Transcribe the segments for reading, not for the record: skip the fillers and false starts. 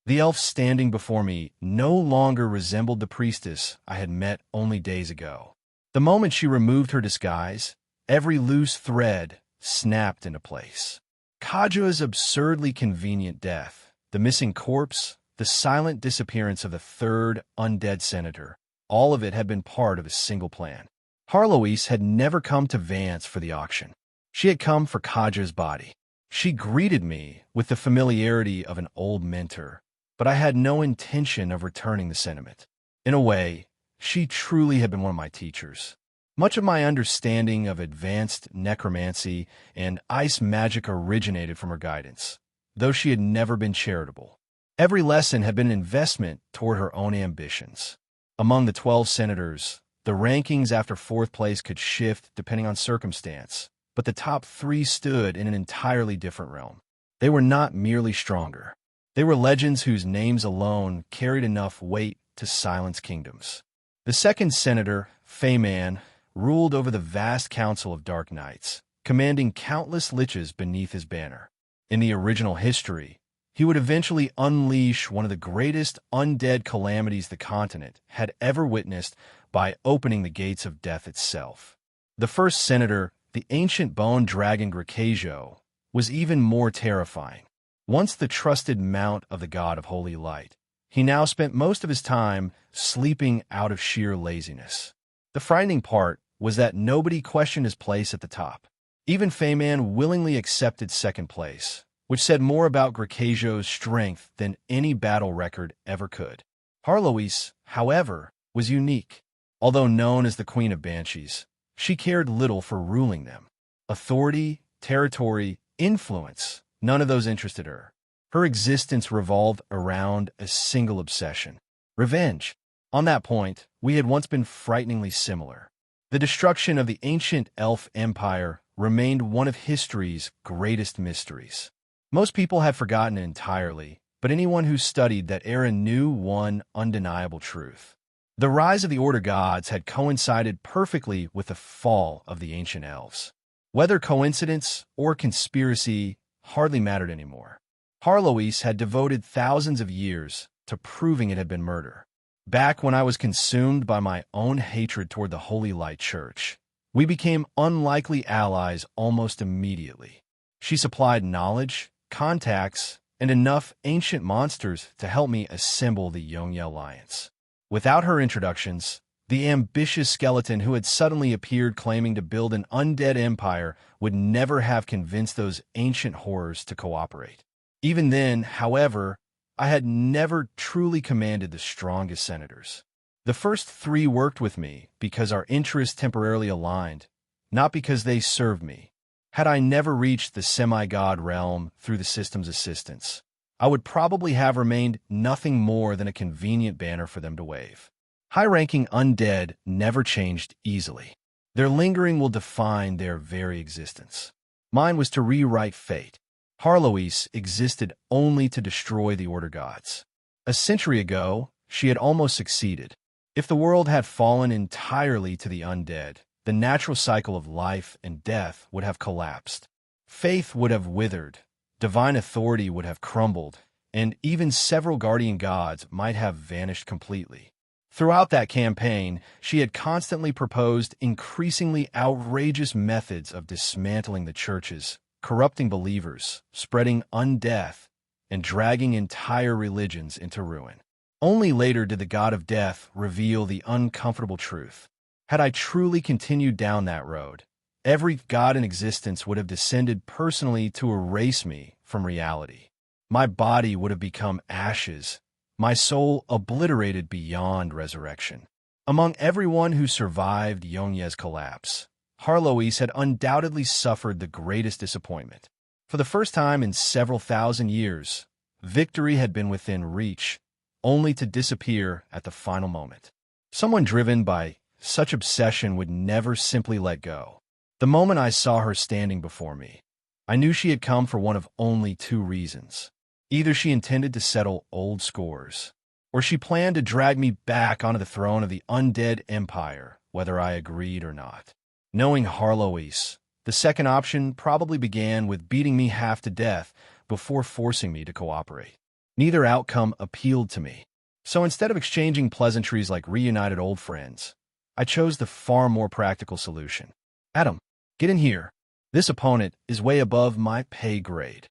The elf standing before me no longer resembled the priestess I had met only days ago. The moment she removed her disguise, every loose thread snapped into place. Kajua's absurdly convenient death, the missing corpse, the silent disappearance of the third undead senator, all of it had been part of a single plan. Harloise had never come to Vance for the auction. She had come for Kajua's body. She greeted me with the familiarity of an old mentor, but I had no intention of returning the sentiment. In a way, she truly had been one of my teachers. Much of my understanding of advanced necromancy and ice magic originated from her guidance, though she had never been charitable. Every lesson had been an investment toward her own ambitions. Among the 12 senators, the rankings after fourth place could shift depending on circumstance, but the top 3 stood in an entirely different realm. They were not merely stronger. They were legends whose names alone carried enough weight to silence kingdoms. The second senator, Feyman, ruled over the vast council of dark knights, commanding countless liches beneath his banner. In the original history, he would eventually unleash one of the greatest undead calamities the continent had ever witnessed by opening the gates of death itself. The first senator, the ancient bone dragon Grakajo, was even more terrifying. Once the trusted mount of the god of holy light, he now spent most of his time sleeping out of sheer laziness. The frightening part was that nobody questioned his place at the top. Even Feyman willingly accepted second place, which said more about Grakajo's strength than any battle record ever could. Harloise, however, was unique. Although known as the Queen of Banshees, she cared little for ruling them. Authority, territory, influence, none of those interested her. Her existence revolved around a single obsession: revenge. On that point, we had once been frighteningly similar. The destruction of the ancient elf empire remained one of history's greatest mysteries. Most people had forgotten it entirely, but anyone who studied that era knew one undeniable truth. The rise of the Order gods had coincided perfectly with the fall of the ancient elves. Whether coincidence or conspiracy hardly mattered anymore. Harloise had devoted thousands of years to proving it had been murder. Back when I was consumed by my own hatred toward the Holy Light Church, we became unlikely allies almost immediately. She supplied knowledge, contacts, and enough ancient monsters to help me assemble the Yongye Alliance. Without her introductions, the ambitious skeleton who had suddenly appeared claiming to build an undead empire would never have convinced those ancient horrors to cooperate. Even then, however, I had never truly commanded the strongest senators. The first 3 worked with me because our interests temporarily aligned, not because they served me. Had I never reached the semi-god realm through the system's assistance, I would probably have remained nothing more than a convenient banner for them to wave. High-ranking undead never changed easily. Their lingering will define their very existence. Mine was to rewrite fate. Harloise existed only to destroy the Order gods. A century ago, she had almost succeeded. If the world had fallen entirely to the undead, the natural cycle of life and death would have collapsed. Faith would have withered, divine authority would have crumbled, and even several guardian gods might have vanished completely. Throughout that campaign, she had constantly proposed increasingly outrageous methods of dismantling the churches, corrupting believers, spreading undeath, and dragging entire religions into ruin. Only later did the god of death reveal the uncomfortable truth. Had I truly continued down that road, every god in existence would have descended personally to erase me from reality. My body would have become ashes, my soul obliterated beyond resurrection. Among everyone who survived Yongye's collapse, Harloise had undoubtedly suffered the greatest disappointment. For the first time in several thousand years, victory had been within reach, only to disappear at the final moment. Someone driven by such obsession would never simply let go. The moment I saw her standing before me, I knew she had come for one of only 2 reasons. Either she intended to settle old scores, or she planned to drag me back onto the throne of the undead empire, whether I agreed or not. Knowing Harloise, the second option probably began with beating me half to death before forcing me to cooperate. Neither outcome appealed to me. So instead of exchanging pleasantries like reunited old friends, I chose the far more practical solution. Adam, get in here. This opponent is way above my pay grade.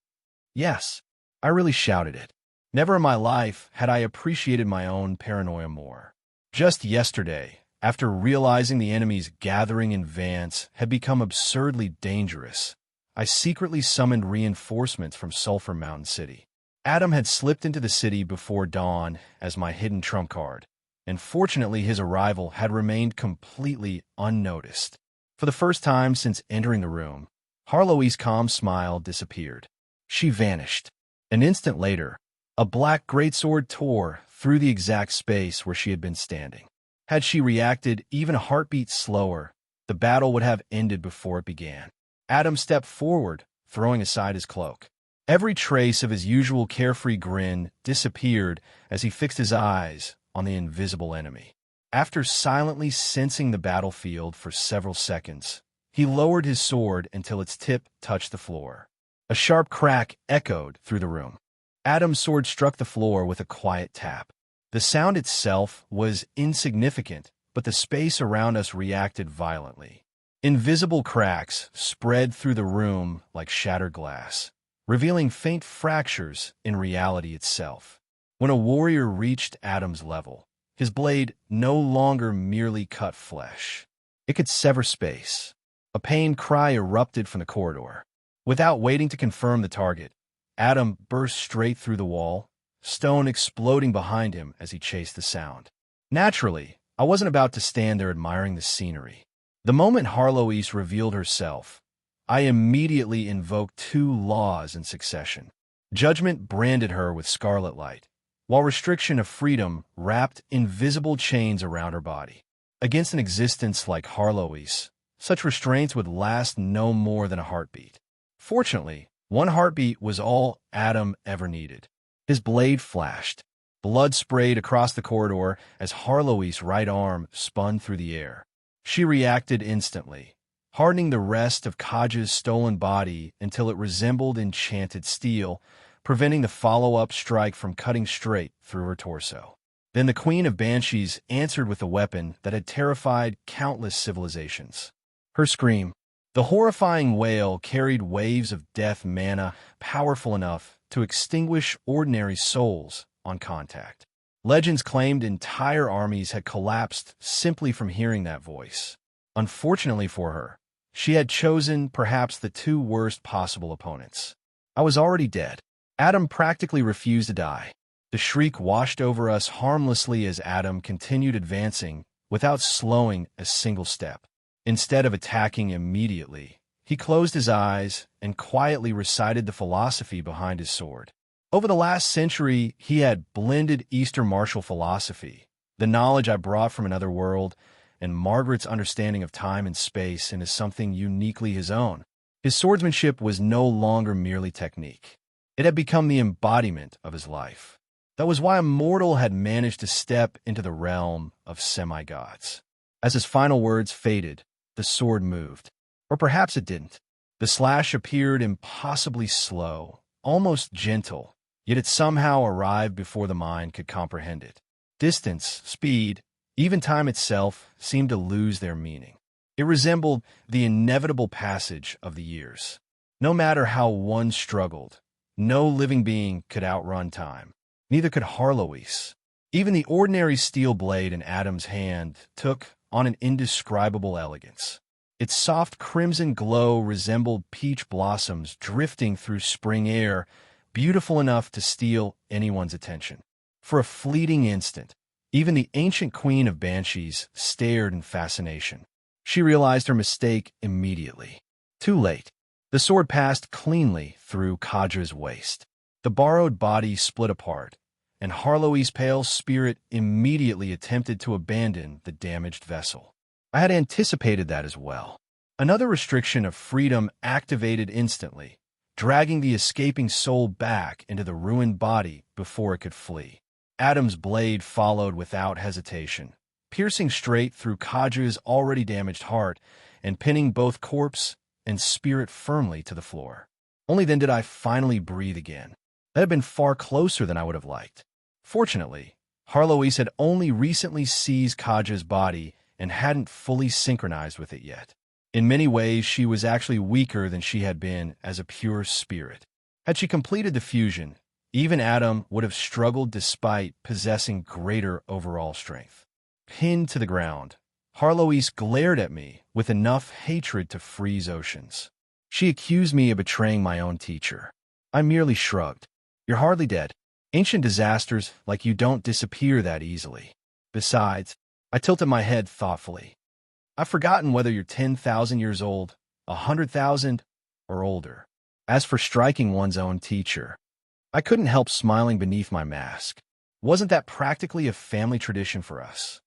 Yes, I really shouted it. Never in my life had I appreciated my own paranoia more. Just yesterday, after realizing the enemy's gathering in Vance had become absurdly dangerous, I secretly summoned reinforcements from Sulphur Mountain City. Adam had slipped into the city before dawn as my hidden trump card, and fortunately his arrival had remained completely unnoticed. For the first time since entering the room, Harlow's calm smile disappeared. She vanished. An instant later, a black greatsword tore through the exact space where she had been standing. Had she reacted even a heartbeat slower, the battle would have ended before it began. Adam stepped forward, throwing aside his cloak. Every trace of his usual carefree grin disappeared as he fixed his eyes on the invisible enemy. After silently sensing the battlefield for several seconds, he lowered his sword until its tip touched the floor. A sharp crack echoed through the room. Adam's sword struck the floor with a quiet tap. The sound itself was insignificant, but the space around us reacted violently. Invisible cracks spread through the room like shattered glass, revealing faint fractures in reality itself. When a warrior reached Adam's level, his blade no longer merely cut flesh. It could sever space. A pained cry erupted from the corridor. Without waiting to confirm the target, Adam burst straight through the wall, stone exploding behind him as he chased the sound. Naturally, I wasn't about to stand there admiring the scenery. The moment Harlow's revealed herself, I immediately invoked two laws in succession. Judgment branded her with scarlet light, while restriction of freedom wrapped invisible chains around her body. Against an existence like Harlow's, such restraints would last no more than a heartbeat. Fortunately, one heartbeat was all Adam ever needed. His blade flashed. Blood sprayed across the corridor as Harlow's right arm spun through the air. She reacted instantly, hardening the rest of Kaja's stolen body until it resembled enchanted steel, preventing the follow-up strike from cutting straight through her torso. Then the Queen of Banshees answered with a weapon that had terrified countless civilizations. Her scream, the horrifying wail, carried waves of death mana powerful enough to extinguish ordinary souls on contact. Legends claimed entire armies had collapsed simply from hearing that voice. Unfortunately for her, she had chosen perhaps the two worst possible opponents. I was already dead. Adam practically refused to die. The shriek washed over us harmlessly as Adam continued advancing without slowing a single step. Instead of attacking immediately, he closed his eyes and quietly recited the philosophy behind his sword. Over the last century, he had blended Eastern martial philosophy, the knowledge I brought from another world, and Margaret's understanding of time and space into something uniquely his own. His swordsmanship was no longer merely technique. It had become the embodiment of his life. That was why a mortal had managed to step into the realm of semi-gods. As his final words faded, the sword moved. Or perhaps it didn't. The slash appeared impossibly slow, almost gentle, yet it somehow arrived before the mind could comprehend it. Distance, speed, even time itself seemed to lose their meaning. It resembled the inevitable passage of the years. No matter how one struggled, no living being could outrun time. Neither could Harlow's. Even the ordinary steel blade in Adam's hand took on an indescribable elegance. Its soft crimson glow resembled peach blossoms drifting through spring air, beautiful enough to steal anyone's attention. For a fleeting instant, even the ancient Queen of Banshees stared in fascination. She realized her mistake immediately. Too late. The sword passed cleanly through Kaja's waist. The borrowed body split apart, and Harlow's pale spirit immediately attempted to abandon the damaged vessel. I had anticipated that as well. Another restriction of freedom activated instantly, dragging the escaping soul back into the ruined body before it could flee. Adam's blade followed without hesitation, piercing straight through Kaja's already damaged heart and pinning both corpse and spirit firmly to the floor. Only then did I finally breathe again. That had been far closer than I would have liked. Fortunately, Harloise had only recently seized Kaja's body and hadn't fully synchronized with it yet. In many ways, she was actually weaker than she had been as a pure spirit. Had she completed the fusion, even Adam would have struggled despite possessing greater overall strength. Pinned to the ground, Harloise glared at me with enough hatred to freeze oceans. She accused me of betraying my own teacher. I merely shrugged. You're hardly dead. Ancient disasters like you don't disappear that easily. Besides, I tilted my head thoughtfully. I've forgotten whether you're 10,000 years old, 100,000, or older. As for striking one's own teacher, I couldn't help smiling beneath my mask. Wasn't that practically a family tradition for us?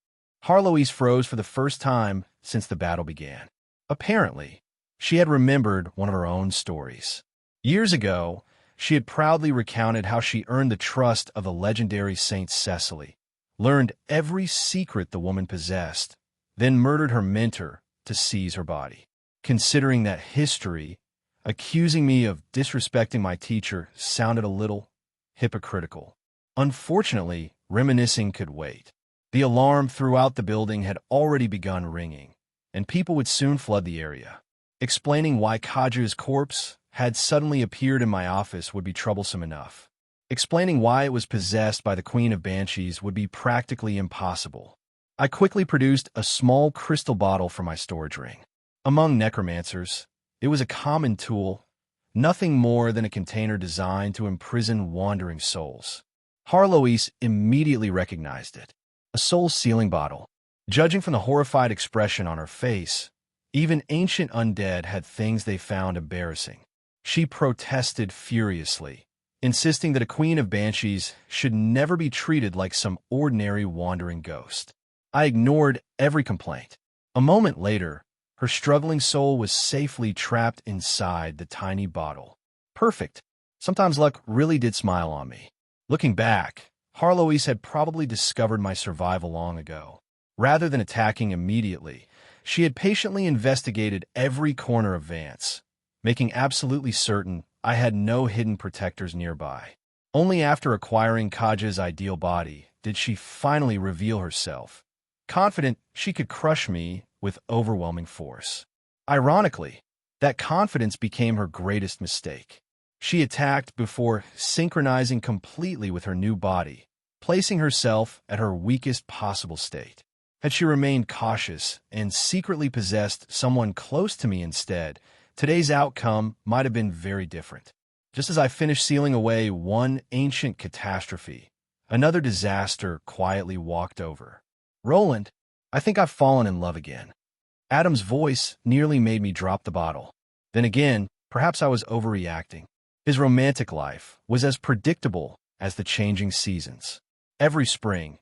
Harloise froze for the first time since the battle began. Apparently, she had remembered one of her own stories. Years ago, she had proudly recounted how she earned the trust of the legendary Saint Cecily, learned every secret the woman possessed, then murdered her mentor to seize her body. Considering that history, accusing me of disrespecting my teacher sounded a little hypocritical. Unfortunately, reminiscing could wait. The alarm throughout the building had already begun ringing, and people would soon flood the area. Explaining why Kaja's corpse had suddenly appeared in my office would be troublesome enough. Explaining why it was possessed by the Queen of Banshees would be practically impossible. I quickly produced a small crystal bottle from my storage ring. Among necromancers, it was a common tool, nothing more than a container designed to imprison wandering souls. Harloise immediately recognized it. A soul-sealing bottle. Judging from the horrified expression on her face, even ancient undead had things they found embarrassing. She protested furiously, insisting that a Queen of Banshees should never be treated like some ordinary wandering ghost. I ignored every complaint. A moment later, her struggling soul was safely trapped inside the tiny bottle. Perfect. Sometimes luck really did smile on me. Looking back, Harloise had probably discovered my survival long ago. Rather than attacking immediately, she had patiently investigated every corner of Vance, making absolutely certain I had no hidden protectors nearby. Only after acquiring Kaja's ideal body did she finally reveal herself, confident she could crush me with overwhelming force. Ironically, that confidence became her greatest mistake. She attacked before synchronizing completely with her new body, placing herself at her weakest possible state. Had she remained cautious and secretly possessed someone close to me instead, today's outcome might have been very different. Just as I finished sealing away one ancient catastrophe, another disaster quietly walked over. Roland, I think I've fallen in love again. Adam's voice nearly made me drop the bottle. Then again, perhaps I was overreacting. His romantic life was as predictable as the changing seasons. Every spring,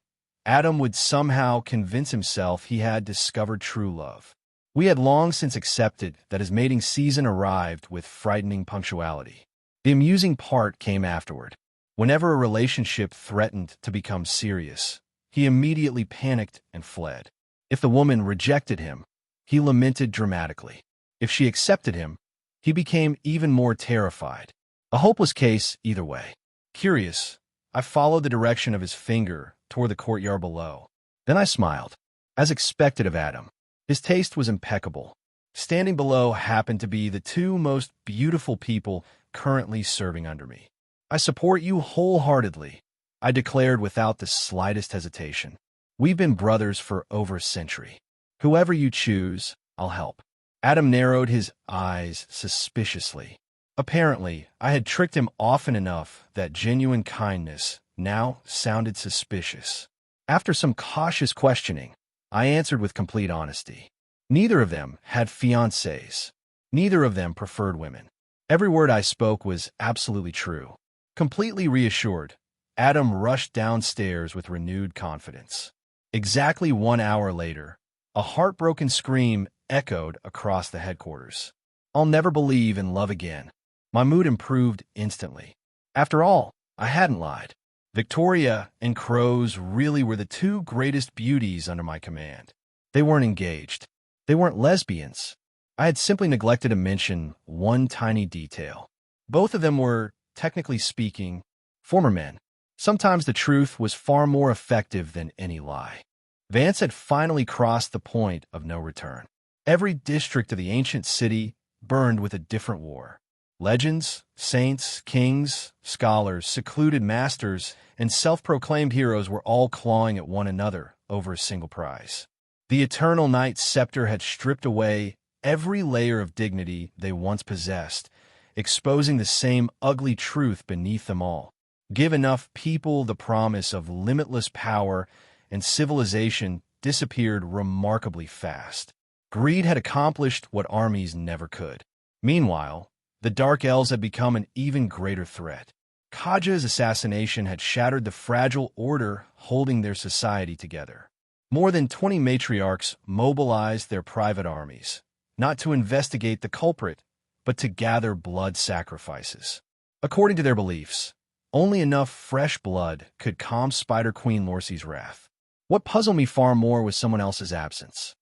Adam would somehow convince himself he had discovered true love. We had long since accepted that his mating season arrived with frightening punctuality. The amusing part came afterward. Whenever a relationship threatened to become serious, he immediately panicked and fled. If the woman rejected him, he lamented dramatically. If she accepted him, he became even more terrified. A hopeless case either way. Curious, I followed the direction of his finger toward the courtyard below. Then I smiled. As expected of Adam, his taste was impeccable. Standing below happened to be the two most beautiful people currently serving under me. I support you wholeheartedly, I declared without the slightest hesitation. We've been brothers for over a century. Whoever you choose, I'll help. Adam narrowed his eyes suspiciously. Apparently, I had tricked him often enough that genuine kindness now sounded suspicious. After some cautious questioning, I answered with complete honesty. Neither of them had fiancés. Neither of them preferred women. Every word I spoke was absolutely true. Completely reassured, Adam rushed downstairs with renewed confidence. Exactly 1 hour later, a heartbroken scream echoed across the headquarters. I'll never believe in love again. My mood improved instantly. After all, I hadn't lied. Victoria and Crows really were the two greatest beauties under my command. They weren't engaged. They weren't lesbians. I had simply neglected to mention one tiny detail. Both of them were, technically speaking, Former men. Sometimes the truth was far more effective than any lie. Vance had finally crossed the point of no return. Every district of the ancient city burned with a different war. Legends, saints, kings, scholars, secluded masters, and self-proclaimed heroes were all clawing at one another over a single prize. The Eternal Knight's scepter had stripped away every layer of dignity they once possessed, exposing the same ugly truth beneath them all. Give enough people the promise of limitless power, and civilization disappeared remarkably fast. Greed had accomplished what armies never could. Meanwhile, the Dark Elves had become an even greater threat. Kaja's assassination had shattered the fragile order holding their society together. More than 20 matriarchs mobilized their private armies, not to investigate the culprit, but to gather blood sacrifices. According to their beliefs, only enough fresh blood could calm Spider Queen Lorcie's wrath. What puzzled me far more was someone else's absence.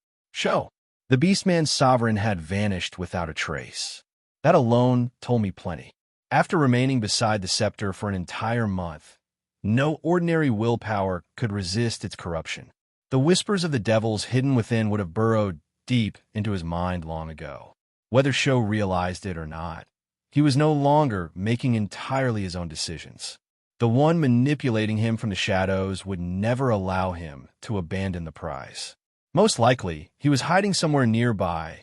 The Beastman's sovereign had vanished without a trace. That alone told me plenty. After remaining beside the scepter for an entire month, no ordinary willpower could resist its corruption. The whispers of the devils hidden within would have burrowed deep into his mind long ago. Whether Sho realized it or not, he was no longer making entirely his own decisions. The one manipulating him from the shadows would never allow him to abandon the prize. Most likely, he was hiding somewhere nearby,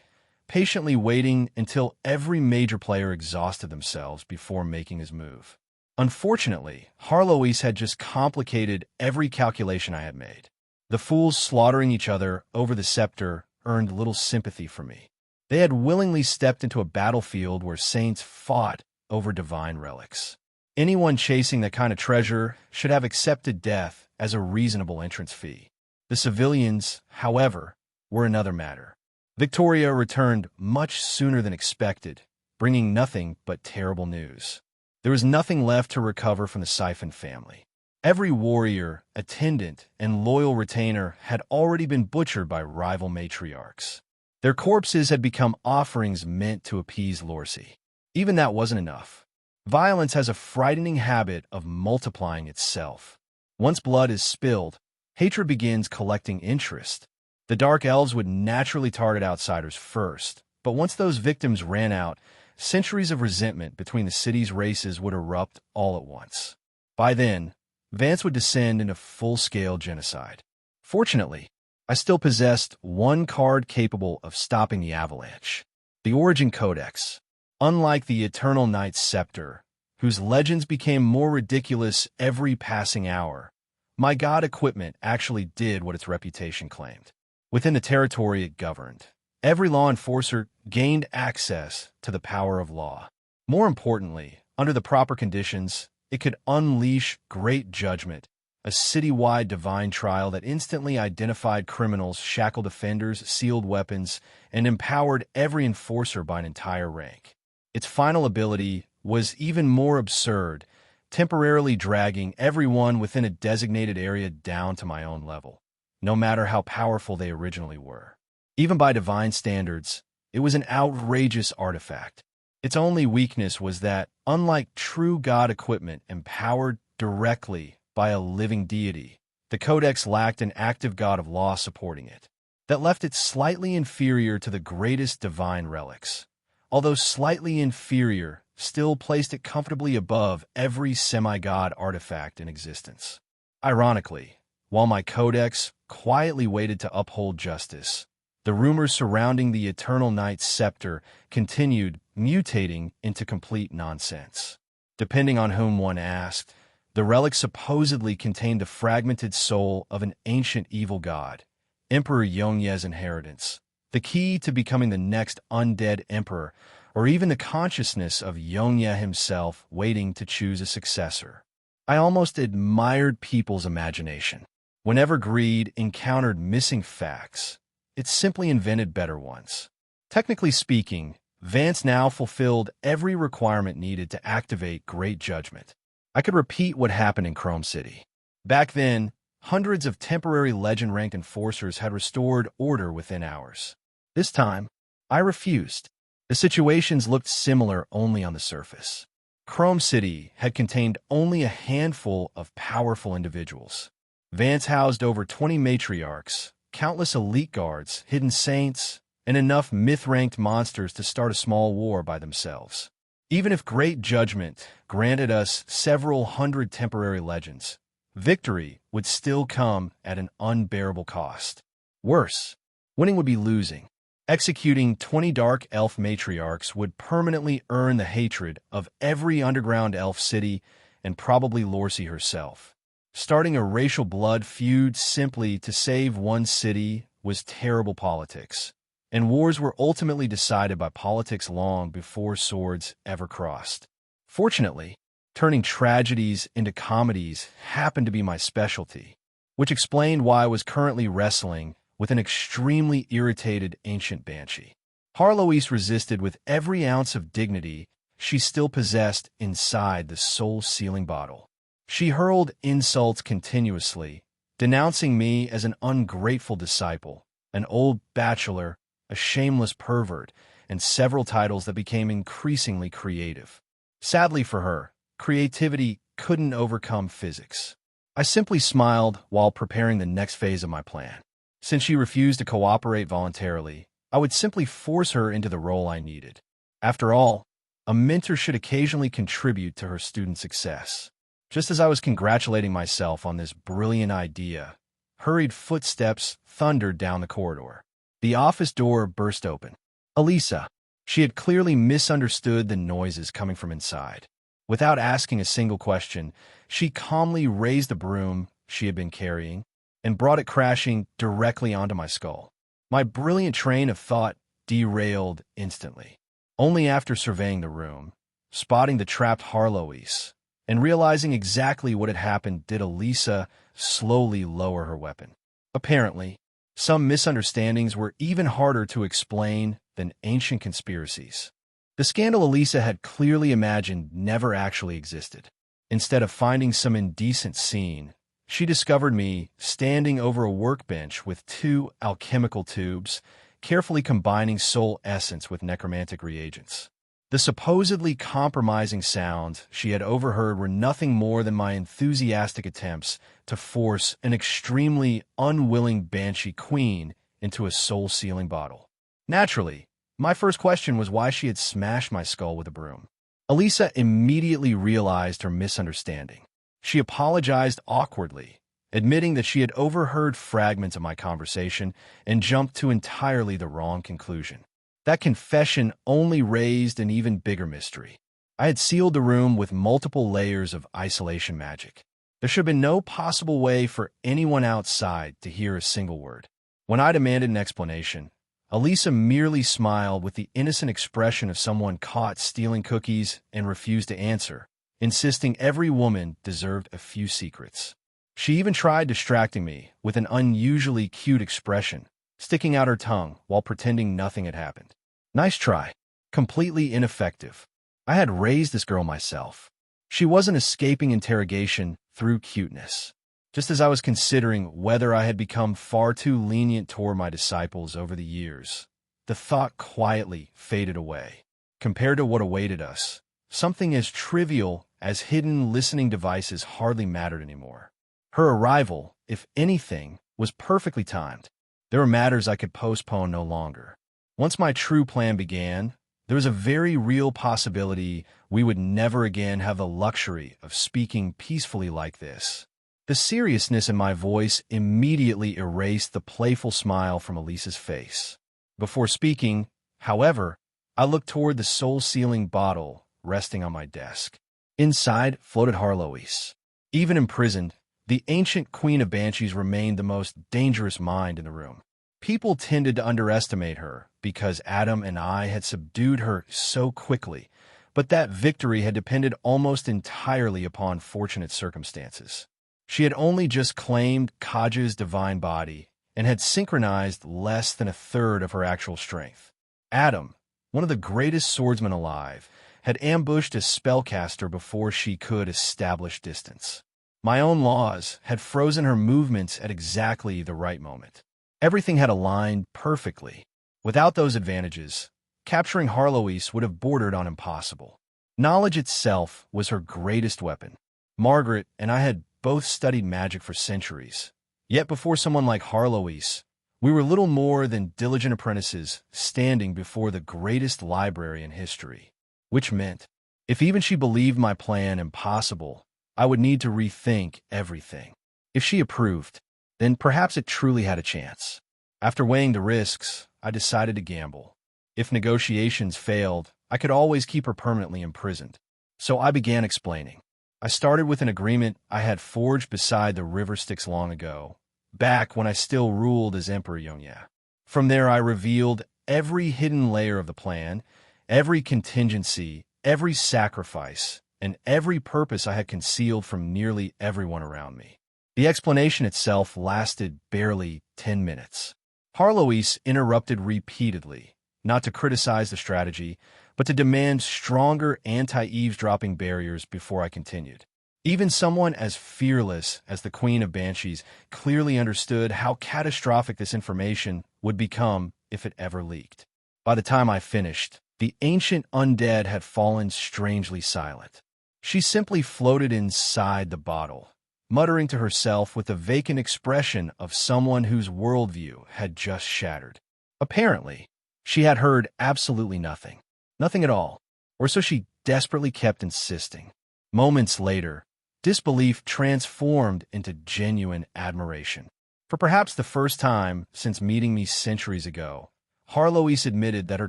patiently waiting until every major player exhausted themselves before making his move. Unfortunately, Harlois had just complicated every calculation I had made. The fools slaughtering each other over the scepter earned little sympathy from me. They had willingly stepped into a battlefield where saints fought over divine relics. Anyone chasing that kind of treasure should have accepted death as a reasonable entrance fee. The civilians, however, were another matter. Victoria returned much sooner than expected, bringing nothing but terrible news. There was nothing left to recover from the Siphon family. Every warrior, attendant, and loyal retainer had already been butchered by rival matriarchs. Their corpses had become offerings meant to appease Lorcie. Even that wasn't enough. Violence has a frightening habit of multiplying itself. Once blood is spilled, hatred begins collecting interest. The Dark Elves would naturally target outsiders first, but once those victims ran out, centuries of resentment between the city's races would erupt all at once. By then, Vance would descend into full-scale genocide. Fortunately, I still possessed one card capable of stopping the avalanche. The Origin Codex. Unlike the Eternal Knight's scepter, whose legends became more ridiculous every passing hour, my god equipment actually did what its reputation claimed. Within the territory it governed, every law enforcer gained access to the power of law. More importantly, under the proper conditions, it could unleash Great Judgment, a citywide divine trial that instantly identified criminals, shackled offenders, sealed weapons, and empowered every enforcer by an entire rank. Its final ability was even more absurd, temporarily dragging everyone within a designated area down to my own level, no matter how powerful they originally were. Even by divine standards, it was an outrageous artifact. Its only weakness was that, unlike true god equipment empowered directly by a living deity, the Codex lacked an active god of law supporting it. That left it slightly inferior to the greatest divine relics. Although slightly inferior, still placed it comfortably above every semi-god artifact in existence. Ironically, while my Codex quietly waited to uphold justice, the rumors surrounding the Eternal Knight's scepter continued mutating into complete nonsense. Depending on whom one asked, the relic supposedly contained the fragmented soul of an ancient evil god, Emperor Yongye's inheritance, the key to becoming the next undead emperor, or even the consciousness of Yongye himself waiting to choose a successor. I almost admired people's imagination. Whenever greed encountered missing facts, it simply invented better ones. Technically speaking, Vance now fulfilled every requirement needed to activate Great Judgment. I could repeat what happened in Chrome City. Back then, hundreds of temporary legend-ranked enforcers had restored order within hours. This time, I refused. The situations looked similar only on the surface. Chrome City had contained only a handful of powerful individuals. Vance housed over 20 matriarchs, countless elite guards, hidden saints, and enough myth-ranked monsters to start a small war by themselves. Even if Great Judgment granted us several hundred temporary legends, victory would still come at an unbearable cost. Worse, winning would be losing. Executing 20 Dark Elf matriarchs would permanently earn the hatred of every underground elf city and probably Lorcy herself. Starting a racial blood feud simply to save one city was terrible politics, and wars were ultimately decided by politics long before swords ever crossed. Fortunately, turning tragedies into comedies happened to be my specialty, which explained why I was currently wrestling with an extremely irritated ancient banshee. Harloise resisted with every ounce of dignity she still possessed inside the soul-sealing bottle. She hurled insults continuously, denouncing me as an ungrateful disciple, an old bachelor, a shameless pervert, and several titles that became increasingly creative. Sadly for her, creativity couldn't overcome physics. I simply smiled while preparing the next phase of my plan. Since she refused to cooperate voluntarily, I would simply force her into the role I needed. After all, a mentor should occasionally contribute to her student's success. Just as I was congratulating myself on this brilliant idea, hurried footsteps thundered down the corridor. The office door burst open. Elisa. She had clearly misunderstood the noises coming from inside. Without asking a single question, she calmly raised the broom she had been carrying and brought it crashing directly onto my skull. My brilliant train of thought derailed instantly. Only after surveying the room, spotting the trapped Harloise, and realizing exactly what had happened did Elisa slowly lower her weapon. Apparently, some misunderstandings were even harder to explain than ancient conspiracies. The scandal Elisa had clearly imagined never actually existed. Instead of finding some indecent scene, she discovered me standing over a workbench with 2 alchemical tubes, carefully combining soul essence with necromantic reagents. The supposedly compromising sounds she had overheard were nothing more than my enthusiastic attempts to force an extremely unwilling banshee queen into a soul-sealing bottle. Naturally, my first question was why she had smashed my skull with a broom. Elisa immediately realized her misunderstanding. She apologized awkwardly, admitting that she had overheard fragments of my conversation and jumped to entirely the wrong conclusion. That confession only raised an even bigger mystery. I had sealed the room with multiple layers of isolation magic. There should have been no possible way for anyone outside to hear a single word. When I demanded an explanation, Elisa merely smiled with the innocent expression of someone caught stealing cookies and refused to answer, insisting every woman deserved a few secrets. She even tried distracting me with an unusually cute expression, sticking out her tongue while pretending nothing had happened. Nice try. Completely ineffective. I had raised this girl myself. She wasn't escaping interrogation through cuteness. Just as I was considering whether I had become far too lenient toward my disciples over the years, the thought quietly faded away. Compared to what awaited us, something as trivial as hidden listening devices hardly mattered anymore. Her arrival, if anything, was perfectly timed. There were matters I could postpone no longer. Once my true plan began, there was a very real possibility we would never again have the luxury of speaking peacefully like this. The seriousness in my voice immediately erased the playful smile from Elisa's face. Before speaking, however, I looked toward the soul-sealing bottle resting on my desk. Inside floated Harloise. Even imprisoned, the ancient queen of banshees remained the most dangerous mind in the room. People tended to underestimate her because Adam and I had subdued her so quickly, but that victory had depended almost entirely upon fortunate circumstances. She had only just claimed Kaja's divine body and had synchronized less than a third of her actual strength. Adam, one of the greatest swordsmen alive, had ambushed a spellcaster before she could establish distance. My own laws had frozen her movements at exactly the right moment. Everything had aligned perfectly. Without those advantages, capturing Harloise would have bordered on impossible. Knowledge itself was her greatest weapon. Margaret and I had both studied magic for centuries. Yet before someone like Harloise, we were little more than diligent apprentices standing before the greatest library in history. Which meant, if even she believed my plan impossible, I would need to rethink everything. If she approved, then perhaps it truly had a chance. After weighing the risks, I decided to gamble. If negotiations failed, I could always keep her permanently imprisoned. So I began explaining. I started with an agreement I had forged beside the river Styx long ago, back when I still ruled as Emperor Yonya. From there I revealed every hidden layer of the plan, every contingency, every sacrifice, and every purpose I had concealed from nearly everyone around me. The explanation itself lasted barely 10 minutes. Harloise interrupted repeatedly, not to criticize the strategy, but to demand stronger anti-eavesdropping barriers before I continued. Even someone as fearless as the Queen of Banshees clearly understood how catastrophic this information would become if it ever leaked. By the time I finished, the ancient undead had fallen strangely silent. She simply floated inside the bottle, muttering to herself with the vacant expression of someone whose worldview had just shattered. Apparently, she had heard absolutely nothing. Nothing at all, or so she desperately kept insisting. Moments later, disbelief transformed into genuine admiration. For perhaps the first time since meeting me centuries ago, Harloise admitted that her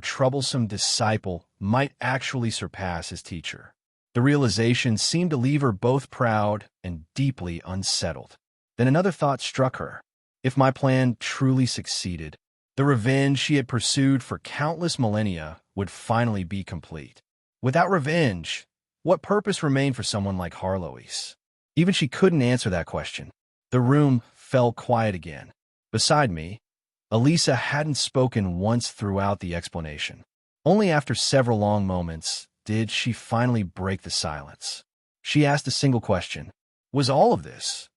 troublesome disciple might actually surpass his teacher. The realization seemed to leave her both proud and deeply unsettled. Then another thought struck her. If my plan truly succeeded, the revenge she had pursued for countless millennia would finally be complete. Without revenge, what purpose remained for someone like Harloise? Even she couldn't answer that question. The room fell quiet again. Beside me, Elisa hadn't spoken once throughout the explanation. Only after several long moments did she finally break the silence. She asked a single question. Was all of this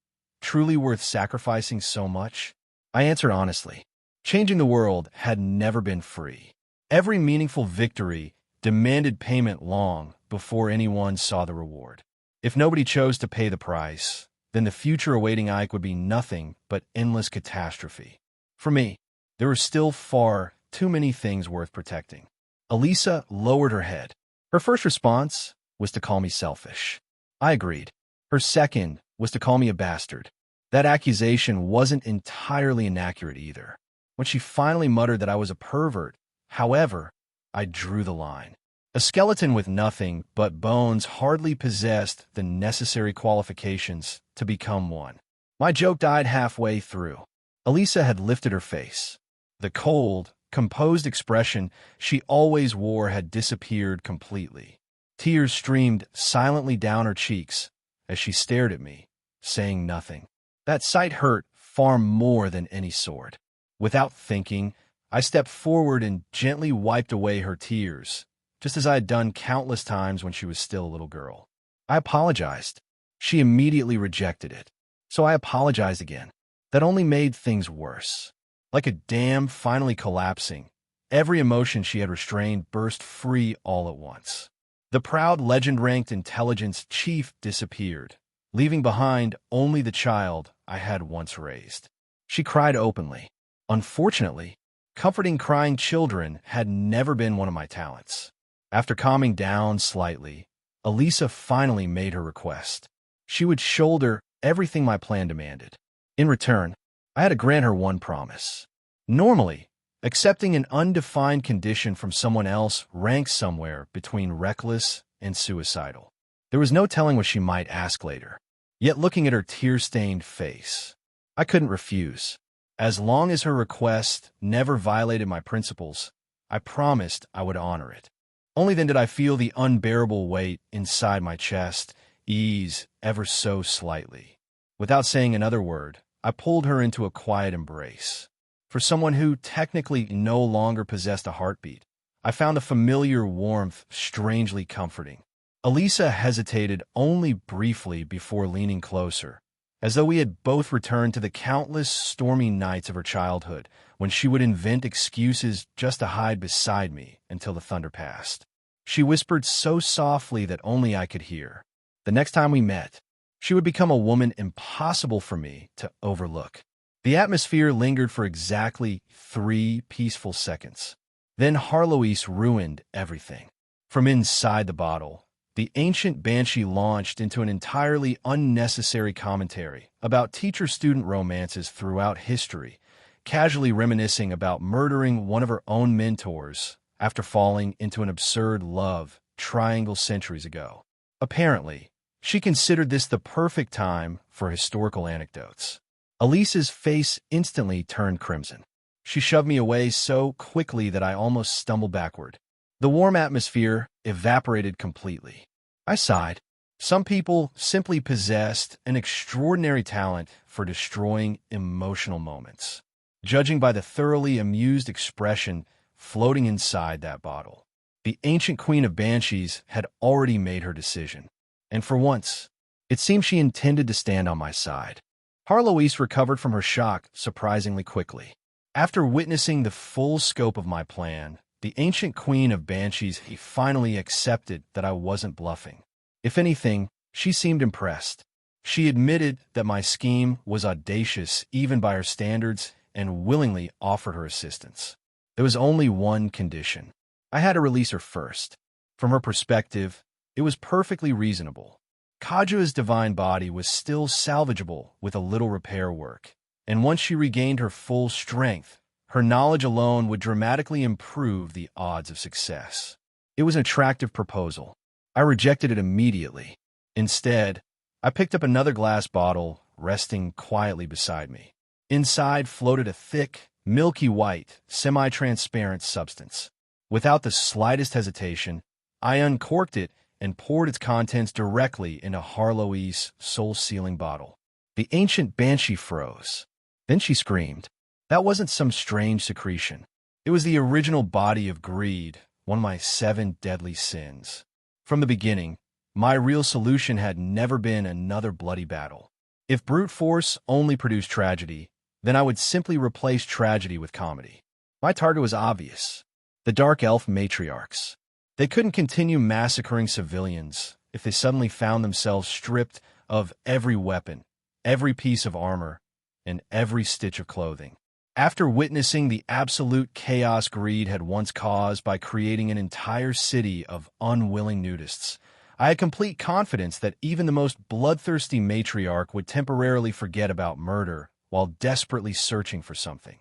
truly worth sacrificing so much? I answered honestly. Changing the world had never been free. Every meaningful victory demanded payment long before anyone saw the reward. If nobody chose to pay the price, then the future awaiting Ike would be nothing but endless catastrophe. For me, there were still far too many things worth protecting. Elisa lowered her head. Her first response was to call me selfish. I agreed. Her second was to call me a bastard. That accusation wasn't entirely inaccurate either. When she finally muttered that I was a pervert, however, I drew the line. A skeleton with nothing but bones hardly possessed the necessary qualifications to become one. My joke died halfway through. Elisa had lifted her face. The cold, composed expression she always wore had disappeared completely. Tears streamed silently down her cheeks as she stared at me, saying nothing. That sight hurt far more than any sword. Without thinking, I stepped forward and gently wiped away her tears, just as I had done countless times when she was still a little girl. I apologized. She immediately rejected it. So I apologized again. That only made things worse. Like a dam finally collapsing, every emotion she had restrained burst free all at once. The proud legend-ranked intelligence chief disappeared, leaving behind only the child I had once raised. She cried openly. Unfortunately, comforting crying children had never been one of my talents. After calming down slightly, Elisa finally made her request. She would shoulder everything my plan demanded. In return, I had to grant her one promise. Normally, accepting an undefined condition from someone else ranks somewhere between reckless and suicidal. There was no telling what she might ask later. Yet looking at her tear-stained face, I couldn't refuse. As long as her request never violated my principles, I promised I would honor it. Only then did I feel the unbearable weight inside my chest ease ever so slightly. Without saying another word, I pulled her into a quiet embrace. For someone who technically no longer possessed a heartbeat, I found the familiar warmth strangely comforting. Elisa hesitated only briefly before leaning closer, as though we had both returned to the countless stormy nights of her childhood when she would invent excuses just to hide beside me until the thunder passed. She whispered so softly that only I could hear. The next time we met, she would become a woman impossible for me to overlook. The atmosphere lingered for exactly 3 peaceful seconds. Then Harloise ruined everything. From inside the bottle, the ancient banshee launched into an entirely unnecessary commentary about teacher-student romances throughout history, casually reminiscing about murdering one of her own mentors after falling into an absurd love triangle centuries ago. Apparently, she considered this the perfect time for historical anecdotes. Elise's face instantly turned crimson. She shoved me away so quickly that I almost stumbled backward. The warm atmosphere evaporated completely. I sighed. Some people simply possessed an extraordinary talent for destroying emotional moments, judging by the thoroughly amused expression floating inside that bottle. The ancient queen of banshees had already made her decision, and for once, it seemed she intended to stand on my side. Harloise recovered from her shock surprisingly quickly. After witnessing the full scope of my plan, the ancient queen of banshees finally accepted that I wasn't bluffing. If anything, she seemed impressed. She admitted that my scheme was audacious even by her standards and willingly offered her assistance. There was only one condition. I had to release her first. From her perspective, it was perfectly reasonable. Kajua's divine body was still salvageable with a little repair work, and once she regained her full strength, her knowledge alone would dramatically improve the odds of success. It was an attractive proposal. I rejected it immediately. Instead, I picked up another glass bottle, resting quietly beside me. Inside floated a thick, milky white, semi-transparent substance. Without the slightest hesitation, I uncorked it and poured its contents directly into Harloise's soul-sealing bottle. The ancient banshee froze. Then she screamed. That wasn't some strange secretion. It was the original body of greed, one of my 7 deadly sins. From the beginning, my real solution had never been another bloody battle. If brute force only produced tragedy, then I would simply replace tragedy with comedy. My target was obvious. The Dark Elf matriarchs. They couldn't continue massacring civilians if they suddenly found themselves stripped of every weapon, every piece of armor, and every stitch of clothing. After witnessing the absolute chaos greed had once caused by creating an entire city of unwilling nudists, I had complete confidence that even the most bloodthirsty matriarch would temporarily forget about murder while desperately searching for something,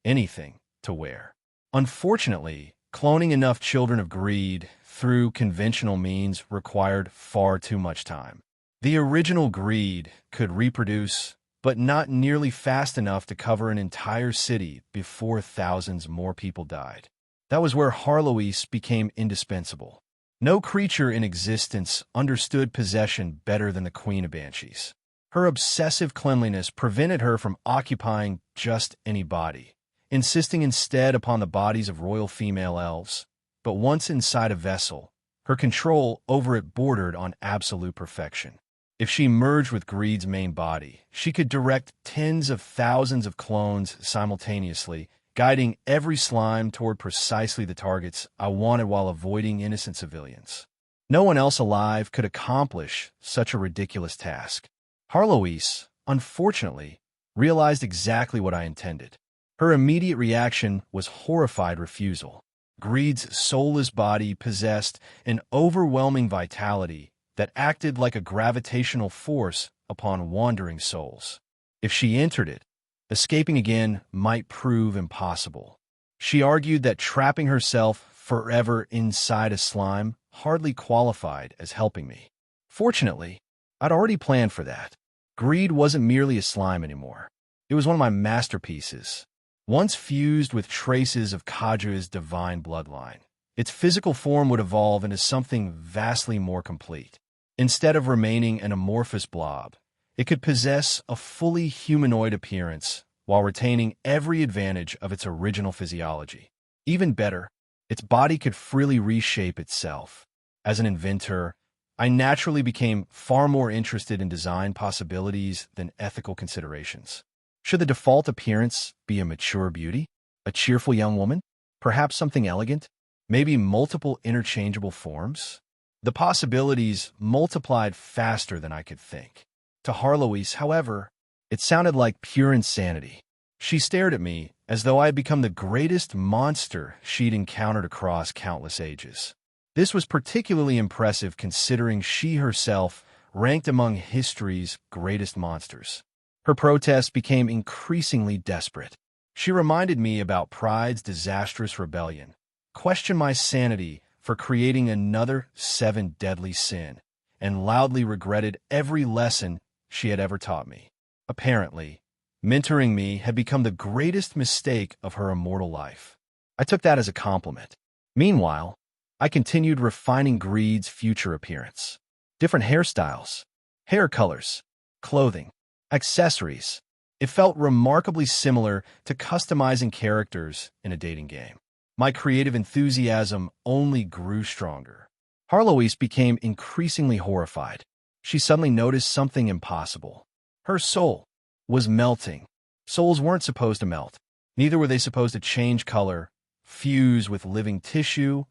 anything, to wear. Unfortunately, cloning enough children of greed through conventional means required far too much time. The original greed could reproduce, but not nearly fast enough to cover an entire city before thousands more people died. That was where Harloise became indispensable. No creature in existence understood possession better than the Queen of Banshees. Her obsessive cleanliness prevented her from occupying just any body, insisting instead upon the bodies of royal female elves. But once inside a vessel, her control over it bordered on absolute perfection. If she merged with greed's main body, she could direct tens of thousands of clones simultaneously, guiding every slime toward precisely the targets I wanted while avoiding innocent civilians. No one else alive could accomplish such a ridiculous task. Harloise, unfortunately, realized exactly what I intended. Her immediate reaction was horrified refusal. Greed's soulless body possessed an overwhelming vitality that acted like a gravitational force upon wandering souls. If she entered it, escaping again might prove impossible. She argued that trapping herself forever inside a slime hardly qualified as helping me. Fortunately, I'd already planned for that. Greed wasn't merely a slime anymore. It was one of my masterpieces. Once fused with traces of Kajua's divine bloodline, its physical form would evolve into something vastly more complete. Instead of remaining an amorphous blob, it could possess a fully humanoid appearance while retaining every advantage of its original physiology. Even better, its body could freely reshape itself. As an inventor, I naturally became far more interested in design possibilities than ethical considerations. Should the default appearance be a mature beauty? A cheerful young woman? Perhaps something elegant? Maybe multiple interchangeable forms? The possibilities multiplied faster than I could think. To Harloise, however, it sounded like pure insanity. She stared at me as though I had become the greatest monster she'd encountered across countless ages. This was particularly impressive considering she herself ranked among history's greatest monsters. Her protest became increasingly desperate. She reminded me about Pride's disastrous rebellion, questioned my sanity for creating another 7 deadly sin, and loudly regretted every lesson she had ever taught me. Apparently, mentoring me had become the greatest mistake of her immortal life. I took that as a compliment. Meanwhile, I continued refining Greed's future appearance. Different hairstyles, hair colors, clothing, accessories. It felt remarkably similar to customizing characters in a dating game. My creative enthusiasm only grew stronger. Harloise became increasingly horrified. She suddenly noticed something impossible. Her soul was melting. Souls weren't supposed to melt. Neither were they supposed to change color, fuse with living tissue,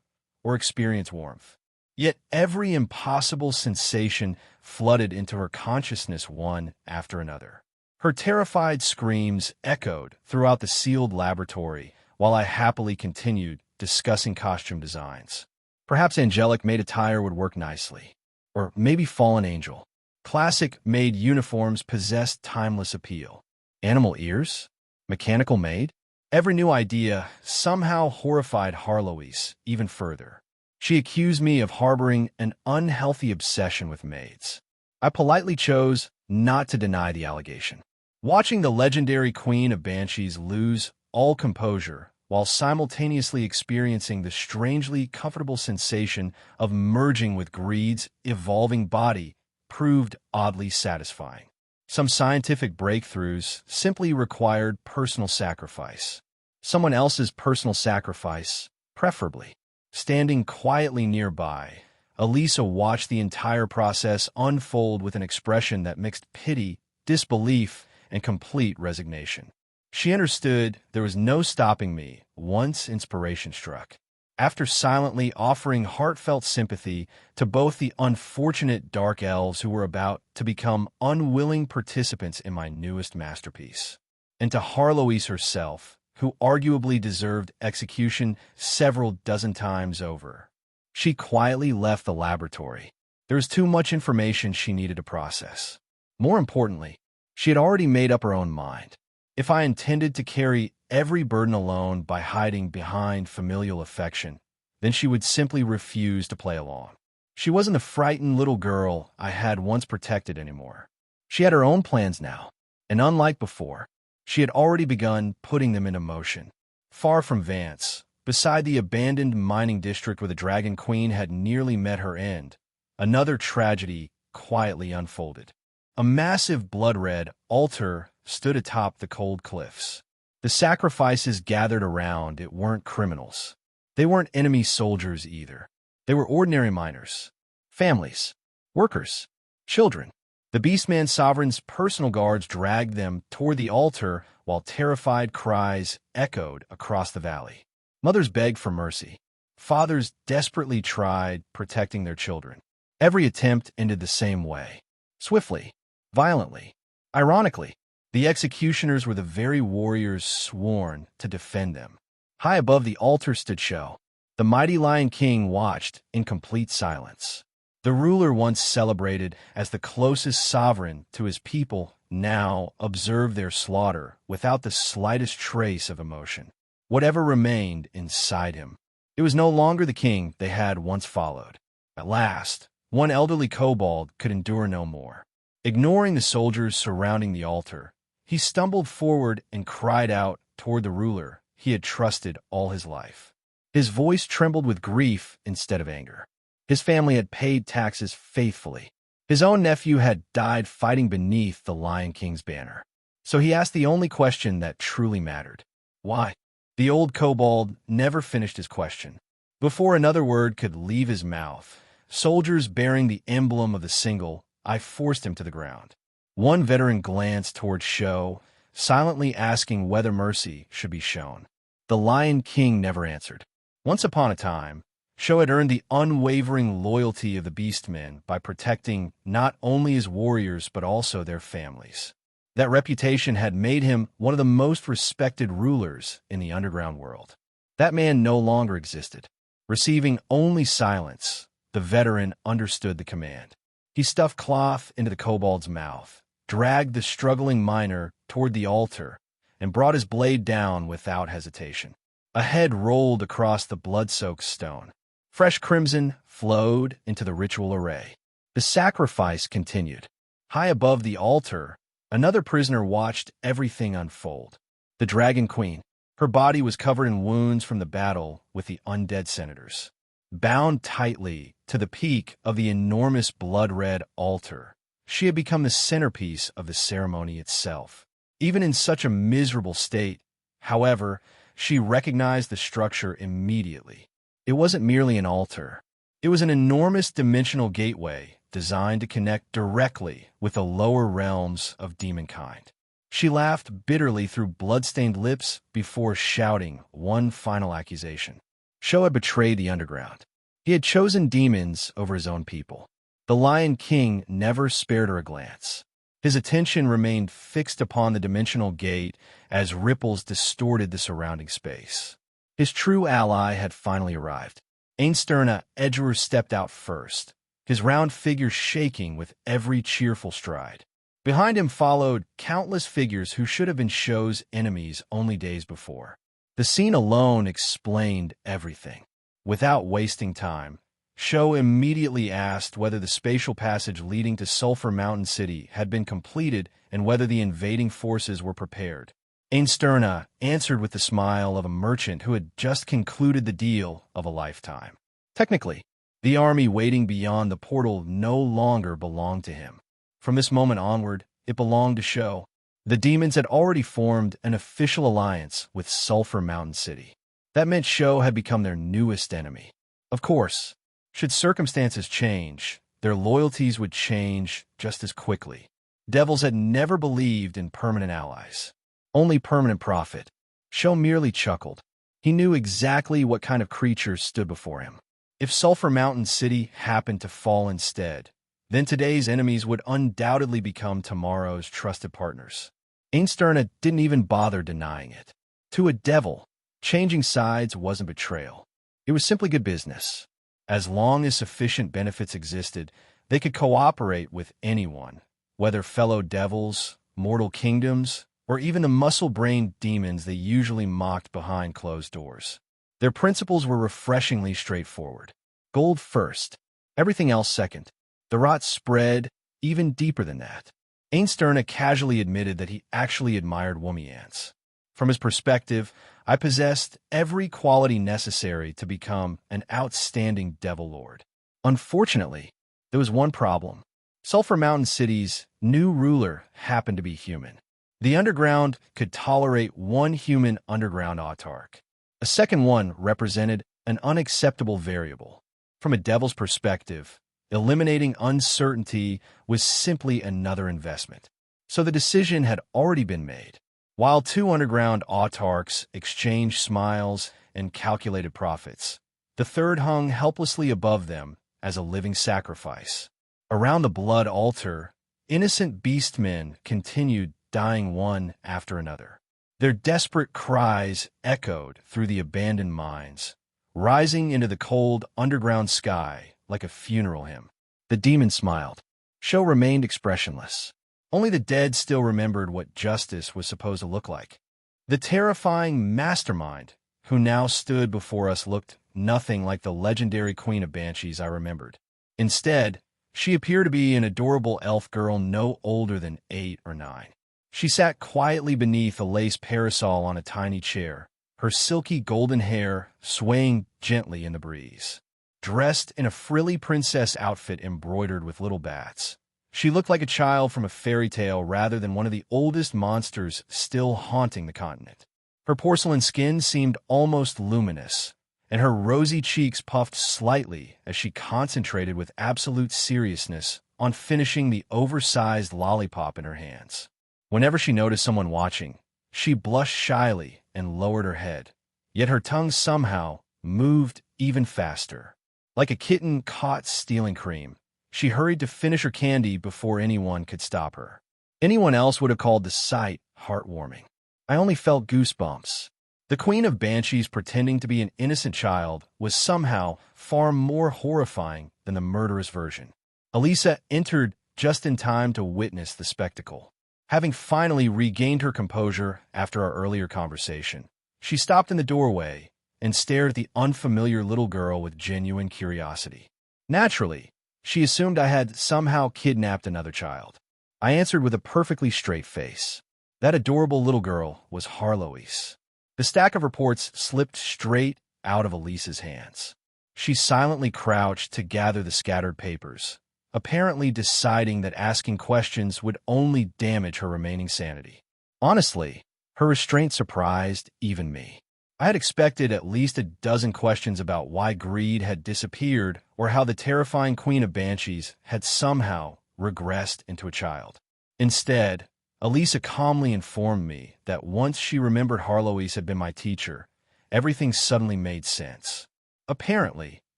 or experience warmth. Yet every impossible sensation flooded into her consciousness one after another. Her terrified screams echoed throughout the sealed laboratory while I happily continued discussing costume designs. Perhaps angelic maid attire would work nicely. Or maybe fallen angel. Classic maid uniforms possessed timeless appeal. Animal ears? Mechanical maid? Every new idea somehow horrified Harloise even further. She accused me of harboring an unhealthy obsession with maids. I politely chose not to deny the allegation. Watching the legendary Queen of Banshees lose all composure while simultaneously experiencing the strangely comfortable sensation of merging with Greed's evolving body proved oddly satisfying. Some scientific breakthroughs simply required personal sacrifice. Someone else's personal sacrifice, preferably. Standing quietly nearby, Elisa watched the entire process unfold with an expression that mixed pity, disbelief, and complete resignation. She understood there was no stopping me once inspiration struck. After silently offering heartfelt sympathy to both the unfortunate dark elves who were about to become unwilling participants in my newest masterpiece, and to Harloise herself, who arguably deserved execution several dozen times over, she quietly left the laboratory. There was too much information she needed to process. More importantly, she had already made up her own mind. If I intended to carry every burden alone by hiding behind familial affection, then she would simply refuse to play along. She wasn't the frightened little girl I had once protected anymore. She had her own plans now, and unlike before, she had already begun putting them into motion. Far from Vance, beside the abandoned mining district where the Dragon Queen had nearly met her end, another tragedy quietly unfolded. A massive blood-red altar stood atop the cold cliffs. The sacrifices gathered around it weren't criminals. They weren't enemy soldiers either. They were ordinary miners, families, workers, children. The Beastman Sovereign's personal guards dragged them toward the altar while terrified cries echoed across the valley. Mothers begged for mercy. Fathers desperately tried protecting their children. Every attempt ended the same way. Swiftly, violently. Ironically, the executioners were the very warriors sworn to defend them. High above the altar stood Sho. The mighty Lion King watched in complete silence. The ruler once celebrated as the closest sovereign to his people now observed their slaughter without the slightest trace of emotion. Whatever remained inside him. It was no longer the king they had once followed. At last, one elderly kobold could endure no more. Ignoring the soldiers surrounding the altar, he stumbled forward and cried out toward the ruler he had trusted all his life. His voice trembled with grief instead of anger. His family had paid taxes faithfully. His own nephew had died fighting beneath the Lion King's banner. So he asked the only question that truly mattered. Why? The old kobold never finished his question. Before another word could leave his mouth, soldiers bearing the emblem of the single, I forced him to the ground. One veteran glanced toward Sho, silently asking whether mercy should be shown. The Lion King never answered. Once upon a time, Sho had earned the unwavering loyalty of the Beastmen by protecting not only his warriors but also their families. That reputation had made him one of the most respected rulers in the underground world. That man no longer existed. Receiving only silence, the veteran understood the command. He stuffed cloth into the kobold's mouth, dragged the struggling miner toward the altar, and brought his blade down without hesitation. A head rolled across the blood-soaked stone. Fresh crimson flowed into the ritual array. The sacrifice continued. High above the altar, another prisoner watched everything unfold. The Dragon Queen. Her body was covered in wounds from the battle with the undead senators. Bound tightly to the peak of the enormous blood-red altar, she had become the centerpiece of the ceremony itself. Even in such a miserable state, however, she recognized the structure immediately. It wasn't merely an altar. It was an enormous dimensional gateway designed to connect directly with the lower realms of demonkind. She laughed bitterly through blood-stained lips before shouting one final accusation. Sho had betrayed the underground. He had chosen demons over his own people. The Lion King never spared her a glance. His attention remained fixed upon the dimensional gate as ripples distorted the surrounding space. His true ally had finally arrived. Einsterne Edgewer stepped out first, his round figure shaking with every cheerful stride. Behind him followed countless figures who should have been Sho's enemies only days before. The scene alone explained everything. Without wasting time, Sho immediately asked whether the spatial passage leading to Sulphur Mountain City had been completed and whether the invading forces were prepared. Einsterne answered with the smile of a merchant who had just concluded the deal of a lifetime. Technically, the army waiting beyond the portal no longer belonged to him. From this moment onward, it belonged to Sho. The demons had already formed an official alliance with Sulphur Mountain City. That meant Sho had become their newest enemy. Of course, should circumstances change, their loyalties would change just as quickly. Devils had never believed in permanent allies, only permanent profit. Sho merely chuckled. He knew exactly what kind of creatures stood before him. If Sulphur Mountain City happened to fall instead, then today's enemies would undoubtedly become tomorrow's trusted partners. Einsterne didn't even bother denying it. To a devil, changing sides wasn't betrayal. It was simply good business. As long as sufficient benefits existed, they could cooperate with anyone, whether fellow devils, mortal kingdoms, or even the muscle-brained demons they usually mocked behind closed doors. Their principles were refreshingly straightforward. Gold first, everything else second. The rot spread even deeper than that. Einsterne casually admitted that he actually admired Womiance. From his perspective, I possessed every quality necessary to become an outstanding devil lord. Unfortunately, there was one problem. Sulphur Mountain City's new ruler happened to be human. The underground could tolerate one human underground autarch. A second one represented an unacceptable variable. From a devil's perspective, eliminating uncertainty was simply another investment. So the decision had already been made. While two underground autarchs exchanged smiles and calculated profits, the third hung helplessly above them as a living sacrifice. Around the blood altar, innocent beastmen continued dying one after another. Their desperate cries echoed through the abandoned mines, rising into the cold underground sky like a funeral hymn. The demon smiled. Sho remained expressionless. Only the dead still remembered what justice was supposed to look like. The terrifying mastermind who now stood before us looked nothing like the legendary Queen of Banshees I remembered. Instead, she appeared to be an adorable elf girl no older than 8 or 9. She sat quietly beneath a lace parasol on a tiny chair, her silky golden hair swaying gently in the breeze. Dressed in a frilly princess outfit embroidered with little bats, she looked like a child from a fairy tale rather than one of the oldest monsters still haunting the continent. Her porcelain skin seemed almost luminous, and her rosy cheeks puffed slightly as she concentrated with absolute seriousness on finishing the oversized lollipop in her hands. Whenever she noticed someone watching, she blushed shyly and lowered her head, yet her tongue somehow moved even faster. Like a kitten caught stealing cream, she hurried to finish her candy before anyone could stop her. Anyone else would have called the sight heartwarming. I only felt goosebumps. The Queen of Banshees pretending to be an innocent child was somehow far more horrifying than the murderous version. Elisa entered just in time to witness the spectacle. Having finally regained her composure after our earlier conversation, she stopped in the doorway and stared at the unfamiliar little girl with genuine curiosity. Naturally, she assumed I had somehow kidnapped another child. I answered with a perfectly straight face. That adorable little girl was Harloise. The stack of reports slipped straight out of Elisa's hands. She silently crouched to gather the scattered papers, apparently deciding that asking questions would only damage her remaining sanity. Honestly, her restraint surprised even me. I had expected at least a dozen questions about why Greed had disappeared or how the terrifying Queen of Banshees had somehow regressed into a child. Instead, Elisa calmly informed me that once she remembered Harloise had been my teacher, everything suddenly made sense. Apparently,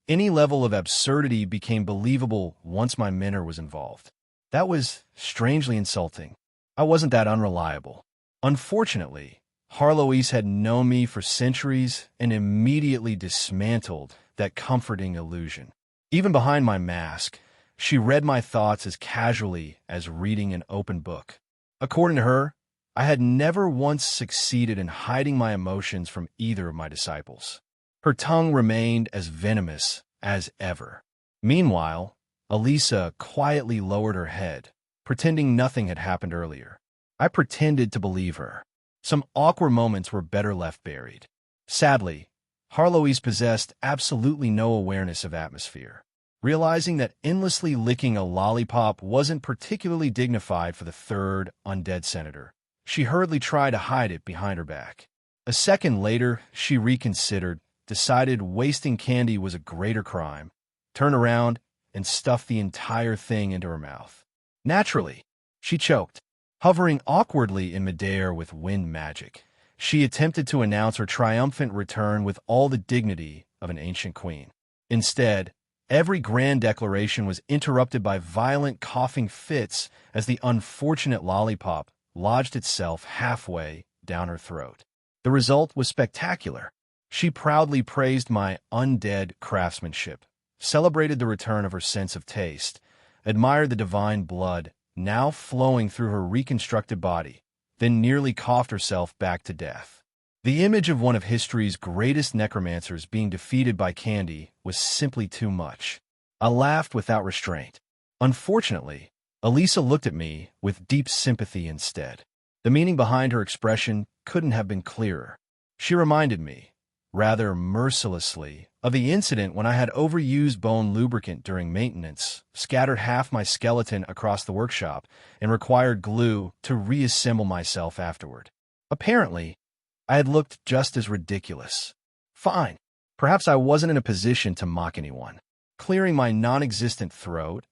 any level of absurdity became believable once my mentor was involved. That was strangely insulting. I wasn't that unreliable. Unfortunately, Harloise had known me for centuries and immediately dismantled that comforting illusion. Even behind my mask, she read my thoughts as casually as reading an open book. According to her, I had never once succeeded in hiding my emotions from either of my disciples. Her tongue remained as venomous as ever. Meanwhile, Elisa quietly lowered her head, pretending nothing had happened earlier. I pretended to believe her. Some awkward moments were better left buried. Sadly, Harloise possessed absolutely no awareness of atmosphere. Realizing that endlessly licking a lollipop wasn't particularly dignified for the third undead senator, she hurriedly tried to hide it behind her back. A second later, she reconsidered, decided wasting candy was a greater crime, turned around, and stuffed the entire thing into her mouth. Naturally, she choked. Hovering awkwardly in midair with wind magic, she attempted to announce her triumphant return with all the dignity of an ancient queen. Instead, every grand declaration was interrupted by violent coughing fits as the unfortunate lollipop lodged itself halfway down her throat. The result was spectacular. She proudly praised my undead craftsmanship, celebrated the return of her sense of taste, admired the divine blood now flowing through her reconstructed body, then nearly coughed herself back to death. The image of one of history's greatest necromancers being defeated by candy was simply too much. I laughed without restraint. Unfortunately, Elisa looked at me with deep sympathy instead. The meaning behind her expression couldn't have been clearer. She reminded me, rather mercilessly, of the incident when I had overused bone lubricant during maintenance, scattered half my skeleton across the workshop, and required glue to reassemble myself afterward. Apparently, I had looked just as ridiculous. Fine. Perhaps I wasn't in a position to mock anyone. Clearing my non-existent throat,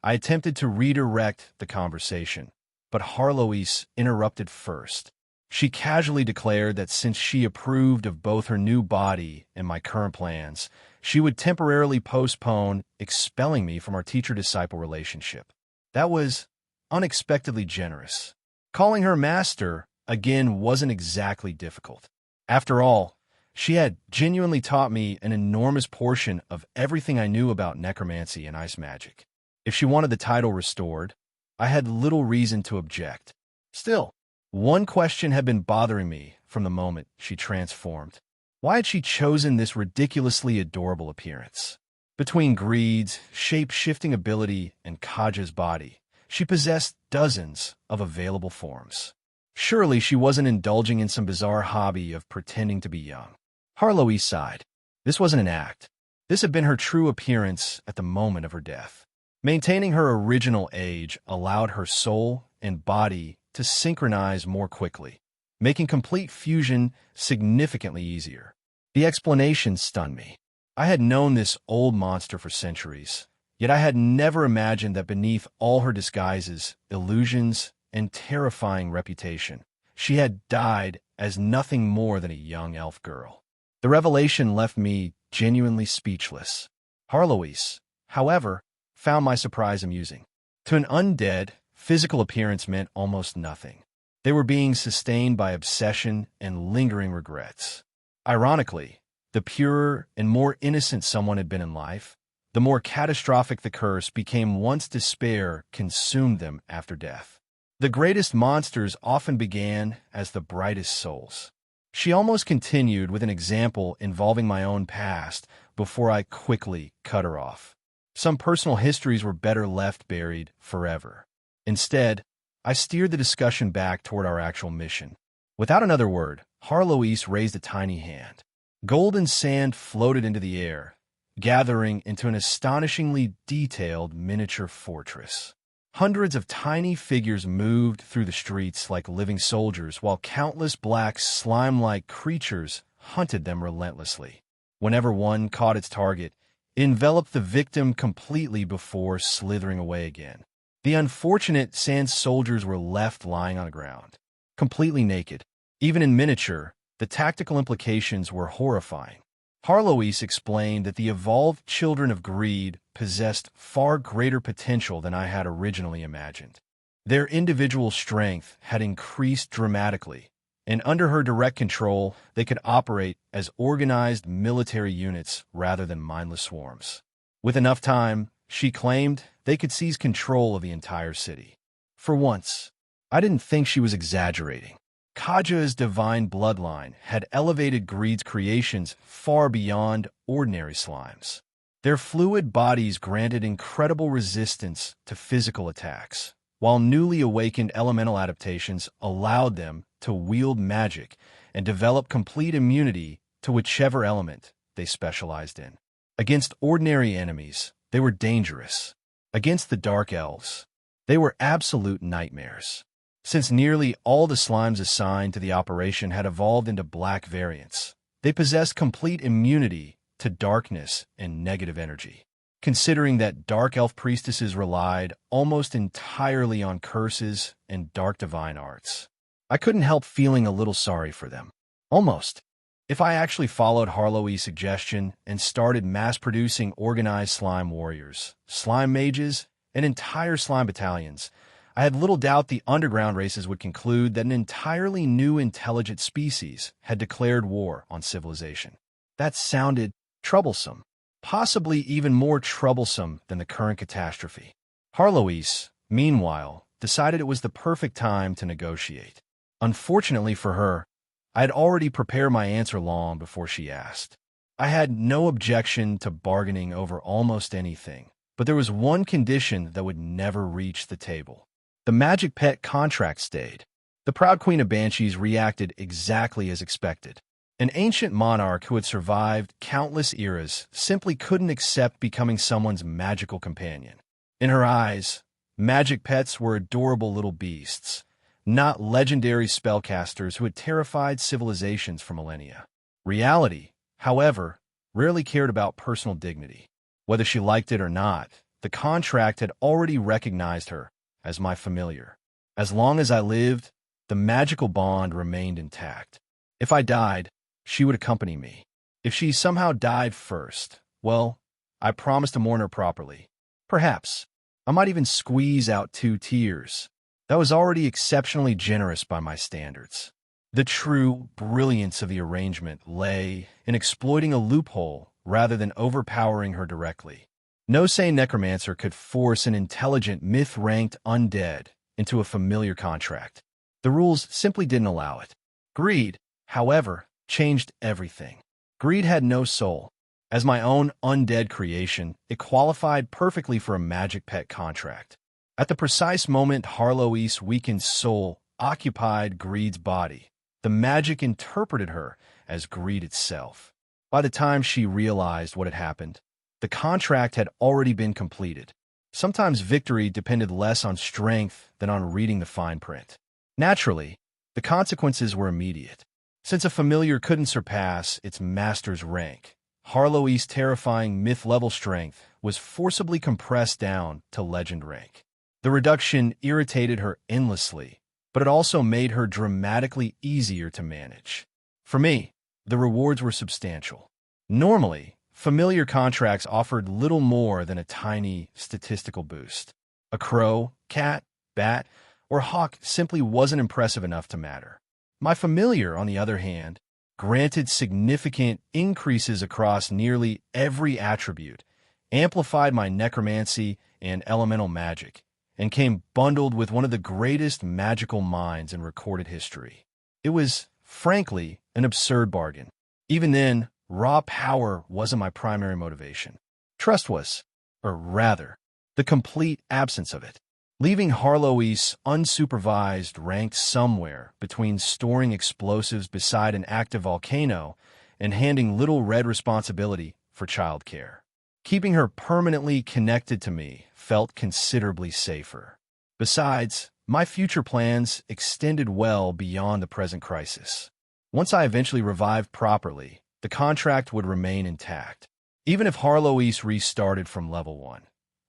I attempted to redirect the conversation, but Harloise interrupted first. She casually declared that since she approved of both her new body and my current plans, she would temporarily postpone expelling me from our teacher-disciple relationship. That was unexpectedly generous. Calling her master, again, wasn't exactly difficult. After all, she had genuinely taught me an enormous portion of everything I knew about necromancy and ice magic. If she wanted the title restored, I had little reason to object. Still, one question had been bothering me from the moment she transformed. Why had she chosen this ridiculously adorable appearance? Between Greed's shape-shifting ability and Kaja's body, she possessed dozens of available forms. Surely she wasn't indulging in some bizarre hobby of pretending to be young. Harloise sighed. This wasn't an act. This had been her true appearance at the moment of her death. Maintaining her original age allowed her soul and body to synchronize more quickly, making complete fusion significantly easier. The explanation stunned me. I had known this old monster for centuries, yet I had never imagined that beneath all her disguises, illusions, and terrifying reputation, she had died as nothing more than a young elf girl. The revelation left me genuinely speechless. Harloise, however, found my surprise amusing. To an undead, physical appearance meant almost nothing. They were being sustained by obsession and lingering regrets. Ironically, the purer and more innocent someone had been in life, the more catastrophic the curse became once despair consumed them after death. The greatest monsters often began as the brightest souls. She almost continued with an example involving my own past before I quickly cut her off. Some personal histories were better left buried forever. Instead, I steered the discussion back toward our actual mission. Without another word, Harloise raised a tiny hand. Golden sand floated into the air, gathering into an astonishingly detailed miniature fortress. Hundreds of tiny figures moved through the streets like living soldiers, while countless black slime-like creatures hunted them relentlessly. Whenever one caught its target, it enveloped the victim completely before slithering away again. The unfortunate sand soldiers were left lying on the ground, completely naked. Even in miniature, the tactical implications were horrifying. Harloise explained that the evolved children of greed possessed far greater potential than I had originally imagined. Their individual strength had increased dramatically, and under her direct control, they could operate as organized military units rather than mindless swarms. With enough time, she claimed, they could seize control of the entire city. For once, I didn't think she was exaggerating. Kaja's divine bloodline had elevated greed's creations far beyond ordinary slimes. Their fluid bodies granted incredible resistance to physical attacks, while newly awakened elemental adaptations allowed them to wield magic and develop complete immunity to whichever element they specialized in. Against ordinary enemies, they were dangerous. Against the Dark Elves, they were absolute nightmares. Since nearly all the slimes assigned to the operation had evolved into black variants, they possessed complete immunity to darkness and negative energy. Considering that Dark Elf priestesses relied almost entirely on curses and dark divine arts, I couldn't help feeling a little sorry for them. Almost. If I actually followed Harlowe's suggestion and started mass-producing organized slime warriors, slime mages, and entire slime battalions, I had little doubt the underground races would conclude that an entirely new intelligent species had declared war on civilization. That sounded troublesome, possibly even more troublesome than the current catastrophe. Harloise, meanwhile, decided it was the perfect time to negotiate. Unfortunately for her, I had already prepared my answer long before she asked. I had no objection to bargaining over almost anything, but there was one condition that would never reach the table. The magic pet contract stayed. The proud queen of banshees reacted exactly as expected. An ancient monarch who had survived countless eras simply couldn't accept becoming someone's magical companion. In her eyes, magic pets were adorable little beasts, not legendary spellcasters who had terrified civilizations for millennia. Reality, however, rarely cared about personal dignity. Whether she liked it or not, the contract had already recognized her as my familiar. As long as I lived, the magical bond remained intact. If I died, she would accompany me. If she somehow died first, well, I promised to mourn her properly. Perhaps I might even squeeze out 2 tears. That was already exceptionally generous by my standards. The true brilliance of the arrangement lay in exploiting a loophole rather than overpowering her directly. No sane necromancer could force an intelligent, myth-ranked undead into a familiar contract. The rules simply didn't allow it. Greed, however, changed everything. Greed had no soul. As my own undead creation, it qualified perfectly for a magic pet contract. At the precise moment Harlowe's weakened soul occupied Greed's body, the magic interpreted her as greed itself. By the time she realized what had happened, the contract had already been completed. Sometimes victory depended less on strength than on reading the fine print. Naturally, the consequences were immediate. Since a familiar couldn't surpass its master's rank, Harlowe's terrifying myth-level strength was forcibly compressed down to legend rank. The reduction irritated her endlessly, but it also made her dramatically easier to manage. For me, The rewards were substantial. Normally, familiar contracts offered little more than a tiny statistical boost. A crow, cat, bat, or hawk simply wasn't impressive enough to matter. My familiar, on the other hand, granted significant increases across nearly every attribute, amplified my necromancy and elemental magic, and came bundled with one of the greatest magical minds in recorded history. It was, frankly, an absurd bargain. Even then, raw power wasn't my primary motivation. Trust was, or rather, the complete absence of it. Leaving Harlow-East unsupervised ranked somewhere between storing explosives beside an active volcano and handing little red responsibility for childcare. Keeping her permanently connected to me felt considerably safer. Besides, my future plans extended well beyond the present crisis. Once I eventually revived properly, the contract would remain intact. Even if Harlow-East restarted from level 1.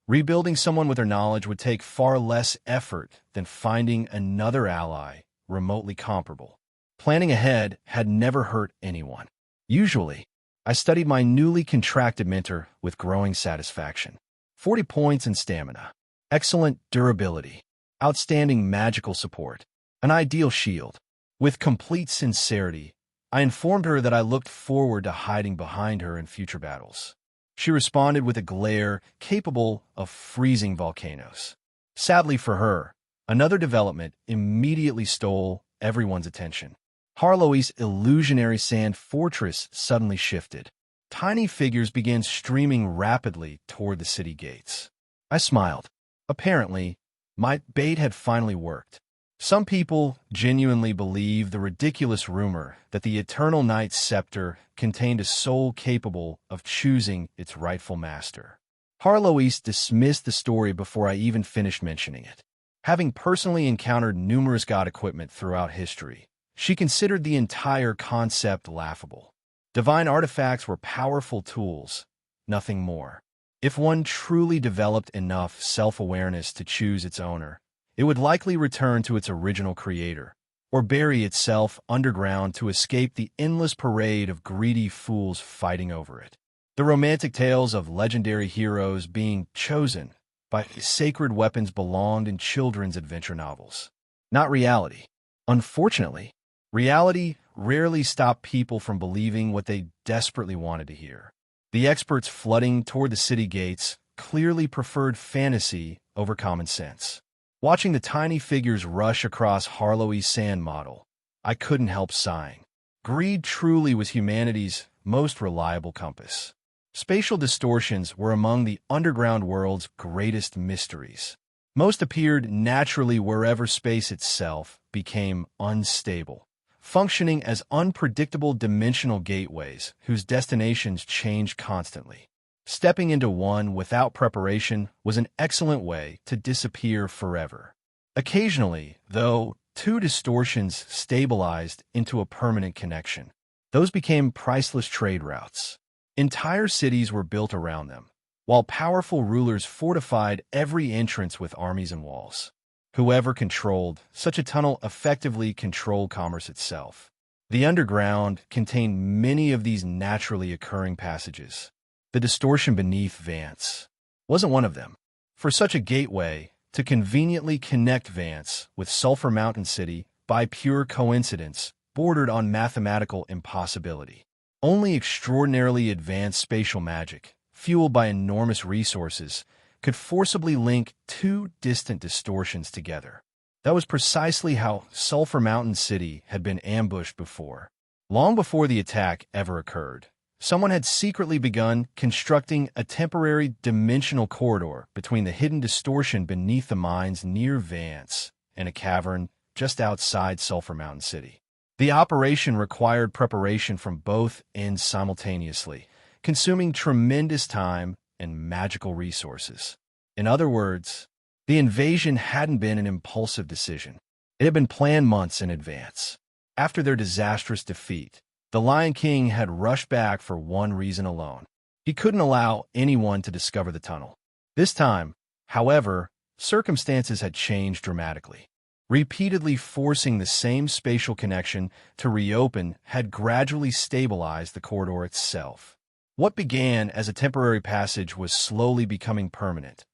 Rebuilding someone with her knowledge would take far less effort than finding another ally remotely comparable. Planning ahead had never hurt anyone. Usually, I studied my newly contracted mentor with growing satisfaction. 40 points in stamina, excellent durability, outstanding magical support, an ideal shield. With complete sincerity, I informed her that I looked forward to hiding behind her in future battles. She responded with a glare capable of freezing volcanoes. Sadly for her, another development immediately stole everyone's attention. Harlow-East's illusionary sand fortress suddenly shifted. Tiny figures began streaming rapidly toward the city gates. I smiled. Apparently, my bait had finally worked. Some people genuinely believe the ridiculous rumor that the Eternal Knight's scepter contained a soul capable of choosing its rightful master. Harlow-East dismissed the story before I even finished mentioning it. Having personally encountered numerous god equipment throughout history, she considered the entire concept laughable. Divine artifacts were powerful tools, nothing more. If one truly developed enough self-awareness to choose its owner, it would likely return to its original creator, or bury itself underground to escape the endless parade of greedy fools fighting over it. The romantic tales of legendary heroes being chosen by sacred weapons belonged in children's adventure novels, not reality. Unfortunately, reality rarely stopped people from believing what they desperately wanted to hear. The experts flooding toward the city gates clearly preferred fantasy over common sense. Watching the tiny figures rush across Harlow-East's sand model, I couldn't help sighing. Greed truly was humanity's most reliable compass. Spatial distortions were among the underground world's greatest mysteries. Most appeared naturally wherever space itself became unstable, functioning as unpredictable dimensional gateways whose destinations changed constantly. Stepping into one without preparation was an excellent way to disappear forever. Occasionally, though, two distortions stabilized into a permanent connection. Those became priceless trade routes. Entire cities were built around them, while powerful rulers fortified every entrance with armies and walls. Whoever controlled such a tunnel effectively controlled commerce itself. The underground contained many of these naturally occurring passages. The distortion beneath Vance wasn't one of them. For such a gateway to conveniently connect Vance with Sulphur Mountain City by pure coincidence bordered on mathematical impossibility. Only extraordinarily advanced spatial magic, fueled by enormous resources, could forcibly link two distant distortions together. That was precisely how Sulphur Mountain City had been ambushed before. Long before the attack ever occurred, someone had secretly begun constructing a temporary dimensional corridor between the hidden distortion beneath the mines near Vance and a cavern just outside Sulphur Mountain City. The operation required preparation from both ends simultaneously, consuming tremendous time and magical resources. In other words, the invasion hadn't been an impulsive decision. It had been planned months in advance. After their disastrous defeat, the Lion King had rushed back for one reason alone. He couldn't allow anyone to discover the tunnel. This time, however, circumstances had changed dramatically. Repeatedly forcing the same spatial connection to reopen had gradually stabilized the corridor itself. What began as a temporary passage was slowly becoming permanent,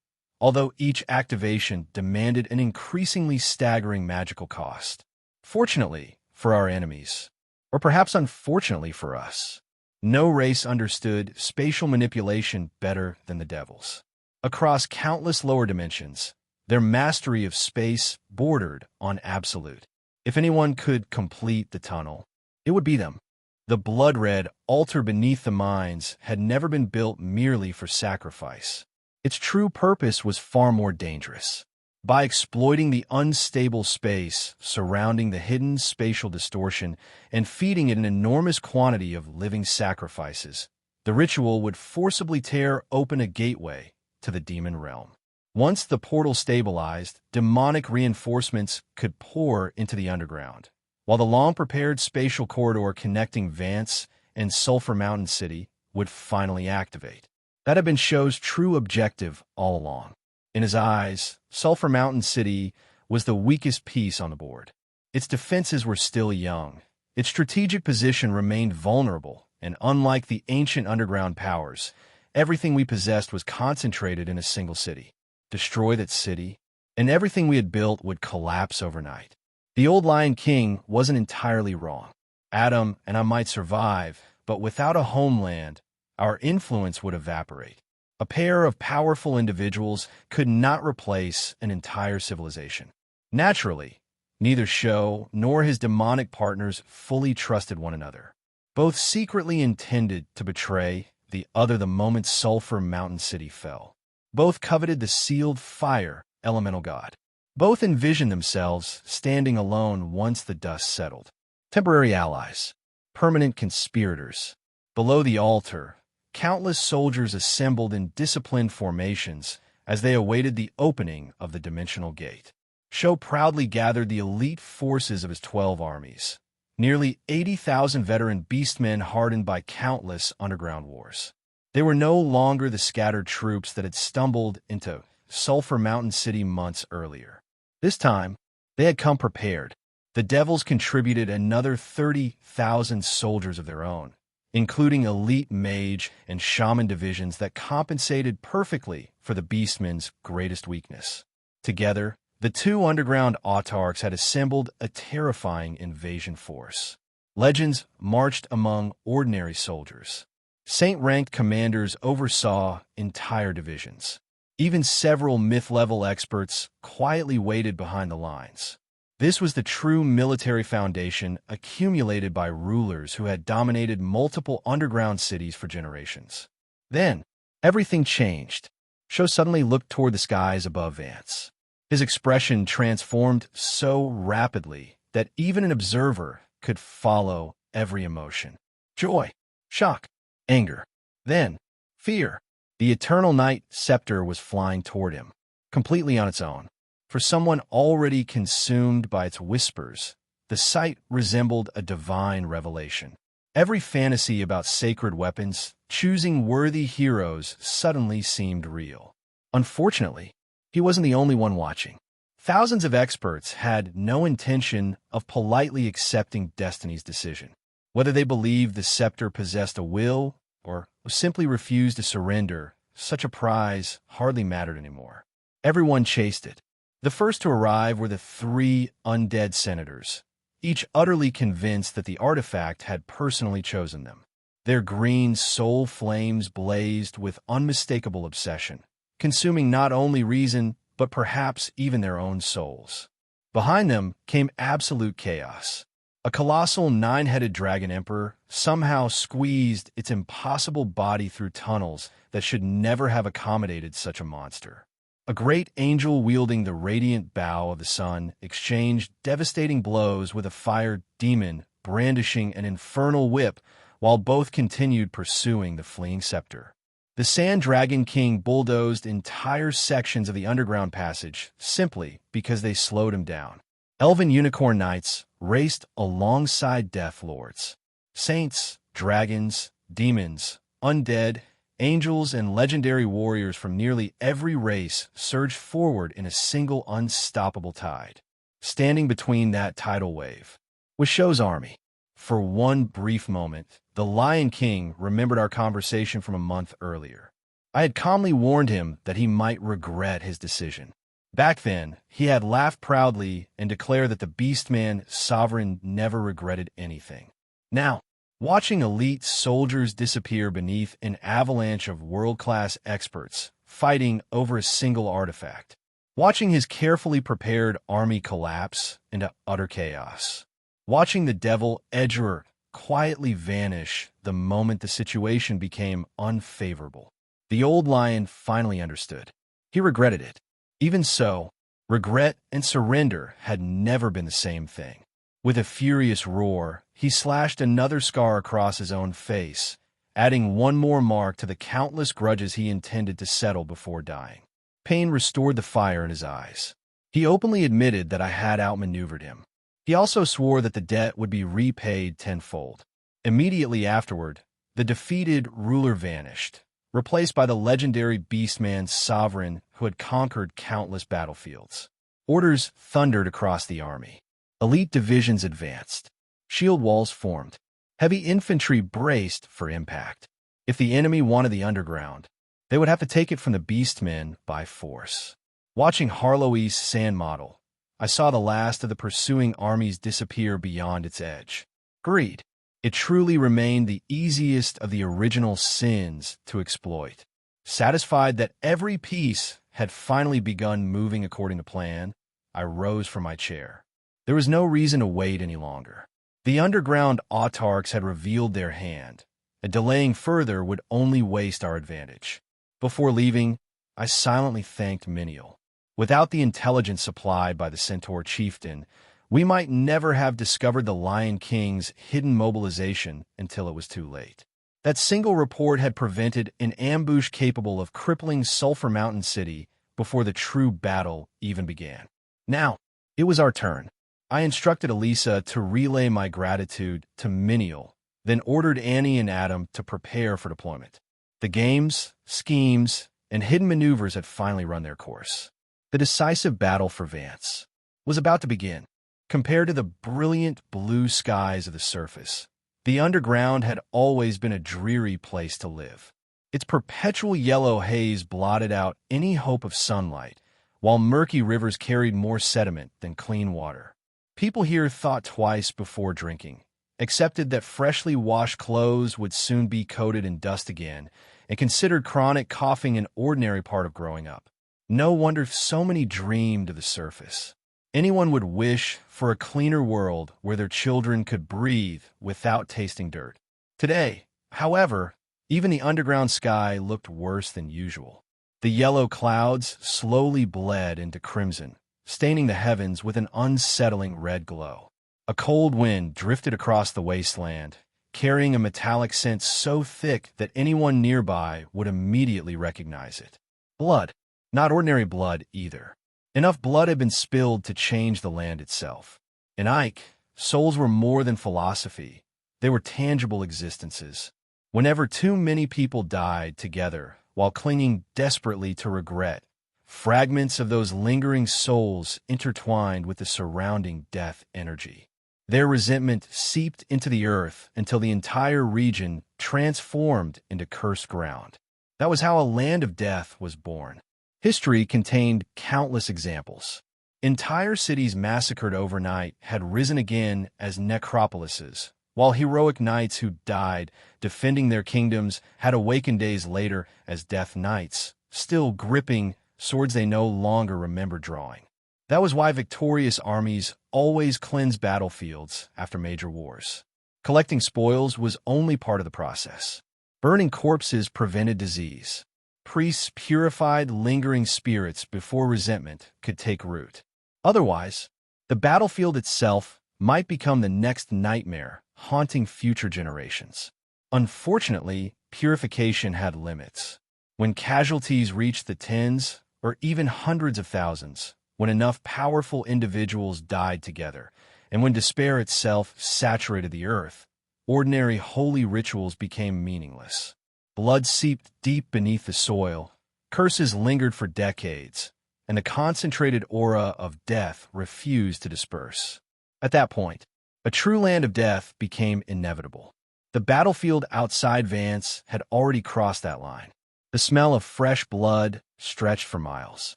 although each activation demanded an increasingly staggering magical cost. Fortunately for our enemies, or perhaps unfortunately for us, no race understood spatial manipulation better than the devils. Across countless lower dimensions, their mastery of space bordered on absolute. If anyone could complete the tunnel, it would be them. The blood-red altar beneath the mines had never been built merely for sacrifice. Its true purpose was far more dangerous. By exploiting the unstable space surrounding the hidden spatial distortion and feeding it an enormous quantity of living sacrifices, the ritual would forcibly tear open a gateway to the demon realm. Once the portal stabilized, demonic reinforcements could pour into the underground, while the long-prepared spatial corridor connecting Vance and Sulphur Mountain City would finally activate. That had been Show's true objective all along. In his eyes, Sulphur Mountain City was the weakest piece on the board. Its defenses were still young. Its strategic position remained vulnerable, and unlike the ancient underground powers, everything we possessed was concentrated in a single city. Destroy that city, and everything we had built would collapse overnight. The old Lion King wasn't entirely wrong. Adam and I might survive, but without a homeland, our influence would evaporate. A pair of powerful individuals could not replace an entire civilization. Naturally, neither Show nor his demonic partners fully trusted one another. Both secretly intended to betray the other the moment Sulphur Mountain City fell. Both coveted the sealed fire elemental god. Both envisioned themselves standing alone once the dust settled. Temporary allies, permanent conspirators. Below the altar, countless soldiers assembled in disciplined formations as they awaited the opening of the dimensional gate. Show proudly gathered the elite forces of his 12 armies, nearly 80,000 veteran beastmen hardened by countless underground wars. They were no longer the scattered troops that had stumbled into Sulphur Mountain City months earlier. This time, they had come prepared. The Devils contributed another 30,000 soldiers of their own, including elite mage and shaman divisions that compensated perfectly for the Beastmen's greatest weakness. Together, the two underground autarchs had assembled a terrifying invasion force. Legends marched among ordinary soldiers. Saint-ranked commanders oversaw entire divisions. Even several myth-level experts quietly waited behind the lines. This was the true military foundation accumulated by rulers who had dominated multiple underground cities for generations. Then, everything changed. Show suddenly looked toward the skies above Vance. His expression transformed so rapidly that even an observer could follow every emotion. Joy, shock, anger, then fear. The Eternal Night Scepter was flying toward him, completely on its own. For someone already consumed by its whispers, the sight resembled a divine revelation. Every fantasy about sacred weapons, choosing worthy heroes, suddenly seemed real. Unfortunately, he wasn't the only one watching. Thousands of experts had no intention of politely accepting Destiny's decision. Whether they believed the scepter possessed a will or simply refused to surrender, such a prize hardly mattered anymore. Everyone chased it. The first to arrive were the 3 undead senators, each utterly convinced that the artifact had personally chosen them. Their green soul flames blazed with unmistakable obsession, consuming not only reason, but perhaps even their own souls. Behind them came absolute chaos. A colossal 9-headed dragon emperor somehow squeezed its impossible body through tunnels that should never have accommodated such a monster. A great angel wielding the radiant bow of the sun exchanged devastating blows with a fire demon brandishing an infernal whip while both continued pursuing the fleeing scepter. The Sand Dragon King bulldozed entire sections of the underground passage simply because they slowed him down. Elven unicorn knights raced alongside death lords. Saints, dragons, demons, undead, angels, and legendary warriors from nearly every race surged forward in a single unstoppable tide. standing between that tidal wave, was Shou's army. For one brief moment, the Lion King remembered our conversation from a month earlier. I had calmly warned him that he might regret his decision. Back then, he had laughed proudly and declared that the Beastman sovereign never regretted anything. Now, watching elite soldiers disappear beneath an avalanche of world-class experts fighting over a single artifact, watching his carefully prepared army collapse into utter chaos, watching the Devil Edgerer quietly vanish the moment the situation became unfavorable, the old lion finally understood. He regretted it. Even so, regret and surrender had never been the same thing. With a furious roar, he slashed another scar across his own face, adding one more mark to the countless grudges he intended to settle before dying. Pain restored the fire in his eyes. He openly admitted that I had outmaneuvered him. He also swore that the debt would be repaid tenfold. Immediately afterward, the defeated ruler vanished, replaced by the legendary Beastman sovereign who had conquered countless battlefields. Orders thundered across the army. Elite divisions advanced. Shield walls formed. Heavy infantry braced for impact. If the enemy wanted the underground, they would have to take it from the Beastmen by force. Watching Harlow's sand model, I saw the last of the pursuing armies disappear beyond its edge. Greed. It truly remained the easiest of the original sins to exploit. Satisfied that every piece had finally begun moving according to plan, I rose from my chair. There was no reason to wait any longer. The underground autarchs had revealed their hand, and delaying further would only waste our advantage. Before leaving, I silently thanked Menial. Without the intelligence supplied by the Centaur chieftain, we might never have discovered the Lion King's hidden mobilization until it was too late. That single report had prevented an ambush capable of crippling Sulphur Mountain City before the true battle even began. Now, it was our turn. I instructed Elisa to relay my gratitude to Menial, then ordered Annie and Adam to prepare for deployment. The games, schemes, and hidden maneuvers had finally run their course. The decisive battle for Vance was about to begin. Compared to the brilliant blue skies of the surface, the underground had always been a dreary place to live. Its perpetual yellow haze blotted out any hope of sunlight, while murky rivers carried more sediment than clean water. People here thought twice before drinking, accepted that freshly washed clothes would soon be coated in dust again, and considered chronic coughing an ordinary part of growing up. No wonder so many dreamed of the surface. Anyone would wish for a cleaner world where their children could breathe without tasting dirt. Today, however, even the underground sky looked worse than usual. The yellow clouds slowly bled into crimson, staining the heavens with an unsettling red glow. A cold wind drifted across the wasteland, carrying a metallic scent so thick that anyone nearby would immediately recognize it. Blood. Not ordinary blood, either. Enough blood had been spilled to change the land itself. In Ike, souls were more than philosophy. They were tangible existences. Whenever too many people died together while clinging desperately to regret, fragments of those lingering souls intertwined with the surrounding death energy. Their resentment seeped into the earth until the entire region transformed into cursed ground. That was how a land of death was born. History contained countless examples. Entire cities massacred overnight had risen again as necropolises, while heroic knights who died defending their kingdoms had awakened days later as death knights, still gripping swords they no longer remembered drawing. That was why victorious armies always cleansed battlefields after major wars. Collecting spoils was only part of the process. Burning corpses prevented disease. Priests purified lingering spirits before resentment could take root. Otherwise, the battlefield itself might become the next nightmare haunting future generations. Unfortunately, purification had limits. When casualties reached the tens or even hundreds of thousands, when enough powerful individuals died together, and when despair itself saturated the earth, ordinary holy rituals became meaningless. Blood seeped deep beneath the soil, curses lingered for decades, and the concentrated aura of death refused to disperse. At that point, a true land of death became inevitable. The battlefield outside Vance had already crossed that line. The smell of fresh blood stretched for miles.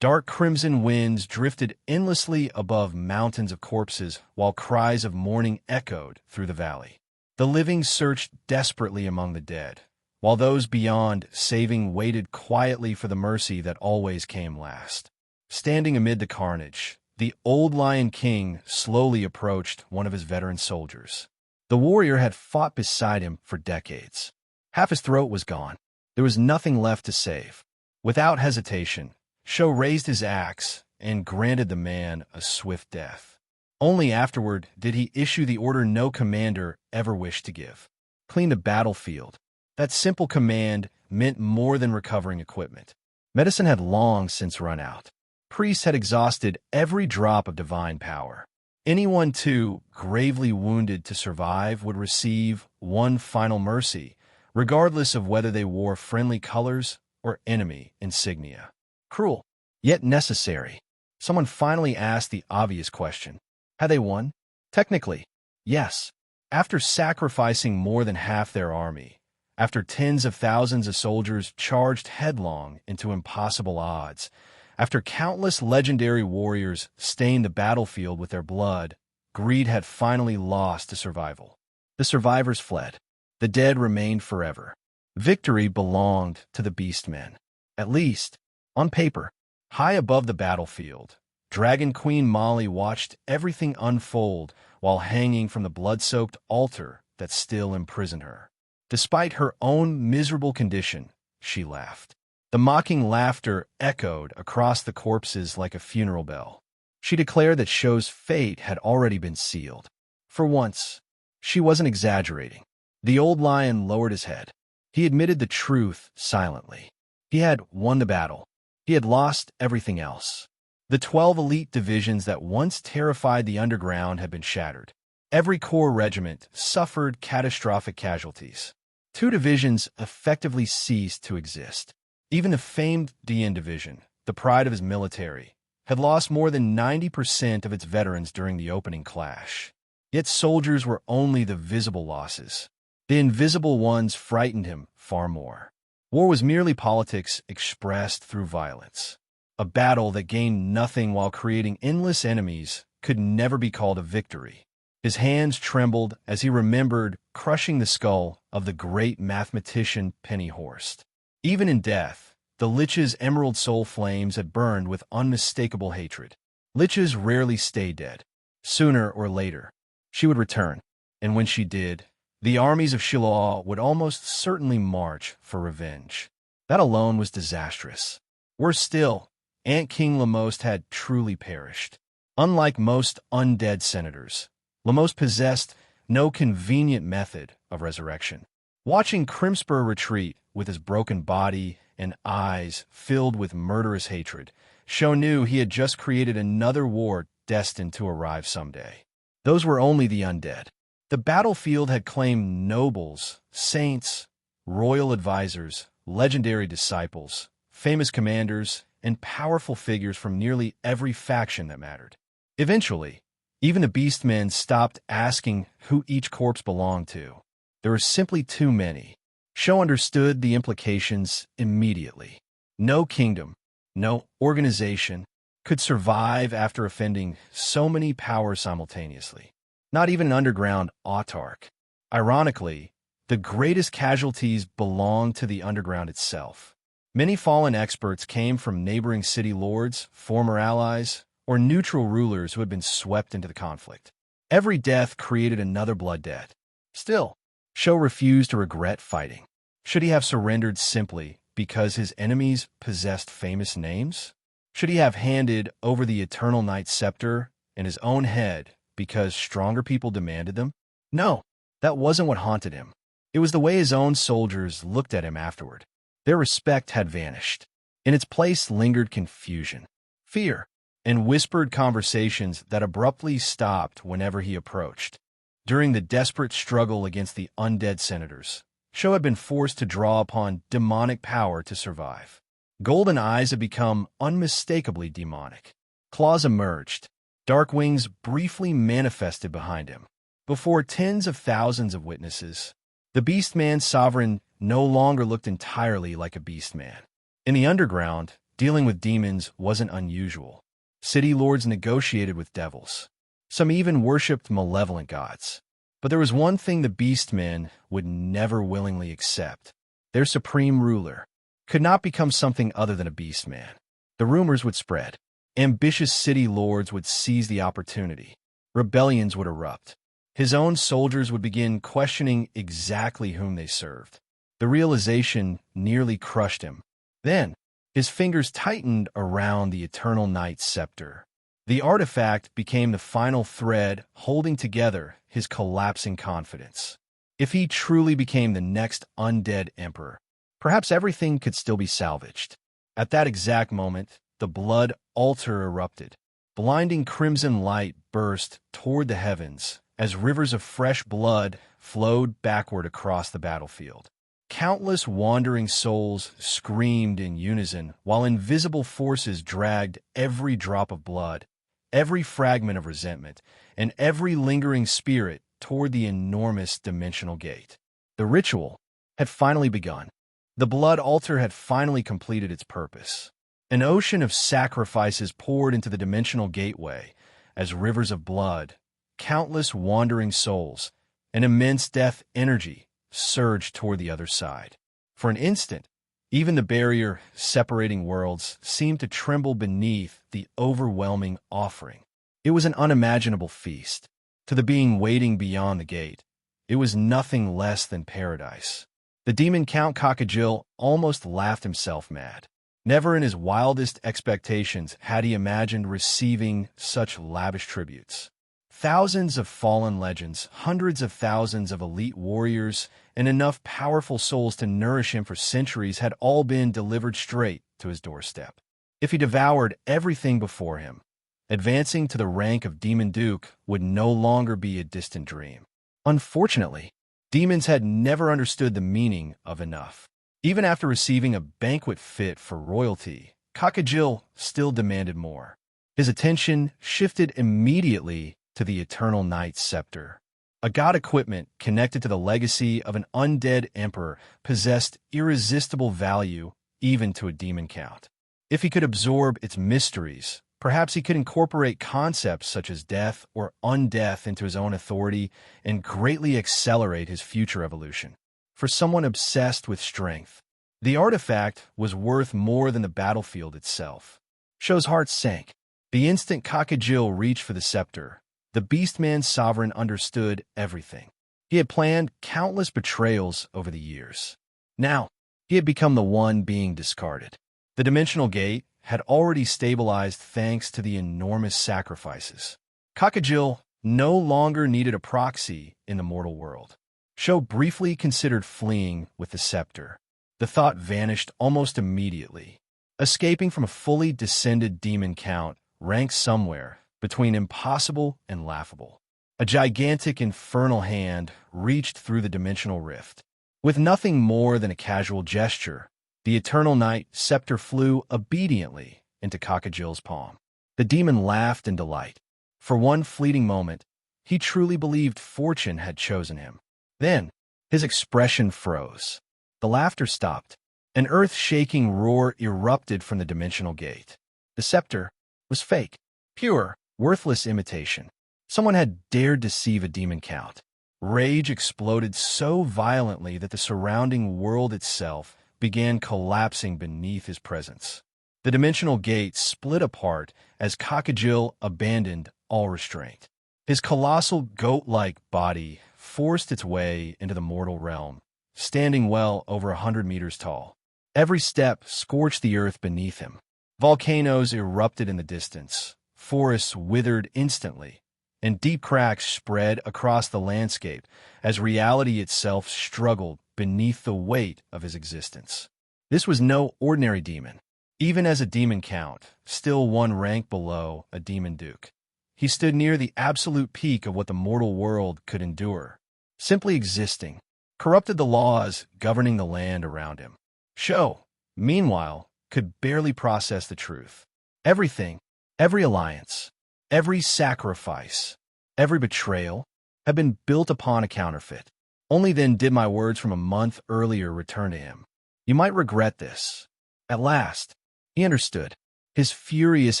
Dark crimson winds drifted endlessly above mountains of corpses while cries of mourning echoed through the valley. The living searched desperately among the dead, while those beyond saving waited quietly for the mercy that always came last. Standing amid the carnage, the old Lion King slowly approached one of his veteran soldiers. The warrior had fought beside him for decades. Half his throat was gone. There was nothing left to save. Without hesitation, Sho raised his axe and granted the man a swift death. Only afterward did he issue the order no commander ever wished to give. Clean the battlefield. That simple command meant more than recovering equipment. Medicine had long since run out. Priests had exhausted every drop of divine power. Anyone too gravely wounded to survive would receive one final mercy, regardless of whether they wore friendly colors or enemy insignia. Cruel, yet necessary. Someone finally asked the obvious question. Had they won? Technically, yes. After sacrificing more than half their army, after tens of thousands of soldiers charged headlong into impossible odds, after countless legendary warriors stained the battlefield with their blood, greed had finally lost to survival. The survivors fled. The dead remained forever. Victory belonged to the beastmen. At least, on paper. High above the battlefield, Dragon Queen Molly watched everything unfold while hanging from the blood-soaked altar that still imprisoned her. Despite her own miserable condition, she laughed. The mocking laughter echoed across the corpses like a funeral bell. She declared that Sho's fate had already been sealed. For once, she wasn't exaggerating. The old lion lowered his head. He admitted the truth silently. He had won the battle. He had lost everything else. The 12 elite divisions that once terrified the underground had been shattered. Every core regiment suffered catastrophic casualties. 2 divisions effectively ceased to exist. Even the famed DN division, the pride of his military, had lost more than 90% of its veterans during the opening clash. Yet soldiers were only the visible losses. The invisible ones frightened him far more. War was merely politics expressed through violence. A battle that gained nothing while creating endless enemies could never be called a victory. His hands trembled as he remembered crushing the skull of the great mathematician Pennyhorst. Even in death, the Lich's emerald soul flames had burned with unmistakable hatred. Liches rarely stay dead. Sooner or later, she would return, and when she did, the armies of Shiloh would almost certainly march for revenge. That alone was disastrous. Worse still, Ant King Lamost had truly perished. Unlike most undead senators, Lamost possessed no convenient method of resurrection. Watching Crimspur retreat with his broken body and eyes filled with murderous hatred, Sho knew he had just created another war destined to arrive someday. Those were only the undead. The battlefield had claimed nobles, saints, royal advisors, legendary disciples, famous commanders, and powerful figures from nearly every faction that mattered. Eventually, even the beastmen stopped asking who each corpse belonged to. There were simply too many. Sho understood the implications immediately. No kingdom, no organization could survive after offending so many powers simultaneously. Not even an underground autarch. Ironically, the greatest casualties belonged to the underground itself. Many fallen experts came from neighboring city lords, former allies, or neutral rulers who had been swept into the conflict. Every death created another blood debt. Still, Sho refused to regret fighting. Should he have surrendered simply because his enemies possessed famous names? Should he have handed over the Eternal Night's scepter and his own head because stronger people demanded them? No, that wasn't what haunted him. It was the way his own soldiers looked at him afterward. Their respect had vanished. In its place lingered confusion, fear, and whispered conversations that abruptly stopped whenever he approached. During the desperate struggle against the undead senators, Sho had been forced to draw upon demonic power to survive. Golden eyes had become unmistakably demonic. Claws emerged. Dark wings briefly manifested behind him. Before tens of thousands of witnesses, the Beastman sovereign no longer looked entirely like a beastman. In the underground, dealing with demons wasn't unusual. City lords negotiated with devils. Some even worshipped malevolent gods. But there was one thing the beastmen would never willingly accept. Their supreme ruler could not become something other than a beastman. The rumors would spread. Ambitious city lords would seize the opportunity. Rebellions would erupt. His own soldiers would begin questioning exactly whom they served. The realization nearly crushed him. Then, his fingers tightened around the Eternal Night's scepter. The artifact became the final thread holding together his collapsing confidence. If he truly became the next undead emperor, perhaps everything could still be salvaged. At that exact moment, the blood altar erupted. Blinding crimson light burst toward the heavens as rivers of fresh blood flowed backward across the battlefield. Countless wandering souls screamed in unison while invisible forces dragged every drop of blood, every fragment of resentment, and every lingering spirit toward the enormous dimensional gate. The ritual had finally begun. The blood altar had finally completed its purpose. An ocean of sacrifices poured into the dimensional gateway as rivers of blood, countless wandering souls, and immense death energy surged toward the other side. For an instant, even the barrier separating worlds seemed to tremble beneath the overwhelming offering. It was an unimaginable feast. To the being waiting beyond the gate, it was nothing less than paradise. The demon Count Cockagil almost laughed himself mad. Never in his wildest expectations had he imagined receiving such lavish tributes. Thousands of fallen legends, hundreds of thousands of elite warriors, and enough powerful souls to nourish him for centuries had all been delivered straight to his doorstep. If he devoured everything before him, advancing to the rank of Demon Duke would no longer be a distant dream. Unfortunately, demons had never understood the meaning of enough. Even after receiving a banquet fit for royalty, Cockagil still demanded more. His attention shifted immediately to the Eternal Night's scepter. A god equipment connected to the legacy of an undead emperor possessed irresistible value even to a demon count. If he could absorb its mysteries, perhaps he could incorporate concepts such as death or undeath into his own authority and greatly accelerate his future evolution. For someone obsessed with strength, the artifact was worth more than the battlefield itself. Sho's heart sank. The instant Cockagil reached for the scepter, the Beastman sovereign understood everything. He had planned countless betrayals over the years. Now, he had become the one being discarded. The dimensional gate had already stabilized thanks to the enormous sacrifices. Cockagil no longer needed a proxy in the mortal world. Sho briefly considered fleeing with the scepter. The thought vanished almost immediately. Escaping from a fully descended demon count ranked somewhere between impossible and laughable. A gigantic infernal hand reached through the dimensional rift. With nothing more than a casual gesture, the Eternal Night scepter flew obediently into Cockagil's palm. The demon laughed in delight. For one fleeting moment, he truly believed fortune had chosen him. Then, his expression froze. The laughter stopped. An earth-shaking roar erupted from the dimensional gate. The scepter was fake, pure, worthless imitation. Someone had dared deceive a demon count. Rage exploded so violently that the surrounding world itself began collapsing beneath his presence. The dimensional gate split apart as Cockagil abandoned all restraint. His colossal goat-like body forced its way into the mortal realm, standing well over 100 meters tall. Every step scorched the earth beneath him. Volcanoes erupted in the distance, forests withered instantly, and deep cracks spread across the landscape as reality itself struggled beneath the weight of his existence. This was no ordinary demon. Even as a demon count, still one rank below a demon duke, he stood near the absolute peak of what the mortal world could endure. Simply existing, corrupted the laws governing the land around him. Sho, meanwhile, could barely process the truth. Everything, every alliance, every sacrifice, every betrayal had been built upon a counterfeit. Only then did my words from a month earlier return to him. You might regret this. At last, he understood. His furious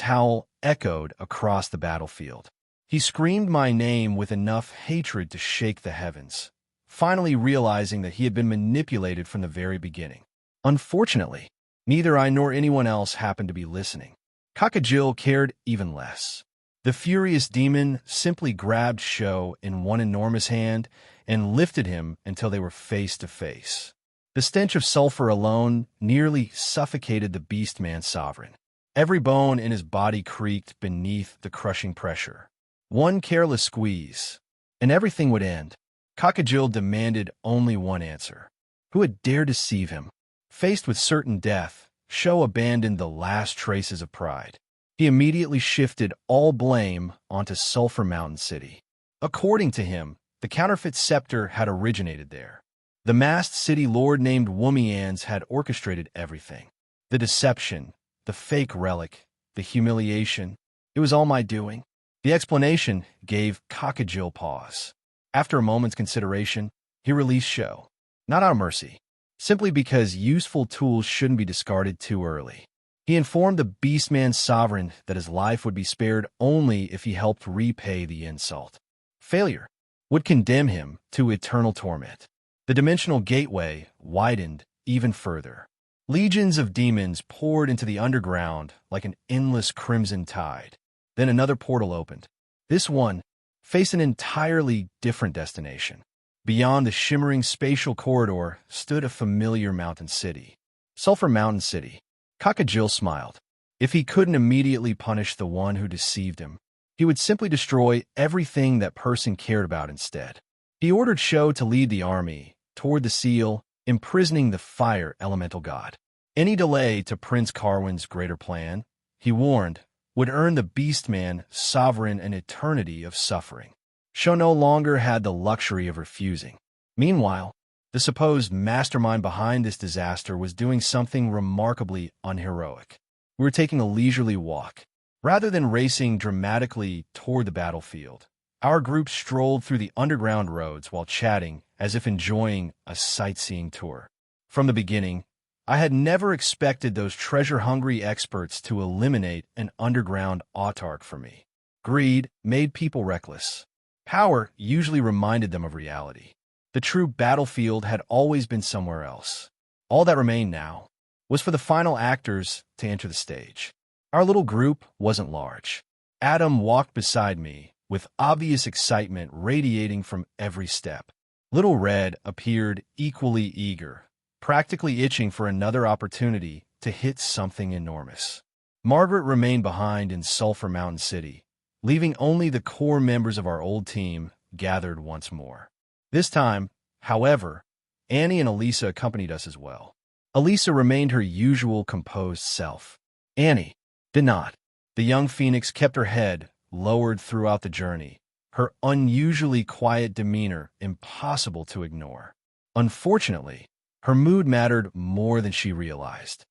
howl echoed across the battlefield. He screamed my name with enough hatred to shake the heavens, finally realizing that he had been manipulated from the very beginning. Unfortunately, neither I nor anyone else happened to be listening. Cockajil cared even less. The furious demon simply grabbed Sho in one enormous hand and lifted him until they were face to face. The stench of sulfur alone nearly suffocated the beastman sovereign. Every bone in his body creaked beneath the crushing pressure. One careless squeeze, and everything would end. Cockajil demanded only one answer. Who had dared deceive him? Faced with certain death, Sho abandoned the last traces of pride. He immediately shifted all blame onto Sulphur Mountain City. According to him, the counterfeit scepter had originated there. The masked city lord named Woomians had orchestrated everything. The deception, the fake relic, the humiliation, it was all my doing. The explanation gave Cockajil pause. After a moment's consideration, he released Sho. Not out of mercy, simply because useful tools shouldn't be discarded too early. He informed the Beastman sovereign that his life would be spared only if he helped repay the insult. Failure would condemn him to eternal torment. The dimensional gateway widened even further. Legions of demons poured into the underground like an endless crimson tide. Then another portal opened. This one faced an entirely different destination. Beyond the shimmering spatial corridor stood a familiar mountain city. Sulphur Mountain City. Cockajil smiled. If he couldn't immediately punish the one who deceived him, he would simply destroy everything that person cared about instead. He ordered Sho to lead the army toward the seal, imprisoning the fire elemental god. Any delay to Prince Carwin's greater plan, he warned, would earn the Beastman sovereign an eternity of suffering. Sho no longer had the luxury of refusing. Meanwhile, the supposed mastermind behind this disaster was doing something remarkably unheroic. We were taking a leisurely walk. Rather than racing dramatically toward the battlefield, our group strolled through the underground roads while chatting as if enjoying a sightseeing tour. From the beginning, I had never expected those treasure-hungry experts to eliminate an underground autarch for me. Greed made people reckless. Power usually reminded them of reality. The true battlefield had always been somewhere else. All that remained now was for the final actors to enter the stage. Our little group wasn't large. Adam walked beside me, with obvious excitement radiating from every step. Little Red appeared equally eager, practically itching for another opportunity to hit something enormous. Margaret remained behind in Sulphur Mountain City, leaving only the core members of our old team gathered once more. This time, however, Annie and Elisa accompanied us as well. Elisa remained her usual composed self. Annie did not. The young phoenix kept her head lowered throughout the journey, her unusually quiet demeanor impossible to ignore. Unfortunately, her mood mattered more than she realized.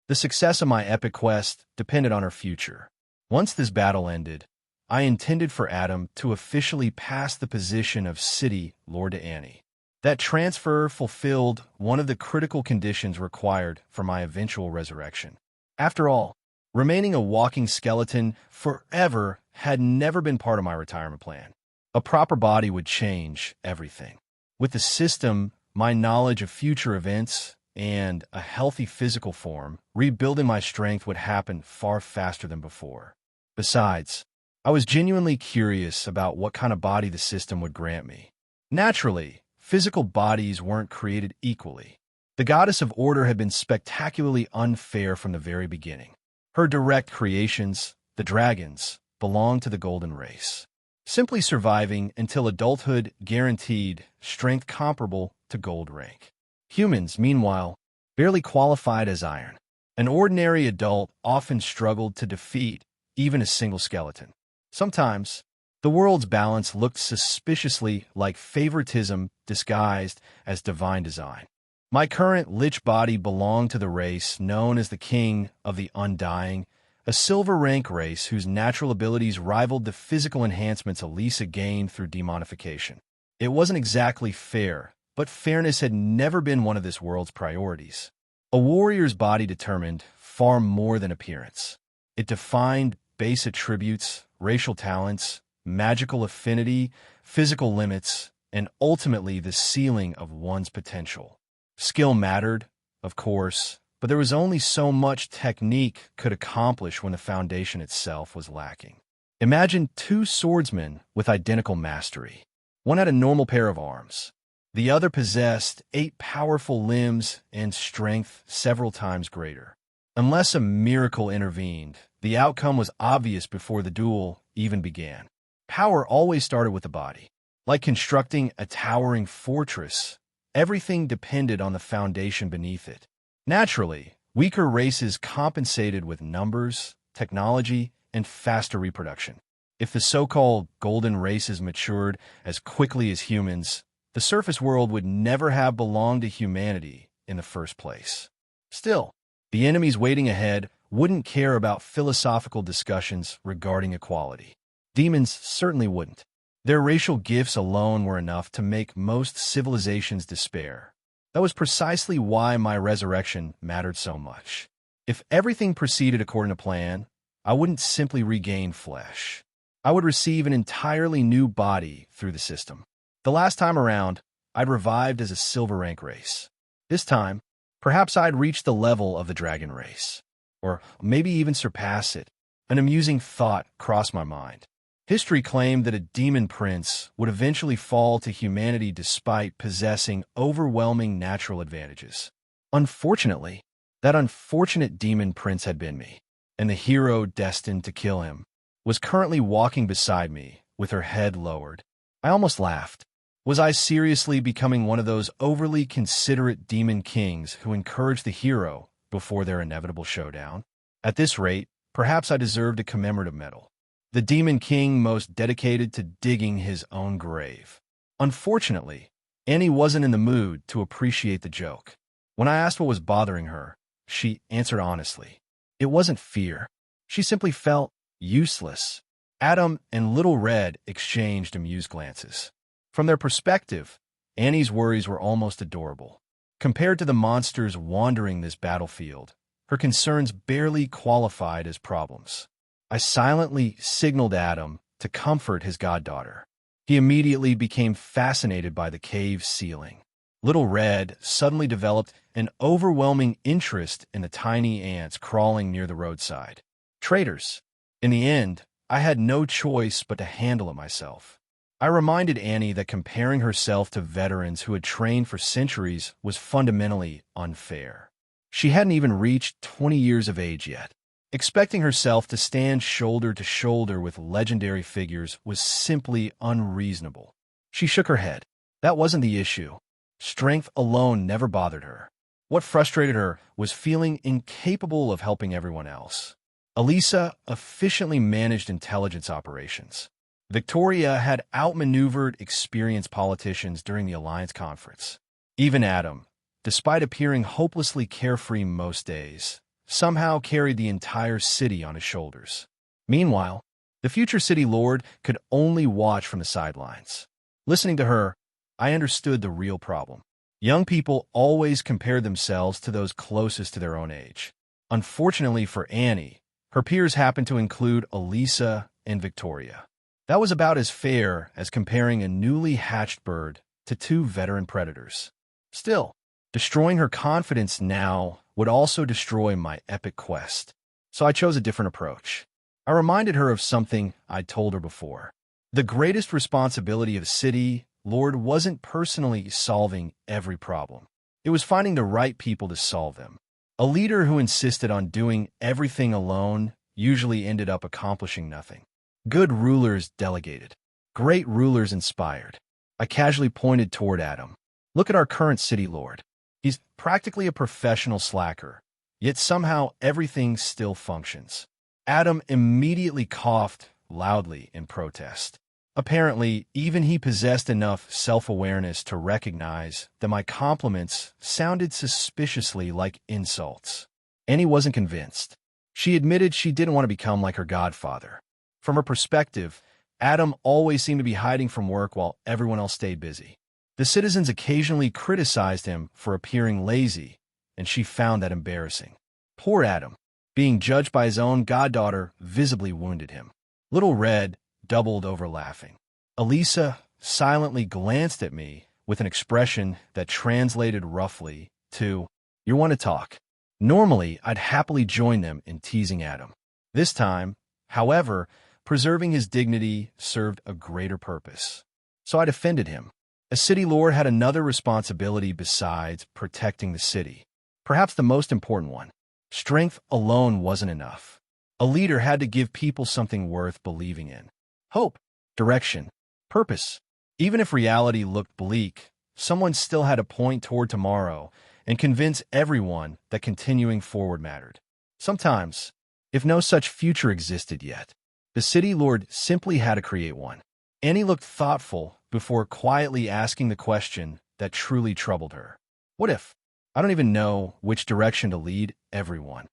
The success of my epic quest depended on her future. Once this battle ended, I intended for Adam to officially pass the position of City Lord to Annie. That transfer fulfilled one of the critical conditions required for my eventual resurrection. After all, remaining a walking skeleton forever had never been part of my retirement plan. A proper body would change everything. With the system, my knowledge of future events, and a healthy physical form, rebuilding my strength would happen far faster than before. Besides, I was genuinely curious about what kind of body the system would grant me. Naturally, physical bodies weren't created equally. The goddess of order had been spectacularly unfair from the very beginning. Her direct creations, the dragons, belonged to the golden race, simply surviving until adulthood guaranteed strength comparable to gold rank. Humans, meanwhile, barely qualified as iron. An ordinary adult often struggled to defeat even a single skeleton. Sometimes, the world's balance looked suspiciously like favoritism disguised as divine design. My current Lich body belonged to the race known as the King of the Undying, a silver rank race whose natural abilities rivaled the physical enhancements Elisa gained through demonification. It wasn't exactly fair, but fairness had never been one of this world's priorities. A warrior's body determined far more than appearance. It defined base attributes, racial talents, magical affinity, physical limits, and ultimately the ceiling of one's potential. Skill mattered, of course, but there was only so much technique could accomplish when the foundation itself was lacking. Imagine two swordsmen with identical mastery. One had a normal pair of arms. The other possessed 8 powerful limbs and strength several times greater. Unless a miracle intervened, the outcome was obvious before the duel even began. Power always started with the body. Like constructing a towering fortress, everything depended on the foundation beneath it. Naturally, weaker races compensated with numbers, technology, and faster reproduction. If the so-called golden races matured as quickly as humans, the surface world would never have belonged to humanity in the first place. Still, the enemies waiting ahead wouldn't care about philosophical discussions regarding equality. Demons certainly wouldn't. Their racial gifts alone were enough to make most civilizations despair. That was precisely why my resurrection mattered so much. If everything proceeded according to plan, I wouldn't simply regain flesh. I would receive an entirely new body through the system. The last time around, I'd revived as a silver rank race. This time, perhaps I'd reach the level of the dragon race, or maybe even surpass it. An amusing thought crossed my mind. History claimed that a demon prince would eventually fall to humanity despite possessing overwhelming natural advantages. Unfortunately, that unfortunate demon prince had been me, and the hero destined to kill him was currently walking beside me with her head lowered. I almost laughed. Was I seriously becoming one of those overly considerate demon kings who encouraged the hero before their inevitable showdown? At this rate, perhaps I deserved a commemorative medal. The demon king most dedicated to digging his own grave. Unfortunately, Annie wasn't in the mood to appreciate the joke. When I asked what was bothering her, she answered honestly. It wasn't fear. She simply felt useless. Adam and Little Red exchanged amused glances. From their perspective, Annie's worries were almost adorable. Compared to the monsters wandering this battlefield, her concerns barely qualified as problems. I silently signaled Adam to comfort his goddaughter. He immediately became fascinated by the cave's ceiling. Little Red suddenly developed an overwhelming interest in the tiny ants crawling near the roadside. Traitors. In the end, I had no choice but to handle it myself. I reminded Annie that comparing herself to veterans who had trained for centuries was fundamentally unfair. She hadn't even reached 20 years of age yet. Expecting herself to stand shoulder to shoulder with legendary figures was simply unreasonable. She shook her head. That wasn't the issue. Strength alone never bothered her. What frustrated her was feeling incapable of helping everyone else. Elisa efficiently managed intelligence operations. Victoria had outmaneuvered experienced politicians during the Alliance conference. Even Adam, despite appearing hopelessly carefree most days, somehow carried the entire city on his shoulders. Meanwhile, the future city lord could only watch from the sidelines. Listening to her, I understood the real problem. Young people always compared themselves to those closest to their own age. Unfortunately for Annie, her peers happened to include Elisa and Victoria. That was about as fair as comparing a newly hatched bird to two veteran predators. Still, destroying her confidence now would also destroy my epic quest. So I chose a different approach. I reminded her of something I'd told her before. The greatest responsibility of a city lord wasn't personally solving every problem. It was finding the right people to solve them. A leader who insisted on doing everything alone usually ended up accomplishing nothing. Good rulers delegated. Great rulers inspired. I casually pointed toward Adam. Look at our current city lord. He's practically a professional slacker, yet somehow everything still functions. Adam immediately coughed loudly in protest. Apparently, even he possessed enough self-awareness to recognize that my compliments sounded suspiciously like insults. Annie wasn't convinced. She admitted she didn't want to become like her godfather. From her perspective, Adam always seemed to be hiding from work while everyone else stayed busy. The citizens occasionally criticized him for appearing lazy, and she found that embarrassing. Poor Adam. Being judged by his own goddaughter visibly wounded him. Little Red doubled over laughing. Elisa silently glanced at me with an expression that translated roughly to, "You want to talk?" Normally, I'd happily join them in teasing Adam. This time, however, preserving his dignity served a greater purpose. So I defended him. A city lord had another responsibility besides protecting the city. Perhaps the most important one. Strength alone wasn't enough. A leader had to give people something worth believing in. Hope, direction, purpose. Even if reality looked bleak, someone still had to point toward tomorrow and convince everyone that continuing forward mattered. Sometimes, if no such future existed yet, the city lord simply had to create one. Annie looked thoughtful before quietly asking the question that truly troubled her. What if? I don't even know which direction to lead everyone.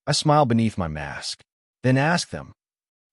I smiled beneath my mask, then asked them.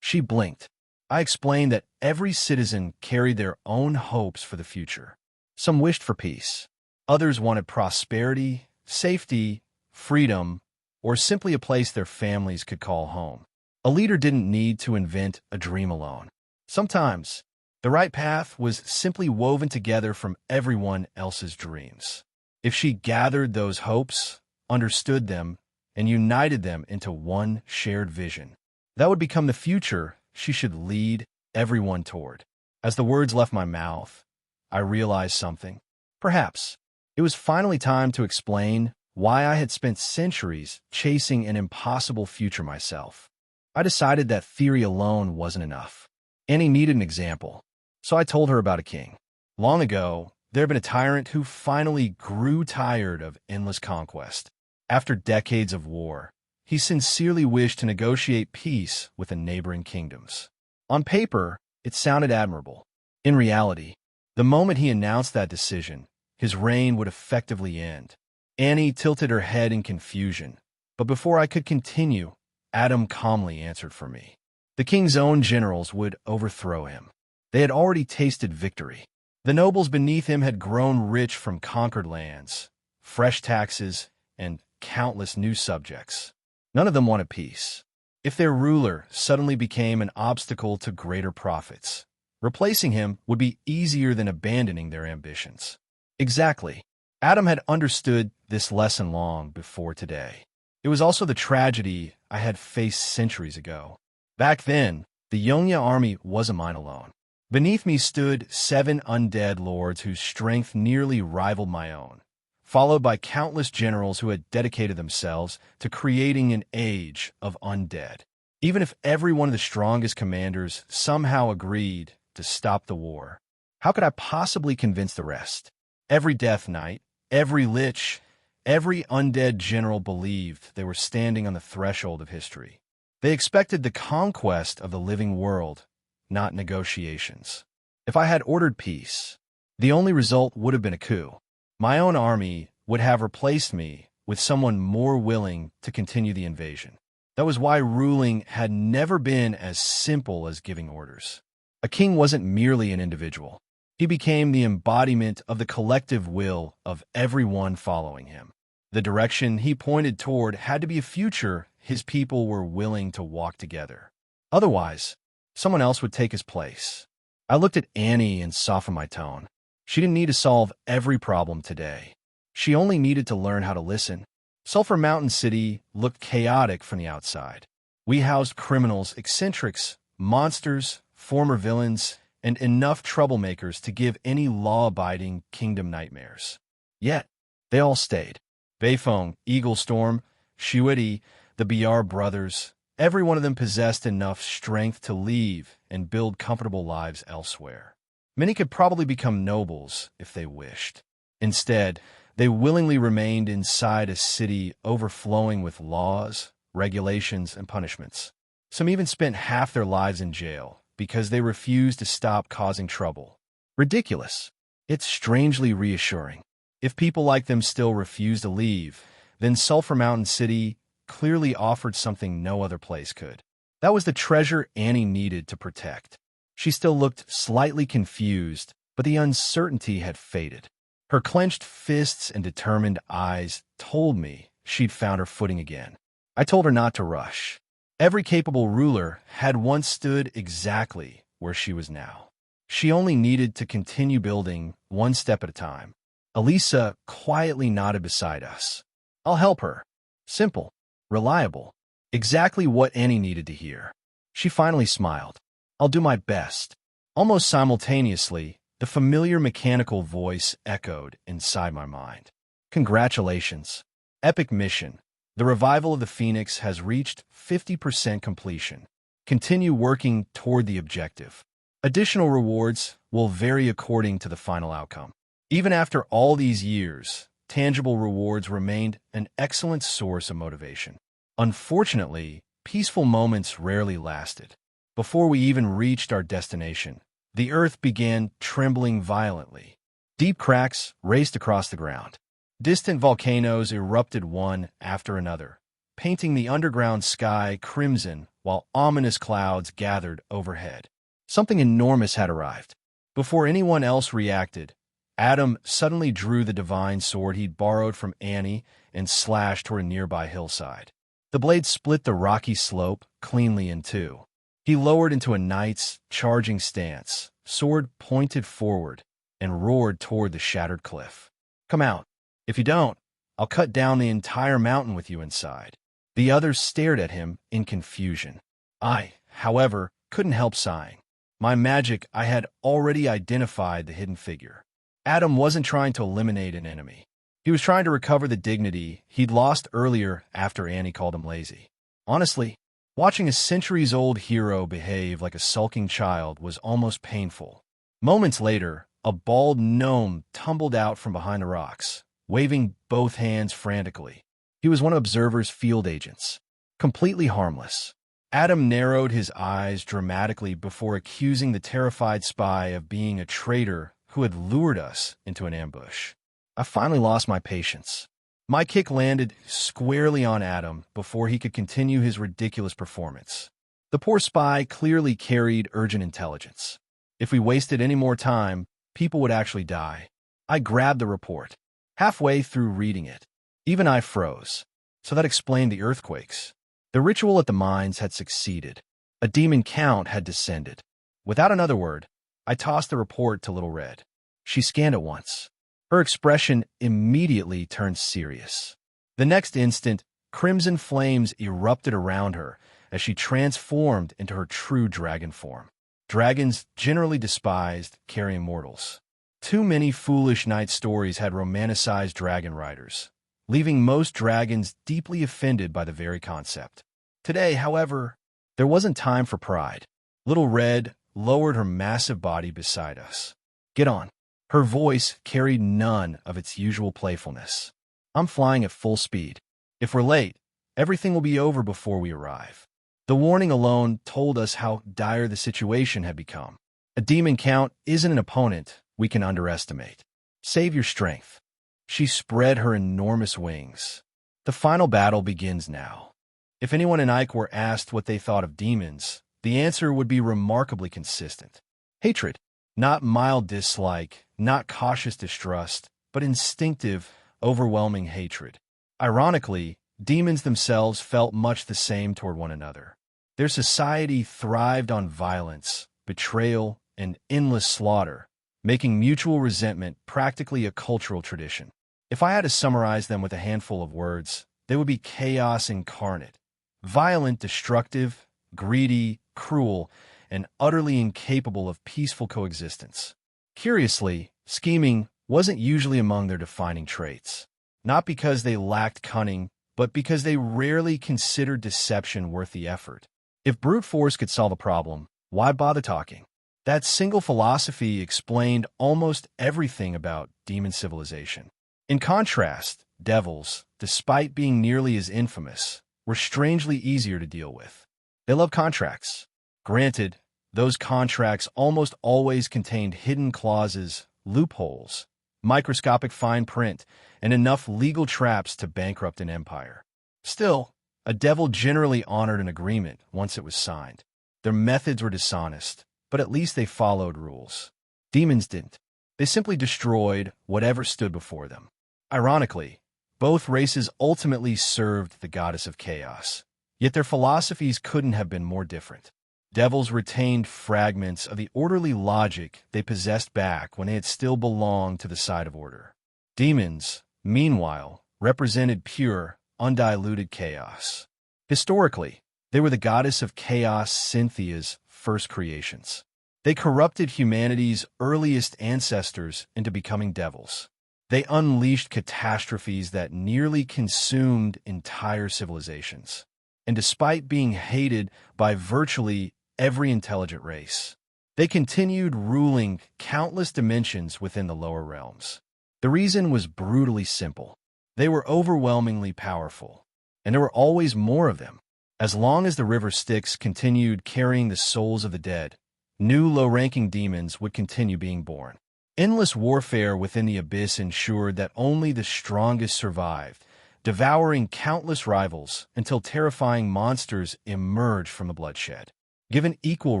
She blinked. I explained that every citizen carried their own hopes for the future. Some wished for peace. Others wanted prosperity, safety, freedom, or simply a place their families could call home. A leader didn't need to invent a dream alone. Sometimes, the right path was simply woven together from everyone else's dreams. If she gathered those hopes, understood them, and united them into one shared vision, that would become the future she should lead everyone toward. As the words left my mouth, I realized something. Perhaps it was finally time to explain why I had spent centuries chasing an impossible future myself. I decided that theory alone wasn't enough. Annie needed an example, so I told her about a king. Long ago, there had been a tyrant who finally grew tired of endless conquest. After decades of war, he sincerely wished to negotiate peace with the neighboring kingdoms. On paper, it sounded admirable. In reality, the moment he announced that decision, his reign would effectively end. Annie tilted her head in confusion, but before I could continue, Adam calmly answered for me. The king's own generals would overthrow him. They had already tasted victory. The nobles beneath him had grown rich from conquered lands, fresh taxes, and countless new subjects. None of them wanted peace. If their ruler suddenly became an obstacle to greater profits, replacing him would be easier than abandoning their ambitions. Exactly. Adam had understood this lesson long before today. It was also the tragedy I had faced centuries ago. Back then, the Yongya army wasn't mine alone. Beneath me stood 7 undead lords whose strength nearly rivaled my own, followed by countless generals who had dedicated themselves to creating an age of undead. Even if every one of the strongest commanders somehow agreed to stop the war, how could I possibly convince the rest? Every Death Knight, every Lich, every undead general believed they were standing on the threshold of history. They expected the conquest of the living world, not negotiations. If I had ordered peace, the only result would have been a coup. My own army would have replaced me with someone more willing to continue the invasion. That was why ruling had never been as simple as giving orders. A king wasn't merely an individual. He became the embodiment of the collective will of everyone following him. The direction he pointed toward had to be a future his people were willing to walk together. Otherwise, someone else would take his place. I looked at Annie and softened my tone. She didn't need to solve every problem today. She only needed to learn how to listen. Sulphur Mountain City looked chaotic from the outside. We housed criminals, eccentrics, monsters, former villains, and enough troublemakers to give any law-abiding kingdom nightmares. Yet, they all stayed. Beifong, Eagle Storm, Shuidi, the BR brothers, every one of them possessed enough strength to leave and build comfortable lives elsewhere. Many could probably become nobles if they wished. Instead, they willingly remained inside a city overflowing with laws, regulations, and punishments. Some even spent half their lives in jail, because they refused to stop causing trouble. Ridiculous. It's strangely reassuring. If people like them still refuse to leave, then Sulphur Mountain City clearly offered something no other place could. That was the treasure Annie needed to protect. She still looked slightly confused, but the uncertainty had faded. Her clenched fists and determined eyes told me she'd found her footing again. I told her not to rush. Every capable ruler had once stood exactly where she was now. She only needed to continue building one step at a time. Elisa quietly nodded beside us. I'll help her. Simple. Reliable. Exactly what Annie needed to hear. She finally smiled. I'll do my best. Almost simultaneously, the familiar mechanical voice echoed inside my mind. Congratulations. Epic mission. The revival of the Phoenix has reached 50% completion. Continue working toward the objective. Additional rewards will vary according to the final outcome. Even after all these years, tangible rewards remained an excellent source of motivation. Unfortunately, peaceful moments rarely lasted. Before we even reached our destination, the earth began trembling violently. Deep cracks raced across the ground. Distant volcanoes erupted one after another, painting the underground sky crimson while ominous clouds gathered overhead. Something enormous had arrived. Before anyone else reacted, Adam suddenly drew the divine sword he'd borrowed from Annie and slashed toward a nearby hillside. The blade split the rocky slope cleanly in two. He lowered into a knight's charging stance, sword pointed forward, and roared toward the shattered cliff. Come out. If you don't, I'll cut down the entire mountain with you inside. The others stared at him in confusion. I, however, couldn't help sighing. My magic, I had already identified the hidden figure. Adam wasn't trying to eliminate an enemy. He was trying to recover the dignity he'd lost earlier after Annie called him lazy. Honestly, watching a centuries-old hero behave like a sulking child was almost painful. Moments later, a bald gnome tumbled out from behind the rocks, waving both hands frantically. He was one of Observer's field agents, completely harmless. Adam narrowed his eyes dramatically before accusing the terrified spy of being a traitor who had lured us into an ambush. I finally lost my patience. My kick landed squarely on Adam before he could continue his ridiculous performance. The poor spy clearly carried urgent intelligence. If we wasted any more time, people would actually die. I grabbed the report. Halfway through reading it, even I froze. So that explained the earthquakes. The ritual at the mines had succeeded. A demon count had descended. Without another word, I tossed the report to Little Red. She scanned it once. Her expression immediately turned serious. The next instant, crimson flames erupted around her as she transformed into her true dragon form. Dragons, generally despised, carry immortals. Too many foolish night stories had romanticized dragon riders, leaving most dragons deeply offended by the very concept. Today, however, there wasn't time for pride. Little Red lowered her massive body beside us. Get on. Her voice carried none of its usual playfulness. I'm flying at full speed. If we're late, everything will be over before we arrive. The warning alone told us how dire the situation had become. A demon count isn't an opponent we can underestimate. Save your strength. She spread her enormous wings. The final battle begins now. If anyone in Ike were asked what they thought of demons, the answer would be remarkably consistent. Hatred. Not mild dislike, not cautious distrust, but instinctive, overwhelming hatred. Ironically, demons themselves felt much the same toward one another. Their society thrived on violence, betrayal, and endless slaughter, making mutual resentment practically a cultural tradition. If I had to summarize them with a handful of words, they would be chaos incarnate. Violent, destructive, greedy, cruel, and utterly incapable of peaceful coexistence. Curiously, scheming wasn't usually among their defining traits. Not because they lacked cunning, but because they rarely considered deception worth the effort. If brute force could solve a problem, why bother talking? That single philosophy explained almost everything about demon civilization. In contrast, devils, despite being nearly as infamous, were strangely easier to deal with. They love contracts. Granted, Those contracts almost always contained hidden clauses, loopholes, microscopic fine print, and enough legal traps to bankrupt an empire. Still, a devil generally honored an agreement once it was signed. Their methods were dishonest, but at least they followed rules. Demons didn't. They simply destroyed whatever stood before them. Ironically, both races ultimately served the goddess of chaos, yet their philosophies couldn't have been more different. Devils retained fragments of the orderly logic they possessed back when they had still belonged to the side of order. Demons, meanwhile, represented pure, undiluted chaos. Historically, they were the goddess of chaos, Cynthia's first creations. They corrupted humanity's earliest ancestors into becoming devils. They unleashed catastrophes that nearly consumed entire civilizations. And despite being hated by virtually every intelligent race, they continued ruling countless dimensions within the lower realms. The reason was brutally simple. They were overwhelmingly powerful, and there were always more of them. As long as the river Styx continued carrying the souls of the dead, new low-ranking demons would continue being born. Endless warfare within the abyss ensured that only the strongest survived, devouring countless rivals until terrifying monsters emerged from the bloodshed. Given equal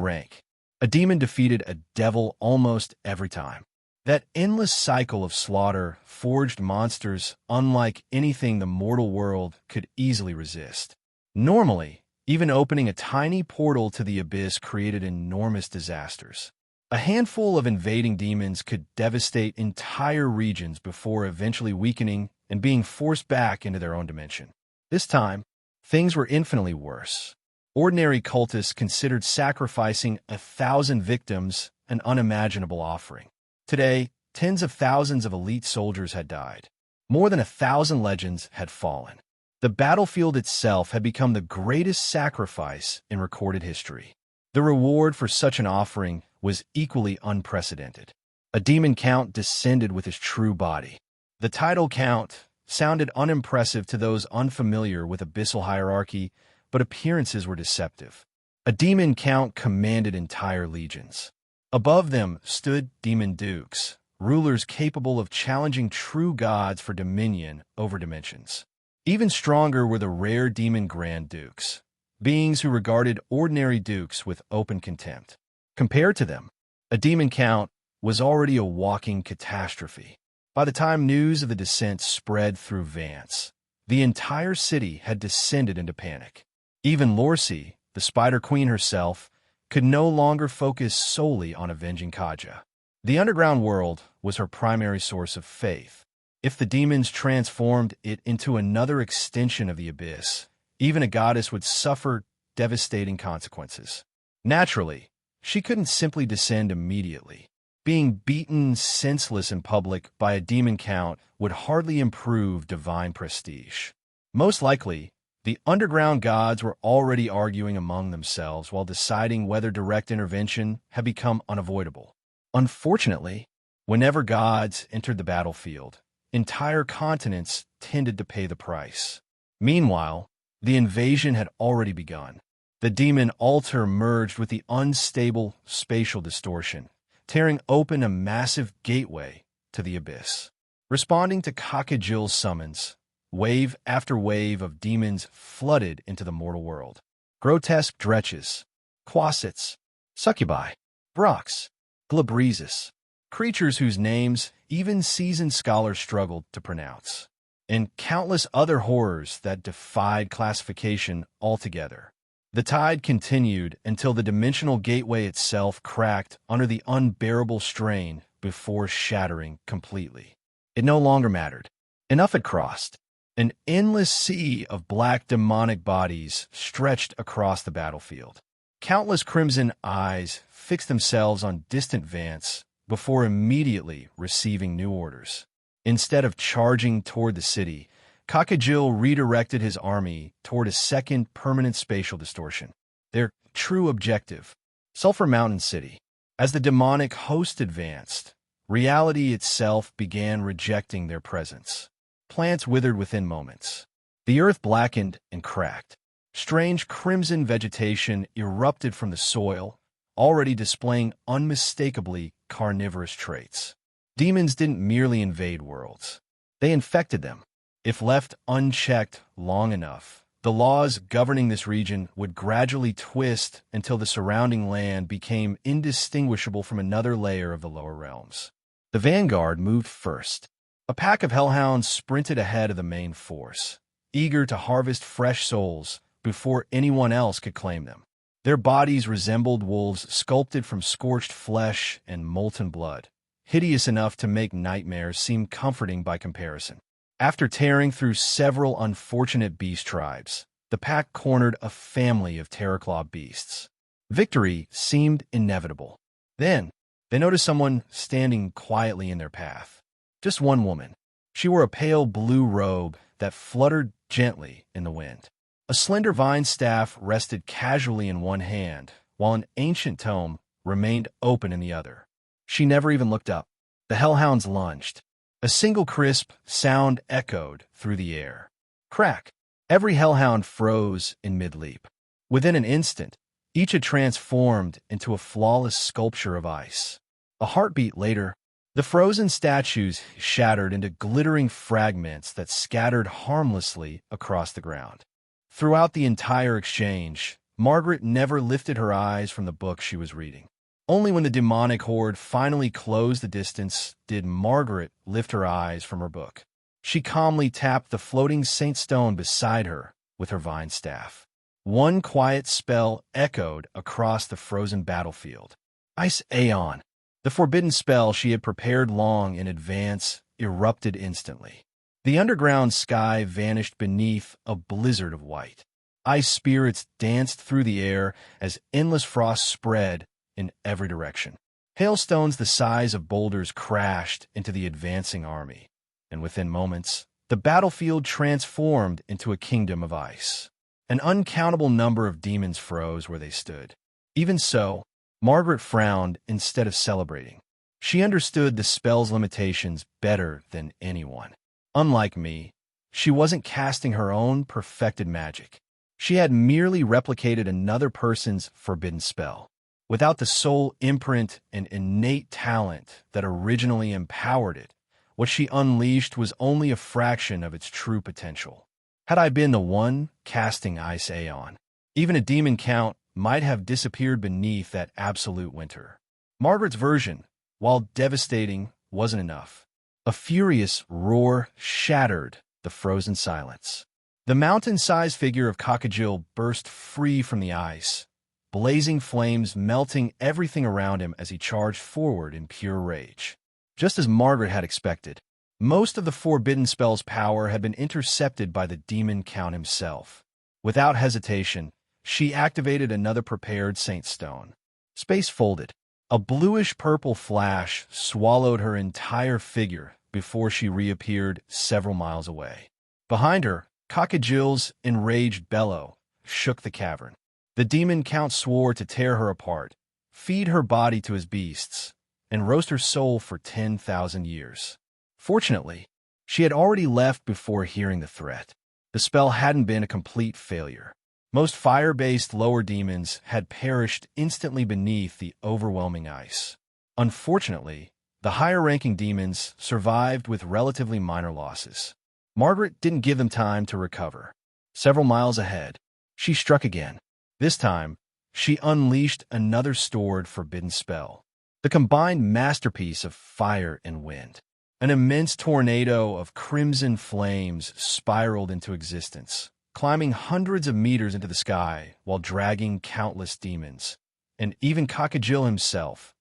rank, a demon defeated a devil almost every time. That endless cycle of slaughter forged monsters unlike anything the mortal world could easily resist. Normally, even opening a tiny portal to the abyss created enormous disasters. A handful of invading demons could devastate entire regions before eventually weakening and being forced back into their own dimension. This time, things were infinitely worse. Ordinary cultists considered sacrificing 1,000 victims an unimaginable offering. Today, tens of thousands of elite soldiers had died. More than 1,000 legends had fallen. The battlefield itself had become the greatest sacrifice in recorded history. The reward for such an offering was equally unprecedented. A demon count descended with his true body. The title count sounded unimpressive to those unfamiliar with abyssal hierarchy, but appearances were deceptive. A demon count commanded entire legions. Above them stood demon dukes, rulers capable of challenging true gods for dominion over dimensions. Even stronger were the rare demon grand dukes, beings who regarded ordinary dukes with open contempt. Compared to them, a demon count was already a walking catastrophe. By the time news of the descent spread through Vance, the entire city had descended into panic. Even Lorcy, the Spider Queen herself, could no longer focus solely on avenging Kaja. The underground world was her primary source of faith. If the demons transformed it into another extension of the abyss, even a goddess would suffer devastating consequences. Naturally, she couldn't simply descend immediately. Being beaten senseless in public by a demon count would hardly improve divine prestige. Most likely, the underground gods were already arguing among themselves while deciding whether direct intervention had become unavoidable. Unfortunately, whenever gods entered the battlefield, entire continents tended to pay the price. Meanwhile, the invasion had already begun. The demon altar merged with the unstable spatial distortion, tearing open a massive gateway to the abyss. Responding to Kakajil's summons, wave after wave of demons flooded into the mortal world. Grotesque dretches, quasits, succubi, brox, glabrezus, creatures whose names even seasoned scholars struggled to pronounce, and countless other horrors that defied classification altogether. The tide continued until the dimensional gateway itself cracked under the unbearable strain before shattering completely. It no longer mattered. Enough had crossed. An endless sea of black demonic bodies stretched across the battlefield. Countless crimson eyes fixed themselves on distant Vance before immediately receiving new orders. Instead of charging toward the city, Kakajil redirected his army toward a second permanent spatial distortion. Their true objective, Sulphur Mountain City. As the demonic host advanced, reality itself began rejecting their presence. Plants withered within moments. The earth blackened and cracked. Strange crimson vegetation erupted from the soil, already displaying unmistakably carnivorous traits. Demons didn't merely invade worlds. They infected them. If left unchecked long enough, the laws governing this region would gradually twist until the surrounding land became indistinguishable from another layer of the lower realms. The vanguard moved first. A pack of hellhounds sprinted ahead of the main force, eager to harvest fresh souls before anyone else could claim them. Their bodies resembled wolves sculpted from scorched flesh and molten blood, hideous enough to make nightmares seem comforting by comparison. After tearing through several unfortunate beast tribes, the pack cornered a family of terror-clawed beasts. Victory seemed inevitable. Then, they noticed someone standing quietly in their path. Just one woman. She wore a pale blue robe that fluttered gently in the wind. A slender vine staff rested casually in one hand, while an ancient tome remained open in the other. She never even looked up. The hellhounds lunged. A single crisp sound echoed through the air. Crack! Every hellhound froze in mid-leap. Within an instant, each had transformed into a flawless sculpture of ice. A heartbeat later, the frozen statues shattered into glittering fragments that scattered harmlessly across the ground. Throughout the entire exchange, Margaret never lifted her eyes from the book she was reading. Only when the demonic horde finally closed the distance did Margaret lift her eyes from her book. She calmly tapped the floating saint stone beside her with her vine staff. One quiet spell echoed across the frozen battlefield. Ice Aeon. The forbidden spell she had prepared long in advance erupted instantly. The underground sky vanished beneath a blizzard of white. Ice spirits danced through the air as endless frost spread in every direction. Hailstones the size of boulders crashed into the advancing army, and within moments, the battlefield transformed into a kingdom of ice. An uncountable number of demons froze where they stood. Even so, Margaret frowned instead of celebrating. She understood the spell's limitations better than anyone. Unlike me, she wasn't casting her own perfected magic. She had merely replicated another person's forbidden spell. Without the soul imprint and innate talent that originally empowered it, what she unleashed was only a fraction of its true potential. Had I been the one casting Ice Aeon, even a demon count might have disappeared beneath that absolute winter. Margaret's version, while devastating, wasn't enough. A furious roar shattered the frozen silence. The mountain-sized figure of Cockajil burst free from the ice, blazing flames melting everything around him as he charged forward in pure rage. Just as Margaret had expected, most of the forbidden spell's power had been intercepted by the demon count himself. Without hesitation, she activated another prepared saint stone. Space folded. A bluish-purple flash swallowed her entire figure before she reappeared several miles away. Behind her, Cockajil's enraged bellow shook the cavern. The demon count swore to tear her apart, feed her body to his beasts, and roast her soul for 10,000 years. Fortunately, she had already left before hearing the threat. The spell hadn't been a complete failure. Most fire-based lower demons had perished instantly beneath the overwhelming ice. Unfortunately, the higher-ranking demons survived with relatively minor losses. Margaret didn't give them time to recover. Several miles ahead, she struck again. This time, she unleashed another stored forbidden spell, the combined masterpiece of fire and wind. An immense tornado of crimson flames spiraled into existence, climbing hundreds of meters into the sky while dragging countless demons, and even Cockajil himself,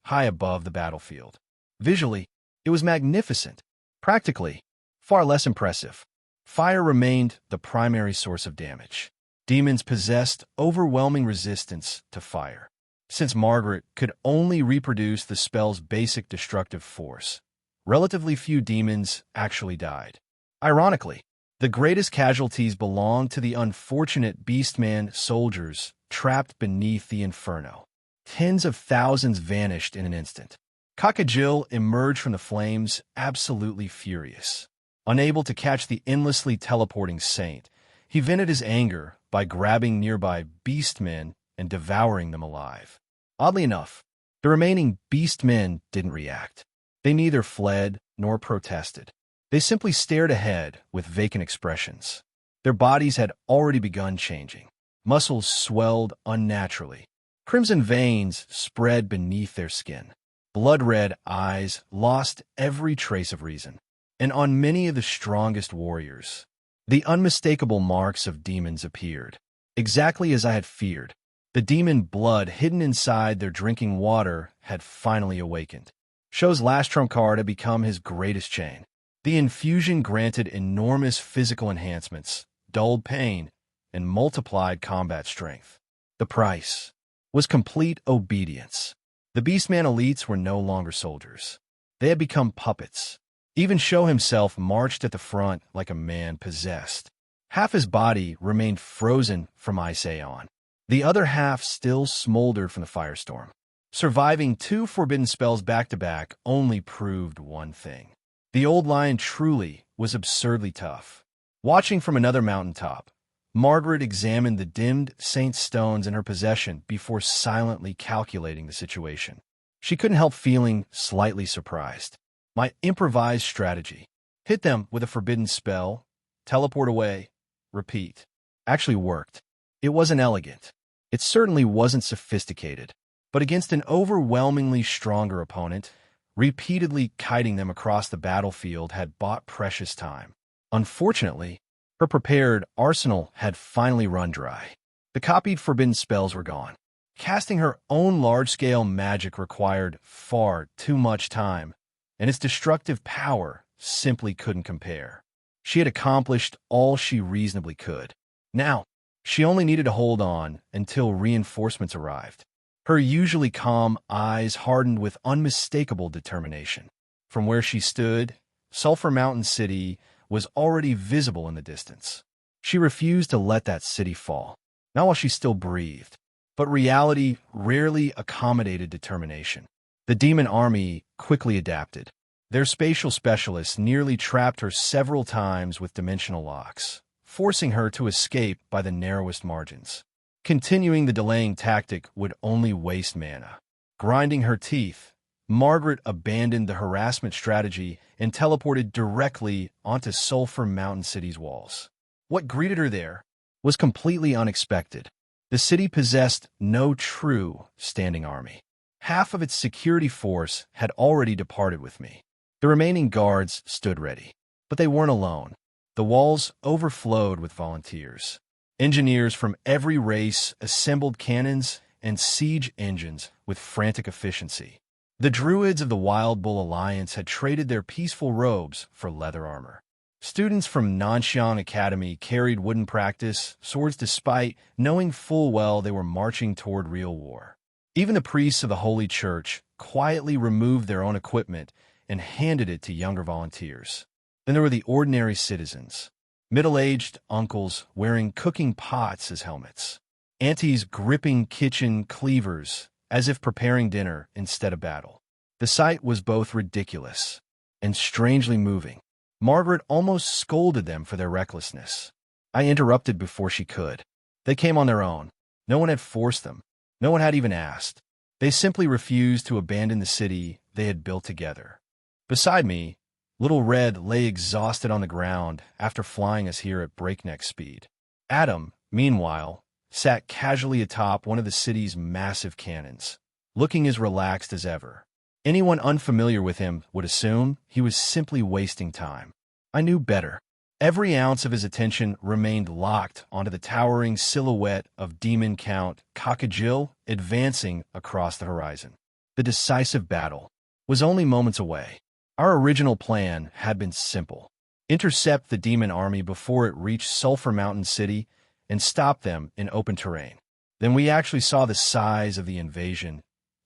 high above the battlefield. Visually, it was magnificent. Practically, far less impressive. Fire remained the primary source of damage. Demons possessed overwhelming resistance to fire. Since Margaret could only reproduce the spell's basic destructive force, relatively few demons actually died. Ironically, the greatest casualties belonged to the unfortunate Beastman soldiers trapped beneath the inferno. Tens of thousands vanished in an instant. Cockajil emerged from the flames absolutely furious. Unable to catch the endlessly teleporting saint, he vented his anger by grabbing nearby beastmen and devouring them alive. Oddly enough, the remaining beast men didn't react. They neither fled nor protested. They simply stared ahead with vacant expressions. Their bodies had already begun changing. Muscles swelled unnaturally. Crimson veins spread beneath their skin. Blood-red eyes lost every trace of reason. And on many of the strongest warriors, the unmistakable marks of demons appeared. Exactly as I had feared, the demon blood hidden inside their drinking water had finally awakened. Show's last trump card had become his greatest chain. The infusion granted enormous physical enhancements, dulled pain, and multiplied combat strength. The price was complete obedience. The Beastman elites were no longer soldiers. They had become puppets. Even Show himself marched at the front like a man possessed. Half his body remained frozen from ice aeon. The other half still smoldered from the firestorm. Surviving 2 forbidden spells back-to-back only proved one thing. The old lion truly was absurdly tough. Watching from another mountaintop, Margaret examined the dimmed saint stones in her possession before silently calculating the situation. She couldn't help feeling slightly surprised. My improvised strategy, hit them with a forbidden spell, teleport away, repeat, actually worked. It wasn't elegant. It certainly wasn't sophisticated. But against an overwhelmingly stronger opponent, repeatedly kiting them across the battlefield had bought precious time. Unfortunately, her prepared arsenal had finally run dry. The copied forbidden spells were gone. Casting her own large-scale magic required far too much time, and its destructive power simply couldn't compare. She had accomplished all she reasonably could. Now, she only needed to hold on until reinforcements arrived. Her usually calm eyes hardened with unmistakable determination. From where she stood, Sulphur Mountain City was already visible in the distance. She refused to let that city fall, not while she still breathed. But reality rarely accommodated determination. The demon army quickly adapted. Their spatial specialists nearly trapped her several times with dimensional locks, forcing her to escape by the narrowest margins. Continuing the delaying tactic would only waste mana. Grinding her teeth, Margaret abandoned the harassment strategy and teleported directly onto Sulphur Mountain City's walls. What greeted her there was completely unexpected. The city possessed no true standing army. Half of its security force had already departed with me. The remaining guards stood ready. But they weren't alone. The walls overflowed with volunteers. Engineers from every race assembled cannons and siege engines with frantic efficiency. The druids of the Wild Bull Alliance had traded their peaceful robes for leather armor. Students from Nanxiang Academy carried wooden practice swords despite knowing full well they were marching toward real war. Even the priests of the Holy Church quietly removed their own equipment and handed it to younger volunteers. Then there were the ordinary citizens, middle-aged uncles wearing cooking pots as helmets, aunties gripping kitchen cleavers as if preparing dinner instead of battle. The sight was both ridiculous and strangely moving. Margaret almost scolded them for their recklessness. I interrupted before she could. They came on their own. No one had forced them. No one had even asked. They simply refused to abandon the city they had built together. Beside me, Little Red lay exhausted on the ground after flying us here at breakneck speed. Adam, meanwhile, sat casually atop one of the city's massive cannons, looking as relaxed as ever. Anyone unfamiliar with him would assume he was simply wasting time. I knew better. Every ounce of his attention remained locked onto the towering silhouette of Demon Count Cockagil advancing across the horizon. The decisive battle was only moments away. Our original plan had been simple. Intercept the demon army before it reached Sulphur Mountain City and stop them in open terrain. Then we actually saw the size of the invasion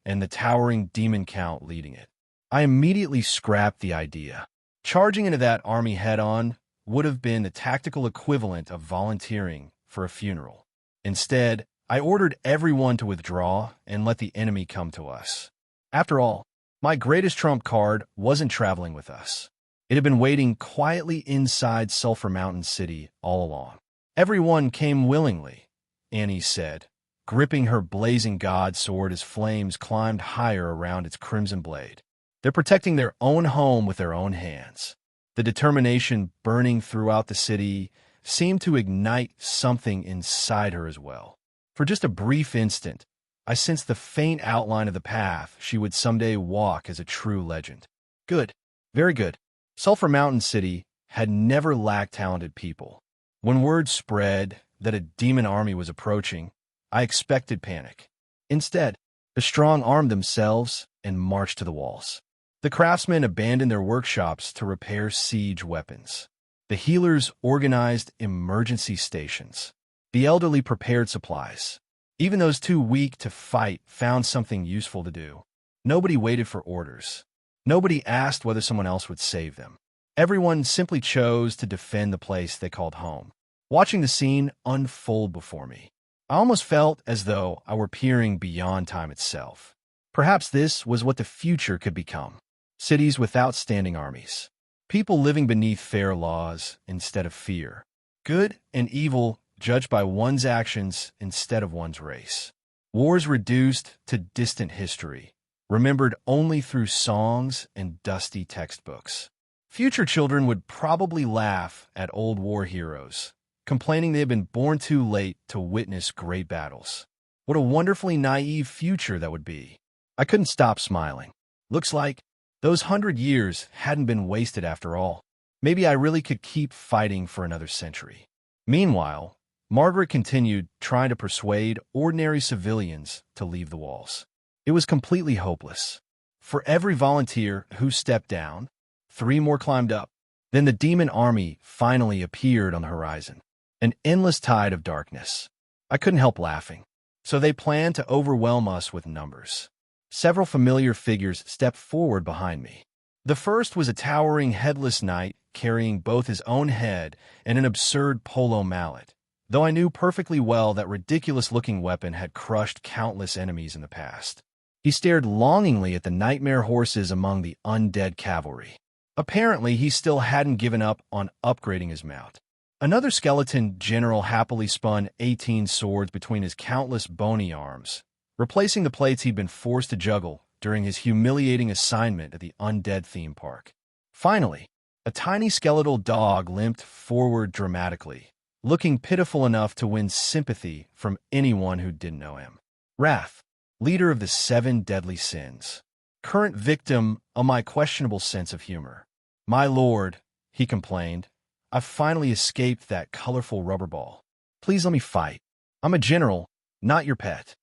and the towering demon count leading it. I immediately scrapped the idea. Charging into that army head-on would have been the tactical equivalent of volunteering for a funeral. Instead, I ordered everyone to withdraw and let the enemy come to us. After all, my greatest trump card wasn't traveling with us. It had been waiting quietly inside Sulphur Mountain City all along. Everyone came willingly, Annie said, gripping her blazing god sword as flames climbed higher around its crimson blade. They're protecting their own home with their own hands. The determination burning throughout the city seemed to ignite something inside her as well. For just a brief instant, I sensed the faint outline of the path she would someday walk as a true legend. Good. Very good. Sulphur Mountain City had never lacked talented people. When word spread that a demon army was approaching, I expected panic. Instead, the strong armed themselves and marched to the walls. The craftsmen abandoned their workshops to repair siege weapons. The healers organized emergency stations. The elderly prepared supplies. Even those too weak to fight found something useful to do. Nobody waited for orders. Nobody asked whether someone else would save them. Everyone simply chose to defend the place they called home. Watching the scene unfold before me, I almost felt as though I were peering beyond time itself. Perhaps this was what the future could become. Cities without standing armies. People living beneath fair laws instead of fear. Good and evil judged by one's actions instead of one's race. Wars reduced to distant history, remembered only through songs and dusty textbooks. Future children would probably laugh at old war heroes, complaining they had been born too late to witness great battles. What a wonderfully naive future that would be. I couldn't stop smiling. Looks like those 100 years hadn't been wasted after all. Maybe I really could keep fighting for another century. Meanwhile, Margaret continued trying to persuade ordinary civilians to leave the walls. It was completely hopeless. For every volunteer who stepped down, 3 more climbed up. Then the demon army finally appeared on the horizon. An endless tide of darkness. I couldn't help laughing. So they planned to overwhelm us with numbers. Several familiar figures stepped forward behind me. The first was a towering headless knight carrying both his own head and an absurd polo mallet, though I knew perfectly well that ridiculous-looking weapon had crushed countless enemies in the past. He stared longingly at the nightmare horses among the undead cavalry. Apparently, he still hadn't given up on upgrading his mount. Another skeleton general happily spun 18 swords between his countless bony arms, replacing the plates he'd been forced to juggle during his humiliating assignment at the undead theme park. Finally, a tiny skeletal dog limped forward dramatically, looking pitiful enough to win sympathy from anyone who didn't know him. Wrath, leader of the 7 deadly sins, current victim of my questionable sense of humor. My lord, he complained, I've finally escaped that colorful rubber ball. Please let me fight. I'm a general, not your pet.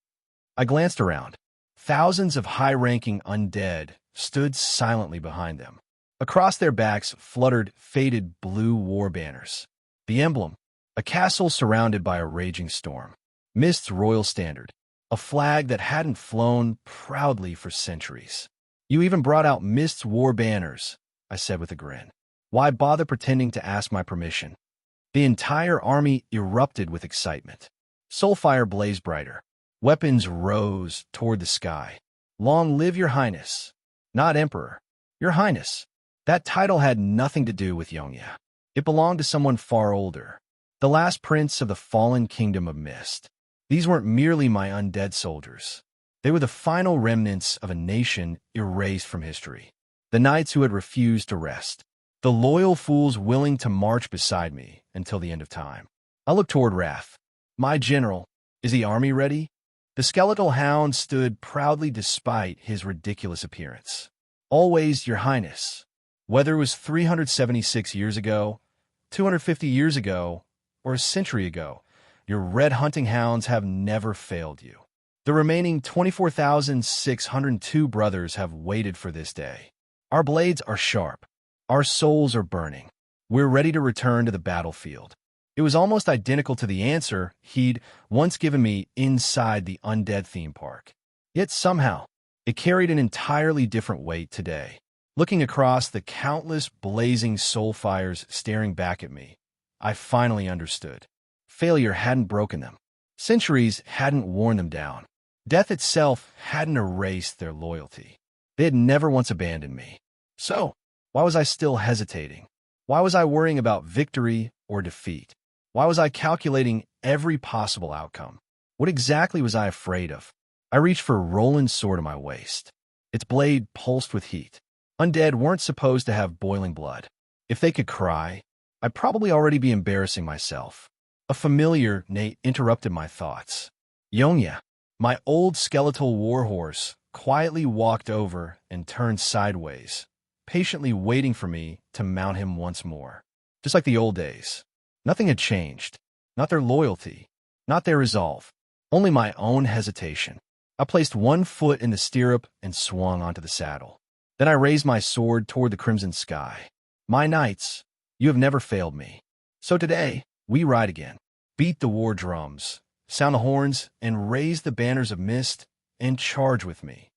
I glanced around. Thousands of high-ranking undead stood silently behind them. Across their backs fluttered faded blue war banners. The emblem, a castle surrounded by a raging storm. Mist's royal standard, a flag that hadn't flown proudly for centuries. You even brought out Mist's war banners, I said with a grin. Why bother pretending to ask my permission? The entire army erupted with excitement. Soulfire blazed brighter. Weapons rose toward the sky. Long live your highness. Not emperor. Your highness. That title had nothing to do with Yongya. It belonged to someone far older. The last prince of the fallen kingdom of Mist. These weren't merely my undead soldiers. They were the final remnants of a nation erased from history. The knights who had refused to rest. The loyal fools willing to march beside me until the end of time. I looked toward Wrath. My general, is the army ready? The skeletal hound stood proudly despite his ridiculous appearance. Always, your highness. Whether it was 376 years ago, 250 years ago, or a century ago, your red hunting hounds have never failed you. The remaining 24,602 brothers have waited for this day. Our blades are sharp. Our souls are burning. We're ready to return to the battlefield. It was almost identical to the answer he'd once given me inside the undead theme park. Yet somehow, it carried an entirely different weight today. Looking across the countless blazing soul fires staring back at me, I finally understood. Failure hadn't broken them. Centuries hadn't worn them down. Death itself hadn't erased their loyalty. They had never once abandoned me. So, why was I still hesitating? Why was I worrying about victory or defeat? Why was I calculating every possible outcome? What exactly was I afraid of? I reached for Roland's sword at my waist. Its blade pulsed with heat. Undead weren't supposed to have boiling blood. If they could cry, I'd probably already be embarrassing myself. A familiar Nate interrupted my thoughts. Yonya, my old skeletal warhorse, quietly walked over and turned sideways, patiently waiting for me to mount him once more. Just like the old days. Nothing had changed. Not their loyalty. Not their resolve. Only my own hesitation. I placed one foot in the stirrup and swung onto the saddle. Then I raised my sword toward the crimson sky. My knights, you have never failed me. So today, we ride again. Beat the war drums, sound the horns, and raise the banners of mist, and charge with me.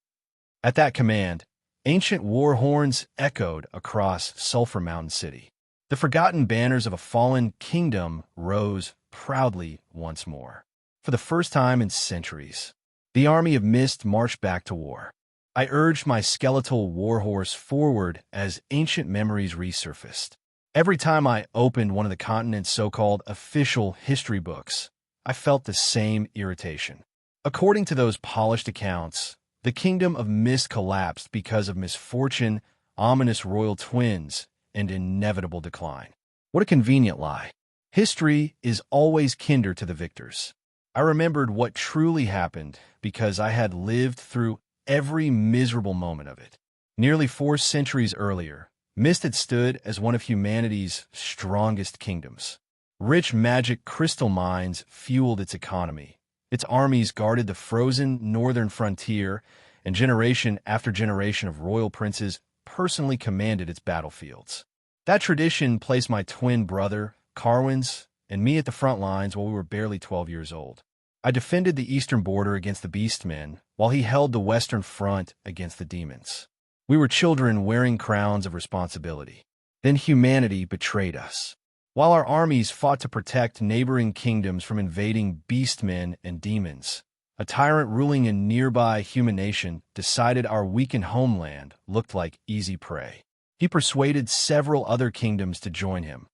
At that command, ancient war horns echoed across Sulphur Mountain City. The forgotten banners of a fallen kingdom rose proudly once more. For the first time in centuries, the army of mist marched back to war. I urged my skeletal warhorse forward as ancient memories resurfaced. Every time I opened one of the continent's so-called official history books, I felt the same irritation. According to those polished accounts, the kingdom of mist collapsed because of misfortune, ominous royal twins, and inevitable decline. What a convenient lie. History is always kinder to the victors. I remembered what truly happened because I had lived through every miserable moment of it. Nearly 4 centuries earlier, Mist had stood as one of humanity's strongest kingdoms. Rich magic crystal mines fueled its economy. Its armies guarded the frozen northern frontier, and generation after generation of royal princes personally commanded its battlefields. That tradition placed my twin brother, Carwin's, and me at the front lines while we were barely 12 years old. I defended the eastern border against the beastmen, while he held the western front against the demons. We were children wearing crowns of responsibility. Then humanity betrayed us. While our armies fought to protect neighboring kingdoms from invading beastmen and demons, a tyrant ruling a nearby human nation decided our weakened homeland looked like easy prey. He persuaded several other kingdoms to join him,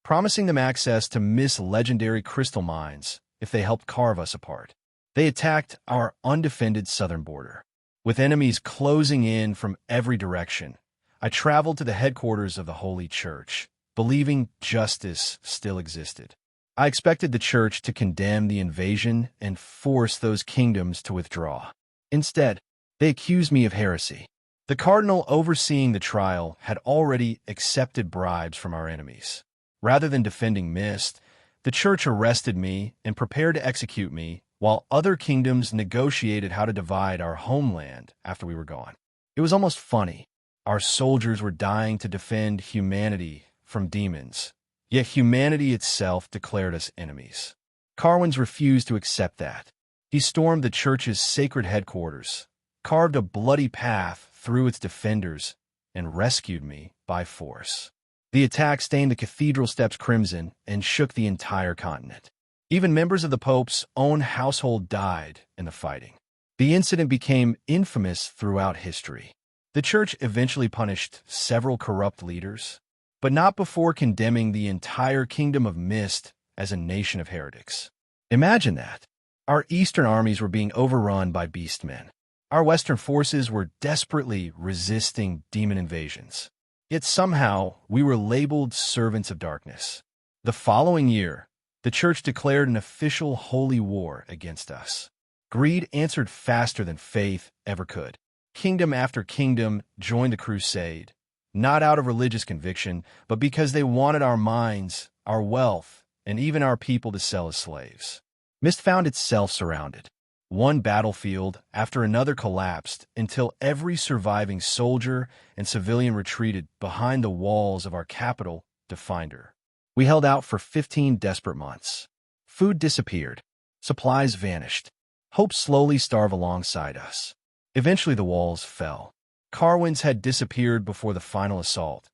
promising them access to Mist's legendary crystal mines if they helped carve us apart. They attacked our undefended southern border. With enemies closing in from every direction, I traveled to the headquarters of the Holy Church, believing justice still existed. I expected the church to condemn the invasion and force those kingdoms to withdraw. Instead, they accused me of heresy. The cardinal overseeing the trial had already accepted bribes from our enemies. Rather than defending Mist, the church arrested me and prepared to execute me, while other kingdoms negotiated how to divide our homeland after we were gone. It was almost funny. Our soldiers were dying to defend humanity from demons, yet humanity itself declared us enemies. Carwins refused to accept that. He stormed the church's sacred headquarters, carved a bloody path through its defenders, and rescued me by force. The attack stained the cathedral steps crimson and shook the entire continent. Even members of the Pope's own household died in the fighting. The incident became infamous throughout history. The church eventually punished several corrupt leaders, but not before condemning the entire kingdom of Mist as a nation of heretics. Imagine that. Our eastern armies were being overrun by beastmen. Our western forces were desperately resisting demon invasions. Yet somehow, we were labeled servants of darkness. The following year, the church declared an official holy war against us. Greed answered faster than faith ever could. Kingdom after kingdom joined the crusade, not out of religious conviction, but because they wanted our minds, our wealth, and even our people to sell as slaves. Mist found itself surrounded. One battlefield after another collapsed until every surviving soldier and civilian retreated behind the walls of our capital to find her. We held out for 15 desperate months. Food disappeared. Supplies vanished. Hope slowly starved alongside us. Eventually the walls fell. Carwins had disappeared before the final assault,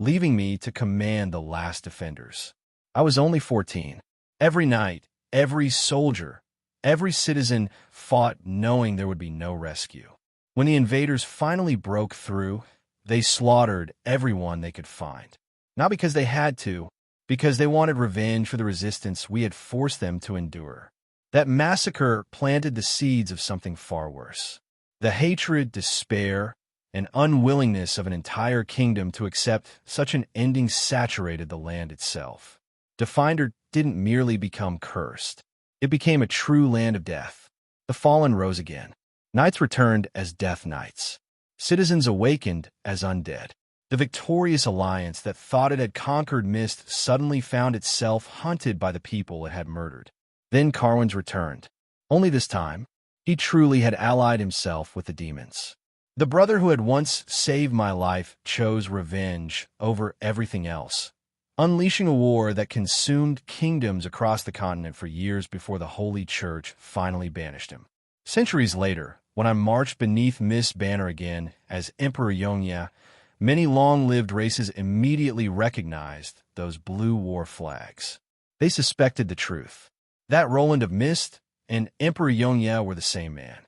leaving me to command the last defenders. I was only 14. Every night, every soldier, every citizen fought knowing there would be no rescue. When the invaders finally broke through, they slaughtered everyone they could find. Not because they had to, because they wanted revenge for the resistance we had forced them to endure. That massacre planted the seeds of something far worse. The hatred, despair, and unwillingness of an entire kingdom to accept such an ending saturated the land itself. Definder didn't merely become cursed. It became a true land of death. The fallen rose again. Knights returned as death knights. Citizens awakened as undead. The victorious alliance that thought it had conquered Mist suddenly found itself hunted by the people it had murdered. Then Carwin's returned. Only this time, he truly had allied himself with the demons. The brother who had once saved my life chose revenge over everything else, unleashing a war that consumed kingdoms across the continent for years before the Holy Church finally banished him. Centuries later, when I marched beneath Mist's banner again as Emperor Yongya, many long-lived races immediately recognized those blue war flags. They suspected the truth. That Roland of Mist and Emperor Yongya were the same man.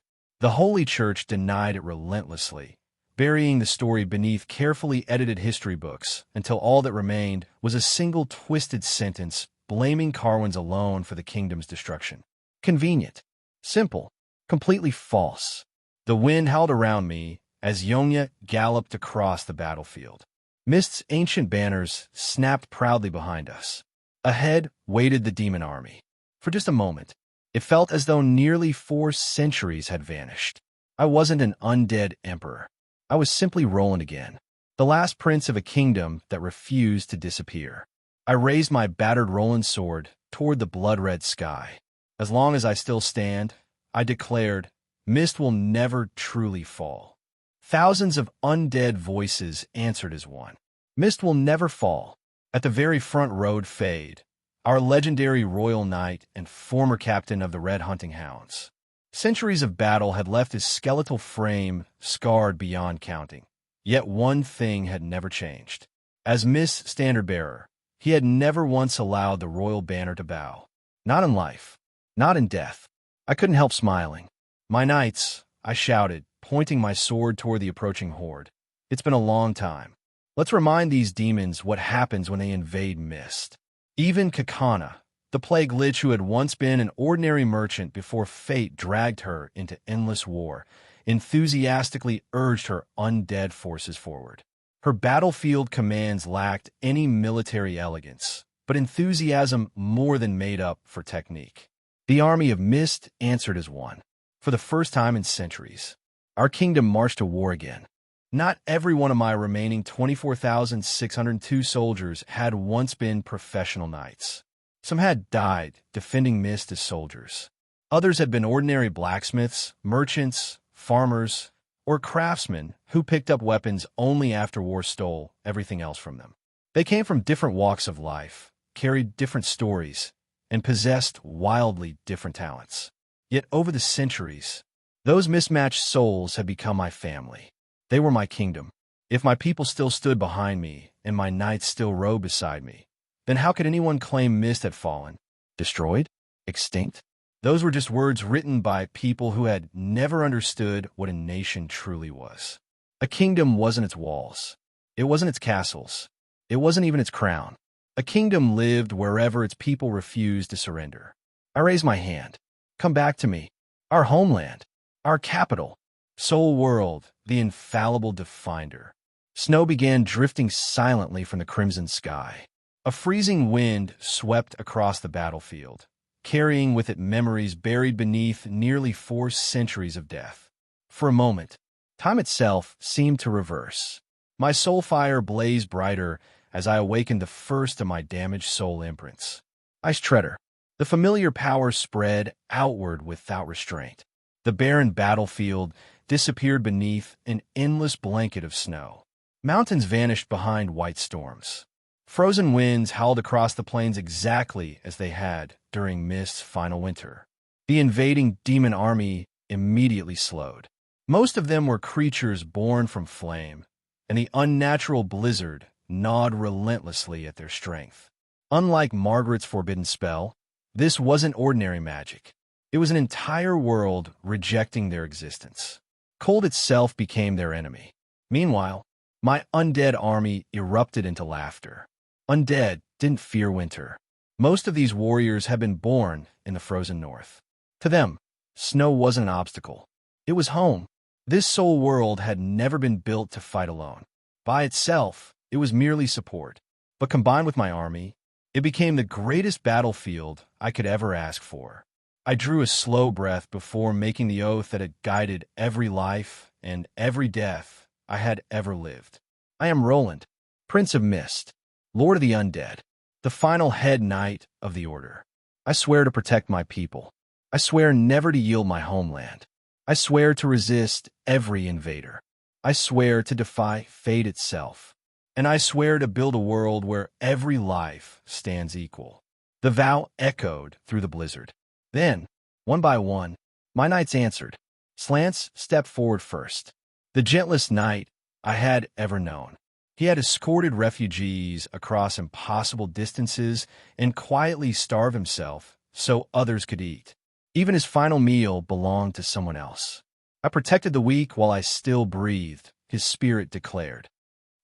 The Holy Church denied it relentlessly, burying the story beneath carefully edited history books until all that remained was a single twisted sentence blaming Carwins alone for the kingdom's destruction. Convenient. Simple. Completely false. The wind howled around me as Yongya galloped across the battlefield. Mist's ancient banners snapped proudly behind us. Ahead waited the demon army. For just a moment, it felt as though nearly 4 centuries had vanished. I wasn't an undead emperor. I was simply Roland again, the last prince of a kingdom that refused to disappear. I raised my battered Roland sword toward the blood-red sky. As long as I still stand, I declared, Mist will never truly fall. Thousands of undead voices answered as one. Mist will never fall. At the very front rode Fade, our legendary royal knight and former captain of the Red Hunting Hounds. Centuries of battle had left his skeletal frame scarred beyond counting. Yet one thing had never changed. As Mist's standard-bearer, he had never once allowed the royal banner to bow. Not in life. Not in death. I couldn't help smiling. My knights, I shouted, pointing my sword toward the approaching horde. It's been a long time. Let's remind these demons what happens when they invade Mist. Even Kakana, the plague lich who had once been an ordinary merchant before fate dragged her into endless war, enthusiastically urged her undead forces forward. Her battlefield commands lacked any military elegance, but enthusiasm more than made up for technique. The army of Mist answered as one. For the first time in centuries, our kingdom marched to war again. Not every one of my remaining 24,602 soldiers had once been professional knights. Some had died defending Mist as soldiers. Others had been ordinary blacksmiths, merchants, farmers, or craftsmen who picked up weapons only after war stole everything else from them. They came from different walks of life, carried different stories, and possessed wildly different talents. Yet over the centuries, those mismatched souls had become my family. They were my kingdom. If my people still stood behind me and my knights still rode beside me, then how could anyone claim Mist had fallen? Destroyed? Extinct? Those were just words written by people who had never understood what a nation truly was. A kingdom wasn't its walls. It wasn't its castles. It wasn't even its crown. A kingdom lived wherever its people refused to surrender. I raised my hand. Come back to me. Our homeland. Our capital. Soul World, the infallible Definder. Snow began drifting silently from the crimson sky. A freezing wind swept across the battlefield, carrying with it memories buried beneath nearly 4 centuries of death. For a moment, time itself seemed to reverse. My soul fire blazed brighter as I awakened the first of my damaged soul imprints. Ice Treader. The familiar power spread outward without restraint. The barren battlefield disappeared beneath an endless blanket of snow. Mountains vanished behind white storms. Frozen winds howled across the plains exactly as they had during Mist's final winter. The invading demon army immediately slowed. Most of them were creatures born from flame, and the unnatural blizzard gnawed relentlessly at their strength. Unlike Margaret's forbidden spell, this wasn't ordinary magic. It was an entire world rejecting their existence. Cold itself became their enemy. Meanwhile, my undead army erupted into laughter. Undead didn't fear winter. Most of these warriors had been born in the frozen north. To them, snow wasn't an obstacle. It was home. This soul world had never been built to fight alone. By itself, it was merely support. But combined with my army, it became the greatest battlefield I could ever ask for. I drew a slow breath before making the oath that had guided every life and every death I had ever lived. I am Roland, Prince of Mist, Lord of the Undead, the final head knight of the Order. I swear to protect my people. I swear never to yield my homeland. I swear to resist every invader. I swear to defy fate itself. And I swear to build a world where every life stands equal. The vow echoed through the blizzard. Then, one by one, my knights answered. Slants stepped forward first. The gentlest knight I had ever known. He had escorted refugees across impossible distances and quietly starved himself so others could eat. Even his final meal belonged to someone else. I protected the weak while I still breathed, his spirit declared.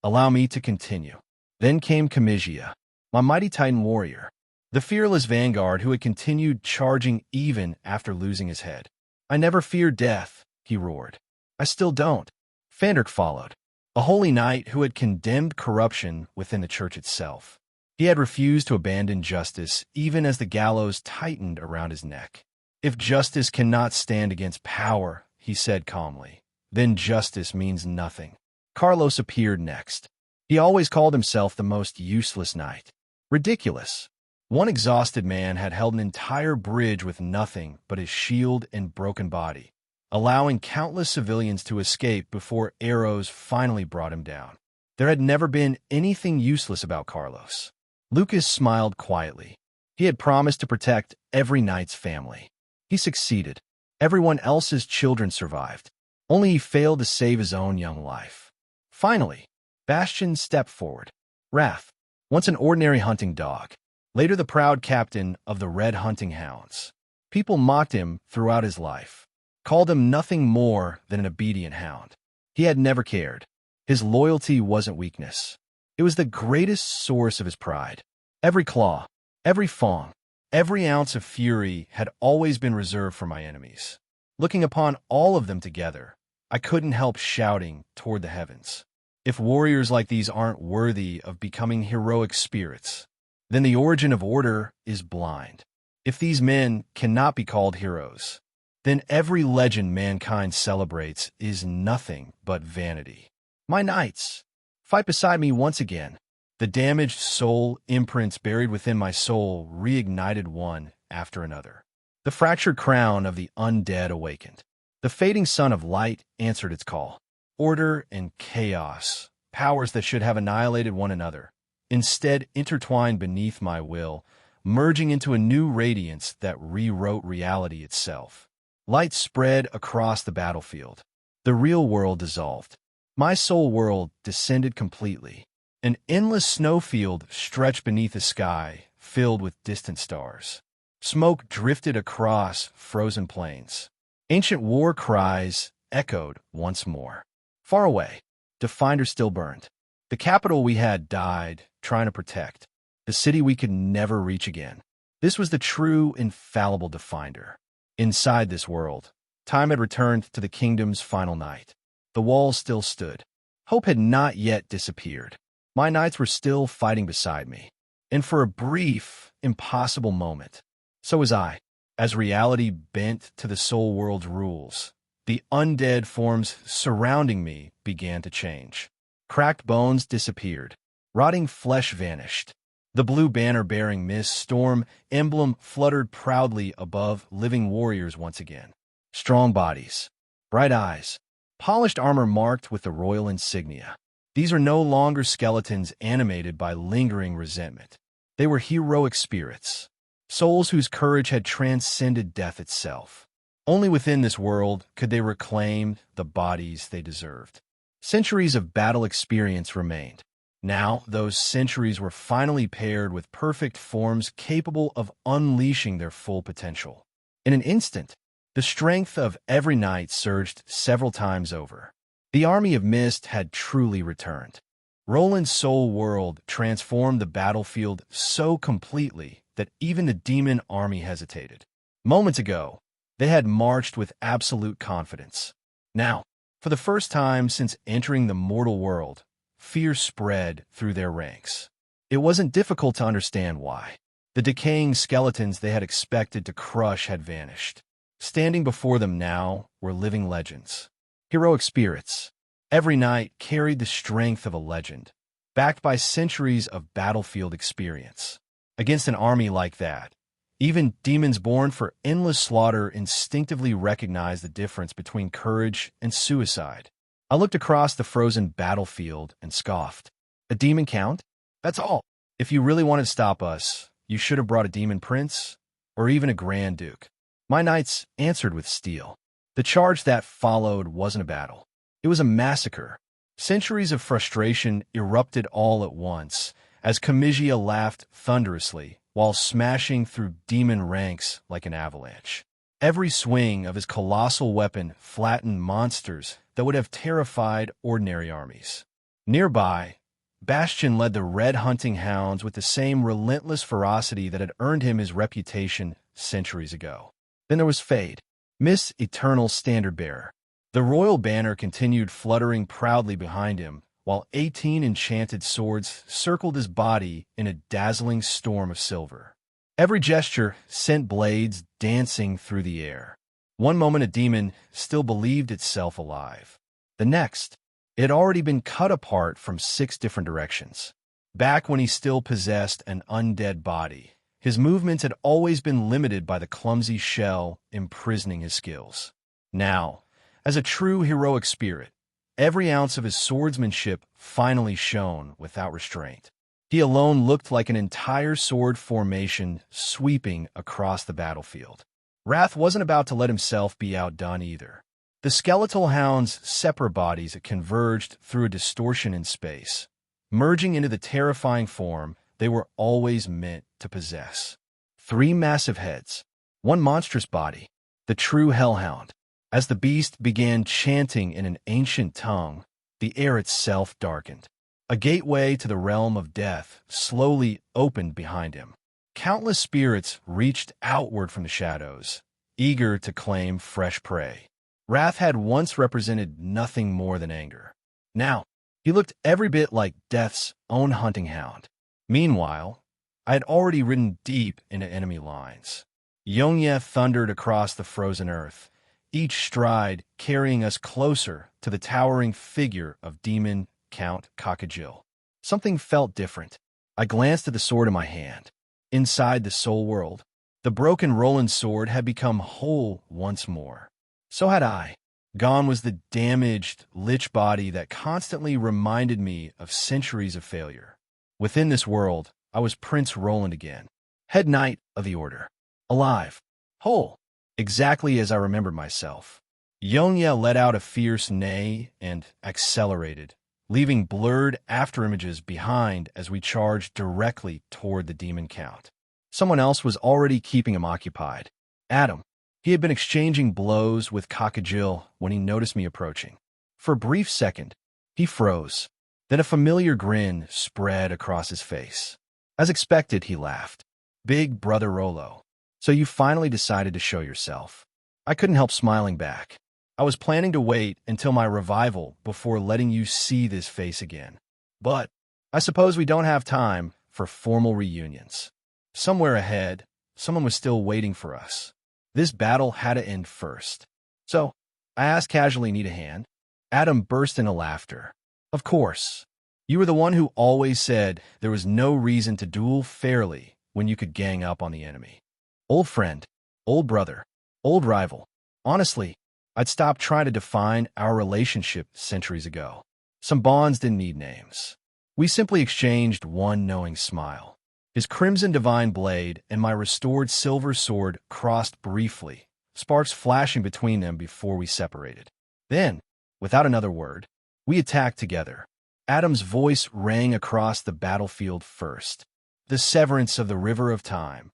Allow me to continue. Then came Kamigia, my mighty Titan warrior, the fearless vanguard who had continued charging even after losing his head. I never feared death, he roared. I still don't. Fandrik followed, a holy knight who had condemned corruption within the church itself. He had refused to abandon justice even as the gallows tightened around his neck. If justice cannot stand against power, he said calmly, then justice means nothing. Carlos appeared next. He always called himself the most useless knight. Ridiculous. One exhausted man had held an entire bridge with nothing but his shield and broken body, allowing countless civilians to escape before arrows finally brought him down. There had never been anything useless about Carlos. Lucas smiled quietly. He had promised to protect every knight's family. He succeeded. Everyone else's children survived. Only he failed to save his own young life. Finally, Bastion stepped forward. Wrath, once an ordinary hunting dog, later the proud captain of the Red Hunting Hounds. People mocked him throughout his life, called him nothing more than an obedient hound. He had never cared. His loyalty wasn't weakness. It was the greatest source of his pride. Every claw, every fang, every ounce of fury had always been reserved for my enemies. Looking upon all of them together, I couldn't help shouting toward the heavens. If warriors like these aren't worthy of becoming heroic spirits, then the origin of order is blind. If these men cannot be called heroes, then every legend mankind celebrates is nothing but vanity. My knights, fight beside me once again. The damaged soul imprints buried within my soul reignited one after another. The fractured crown of the undead awakened. The fading sun of light answered its call. Order and chaos, powers that should have annihilated one another, instead intertwined beneath my will, merging into a new radiance that rewrote reality itself. Light spread across the battlefield. The real world dissolved. My soul world descended completely. An endless snowfield stretched beneath the sky, filled with distant stars. Smoke drifted across frozen plains. Ancient war cries echoed once more. Far away, Definder still burned. The capital we had died, trying to protect. The city we could never reach again. This was the true, infallible Definder. Inside this world, time had returned to the kingdom's final night. The walls still stood. Hope had not yet disappeared. My knights were still fighting beside me. And for a brief, impossible moment, so was I. As reality bent to the soul world's rules, the undead forms surrounding me began to change. Cracked bones disappeared. Rotting flesh vanished. The blue banner-bearing mist storm emblem fluttered proudly above living warriors once again. Strong bodies, bright eyes, polished armor marked with the royal insignia. These are no longer skeletons animated by lingering resentment. They were heroic spirits, souls whose courage had transcended death itself. Only within this world could they reclaim the bodies they deserved. Centuries of battle experience remained. Now, those centuries were finally paired with perfect forms capable of unleashing their full potential. In an instant, the strength of every knight surged several times over. The army of mist had truly returned. Roland's soul world transformed the battlefield so completely that even the demon army hesitated. Moments ago, They had marched with absolute confidence. Now, for the first time since entering the mortal world, fear spread through their ranks. It wasn't difficult to understand why. The decaying skeletons they had expected to crush had vanished. Standing before them now were living legends. Heroic spirits. Every knight carried the strength of a legend, backed by centuries of battlefield experience. Against an army like that, even demons born for endless slaughter instinctively recognized the difference between courage and suicide. I looked across the frozen battlefield and scoffed. A demon count? That's all. If you really wanted to stop us, you should have brought a demon prince, or even a grand duke. My knights answered with steel. The charge that followed wasn't a battle. It was a massacre. Centuries of frustration erupted all at once, as Comigia laughed thunderously, while smashing through demon ranks like an avalanche. Every swing of his colossal weapon flattened monsters that would have terrified ordinary armies. Nearby, Bastion led the red hunting hounds with the same relentless ferocity that had earned him his reputation centuries ago. Then there was Fade, Miss Eternal Standard-Bearer. The royal banner continued fluttering proudly behind him, while 18 enchanted swords circled his body in a dazzling storm of silver. Every gesture sent blades dancing through the air. One moment a demon still believed itself alive. The next, it had already been cut apart from 6 different directions. Back when he still possessed an undead body, his movements had always been limited by the clumsy shell imprisoning his skills. Now, as a true heroic spirit, every ounce of his swordsmanship finally shone without restraint. He alone looked like an entire sword formation sweeping across the battlefield. Wrath wasn't about to let himself be outdone either. The skeletal hound's separate bodies converged through a distortion in space, merging into the terrifying form they were always meant to possess. 3 massive heads, 1 monstrous body, the true hellhound. As the beast began chanting in an ancient tongue, the air itself darkened. A gateway to the realm of death slowly opened behind him. Countless spirits reached outward from the shadows, eager to claim fresh prey. Wrath had once represented nothing more than anger. Now, he looked every bit like death's own hunting hound. Meanwhile, I had already ridden deep into enemy lines. Yongye thundered across the frozen earth, each stride carrying us closer to the towering figure of Demon Count Kakajil. Something felt different. I glanced at the sword in my hand. Inside the soul world, the broken Roland sword had become whole once more. So had I. Gone was the damaged lich body that constantly reminded me of centuries of failure. Within this world, I was Prince Roland again, head knight of the order. Alive. Whole. Exactly as I remembered myself. Yongye let out a fierce neigh and accelerated, leaving blurred afterimages behind as we charged directly toward the demon count. Someone else was already keeping him occupied. Adam. He had been exchanging blows with Kakajil when he noticed me approaching. For a brief second, he froze. Then a familiar grin spread across his face. As expected, he laughed. Big brother Rolo. So you finally decided to show yourself. I couldn't help smiling back. I was planning to wait until my revival before letting you see this face again. But I suppose we don't have time for formal reunions. Somewhere ahead, someone was still waiting for us. This battle had to end first. So I asked casually, need a hand? Adam burst into laughter. Of course. You were the one who always said there was no reason to duel fairly when you could gang up on the enemy. Old friend, old brother, old rival. Honestly, I'd stopped trying to define our relationship centuries ago. Some bonds didn't need names. We simply exchanged one knowing smile. His crimson divine blade and my restored silver sword crossed briefly, sparks flashing between them before we separated. Then, without another word, we attacked together. Adam's voice rang across the battlefield first. The severance of the river of time.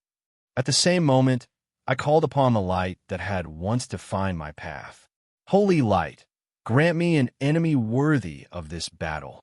At the same moment, I called upon the light that had once defined my path. Holy light, grant me an enemy worthy of this battle.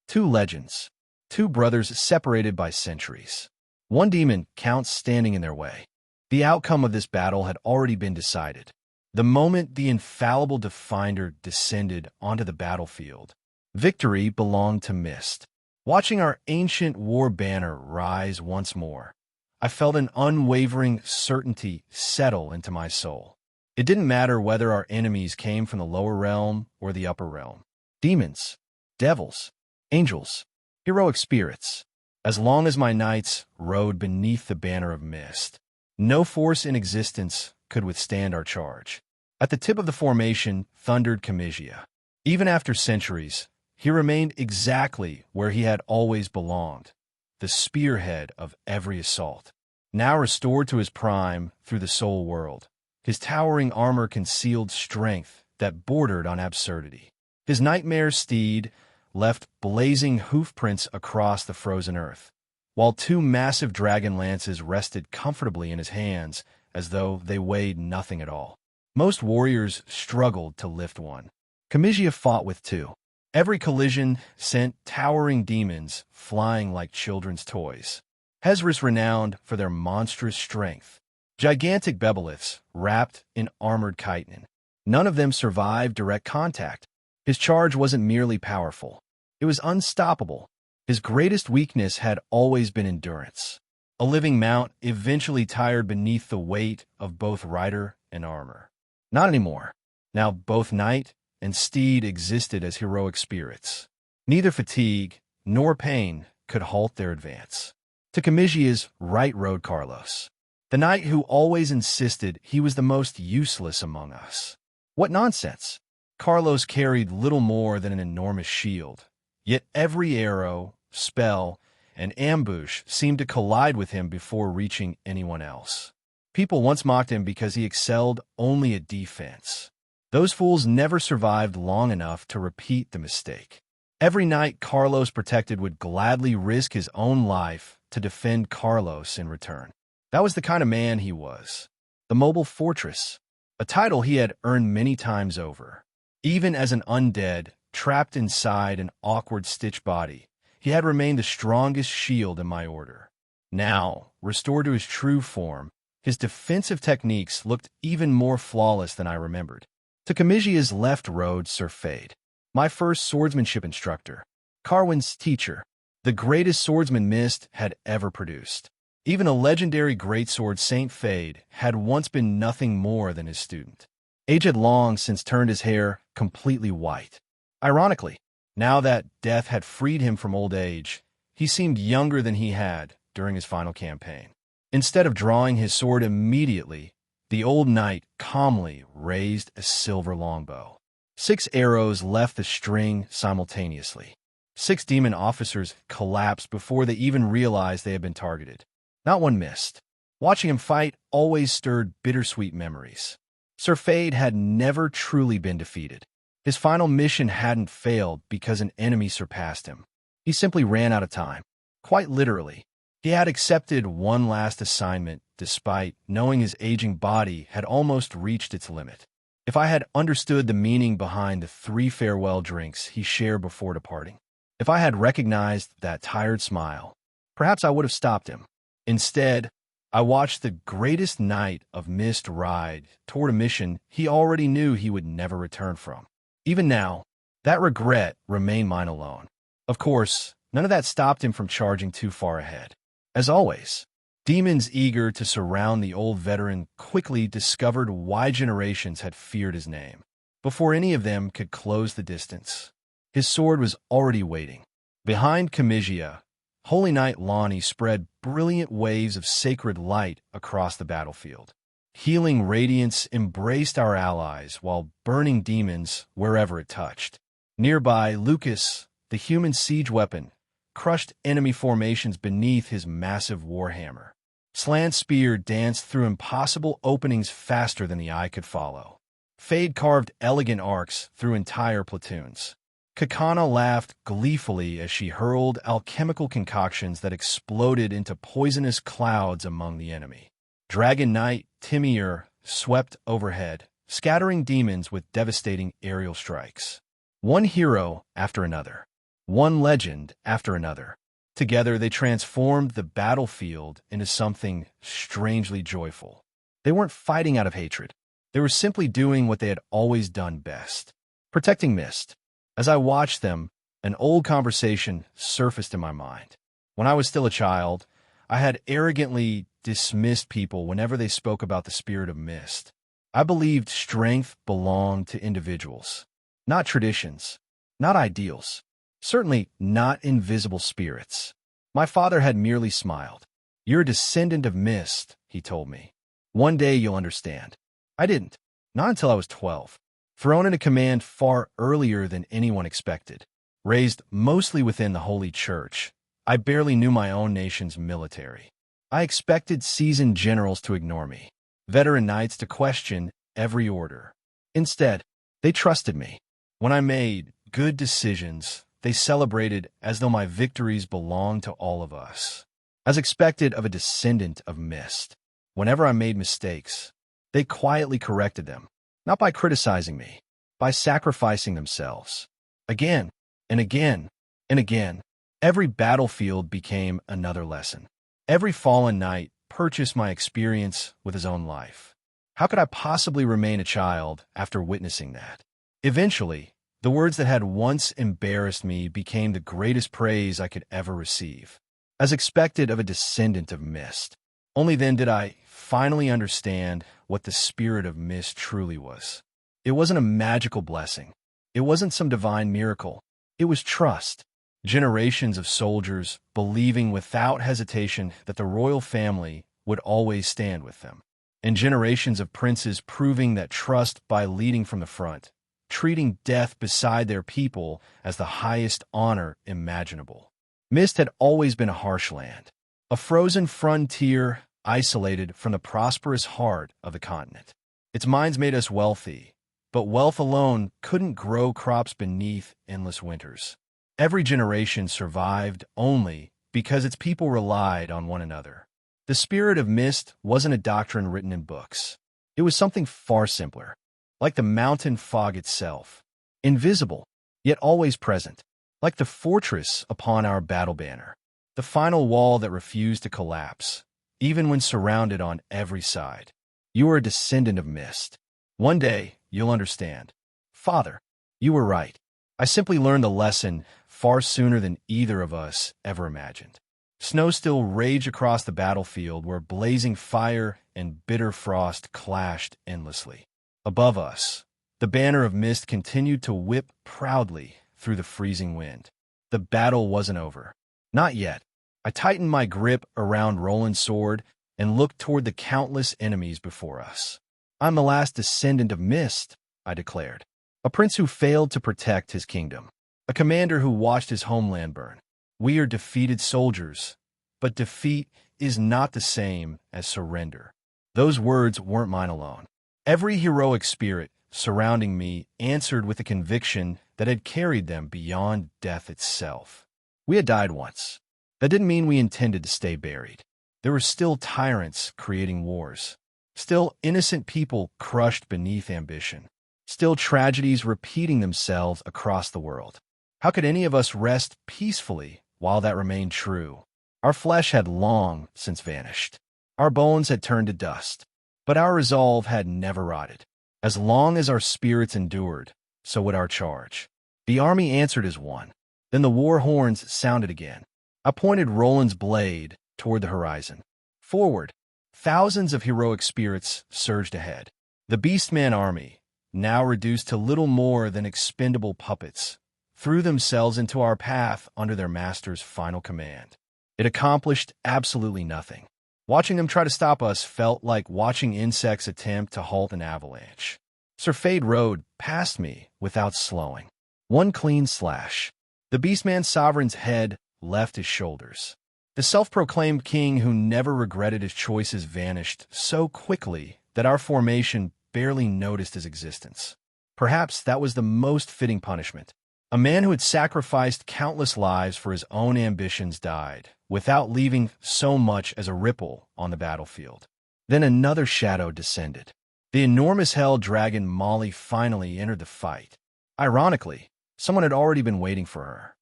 2 legends, 2 brothers separated by centuries. 1 demon count standing in their way. The outcome of this battle had already been decided. The moment the infallible Defender descended onto the battlefield, victory belonged to Mist. Watching our ancient war banner rise once more, I felt an unwavering certainty settle into my soul. It didn't matter whether our enemies came from the lower realm or the upper realm. Demons, devils, angels, heroic spirits. As long as my knights rode beneath the banner of Mist, no force in existence could withstand our charge. At the tip of the formation thundered Comisia. Even after centuries, he remained exactly where he had always belonged, the spearhead of every assault. Now restored to his prime through the soul world, his towering armor concealed strength that bordered on absurdity. His nightmare steed left blazing hoofprints across the frozen earth, while two massive dragon lances rested comfortably in his hands as though they weighed nothing at all. Most warriors struggled to lift one. Comisia fought with two. Every collision sent towering demons flying like children's toys. Hezris renowned for their monstrous strength. Gigantic Bebeliths wrapped in armored chitin. None of them survived direct contact. His charge wasn't merely powerful. It was unstoppable. His greatest weakness had always been endurance. A living mount eventually tired beneath the weight of both rider and armor. Not anymore. Now both knight and steed existed as heroic spirits. Neither fatigue nor pain could halt their advance. To Comisia's right rode Carlos, the knight who always insisted he was the most useless among us. What nonsense! Carlos carried little more than an enormous shield, yet every arrow, spell, and ambush seemed to collide with him before reaching anyone else. People once mocked him because he excelled only at defense. Those fools never survived long enough to repeat the mistake. Every knight Carlos protected would gladly risk his own life to defend Carlos in return. That was the kind of man he was. The mobile fortress, a title he had earned many times over. Even as an undead, trapped inside an awkward stitch body, he had remained the strongest shield in my order. Now, restored to his true form, his defensive techniques looked even more flawless than I remembered. To Comisia's left rode Sir Fade, my first swordsmanship instructor, Carwin's teacher, the greatest swordsman Mist had ever produced. Even a legendary greatsword Saint Fade had once been nothing more than his student. Age had long since turned his hair completely white. Ironically, now that death had freed him from old age, he seemed younger than he had during his final campaign. Instead of drawing his sword immediately, the old knight calmly raised a silver longbow. 6 arrows left the string simultaneously. 6 demon officers collapsed before they even realized they had been targeted. Not one missed. Watching him fight always stirred bittersweet memories. Sir Fade had never truly been defeated. His final mission hadn't failed because an enemy surpassed him. He simply ran out of time. Quite literally. He had accepted one last assignment despite knowing his aging body had almost reached its limit. If I had understood the meaning behind the 3 farewell drinks he shared before departing, if I had recognized that tired smile, perhaps I would have stopped him. Instead, I watched the greatest knight of Mist ride toward a mission he already knew he would never return from. Even now, that regret remained mine alone. Of course, none of that stopped him from charging too far ahead. As always, demons eager to surround the old veteran quickly discovered why generations had feared his name. Before any of them could close the distance, his sword was already waiting. Behind Comisia, Holy Knight Lonnie spread brilliant waves of sacred light across the battlefield. Healing radiance embraced our allies while burning demons wherever it touched. Nearby, Lucas, the human siege weapon, crushed enemy formations beneath his massive warhammer. Slant Spear danced through impossible openings faster than the eye could follow. Fade carved elegant arcs through entire platoons. Kakana laughed gleefully as she hurled alchemical concoctions that exploded into poisonous clouds among the enemy. Dragon Knight Timir swept overhead, scattering demons with devastating aerial strikes. One hero after another. One legend after another. Together, they transformed the battlefield into something strangely joyful. They weren't fighting out of hatred. They were simply doing what they had always done best, protecting Mist. As I watched them, an old conversation surfaced in my mind. When I was still a child, I had arrogantly dismissed people whenever they spoke about the spirit of Mist. I believed strength belonged to individuals, not traditions, not ideals, certainly not invisible spirits. My father had merely smiled. "You're a descendant of Mist," he told me. "One day you'll understand." I didn't, not until I was 12, thrown into command far earlier than anyone expected. Raised mostly within the Holy Church, I barely knew my own nation's military. I expected seasoned generals to ignore me, veteran knights to question every order. Instead, they trusted me. When I made good decisions, they celebrated as though my victories belonged to all of us. As expected of a descendant of Mist, whenever I made mistakes, they quietly corrected them, not by criticizing me, by sacrificing themselves. Again and again and again, every battlefield became another lesson. Every fallen knight purchased my experience with his own life. How could I possibly remain a child after witnessing that? Eventually, the words that had once embarrassed me became the greatest praise I could ever receive. As expected of a descendant of Mist, only then did I finally understand what the spirit of Mist truly was. It wasn't a magical blessing. It wasn't some divine miracle. It was trust. Generations of soldiers believing without hesitation that the royal family would always stand with them. And generations of princes proving that trust by leading from the front, treating death beside their people as the highest honor imaginable. Mist had always been a harsh land, a frozen frontier isolated from the prosperous heart of the continent. Its mines made us wealthy, but wealth alone couldn't grow crops beneath endless winters. Every generation survived only because its people relied on one another. The spirit of Mist wasn't a doctrine written in books. It was something far simpler, like the mountain fog itself, invisible, yet always present, like the fortress upon our battle banner, the final wall that refused to collapse, even when surrounded on every side. You are a descendant of Mist. One day, you'll understand. Father, you were right. I simply learned the lesson far sooner than either of us ever imagined. Snow still raged across the battlefield where blazing fire and bitter frost clashed endlessly. Above us, the banner of Mist continued to whip proudly through the freezing wind. The battle wasn't over. Not yet. I tightened my grip around Roland's sword and looked toward the countless enemies before us. "I'm the last descendant of Mist," I declared. "A prince who failed to protect his kingdom. A commander who watched his homeland burn. We are defeated soldiers, but defeat is not the same as surrender." Those words weren't mine alone. Every heroic spirit surrounding me answered with a conviction that had carried them beyond death itself. We had died once. That didn't mean we intended to stay buried. There were still tyrants creating wars. Still innocent people crushed beneath ambition. Still tragedies repeating themselves across the world. How could any of us rest peacefully while that remained true? Our flesh had long since vanished. Our bones had turned to dust. But our resolve had never rotted. As long as our spirits endured, so would our charge. The army answered as one. Then the war horns sounded again. I pointed Roland's blade toward the horizon. Forward, thousands of heroic spirits surged ahead. The Beastman army, now reduced to little more than expendable puppets, threw themselves into our path under their master's final command. It accomplished absolutely nothing. Watching them try to stop us felt like watching insects attempt to halt an avalanche. Sir Fade rode past me without slowing. One clean slash. The Beastman sovereign's head left his shoulders. The self-proclaimed king who never regretted his choices vanished so quickly that our formation barely noticed his existence. Perhaps that was the most fitting punishment. A man who had sacrificed countless lives for his own ambitions died, without leaving so much as a ripple on the battlefield. Then another shadow descended. The enormous hell dragon Molly finally entered the fight. Ironically, someone had already been waiting for her.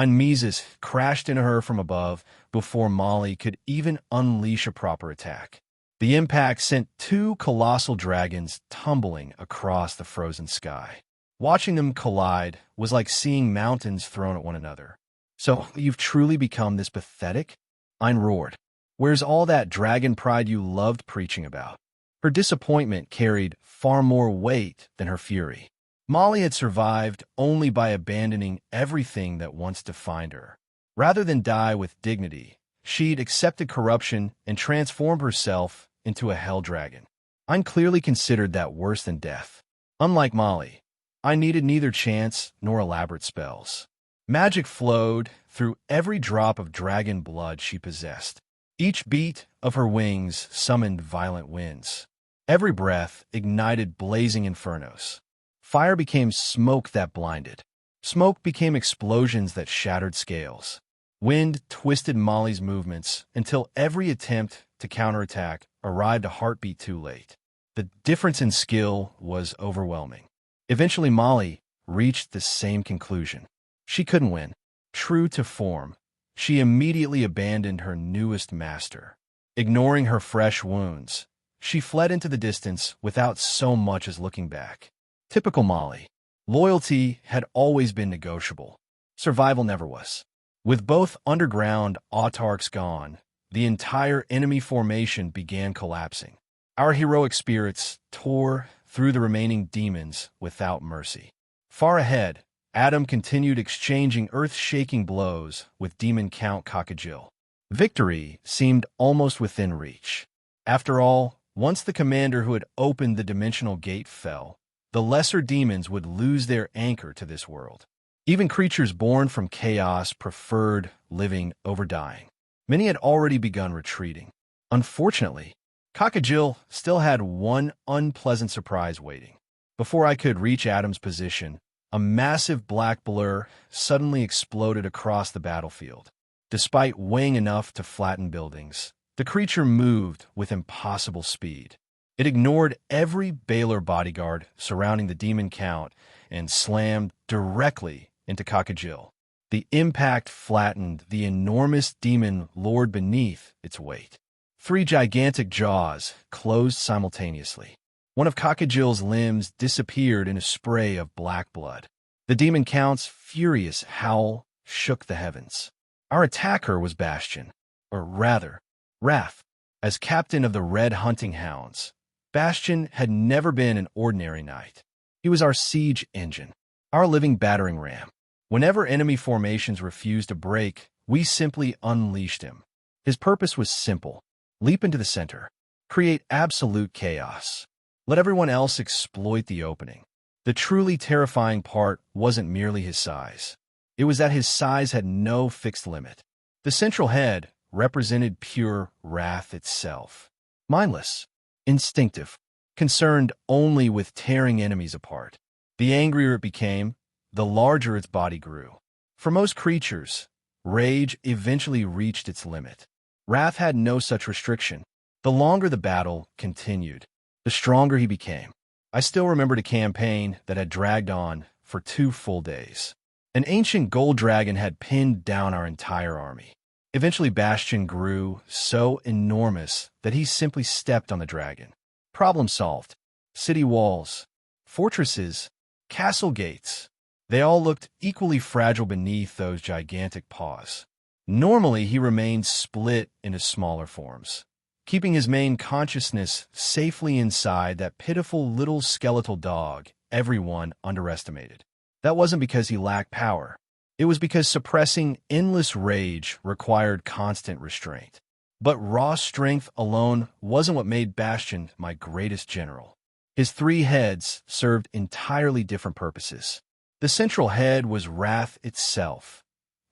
Mises crashed into her from above before Molly could even unleash a proper attack. The impact sent two colossal dragons tumbling across the frozen sky. Watching them collide was like seeing mountains thrown at one another. "So, you've truly become this pathetic?" Ein roared. "Where's all that dragon pride you loved preaching about?" Her disappointment carried far more weight than her fury. Molly had survived only by abandoning everything that once defined her. Rather than die with dignity, she'd accepted corruption and transformed herself into a hell dragon. Ein clearly considered that worse than death. Unlike Molly, I needed neither chance nor elaborate spells. Magic flowed through every drop of dragon blood she possessed. Each beat of her wings summoned violent winds. Every breath ignited blazing infernos. Fire became smoke that blinded. Smoke became explosions that shattered scales. Wind twisted Molly's movements until every attempt to counterattack arrived a heartbeat too late. The difference in skill was overwhelming. Eventually, Molly reached the same conclusion. She couldn't win. True to form, she immediately abandoned her newest master. Ignoring her fresh wounds, she fled into the distance without so much as looking back. Typical Molly. Loyalty had always been negotiable. Survival never was. With both underground autarchs gone, the entire enemy formation began collapsing. Our heroic spirits tore through the remaining demons without mercy. Far ahead, Adam continued exchanging earth-shaking blows with Demon Count Cockagil. Victory seemed almost within reach. After all, once the commander who had opened the dimensional gate fell, the lesser demons would lose their anchor to this world. Even creatures born from chaos preferred living over dying. Many had already begun retreating. Unfortunately, Cockagil still had one unpleasant surprise waiting. Before I could reach Adam's position, a massive black blur suddenly exploded across the battlefield. Despite weighing enough to flatten buildings, the creature moved with impossible speed. It ignored every Baylor bodyguard surrounding the demon count and slammed directly into Cockagil. The impact flattened the enormous demon lord beneath its weight. 3 gigantic jaws closed simultaneously. One of Cockagil's limbs disappeared in a spray of black blood. The demon count's furious howl shook the heavens. Our attacker was Bastion, or rather, Wrath. As captain of the Red Hunting Hounds, Bastion had never been an ordinary knight. He was our siege engine, our living battering ram. Whenever enemy formations refused to break, we simply unleashed him. His purpose was simple: leap into the center, create absolute chaos. Let everyone else exploit the opening. The truly terrifying part wasn't merely his size. It was that his size had no fixed limit. The central head represented pure wrath itself. Mindless, instinctive, concerned only with tearing enemies apart. The angrier it became, the larger its body grew. For most creatures, rage eventually reached its limit. Wrath had no such restriction. The longer the battle continued, the stronger he became. I still remembered a campaign that had dragged on for 2 full days. An ancient gold dragon had pinned down our entire army. Eventually, Bastion grew so enormous that he simply stepped on the dragon. Problem solved. City walls, fortresses, castle gates. They all looked equally fragile beneath those gigantic paws. Normally, he remained split into smaller forms, keeping his main consciousness safely inside that pitiful little skeletal dog everyone underestimated. That wasn't because he lacked power. It was because suppressing endless rage required constant restraint. But raw strength alone wasn't what made Bastion my greatest general. His 3 heads served entirely different purposes. The central head was wrath itself,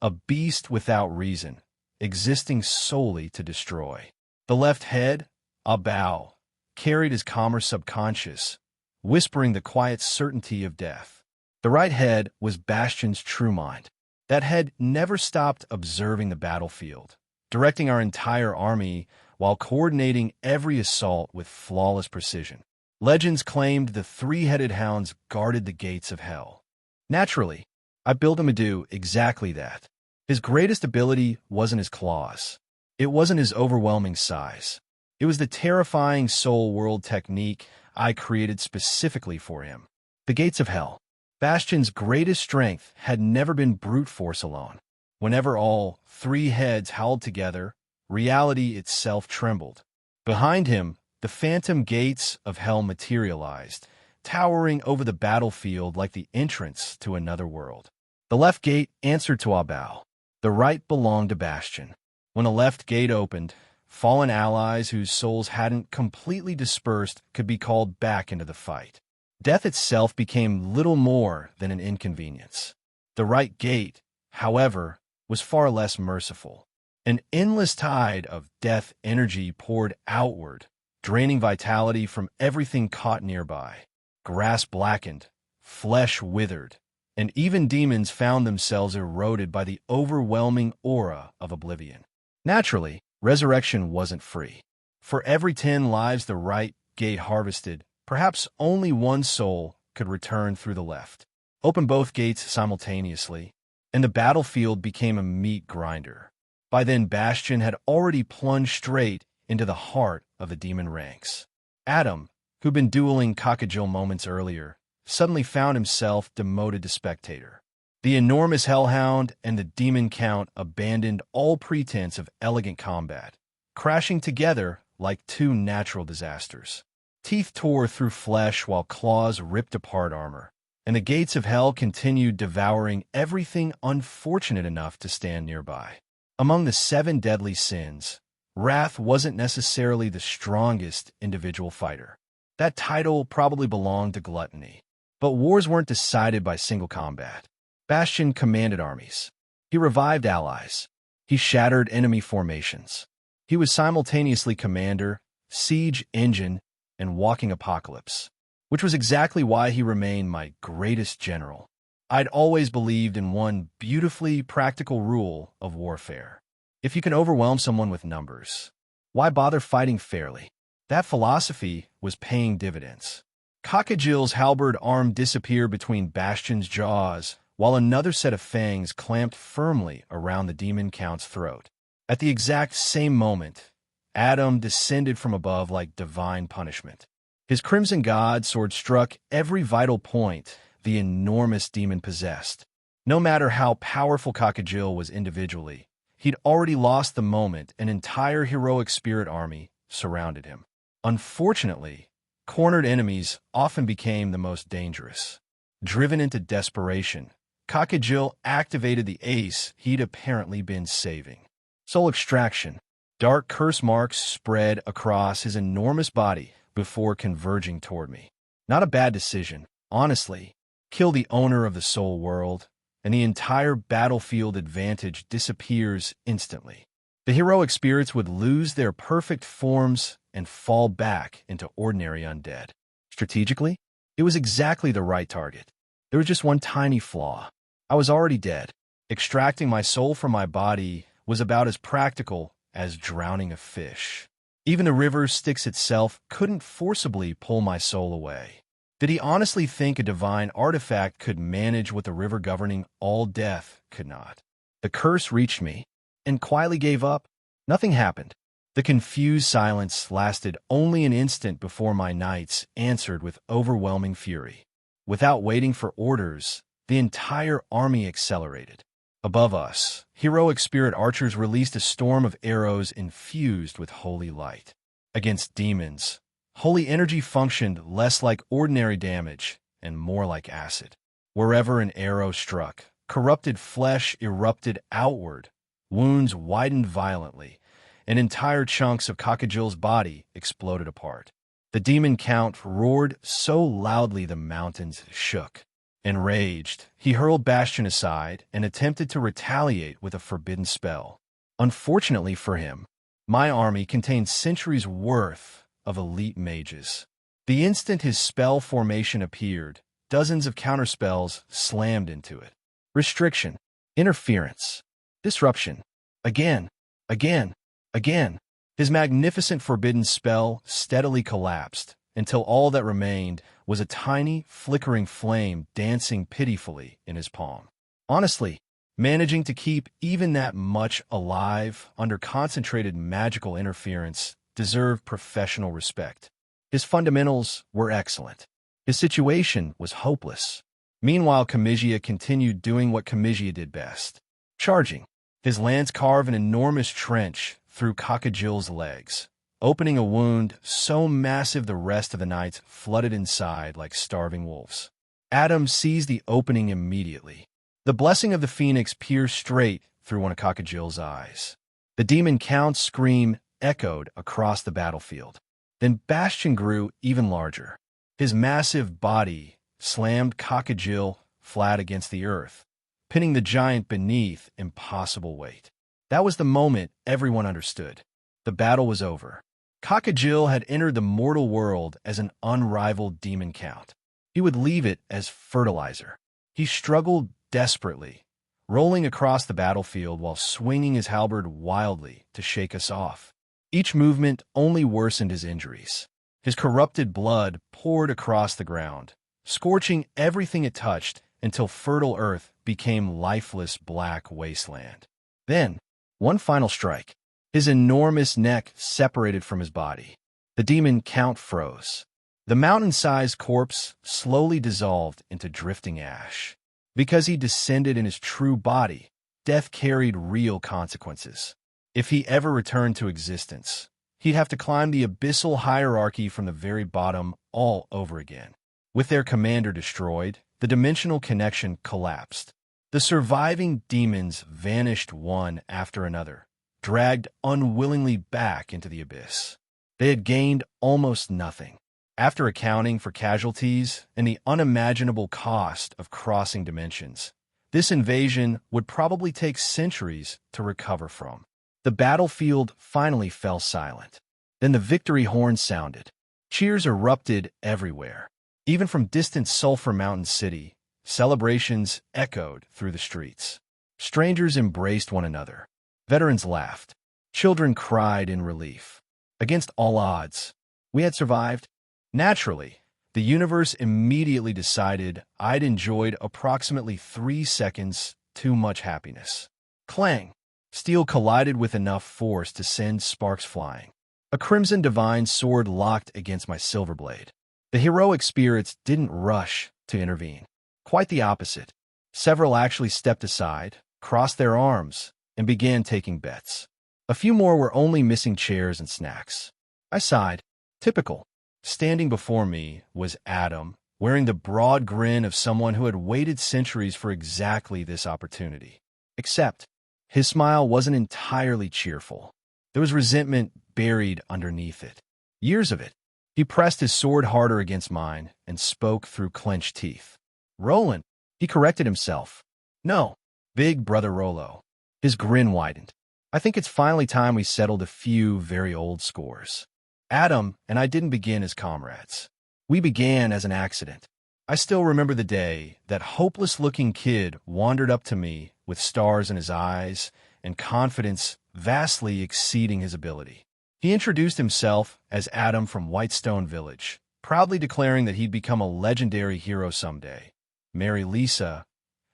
a beast without reason, existing solely to destroy. The left head, a bow, carried his calmer subconscious, whispering the quiet certainty of death. The right head was Bastion's true mind. That head never stopped observing the battlefield, directing our entire army while coordinating every assault with flawless precision. Legends claimed the 3-headed hounds guarded the gates of hell. Naturally, I built him to do exactly that. His greatest ability wasn't his claws. It wasn't his overwhelming size. It was the terrifying soul world technique I created specifically for him. The Gates of Hell. Bastion's greatest strength had never been brute force alone. Whenever all three heads howled together, reality itself trembled. Behind him, the phantom gates of hell materialized, towering over the battlefield like the entrance to another world. The left gate answered to Abal. The right belonged to Bastion. When the left gate opened, fallen allies whose souls hadn't completely dispersed could be called back into the fight. Death itself became little more than an inconvenience. The right gate, however, was far less merciful. An endless tide of death energy poured outward, draining vitality from everything caught nearby. Grass blackened, flesh withered, and even demons found themselves eroded by the overwhelming aura of oblivion. Naturally, resurrection wasn't free. For every 10 lives the right gate harvested, perhaps only one soul could return through the left. Open both gates simultaneously, and the battlefield became a meat grinder. By then, Bastion had already plunged straight into the heart of the demon ranks. Adam, who'd been dueling Cockajil moments earlier, suddenly found himself demoted to spectator. The enormous hellhound and the demon count abandoned all pretense of elegant combat, crashing together like two natural disasters. Teeth tore through flesh while claws ripped apart armor, and the gates of hell continued devouring everything unfortunate enough to stand nearby. Among the 7 deadly sins, wrath wasn't necessarily the strongest individual fighter. That title probably belonged to gluttony. But wars weren't decided by single combat. Bastion commanded armies. He revived allies. He shattered enemy formations. He was simultaneously commander, siege engine, and walking apocalypse, which was exactly why he remained my greatest general. I'd always believed in one beautifully practical rule of warfare. If you can overwhelm someone with numbers, why bother fighting fairly? That philosophy was paying dividends. Cockajil's halberd arm disappeared between Bastion's jaws, while another set of fangs clamped firmly around the demon count's throat. At the exact same moment, Adam descended from above like divine punishment. His crimson god sword struck every vital point the enormous demon possessed. No matter how powerful Cockajil was individually, he'd already lost the moment an entire heroic spirit army surrounded him. Unfortunately, cornered enemies often became the most dangerous. Driven into desperation, Cockajil activated the ace he'd apparently been saving. Soul extraction. Dark curse marks spread across his enormous body before converging toward me. Not a bad decision, honestly. Kill the owner of the soul world, and the entire battlefield advantage disappears instantly. The heroic spirits would lose their perfect forms and fall back into ordinary undead. Strategically, it was exactly the right target. There was just one tiny flaw. I was already dead. Extracting my soul from my body was about as practical as drowning a fish. Even the river Styx itself couldn't forcibly pull my soul away. Did he honestly think a divine artifact could manage what the river governing all death could not? The curse reached me, and quietly gave up. Nothing happened. The confused silence lasted only an instant before my knights answered with overwhelming fury. Without waiting for orders, the entire army accelerated. Above us, heroic spirit archers released a storm of arrows infused with holy light. Against demons, holy energy functioned less like ordinary damage and more like acid. Wherever an arrow struck, corrupted flesh erupted outward, wounds widened violently, and entire chunks of Cockajil's body exploded apart. The demon count roared so loudly the mountains shook. Enraged, he hurled Bastion aside and attempted to retaliate with a forbidden spell. Unfortunately for him, my army contained centuries' worth of elite mages. The instant his spell formation appeared, dozens of counterspells slammed into it. Restriction, interference, disruption. Again, again, again. His magnificent forbidden spell steadily collapsed until all that remained was a tiny, flickering flame dancing pitifully in his palm. Honestly, Managing to keep even that much alive under concentrated magical interference deserved professional respect. His fundamentals were excellent. His situation was hopeless. Meanwhile, Kamigia continued doing what Kamigia did best, charging. His lance carved an enormous trench through Kakajil's legs, opening a wound so massive the rest of the knights flooded inside like starving wolves. Adam seized the opening immediately. The blessing of the phoenix pierced straight through one of Kakajil's eyes. The demon count's scream echoed across the battlefield. Then Bastion grew even larger. His massive body slammed Kakajil flat against the earth, pinning the giant beneath impossible weight. That was the moment everyone understood. The battle was over. Kakajil had entered the mortal world as an unrivaled demon count. He would leave it as fertilizer. He struggled desperately, rolling across the battlefield while swinging his halberd wildly to shake us off. Each movement only worsened his injuries. His corrupted blood poured across the ground, scorching everything it touched until fertile earth became lifeless black wasteland. Then, one final strike. His enormous neck separated from his body. The demon count froze. The mountain-sized corpse slowly dissolved into drifting ash. Because he descended in his true body, death carried real consequences. If he ever returned to existence, he'd have to climb the abyssal hierarchy from the very bottom all over again. With their commander destroyed, the dimensional connection collapsed. The surviving demons vanished one after another, dragged unwillingly back into the abyss. They had gained almost nothing. After accounting for casualties and the unimaginable cost of crossing dimensions, this invasion would probably take centuries to recover from. The battlefield finally fell silent. Then the victory horn sounded. Cheers erupted everywhere. Even from distant Sulphur Mountain City, celebrations echoed through the streets. Strangers embraced one another. Veterans laughed. Children cried in relief. Against all odds, we had survived. Naturally, the universe immediately decided I'd enjoyed approximately 3 seconds too much happiness. Clang! Steel collided with enough force to send sparks flying. A crimson divine sword locked against my silver blade. The heroic spirits didn't rush to intervene. Quite the opposite. Several actually stepped aside, crossed their arms, and began taking bets. A few more were only missing chairs and snacks. I sighed. Typical. Standing before me was Adam, wearing the broad grin of someone who had waited centuries for exactly this opportunity. Except, his smile wasn't entirely cheerful. There was resentment buried underneath it. Years of it. He pressed his sword harder against mine and spoke through clenched teeth. Roland. He corrected himself. No, big brother Rolo. His grin widened. I think it's finally time we settled a few very old scores. Adam and I didn't begin as comrades. We began as an accident. I still remember the day that hopeless-looking kid wandered up to me with stars in his eyes and confidence vastly exceeding his ability. He introduced himself as Adam from Whitestone Village, proudly declaring that he'd become a legendary hero someday, marry Lisa,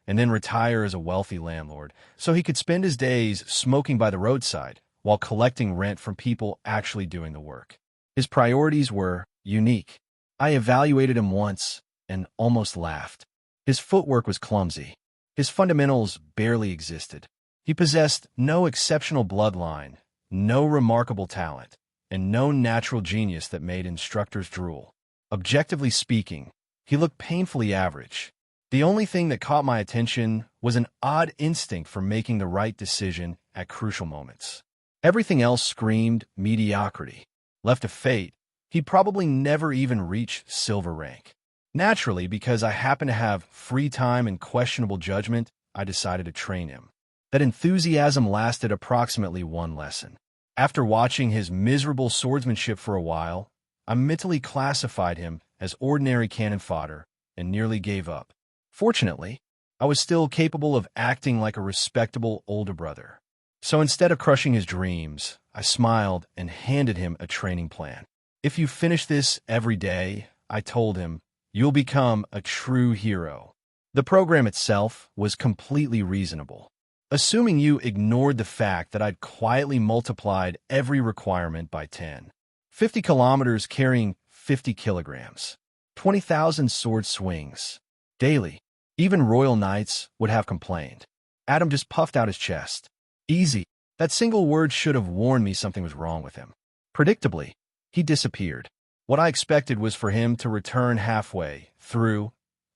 and then retire as a wealthy landlord so he could spend his days smoking by the roadside while collecting rent from people actually doing the work. His priorities were unique. I evaluated him once and almost laughed. His footwork was clumsy. His fundamentals barely existed. He possessed no exceptional bloodline, no remarkable talent, and no natural genius that made instructors drool. Objectively speaking, he looked painfully average. The only thing that caught my attention was an odd instinct for making the right decision at crucial moments. Everything else screamed mediocrity. Left to fate, he'd probably never even reach silver rank. Naturally, because I happened to have free time and questionable judgment, I decided to train him. That enthusiasm lasted approximately one lesson. After watching his miserable swordsmanship for a while, I mentally classified him as ordinary cannon fodder and nearly gave up. Fortunately, I was still capable of acting like a respectable older brother. So instead of crushing his dreams, I smiled and handed him a training plan. If you finish this every day, I told him, you'll become a true hero. The program itself was completely reasonable. assuming you ignored the fact that I'd quietly multiplied every requirement by 10. 50 kilometers carrying 50 kilograms. 20,000 sword swings. Daily. Even royal knights would have complained. Adam just puffed out his chest. Easy. That single word should have warned me something was wrong with him. Predictably, he disappeared. What I expected was for him to return halfway through,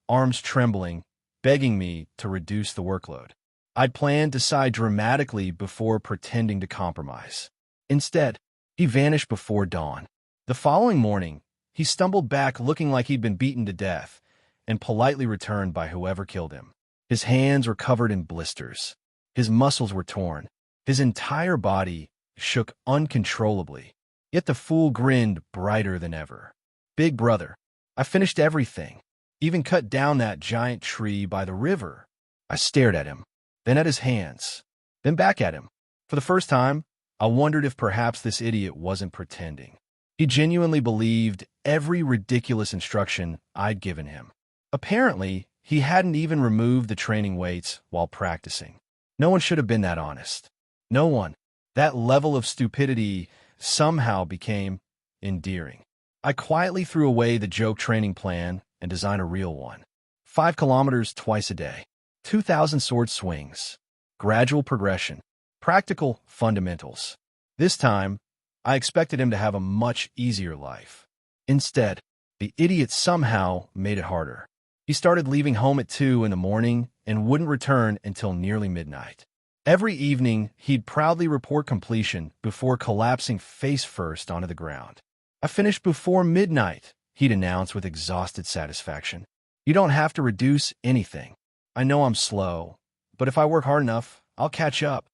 arms trembling, begging me to reduce the workload. I'd planned to sigh dramatically before pretending to compromise. Instead, he vanished before dawn. The following morning, he stumbled back looking like he'd been beaten to death and politely returned by whoever killed him. His hands were covered in blisters. His muscles were torn. His entire body shook uncontrollably. Yet the fool grinned brighter than ever. Big brother, I finished everything. Even cut down that giant tree by the river. I stared at him, then at his hands, then back at him. For the first time, I wondered if perhaps this idiot wasn't pretending. He genuinely believed every ridiculous instruction I'd given him. Apparently, he hadn't even removed the training weights while practicing. No one should have been that honest. No one. That level of stupidity somehow became endearing. I quietly threw away the joke training plan and designed a real one. 5 kilometers twice a day. 2,000 sword swings. Gradual progression. Practical fundamentals. This time, I expected him to have a much easier life. Instead, the idiot somehow made it harder. He started leaving home at 2 in the morning and wouldn't return until nearly midnight. Every evening, he'd proudly report completion before collapsing face first onto the ground. I finished before midnight, he'd announce with exhausted satisfaction. You don't have to reduce anything. I know I'm slow, but if I work hard enough, I'll catch up.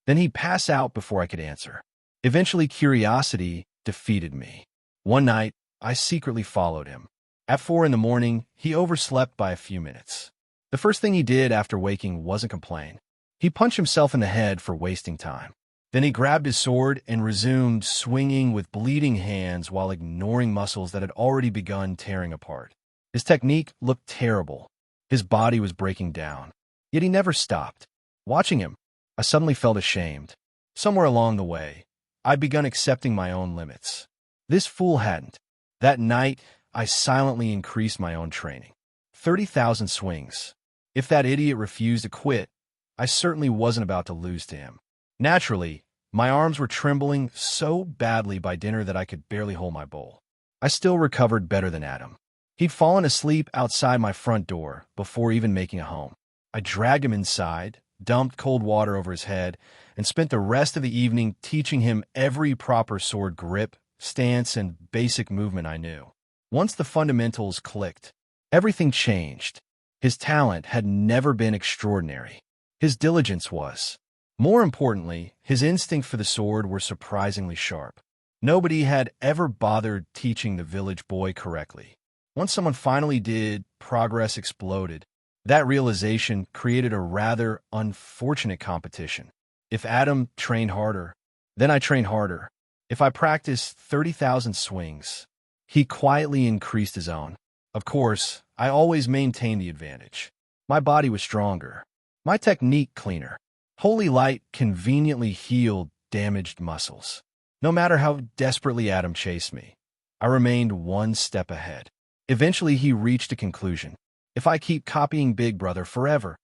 Then he'd pass out before I could answer. Eventually, curiosity defeated me. One night, I secretly followed him. At 4 in the morning, he overslept by a few minutes. The first thing he did after waking wasn't complain. He punched himself in the head for wasting time. Then he grabbed his sword and resumed swinging with bleeding hands while ignoring muscles that had already begun tearing apart. His technique looked terrible. His body was breaking down. Yet he never stopped. Watching him, I suddenly felt ashamed. Somewhere along the way, I'd begun accepting my own limits. This fool hadn't. That night, I silently increased my own training. 30,000 swings. If that idiot refused to quit, I certainly wasn't about to lose to him. Naturally, my arms were trembling so badly by dinner that I could barely hold my bowl. I still recovered better than Adam. He'd fallen asleep outside my front door before even making a home. I dragged him inside, dumped cold water over his head, and spent the rest of the evening teaching him every proper sword grip, stance, and basic movement I knew. Once the fundamentals clicked, everything changed. His talent had never been extraordinary. His diligence was. More importantly, his instinct for the sword were surprisingly sharp. Nobody had ever bothered teaching the village boy correctly. Once someone finally did, progress exploded. That realization created a rather unfortunate competition. If Adam trained harder, then I trained harder. If I practiced 30,000 swings, he quietly increased his own. Of course, I always maintained the advantage. My body was stronger. My technique cleaner. Holy light conveniently healed damaged muscles. No matter how desperately Adam chased me, I remained one step ahead. Eventually, he reached a conclusion. If I keep copying Big Brother forever,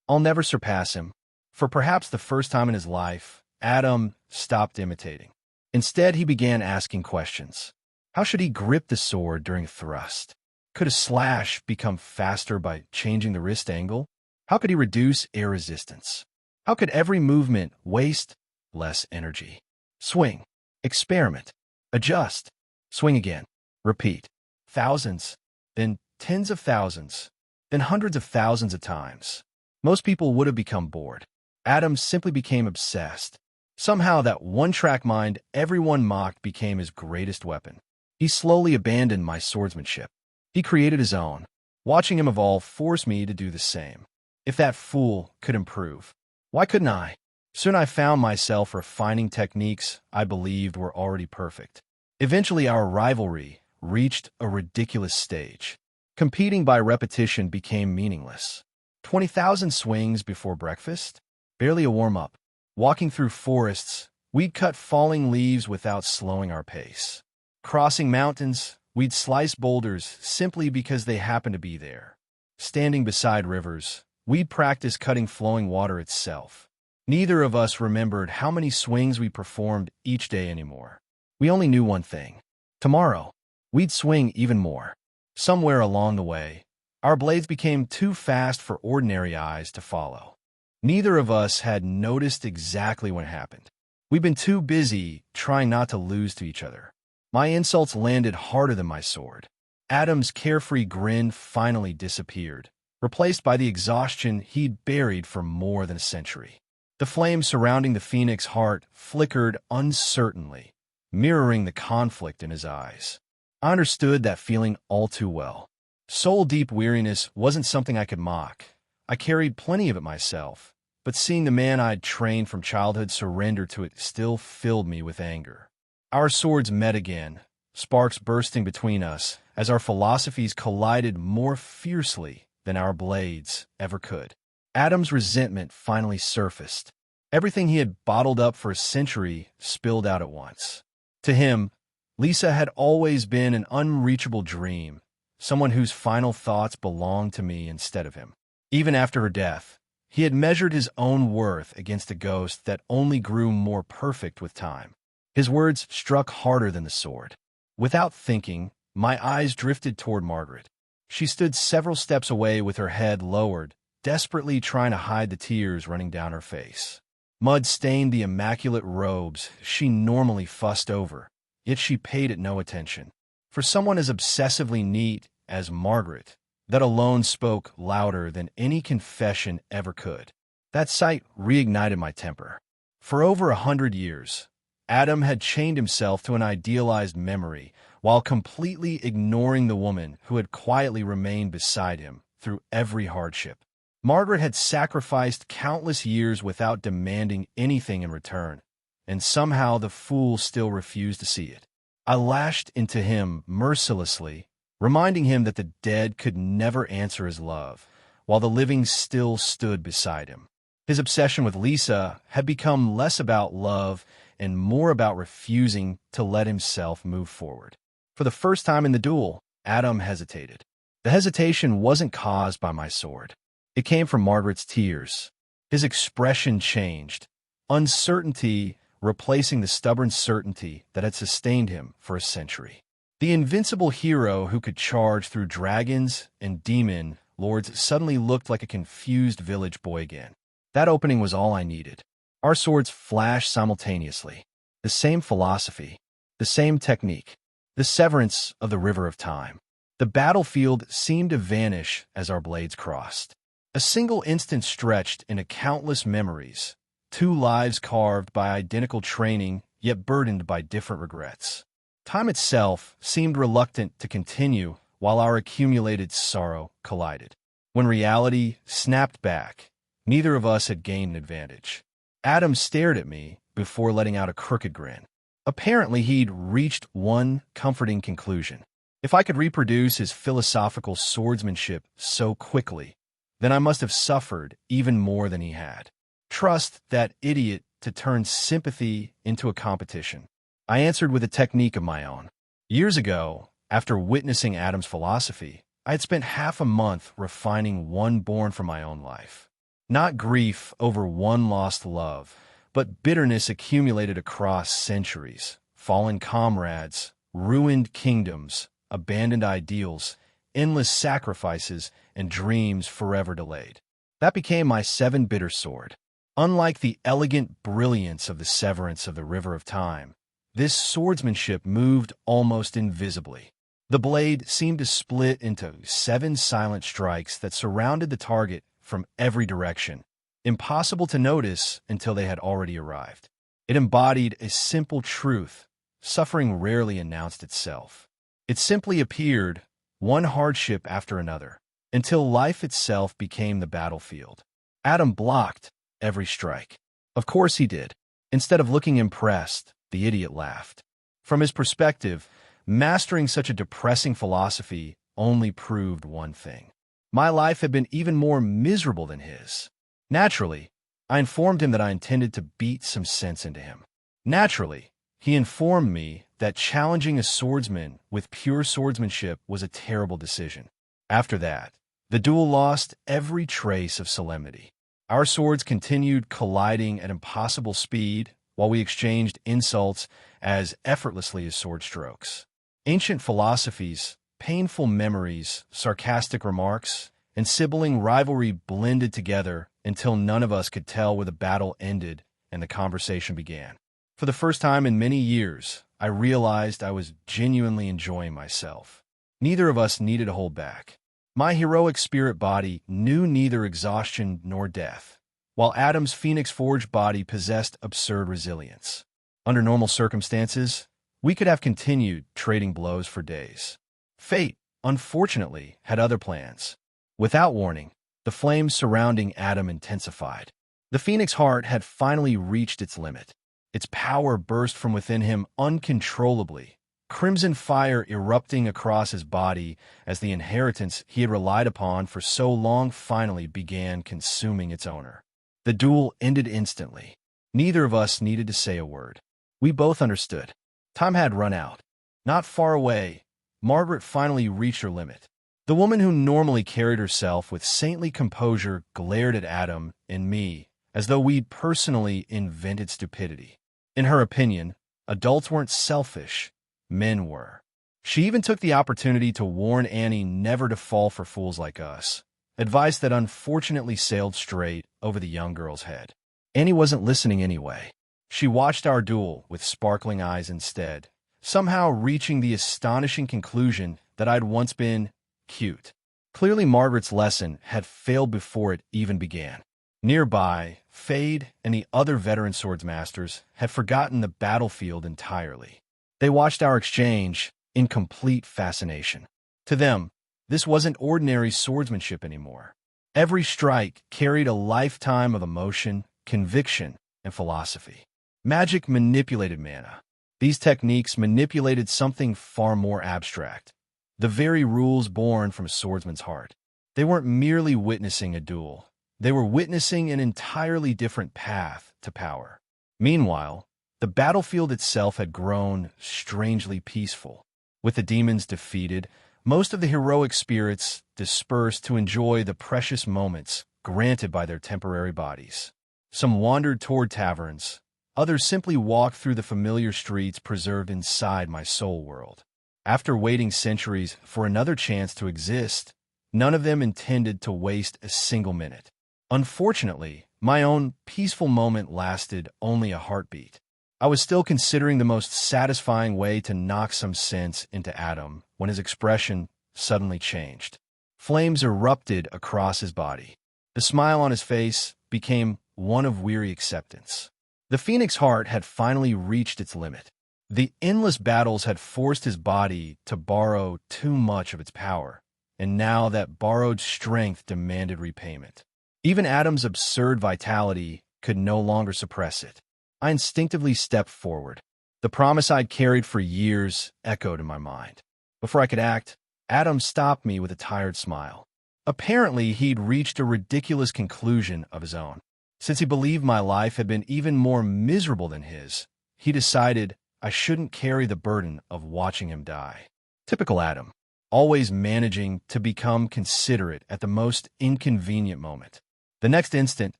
I'll never surpass him. For perhaps the first time in his life, Adam stopped imitating. Instead, he began asking questions. How should he grip the sword during a thrust? Could a slash become faster by changing the wrist angle? How could he reduce air resistance? How could every movement waste less energy? Swing. Experiment. Adjust. Swing again. Repeat. Thousands, then tens of thousands, then hundreds of thousands of times. Most people would have become bored. Adam simply became obsessed. Somehow that one-track mind everyone mocked became his greatest weapon. He slowly abandoned my swordsmanship. He created his own. Watching him evolve forced me to do the same. If that fool could improve, why couldn't I? Soon I found myself refining techniques I believed were already perfect. Eventually, our rivalry reached a ridiculous stage. Competing by repetition became meaningless. 20,000 swings before breakfast? barely a warm-up. Walking through forests, we'd cut falling leaves without slowing our pace. Crossing mountains, we'd slice boulders simply because they happened to be there. Standing beside rivers, we'd practice cutting flowing water itself. Neither of us remembered how many swings we performed each day anymore. We only knew one thing. Tomorrow, we'd swing even more. Somewhere along the way, our blades became too fast for ordinary eyes to follow. Neither of us had noticed exactly what happened. We'd been too busy trying not to lose to each other. My insults landed harder than my sword. Adam's carefree grin finally disappeared, replaced by the exhaustion he'd buried for more than a century. The flame surrounding the phoenix heart flickered uncertainly, mirroring the conflict in his eyes. I understood that feeling all too well. Soul-deep weariness wasn't something I could mock. I carried plenty of it myself, but seeing the man I'd trained from childhood surrender to it still filled me with anger. Our swords met again, sparks bursting between us as our philosophies collided more fiercely than our blades ever could. Adam's resentment finally surfaced. Everything he had bottled up for a century spilled out at once. To him, Lisa had always been an unreachable dream, someone whose final thoughts belonged to me instead of him. Even after her death, he had measured his own worth against a ghost that only grew more perfect with time. His words struck harder than the sword. Without thinking, my eyes drifted toward Margaret. She stood several steps away with her head lowered, desperately trying to hide the tears running down her face. Mud stained the immaculate robes she normally fussed over, yet she paid it no attention. For someone as obsessively neat as Margaret, that alone spoke louder than any confession ever could. That sight reignited my temper. For over 100 years, Adam had chained himself to an idealized memory while completely ignoring the woman who had quietly remained beside him through every hardship. Margaret had sacrificed countless years without demanding anything in return, and somehow the fool still refused to see it. I lashed into him mercilessly, reminding him that the dead could never answer his love, while the living still stood beside him. His obsession with Lisa had become less about love and more about refusing to let himself move forward. For the first time in the duel, Adam hesitated. The hesitation wasn't caused by my sword. It came from Margaret's tears. His expression changed, uncertainty replacing the stubborn certainty that had sustained him for a century. The invincible hero who could charge through dragons and demon lords suddenly looked like a confused village boy again. That opening was all I needed. Our swords flashed simultaneously. The same philosophy, the same technique, the severance of the river of time. The battlefield seemed to vanish as our blades crossed. A single instant stretched into countless memories, two lives carved by identical training, yet burdened by different regrets. Time itself seemed reluctant to continue while our accumulated sorrow collided. When reality snapped back, neither of us had gained an advantage. Adam stared at me before letting out a crooked grin. Apparently, he'd reached one comforting conclusion. If I could reproduce his philosophical swordsmanship so quickly, then I must have suffered even more than he had. Trust that idiot to turn sympathy into a competition. I answered with a technique of my own. Years ago, after witnessing Adam's philosophy, I had spent half a month refining one born from my own life. Not grief over one lost love, but bitterness accumulated across centuries, fallen comrades, ruined kingdoms, abandoned ideals, endless sacrifices, and dreams forever delayed. That became my seven bitter sword. Unlike the elegant brilliance of the severance of the river of time, this swordsmanship moved almost invisibly. The blade seemed to split into 7 silent strikes that surrounded the target from every direction, impossible to notice until they had already arrived. It embodied a simple truth. Suffering rarely announced itself. It simply appeared, one hardship after another, until life itself became the battlefield. Adam blocked every strike. Of course he did. Instead of looking impressed, the idiot laughed. From his perspective, mastering such a depressing philosophy only proved one thing. My life had been even more miserable than his. Naturally, I informed him that I intended to beat some sense into him. Naturally, he informed me that challenging a swordsman with pure swordsmanship was a terrible decision. After that, the duel lost every trace of solemnity. Our swords continued colliding at impossible speed while we exchanged insults as effortlessly as sword strokes. Ancient philosophies, painful memories, sarcastic remarks, and sibling rivalry blended together until none of us could tell where the battle ended and the conversation began. For the first time in many years, I realized I was genuinely enjoying myself. Neither of us needed to hold back. My heroic spirit body knew neither exhaustion nor death, while Adam's phoenix-forged body possessed absurd resilience. Under normal circumstances, we could have continued trading blows for days. Fate, unfortunately, had other plans. Without warning, the flames surrounding Adam intensified. The phoenix heart had finally reached its limit. Its power burst from within him uncontrollably, crimson fire erupting across his body as the inheritance he had relied upon for so long finally began consuming its owner. The duel ended instantly. Neither of us needed to say a word. We both understood. Time had run out. Not far away, Margaret finally reached her limit. The woman who normally carried herself with saintly composure glared at Adam and me as though we'd personally invented stupidity. In her opinion, adults weren't selfish, men were. She even took the opportunity to warn Annie never to fall for fools like us, advice that unfortunately sailed straight over the young girl's head. Annie wasn't listening anyway. She watched our duel with sparkling eyes instead, somehow reaching the astonishing conclusion that I'd once been cute. Clearly, Margaret's lesson had failed before it even began. Nearby, Fade and the other veteran swordsmasters had forgotten the battlefield entirely. They watched our exchange in complete fascination. To them, this wasn't ordinary swordsmanship anymore. Every strike carried a lifetime of emotion, conviction, and philosophy. Magic manipulated mana. These techniques manipulated something far more abstract, the very rules born from a swordsman's heart. They weren't merely witnessing a duel. They were witnessing an entirely different path to power. Meanwhile, the battlefield itself had grown strangely peaceful. With the demons defeated, most of the heroic spirits dispersed to enjoy the precious moments granted by their temporary bodies. Some wandered toward taverns. Others simply walked through the familiar streets preserved inside my soul world. After waiting centuries for another chance to exist, none of them intended to waste a single minute. Unfortunately, my own peaceful moment lasted only a heartbeat. I was still considering the most satisfying way to knock some sense into Adam when his expression suddenly changed. Flames erupted across his body. The smile on his face became one of weary acceptance. The phoenix heart had finally reached its limit. The endless battles had forced his body to borrow too much of its power, and now that borrowed strength demanded repayment. Even Adam's absurd vitality could no longer suppress it. I instinctively stepped forward. The promise I'd carried for years echoed in my mind. Before I could act, Adam stopped me with a tired smile. Apparently, he'd reached a ridiculous conclusion of his own. Since he believed my life had been even more miserable than his, he decided I shouldn't carry the burden of watching him die. Typical Adam, always managing to become considerate at the most inconvenient moment. The next instant,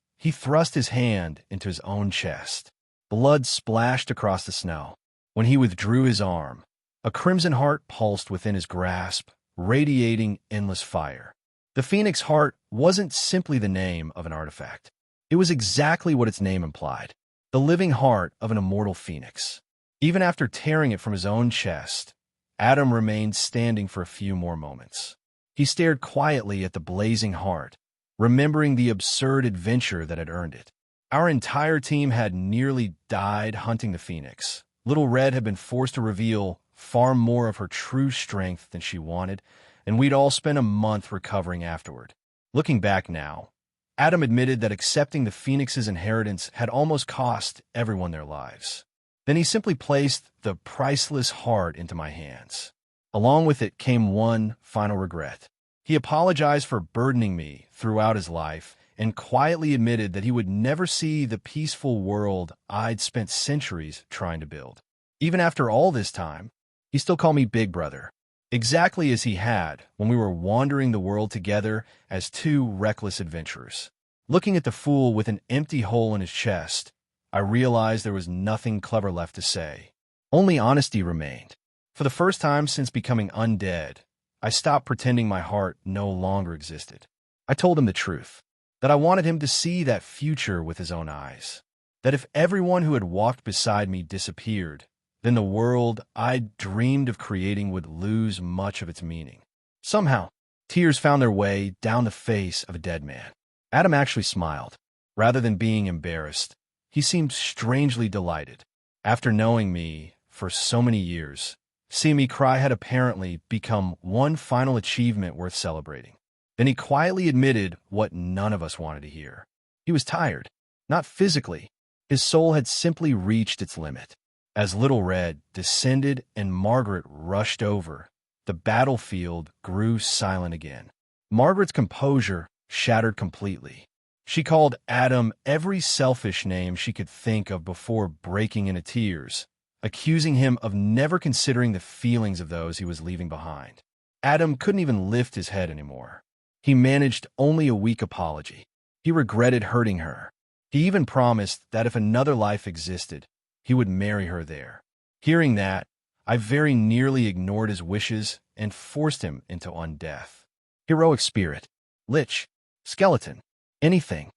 he thrust his hand into his own chest. Blood splashed across the snow. When he withdrew his arm, a crimson heart pulsed within his grasp, radiating endless fire. The phoenix heart wasn't simply the name of an artifact. It was exactly what its name implied, the living heart of an immortal phoenix. Even after tearing it from his own chest, Adam remained standing for a few more moments. He stared quietly at the blazing heart, remembering the absurd adventure that had earned it. Our entire team had nearly died hunting the phoenix. Little Red had been forced to reveal far more of her true strength than she wanted, and we'd all spent a month recovering afterward. Looking back now, Adam admitted that accepting the phoenix's inheritance had almost cost everyone their lives. Then he simply placed the priceless heart into my hands. Along with it came one final regret. He apologized for burdening me throughout his life and quietly admitted that he would never see the peaceful world I'd spent centuries trying to build. Even after all this time, he still called me Big Brother, exactly as he had when we were wandering the world together as two reckless adventurers. Looking at the fool with an empty hole in his chest, I realized there was nothing clever left to say. Only honesty remained. For the first time since becoming undead, I stopped pretending my heart no longer existed. I told him the truth, that I wanted him to see that future with his own eyes, that if everyone who had walked beside me disappeared, then the world I'd dreamed of creating would lose much of its meaning. Somehow, tears found their way down the face of a dead man. Adam actually smiled. Rather than being embarrassed, he seemed strangely delighted. After knowing me for so many years, seeing me cry had apparently become one final achievement worth celebrating. Then he quietly admitted what none of us wanted to hear. He was tired, not physically. His soul had simply reached its limit. As Little Red descended and Margaret rushed over, the battlefield grew silent again. Margaret's composure shattered completely. She called Adam every selfish name she could think of before breaking into tears, accusing him of never considering the feelings of those he was leaving behind. Adam couldn't even lift his head anymore. He managed only a weak apology. He regretted hurting her. He even promised that if another life existed, he would marry her there. Hearing that, I very nearly ignored his wishes and forced him into undeath. Heroic spirit, lich, skeleton, anything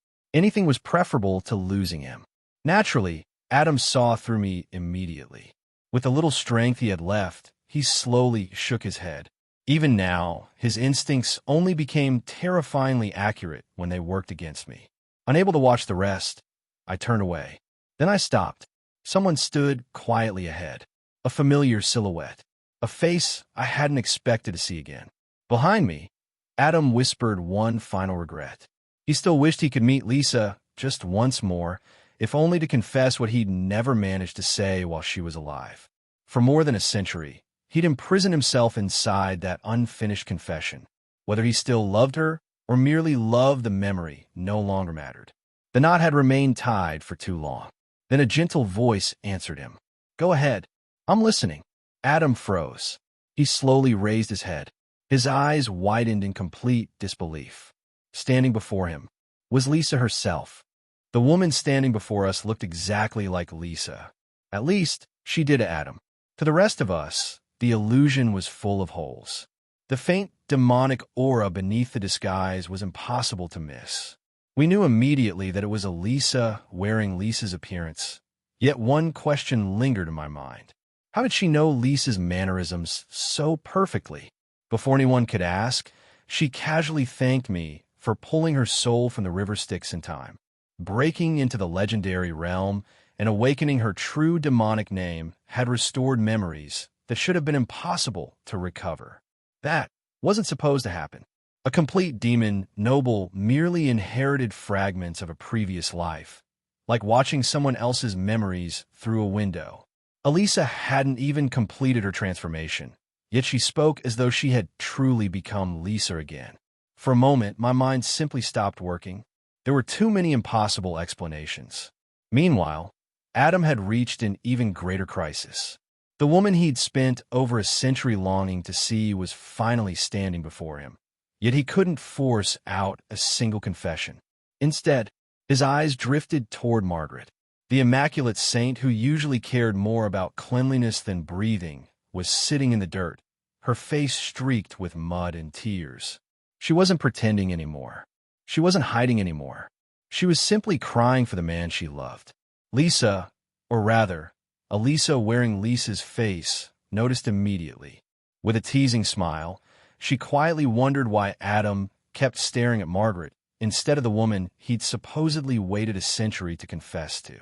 was preferable to losing him. Naturally, Adam saw through me immediately. With the little strength he had left, he slowly shook his head. Even now, his instincts only became terrifyingly accurate when they worked against me. Unable to watch the rest, I turned away. Then I stopped. Someone stood quietly ahead. A familiar silhouette. A face I hadn't expected to see again. Behind me, Adam whispered one final regret. He still wished he could meet Lisa just once more, if only to confess what he'd never managed to say while she was alive. For more than a century, he'd imprisoned himself inside that unfinished confession. Whether he still loved her or merely loved the memory no longer mattered. The knot had remained tied for too long. Then a gentle voice answered him. "Go ahead. I'm listening." Adam froze. He slowly raised his head. His eyes widened in complete disbelief. Standing before him was Lisa herself. The woman standing before us looked exactly like Lisa. At least, she did to Adam. To the rest of us, the illusion was full of holes. The faint demonic aura beneath the disguise was impossible to miss. We knew immediately that it was a Lisa wearing Lisa's appearance. Yet one question lingered in my mind. How did she know Lisa's mannerisms so perfectly? Before anyone could ask, she casually thanked me for pulling her soul from the river Styx in time, breaking into the legendary realm, and awakening her true demonic name had restored memories that should have been impossible to recover. That wasn't supposed to happen. A complete demon noble merely inherited fragments of a previous life, like watching someone else's memories through a window. Elisa hadn't even completed her transformation, yet she spoke as though she had truly become Lisa again. For a moment, my mind simply stopped working. There were too many impossible explanations. Meanwhile, Adam had reached an even greater crisis. The woman he'd spent over a century longing to see was finally standing before him. Yet he couldn't force out a single confession. Instead, his eyes drifted toward Margaret. The immaculate saint who usually cared more about cleanliness than breathing was sitting in the dirt, her face streaked with mud and tears. She wasn't pretending anymore. She wasn't hiding anymore. She was simply crying for the man she loved. Lisa, or rather, Elisa wearing Lisa's face, noticed immediately. With a teasing smile, she quietly wondered why Adam kept staring at Margaret instead of the woman he'd supposedly waited a century to confess to.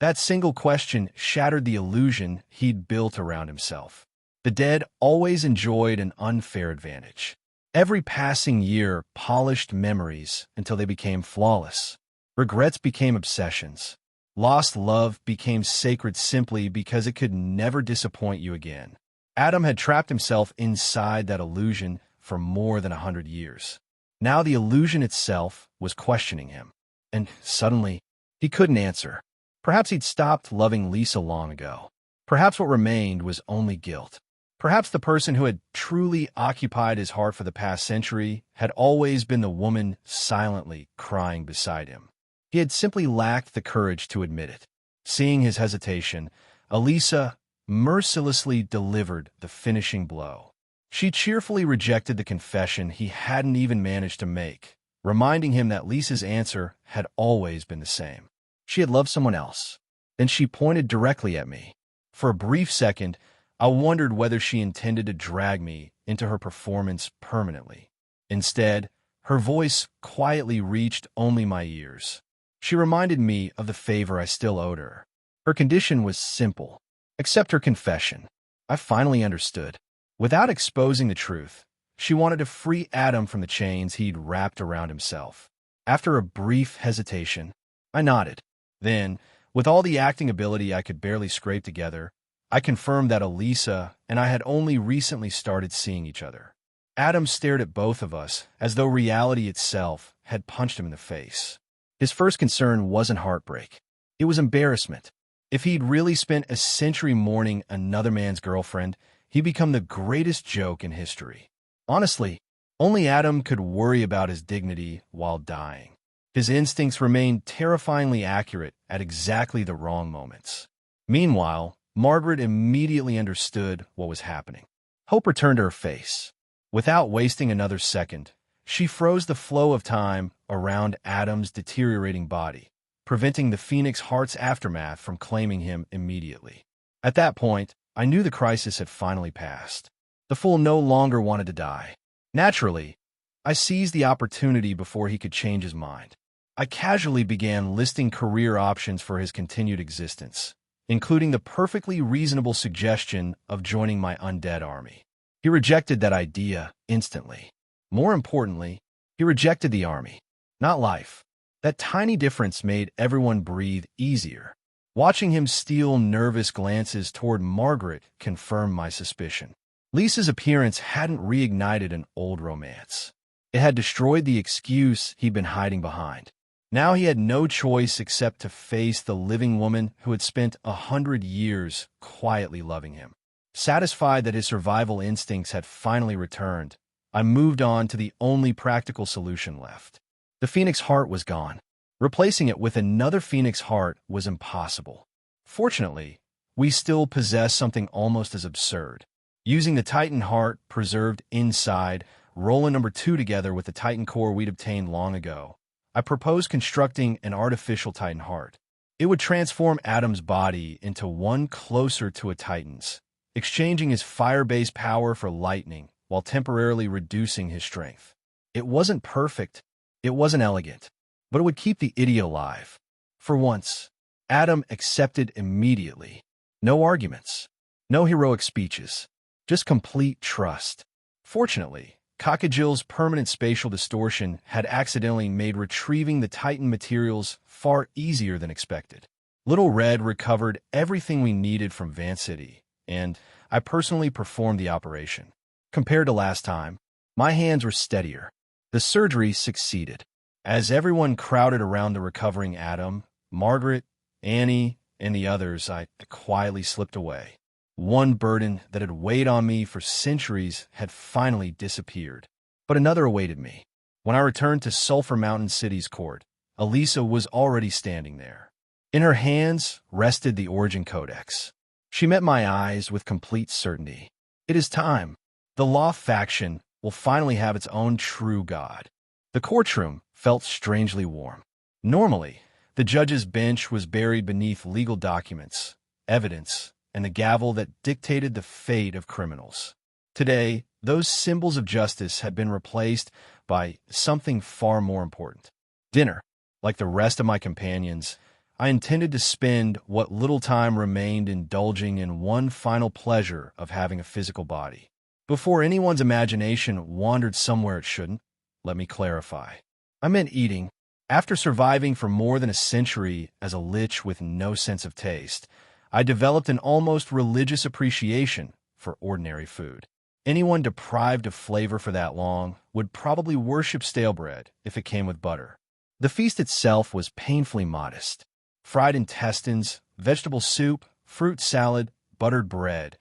That single question shattered the illusion he'd built around himself. The dead always enjoyed an unfair advantage. Every passing year polished memories until they became flawless. Regrets became obsessions. Lost love became sacred simply because it could never disappoint you again. Adam had trapped himself inside that illusion for more than 100 years. Now the illusion itself was questioning him. And suddenly, he couldn't answer. Perhaps he'd stopped loving Lisa long ago. Perhaps what remained was only guilt. Perhaps the person who had truly occupied his heart for the past century had always been the woman silently crying beside him. He had simply lacked the courage to admit it. Seeing his hesitation, Elisa mercilessly delivered the finishing blow. She cheerfully rejected the confession he hadn't even managed to make, reminding him that Lisa's answer had always been the same. She had loved someone else. Then she pointed directly at me. For a brief second, I wondered whether she intended to drag me into her performance permanently. Instead, her voice quietly reached only my ears. She reminded me of the favor I still owed her. Her condition was simple. Accept her confession. I finally understood. Without exposing the truth, she wanted to free Adam from the chains he'd wrapped around himself. After a brief hesitation, I nodded. Then, with all the acting ability I could barely scrape together, I confirmed that Elisa and I had only recently started seeing each other. Adam stared at both of us as though reality itself had punched him in the face. His first concern wasn't heartbreak. It was embarrassment. If he'd really spent a century mourning another man's girlfriend, he'd become the greatest joke in history. Honestly, only Adam could worry about his dignity while dying. His instincts remained terrifyingly accurate at exactly the wrong moments. Meanwhile, Margaret immediately understood what was happening. Hope returned to her face. Without wasting another second, she froze the flow of time around Adam's deteriorating body, preventing the Phoenix Heart's aftermath from claiming him immediately. At that point, I knew the crisis had finally passed. The fool no longer wanted to die. Naturally, I seized the opportunity before he could change his mind. I casually began listing career options for his continued existence, including the perfectly reasonable suggestion of joining my undead army. He rejected that idea instantly. More importantly, he rejected the army, not life. That tiny difference made everyone breathe easier. Watching him steal nervous glances toward Margaret confirmed my suspicion. Lisa's appearance hadn't reignited an old romance. It had destroyed the excuse he'd been hiding behind. Now he had no choice except to face the living woman who had spent 100 years quietly loving him. Satisfied that his survival instincts had finally returned, I moved on to the only practical solution left. The Phoenix Heart was gone. Replacing it with another Phoenix Heart was impossible. Fortunately, we still possessed something almost as absurd. Using the Titan Heart preserved inside Roland number 2 together with the Titan core we'd obtained long ago, I proposed constructing an artificial Titan Heart. It would transform Adam's body into one closer to a Titan's, exchanging his fire-based power for lightning while temporarily reducing his strength. It wasn't perfect, it wasn't elegant, but it would keep the idiot alive. For once, Adam accepted immediately. No arguments, no heroic speeches, just complete trust. Fortunately, Cockagill's permanent spatial distortion had accidentally made retrieving the Titan materials far easier than expected. Little Red recovered everything we needed from Van City, and I personally performed the operation. Compared to last time, my hands were steadier. The surgery succeeded. As everyone crowded around the recovering Adam, Margaret, Annie, and the others, I quietly slipped away. One burden that had weighed on me for centuries had finally disappeared. But another awaited me. When I returned to Sulphur Mountain City's court, Elisa was already standing there. In her hands rested the Origin Codex. She met my eyes with complete certainty. It is time. The Law faction will finally have its own true god. The courtroom felt strangely warm. Normally, the judge's bench was buried beneath legal documents, evidence, and the gavel that dictated the fate of criminals. Today, those symbols of justice had been replaced by something far more important. Dinner. Like the rest of my companions, I intended to spend what little time remained indulging in one final pleasure of having a physical body. Before anyone's imagination wandered somewhere it shouldn't, let me clarify. I meant eating. After surviving for more than a century as a lich with no sense of taste, I developed an almost religious appreciation for ordinary food. Anyone deprived of flavor for that long would probably worship stale bread if it came with butter. The feast itself was painfully modest. Fried intestines, vegetable soup, fruit salad, buttered bread.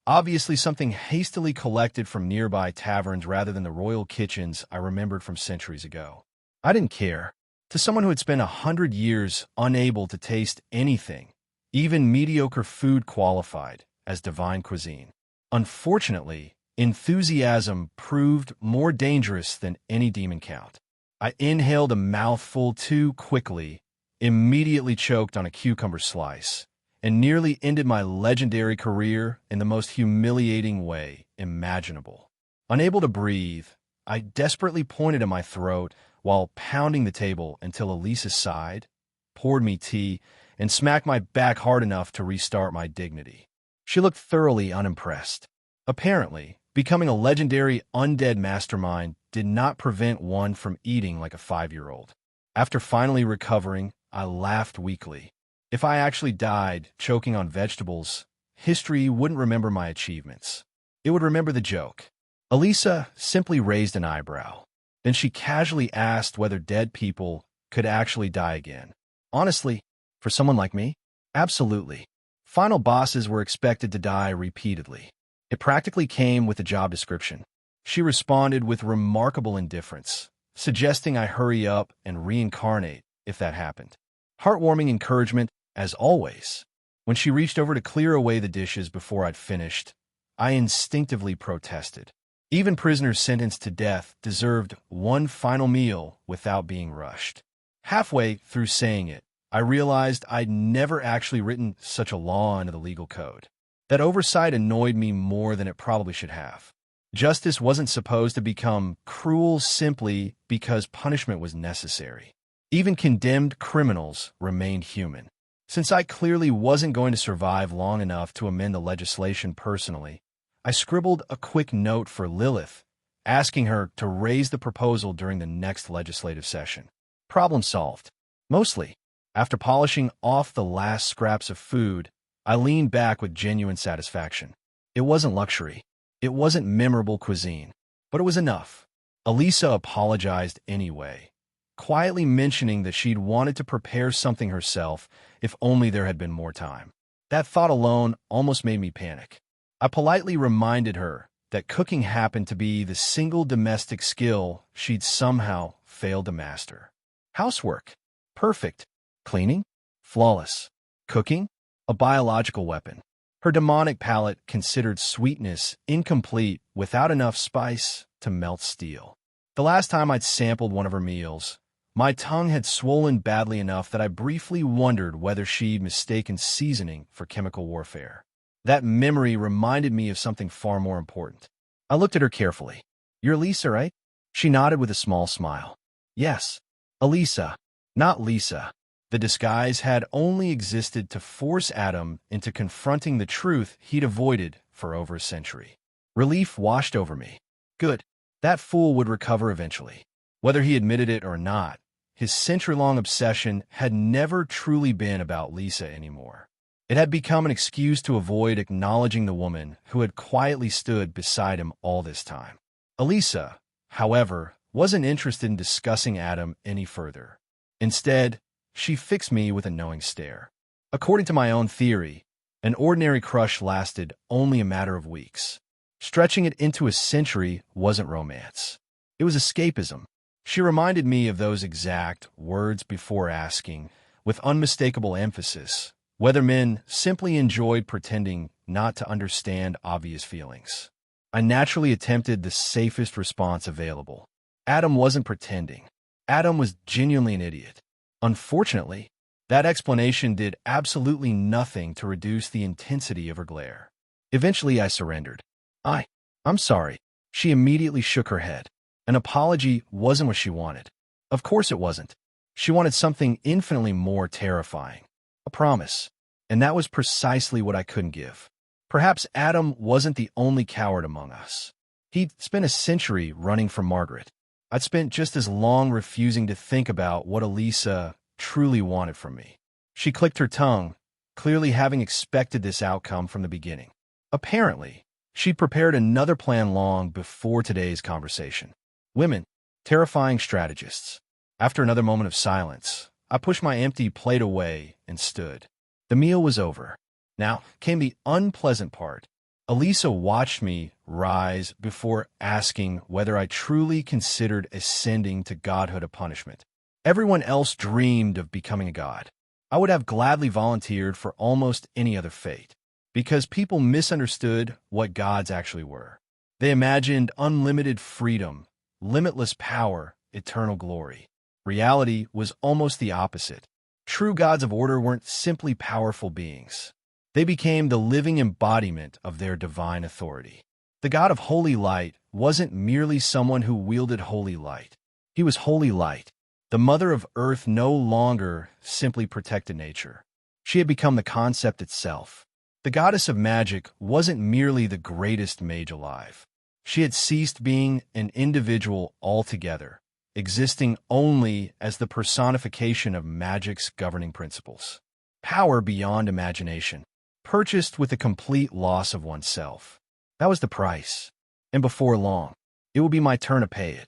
Obviously something hastily collected from nearby taverns rather than the royal kitchens I remembered from centuries ago. I didn't care. To someone who had spent 100 years unable to taste anything, even mediocre food qualified as divine cuisine. Unfortunately, enthusiasm proved more dangerous than any demon count. I inhaled a mouthful too quickly, immediately choked on a cucumber slice, and nearly ended my legendary career in the most humiliating way imaginable. Unable to breathe, I desperately pointed at my throat while pounding the table until Elisa sighed, poured me tea, and smacked my back hard enough to restart my dignity. She looked thoroughly unimpressed. Apparently, becoming a legendary undead mastermind did not prevent one from eating like a 5-year-old. After finally recovering, I laughed weakly. If I actually died choking on vegetables, history wouldn't remember my achievements. It would remember the joke. Elisa simply raised an eyebrow. Then she casually asked whether dead people could actually die again. Honestly, for someone like me, absolutely. Final bosses were expected to die repeatedly. It practically came with the job description. She responded with remarkable indifference, suggesting I hurry up and reincarnate if that happened. Heartwarming encouragement, as always. When she reached over to clear away the dishes before I'd finished, I instinctively protested. Even prisoners sentenced to death deserved one final meal without being rushed. Halfway through saying it, I realized I'd never actually written such a law into the legal code. That oversight annoyed me more than it probably should have. Justice wasn't supposed to become cruel simply because punishment was necessary. Even condemned criminals remained human. Since I clearly wasn't going to survive long enough to amend the legislation personally, I scribbled a quick note for Lilith, asking her to raise the proposal during the next legislative session. Problem solved. Mostly. After polishing off the last scraps of food, I leaned back with genuine satisfaction. It wasn't luxury. It wasn't memorable cuisine. But it was enough. Elisa apologized anyway, quietly mentioning that she'd wanted to prepare something herself if only there had been more time. That thought alone almost made me panic. I politely reminded her that cooking happened to be the single domestic skill she'd somehow failed to master. Housework. Perfect. Cleaning? Flawless. Cooking? A biological weapon. Her demonic palate considered sweetness incomplete without enough spice to melt steel. The last time I'd sampled one of her meals, my tongue had swollen badly enough that I briefly wondered whether she'd mistaken seasoning for chemical warfare. That memory reminded me of something far more important. I looked at her carefully. "You're Lisa, right?" She nodded with a small smile. "Yes, Elisa, not Lisa." The disguise had only existed to force Adam into confronting the truth he'd avoided for over a century. Relief washed over me. Good. That fool would recover eventually. Whether he admitted it or not, his century-long obsession had never truly been about Lisa anymore. It had become an excuse to avoid acknowledging the woman who had quietly stood beside him all this time. Elisa, however, wasn't interested in discussing Adam any further. Instead, she fixed me with a knowing stare. According to my own theory, an ordinary crush lasted only a matter of weeks. Stretching it into a century wasn't romance. It was escapism. She reminded me of those exact words before asking, with unmistakable emphasis, whether men simply enjoyed pretending not to understand obvious feelings. I naturally attempted the safest response available. Adam wasn't pretending. Adam was genuinely an idiot. Unfortunately, that explanation did absolutely nothing to reduce the intensity of her glare. Eventually, I surrendered. I'm sorry." She immediately shook her head. An apology wasn't what she wanted. Of course it wasn't. She wanted something infinitely more terrifying. A promise. And that was precisely what I couldn't give. Perhaps Adam wasn't the only coward among us. He'd spent a century running from Margaret. I'd spent just as long refusing to think about what Elisa truly wanted from me. She clicked her tongue, clearly having expected this outcome from the beginning. Apparently, She'd prepared another plan long before today's conversation. Women, terrifying strategists. After another moment of silence, I pushed my empty plate away and stood. The meal was over. Now came the unpleasant part. Elisa watched me rise before asking whether I truly considered ascending to godhood a punishment. Everyone else dreamed of becoming a god. I would have gladly volunteered for almost any other fate, because people misunderstood what gods actually were. They imagined unlimited freedom, limitless power, eternal glory. Reality was almost the opposite. True gods of order weren't simply powerful beings. They became the living embodiment of their divine authority. The god of holy light wasn't merely someone who wielded holy light. He was holy light. The mother of earth no longer simply protected nature. She had become the concept itself. The goddess of magic wasn't merely the greatest mage alive. She had ceased being an individual altogether, existing only as the personification of magic's governing principles. Power beyond imagination, purchased with a complete loss of oneself. That was the price. And before long, it would be my turn to pay it.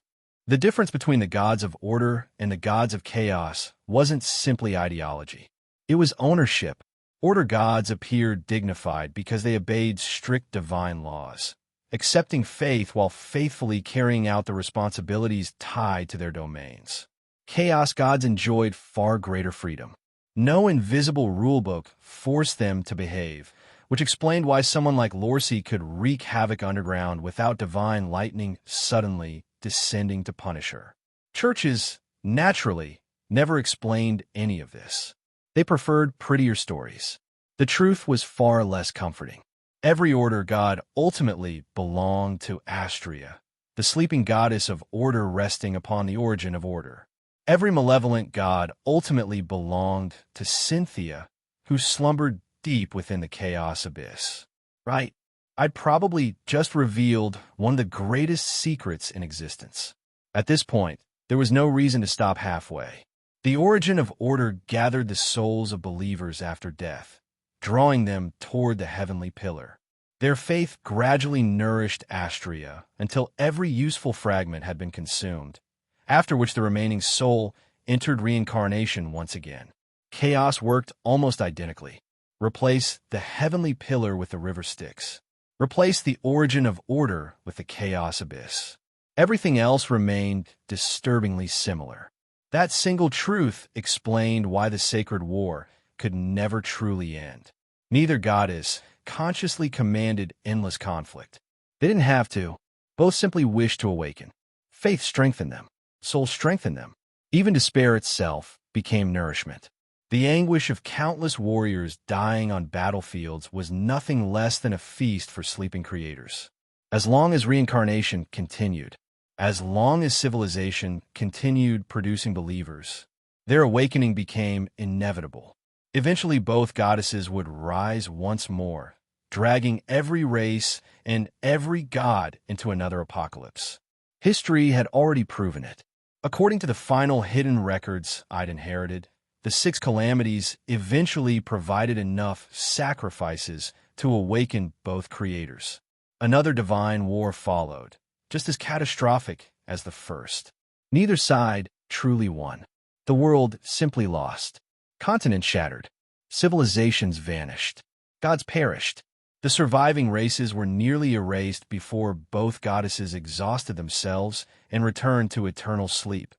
The difference between the gods of order and the gods of chaos wasn't simply ideology. It was ownership. Order gods appeared dignified because they obeyed strict divine laws, accepting faith while faithfully carrying out the responsibilities tied to their domains. Chaos gods enjoyed far greater freedom. No invisible rulebook forced them to behave, which explained why someone like Lorcy could wreak havoc underground without divine lightning suddenly descending to punish her. Churches, naturally, never explained any of this. They preferred prettier stories. The truth was far less comforting. Every order god ultimately belonged to Astria, the sleeping goddess of order resting upon the origin of order. Every malevolent god ultimately belonged to Cynthia, who slumbered deep within the chaos abyss. Right? I'd probably just revealed one of the greatest secrets in existence. At this point, there was no reason to stop halfway. The origin of order gathered the souls of believers after death, drawing them toward the heavenly pillar. Their faith gradually nourished Astria until every useful fragment had been consumed, after which the remaining soul entered reincarnation once again. Chaos worked almost identically. Replace the heavenly pillar with the river Styx. Replace the origin of order with the chaos abyss. Everything else remained disturbingly similar. That single truth explained why the sacred war could never truly end. Neither goddess consciously commanded endless conflict. They didn't have to. Both simply wished to awaken. Faith strengthened them. Soul strengthened them. Even despair itself became nourishment. The anguish of countless warriors dying on battlefields was nothing less than a feast for sleeping creators. As long as reincarnation continued, as long as civilization continued producing believers, their awakening became inevitable. Eventually, both goddesses would rise once more, dragging every race and every god into another apocalypse. History had already proven it. According to the final hidden records I'd inherited, the 6 calamities eventually provided enough sacrifices to awaken both creators. Another divine war followed, just as catastrophic as the first. Neither side truly won. The world simply lost. Continents shattered. Civilizations vanished. Gods perished. The surviving races were nearly erased before both goddesses exhausted themselves and returned to eternal sleep,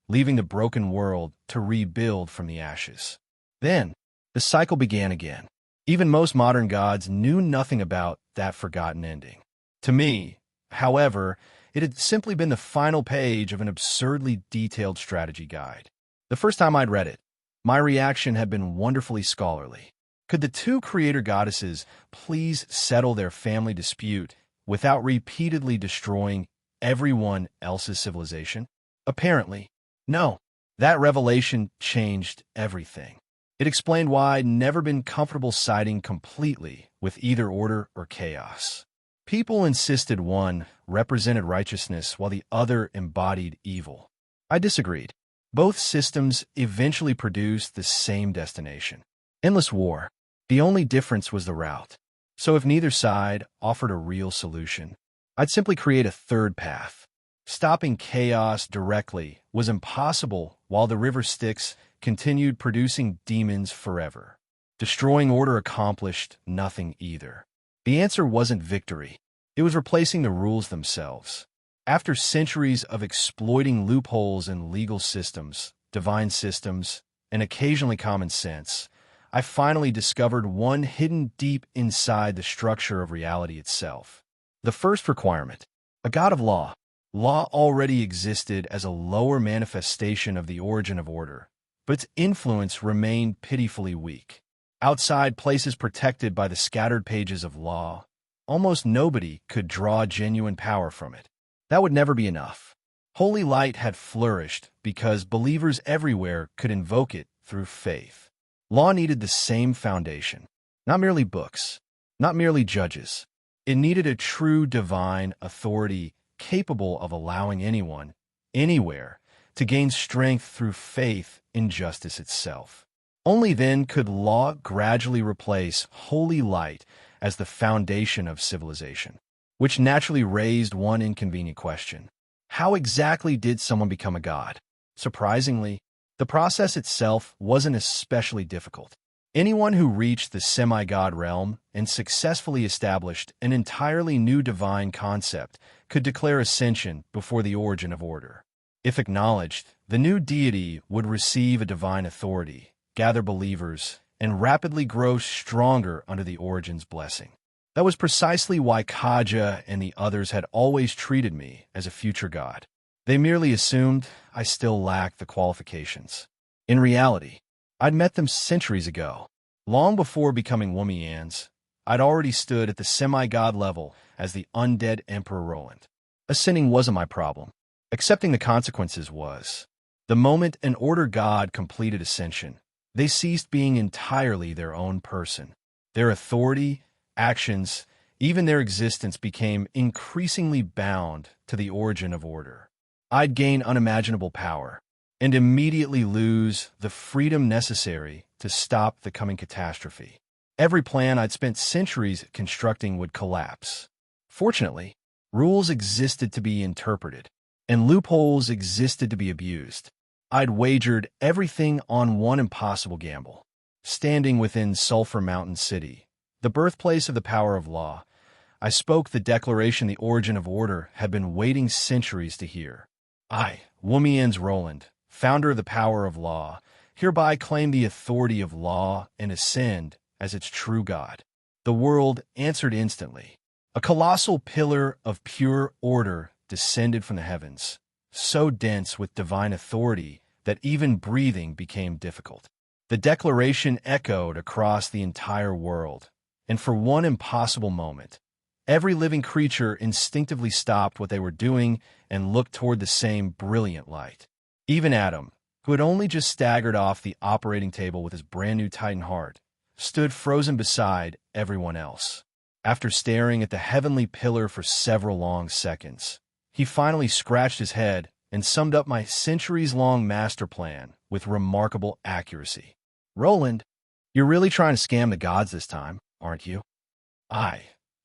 leaving the broken world to rebuild from the ashes. Then, the cycle began again. Even most modern gods knew nothing about that forgotten ending. To me, however, it had simply been the final page of an absurdly detailed strategy guide. The first time I'd read it, my reaction had been wonderfully scholarly. Could the 2 creator goddesses please settle their family dispute without repeatedly destroying everyone else's civilization? Apparently, no. That revelation changed everything. It explained why I'd never been comfortable siding completely with either order or chaos. People insisted one represented righteousness while the other embodied evil. I disagreed. Both systems eventually produced the same destination. Endless war. The only difference was the route. So if neither side offered a real solution, I'd simply create a third path. Stopping chaos directly was impossible while the river Styx continued producing demons forever. Destroying order accomplished nothing either. The answer wasn't victory. It was replacing the rules themselves. After centuries of exploiting loopholes in legal systems, divine systems, and occasionally common sense, I finally discovered one hidden deep inside the structure of reality itself. The first requirement: a god of law. Law already existed as a lower manifestation of the origin of order, but its influence remained pitifully weak. Outside places protected by the scattered pages of law, almost nobody could draw genuine power from it. That would never be enough. Holy light had flourished because believers everywhere could invoke it through faith. Law needed the same foundation, not merely books, not merely judges. It needed a true divine authority capable of allowing anyone, anywhere, to gain strength through faith in justice itself. Only then could law gradually replace holy light as the foundation of civilization, which naturally raised one inconvenient question. How exactly did someone become a god? Surprisingly, the process itself wasn't especially difficult. Anyone who reached the semi-god realm and successfully established an entirely new divine concept could declare ascension before the origin of order. If acknowledged, the new deity would receive a divine authority, gather believers, and rapidly grow stronger under the origin's blessing. That was precisely why Kaja and the others had always treated me as a future god. They merely assumed I still lacked the qualifications. In reality, I'd met them centuries ago. Long before becoming Womians, I'd already stood at the semi-god level as the undead Emperor Roland. Ascending wasn't my problem. Accepting the consequences was. The moment an order god completed ascension, they ceased being entirely their own person. Their authority, actions, even their existence became increasingly bound to the origin of order. I'd gain unimaginable power and immediately lose the freedom necessary to stop the coming catastrophe. Every plan I'd spent centuries constructing would collapse. Fortunately, rules existed to be interpreted, and loopholes existed to be abused. I'd wagered everything on one impossible gamble. Standing within Sulphur Mountain City, the birthplace of the power of law, I spoke the declaration the origin of order had been waiting centuries to hear. I, Womians Roland, founder of the power of law, hereby claim the authority of law and ascend as its true God. The world answered instantly. A colossal pillar of pure order descended from the heavens, so dense with divine authority that even breathing became difficult. The declaration echoed across the entire world, and for one impossible moment, every living creature instinctively stopped what they were doing and looked toward the same brilliant light. Even Adam, who had only just staggered off the operating table with his brand-new Titan heart, stood frozen beside everyone else. After staring at the heavenly pillar for several long seconds, he finally scratched his head and summed up my centuries-long master plan with remarkable accuracy. Roland, you're really trying to scam the gods this time, aren't you? I,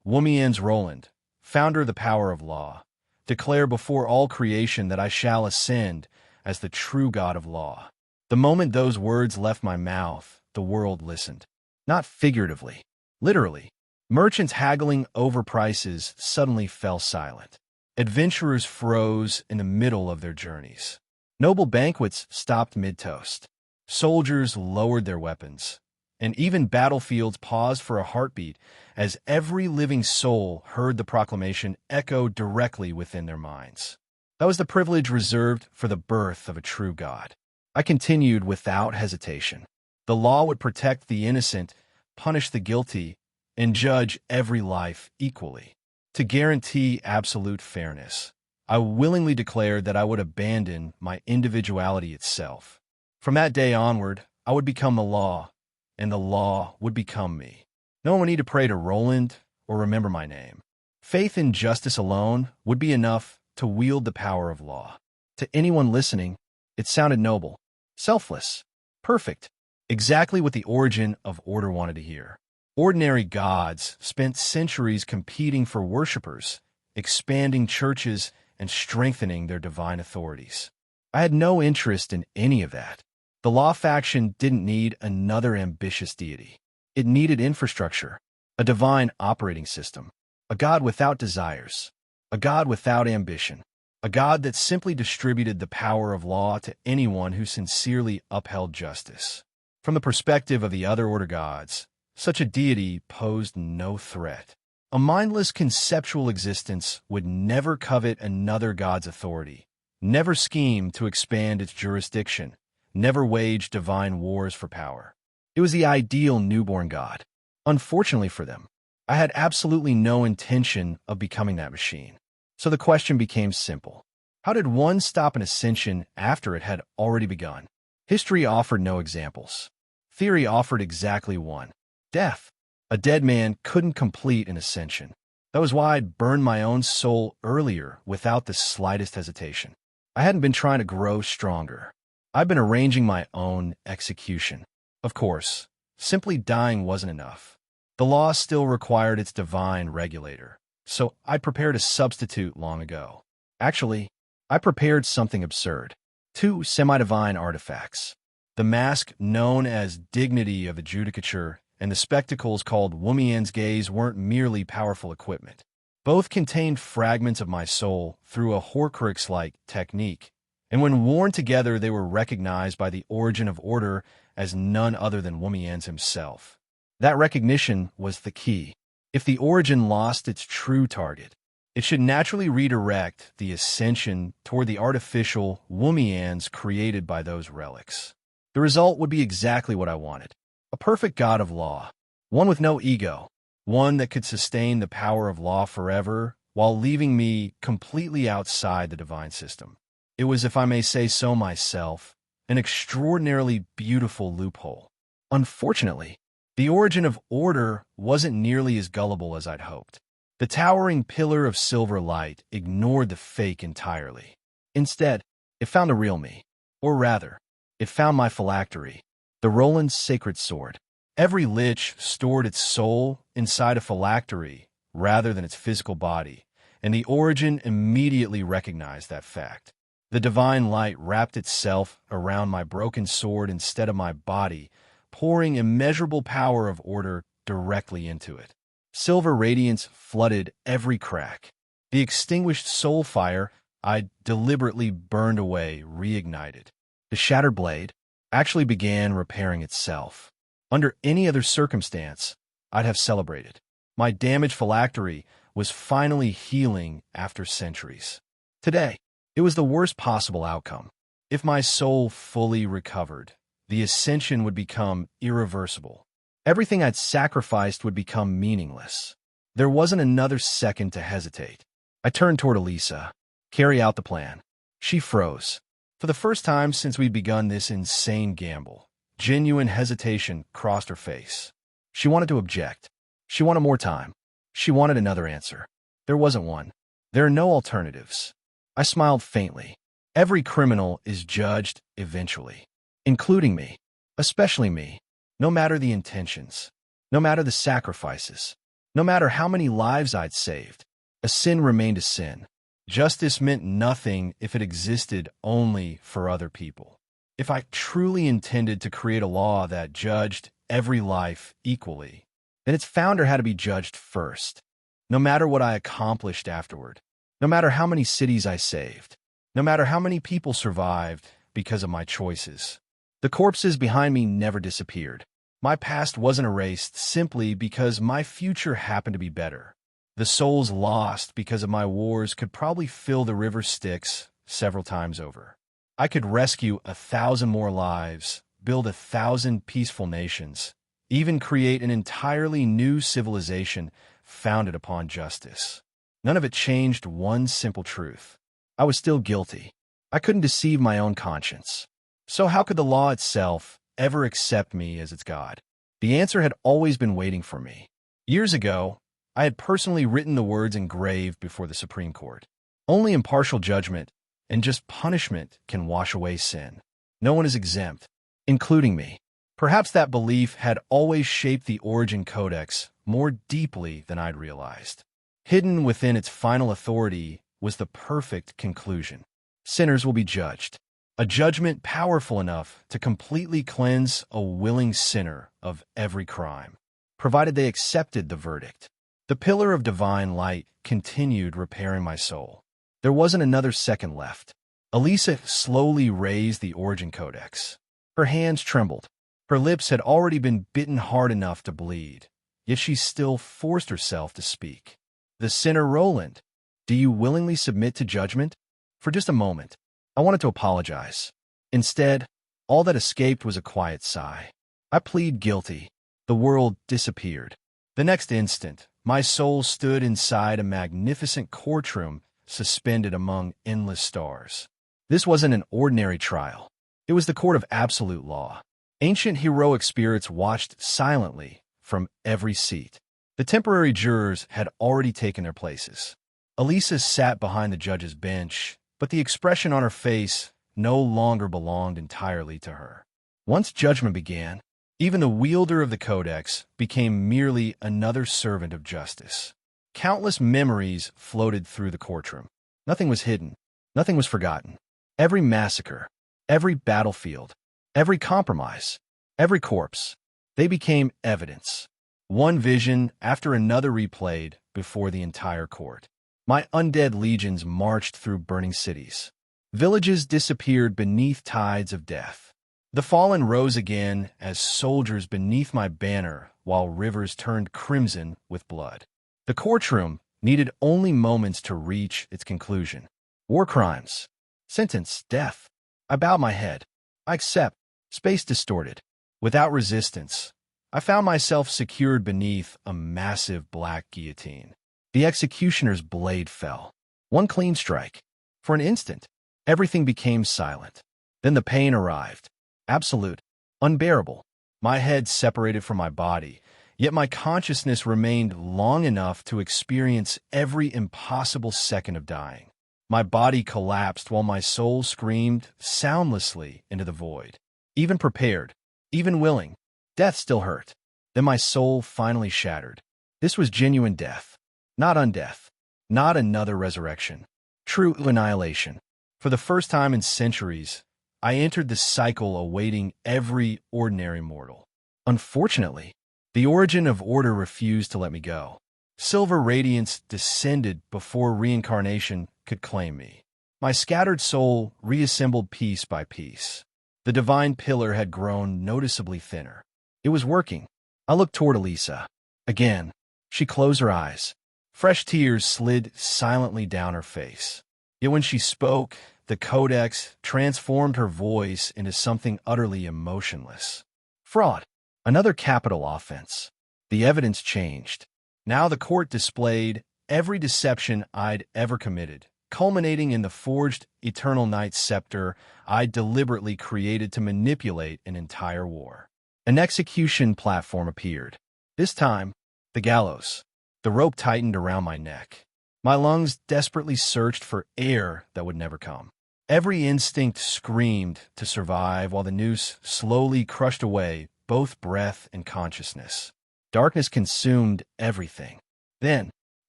Womians Roland, founder of the power of law, declare before all creation that I shall ascend as the true God of law. The moment those words left my mouth, the world listened. Not figuratively, literally. Merchants haggling over prices suddenly fell silent. Adventurers froze in the middle of their journeys. Noble banquets stopped mid-toast. Soldiers lowered their weapons, and even battlefields paused for a heartbeat as every living soul heard the proclamation echo directly within their minds. That was the privilege reserved for the birth of a true God. I continued without hesitation. The law would protect the innocent, punish the guilty, and judge every life equally. To guarantee absolute fairness, I willingly declared that I would abandon my individuality itself. From that day onward, I would become the law, and the law would become me. No one would need to pray to Roland or remember my name. Faith in justice alone would be enough to wield the power of law. To anyone listening, it sounded noble, selfless, perfect, exactly what the origin of order wanted to hear. Ordinary gods spent centuries competing for worshippers, expanding churches, and strengthening their divine authorities. I had no interest in any of that. The law faction didn't need another ambitious deity. It needed infrastructure, a divine operating system, a god without desires, a god without ambition, a god that simply distributed the power of law to anyone who sincerely upheld justice. From the perspective of the other order gods, such a deity posed no threat. A mindless conceptual existence would never covet another god's authority, never scheme to expand its jurisdiction, never wage divine wars for power. It was the ideal newborn god. Unfortunately for them, I had absolutely no intention of becoming that machine. So the question became simple. How did one stop an ascension after it had already begun? History offered no examples. Theory offered exactly one. Death. A dead man couldn't complete an ascension. That was why I'd burned my own soul earlier without the slightest hesitation. I hadn't been trying to grow stronger. I'd been arranging my own execution. Of course, simply dying wasn't enough. The law still required its divine regulator, so I prepared a substitute long ago. Actually, I prepared something absurd. 2 semi-divine artifacts. The mask known as Dignity of Adjudicature and the spectacles called Wumian's Gaze weren't merely powerful equipment. Both contained fragments of my soul through a Horcrux-like technique, and when worn together they were recognized by the Origin of Order as none other than Wumian's himself. That recognition was the key. If the Origin lost its true target, it should naturally redirect the ascension toward the artificial Wumians created by those relics. The result would be exactly what I wanted. A perfect god of law, one with no ego, one that could sustain the power of law forever while leaving me completely outside the divine system. It was, if I may say so myself, an extraordinarily beautiful loophole. Unfortunately, the Origin of Order wasn't nearly as gullible as I'd hoped. The towering pillar of silver light ignored the fake entirely. Instead, it found the real me. Or rather, it found my phylactery, the Roland's sacred sword. Every lich stored its soul inside a phylactery rather than its physical body, and the Origin immediately recognized that fact. The divine light wrapped itself around my broken sword instead of my body, pouring immeasurable power of order directly into it. Silver radiance flooded every crack. The extinguished soul fire I deliberately burned away reignited. The shattered blade actually began repairing itself. Under any other circumstance, I'd have celebrated. My damaged phylactery was finally healing after centuries. Today, it was the worst possible outcome. If my soul fully recovered, the ascension would become irreversible. Everything I'd sacrificed would become meaningless. There wasn't another second to hesitate. I turned toward Elisa. Carry out the plan. She froze. For the first time since we'd begun this insane gamble, genuine hesitation crossed her face. She wanted to object. She wanted more time. She wanted another answer. There wasn't one. There are no alternatives. I smiled faintly. Every criminal is judged eventually, including me, especially me, no matter the intentions, no matter the sacrifices, no matter how many lives I'd saved. A sin remained a sin. Justice meant nothing if it existed only for other people. If I truly intended to create a law that judged every life equally, then its founder had to be judged first. No matter what I accomplished afterward, no matter how many cities I saved, no matter how many people survived because of my choices, the corpses behind me never disappeared. My past wasn't erased simply because my future happened to be better. The souls lost because of my wars could probably fill the river Styx several times over. I could rescue 1,000 more lives, build 1,000 peaceful nations, even create an entirely new civilization founded upon justice. None of it changed one simple truth. I was still guilty. I couldn't deceive my own conscience. So how could the law itself ever accept me as its god? The answer had always been waiting for me. Years ago, I had personally written the words engraved before the Supreme Court. Only impartial judgment and just punishment can wash away sin. No one is exempt, including me. Perhaps that belief had always shaped the Origin Codex more deeply than I'd realized. Hidden within its final authority was the perfect conclusion. Sinners will be judged. A judgment powerful enough to completely cleanse a willing sinner of every crime, provided they accepted the verdict. The pillar of divine light continued repairing my soul. There wasn't another second left. Elisa slowly raised the Origin Codex. Her hands trembled. Her lips had already been bitten hard enough to bleed, yet she still forced herself to speak. The sinner Roland, do you willingly submit to judgment? For just a moment, I wanted to apologize. Instead, all that escaped was a quiet sigh. I plead guilty. The world disappeared. The next instant, my soul stood inside a magnificent courtroom suspended among endless stars. This wasn't an ordinary trial. It was the court of absolute law. Ancient heroic spirits watched silently from every seat. The temporary jurors had already taken their places. Elisa sat behind the judge's bench, but the expression on her face no longer belonged entirely to her. Once judgment began, even the wielder of the Codex became merely another servant of justice. Countless memories floated through the courtroom. Nothing was hidden. Nothing was forgotten. Every massacre, every battlefield, every compromise, every corpse, they became evidence. One vision after another replayed before the entire court. My undead legions marched through burning cities. Villages disappeared beneath tides of death. The fallen rose again as soldiers beneath my banner, while rivers turned crimson with blood. The courtroom needed only moments to reach its conclusion. War crimes. Sentence, death. I bowed my head. I accept. Space distorted. Without resistance, I found myself secured beneath a massive black guillotine. The executioner's blade fell. One clean strike. For an instant, everything became silent. Then the pain arrived. Absolute. Unbearable. My head separated from my body, yet my consciousness remained long enough to experience every impossible second of dying. My body collapsed while my soul screamed soundlessly into the void. Even prepared, even willing, death still hurt. Then my soul finally shattered. This was genuine death. Not undeath. Not another resurrection. True annihilation. For the first time in centuries, I entered the cycle awaiting every ordinary mortal. Unfortunately, the origin of order refused to let me go. Silver radiance descended before reincarnation could claim me. My scattered soul reassembled piece by piece. The divine pillar had grown noticeably thinner. It was working. I looked toward Elisa. Again, she closed her eyes. Fresh tears slid silently down her face. Yet when she spoke, the Codex transformed her voice into something utterly emotionless. Fraud. Another capital offense. The evidence changed. Now the court displayed every deception I'd ever committed, culminating in the forged Eternal Night scepter I'd deliberately created to manipulate an entire war. An execution platform appeared. This time, the gallows. The rope tightened around my neck. My lungs desperately searched for air that would never come. Every instinct screamed to survive while the noose slowly crushed away both breath and consciousness. Darkness consumed everything. Then,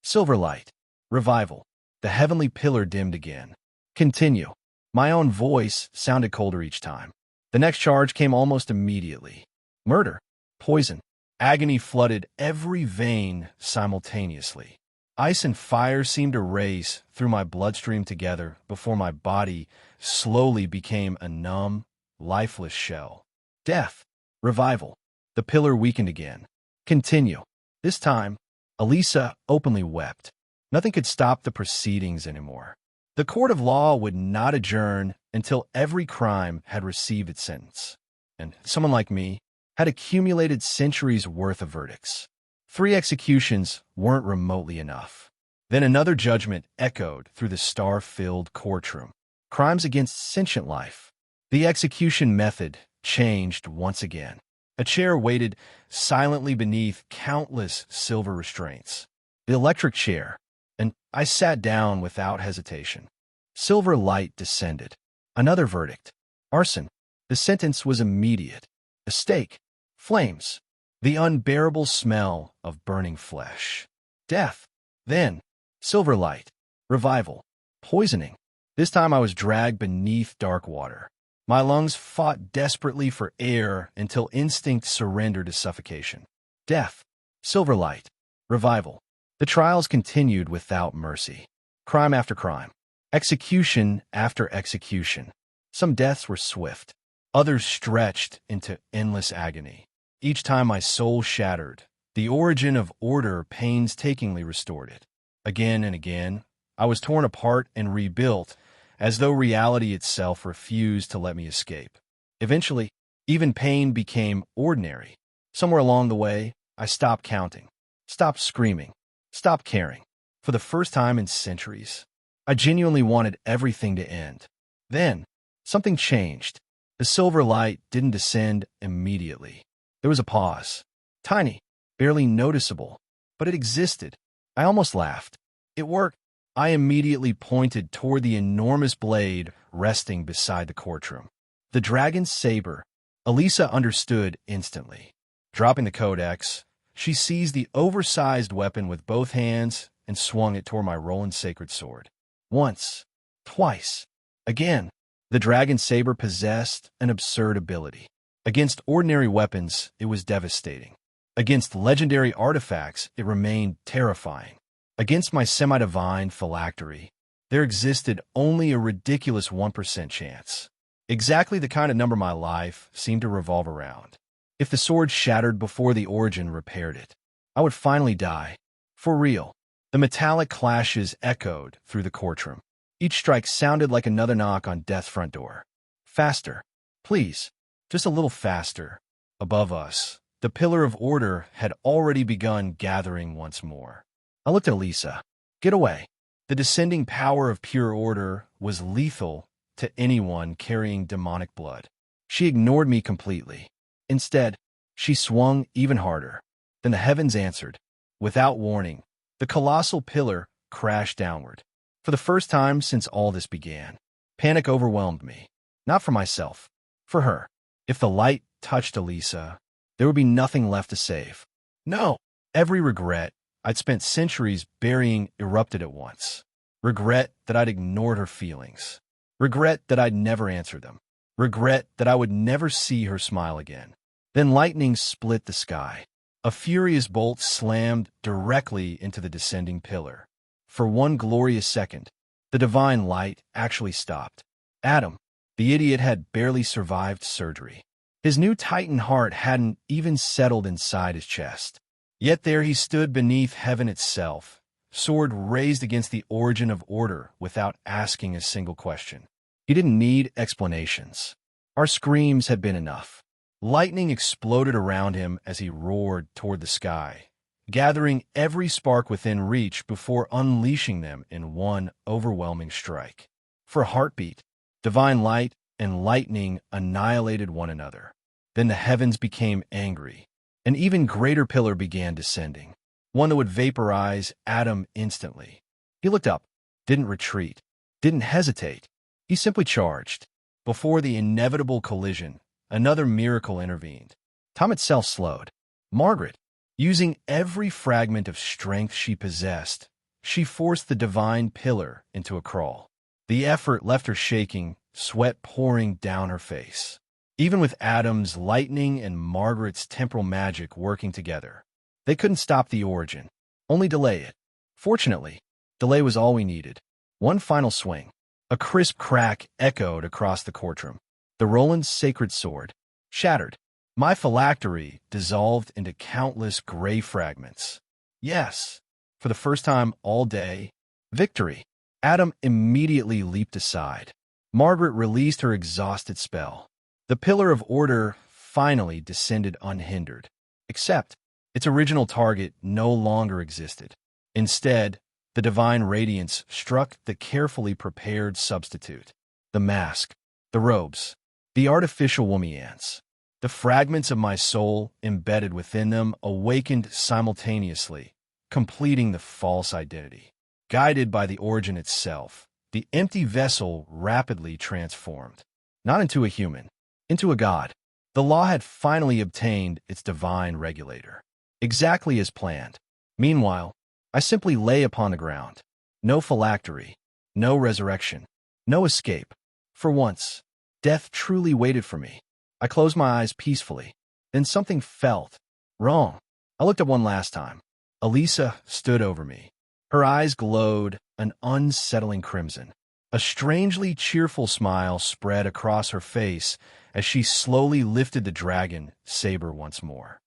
silver light. Revival. The heavenly pillar dimmed again. Continue. My own voice sounded colder each time. The next charge came almost immediately. Murder. Poison. Agony flooded every vein simultaneously. Ice and fire seemed to race through my bloodstream together before my body slowly became a numb, lifeless shell. Death. Revival. The pillar weakened again. Continue. This time, Elisa openly wept. Nothing could stop the proceedings anymore. The court of law would not adjourn until every crime had received its sentence. And someone like me had accumulated centuries' worth of verdicts. 3 executions weren't remotely enough. Then another judgment echoed through the star-filled courtroom. Crimes against sentient life. The execution method changed once again. A chair waited silently beneath countless silver restraints. The electric chair, and I sat down without hesitation. Silver light descended. Another verdict. Arson. The sentence was immediate. a stake, flames, the unbearable smell of burning flesh, death, then silver light, revival, poisoning. This time I was dragged beneath dark water. My lungs fought desperately for air until instinct surrendered to suffocation. Death, silver light, revival. The trials continued without mercy. Crime after crime, execution after execution. Some deaths were swift, others stretched into endless agony. Each time my soul shattered, the origin of order painstakingly restored it. Again and again, I was torn apart and rebuilt, as though reality itself refused to let me escape. Eventually, even pain became ordinary. Somewhere along the way, I stopped counting, stopped screaming, stopped caring. For the first time in centuries, I genuinely wanted everything to end. Then, something changed. The silver light didn't descend immediately. There was a pause. Tiny, barely noticeable, but it existed. I almost laughed. It worked. I immediately pointed toward the enormous blade resting beside the courtroom. The dragon's saber. Elisa understood instantly. Dropping the codex, she seized the oversized weapon with both hands and swung it toward my Roland sacred sword. Once, twice, again. The dragon's saber possessed an absurd ability. Against ordinary weapons, it was devastating. Against legendary artifacts, it remained terrifying. Against my semi-divine phylactery, there existed only a ridiculous 1% chance. Exactly the kind of number my life seemed to revolve around. If the sword shattered before the origin repaired it, I would finally die. For real. The metallic clashes echoed through the courtroom. Each strike sounded like another knock on death's front door. Faster. Please. Just a little faster. Above us, the pillar of order had already begun gathering once more. I looked at Lisa. Get away. The descending power of pure order was lethal to anyone carrying demonic blood. She ignored me completely. Instead, she swung even harder. Then the heavens answered. Without warning, the colossal pillar crashed downward. For the first time since all this began, panic overwhelmed me. Not for myself, for her. If the light touched Elisa, there would be nothing left to save. No! Every regret I'd spent centuries burying erupted at once. Regret that I'd ignored her feelings. Regret that I'd never answered them. Regret that I would never see her smile again. Then lightning split the sky. A furious bolt slammed directly into the descending pillar. For one glorious second, the divine light actually stopped. Adam, the idiot, had barely survived surgery. His new Titan heart hadn't even settled inside his chest. Yet there he stood beneath heaven itself, sword raised against the origin of order without asking a single question. He didn't need explanations. Our screams had been enough. Lightning exploded around him as he roared toward the sky, gathering every spark within reach before unleashing them in one overwhelming strike. For a heartbeat, divine light and lightning annihilated one another. Then the heavens became angry. An even greater pillar began descending, one that would vaporize Adam instantly. He looked up, didn't retreat, didn't hesitate. He simply charged. Before the inevitable collision, another miracle intervened. Time itself slowed. Margaret, using every fragment of strength she possessed, she forced the divine pillar into a crawl. The effort left her shaking, sweat pouring down her face. Even with Adam's lightning and Margaret's temporal magic working together, they couldn't stop the origin, only delay it. Fortunately, delay was all we needed. One final swing. A crisp crack echoed across the courtroom. The Roland's sacred sword shattered. My phylactery dissolved into countless gray fragments. Yes, for the first time all day, victory. Adam immediately leaped aside. Margaret released her exhausted spell. The pillar of order finally descended unhindered. Except, its original target no longer existed. Instead, the divine radiance struck the carefully prepared substitute. The mask, the robes, the artificial womians. The fragments of my soul embedded within them awakened simultaneously, completing the false identity. Guided by the origin itself, the empty vessel rapidly transformed. Not into a human, into a god. The law had finally obtained its divine regulator. Exactly as planned. Meanwhile, I simply lay upon the ground. No phylactery, no resurrection, no escape. For once, death truly waited for me. I closed my eyes peacefully. Then something felt wrong. I looked at one last time. Elisa stood over me. Her eyes glowed an unsettling crimson. A strangely cheerful smile spread across her face as she slowly lifted the dragon saber once more.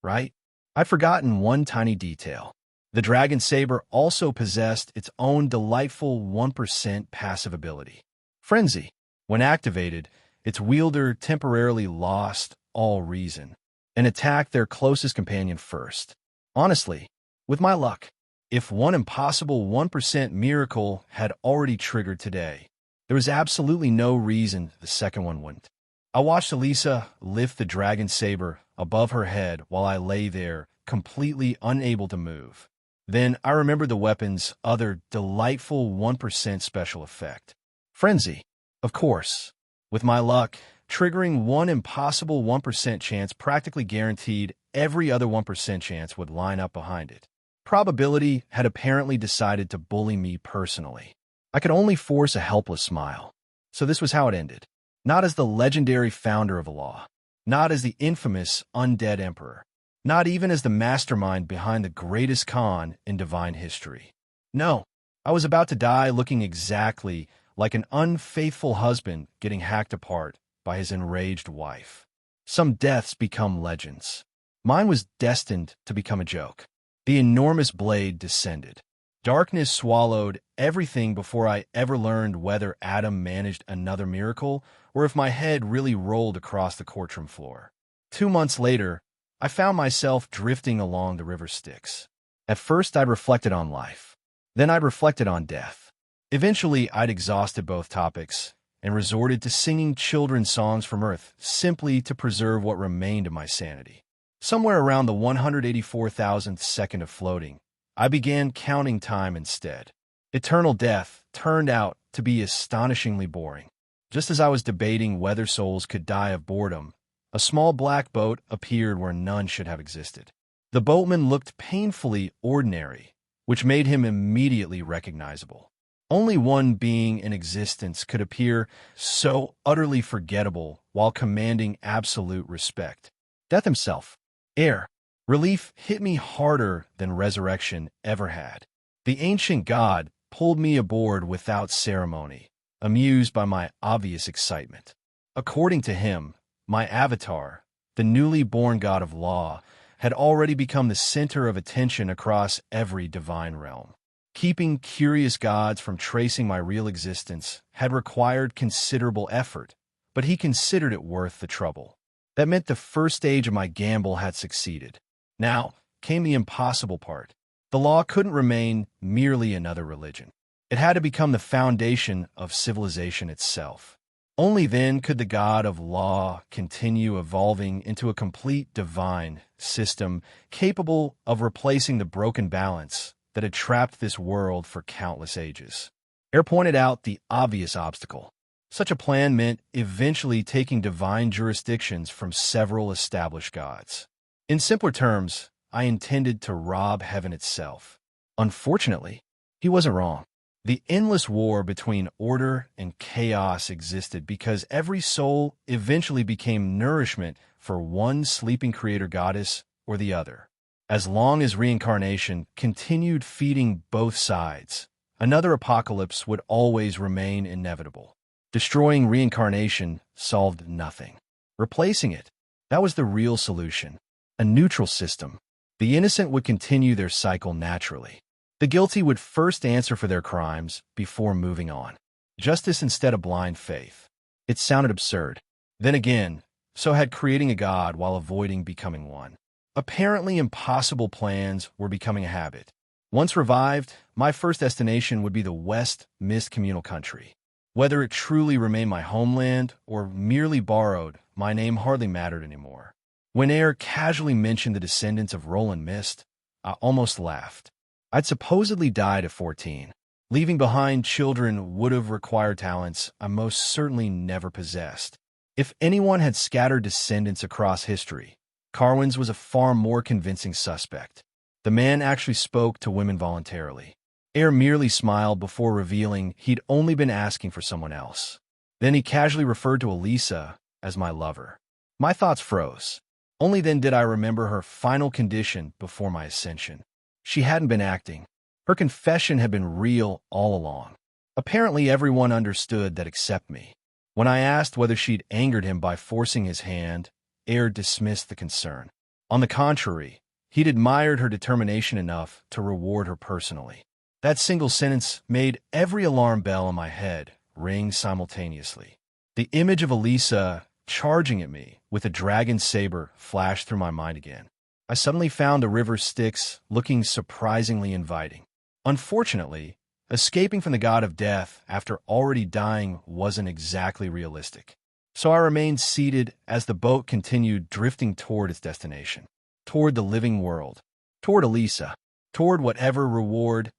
Right? I'd forgotten one tiny detail. The dragon saber also possessed its own delightful 1% passive ability. Frenzy. When activated, its wielder temporarily lost all reason and attacked their closest companion first. Honestly, with my luck, if one impossible 1% miracle had already triggered today, there was absolutely no reason the second one wouldn't. I watched Elisa lift the dragon saber above her head while I lay there, completely unable to move. Then I remembered the weapon's other delightful 1% special effect. Frenzy. Of course. With my luck, triggering one impossible 1% chance practically guaranteed every other 1% chance would line up behind it. Probability had apparently decided to bully me personally. I could only force a helpless smile. So this was how it ended. Not as the legendary founder of the law. Not as the infamous undead emperor. Not even as the mastermind behind the greatest con in divine history. No, I was about to die looking exactly like an unfaithful husband getting hacked apart by his enraged wife. Some deaths become legends. Mine was destined to become a joke. The enormous blade descended. Darkness swallowed everything before I ever learned whether Adam managed another miracle or if my head really rolled across the courtroom floor. 2 months later, I found myself drifting along the river Styx. At first, I'd reflected on life. Then I'd reflected on death. Eventually, I'd exhausted both topics and resorted to singing children's songs from Earth simply to preserve what remained of my sanity. Somewhere around the 184,000th second of floating, I began counting time instead. Eternal death turned out to be astonishingly boring. Just as I was debating whether souls could die of boredom, a small black boat appeared where none should have existed. The boatman looked painfully ordinary, which made him immediately recognizable. Only one being in existence could appear so utterly forgettable while commanding absolute respect. Death himself. Air. Relief hit me harder than resurrection ever had. The ancient god pulled me aboard without ceremony, amused by my obvious excitement. According to him, my avatar, the newly born god of law, had already become the center of attention across every divine realm. Keeping curious gods from tracing my real existence had required considerable effort, but he considered it worth the trouble. That meant the first stage of my gamble had succeeded. Now came the impossible part. The law couldn't remain merely another religion. It had to become the foundation of civilization itself. Only then could the god of law continue evolving into a complete divine system capable of replacing the broken balance that had trapped this world for countless ages. Air pointed out the obvious obstacle. Such a plan meant eventually taking divine jurisdictions from several established gods. In simpler terms, I intended to rob heaven itself. Unfortunately, he wasn't wrong. The endless war between order and chaos existed because every soul eventually became nourishment for one sleeping creator goddess or the other. As long as reincarnation continued feeding both sides, another apocalypse would always remain inevitable. Destroying reincarnation solved nothing. Replacing it, that was the real solution. A neutral system. The innocent would continue their cycle naturally. The guilty would first answer for their crimes before moving on. Justice instead of blind faith. It sounded absurd. Then again, so had creating a god while avoiding becoming one. Apparently impossible plans were becoming a habit. Once revived, my first destination would be the West Mist communal country. Whether it truly remained my homeland or merely borrowed, my name hardly mattered anymore. When Air casually mentioned the descendants of Roland Mist, I almost laughed. I'd supposedly died at 14. Leaving behind children would have required talents I most certainly never possessed. If anyone had scattered descendants across history, Carwin's was a far more convincing suspect. The man actually spoke to women voluntarily. Air merely smiled before revealing he'd only been asking for someone else. Then he casually referred to Elisa as my lover. My thoughts froze. Only then did I remember her final condition before my ascension. She hadn't been acting. Her confession had been real all along. Apparently everyone understood that except me. When I asked whether she'd angered him by forcing his hand, Air dismissed the concern. On the contrary, he'd admired her determination enough to reward her personally. That single sentence made every alarm bell in my head ring simultaneously. The image of Elisa charging at me with a dragon saber flashed through my mind again. I suddenly found the river Styx looking surprisingly inviting. Unfortunately, escaping from the god of death after already dying wasn't exactly realistic. So I remained seated as the boat continued drifting toward its destination, toward the living world, toward Elisa, toward whatever reward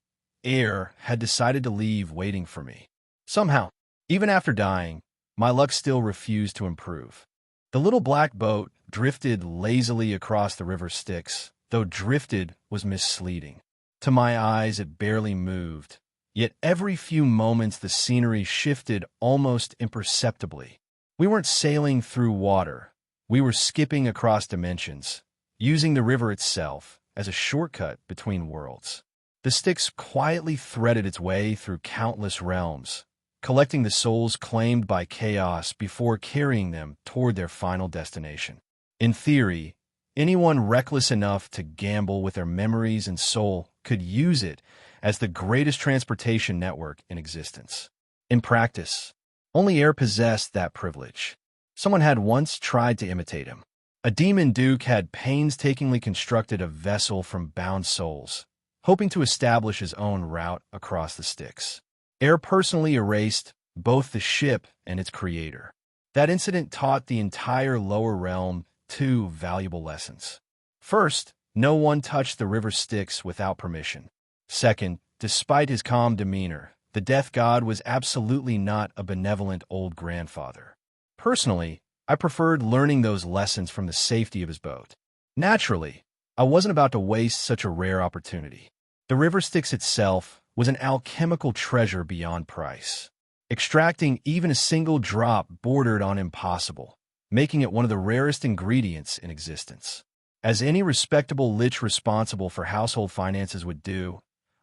Air had decided to leave waiting for me. Somehow, even after dying, my luck still refused to improve. The little black boat drifted lazily across the river Styx, though drifted was misleading. To my eyes, it barely moved. Yet every few moments the scenery shifted almost imperceptibly. We weren't sailing through water. We were skipping across dimensions, using the river itself as a shortcut between worlds. The Styx quietly threaded its way through countless realms, collecting the souls claimed by chaos before carrying them toward their final destination. In theory, anyone reckless enough to gamble with their memories and soul could use it as the greatest transportation network in existence. In practice, only Air possessed that privilege. Someone had once tried to imitate him. A demon duke had painstakingly constructed a vessel from bound souls, hoping to establish his own route across the Styx. Air personally erased both the ship and its creator. That incident taught the entire lower realm two valuable lessons. First, no one touched the river Styx without permission. Second, despite his calm demeanor, the death god was absolutely not a benevolent old grandfather. Personally, I preferred learning those lessons from the safety of his boat. Naturally, I wasn't about to waste such a rare opportunity. The river Styx itself was an alchemical treasure beyond price. Extracting even a single drop bordered on impossible, making it one of the rarest ingredients in existence. As any respectable lich responsible for household finances would do,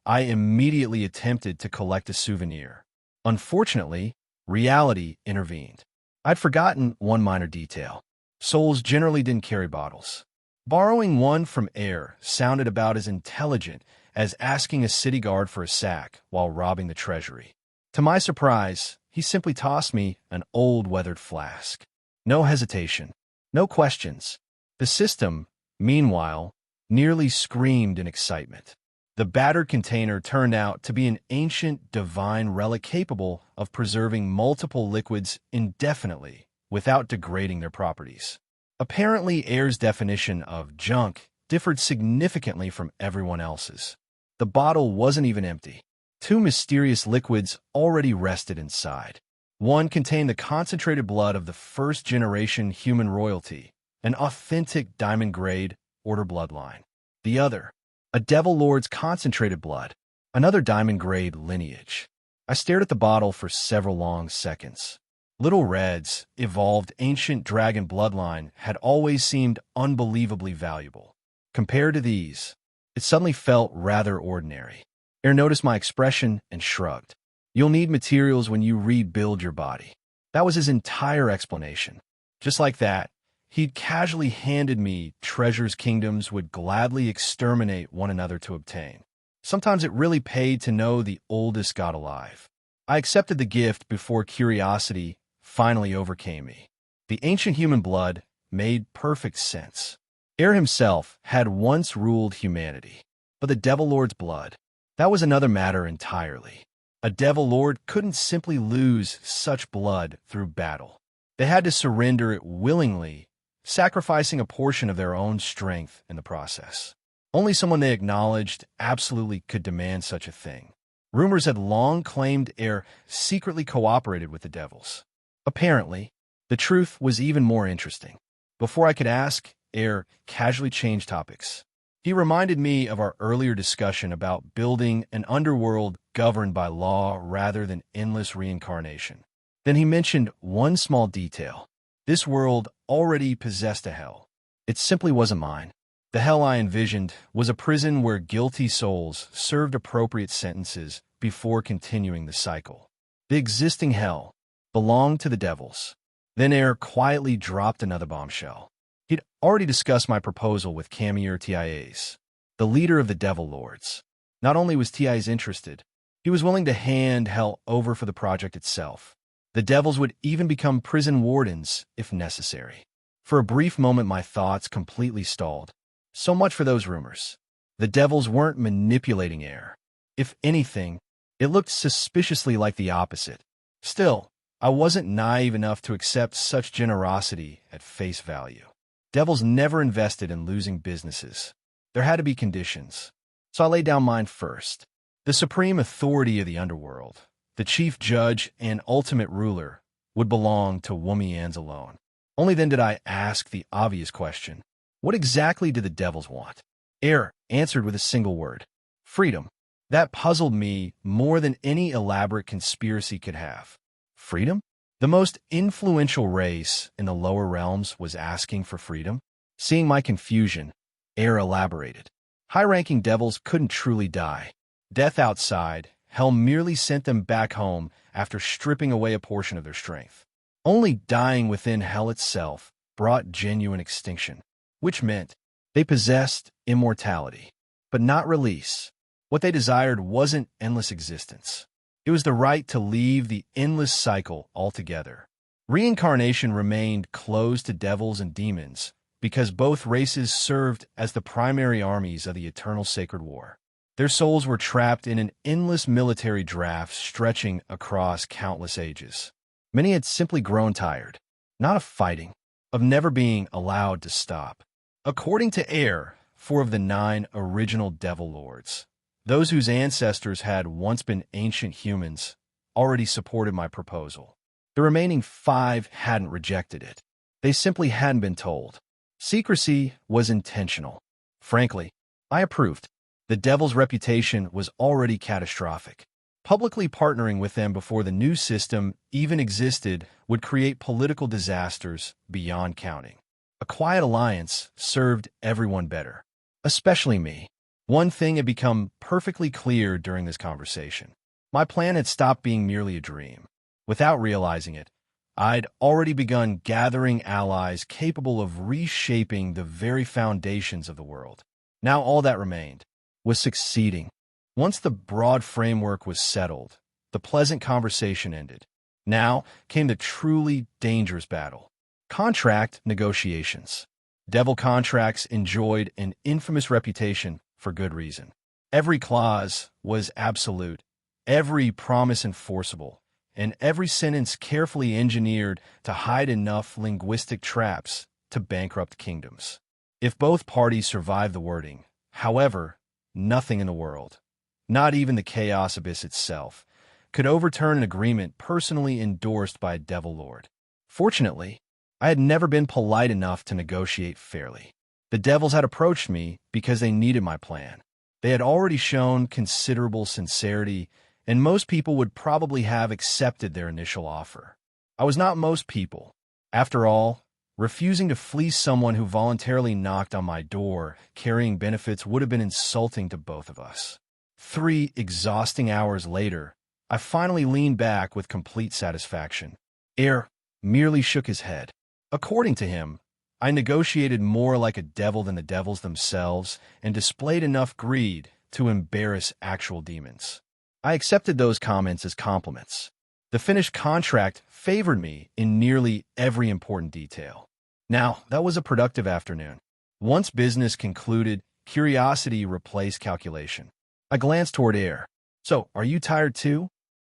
I immediately attempted to collect a souvenir. Unfortunately, reality intervened. I'd forgotten one minor detail. Souls generally didn't carry bottles. Borrowing one from Air sounded about as intelligent as asking a city guard for a sack while robbing the treasury. To my surprise, he simply tossed me an old weathered flask. No hesitation, no questions. The system, meanwhile, nearly screamed in excitement. The battered container turned out to be an ancient divine relic capable of preserving multiple liquids indefinitely without degrading their properties. Apparently, Air's definition of junk differed significantly from everyone else's. The bottle wasn't even empty. Two mysterious liquids already rested inside. One contained the concentrated blood of the first-generation human royalty, an authentic diamond-grade order bloodline. The other, a Devil Lord's concentrated blood, another diamond-grade lineage. I stared at the bottle for several long seconds. Little Red's evolved ancient dragon bloodline had always seemed unbelievably valuable. Compared to these, it suddenly felt rather ordinary. Air noticed my expression and shrugged. You'll need materials when you rebuild your body. That was his entire explanation. Just like that, he'd casually handed me treasures kingdoms would gladly exterminate one another to obtain. Sometimes it really paid to know the oldest god alive. I accepted the gift before curiosity finally overcame me. The ancient human blood made perfect sense. Air himself had once ruled humanity, but the Devil Lord's blood, that was another matter entirely. A Devil Lord couldn't simply lose such blood through battle. They had to surrender it willingly, sacrificing a portion of their own strength in the process. Only someone they acknowledged absolutely could demand such a thing. Rumors had long claimed Air secretly cooperated with the devils. Apparently, The truth was even more interesting. Before I could ask, Air casually changed topics. He reminded me of our earlier discussion about building an underworld governed by law rather than endless reincarnation. Then he mentioned one small detail. This world already possessed a hell. It simply wasn't mine. The hell I envisioned was a prison where guilty souls served appropriate sentences before continuing the cycle. The existing hell belonged to the devils. Then Air quietly dropped another bombshell. He'd already discussed my proposal with Camille Tiaes, the leader of the Devil Lords. Not only was Tiaes interested, he was willing to hand hell over for the project itself. The devils would even become prison wardens if necessary. For a brief moment, my thoughts completely stalled. So much for those rumors. The devils weren't manipulating Air. If anything, it looked suspiciously like the opposite. Still, I wasn't naive enough to accept such generosity at face value. Devils never invested in losing businesses. There had to be conditions. So I laid down mine first. The supreme authority of the underworld, the chief judge and ultimate ruler, would belong to Womians alone. Only then did I ask the obvious question. What exactly do the devils want? Air answered with a single word. Freedom. That puzzled me more than any elaborate conspiracy could have. Freedom? The most influential race in the lower realms was asking for freedom? Seeing my confusion, Air elaborated. High-ranking devils couldn't truly die. Death outside, hell merely sent them back home after stripping away a portion of their strength. Only dying within hell itself brought genuine extinction, which meant they possessed immortality, but not release. What they desired wasn't endless existence. It was the right to leave the endless cycle altogether. Reincarnation remained closed to devils and demons because both races served as the primary armies of the eternal sacred war. Their souls were trapped in an endless military draft stretching across countless ages. Many had simply grown tired, not of fighting, of never being allowed to stop. According to Air, 4 of the 9 original Devil Lords, those whose ancestors had once been ancient humans, already supported my proposal. The remaining 5 hadn't rejected it. They simply hadn't been told. Secrecy was intentional. Frankly, I approved. The devil's reputation was already catastrophic. Publicly partnering with them before the new system even existed would create political disasters beyond counting. A quiet alliance served everyone better, especially me. One thing had become perfectly clear during this conversation. My plan had stopped being merely a dream. Without realizing it, I'd already begun gathering allies capable of reshaping the very foundations of the world. Now all that remained was succeeding. Once the broad framework was settled, the pleasant conversation ended. Now came the truly dangerous battle. Contract negotiations. Devil contracts enjoyed an infamous reputation for good reason. Every clause was absolute, every promise enforceable, and every sentence carefully engineered to hide enough linguistic traps to bankrupt kingdoms. If both parties survived the wording, however, nothing in the world, not even the chaos abyss itself, could overturn an agreement personally endorsed by a Devil Lord. Fortunately, I had never been polite enough to negotiate fairly. The devils had approached me because they needed my plan. They had already shown considerable sincerity, and most people would probably have accepted their initial offer. I was not most people. After all, refusing to fleece someone who voluntarily knocked on my door carrying benefits would have been insulting to both of us. 3 exhausting hours later, I finally leaned back with complete satisfaction. Air merely shook his head. According to him, I negotiated more like a devil than the devils themselves and displayed enough greed to embarrass actual demons. I accepted those comments as compliments. The finished contract favored me in nearly every important detail. Now, that was a productive afternoon. Once business concluded, curiosity replaced calculation. I glanced toward Air. So, are you tired too?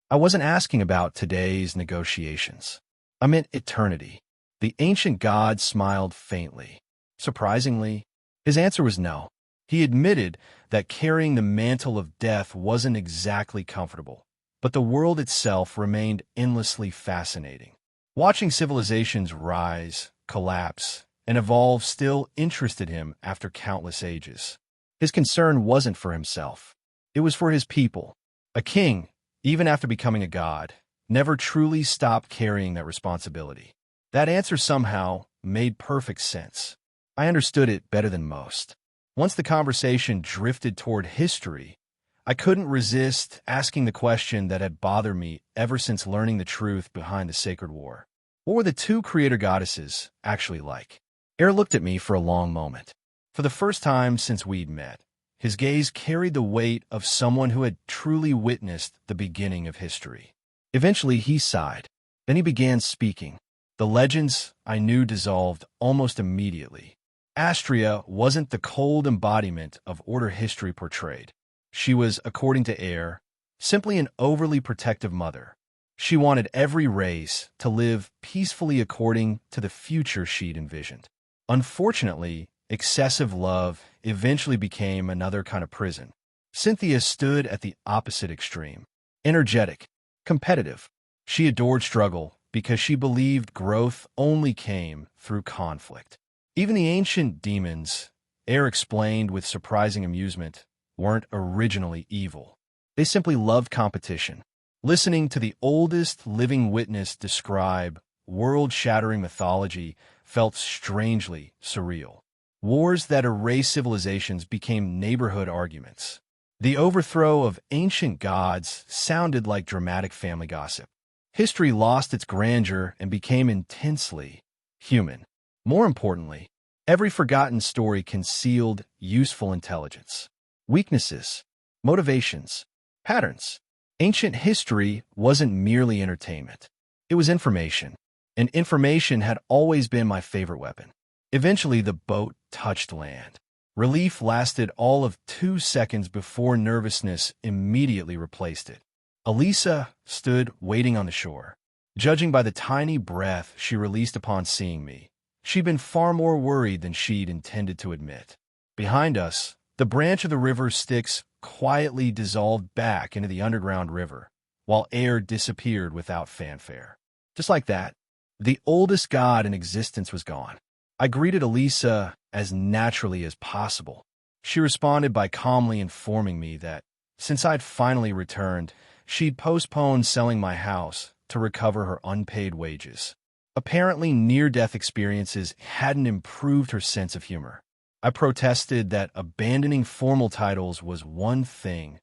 I wasn't asking about today's negotiations. I meant eternity. The ancient god smiled faintly. Surprisingly, his answer was no. He admitted that carrying the mantle of death wasn't exactly comfortable, but the world itself remained endlessly fascinating. Watching civilizations rise, collapse, and evolve still interested him after countless ages. His concern wasn't for himself. It was for his people. A king, even after becoming a god, never truly stopped carrying that responsibility. That answer somehow made perfect sense. I understood it better than most. Once the conversation drifted toward history, I couldn't resist asking the question that had bothered me ever since learning the truth behind the sacred war. What were the two creator goddesses actually like? Air looked at me for a long moment. For the first time since we'd met, his gaze carried the weight of someone who had truly witnessed the beginning of history. Eventually, he sighed. Then he began speaking. The legends I knew dissolved almost immediately. Astria wasn't the cold embodiment of order history portrayed. She was, according to Air, simply an overly protective mother. She wanted every race to live peacefully according to the future she'd envisioned. Unfortunately, excessive love eventually became another kind of prison. Cynthia stood at the opposite extreme. Energetic, competitive. She adored struggle because she believed growth only came through conflict. Even the ancient demons, Air explained with surprising amusement, weren't originally evil. They simply loved competition. Listening to the oldest living witness describe world-shattering mythology felt strangely surreal. Wars that erased civilizations became neighborhood arguments. The overthrow of ancient gods sounded like dramatic family gossip. History lost its grandeur and became intensely human. More importantly, every forgotten story concealed useful intelligence, weaknesses, motivations, patterns. Ancient history wasn't merely entertainment. It was information, and information had always been my favorite weapon. Eventually, the boat touched land. Relief lasted all of 2 seconds before nervousness immediately replaced it. Elisa stood waiting on the shore. Judging by the tiny breath she released upon seeing me, she'd been far more worried than she'd intended to admit. Behind us, the branch of the river Styx quietly dissolved back into the underground river, while Air disappeared without fanfare. Just like that, the oldest god in existence was gone. I greeted Elisa as naturally as possible. She responded by calmly informing me that, since I'd finally returned, she'd postponed selling my house to recover her unpaid wages. Apparently, near-death experiences hadn't improved her sense of humor. I protested that abandoning formal titles was one thing,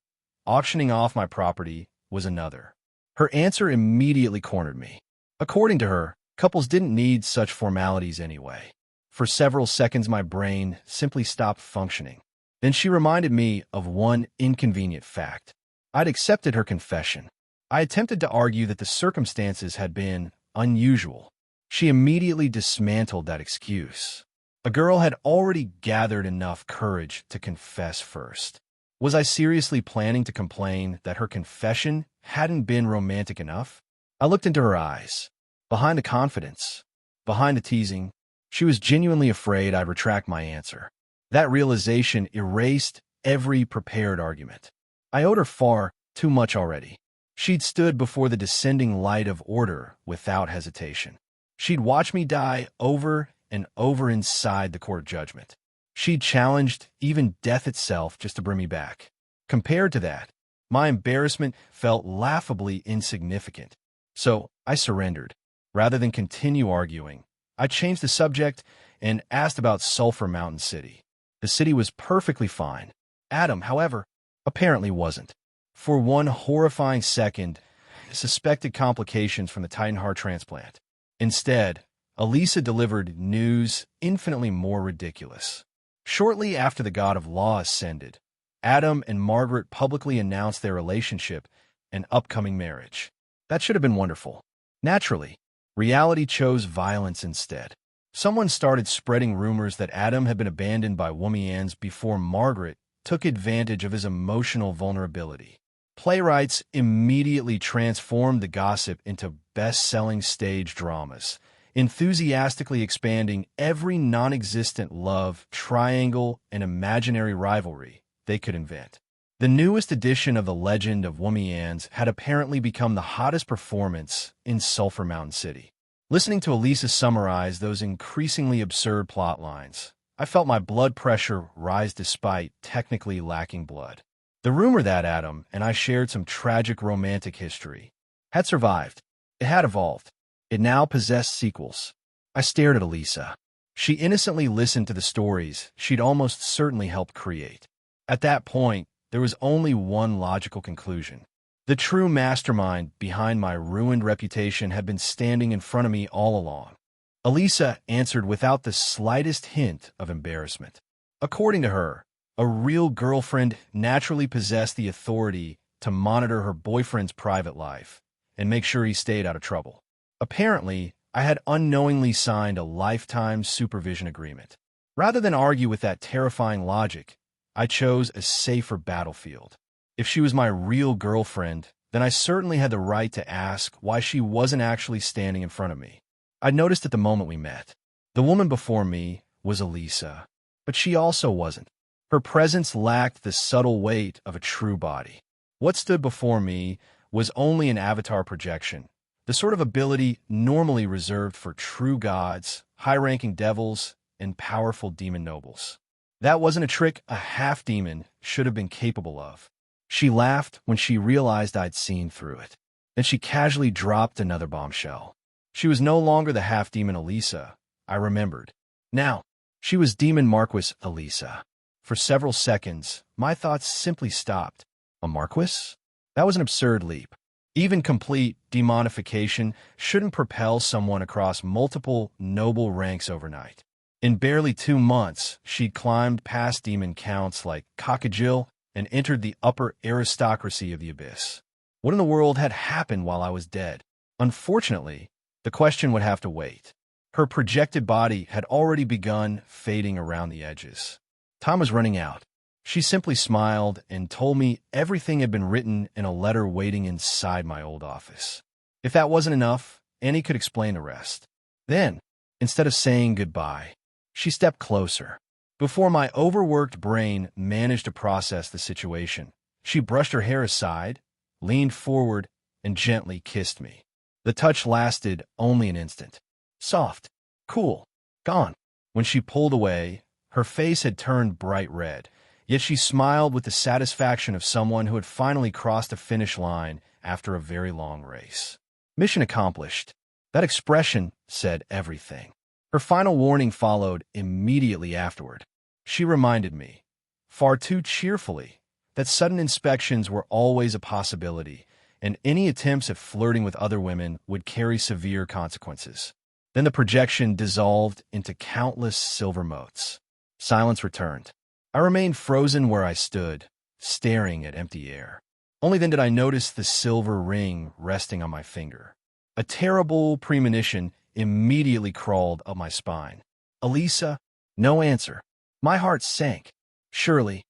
auctioning off my property was another. Her answer immediately cornered me. According to her, couples didn't need such formalities anyway. For several seconds, my brain simply stopped functioning. Then she reminded me of one inconvenient fact. I'd accepted her confession. I attempted to argue that the circumstances had been unusual. She immediately dismantled that excuse. A girl had already gathered enough courage to confess first. Was I seriously planning to complain that her confession hadn't been romantic enough? I looked into her eyes. Behind the confidence, behind the teasing, she was genuinely afraid I'd retract my answer. That realization erased every prepared argument. I owed her far too much already. She'd stood before the descending light of order without hesitation. She'd watched me die over and over inside the court of judgment. She'd challenged even death itself just to bring me back. Compared to that, my embarrassment felt laughably insignificant. So I surrendered. Rather than continue arguing, I changed the subject and asked about Sulphur Mountain City. The city was perfectly fine. Adam, however, apparently wasn't. For one horrifying second, I suspected complications from the Titan heart transplant. Instead, Elisa delivered news infinitely more ridiculous. Shortly after the god of law ascended, Adam and Margaret publicly announced their relationship and upcoming marriage. That should have been wonderful. Naturally, reality chose violence instead. Someone started spreading rumors that Adam had been abandoned by Womians before Margaret took advantage of his emotional vulnerability. Playwrights immediately transformed the gossip into best-selling stage dramas, enthusiastically expanding every non-existent love, triangle, and imaginary rivalry they could invent. The newest edition of the Legend of Womians had apparently become the hottest performance in Sulphur Mountain City. Listening to Elisa summarize those increasingly absurd plot lines, I felt my blood pressure rise despite technically lacking blood. The rumor that Adam and I shared some tragic romantic history had survived. It had evolved. It now possessed sequels. I stared at Elisa. She innocently listened to the stories she'd almost certainly helped create. At that point, there was only one logical conclusion. The true mastermind behind my ruined reputation had been standing in front of me all along. Elisa answered without the slightest hint of embarrassment. According to her, a real girlfriend naturally possessed the authority to monitor her boyfriend's private life and make sure he stayed out of trouble. Apparently, I had unknowingly signed a lifetime supervision agreement. Rather than argue with that terrifying logic, I chose a safer battlefield. If she was my real girlfriend, then I certainly had the right to ask why she wasn't actually standing in front of me. I noticed at the moment we met. The woman before me was Elisa, but she also wasn't. Her presence lacked the subtle weight of a true body. What stood before me was only an avatar projection, the sort of ability normally reserved for true gods, high-ranking devils, and powerful demon nobles. That wasn't a trick a half-demon should have been capable of. She laughed when she realized I'd seen through it. Then she casually dropped another bombshell. She was no longer the half-demon Elisa, I remembered. Now, she was Demon Marquis Elisa. For several seconds, my thoughts simply stopped. A Marquis? That was an absurd leap. Even complete demonification shouldn't propel someone across multiple noble ranks overnight. In barely 2 months, she'd climbed past demon counts like Cockagil and entered the upper aristocracy of the Abyss. What in the world had happened while I was dead? Unfortunately, the question would have to wait. Her projected body had already begun fading around the edges. Time was running out. She simply smiled and told me everything had been written in a letter waiting inside my old office. If that wasn't enough, Annie could explain the rest. Then, instead of saying goodbye, she stepped closer. Before my overworked brain managed to process the situation, she brushed her hair aside, leaned forward, and gently kissed me. The touch lasted only an instant. Soft, cool, gone. When she pulled away, her face had turned bright red, yet she smiled with the satisfaction of someone who had finally crossed a finish line after a very long race. Mission accomplished. That expression said everything. Her final warning followed immediately afterward. She reminded me, far too cheerfully, that sudden inspections were always a possibility, and any attempts at flirting with other women would carry severe consequences. Then the projection dissolved into countless silver motes. Silence returned. I remained frozen where I stood, staring at empty air. Only then did I notice the silver ring resting on my finger. A terrible premonition immediately crawled up my spine. Elisa, no answer. My heart sank. Surely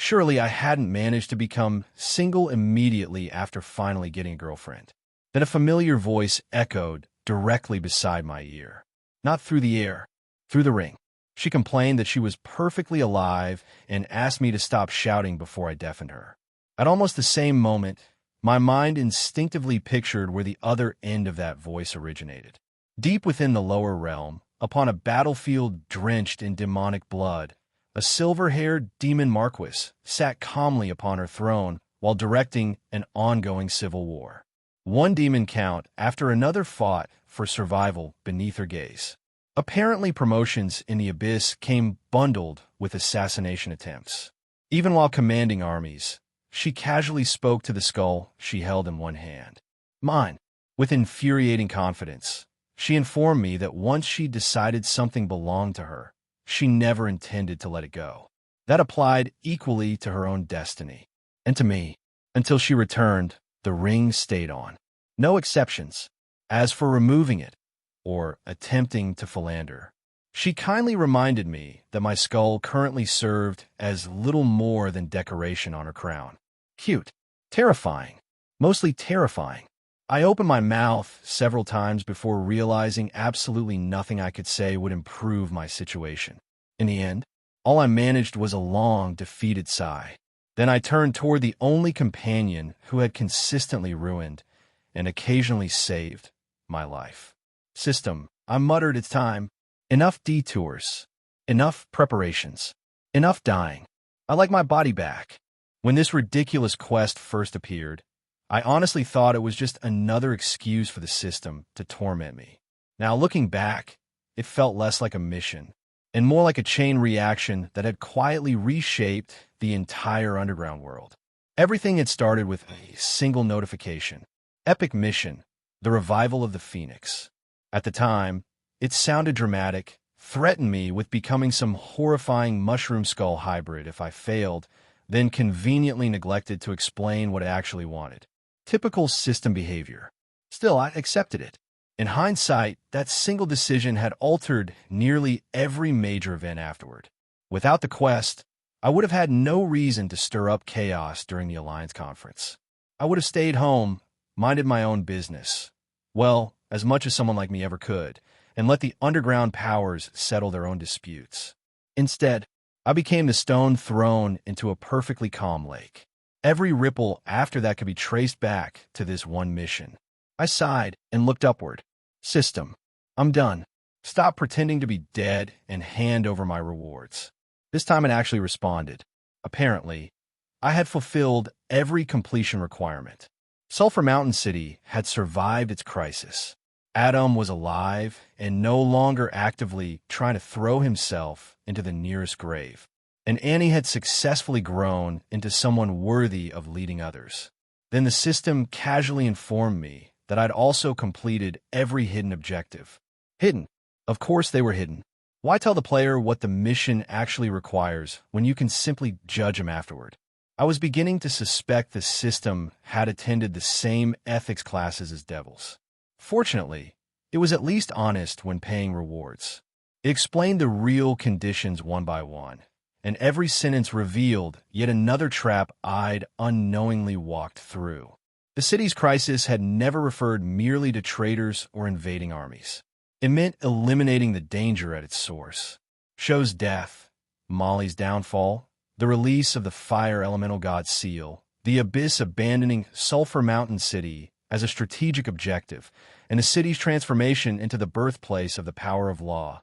I hadn't managed to become single immediately after finally getting a girlfriend. Then a familiar voice echoed directly beside my ear. Not through the air, through the ring. She complained that she was perfectly alive and asked me to stop shouting before I deafened her. At almost the same moment, my mind instinctively pictured where the other end of that voice originated. Deep within the lower realm, upon a battlefield drenched in demonic blood, a silver-haired demon marquis sat calmly upon her throne while directing an ongoing civil war. One demon count after another fought for survival beneath her gaze. Apparently, promotions in the Abyss came bundled with assassination attempts. Even while commanding armies, she casually spoke to the skull she held in one hand. Mine. With infuriating confidence, she informed me that once she decided something belonged to her, she never intended to let it go. That applied equally to her own destiny. And to me. Until she returned, the ring stayed on. No exceptions. As for removing it, or attempting to philander, she kindly reminded me that my skull currently served as little more than decoration on her crown. Cute. Terrifying. Mostly terrifying. I opened my mouth several times before realizing absolutely nothing I could say would improve my situation. In the end, all I managed was a long, defeated sigh. Then I turned toward the only companion who had consistently ruined and occasionally saved my life. System, I muttered, it's time. Enough detours. Enough preparations. Enough dying. I like my body back. When this ridiculous quest first appeared, I honestly thought it was just another excuse for the system to torment me. Now, looking back, it felt less like a mission and more like a chain reaction that had quietly reshaped the entire underground world. Everything had started with a single notification. Epic mission, the revival of the Phoenix. At the time, it sounded dramatic, threatened me with becoming some horrifying mushroom skull hybrid if I failed, then conveniently neglected to explain what I actually wanted. Typical system behavior. Still, I accepted it. In hindsight, that single decision had altered nearly every major event afterward. Without the quest, I would have had no reason to stir up chaos during the Alliance conference. I would have stayed home, minded my own business, well, as much as someone like me ever could, and let the underground powers settle their own disputes. Instead, I became the stone thrown into a perfectly calm lake. Every ripple after that could be traced back to this one mission. I sighed and looked upward. System, I'm done. Stop pretending to be dead and hand over my rewards. This time it actually responded. Apparently, I had fulfilled every completion requirement. Sulphur Mountain City had survived its crisis. Adam was alive and no longer actively trying to throw himself into the nearest grave. And Annie had successfully grown into someone worthy of leading others. Then the system casually informed me that I'd also completed every hidden objective. Hidden? Of course they were hidden. Why tell the player what the mission actually requires when you can simply judge them afterward? I was beginning to suspect the system had attended the same ethics classes as devils. Fortunately, it was at least honest when paying rewards. It explained the real conditions one by one, and every sentence revealed yet another trap I'd unknowingly walked through. The city's crisis had never referred merely to traitors or invading armies. It meant eliminating the danger at its source. Sho's death, Molly's downfall, the release of the fire elemental god seal, the abyss abandoning Sulphur Mountain City as a strategic objective, and the city's transformation into the birthplace of the power of law.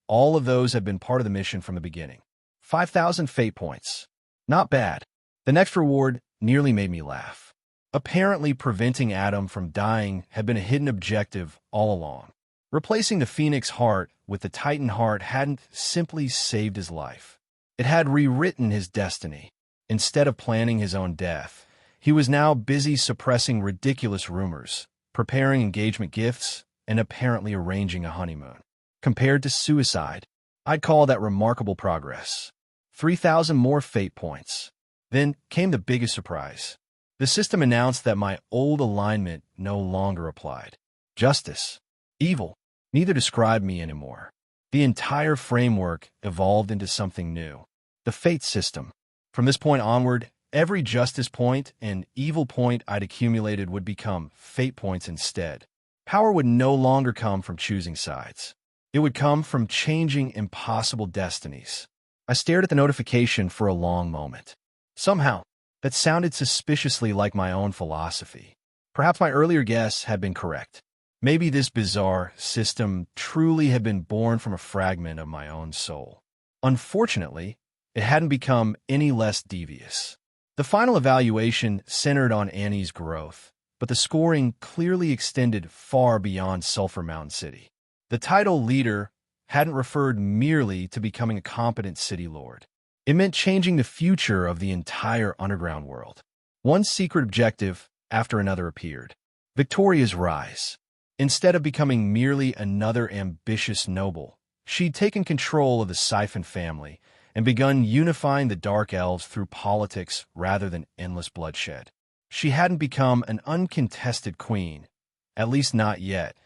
All of those had been part of the mission from the beginning. 5,000 fate points. Not bad. The next reward nearly made me laugh. Apparently, preventing Adam from dying had been a hidden objective all along. Replacing the Phoenix heart with the Titan heart hadn't simply saved his life. It had rewritten his destiny. Instead of planning his own death, he was now busy suppressing ridiculous rumors, preparing engagement gifts, and apparently arranging a honeymoon. Compared to suicide, I'd call that remarkable progress. 3,000 more fate points. Then came the biggest surprise. The system announced that my old alignment no longer applied. Justice, evil, neither described me anymore. The entire framework evolved into something new. The fate system. From this point onward, every justice point and evil point I'd accumulated would become fate points instead. Power would no longer come from choosing sides. It would come from changing impossible destinies. I stared at the notification for a long moment. Somehow, that sounded suspiciously like my own philosophy. Perhaps my earlier guess had been correct. Maybe this bizarre system truly had been born from a fragment of my own soul. Unfortunately, it hadn't become any less devious. The final evaluation centered on Annie's growth, but the scoring clearly extended far beyond Sulphur Mountain City. The title leader hadn't referred merely to becoming a competent city lord. It meant changing the future of the entire underground world. One secret objective after another appeared. Victoria's rise. Instead of becoming merely another ambitious noble, she'd taken control of the Siphon family and begun unifying the Dark Elves through politics rather than endless bloodshed. She hadn't become an uncontested queen, at least not yet,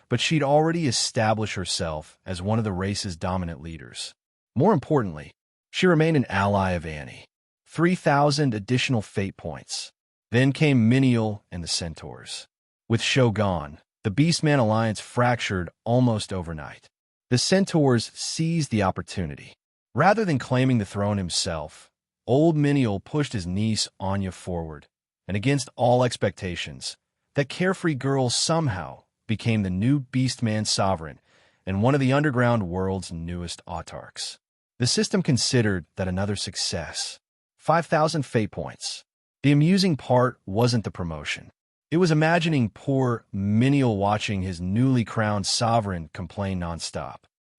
but she'd already established herself as one of the race's dominant leaders. More importantly, she remained an ally of Annie. 3,000 additional fate points. Then came Menial and the Centaurs. With Sho gone, the Beastman alliance fractured almost overnight. The Centaurs seized the opportunity. Rather than claiming the throne himself, old Menial pushed his niece Anya forward, and against all expectations, that carefree girl somehow became the new Beastman sovereign and one of the underground world's newest autarchs. The system considered that another success. 5,000 fate points. The amusing part wasn't the promotion. It was imagining poor Menial watching his newly crowned sovereign complain nonstop.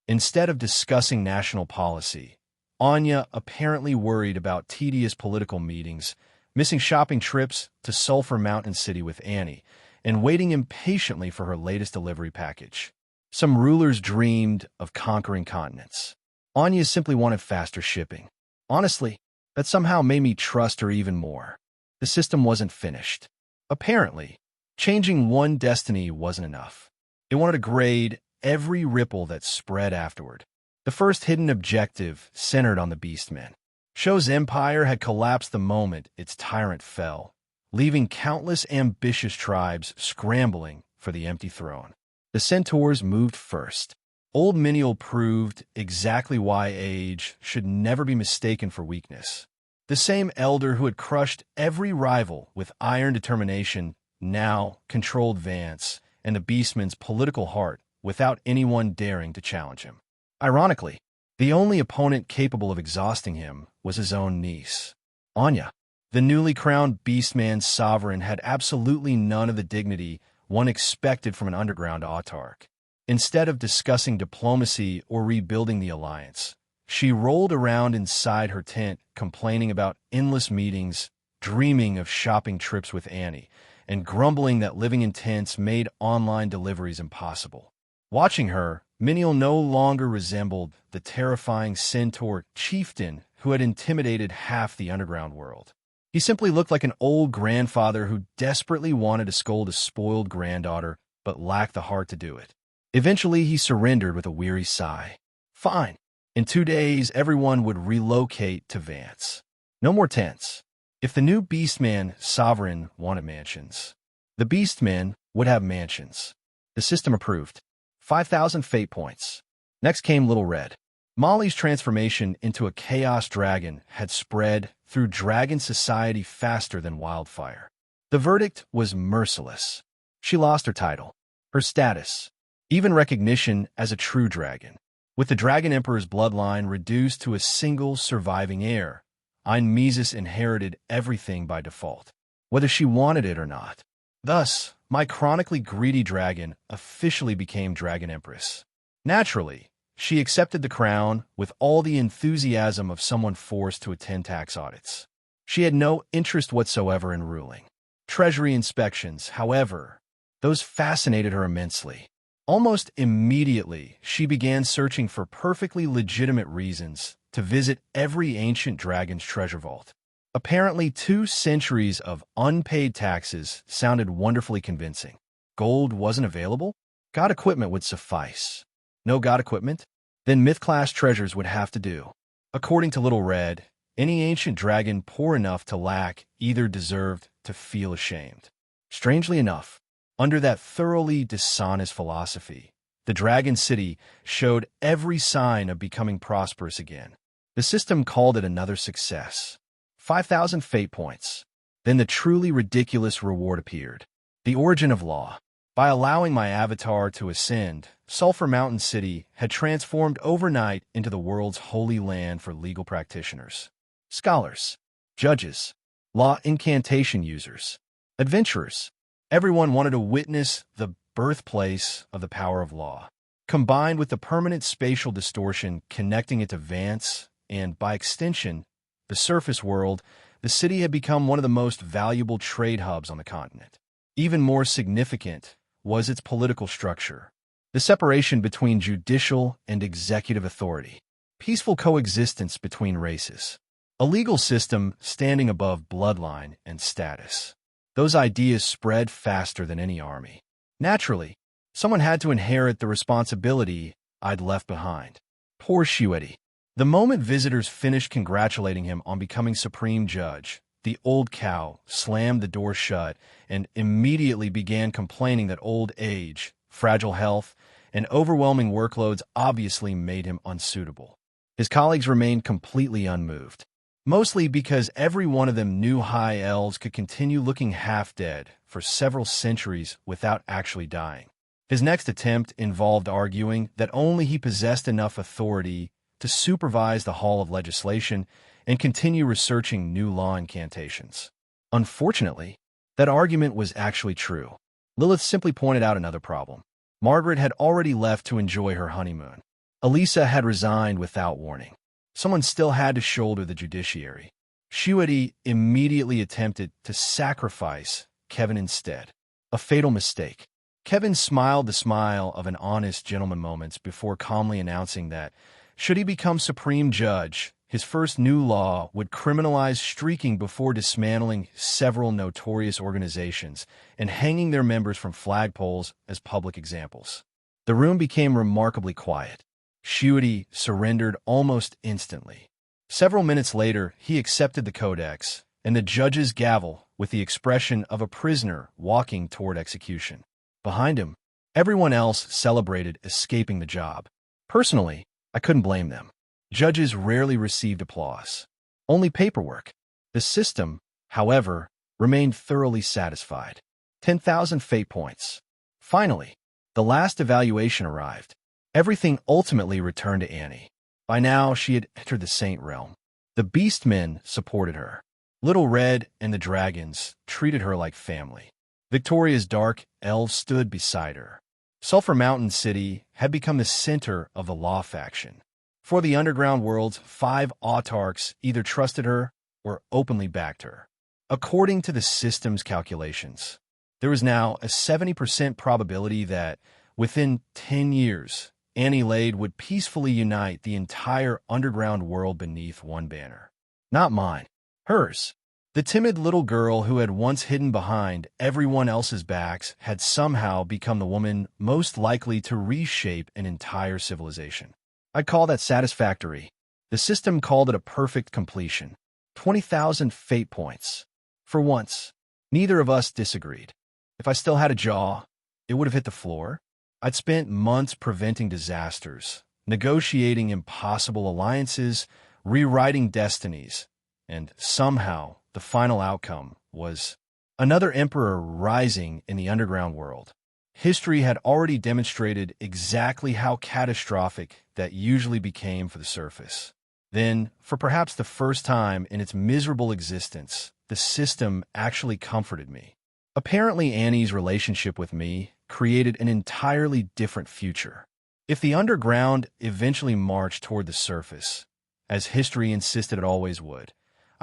Instead of discussing national policy, Anya, apparently worried about tedious political meetings, missing shopping trips to Sulphur Mountain City with Annie, and waiting impatiently for her latest delivery package. Some rulers dreamed of conquering continents. Anya simply wanted faster shipping. Honestly, that somehow made me trust her even more. The system wasn't finished. Apparently, changing one destiny wasn't enough. It wanted to grade every ripple that spread afterward. The first hidden objective centered on the Beastmen. Shou's empire had collapsed the moment its tyrant fell, leaving countless ambitious tribes scrambling for the empty throne. The Centaurs moved first. Old Menial proved exactly why age should never be mistaken for weakness. The same elder who had crushed every rival with iron determination now controlled Vance and the Beastman's political heart without anyone daring to challenge him. Ironically, the only opponent capable of exhausting him was his own niece. Anya, the newly crowned Beastman's sovereign, had absolutely none of the dignity one expected from an underground autarch. Instead of discussing diplomacy or rebuilding the alliance, she rolled around inside her tent, complaining about endless meetings, dreaming of shopping trips with Annie, and grumbling that living in tents made online deliveries impossible. Watching her, Menial no longer resembled the terrifying centaur chieftain who had intimidated half the underground world. He simply looked like an old grandfather who desperately wanted to scold a spoiled granddaughter, but lacked the heart to do it. Eventually, he surrendered with a weary sigh. Fine. In 2 days, everyone would relocate to Vance. No more tents. If the new Beastman sovereign wanted mansions, the Beastmen would have mansions. The system approved. 5,000 fate points. Next came Little Red. Molly's transformation into a chaos dragon had spread through dragon society faster than wildfire. The verdict was merciless. She lost her title, her status, even recognition as a true dragon. With the Dragon Emperor's bloodline reduced to a single surviving heir, Mises inherited everything by default, whether she wanted it or not. Thus, my chronically greedy dragon officially became Dragon Empress. Naturally, she accepted the crown with all the enthusiasm of someone forced to attend tax audits. She had no interest whatsoever in ruling. Treasury inspections, however, those fascinated her immensely. Almost immediately, she began searching for perfectly legitimate reasons to visit every ancient dragon's treasure vault. Apparently, 2 centuries of unpaid taxes sounded wonderfully convincing. Gold wasn't available? God equipment would suffice. No God equipment? Then myth-class treasures would have to do. According to Little Red, any ancient dragon poor enough to lack either deserved to feel ashamed. Strangely enough, under that thoroughly dishonest philosophy, the Dragon City showed every sign of becoming prosperous again. The system called it another success. 5,000 fate points. Then the truly ridiculous reward appeared. The origin of law. By allowing my avatar to ascend, Sulphur Mountain City had transformed overnight into the world's holy land for legal practitioners. Scholars, judges, law incantation users, adventurers. Everyone wanted to witness the birthplace of the power of law. Combined with the permanent spatial distortion connecting it to Vance and, by extension, the surface world, the city had become one of the most valuable trade hubs on the continent. Even more significant was its political structure. The separation between judicial and executive authority. Peaceful coexistence between races. A legal system standing above bloodline and status. Those ideas spread faster than any army. Naturally, someone had to inherit the responsibility I'd left behind. Poor Shueti. The moment visitors finished congratulating him on becoming supreme judge, the old cow slammed the door shut and immediately began complaining that old age, fragile health, and overwhelming workloads obviously made him unsuitable. His colleagues remained completely unmoved. Mostly because every one of them knew high elves could continue looking half-dead for several centuries without actually dying. His next attempt involved arguing that only he possessed enough authority to supervise the Hall of Legislation and continue researching new law incantations. Unfortunately, that argument was actually true. Lilith simply pointed out another problem. Margaret had already left to enjoy her honeymoon. Elisa had resigned without warning. Someone still had to shoulder the judiciary. Shuadi immediately attempted to sacrifice Kevin instead. A fatal mistake. Kevin smiled the smile of an honest gentleman moments before calmly announcing that, should he become supreme judge, his first new law would criminalize streaking before dismantling several notorious organizations and hanging their members from flagpoles as public examples. The room became remarkably quiet. Shuadi surrendered almost instantly. Several minutes later, he accepted the codex and the judge's gavel with the expression of a prisoner walking toward execution. Behind him, everyone else celebrated escaping the job. Personally, I couldn't blame them. Judges rarely received applause, only paperwork. The system, however, remained thoroughly satisfied. 10,000 fate points. Finally, the last evaluation arrived. Everything ultimately returned to Annie. By now, she had entered the Saint realm. The Beastmen supported her. Little Red and the dragons treated her like family. Victoria's dark elves stood beside her. Sulphur Mountain City had become the center of the law faction. For the underground worlds, 5 autarchs either trusted her or openly backed her. According to the system's calculations, there was now a 70% probability that, within 10 years, Annie Lade would peacefully unite the entire underground world beneath one banner. Not mine. Hers. The timid little girl who had once hidden behind everyone else's backs had somehow become the woman most likely to reshape an entire civilization. I'd call that satisfactory. The system called it a perfect completion. 20,000 fate points. For once, neither of us disagreed. If I still had a jaw, it would have hit the floor. I'd spent months preventing disasters, negotiating impossible alliances, rewriting destinies, and somehow the final outcome was another emperor rising in the underground world. History had already demonstrated exactly how catastrophic that usually became for the surface. Then, for perhaps the first time in its miserable existence, the system actually comforted me. Apparently, Annie's relationship with me created an entirely different future. If the underground eventually marched toward the surface, as history insisted it always would,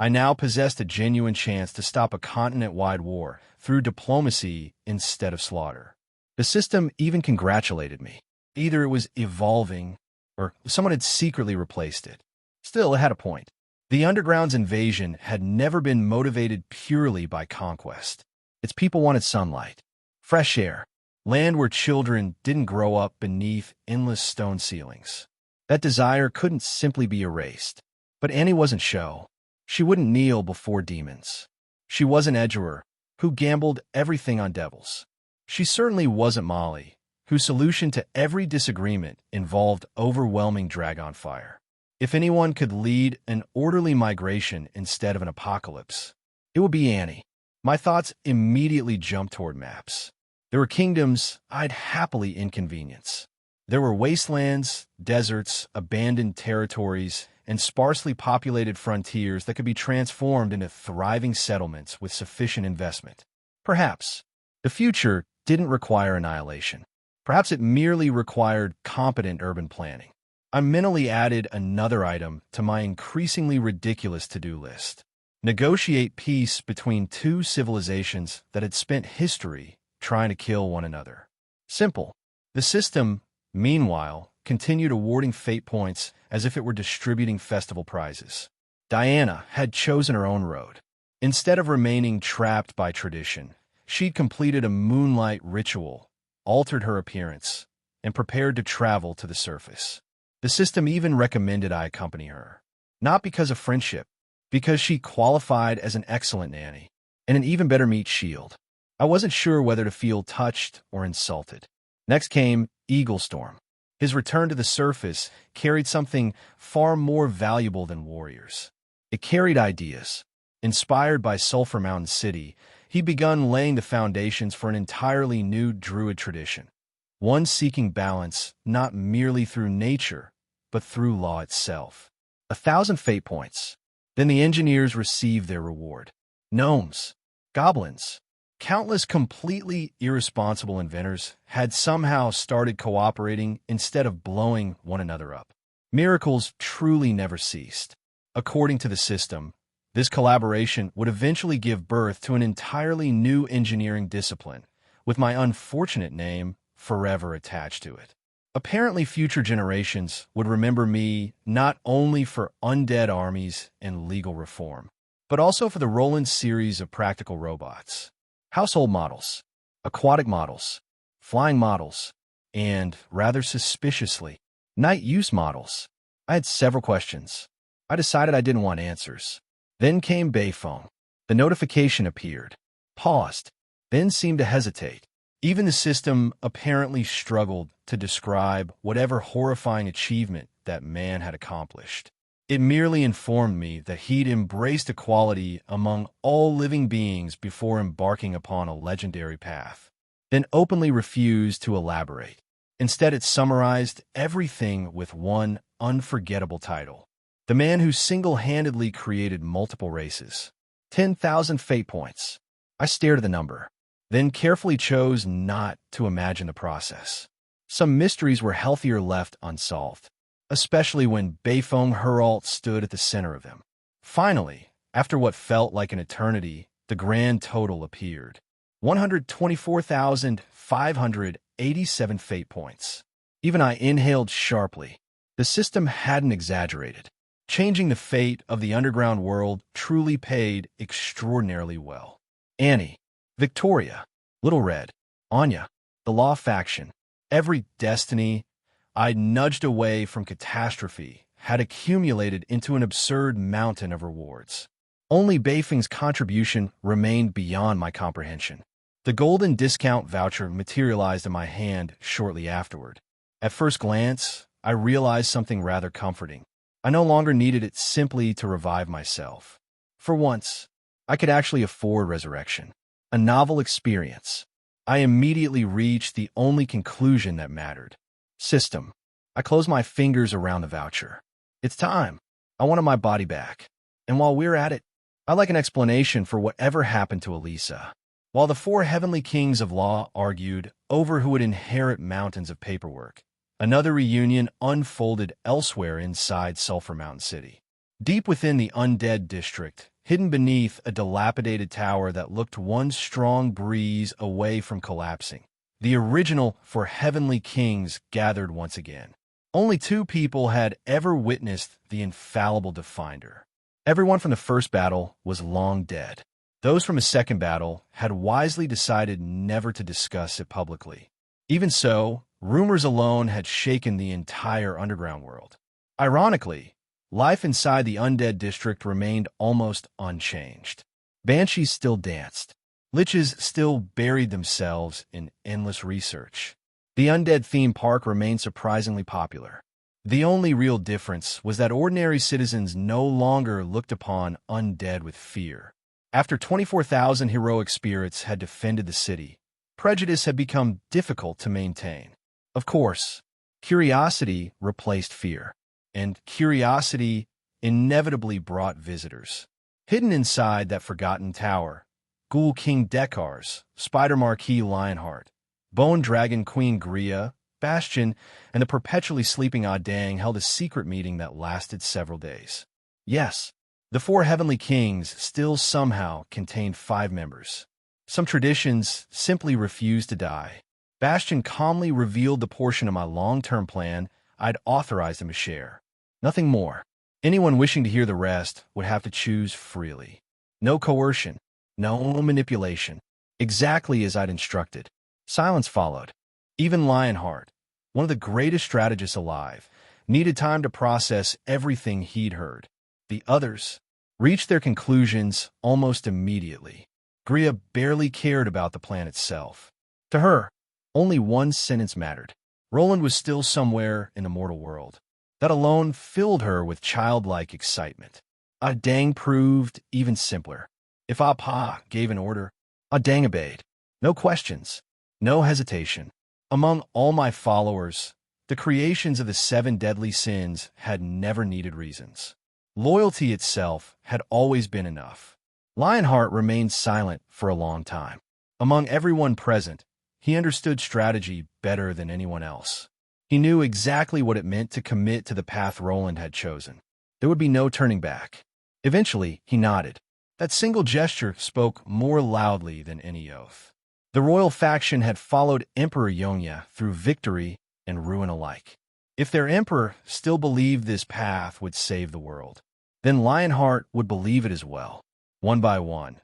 I now possessed a genuine chance to stop a continent-wide war through diplomacy instead of slaughter. The system even congratulated me. Either it was evolving, or someone had secretly replaced it. Still, it had a point. The underground's invasion had never been motivated purely by conquest. Its people wanted sunlight, fresh air, land where children didn't grow up beneath endless stone ceilings. That desire couldn't simply be erased. But Annie wasn't show. She wouldn't kneel before demons. She was an edgerer who gambled everything on devils. She certainly wasn't Molly, whose solution to every disagreement involved overwhelming dragon fire. If anyone could lead an orderly migration instead of an apocalypse, it would be Annie. My thoughts immediately jumped toward maps. There were kingdoms I'd happily inconvenience. There were wastelands, deserts, abandoned territories, and sparsely populated frontiers that could be transformed into thriving settlements with sufficient investment. Perhaps the future didn't require annihilation. Perhaps it merely required competent urban planning. I mentally added another item to my increasingly ridiculous to-do list. Negotiate peace between 2 civilizations that had spent history trying to kill one another. Simple. The system, meanwhile, continued awarding fate points as if it were distributing festival prizes. Diana had chosen her own road. Instead of remaining trapped by tradition, she'd completed a moonlight ritual, altered her appearance, and prepared to travel to the surface. The system even recommended I accompany her. Not because of friendship, because she qualified as an excellent nanny, and an even better meat shield. I wasn't sure whether to feel touched or insulted. Next came Eaglestorm. His return to the surface carried something far more valuable than warriors. It carried ideas. Inspired by Sulphur Mountain City, he'd begun laying the foundations for an entirely new druid tradition. one seeking balance not merely through nature, but through law itself. 1,000 fate points. Then the engineers received their reward. Gnomes, goblins, countless completely irresponsible inventors had somehow started cooperating instead of blowing one another up. Miracles truly never ceased. According to the system, this collaboration would eventually give birth to an entirely new engineering discipline, with my unfortunate name forever attached to it. Apparently, future generations would remember me not only for undead armies and legal reform, but also for the Roland series of practical robots, household models, aquatic models, flying models, and, rather suspiciously, night use models. I had several questions. I decided I didn't want answers. Then came Bayphone. The notification appeared, paused, then seemed to hesitate. Even the system apparently struggled to describe whatever horrifying achievement that man had accomplished. It merely informed me that he'd embraced equality among all living beings before embarking upon a legendary path, then openly refused to elaborate. Instead, it summarized everything with one unforgettable title: the man who single-handedly created multiple races. 10,000 fate points. I stared at the number, then carefully chose not to imagine the process. Some mysteries were healthier left unsolved, especially when Bayphone Herald stood at the center of them. Finally, after what felt like an eternity, the grand total appeared. 124,587 fate points. Even I inhaled sharply. The system hadn't exaggerated. Changing the fate of the underground world truly paid extraordinarily well. Annie, Victoria, Little Red, Anya, the Law faction, every destiny I'd nudged away from catastrophe had accumulated into an absurd mountain of rewards. Only Bayfing's contribution remained beyond my comprehension. The golden discount voucher materialized in my hand shortly afterward. At first glance, I realized something rather comforting. I no longer needed it simply to revive myself. For once, I could actually afford resurrection. A novel experience. I immediately reached the only conclusion that mattered. System. I closed my fingers around the voucher. It's time. I wanted my body back. And while we're at it, I'd like an explanation for whatever happened to Elisa. While the four heavenly kings of law argued over who would inherit mountains of paperwork, another reunion unfolded elsewhere inside Sulphur Mountain City. Deep within the undead district, hidden beneath a dilapidated tower that looked one strong breeze away from collapsing, the original four heavenly kings gathered once again. Only two people had ever witnessed the infallible Definder. Everyone from the first battle was long dead. Those from a second battle had wisely decided never to discuss it publicly. Even so, rumors alone had shaken the entire underground world. Ironically, life inside the undead district remained almost unchanged. Banshees still danced. Liches still buried themselves in endless research. The undead theme park remained surprisingly popular. The only real difference was that ordinary citizens no longer looked upon undead with fear. After 24,000 heroic spirits had defended the city, prejudice had become difficult to maintain. Of course, curiosity replaced fear, and curiosity inevitably brought visitors. Hidden inside that forgotten tower, Ghoul King Dekars, Spider Marquis Lionheart, Bone Dragon Queen Gria, Bastion, and the perpetually sleeping Adang held a secret meeting that lasted several days. Yes, the four heavenly kings still somehow contained 5 members. Some traditions simply refused to die. Bastion calmly revealed the portion of my long-term plan I'd authorized him to share. Nothing more. Anyone wishing to hear the rest would have to choose freely. No coercion, no manipulation. Exactly as I'd instructed. Silence followed. Even Lionheart, one of the greatest strategists alive, needed time to process everything he'd heard. The others reached their conclusions almost immediately. Gria barely cared about the plan itself. To her, only one sentence mattered. Roland was still somewhere in the mortal world. That alone filled her with childlike excitement. Adang proved even simpler. If Apa gave an order, Adang obeyed. No questions, no hesitation. Among all my followers, the creations of the 7 deadly sins had never needed reasons. Loyalty itself had always been enough. Lionheart remained silent for a long time. Among everyone present, he understood strategy better than anyone else. He knew exactly what it meant to commit to the path Roland had chosen. There would be no turning back. Eventually, he nodded. That single gesture spoke more loudly than any oath. The royal faction had followed Emperor Yongya through victory and ruin alike. If their emperor still believed this path would save the world, then Lionheart would believe it as well. One by one,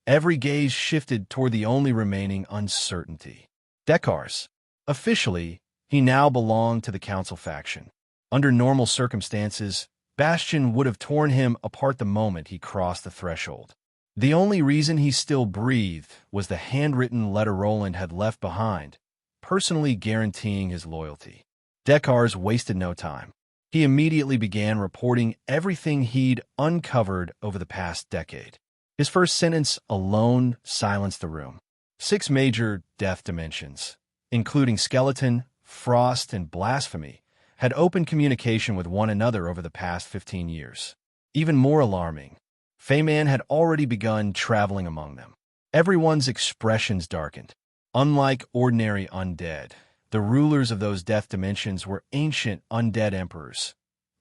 every gaze shifted toward the only remaining uncertainty. Deckars. Officially, he now belonged to the council faction. Under normal circumstances, Bastion would have torn him apart the moment he crossed the threshold. The only reason he still breathed was the handwritten letter Roland had left behind, personally guaranteeing his loyalty. Deckars wasted no time. He immediately began reporting everything he'd uncovered over the past decade. His first sentence alone silenced the room. 6 major death dimensions, including skeleton, frost, and blasphemy, had open communication with one another over the past 15 years. Even more alarming, Feyman had already begun traveling among them. Everyone's expressions darkened. Unlike ordinary undead, the rulers of those death dimensions were ancient undead emperors,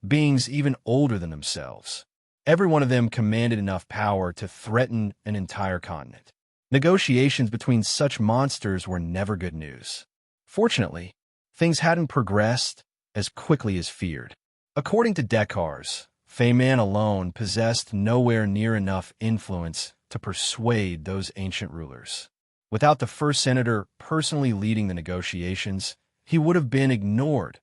beings even older than themselves. Every one of them commanded enough power to threaten an entire continent. Negotiations between such monsters were never good news. Fortunately, things hadn't progressed as quickly as feared. According to Deckars, Feyman alone possessed nowhere near enough influence to persuade those ancient rulers. Without the first senator personally leading the negotiations, he would have been ignored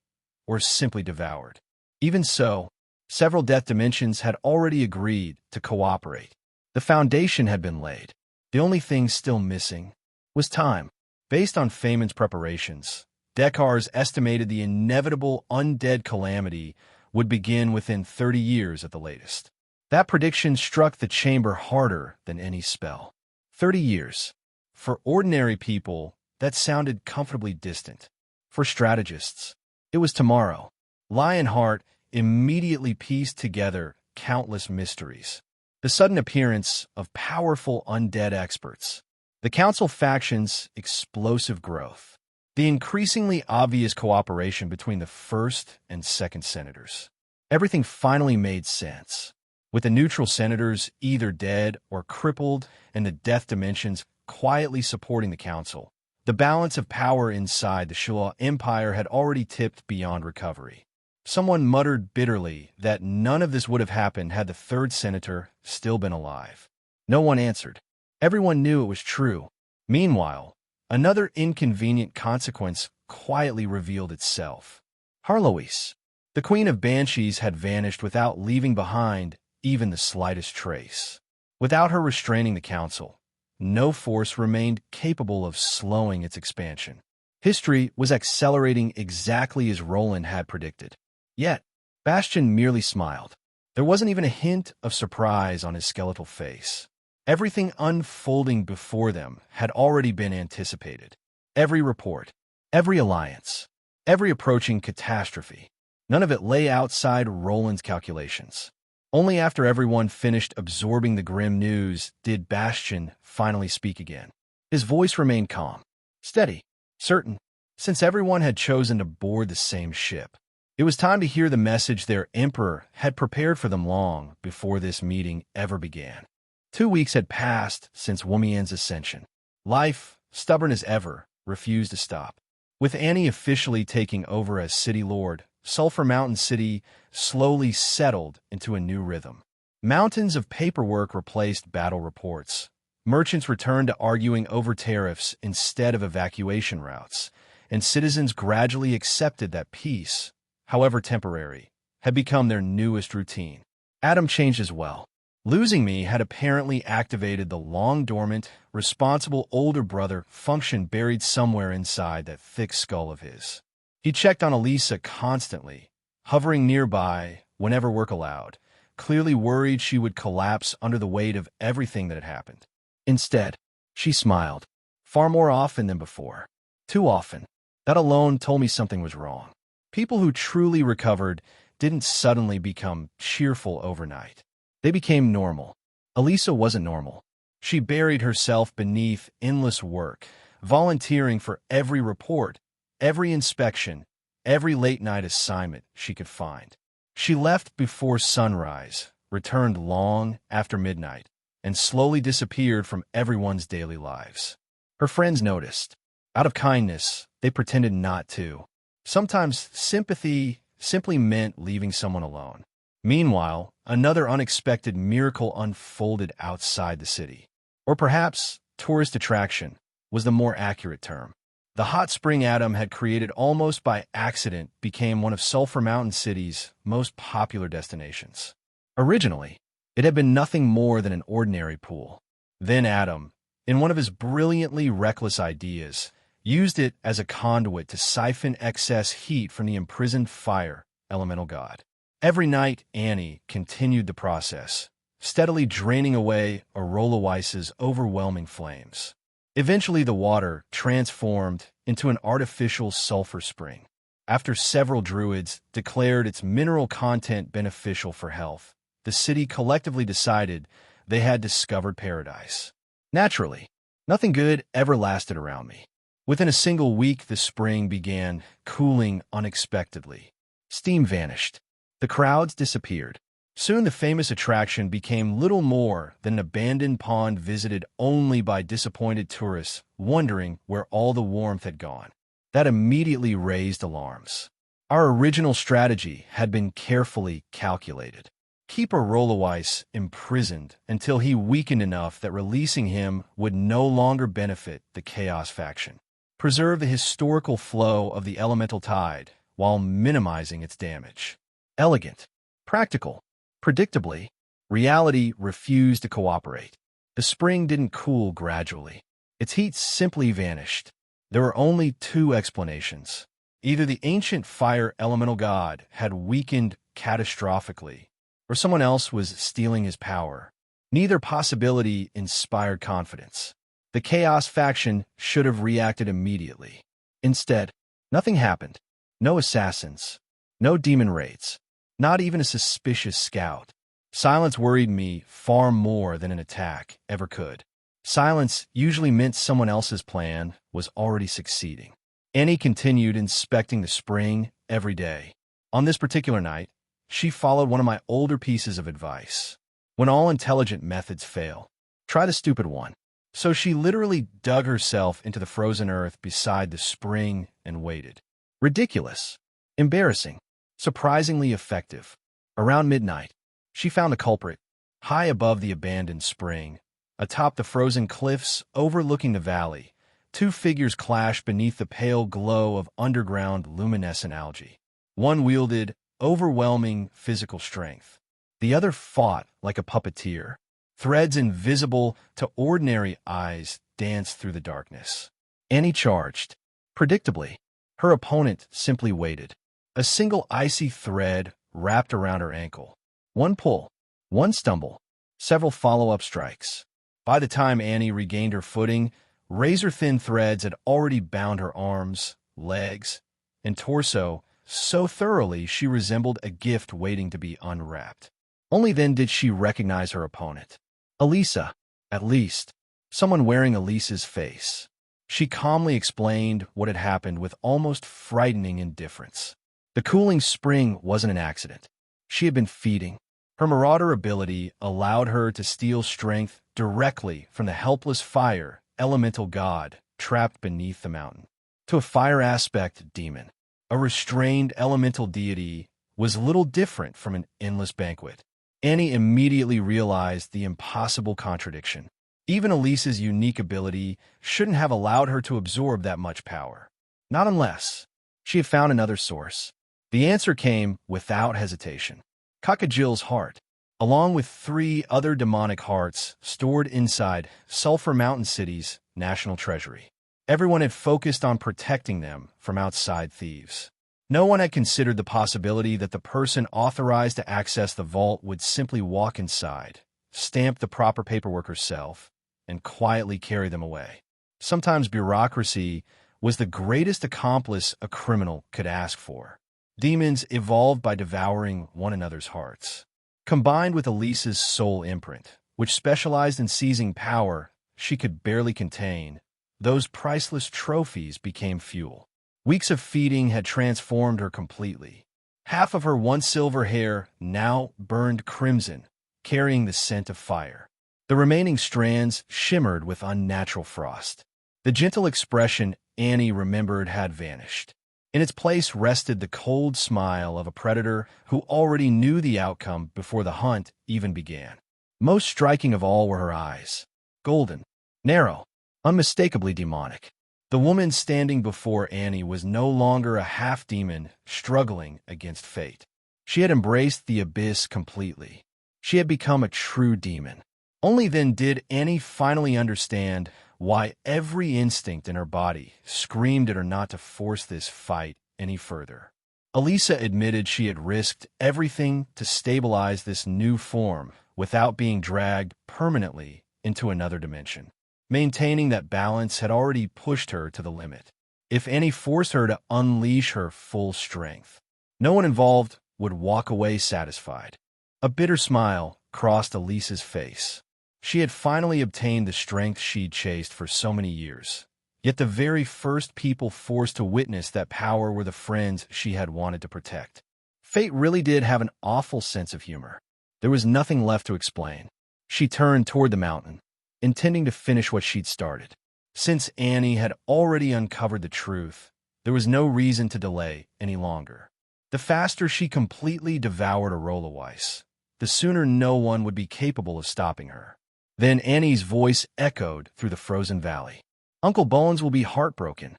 or simply devoured. Even so, several death dimensions had already agreed to cooperate. The foundation had been laid. The only thing still missing was time. Based on Feyman's preparations, Deckars estimated the inevitable undead calamity would begin within 30 years at the latest. That prediction struck the chamber harder than any spell. 30 years. For ordinary people, that sounded comfortably distant. For strategists, it was tomorrow. Lionheart immediately pieced together countless mysteries. The sudden appearance of powerful undead experts, the council faction's explosive growth, the increasingly obvious cooperation between the first and second senators. Everything finally made sense. With the neutral senators either dead or crippled and the death dimensions quietly supporting the council, the balance of power inside the Shua Empire had already tipped beyond recovery. Someone muttered bitterly that none of this would have happened had the third senator still been alive. No one answered. Everyone knew it was true. Meanwhile, another inconvenient consequence quietly revealed itself. Harloise, the Queen of Banshees, had vanished without leaving behind even the slightest trace. Without her restraining the council, no force remained capable of slowing its expansion. History was accelerating exactly as Roland had predicted. Yet, Bastion merely smiled. There wasn't even a hint of surprise on his skeletal face. Everything unfolding before them had already been anticipated. Every report, every alliance, every approaching catastrophe, none of it lay outside Roland's calculations. Only after everyone finished absorbing the grim news did Bastion finally speak again. His voice remained calm, steady, certain, since everyone had chosen to board the same ship. It was time to hear the message their emperor had prepared for them long before this meeting ever began. 2 weeks had passed since Wumian's ascension. Life, stubborn as ever, refused to stop. With Annie officially taking over as city lord, Sulphur Mountain City slowly settled into a new rhythm. Mountains of paperwork replaced battle reports. Merchants returned to arguing over tariffs instead of evacuation routes, and citizens gradually accepted that peace, however temporary, had become their newest routine. Adam changed as well. Losing me had apparently activated the long-dormant, responsible older brother function buried somewhere inside that thick skull of his. He checked on Elisa constantly, hovering nearby whenever work allowed, clearly worried she would collapse under the weight of everything that had happened. Instead, she smiled, far more often than before. Too often. That alone told me something was wrong. People who truly recovered didn't suddenly become cheerful overnight. They became normal. Elisa wasn't normal. She buried herself beneath endless work, volunteering for every report, every inspection, every late-night assignment she could find. She left before sunrise, returned long after midnight, and slowly disappeared from everyone's daily lives. Her friends noticed. Out of kindness, they pretended not to. Sometimes sympathy simply meant leaving someone alone. Meanwhile, another unexpected miracle unfolded outside the city. Or perhaps tourist attraction was the more accurate term. The hot spring Adam had created almost by accident became one of Sulphur Mountain City's most popular destinations. Originally, it had been nothing more than an ordinary pool. Then Adam, in one of his brilliantly reckless ideas, used it as a conduit to siphon excess heat from the imprisoned fire elemental god. Every night, Annie continued the process, steadily draining away Arolowice's overwhelming flames. Eventually, the water transformed into an artificial sulfur spring. After several druids declared its mineral content beneficial for health, the city collectively decided they had discovered paradise. Naturally, nothing good ever lasted around me. Within a single week, the spring began cooling unexpectedly. Steam vanished. The crowds disappeared. Soon the famous attraction became little more than an abandoned pond visited only by disappointed tourists wondering where all the warmth had gone. That immediately raised alarms. Our original strategy had been carefully calculated. Keep Arolowice imprisoned until he weakened enough that releasing him would no longer benefit the Chaos faction. Preserve the historical flow of the elemental tide while minimizing its damage. Elegant. Practical. Predictably, reality refused to cooperate. The spring didn't cool gradually. Its heat simply vanished. There were only two explanations. Either the ancient fire elemental god had weakened catastrophically, or someone else was stealing his power. Neither possibility inspired confidence. The Chaos faction should have reacted immediately. Instead, nothing happened. No assassins. No demon raids. Not even a suspicious scout. Silence worried me far more than an attack ever could. Silence usually meant someone else's plan was already succeeding. Annie continued inspecting the spring every day. On this particular night, she followed one of my older pieces of advice. When all intelligent methods fail, try the stupid one. So she literally dug herself into the frozen earth beside the spring and waited. Ridiculous. Embarrassing. Surprisingly effective. Around midnight, she found the culprit, high above the abandoned spring. Atop the frozen cliffs overlooking the valley, two figures clashed beneath the pale glow of underground luminescent algae. One wielded overwhelming physical strength. The other fought like a puppeteer. Threads invisible to ordinary eyes danced through the darkness. Annie charged. Predictably, her opponent simply waited. A single icy thread wrapped around her ankle. One pull, one stumble, several follow-up strikes. By the time Annie regained her footing, razor-thin threads had already bound her arms, legs, and torso so thoroughly she resembled a gift waiting to be unwrapped. Only then did she recognize her opponent. Elisa, at least, someone wearing Elisa's face. She calmly explained what had happened with almost frightening indifference. The cooling spring wasn't an accident. She had been feeding. Her marauder ability allowed her to steal strength directly from the helpless fire elemental god trapped beneath the mountain. To a fire aspect demon, a restrained elemental deity was little different from an endless banquet. Annie immediately realized the impossible contradiction. Even Elisa's unique ability shouldn't have allowed her to absorb that much power. Not unless she had found another source. The answer came without hesitation. Cockajill's heart, along with 3 other demonic hearts stored inside Sulphur Mountain City's national treasury. Everyone had focused on protecting them from outside thieves. No one had considered the possibility that the person authorized to access the vault would simply walk inside, stamp the proper paperwork herself, and quietly carry them away. Sometimes bureaucracy was the greatest accomplice a criminal could ask for. Demons evolved by devouring one another's hearts. Combined with Elisa's soul imprint, which specialized in seizing power she could barely contain, those priceless trophies became fuel. Weeks of feeding had transformed her completely. Half of her once silver hair now burned crimson, carrying the scent of fire. The remaining strands shimmered with unnatural frost. The gentle expression Annie remembered had vanished. In its place rested the cold smile of a predator who already knew the outcome before the hunt even began. Most striking of all were her eyes. Golden, narrow, unmistakably demonic. The woman standing before Annie was no longer a half-demon struggling against fate. She had embraced the abyss completely. She had become a true demon. Only then did Annie finally understand why every instinct in her body screamed at her not to force this fight any further. Elisa admitted she had risked everything to stabilize this new form without being dragged permanently into another dimension. Maintaining that balance had already pushed her to the limit. If Annie forced her to unleash her full strength, no one involved would walk away satisfied. A bitter smile crossed Elisa's face. She had finally obtained the strength she'd chased for so many years. Yet the very first people forced to witness that power were the friends she had wanted to protect. Fate really did have an awful sense of humor. There was nothing left to explain. She turned toward the mountain, intending to finish what she'd started. Since Annie had already uncovered the truth, there was no reason to delay any longer. The faster she completely devoured a Roloweiss, the sooner no one would be capable of stopping her. Then Annie's voice echoed through the frozen valley. Uncle Bones will be heartbroken.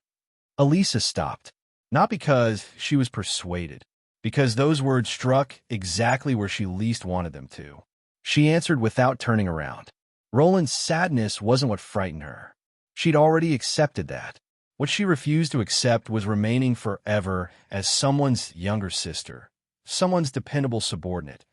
Elisa stopped, not because she was persuaded, because those words struck exactly where she least wanted them to. She answered without turning around. Roland's sadness wasn't what frightened her. She'd already accepted that. What she refused to accept was remaining forever as someone's younger sister, someone's dependable subordinate,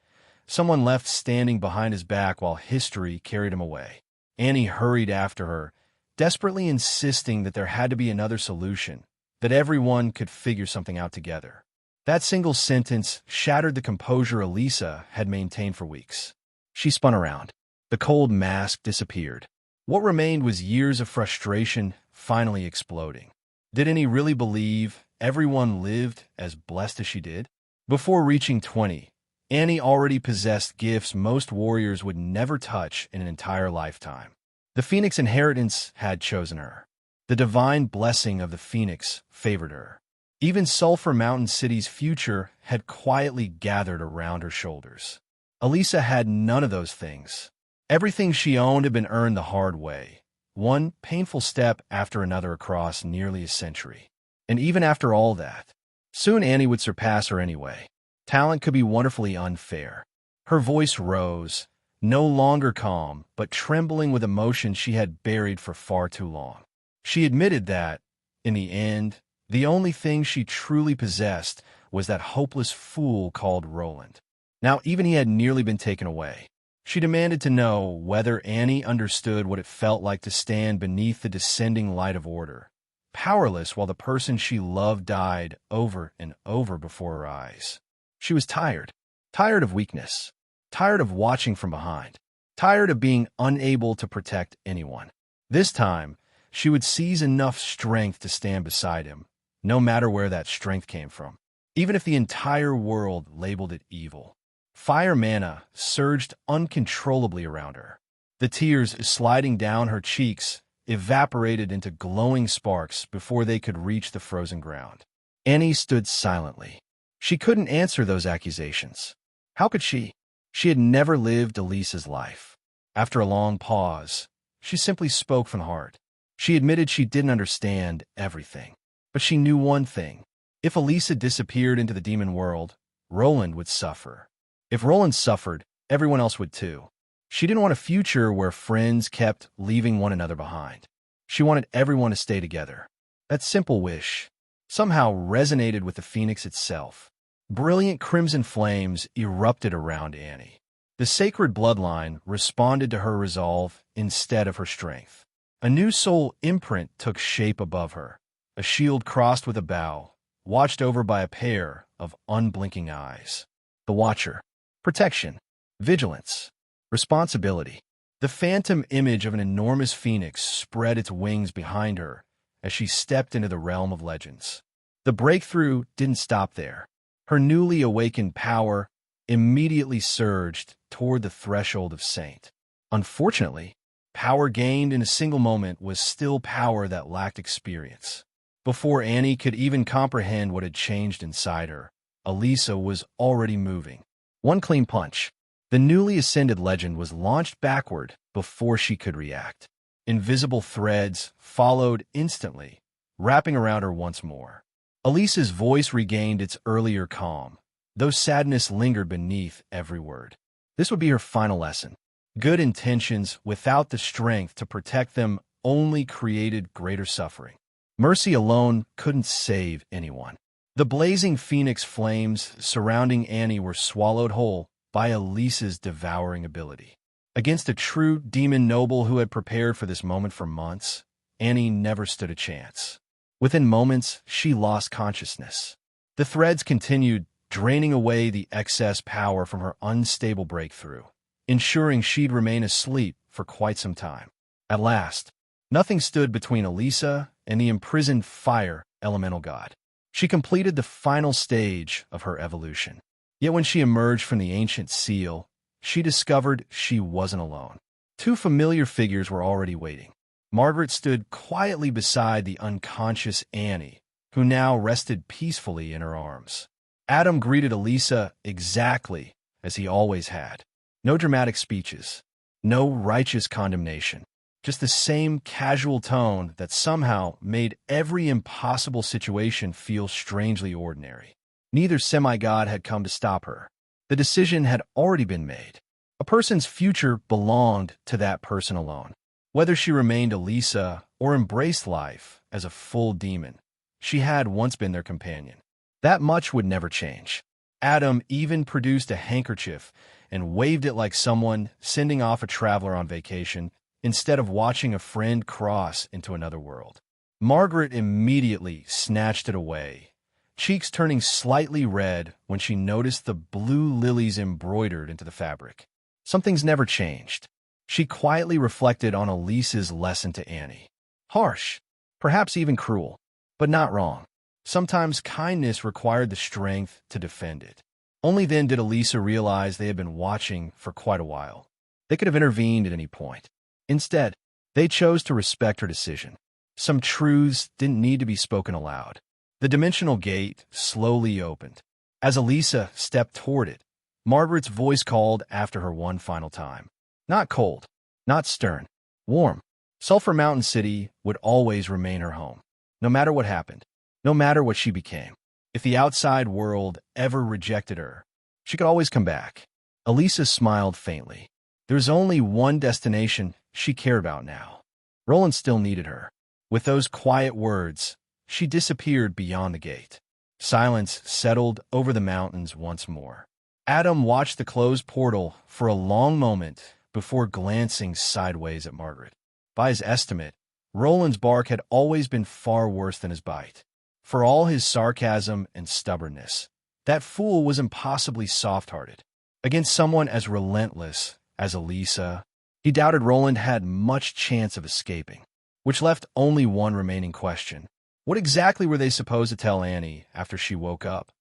someone left standing behind his back while history carried him away. Annie hurried after her, desperately insisting that there had to be another solution, that everyone could figure something out together. That single sentence shattered the composure Elisa had maintained for weeks. She spun around. The cold mask disappeared. What remained was years of frustration finally exploding. Did Annie really believe everyone lived as blessed as she did? Before reaching 20, Annie already possessed gifts most warriors would never touch in an entire lifetime. The Phoenix inheritance had chosen her. The divine blessing of the Phoenix favored her. Even Sulphur Mountain City's future had quietly gathered around her shoulders. Elisa had none of those things. Everything she owned had been earned the hard way, one painful step after another across nearly a century. And even after all that, soon Annie would surpass her anyway. Talent could be wonderfully unfair. Her voice rose, no longer calm, but trembling with emotion she had buried for far too long. She admitted that, in the end, the only thing she truly possessed was that hopeless fool called Roland. Now even he had nearly been taken away. She demanded to know whether Annie understood what it felt like to stand beneath the descending light of order, powerless while the person she loved died over and over before her eyes. She was tired of weakness, tired of watching from behind, tired of being unable to protect anyone. This time, she would seize enough strength to stand beside him, no matter where that strength came from, even if the entire world labeled it evil. Fire mana surged uncontrollably around her. The tears sliding down her cheeks evaporated into glowing sparks before they could reach the frozen ground. Annie stood silently. She couldn't answer those accusations. How could she? She had never lived Elisa's life. After a long pause, she simply spoke from the heart. She admitted she didn't understand everything. But she knew one thing. If Elisa disappeared into the demon world, Roland would suffer. If Roland suffered, everyone else would too. She didn't want a future where friends kept leaving one another behind. She wanted everyone to stay together. That simple wish somehow resonated with the Phoenix itself. Brilliant crimson flames erupted around Annie. The sacred bloodline responded to her resolve instead of her strength. A new soul imprint took shape above her, a shield crossed with a bow, watched over by a pair of unblinking eyes. The Watcher. Protection, vigilance, responsibility. The phantom image of an enormous phoenix spread its wings behind her as she stepped into the realm of legends. The breakthrough didn't stop there. Her newly awakened power immediately surged toward the threshold of Saint. Unfortunately, power gained in a single moment was still power that lacked experience. Before Annie could even comprehend what had changed inside her, Elisa was already moving. One clean punch. The newly ascended legend was launched backward before she could react. Invisible threads followed instantly, wrapping around her once more. Elisa's voice regained its earlier calm, though sadness lingered beneath every word. This would be her final lesson. Good intentions without the strength to protect them only created greater suffering. Mercy alone couldn't save anyone. The blazing phoenix flames surrounding Annie were swallowed whole by Elisa's devouring ability. Against a true demon noble who had prepared for this moment for months, Annie never stood a chance. Within moments, she lost consciousness. The threads continued, draining away the excess power from her unstable breakthrough, ensuring she'd remain asleep for quite some time. At last, nothing stood between Elisa and the imprisoned fire elemental god. She completed the final stage of her evolution. Yet when she emerged from the ancient seal, she discovered she wasn't alone. Two familiar figures were already waiting. Margaret stood quietly beside the unconscious Annie, who now rested peacefully in her arms. Adam greeted Elisa exactly as he always had. No dramatic speeches, no righteous condemnation, just the same casual tone that somehow made every impossible situation feel strangely ordinary. Neither semi-god had come to stop her. The decision had already been made. A person's future belonged to that person alone. Whether she remained Elisa or embraced life as a full demon, she had once been their companion. That much would never change. Adam even produced a handkerchief and waved it like someone sending off a traveler on vacation instead of watching a friend cross into another world. Margaret immediately snatched it away, cheeks turning slightly red when she noticed the blue lilies embroidered into the fabric. Something's never changed. She quietly reflected on Elisa's lesson to Annie. Harsh, perhaps even cruel, but not wrong. Sometimes kindness required the strength to defend it. Only then did Elisa realize they had been watching for quite a while. They could have intervened at any point. Instead, they chose to respect her decision. Some truths didn't need to be spoken aloud. The dimensional gate slowly opened. As Elisa stepped toward it, Margaret's voice called after her one final time. Not cold, not stern, warm. Sulphur Mountain City would always remain her home, no matter what happened, no matter what she became. If the outside world ever rejected her, she could always come back. Elisa smiled faintly. There was only one destination she cared about now. Roland still needed her. With those quiet words, she disappeared beyond the gate. Silence settled over the mountains once more. Adam watched the closed portal for a long moment before glancing sideways at Margaret. By his estimate, Roland's bark had always been far worse than his bite. For all his sarcasm and stubbornness, that fool was impossibly soft-hearted. Against someone as relentless as Elisa, he doubted Roland had much chance of escaping, which left only one remaining question. What exactly were they supposed to tell Annie after she woke up?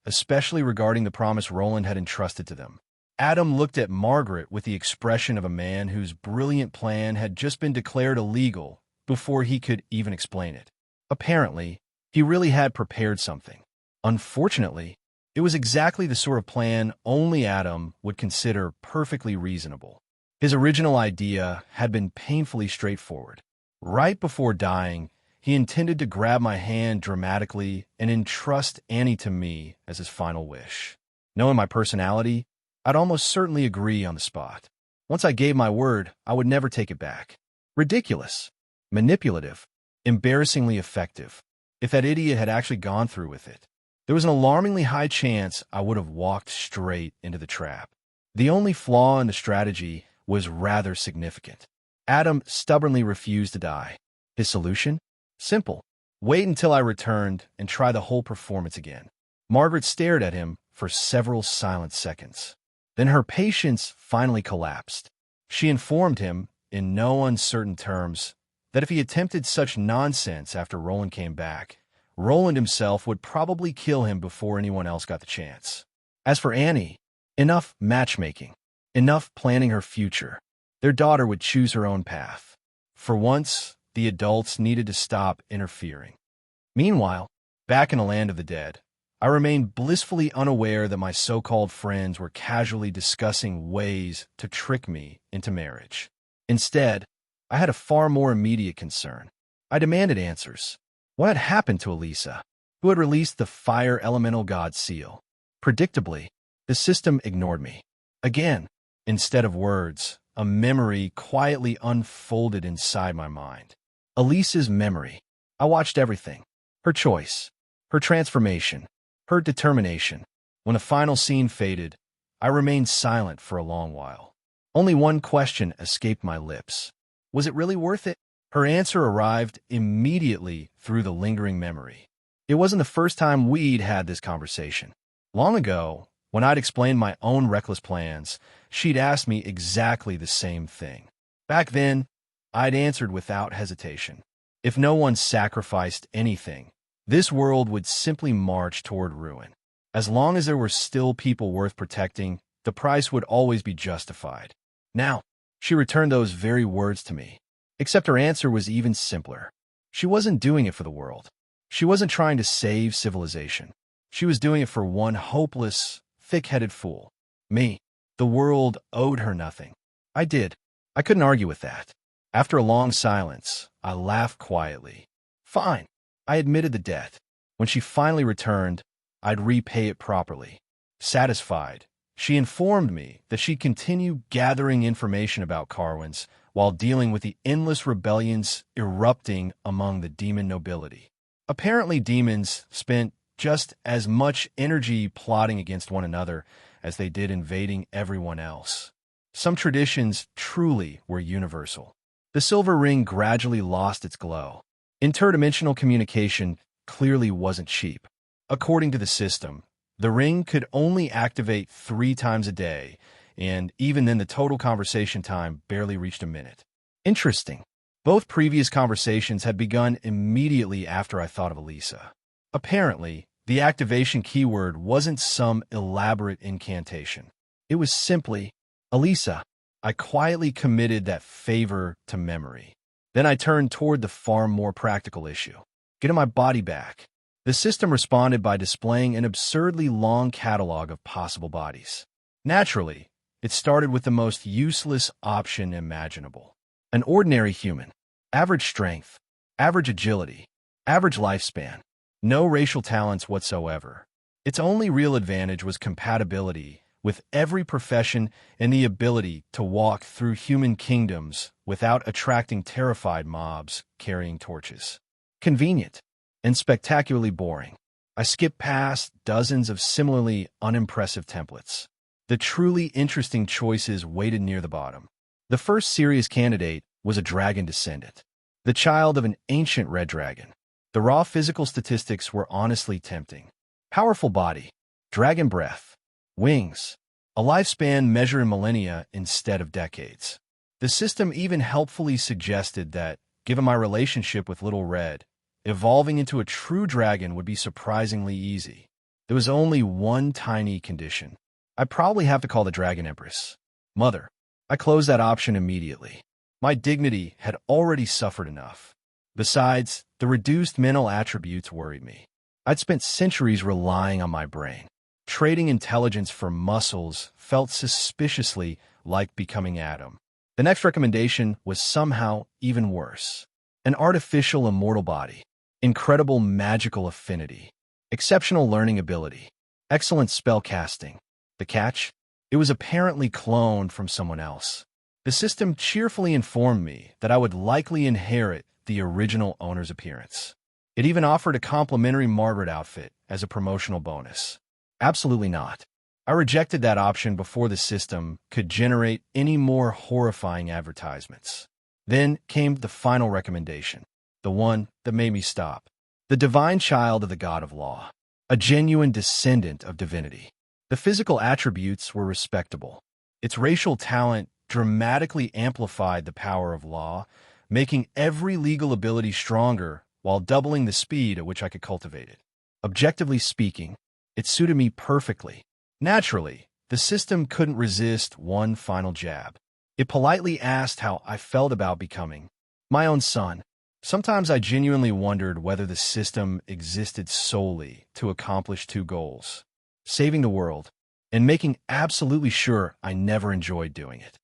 Especially regarding the promise Roland had entrusted to them. Adam looked at Margaret with the expression of a man whose brilliant plan had just been declared illegal before he could even explain it. Apparently, he really had prepared something. Unfortunately, it was exactly the sort of plan only Adam would consider perfectly reasonable. His original idea had been painfully straightforward. Right before dying, he intended to grab my hand dramatically and entrust Annie to me as his final wish. Knowing my personality, I'd almost certainly agree on the spot. Once I gave my word, I would never take it back. Ridiculous, manipulative, embarrassingly effective. If that idiot had actually gone through with it, there was an alarmingly high chance I would have walked straight into the trap. The only flaw in the strategy was rather significant. Adam stubbornly refused to die. His solution? Simple. Wait until I returned and try the whole performance again. Margaret stared at him for several silent seconds. Then her patience finally collapsed. She informed him, in no uncertain terms, that if he attempted such nonsense after Roland came back, Roland himself would probably kill him before anyone else got the chance. As for Annie, enough matchmaking, enough planning her future. Their daughter would choose her own path. For once, the adults needed to stop interfering. Meanwhile, back in the land of the dead, I remained blissfully unaware that my so-called friends were casually discussing ways to trick me into marriage. Instead, I had a far more immediate concern. I demanded answers. What had happened to Elisa, who had released the fire elemental god seal? Predictably, the system ignored me. Again, instead of words, a memory quietly unfolded inside my mind. Elisa's memory. I watched everything. Her choice, her transformation, her determination. When the final scene faded, I remained silent for a long while. Only one question escaped my lips. Was it really worth it? Her answer arrived immediately through the lingering memory. It wasn't the first time we'd had this conversation. Long ago, when I'd explained my own reckless plans, she'd asked me exactly the same thing. Back then, I'd answered without hesitation. If no one sacrificed anything, this world would simply march toward ruin. As long as there were still people worth protecting, the price would always be justified. Now, she returned those very words to me. Except her answer was even simpler. She wasn't doing it for the world. She wasn't trying to save civilization. She was doing it for one hopeless, thick-headed fool. Me. The world owed her nothing. I did. I couldn't argue with that. After a long silence, I laughed quietly. Fine. I admitted the debt. When she finally returned, I'd repay it properly. Satisfied, she informed me that she'd continue gathering information about Carwins while dealing with the endless rebellions erupting among the demon nobility. Apparently, demons spent just as much energy plotting against one another as they did invading everyone else. Some traditions truly were universal. The silver ring gradually lost its glow. Interdimensional communication clearly wasn't cheap. According to the system, the ring could only activate 3 times a day, and even then the total conversation time barely reached a minute. Interesting. Both previous conversations had begun immediately after I thought of Elisa. Apparently, the activation keyword wasn't some elaborate incantation. It was simply, Elisa. I quietly committed that favor to memory. Then I turned toward the far more practical issue. Getting my body back. The system responded by displaying an absurdly long catalog of possible bodies. Naturally, it started with the most useless option imaginable. An ordinary human. Average strength. Average agility. Average lifespan. No racial talents whatsoever. Its only real advantage was compatibility with every profession and the ability to walk through human kingdoms without attracting terrified mobs carrying torches. Convenient and spectacularly boring. I skipped past dozens of similarly unimpressive templates. The truly interesting choices waited near the bottom. The first serious candidate was a dragon descendant, the child of an ancient red dragon. The raw physical statistics were honestly tempting. Powerful body, dragon breath, wings, a lifespan measured in millennia instead of decades. The system even helpfully suggested that, given my relationship with Little Red, evolving into a true dragon would be surprisingly easy. There was only one tiny condition. I'd probably have to call the Dragon Empress Mother. I closed that option immediately. My dignity had already suffered enough. Besides, the reduced mental attributes worried me. I'd spent centuries relying on my brain. Trading intelligence for muscles felt suspiciously like becoming Adam. The next recommendation was somehow even worse. An artificial immortal body. Incredible magical affinity. Exceptional learning ability. Excellent spell casting. The catch? It was apparently cloned from someone else. The system cheerfully informed me that I would likely inherit the original owner's appearance. It even offered a complimentary Margaret outfit as a promotional bonus. Absolutely not. I rejected that option before the system could generate any more horrifying advertisements. Then came the final recommendation, the one that made me stop. the divine child of the god of law, a genuine descendant of divinity. The physical attributes were respectable. Its racial talent dramatically amplified the power of law, making every legal ability stronger while doubling the speed at which I could cultivate it. Objectively speaking, it suited me perfectly. Naturally, the system couldn't resist one final jab. It politely asked how I felt about becoming my own son. Sometimes I genuinely wondered whether the system existed solely to accomplish two goals: saving the world and making absolutely sure I never enjoyed doing it.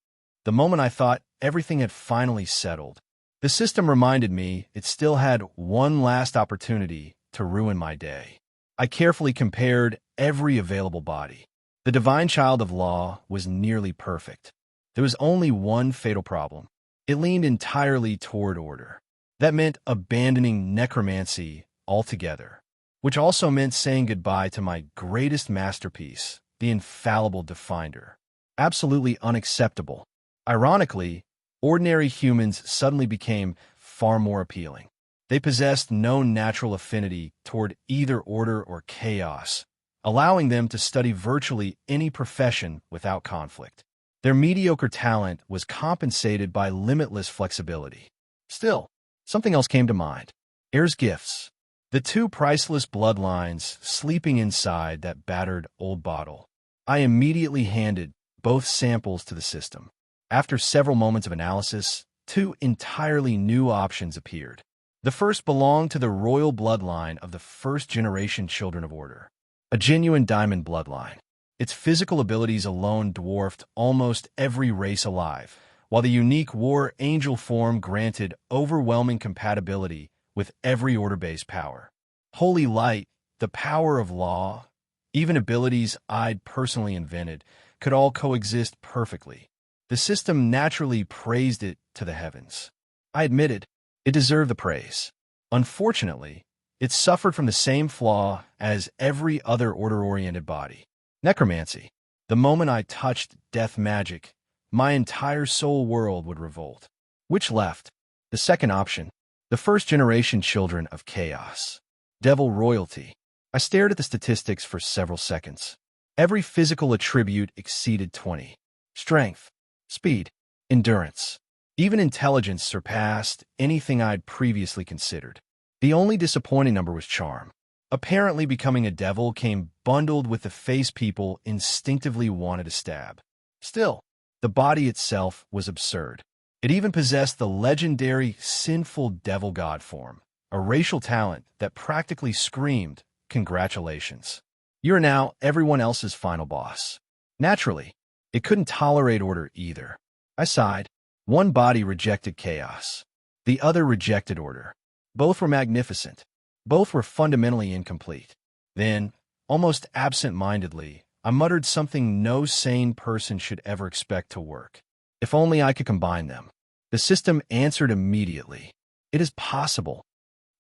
The moment I thought everything had finally settled, the system reminded me it still had one last opportunity to ruin my day. I carefully compared every available body. The divine child of law was nearly perfect. There was only one fatal problem. It leaned entirely toward order. That meant abandoning necromancy altogether, which also meant saying goodbye to my greatest masterpiece, the infallible Definder. Absolutely unacceptable. Ironically, ordinary humans suddenly became far more appealing. They possessed no natural affinity toward either order or chaos, allowing them to study virtually any profession without conflict. Their mediocre talent was compensated by limitless flexibility. Still, something else came to mind. Heir's gifts. The two priceless bloodlines sleeping inside that battered old bottle. I immediately handed both samples to the system. After several moments of analysis, two entirely new options appeared. The first belonged to the royal bloodline of the first-generation Children of Order, a genuine diamond bloodline. Its physical abilities alone dwarfed almost every race alive, while the unique war angel form granted overwhelming compatibility with every order-based power. Holy light, the power of law, even abilities I'd personally invented, could all coexist perfectly. The system naturally praised it to the heavens. I admitted it deserved the praise. Unfortunately, it suffered from the same flaw as every other order-oriented body: necromancy. The moment I touched death magic, my entire soul world would revolt. Which left? The second option: the first-generation Children of Chaos. Devil royalty. I stared at the statistics for several seconds. Every physical attribute exceeded 20. Strength, speed, endurance. Even intelligence surpassed anything I'd previously considered. The only disappointing number was charm. Apparently, becoming a devil came bundled with the face people instinctively wanted to stab. Still, the body itself was absurd. It even possessed the legendary sinful devil god form, a racial talent that practically screamed, "Congratulations. You're now everyone else's final boss." Naturally, it couldn't tolerate order either. I sighed. One body rejected chaos. The other rejected order. Both were magnificent. Both were fundamentally incomplete. Then, almost absent-mindedly, I muttered something no sane person should ever expect to work. If only I could combine them. The system answered immediately. It is possible.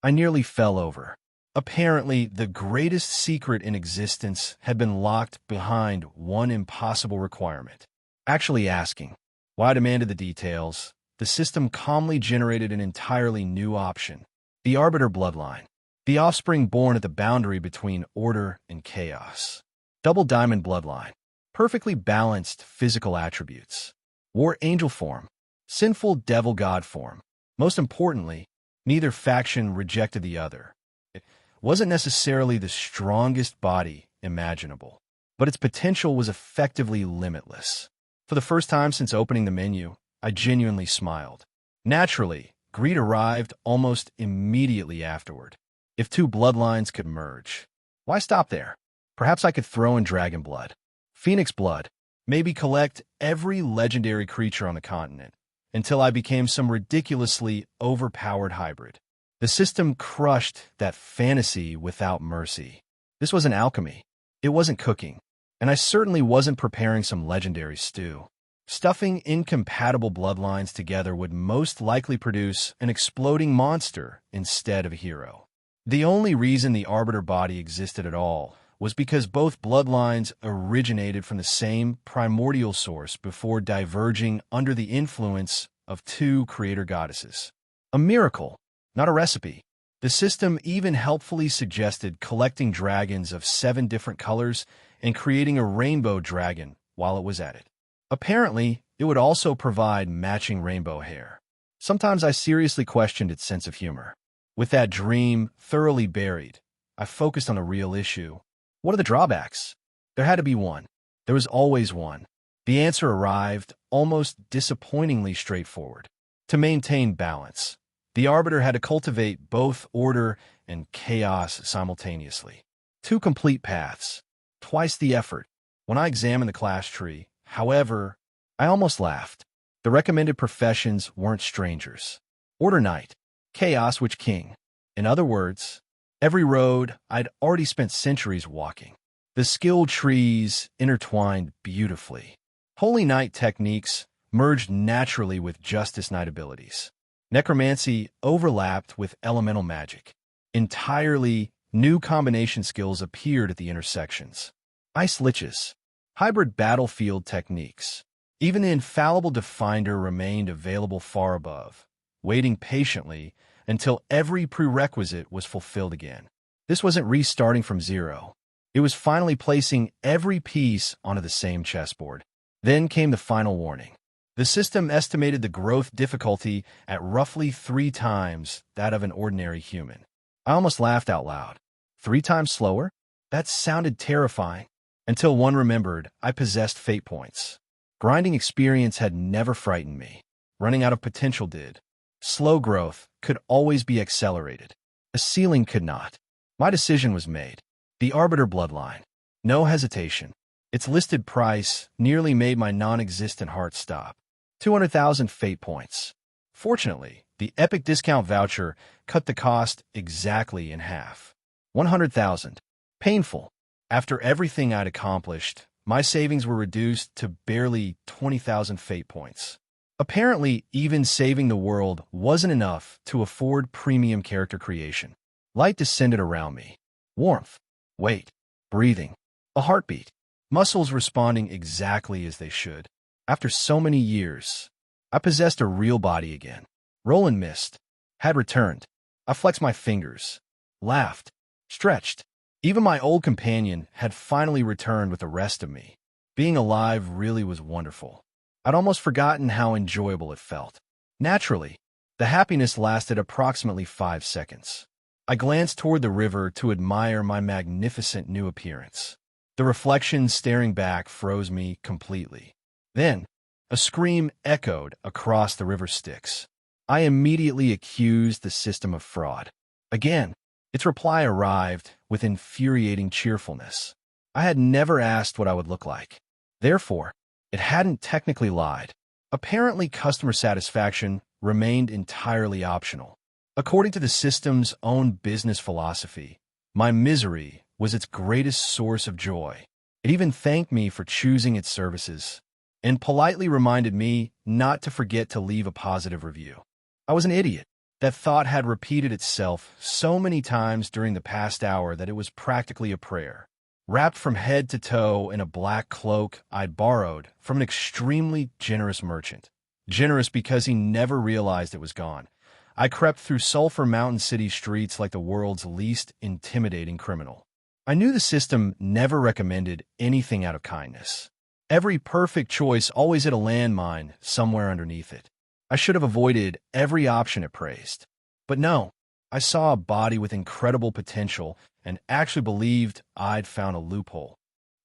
I nearly fell over. Apparently, the greatest secret in existence had been locked behind one impossible requirement. Actually asking why I demanded the details, the system calmly generated an entirely new option: the Arbiter bloodline, the offspring born at the boundary between order and chaos. Double diamond bloodline, perfectly balanced physical attributes. War angel form, sinful devil god form. Most importantly, neither faction rejected the other. It wasn't necessarily the strongest body imaginable, but its potential was effectively limitless. For the first time since opening the menu, I genuinely smiled. Naturally, greed arrived almost immediately afterward. If two bloodlines could merge, why stop there? Perhaps I could throw in dragon blood, phoenix blood, maybe collect every legendary creature on the continent, until I became some ridiculously overpowered hybrid. The system crushed that fantasy without mercy. This wasn't alchemy. It wasn't cooking. And I certainly wasn't preparing some legendary stew. Stuffing incompatible bloodlines together would most likely produce an exploding monster instead of a hero. The only reason the Arbiter body existed at all was because both bloodlines originated from the same primordial source before diverging under the influence of two creator goddesses. A miracle, not a recipe. The system even helpfully suggested collecting dragons of 7 different colors and creating a rainbow dragon while it was at it. Apparently, it would also provide matching rainbow hair. Sometimes I seriously questioned its sense of humor. With that dream thoroughly buried, I focused on the real issue. What are the drawbacks? There had to be one. There was always one. The answer arrived, almost disappointingly straightforward. To maintain balance, the Arbiter had to cultivate both order and chaos simultaneously. 2 complete paths, twice the effort. When I examined the class tree, however, I almost laughed. The recommended professions weren't strangers. Order Knight, Chaos Witch King. In other words, every road I'd already spent centuries walking. The skill trees intertwined beautifully. Holy Knight techniques merged naturally with Justice Knight abilities. Necromancy overlapped with elemental magic. Entirely new combination skills appeared at the intersections. Ice Liches, hybrid battlefield techniques. Even the infallible Defender remained available far above, waiting patiently until every prerequisite was fulfilled again. This wasn't restarting from zero. It was finally placing every piece onto the same chessboard. Then came the final warning. The system estimated the growth difficulty at roughly 3 times that of an ordinary human. I almost laughed out loud. 3 times slower? That sounded terrifying. Until one remembered I possessed fate points. Grinding experience had never frightened me. Running out of potential did. Slow growth could always be accelerated. A ceiling could not. My decision was made. The Arbiter bloodline. No hesitation. Its listed price nearly made my non-existent heart stop. 200,000 fate points. Fortunately, the epic discount voucher cut the cost exactly in half. 100,000. Painful. After everything I'd accomplished, my savings were reduced to barely 20,000 fate points. Apparently, even saving the world wasn't enough to afford premium character creation. Light descended around me. Warmth. Weight. Breathing. A heartbeat. Muscles responding exactly as they should. After so many years, I possessed a real body again. Roland missed. Had returned. I flexed my fingers. Laughed. Stretched. Even my old companion had finally returned with the rest of me. Being alive really was wonderful. I'd almost forgotten how enjoyable it felt. Naturally, the happiness lasted approximately 5 seconds. I glanced toward the river to admire my magnificent new appearance. The reflection staring back froze me completely. Then, a scream echoed across the river Styx. I immediately accused the system of fraud. Again, its reply arrived with infuriating cheerfulness. I had never asked what I would look like. Therefore, it hadn't technically lied. Apparently, customer satisfaction remained entirely optional. According to the system's own business philosophy, my misery was its greatest source of joy. It even thanked me for choosing its services and politely reminded me not to forget to leave a positive review. I was an idiot. That thought had repeated itself so many times during the past hour that it was practically a prayer. Wrapped from head to toe in a black cloak I'd borrowed from an extremely generous merchant. Generous because he never realized it was gone. I crept through Sulphur Mountain City streets like the world's least intimidating criminal. I knew the system never recommended anything out of kindness. Every perfect choice always hit a landmine somewhere underneath it. I should have avoided every option it praised. But no, I saw a body with incredible potential and actually believed I'd found a loophole.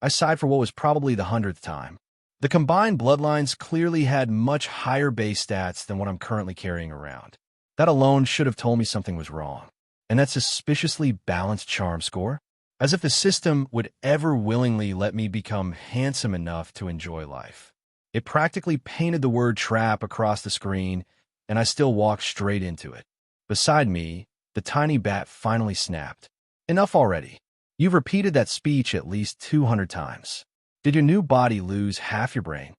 I sighed for what was probably the 100th time. The combined bloodlines clearly had much higher base stats than what I'm currently carrying around. That alone should have told me something was wrong. And that suspiciously balanced charm score? As if the system would ever willingly let me become handsome enough to enjoy life. It practically painted the word trap across the screen, and I still walked straight into it. Beside me, the tiny bat finally snapped. Enough already. You've repeated that speech at least 200 times. Did your new body lose half your brain?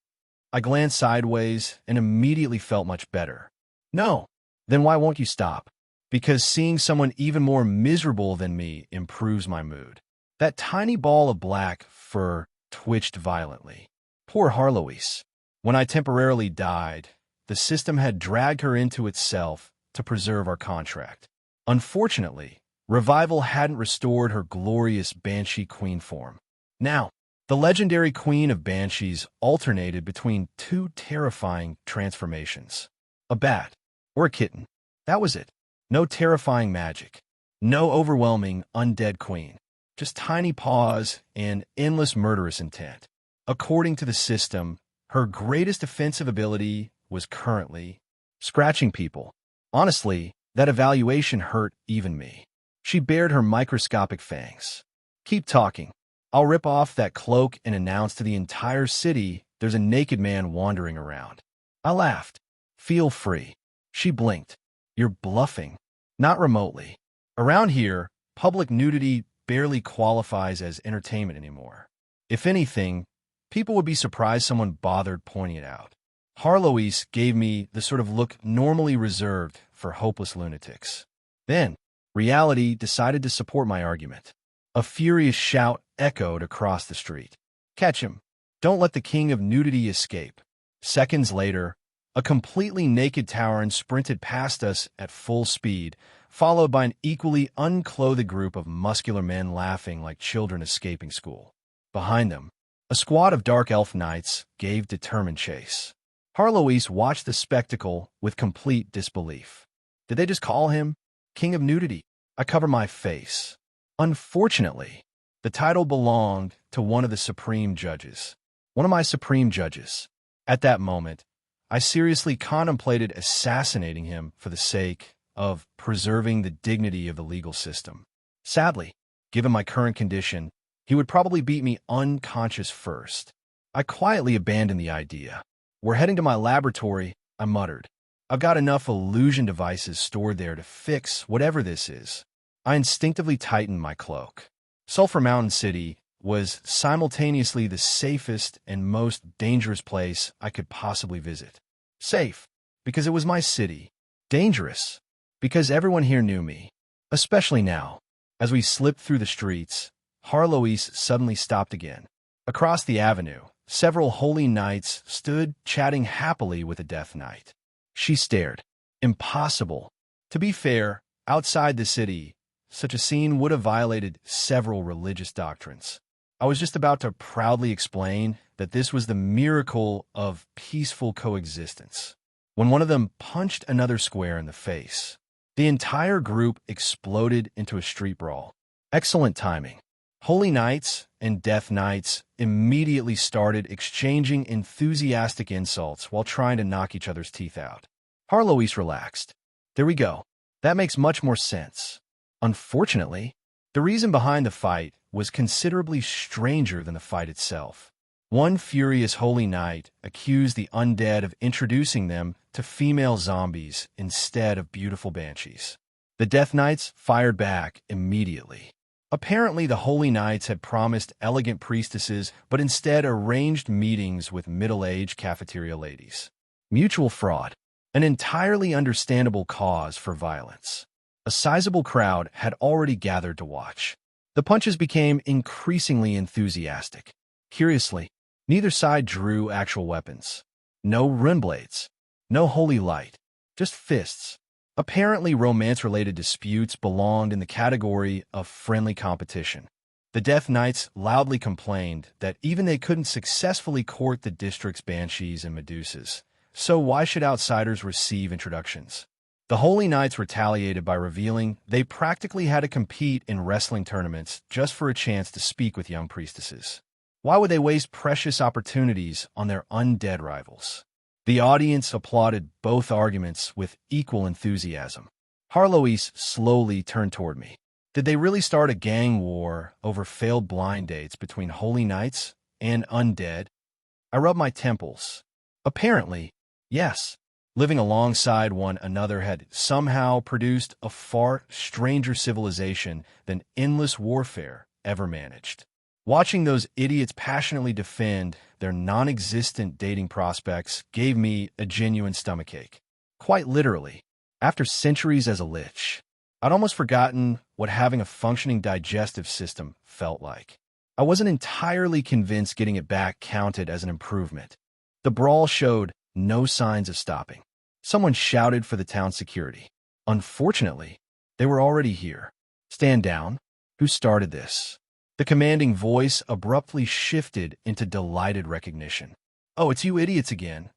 I glanced sideways and immediately felt much better. No. Then why won't you stop? Because seeing someone even more miserable than me improves my mood. That tiny ball of black fur twitched violently. Poor Harloise. When I temporarily died, the system had dragged her into itself to preserve our contract. Unfortunately, revival hadn't restored her glorious Banshee Queen form. Now, the legendary Queen of Banshees alternated between two terrifying transformations. A bat, or a kitten. That was it. No terrifying magic. No overwhelming undead queen. Just tiny paws and endless murderous intent. According to the system, her greatest offensive ability was currently scratching people. Honestly, that evaluation hurt even me. She bared her microscopic fangs. Keep talking. I'll rip off that cloak and announce to the entire city there's a naked man wandering around. I laughed. Feel free. She blinked. You're bluffing. Not remotely. Around here, public nudity barely qualifies as entertainment anymore. If anything, people would be surprised someone bothered pointing it out. Harloise gave me the sort of look normally reserved for hopeless lunatics. Then, reality decided to support my argument. A furious shout echoed across the street. Catch him. Don't let the king of nudity escape. Seconds later, a completely naked Tauren sprinted past us at full speed, followed by an equally unclothed group of muscular men laughing like children escaping school. Behind them, a squad of dark elf knights gave determined chase. Harloise watched the spectacle with complete disbelief. Did they just call him King of Nudity? I cover my face. Unfortunately, the title belonged to one of the supreme judges. One of my supreme judges. At that moment, I seriously contemplated assassinating him for the sake of preserving the dignity of the legal system. Sadly, given my current condition, he would probably beat me unconscious first. I quietly abandoned the idea. We're heading to my laboratory, I muttered. I've got enough illusion devices stored there to fix whatever this is. I instinctively tightened my cloak. Sulphur Mountain City was simultaneously the safest and most dangerous place I could possibly visit. Safe, because it was my city. Dangerous, because everyone here knew me. Especially now. As we slipped through the streets, Harloise suddenly stopped again. Across the avenue, several holy knights stood chatting happily with a death knight. She stared. Impossible. To be fair, outside the city, such a scene would have violated several religious doctrines. I was just about to proudly explain that this was the miracle of peaceful coexistence, when one of them punched another square in the face. The entire group exploded into a street brawl. Excellent timing. Holy Knights and Death Knights immediately started exchanging enthusiastic insults while trying to knock each other's teeth out. Harloise relaxed. There we go. That makes much more sense. Unfortunately, the reason behind the fight was considerably stranger than the fight itself. One furious Holy Knight accused the undead of introducing them to female zombies instead of beautiful banshees. The Death Knights fired back immediately. Apparently, the Holy Knights had promised elegant priestesses, but instead arranged meetings with middle-aged cafeteria ladies. Mutual fraud. An entirely understandable cause for violence. A sizable crowd had already gathered to watch. The punches became increasingly enthusiastic. Curiously, neither side drew actual weapons. No rune blades. No holy light. Just fists. Apparently, romance-related disputes belonged in the category of friendly competition. The Death Knights loudly complained that even they couldn't successfully court the district's banshees and medusas, so why should outsiders receive introductions? The Holy Knights retaliated by revealing they practically had to compete in wrestling tournaments just for a chance to speak with young priestesses. Why would they waste precious opportunities on their undead rivals? The audience applauded both arguments with equal enthusiasm. Harloise slowly turned toward me. Did they really start a gang war over failed blind dates between Holy Knights and undead? I rubbed my temples. Apparently, yes. Living alongside one another had somehow produced a far stranger civilization than endless warfare ever managed. Watching those idiots passionately defend their non-existent dating prospects gave me a genuine stomachache. Quite literally. After centuries as a lich, I'd almost forgotten what having a functioning digestive system felt like. I wasn't entirely convinced getting it back counted as an improvement. The brawl showed no signs of stopping. Someone shouted for the town security. Unfortunately, They were already here. Stand down. Who started this? The commanding voice abruptly shifted into delighted recognition. Oh, it's you idiots again.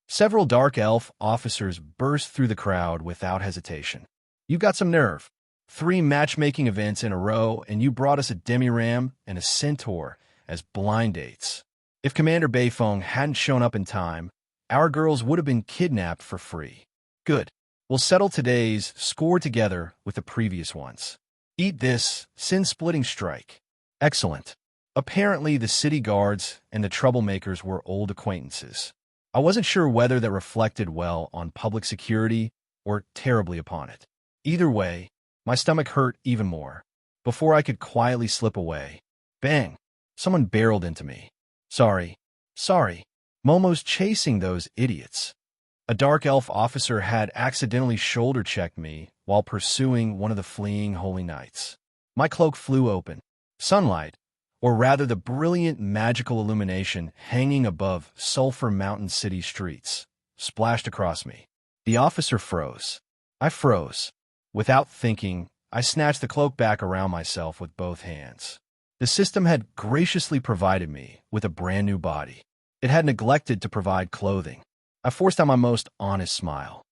Several dark elf officers burst through the crowd without hesitation. You've got some nerve. 3 matchmaking events in a row, and you brought us a demi-ram and a centaur as blind dates. If Commander Beifong hadn't shown up in time, our girls would have been kidnapped for free. Good. We'll settle today's score together with the previous ones. Eat this sin-splitting strike. Excellent. Apparently, the city guards and the troublemakers were old acquaintances. I wasn't sure whether that reflected well on public security or terribly upon it. Either way, my stomach hurt even more. Before I could quietly slip away, bang! Someone barreled into me. Sorry. Momo's chasing those idiots. A dark elf officer had accidentally shoulder-checked me while pursuing one of the fleeing holy knights. My cloak flew open. Sunlight, or rather the brilliant magical illumination hanging above Sulphur Mountain City streets, splashed across me. The officer froze. I froze. Without thinking, I snatched the cloak back around myself with both hands. The system had graciously provided me with a brand new body. It had neglected to provide clothing. I forced out my most honest smile.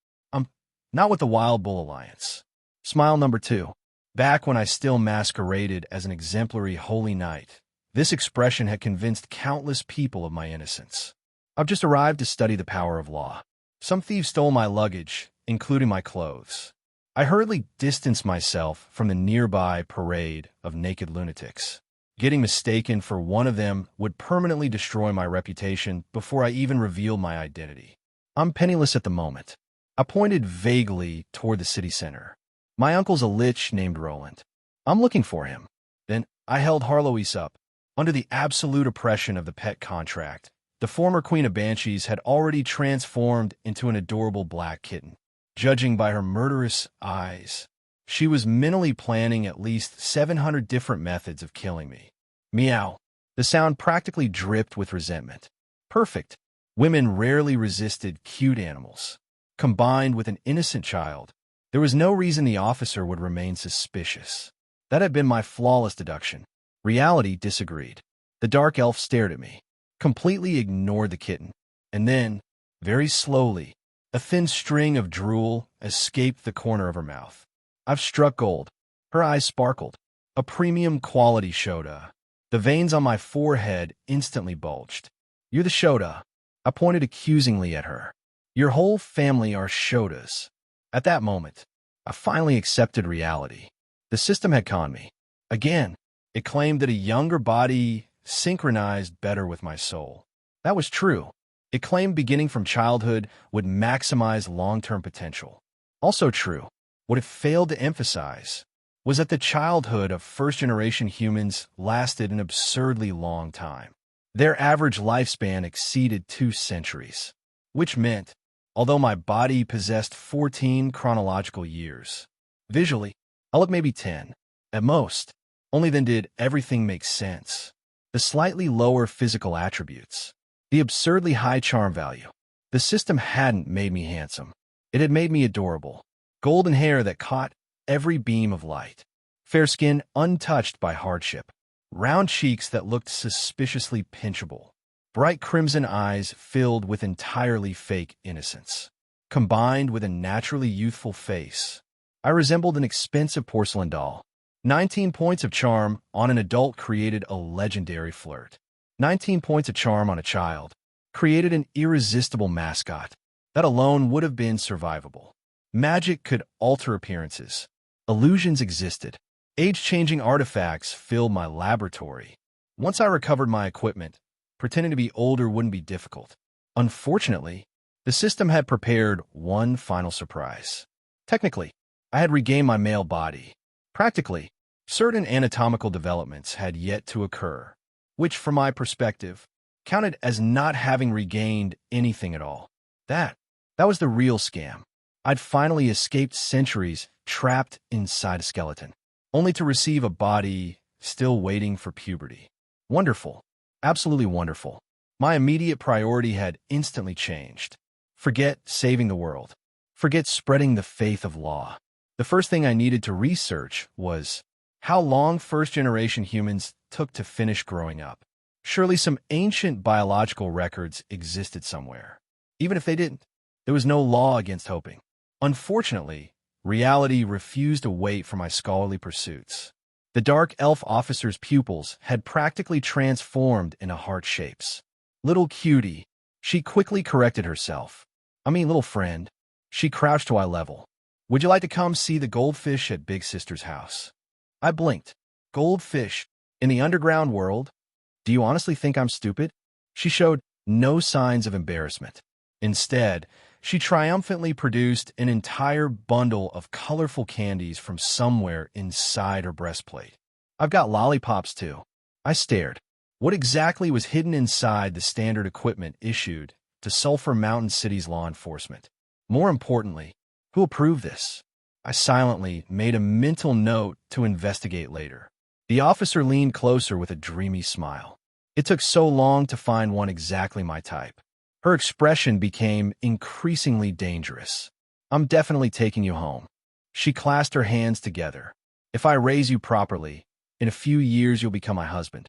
Not with the Wild Bull Alliance. Smile number 2. Back when I still masqueraded as an exemplary holy knight, this expression had convinced countless people of my innocence. I've just arrived to study the power of law. Some thieves stole my luggage, including my clothes. I hurriedly distanced myself from the nearby parade of naked lunatics. Getting mistaken for one of them would permanently destroy my reputation before I even revealed my identity. I'm penniless at the moment. I pointed vaguely toward the city center. My uncle's a lich named Roland. I'm looking for him. Then I held Harloise up. Under the absolute oppression of the pet contract, the former Queen of Banshees had already transformed into an adorable black kitten. Judging by her murderous eyes, she was mentally planning at least 700 different methods of killing me. Meow. The sound practically dripped with resentment. Perfect. Women rarely resisted cute animals. Combined with an innocent child, there was no reason the officer would remain suspicious. That had been my flawless deduction. Reality disagreed. The dark elf stared at me, completely ignored the kitten, and then, very slowly, a thin string of drool escaped the corner of her mouth. I've struck gold. Her eyes sparkled. A premium quality Shoda. The veins on my forehead instantly bulged. You're the Shoda. I pointed accusingly at her. Your whole family are Shodas. At that moment, I finally accepted reality. The system had conned me. Again, it claimed that a younger body synchronized better with my soul. That was true. It claimed beginning from childhood would maximize long-term potential. Also true, what it failed to emphasize was that the childhood of first-generation humans lasted an absurdly long time. Their average lifespan exceeded 2 centuries, which meant, although my body possessed 14 chronological years, visually, I looked maybe 10, at most. Only then did everything make sense. The slightly lower physical attributes, the absurdly high charm value. The system hadn't made me handsome. It had made me adorable. Golden hair that caught every beam of light. Fair skin untouched by hardship. Round cheeks that looked suspiciously pinchable. Bright crimson eyes filled with entirely fake innocence. Combined with a naturally youthful face, I resembled an expensive porcelain doll. 19 points of charm on an adult created a legendary flirt. 19 points of charm on a child created an irresistible mascot. That alone would have been survivable. Magic could alter appearances. Illusions existed. Age-changing artifacts filled my laboratory. Once I recovered my equipment, pretending to be older wouldn't be difficult. Unfortunately, the system had prepared one final surprise. Technically, I had regained my male body. Practically, certain anatomical developments had yet to occur, which, from my perspective, counted as not having regained anything at all. That was the real scam. I'd finally escaped centuries trapped inside a skeleton, only to receive a body still waiting for puberty. Wonderful. Absolutely wonderful. My immediate priority had instantly changed. Forget saving the world. Forget spreading the faith of law. The first thing I needed to research was how long first-generation humans took to finish growing up. Surely some ancient biological records existed somewhere. Even if they didn't, there was no law against hoping. Unfortunately, reality refused to wait for my scholarly pursuits. The dark elf officer's pupils had practically transformed into heart shapes. Little cutie, she quickly corrected herself. Little friend. She crouched to eye level. Would you like to come see the goldfish at Big Sister's house? I blinked. Goldfish? In the underground world? Do you honestly think I'm stupid? She showed no signs of embarrassment. Instead, she triumphantly produced an entire bundle of colorful candies from somewhere inside her breastplate. I've got lollipops too. I stared. What exactly was hidden inside the standard equipment issued to Sulphur Mountain City's law enforcement? More importantly, who approved this? I silently made a mental note to investigate later. The officer leaned closer with a dreamy smile. It took so long to find one exactly my type. Her expression became increasingly dangerous. I'm definitely taking you home. She clasped her hands together. If I raise you properly, in a few years you'll become my husband.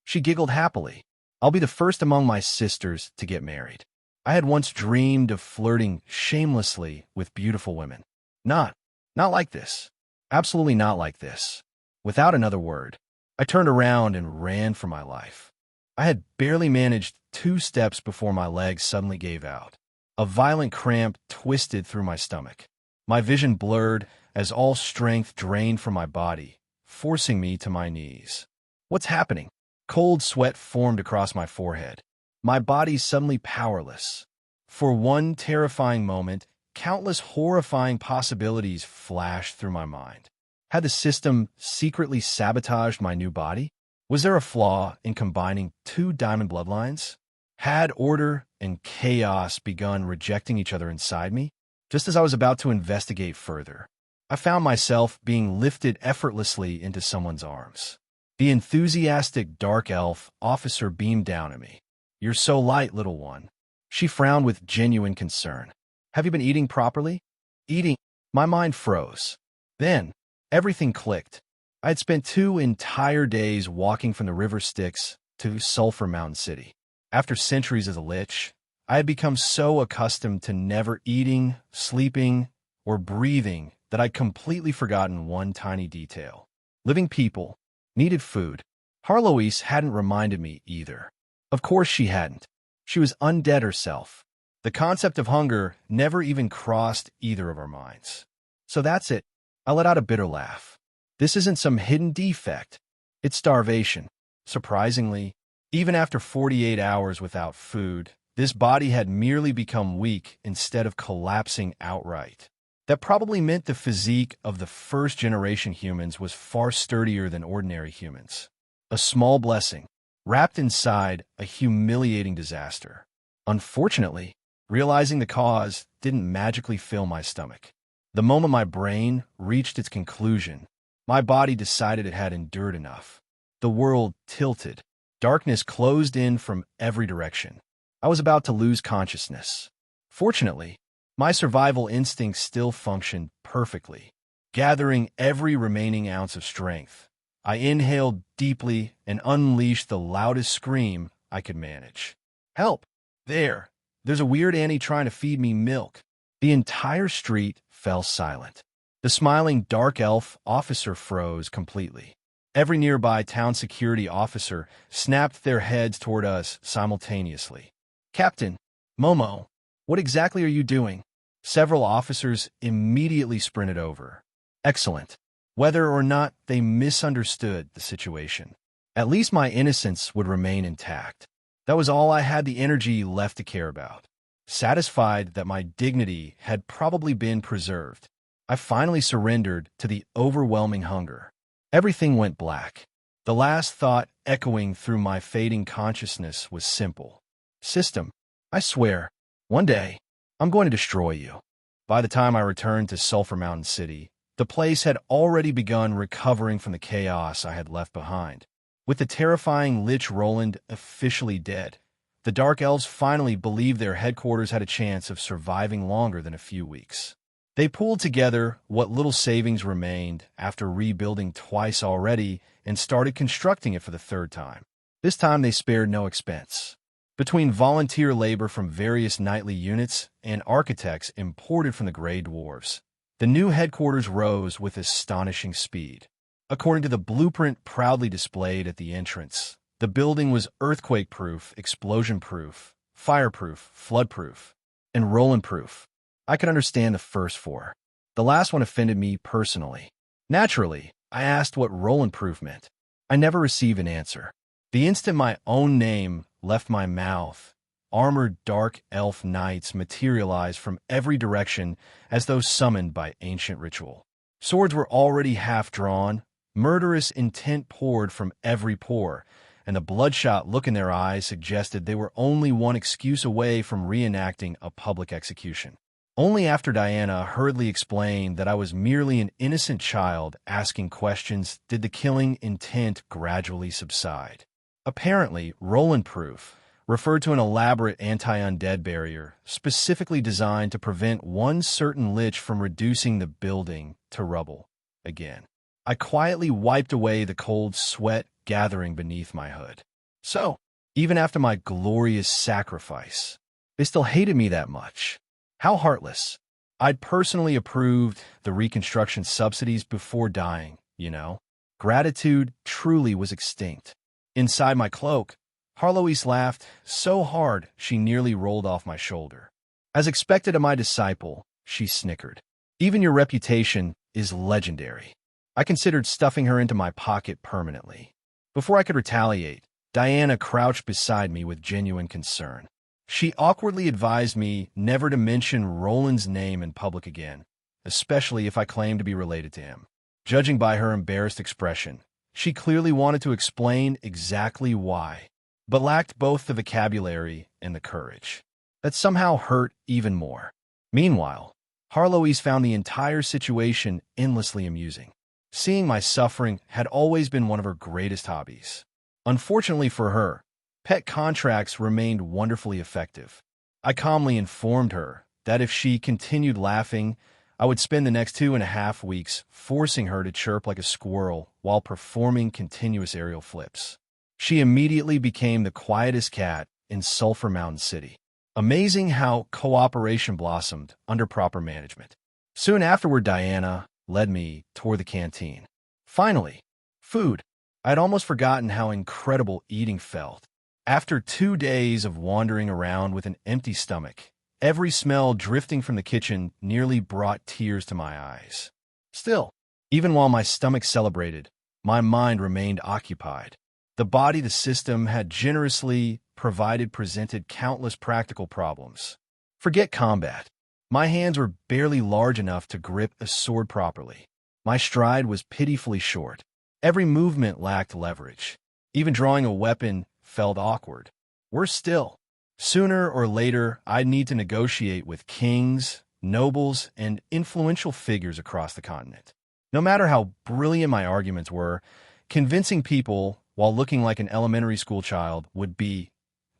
She giggled happily. I'll be the first among my sisters to get married. I had once dreamed of flirting shamelessly with beautiful women. Not like this. Absolutely not like this. Without another word, I turned around and ran for my life. I had barely managed 2 steps before my legs suddenly gave out. A violent cramp twisted through my stomach. My vision blurred as all strength drained from my body, forcing me to my knees. What's happening? Cold sweat formed across my forehead. My body suddenly powerless. For one terrifying moment, countless horrifying possibilities flashed through my mind. Had the system secretly sabotaged my new body? Was there a flaw in combining 2 diamond bloodlines? Had order and chaos begun rejecting each other inside me? Just as I was about to investigate further, I found myself being lifted effortlessly into someone's arms. The enthusiastic dark elf officer beamed down at me. You're so light, little one. She frowned with genuine concern. Have you been eating properly? Eating? My mind froze. Then, everything clicked. I had spent 2 entire days walking from the River Styx to Sulphur Mountain City. After centuries as a lich, I had become so accustomed to never eating, sleeping, or breathing that I'd completely forgotten one tiny detail. Living people needed food. Harloise hadn't reminded me either. Of course she hadn't. She was undead herself. The concept of hunger never even crossed either of our minds. So that's it. I let out a bitter laugh. This isn't some hidden defect. It's starvation. Surprisingly, even after 48 hours without food, this body had merely become weak instead of collapsing outright. That probably meant the physique of the first-generation humans was far sturdier than ordinary humans. A small blessing, wrapped inside a humiliating disaster. Unfortunately, realizing the cause didn't magically fill my stomach. The moment my brain reached its conclusion, my body decided it had endured enough. The world tilted. Darkness closed in from every direction. I was about to lose consciousness. Fortunately, my survival instincts still functioned perfectly. Gathering every remaining ounce of strength, I inhaled deeply and unleashed the loudest scream I could manage. Help! There's a weird Annie trying to feed me milk. The entire street fell silent. The smiling dark elf officer froze completely. Every nearby town security officer snapped their heads toward us simultaneously. Captain, Momo, what exactly are you doing? Several officers immediately sprinted over. Excellent. Whether or not they misunderstood the situation, at least my innocence would remain intact. That was all I had the energy left to care about. Satisfied that my dignity had probably been preserved, I finally surrendered to the overwhelming hunger. Everything went black. The last thought echoing through my fading consciousness was simple. System, I swear, one day, I'm going to destroy you. By the time I returned to Sulphur Mountain City, the place had already begun recovering from the chaos I had left behind. With the terrifying Lich Roland officially dead, the Dark Elves finally believed their headquarters had a chance of surviving longer than a few weeks. They pooled together what little savings remained after rebuilding twice already and started constructing it for the third time. This time they spared no expense. Between volunteer labor from various knightly units and architects imported from the Grey Dwarves, the new headquarters rose with astonishing speed. According to the blueprint proudly displayed at the entrance, the building was earthquake-proof, explosion-proof, fireproof, flood-proof, and Roland-proof. I could understand the first four. The last one offended me personally. Naturally, I asked what Roland-proof meant. I never received an answer. The instant my own name left my mouth, armored dark elf knights materialized from every direction as though summoned by ancient ritual. Swords were already half drawn, murderous intent poured from every pore, and the bloodshot look in their eyes suggested they were only one excuse away from reenacting a public execution. Only after Diana hurriedly explained that I was merely an innocent child asking questions did the killing intent gradually subside. Apparently, Roland-proof referred to an elaborate anti-undead barrier specifically designed to prevent one certain lich from reducing the building to rubble again. I quietly wiped away the cold sweat gathering beneath my hood. So, even after my glorious sacrifice, they still hated me that much. How heartless. I'd personally approved the reconstruction subsidies before dying, you know. Gratitude truly was extinct. Inside my cloak, Harloise laughed so hard she nearly rolled off my shoulder. As expected of my disciple, she snickered. Even your reputation is legendary. I considered stuffing her into my pocket permanently. Before I could retaliate, Diana crouched beside me with genuine concern. She awkwardly advised me never to mention Roland's name in public again, especially if I claimed to be related to him. Judging by her embarrassed expression, she clearly wanted to explain exactly why, but lacked both the vocabulary and the courage. That somehow hurt even more. Meanwhile, Harloise found the entire situation endlessly amusing. Seeing my suffering had always been one of her greatest hobbies. Unfortunately for her, pet contracts remained wonderfully effective. I calmly informed her that if she continued laughing, I would spend the next 2.5 weeks forcing her to chirp like a squirrel while performing continuous aerial flips. She immediately became the quietest cat in Sulphur Mountain City. Amazing how cooperation blossomed under proper management. Soon afterward, Diana led me toward the canteen. Finally, food. I had almost forgotten how incredible eating felt. After 2 days of wandering around with an empty stomach, every smell drifting from the kitchen nearly brought tears to my eyes. Still, even while my stomach celebrated, my mind remained occupied. The body the system had generously provided presented countless practical problems. Forget combat. My hands were barely large enough to grip a sword properly. My stride was pitifully short. Every movement lacked leverage. Even drawing a weapon felt awkward. Worse still, sooner or later I'd need to negotiate with kings, nobles, and influential figures across the continent. No matter how brilliant my arguments were, convincing people while looking like an elementary school child would be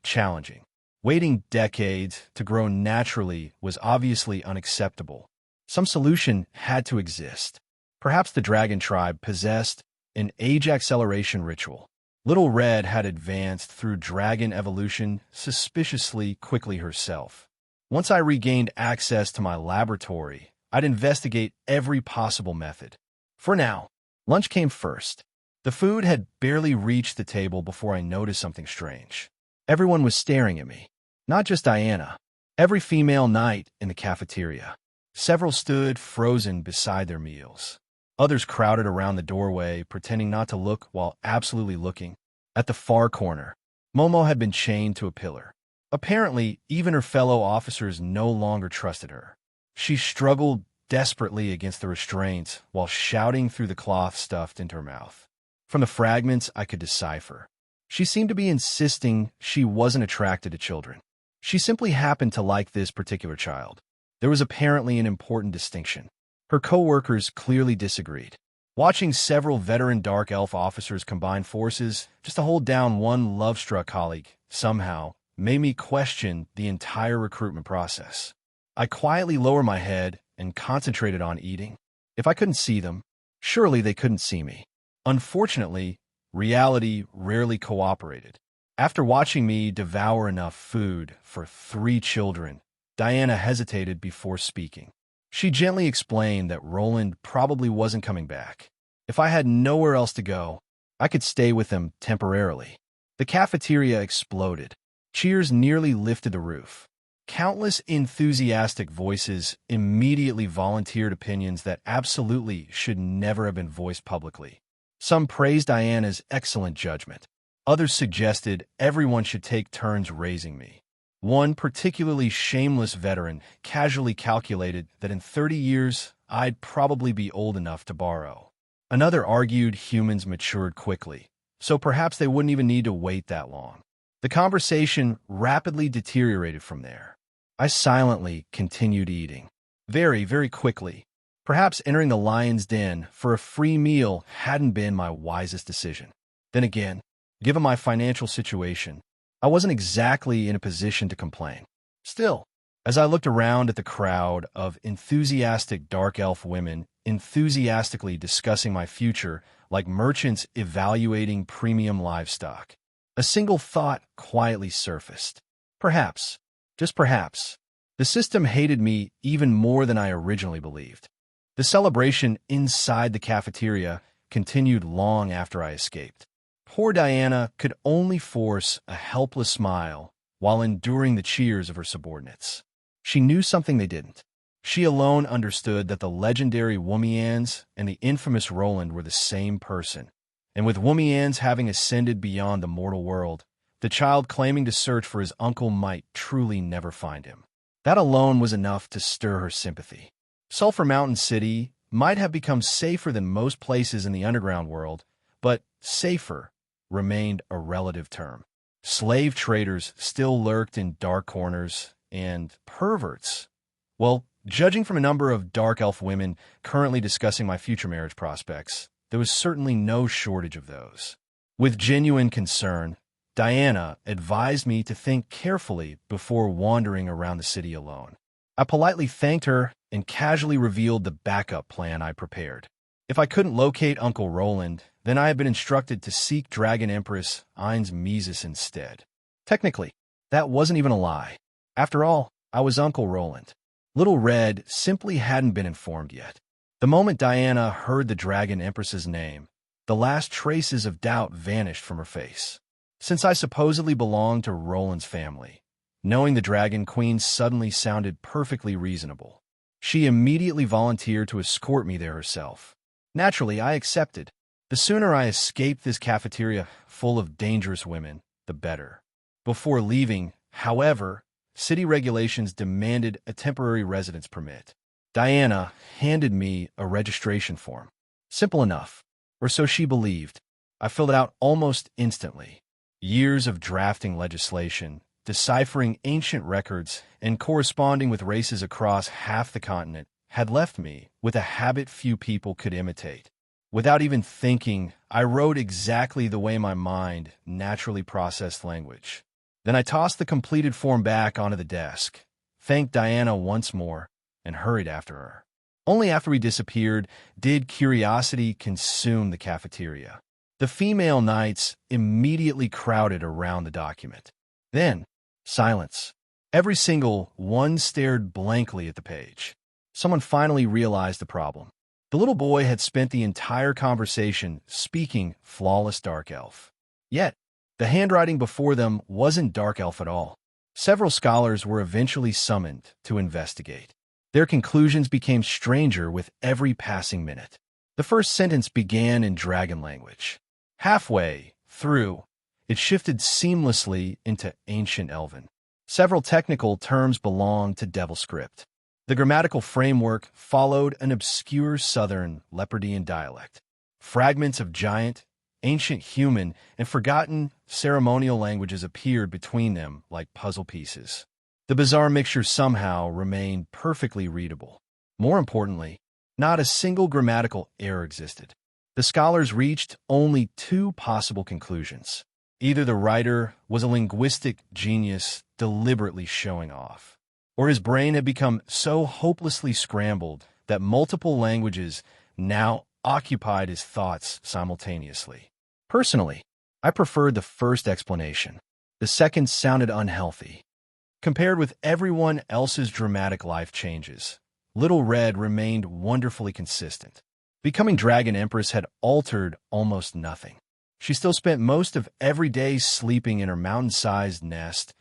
challenging. Waiting decades to grow naturally was obviously unacceptable. Some solution had to exist. Perhaps the dragon tribe possessed an age acceleration ritual. Little Red had advanced through dragon evolution suspiciously quickly herself. Once I regained access to my laboratory, I'd investigate every possible method. For now, lunch came first. The food had barely reached the table before I noticed something strange. Everyone was staring at me. Not just Diana. Every female knight in the cafeteria. Several stood frozen beside their meals. Others crowded around the doorway, pretending not to look while absolutely looking. At the far corner, Momo had been chained to a pillar. Apparently, even her fellow officers no longer trusted her. She struggled desperately against the restraints while shouting through the cloth stuffed into her mouth. From the fragments, I could decipher. She seemed to be insisting she wasn't attracted to children. She simply happened to like this particular child. There was apparently an important distinction. Her co-workers clearly disagreed. Watching several veteran Dark Elf officers combine forces just to hold down one love-struck colleague somehow made me question the entire recruitment process. I quietly lowered my head and concentrated on eating. If I couldn't see them, surely they couldn't see me. Unfortunately, reality rarely cooperated. After watching me devour enough food for 3 children, Diana hesitated before speaking. She gently explained that Roland probably wasn't coming back. If I had nowhere else to go, I could stay with him temporarily. The cafeteria exploded. Cheers nearly lifted the roof. Countless enthusiastic voices immediately volunteered opinions that absolutely should never have been voiced publicly. Some praised Diana's excellent judgment. Others suggested everyone should take turns raising me. One particularly shameless veteran casually calculated that in 30 years, I'd probably be old enough to borrow. Another argued humans matured quickly, so perhaps they wouldn't even need to wait that long. The conversation rapidly deteriorated from there. I silently continued eating. Very, very quickly. Perhaps entering the lion's den for a free meal hadn't been my wisest decision. Then again, given my financial situation, I wasn't exactly in a position to complain. Still, as I looked around at the crowd of enthusiastic dark elf women enthusiastically discussing my future like merchants evaluating premium livestock, a single thought quietly surfaced. Perhaps, just perhaps, the system hated me even more than I originally believed. The celebration inside the cafeteria continued long after I escaped. Poor Diana could only force a helpless smile while enduring the cheers of her subordinates. She knew something they didn't. She alone understood that the legendary Woomians and the infamous Roland were the same person. And with Woomians having ascended beyond the mortal world, the child claiming to search for his uncle might truly never find him. That alone was enough to stir her sympathy. Sulphur Mountain City might have become safer than most places in the underground world, but safer remained a relative term. Slave traders still lurked in dark corners, and perverts, well, judging from a number of dark elf women currently discussing my future marriage prospects, there was certainly no shortage of those. With genuine concern, Diana advised me to think carefully before wandering around the city alone. I politely thanked her and casually revealed the backup plan I prepared. If I couldn't locate Uncle Roland, then I had been instructed to seek Dragon Empress Ain's Mises instead. Technically, that wasn't even a lie. After all, I was Uncle Roland. Little Red simply hadn't been informed yet. The moment Diana heard the Dragon Empress's name, the last traces of doubt vanished from her face. Since I supposedly belonged to Roland's family, knowing the Dragon Queen suddenly sounded perfectly reasonable. She immediately volunteered to escort me there herself. Naturally, I accepted. The sooner I escaped this cafeteria full of dangerous women, the better. Before leaving, however, city regulations demanded a temporary residence permit. Diana handed me a registration form. Simple enough, or so she believed. I filled it out almost instantly. Years of drafting legislation, deciphering ancient records, and corresponding with races across half the continent had left me with a habit few people could imitate. Without even thinking, I wrote exactly the way my mind naturally processed language. Then I tossed the completed form back onto the desk, thanked Diana once more, and hurried after her. Only after we disappeared did curiosity consume the cafeteria. The female knights immediately crowded around the document. Then, silence. Every single one stared blankly at the page. Someone finally realized the problem. The little boy had spent the entire conversation speaking flawless Dark Elf. Yet, the handwriting before them wasn't Dark Elf at all. Several scholars were eventually summoned to investigate. Their conclusions became stranger with every passing minute. The first sentence began in dragon language. Halfway through, it shifted seamlessly into Ancient Elven. Several technical terms belonged to Devil Script. The grammatical framework followed an obscure Southern Leopardian dialect. Fragments of giant, ancient human, and forgotten ceremonial languages appeared between them like puzzle pieces. The bizarre mixture somehow remained perfectly readable. More importantly, not a single grammatical error existed. The scholars reached only two possible conclusions. Either the writer was a linguistic genius deliberately showing off, or his brain had become so hopelessly scrambled that multiple languages now occupied his thoughts simultaneously. Personally, I preferred the first explanation. The second sounded unhealthy. Compared with everyone else's dramatic life changes, Little Red remained wonderfully consistent. Becoming Dragon Empress had altered almost nothing. She still spent most of every day sleeping in her mountain-sized nest,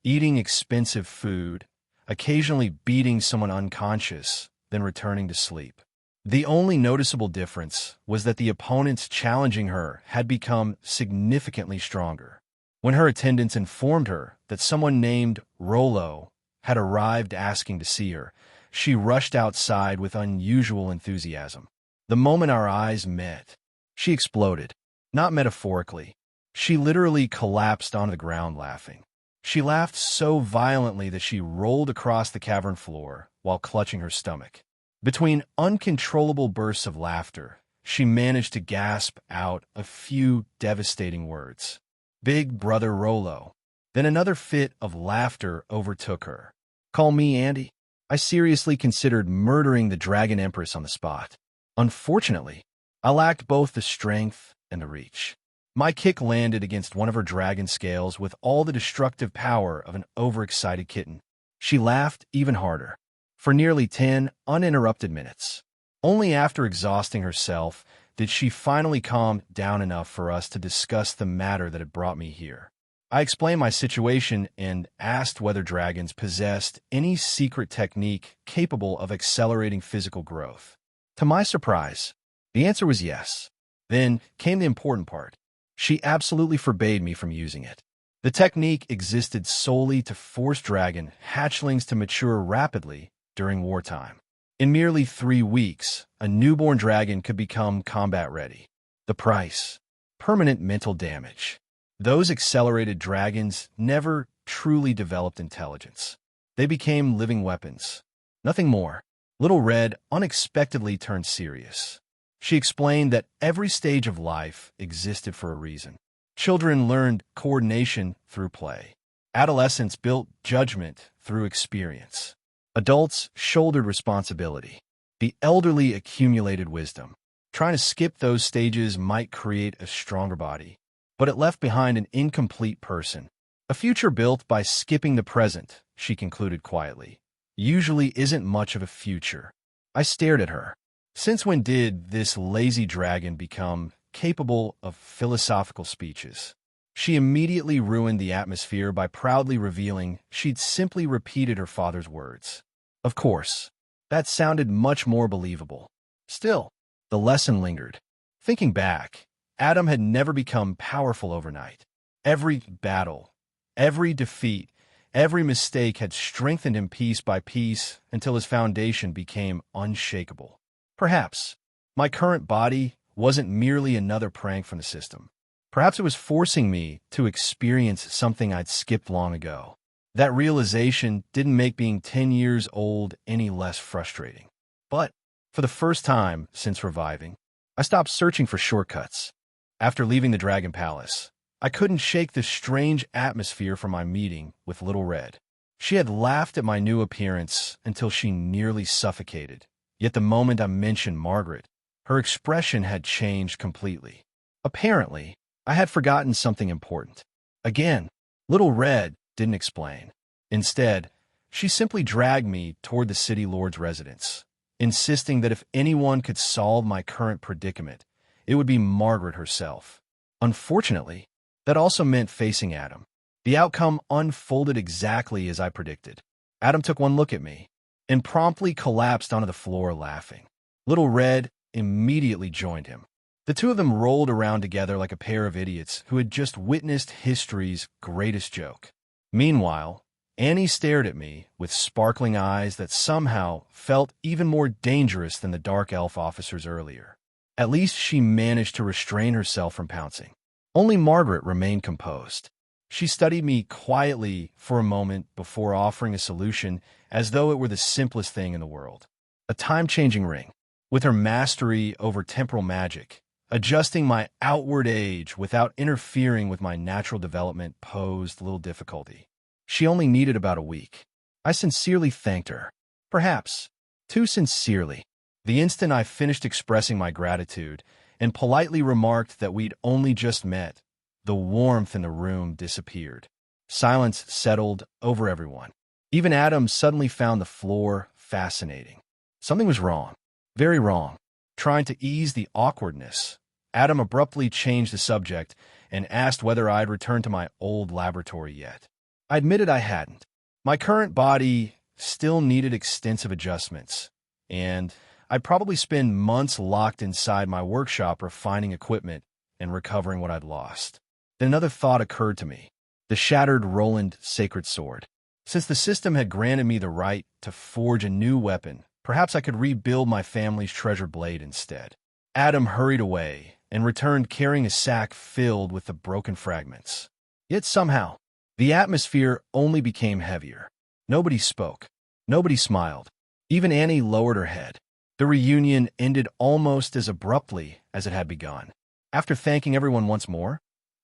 eating expensive food, occasionally beating someone unconscious, then returning to sleep. The only noticeable difference was that the opponents challenging her had become significantly stronger. When her attendants informed her that someone named Rollo had arrived asking to see her, she rushed outside with unusual enthusiasm. The moment our eyes met, she exploded. Not metaphorically. She literally collapsed onto the ground laughing. She laughed so violently that she rolled across the cavern floor while clutching her stomach. Between uncontrollable bursts of laughter, she managed to gasp out a few devastating words. "Big Brother Rollo." Then another fit of laughter overtook her. "Call me Andy." I seriously considered murdering the Dragon Empress on the spot. Unfortunately, I lacked both the strength and the reach. My kick landed against one of her dragon scales with all the destructive power of an overexcited kitten. She laughed even harder. For nearly 10 uninterrupted minutes. Only after exhausting herself did she finally calm down enough for us to discuss the matter that had brought me here. I explained my situation and asked whether dragons possessed any secret technique capable of accelerating physical growth. To my surprise, the answer was yes. Then came the important part. She absolutely forbade me from using it. The technique existed solely to force dragon hatchlings to mature rapidly during wartime. In merely 3 weeks, a newborn dragon could become combat-ready. The price: permanent mental damage. Those accelerated dragons never truly developed intelligence. They became living weapons. Nothing more. Little Red unexpectedly turned serious. She explained that every stage of life existed for a reason. Children learned coordination through play. Adolescents built judgment through experience. Adults shouldered responsibility. The elderly accumulated wisdom. Trying to skip those stages might create a stronger body, but it left behind an incomplete person. A future built by skipping the present, she concluded quietly, usually isn't much of a future. I stared at her. Since when did this lazy dragon become capable of philosophical speeches? She immediately ruined the atmosphere by proudly revealing she'd simply repeated her father's words. Of course, that sounded much more believable. Still, the lesson lingered. Thinking back, Adam had never become powerful overnight. Every battle, every defeat, every mistake had strengthened him piece by piece until his foundation became unshakable. Perhaps my current body wasn't merely another prank from the system. Perhaps it was forcing me to experience something I'd skipped long ago. That realization didn't make being 10 years old any less frustrating. But for the first time since reviving, I stopped searching for shortcuts. After leaving the Dragon Palace, I couldn't shake the strange atmosphere from my meeting with Little Red. She had laughed at my new appearance until she nearly suffocated. Yet the moment I mentioned Margaret, her expression had changed completely. Apparently, I had forgotten something important. Again, Little Red didn't explain. Instead, she simply dragged me toward the city lord's residence, insisting that if anyone could solve my current predicament, it would be Margaret herself. Unfortunately, that also meant facing Adam. The outcome unfolded exactly as I predicted. Adam took one look at me and promptly collapsed onto the floor laughing. Little Red immediately joined him. The two of them rolled around together like a pair of idiots who had just witnessed history's greatest joke. Meanwhile, Annie stared at me with sparkling eyes that somehow felt even more dangerous than the dark elf officers earlier. At least she managed to restrain herself from pouncing. Only Margaret remained composed. She studied me quietly for a moment before offering a solution as though it were the simplest thing in the world. A time-changing ring. With her mastery over temporal magic, adjusting my outward age without interfering with my natural development posed little difficulty. She only needed about a week. I sincerely thanked her. Perhaps too sincerely. The instant I finished expressing my gratitude and politely remarked that we'd only just met, the warmth in the room disappeared. Silence settled over everyone. Even Adam suddenly found the floor fascinating. Something was wrong. Very wrong. Trying to ease the awkwardness, Adam abruptly changed the subject and asked whether I'd returned to my old laboratory yet. I admitted I hadn't. My current body still needed extensive adjustments, and I'd probably spend months locked inside my workshop refining equipment and recovering what I'd lost. Then another thought occurred to me. The shattered Roland sacred sword. Since the system had granted me the right to forge a new weapon, perhaps I could rebuild my family's treasure blade instead. Adam hurried away and returned carrying a sack filled with the broken fragments. Yet somehow, the atmosphere only became heavier. Nobody spoke. Nobody smiled. Even Annie lowered her head. The reunion ended almost as abruptly as it had begun. After thanking everyone once more,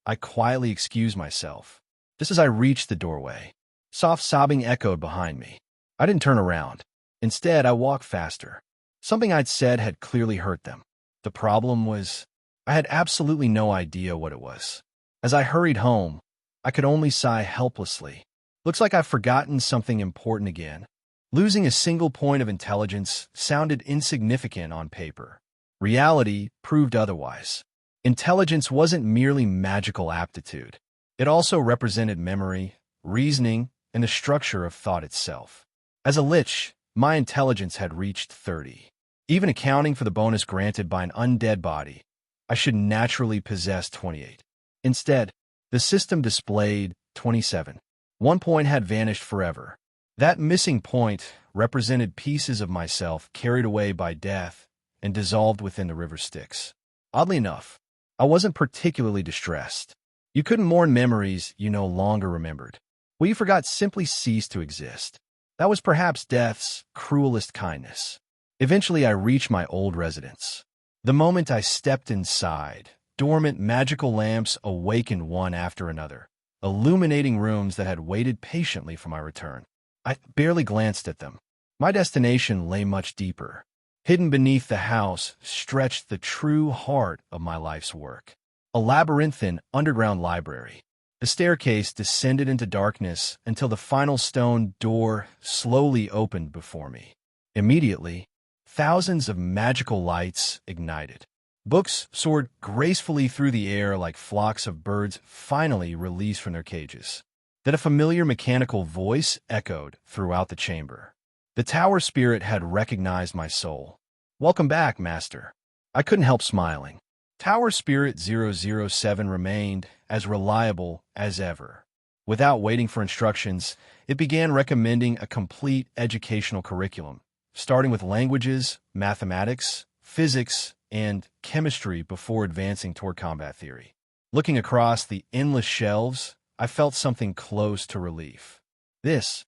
I quietly excused myself. Just as I reached the doorway, soft sobbing echoed behind me. I didn't turn around. Instead, I walked faster. Something I'd said had clearly hurt them. The problem was, I had absolutely no idea what it was. As I hurried home, I could only sigh helplessly. Looks like I've forgotten something important again. Losing a single point of intelligence sounded insignificant on paper. Reality proved otherwise. Intelligence wasn't merely magical aptitude. It also represented memory, reasoning, and the structure of thought itself. As a lich, my intelligence had reached 30. Even accounting for the bonus granted by an undead body, I should naturally possess 28. Instead, the system displayed 27. 1 point had vanished forever. That missing point represented pieces of myself carried away by death and dissolved within the river Styx. Oddly enough, I wasn't particularly distressed. You couldn't mourn memories you no longer remembered. What you forgot simply ceased to exist. That was perhaps death's cruelest kindness. Eventually, I reached my old residence. The moment I stepped inside, dormant magical lamps awakened one after another, illuminating rooms that had waited patiently for my return. I barely glanced at them. My destination lay much deeper. Hidden beneath the house stretched the true heart of my life's work. A labyrinthine underground library. The staircase descended into darkness until the final stone door slowly opened before me. Immediately, thousands of magical lights ignited. Books soared gracefully through the air like flocks of birds finally released from their cages. Then a familiar mechanical voice echoed throughout the chamber. The tower spirit had recognized my soul. "Welcome back, Master." I couldn't help smiling. Tower Spirit 007 remained as reliable as ever. Without waiting for instructions, it began recommending a complete educational curriculum, starting with languages, mathematics, physics, and chemistry before advancing toward combat theory. Looking across the endless shelves, I felt something close to relief. This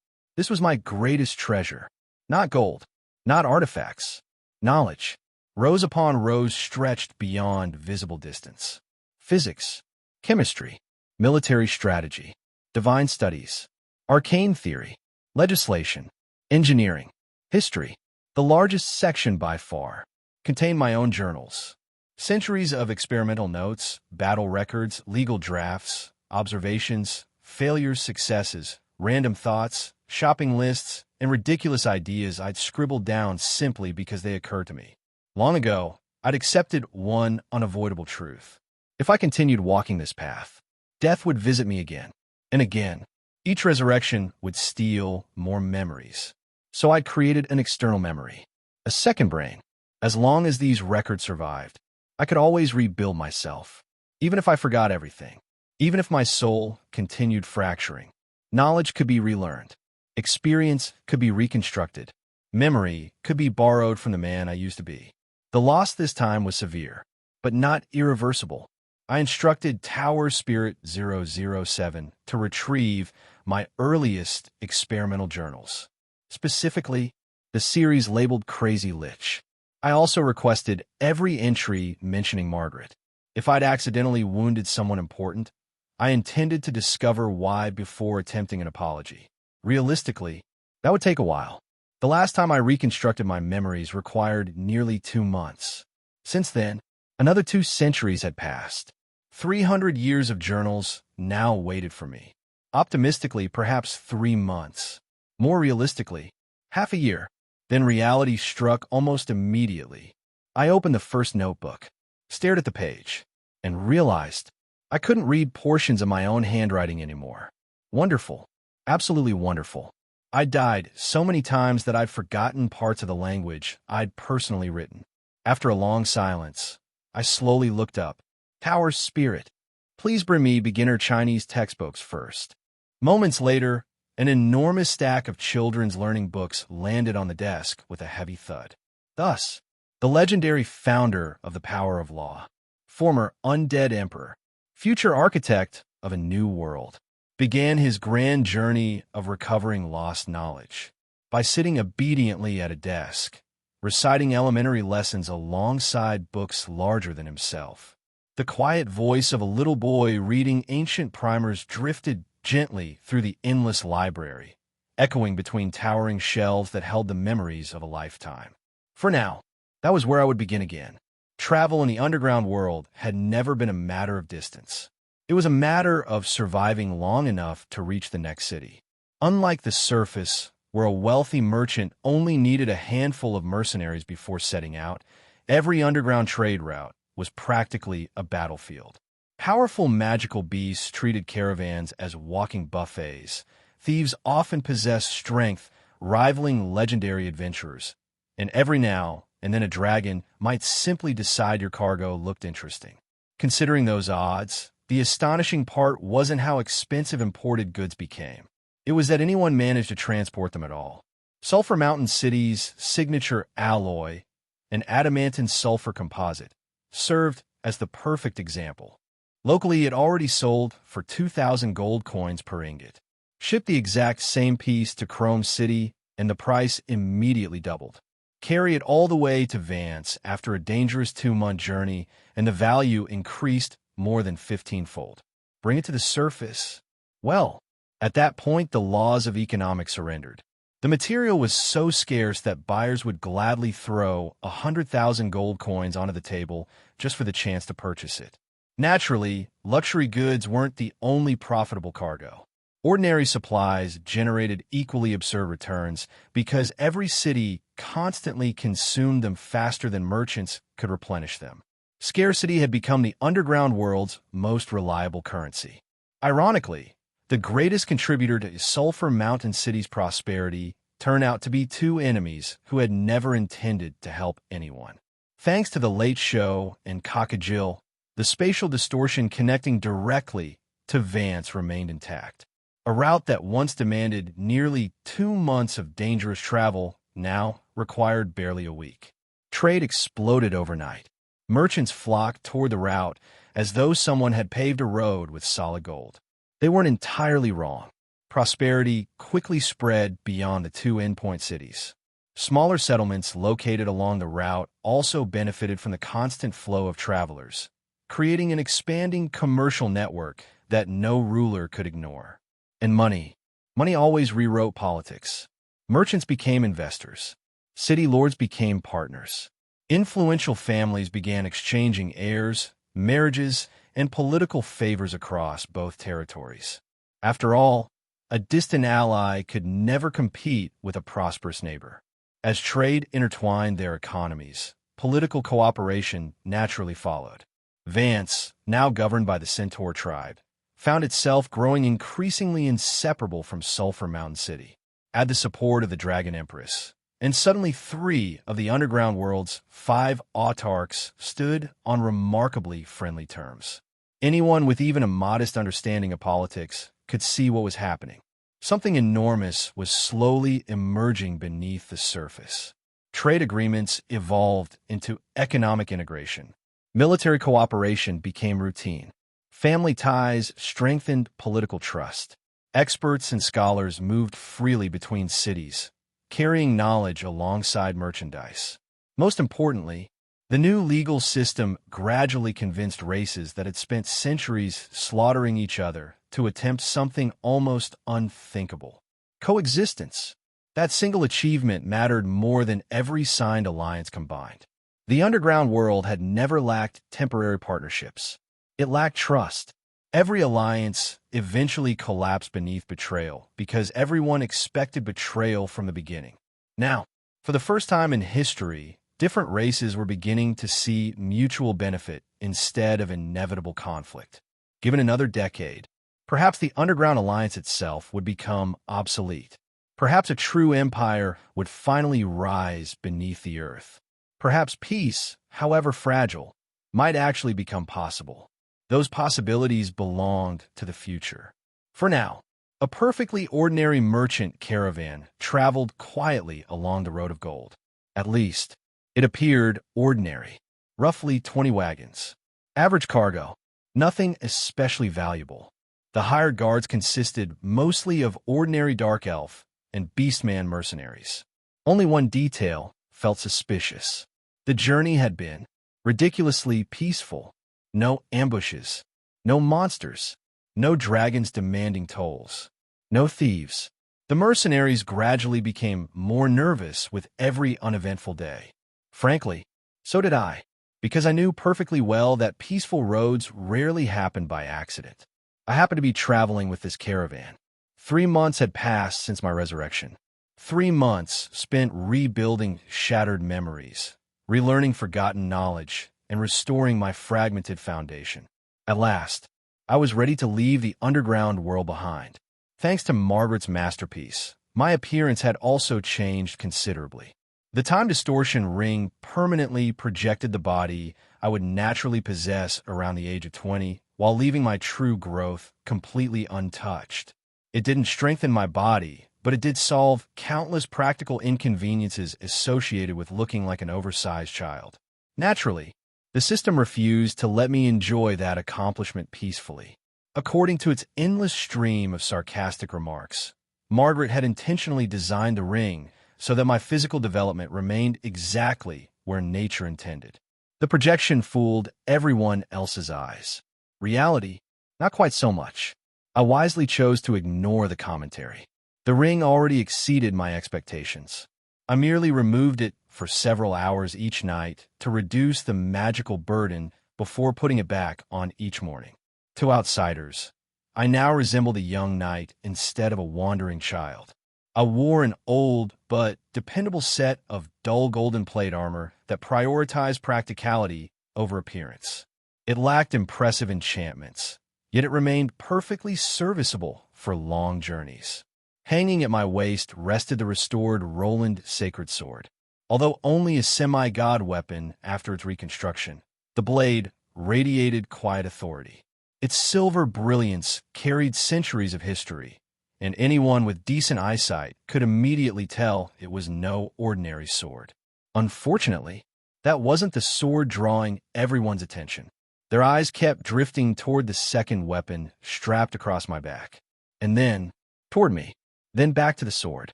was my greatest treasure. Not gold, not artifacts, knowledge. Rows upon rows stretched beyond visible distance. Physics, chemistry, military strategy, divine studies, arcane theory, legislation, engineering, history. The largest section by far contained my own journals. Centuries of experimental notes, battle records, legal drafts, observations, failures, successes, random thoughts, shopping lists, and ridiculous ideas I'd scribbled down simply because they occurred to me. Long ago, I'd accepted one unavoidable truth. If I continued walking this path, death would visit me again and again. Each resurrection would steal more memories. So I'd created an external memory, a second brain. As long as these records survived, I could always rebuild myself, even if I forgot everything. Even if my soul continued fracturing, knowledge could be relearned. Experience could be reconstructed. Memory could be borrowed from the man I used to be. The loss this time was severe, but not irreversible. I instructed Tower Spirit 007 to retrieve my earliest experimental journals, specifically the series labeled Crazy Lich. I also requested every entry mentioning Margaret. If I'd accidentally wounded someone important, I intended to discover why before attempting an apology. Realistically, That would take a while. The last time I reconstructed my memories required nearly 2 months. Since then, another 2 centuries had passed. 300 years of journals now waited for me. Optimistically, perhaps 3 months. More realistically, half a year. Then reality struck almost immediately. I opened the first notebook, stared at the page, and realized I couldn't read portions of my own handwriting anymore. Wonderful. Absolutely wonderful. I died so many times that I'd forgotten parts of the language I'd personally written. After a long silence, I slowly looked up. Tower's spirit. Please bring me beginner Chinese textbooks first. Moments later, an enormous stack of children's learning books landed on the desk with a heavy thud. Thus, the legendary founder of the power of law, former undead emperor, future architect of a new world, began his grand journey of recovering lost knowledge. By sitting obediently at a desk, reciting elementary lessons alongside books larger than himself. The quiet voice of a little boy reading ancient primers drifted gently through the endless library, echoing between towering shelves that held the memories of a lifetime. For now, that was where I would begin again. Travel in the underground world had never been a matter of distance. It was a matter of surviving long enough to reach the next city. Unlike the surface, where a wealthy merchant only needed a handful of mercenaries before setting out, every underground trade route was practically a battlefield. Powerful magical beasts treated caravans as walking buffets. Thieves often possessed strength rivaling legendary adventurers, and every now and then a dragon might simply decide your cargo looked interesting. Considering those odds, the astonishing part wasn't how expensive imported goods became. It was that anyone managed to transport them at all. Sulphur Mountain City's signature alloy, an adamantine sulfur composite, served as the perfect example. Locally, it already sold for 2,000 gold coins per ingot. Ship the exact same piece to Chrome City, and the price immediately doubled. Carry it all the way to Vance after a dangerous 2-month journey, and the value increased more than 15-fold. Bring it to the surface. Well, at that point, the laws of economics surrendered. The material was so scarce that buyers would gladly throw 100,000 gold coins onto the table just for the chance to purchase it. Naturally, luxury goods weren't the only profitable cargo. Ordinary supplies generated equally absurd returns because every city constantly consumed them faster than merchants could replenish them. Scarcity had become the underground world's most reliable currency. Ironically, the greatest contributor to Sulphur Mountain City's prosperity turned out to be two enemies who had never intended to help anyone. Thanks to the Late Show and Cockagil, the spatial distortion connecting directly to Vance remained intact. A route that once demanded nearly 2 months of dangerous travel now required barely a week. Trade exploded overnight. Merchants flocked toward the route as though someone had paved a road with solid gold. They weren't entirely wrong. Prosperity quickly spread beyond the 2 endpoint cities. Smaller settlements located along the route also benefited from the constant flow of travelers, creating an expanding commercial network that no ruler could ignore. And money. Money always rewrote politics. Merchants became investors. City lords became partners. Influential families began exchanging heirs, marriages, and political favors across both territories. After all, a distant ally could never compete with a prosperous neighbor. As trade intertwined their economies, political cooperation naturally followed. Vance, now governed by the Centaur tribe, found itself growing increasingly inseparable from Sulphur Mountain City. Add the support of the Dragon Empress, and suddenly 3 of the underground world's 5 autarchs stood on remarkably friendly terms. Anyone with even a modest understanding of politics could see what was happening. Something enormous was slowly emerging beneath the surface. Trade agreements evolved into economic integration. Military cooperation became routine. Family ties strengthened political trust. Experts and scholars moved freely between cities, carrying knowledge alongside merchandise. Most importantly, the new legal system gradually convinced races that had spent centuries slaughtering each other to attempt something almost unthinkable: coexistence. That single achievement mattered more than every signed alliance combined. The underground world had never lacked temporary partnerships. It lacked trust. Every alliance eventually collapsed beneath betrayal because everyone expected betrayal from the beginning. Now, for the first time in history, different races were beginning to see mutual benefit instead of inevitable conflict. Given another decade, perhaps the Underground Alliance itself would become obsolete. Perhaps a true empire would finally rise beneath the earth. Perhaps peace, however fragile, might actually become possible. Those possibilities belonged to the future. For now, a perfectly ordinary merchant caravan traveled quietly along the road of gold. At least, it appeared ordinary. Roughly 20 wagons. Average cargo. Nothing especially valuable. The hired guards consisted mostly of ordinary dark elf and beastman mercenaries. Only one detail felt suspicious. The journey had been ridiculously peaceful. No ambushes, no monsters, no dragons demanding tolls, no thieves. The mercenaries gradually became more nervous with every uneventful day. Frankly, so did I, because I knew perfectly well that peaceful roads rarely happen by accident. I happened to be traveling with this caravan. 3 months had passed since my resurrection. 3 months spent rebuilding shattered memories, relearning forgotten knowledge, and restoring my fragmented foundation. At last, I was ready to leave the underground world behind. Thanks to Margaret's masterpiece, my appearance had also changed considerably. The time distortion ring permanently projected the body I would naturally possess around the age of 20, while leaving my true growth completely untouched. It didn't strengthen my body, but it did solve countless practical inconveniences associated with looking like an oversized child. Naturally, the system refused to let me enjoy that accomplishment peacefully. According to its endless stream of sarcastic remarks, Margaret had intentionally designed the ring so that my physical development remained exactly where nature intended. The projection fooled everyone else's eyes. Reality, not quite so much. I wisely chose to ignore the commentary. The ring already exceeded my expectations. I merely removed it for several hours each night to reduce the magical burden before putting it back on each morning. To outsiders, I now resembled a young knight instead of a wandering child. I wore an old but dependable set of dull golden plate armor that prioritized practicality over appearance. It lacked impressive enchantments, yet it remained perfectly serviceable for long journeys. Hanging at my waist rested the restored Roland sacred sword. Although only a semi-god weapon after its reconstruction, the blade radiated quiet authority. Its silver brilliance carried centuries of history, and anyone with decent eyesight could immediately tell it was no ordinary sword. Unfortunately, that wasn't the sword drawing everyone's attention. Their eyes kept drifting toward the second weapon strapped across my back, and then toward me, then back to the sword,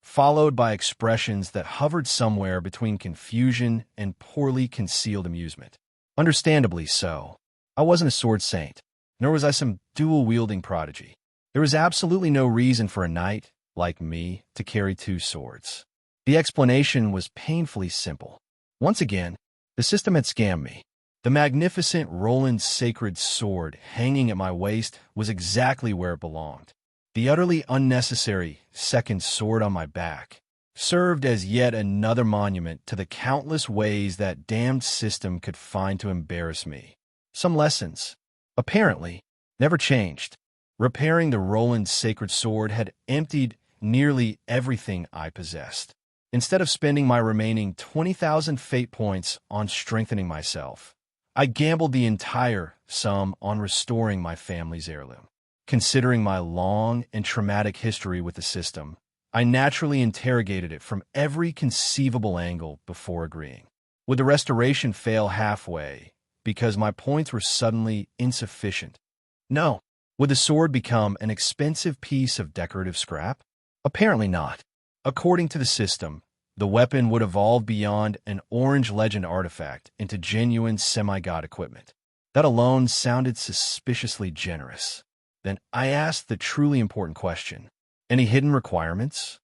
followed by expressions that hovered somewhere between confusion and poorly concealed amusement. Understandably so. I wasn't a sword saint, nor was I some dual-wielding prodigy. There was absolutely no reason for a knight, like me, to carry 2 swords. The explanation was painfully simple. Once again, the system had scammed me. The magnificent Roland sacred sword hanging at my waist was exactly where it belonged. The utterly unnecessary second sword on my back served as yet another monument to the countless ways that damned system could find to embarrass me. Some lessons, apparently, never changed. Repairing the Roland sacred sword had emptied nearly everything I possessed. Instead of spending my remaining 20,000 fate points on strengthening myself, I gambled the entire sum on restoring my family's heirloom. Considering my long and traumatic history with the system, I naturally interrogated it from every conceivable angle before agreeing. Would the restoration fail halfway because my points were suddenly insufficient? No. Would the sword become an expensive piece of decorative scrap? Apparently not. According to the system, the weapon would evolve beyond an Orange Legend artifact into genuine semi-god equipment. That alone sounded suspiciously generous. Then I asked the truly important question. Any hidden requirements?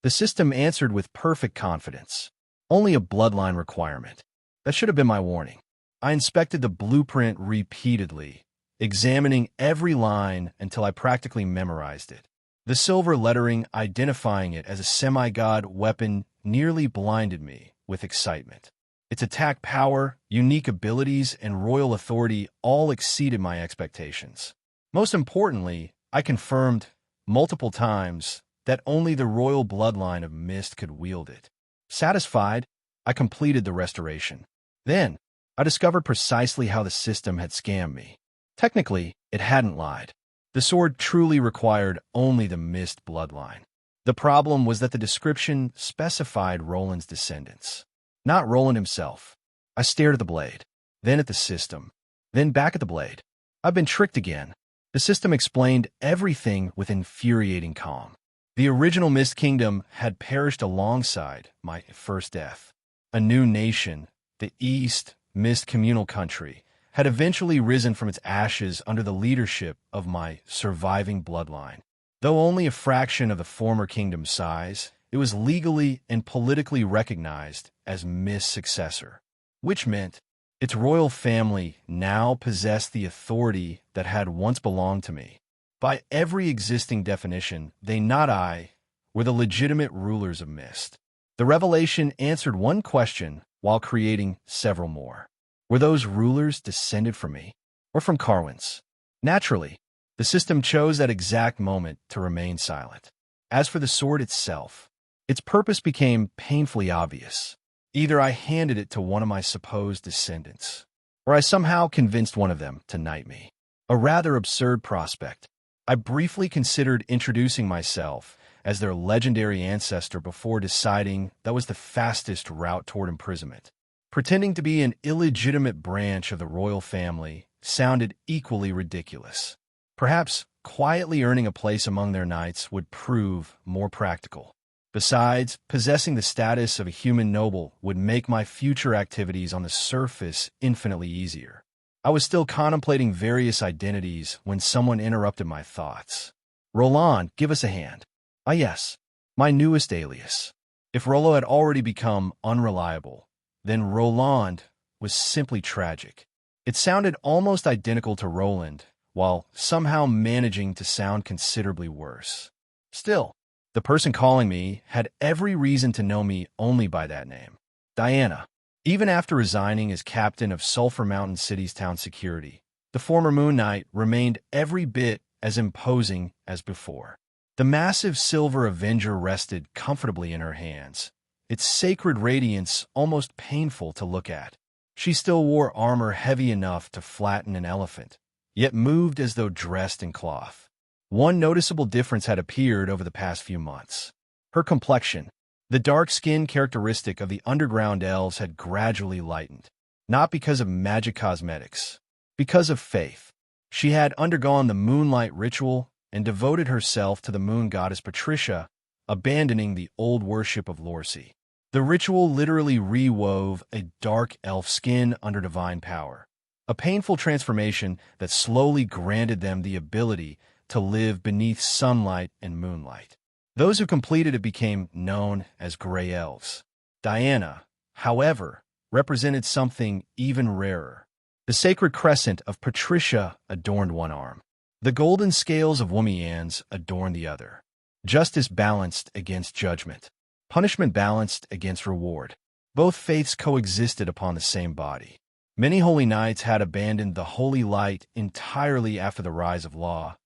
The system answered with perfect confidence. Only a bloodline requirement. That should have been my warning. I inspected the blueprint repeatedly, examining every line until I practically memorized it. The silver lettering identifying it as a semi-god weapon nearly blinded me with excitement. Its attack power, unique abilities, and royal authority all exceeded my expectations. Most importantly, I confirmed multiple times that only the royal bloodline of Mist could wield it. Satisfied, I completed the restoration. Then, I discovered precisely how the system had scammed me. Technically, it hadn't lied. The sword truly required only the Mist bloodline. The problem was that the description specified Roland's descendants, not Roland himself. I stared at the blade, then at the system, then back at the blade. I've been tricked again. The system explained everything with infuriating calm. The original Mist Kingdom had perished alongside my first death. A new nation, the East Mist Communal Country, had eventually risen from its ashes under the leadership of my surviving bloodline. Though only a fraction of the former kingdom's size, it was legally and politically recognized as Mist's successor, which meant its royal family now possessed the authority that had once belonged to me. By every existing definition, they, not I, were the legitimate rulers of Mist. The revelation answered one question while creating several more. Were those rulers descended from me, or from Carwin's? Naturally, the system chose that exact moment to remain silent. As for the sword itself, its purpose became painfully obvious. Either I handed it to one of my supposed descendants, or I somehow convinced one of them to knight me. A rather absurd prospect. I briefly considered introducing myself as their legendary ancestor before deciding that was the fastest route toward imprisonment. Pretending to be an illegitimate branch of the royal family sounded equally ridiculous. Perhaps quietly earning a place among their knights would prove more practical. Besides, possessing the status of a human noble would make my future activities on the surface infinitely easier. I was still contemplating various identities when someone interrupted my thoughts. Roland, give us a hand. Ah yes, my newest alias. If Rollo had already become unreliable, then Roland was simply tragic. It sounded almost identical to Roland, while somehow managing to sound considerably worse. Still, the person calling me had every reason to know me only by that name. Diana. Even after resigning as captain of Sulphur Mountain City's town security, the former Moon Knight remained every bit as imposing as before. The massive silver Avenger rested comfortably in her hands, its sacred radiance almost painful to look at. She still wore armor heavy enough to flatten an elephant, yet moved as though dressed in cloth. One noticeable difference had appeared over the past few months. Her complexion. The dark skin characteristic of the underground elves had gradually lightened, not because of magic cosmetics, because of faith. She had undergone the moonlight ritual and devoted herself to the moon goddess Patricia, abandoning the old worship of Lorcy. The ritual literally rewove a dark elf skin under divine power, a painful transformation that slowly granted them the ability to live beneath sunlight and moonlight. Those who completed it became known as Grey Elves. Diana, however, represented something even rarer. The sacred crescent of Patricia adorned one arm. The golden scales of Womian's adorned the other. Justice balanced against judgment. Punishment balanced against reward. Both faiths coexisted upon the same body. Many holy knights had abandoned the holy light entirely after the rise of law,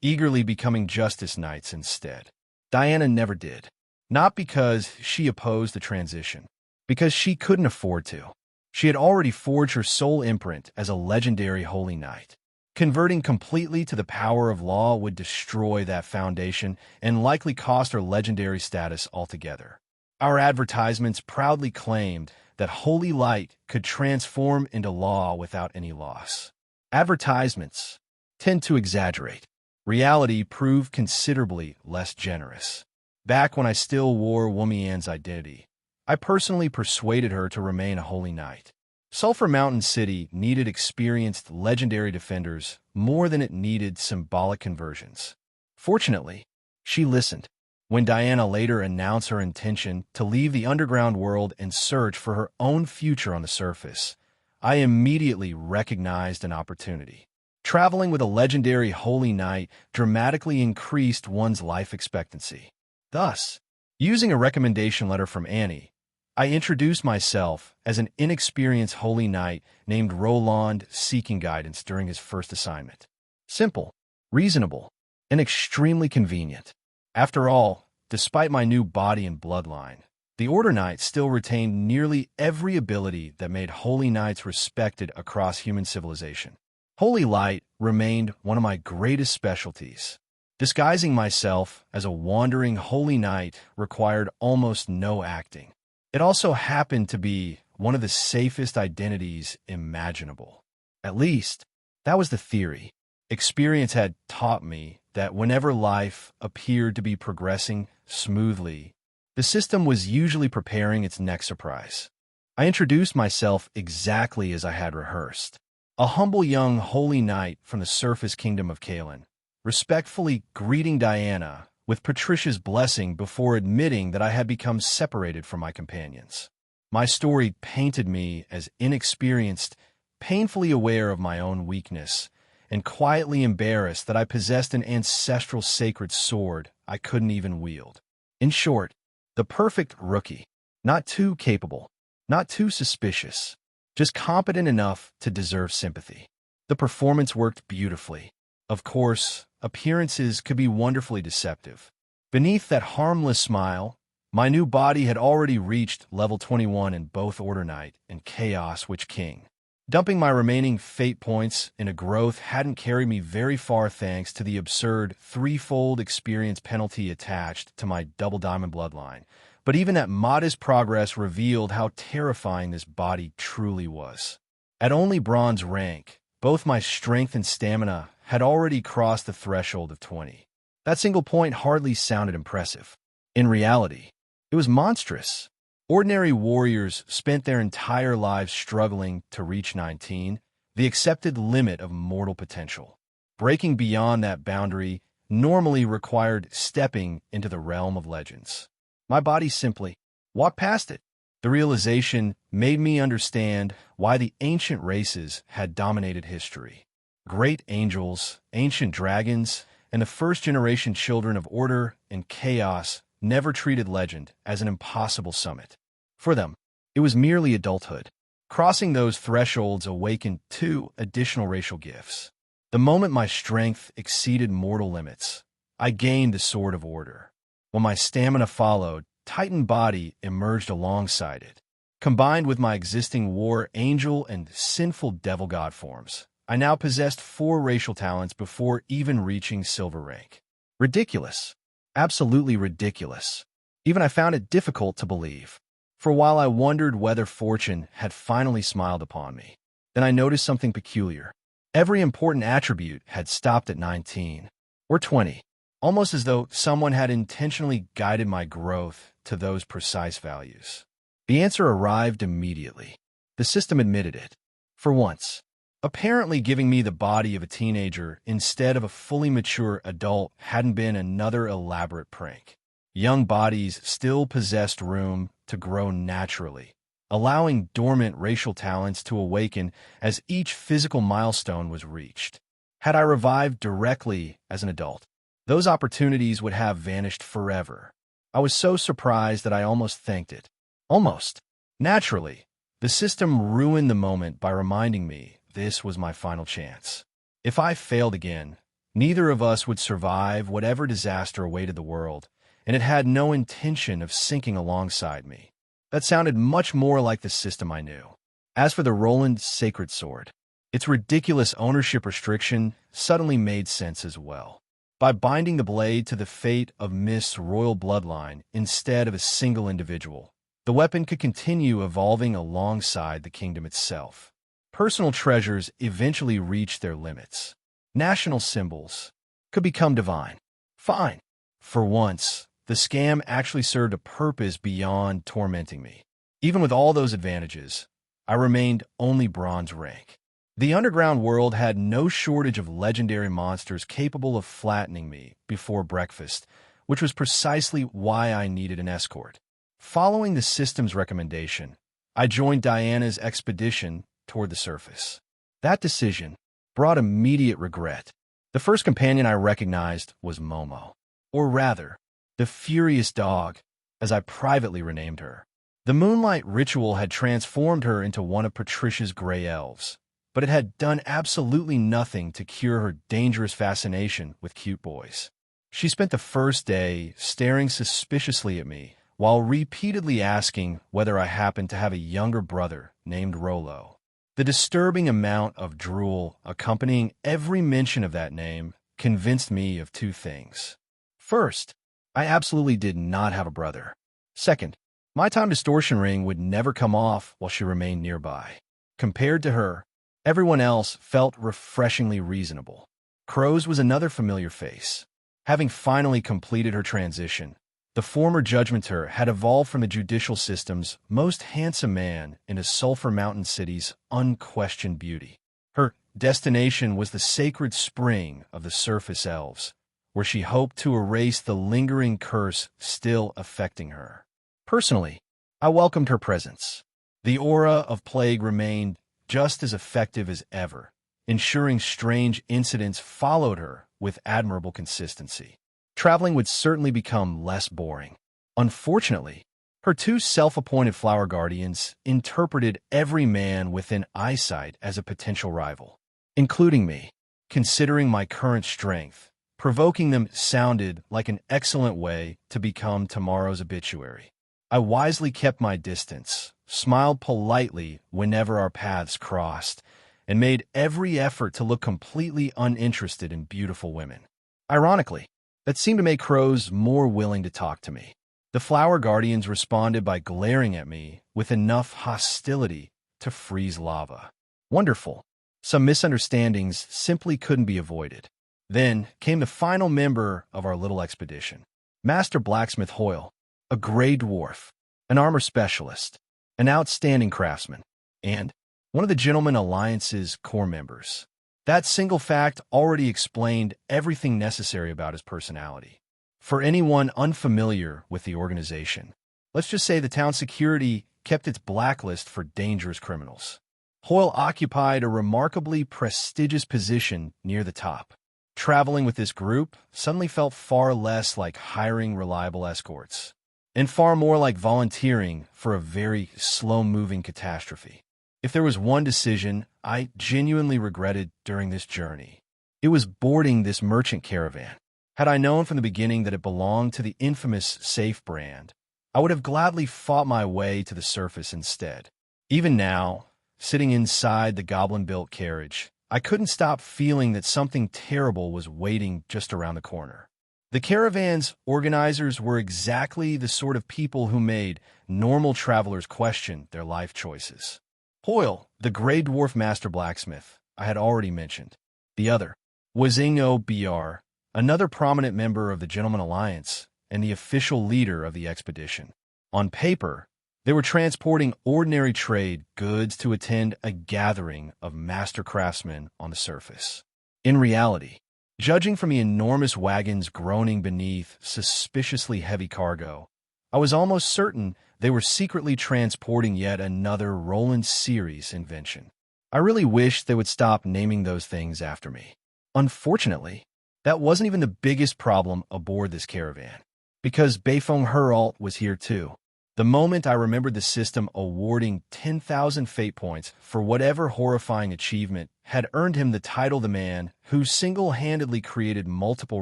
eagerly becoming justice knights instead. Diana never did. Not because she opposed the transition, because she couldn't afford to. She had already forged her sole imprint as a legendary holy knight. Converting completely to the power of law would destroy that foundation and likely cost her legendary status altogether. Our advertisements proudly claimed that holy light could transform into law without any loss. Advertisements tend to exaggerate. Reality proved considerably less generous. Back when I still wore Womian's identity, I personally persuaded her to remain a holy knight. Sulphur Mountain City needed experienced legendary defenders more than it needed symbolic conversions. Fortunately, she listened. When Diana later announced her intention to leave the underground world and search for her own future on the surface, I immediately recognized an opportunity. Traveling with a legendary holy knight dramatically increased one's life expectancy. Thus, using a recommendation letter from Annie, I introduced myself as an inexperienced holy knight named Roland seeking guidance during his first assignment. Simple, reasonable, and extremely convenient. After all, despite my new body and bloodline, the Order Knight still retained nearly every ability that made holy knights respected across human civilization. Holy light remained one of my greatest specialties. Disguising myself as a wandering holy knight required almost no acting. It also happened to be one of the safest identities imaginable. At least, that was the theory. Experience had taught me that whenever life appeared to be progressing smoothly, the system was usually preparing its next surprise. I introduced myself exactly as I had rehearsed. A humble young holy knight from the surface kingdom of Kalen, respectfully greeting Diana with Patricia's blessing before admitting that I had become separated from my companions. My story painted me as inexperienced, painfully aware of my own weakness, and quietly embarrassed that I possessed an ancestral sacred sword I couldn't even wield. In short, the perfect rookie. Not too capable, not too suspicious, just competent enough to deserve sympathy. The performance worked beautifully. Of course, appearances could be wonderfully deceptive. Beneath that harmless smile, my new body had already reached level 21 in both Order Knight and Chaos Witch King. Dumping my remaining fate points in a growth hadn't carried me very far thanks to the absurd threefold experience penalty attached to my double diamond bloodline. But even that modest progress revealed how terrifying this body truly was. At only bronze rank, both my strength and stamina had already crossed the threshold of 20. That single point hardly sounded impressive. In reality, it was monstrous. Ordinary warriors spent their entire lives struggling to reach 19, the accepted limit of mortal potential. Breaking beyond that boundary normally required stepping into the realm of legends. My body simply walked past it. The realization made me understand why the ancient races had dominated history. Great angels, ancient dragons, and the first-generation children of order and chaos never treated legend as an impossible summit. For them, it was merely adulthood. Crossing those thresholds awakened two additional racial gifts. The moment my strength exceeded mortal limits, I gained the Sword of Order. When my stamina followed, Titan body emerged alongside it. Combined with my existing war angel and sinful devil god forms, I now possessed 4 racial talents before even reaching silver rank. Ridiculous. Absolutely ridiculous. Even I found it difficult to believe. For a while I wondered whether fortune had finally smiled upon me. Then I noticed something peculiar. Every important attribute had stopped at 19 or 20, almost as though someone had intentionally guided my growth to those precise values. The answer arrived immediately. The system admitted it. For once, apparently giving me the body of a teenager instead of a fully mature adult hadn't been another elaborate prank. Young bodies still possessed room to grow naturally, allowing dormant racial talents to awaken as each physical milestone was reached. Had I revived directly as an adult, those opportunities would have vanished forever. I was so surprised that I almost thanked it. Almost. Naturally, the system ruined the moment by reminding me this was my final chance. If I failed again, neither of us would survive whatever disaster awaited the world, and it had no intention of sinking alongside me. That sounded much more like the system I knew. As for the Roland sacred sword, its ridiculous ownership restriction suddenly made sense as well. By binding the blade to the fate of Miss Royal bloodline instead of a single individual, the weapon could continue evolving alongside the kingdom itself. Personal treasures eventually reached their limits. National symbols could become divine. Fine. For once, the scam actually served a purpose beyond tormenting me. Even with all those advantages, I remained only bronze rank. The underground world had no shortage of legendary monsters capable of flattening me before breakfast, which was precisely why I needed an escort. Following the system's recommendation, I joined Diana's expedition toward the surface. That decision brought immediate regret. The first companion I recognized was Momo, or rather, the Furious Dog, as I privately renamed her. The moonlight ritual had transformed her into one of Patricia's gray elves, but it had done absolutely nothing to cure her dangerous fascination with cute boys. She spent the first day staring suspiciously at me, while repeatedly asking whether I happened to have a younger brother named Rolo. The disturbing amount of drool accompanying every mention of that name convinced me of two things. First, I absolutely did not have a brother. Second, my time distortion ring would never come off while she remained nearby. Compared to her, everyone else felt refreshingly reasonable. Crow's was another familiar face. Having finally completed her transition, the former judgmenter had evolved from the judicial system's most handsome man into Sulphur Mountain City's unquestioned beauty. Her destination was the sacred spring of the surface elves, where she hoped to erase the lingering curse still affecting her. Personally, I welcomed her presence. The aura of plague remained just as effective as ever, ensuring strange incidents followed her with admirable consistency. Traveling would certainly become less boring. Unfortunately, her two self-appointed flower guardians interpreted every man within eyesight as a potential rival, including me. Considering my current strength, provoking them sounded like an excellent way to become tomorrow's obituary. I wisely kept my distance, smiled politely whenever our paths crossed, and made every effort to look completely uninterested in beautiful women. Ironically, that seemed to make crows more willing to talk to me. The flower guardians responded by glaring at me with enough hostility to freeze lava. Wonderful. Some misunderstandings simply couldn't be avoided. Then came the final member of our little expedition, Master Blacksmith Hoyle, a gray dwarf, an armor specialist, an outstanding craftsman, and one of the Gentleman Alliance's core members. That single fact already explained everything necessary about his personality. For anyone unfamiliar with the organization, let's just say the town security kept its blacklist for dangerous criminals. Hoyle occupied a remarkably prestigious position near the top. Traveling with this group suddenly felt far less like hiring reliable escorts, and far more like volunteering for a very slow-moving catastrophe. If there was one decision I genuinely regretted during this journey, it was boarding this merchant caravan. Had I known from the beginning that it belonged to the infamous Safe brand, I would have gladly fought my way to the surface instead. Even now, sitting inside the goblin-built carriage, I couldn't stop feeling that something terrible was waiting just around the corner. The caravan's organizers were exactly the sort of people who made normal travelers question their life choices. Hoyle, the gray dwarf master blacksmith, I had already mentioned. The other was Ingo Br, another prominent member of the Gentleman Alliance and the official leader of the expedition. On paper, they were transporting ordinary trade goods to attend a gathering of master craftsmen on the surface. In reality, judging from the enormous wagons groaning beneath suspiciously heavy cargo, I was almost certain they were secretly transporting yet another Roland series invention. I really wished they would stop naming those things after me. Unfortunately, that wasn't even the biggest problem aboard this caravan, because Beifeng Heralt was here too. The moment I remembered the system awarding 10,000 fate points for whatever horrifying achievement had earned him the title the man who single-handedly created multiple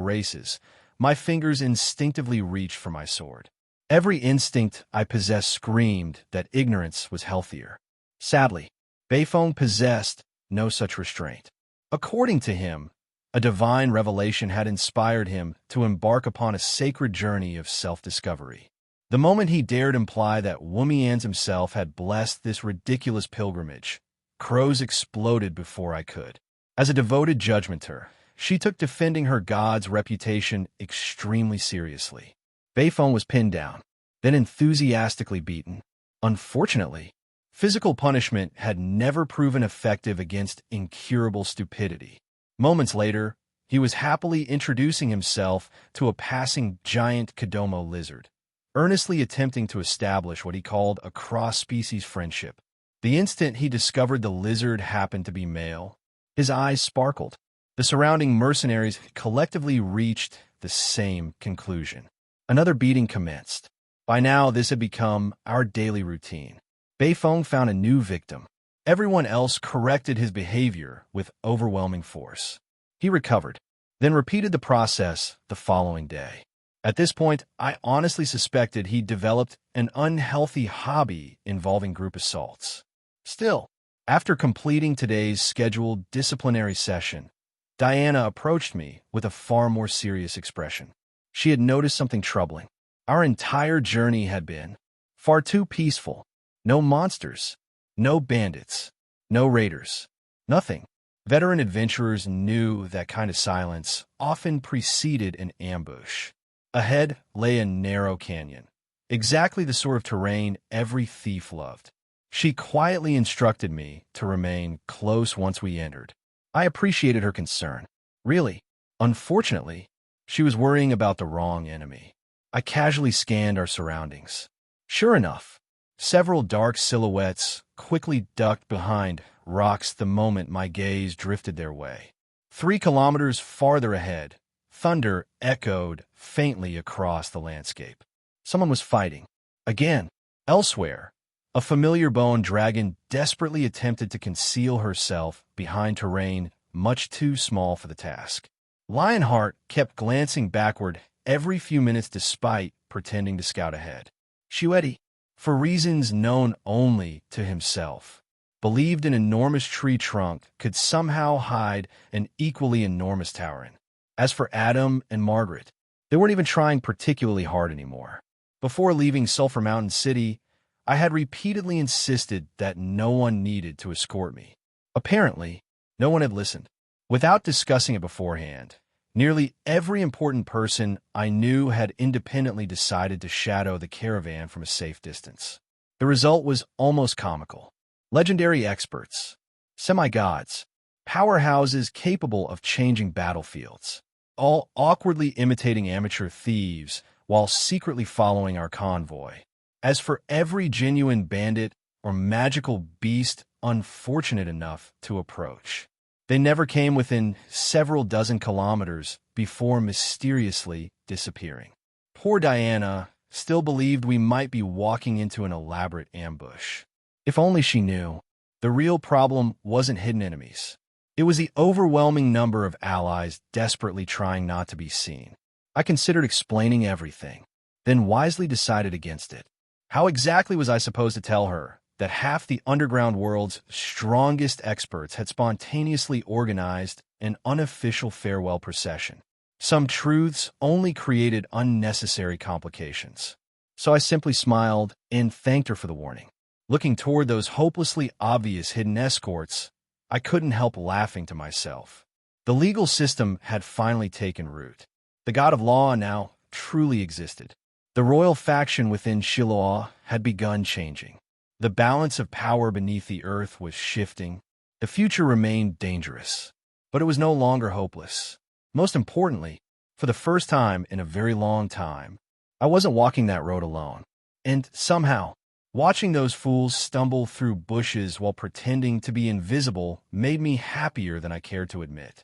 races, my fingers instinctively reached for my sword. Every instinct I possessed screamed that ignorance was healthier. Sadly, Beifeng possessed no such restraint. According to him, a divine revelation had inspired him to embark upon a sacred journey of self-discovery. The moment he dared imply that Wumians himself had blessed this ridiculous pilgrimage, crows exploded before I could. As a devoted judgmenter, she took defending her god's reputation extremely seriously. Beifeng was pinned down, then enthusiastically beaten. Unfortunately, physical punishment had never proven effective against incurable stupidity. Moments later, He was happily introducing himself to a passing giant Kodomo lizard, earnestly attempting to establish what he called a cross-species friendship. The instant he discovered the lizard happened to be male, his eyes sparkled. The surrounding mercenaries collectively reached the same conclusion. Another beating commenced. By now, this had become our daily routine. Beifeng found a new victim. Everyone else corrected his behavior with overwhelming force. He recovered, then repeated the process the following day. At this point, I honestly suspected he developed an unhealthy hobby involving group assaults. Still, after completing today's scheduled disciplinary session, Diana approached me with a far more serious expression. She had noticed something troubling. Our entire journey had been far too peaceful. No monsters, no bandits, no raiders, nothing. Veteran adventurers knew that kind of silence often preceded an ambush. Ahead lay a narrow canyon, exactly the sort of terrain every thief loved. She quietly instructed me to remain close once we entered. I appreciated her concern. Really, unfortunately, she was worrying about the wrong enemy. I casually scanned our surroundings. Sure enough, several dark silhouettes quickly ducked behind rocks the moment my gaze drifted their way. 3 kilometers farther ahead, thunder echoed faintly across the landscape. Someone was fighting. Again, elsewhere, a familiar bone dragon desperately attempted to conceal herself behind terrain much too small for the task. Lionheart kept glancing backward every few minutes despite pretending to scout ahead. Shueti, for reasons known only to himself, believed an enormous tree trunk could somehow hide an equally enormous towering. As for Adam and Margaret, they weren't even trying particularly hard anymore. Before leaving Sulphur Mountain City, I had repeatedly insisted that no one needed to escort me. Apparently, no one had listened. Without discussing it beforehand, nearly every important person I knew had independently decided to shadow the caravan from a safe distance. The result was almost comical. Legendary experts, semi-gods, powerhouses capable of changing battlefields, all awkwardly imitating amateur thieves while secretly following our convoy. As for every genuine bandit or magical beast unfortunate enough to approach, they never came within several dozen kilometers before mysteriously disappearing. Poor Diana still believed we might be walking into an elaborate ambush. If only she knew. The real problem wasn't hidden enemies. It was the overwhelming number of allies desperately trying not to be seen. I considered explaining everything, then wisely decided against it. How exactly was I supposed to tell her that half the underground world's strongest experts had spontaneously organized an unofficial farewell procession? Some truths only created unnecessary complications. So I simply smiled and thanked her for the warning. Looking toward those hopelessly obvious hidden escorts, I couldn't help laughing to myself. The legal system had finally taken root. The god of law now truly existed. The royal faction within Shiloah had begun changing. The balance of power beneath the earth was shifting. The future remained dangerous, but it was no longer hopeless. Most importantly, for the first time in a very long time, I wasn't walking that road alone. And somehow, watching those fools stumble through bushes while pretending to be invisible made me happier than I cared to admit.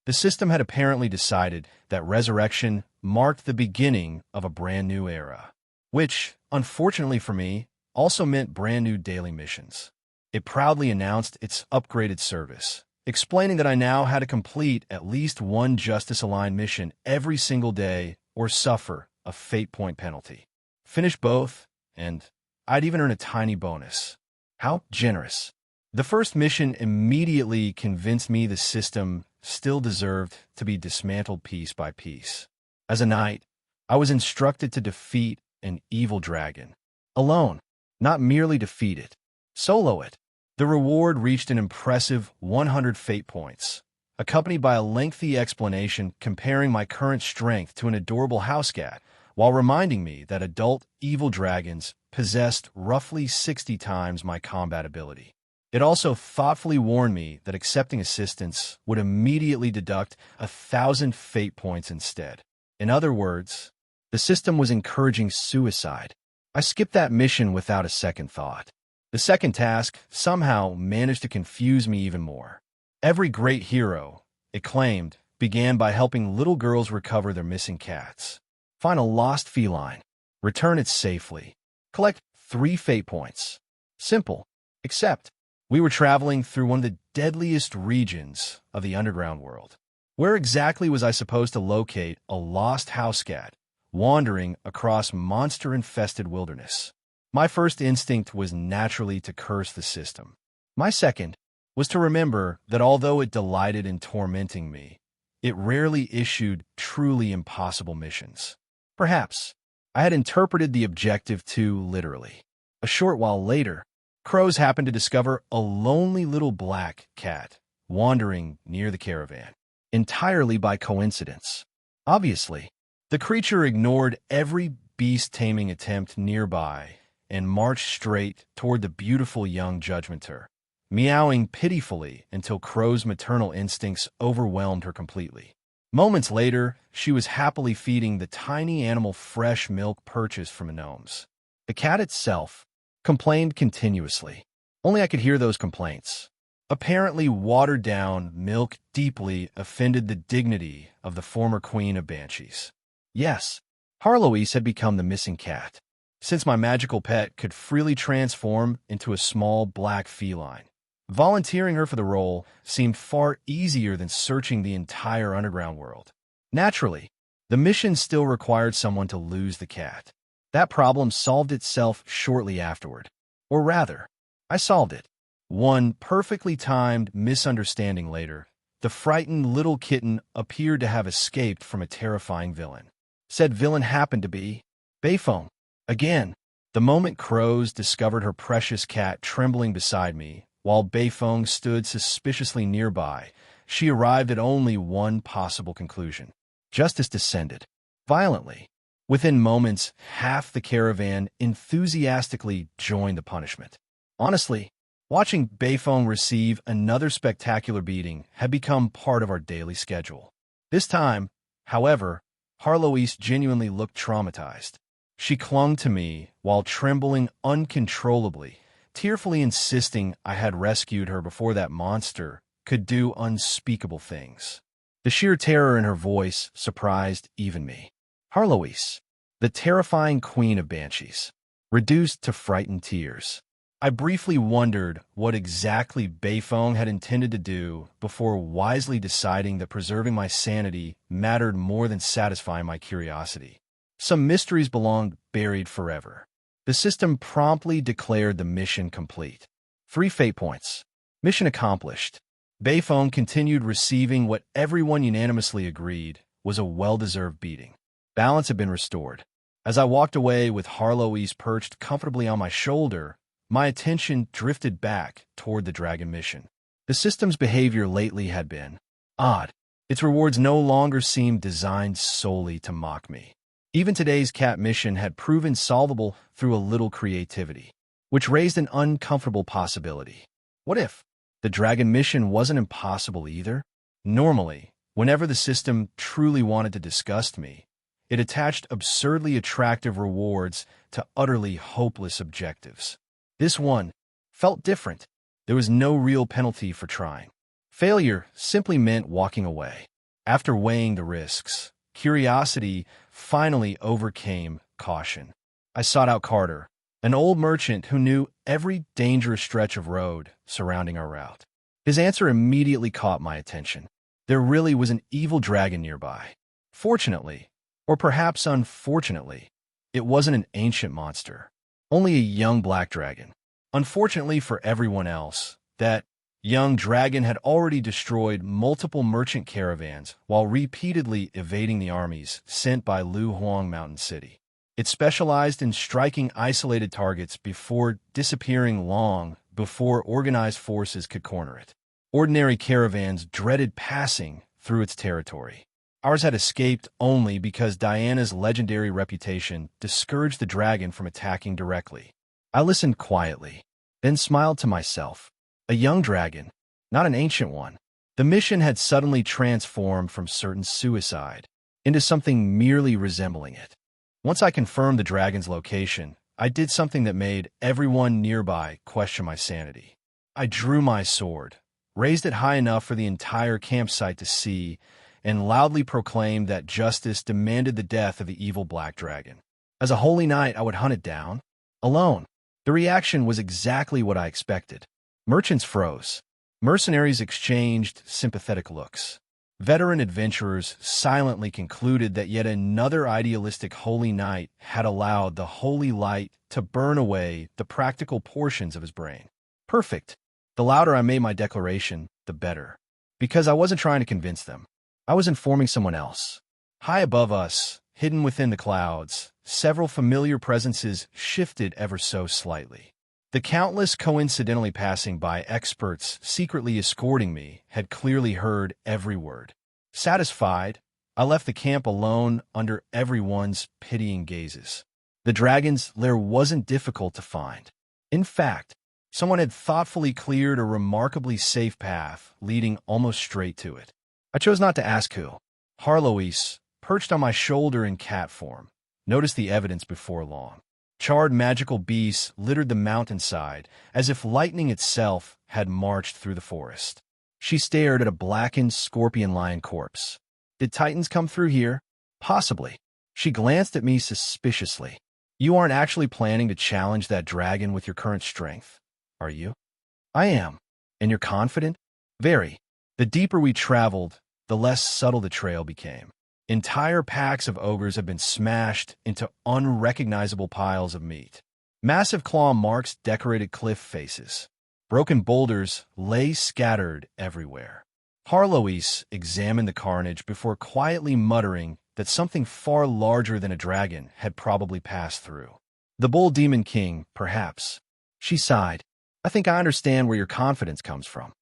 The system had apparently decided that resurrection marked the beginning of a brand new era, which, unfortunately for me, also meant brand new daily missions. It proudly announced its upgraded service, explaining that I now had to complete at least one justice-aligned mission every single day or suffer a fate point penalty. Finish both, and I'd even earn a tiny bonus. How generous. The first mission immediately convinced me the system still deserved to be dismantled piece by piece. As a knight, I was instructed to defeat an evil dragon. Alone, not merely defeat it. Solo it. The reward reached an impressive 100 fate points, accompanied by a lengthy explanation comparing my current strength to an adorable house cat, while reminding me that adult evil dragons possessed roughly 60 times my combat ability. It also thoughtfully warned me that accepting assistance would immediately deduct 1,000 fate points instead. In other words, the system was encouraging suicide. I skipped that mission without a second thought. The second task somehow managed to confuse me even more. Every great hero, it claimed, began by helping little girls recover their missing cats. Find a lost feline. Return it safely. Collect 3 fate points. Simple. Except, we were traveling through one of the deadliest regions of the underground world. Where exactly was I supposed to locate a lost house cat wandering across monster-infested wilderness? My first instinct was naturally to curse the system. My second was to remember that although it delighted in tormenting me, it rarely issued truly impossible missions. Perhaps I had interpreted the objective too literally. A short while later, crows happened to discover a lonely little black cat wandering near the caravan, entirely by coincidence. Obviously, the creature ignored every beast-taming attempt nearby and marched straight toward the beautiful young judgmenter, meowing pitifully until Crow's maternal instincts overwhelmed her completely. Moments later, she was happily feeding the tiny animal fresh milk purchased from the gnomes. The cat itself complained continuously. Only I could hear those complaints. Apparently watered-down milk deeply offended the dignity of the former queen of banshees. Yes, Harloise had become the missing cat, since my magical pet could freely transform into a small black feline. Volunteering her for the role seemed far easier than searching the entire underground world. Naturally, the mission still required someone to lose the cat. That problem solved itself shortly afterward. Or rather, I solved it. One perfectly timed misunderstanding later, the frightened little kitten appeared to have escaped from a terrifying villain. Said villain happened to be Bayphone. Again, the moment Crows discovered her precious cat trembling beside me, while Bayphone stood suspiciously nearby, she arrived at only one possible conclusion. Justice descended violently. Within moments, half the caravan enthusiastically joined the punishment. Honestly, watching Bayphone receive another spectacular beating had become part of our daily schedule. This time, however, Harloise genuinely looked traumatized. She clung to me while trembling uncontrollably, tearfully insisting I had rescued her before that monster could do unspeakable things. The sheer terror in her voice surprised even me. Harloise, the terrifying queen of banshees, reduced to frightened tears. I briefly wondered what exactly Bayphone had intended to do before wisely deciding that preserving my sanity mattered more than satisfying my curiosity. Some mysteries belonged buried forever. The system promptly declared the mission complete. 3 fate points. Mission accomplished. Bayphone continued receiving what everyone unanimously agreed was a well-deserved beating. Balance had been restored. As I walked away with Harloise perched comfortably on my shoulder, my attention drifted back toward the dragon mission. The system's behavior lately had been odd. Its rewards no longer seemed designed solely to mock me. Even today's cat mission had proven solvable through a little creativity, which raised an uncomfortable possibility. What if the dragon mission wasn't impossible either? Normally, whenever the system truly wanted to disgust me, it attached absurdly attractive rewards to utterly hopeless objectives. This one felt different. There was no real penalty for trying. Failure simply meant walking away. After weighing the risks, curiosity finally overcame caution. I sought out Carter, an old merchant who knew every dangerous stretch of road surrounding our route. His answer immediately caught my attention. There really was an evil dragon nearby. Fortunately, or perhaps unfortunately, it wasn't an ancient monster. Only a young black dragon. Unfortunately for everyone else, that young dragon had already destroyed multiple merchant caravans while repeatedly evading the armies sent by Lu Huang Mountain City. It specialized in striking isolated targets before disappearing long before organized forces could corner it. Ordinary caravans dreaded passing through its territory. Ours had escaped only because Diana's legendary reputation discouraged the dragon from attacking directly. I listened quietly, then smiled to myself. A young dragon, not an ancient one. The mission had suddenly transformed from certain suicide into something merely resembling it. Once I confirmed the dragon's location, I did something that made everyone nearby question my sanity. I drew my sword, raised it high enough for the entire campsite to see, and loudly proclaimed that justice demanded the death of the evil black dragon. As a holy knight, I would hunt it down, alone. The reaction was exactly what I expected. Merchants froze. Mercenaries exchanged sympathetic looks. Veteran adventurers silently concluded that yet another idealistic holy knight had allowed the holy light to burn away the practical portions of his brain. Perfect. The louder I made my declaration, the better. Because I wasn't trying to convince them. I was informing someone else. High above us, hidden within the clouds, several familiar presences shifted ever so slightly. The countless coincidentally passing by experts secretly escorting me had clearly heard every word. Satisfied, I left the camp alone under everyone's pitying gazes. The dragon's lair wasn't difficult to find. In fact, someone had thoughtfully cleared a remarkably safe path leading almost straight to it. I chose not to ask who. Harlois, perched on my shoulder in cat form, noticed the evidence before long. Charred magical beasts littered the mountainside as if lightning itself had marched through the forest. She stared at a blackened scorpion lion corpse. Did titans come through here? Possibly. She glanced at me suspiciously. You aren't actually planning to challenge that dragon with your current strength, are you? I am. And you're confident? Very. The deeper we traveled, the less subtle the trail became. Entire packs of ogres have been smashed into unrecognizable piles of meat. Massive claw marks decorated cliff faces. Broken boulders lay scattered everywhere. Harlois examined the carnage before quietly muttering that something far larger than a dragon had probably passed through. The bull demon king, perhaps. She sighed. I think I understand where your confidence comes from.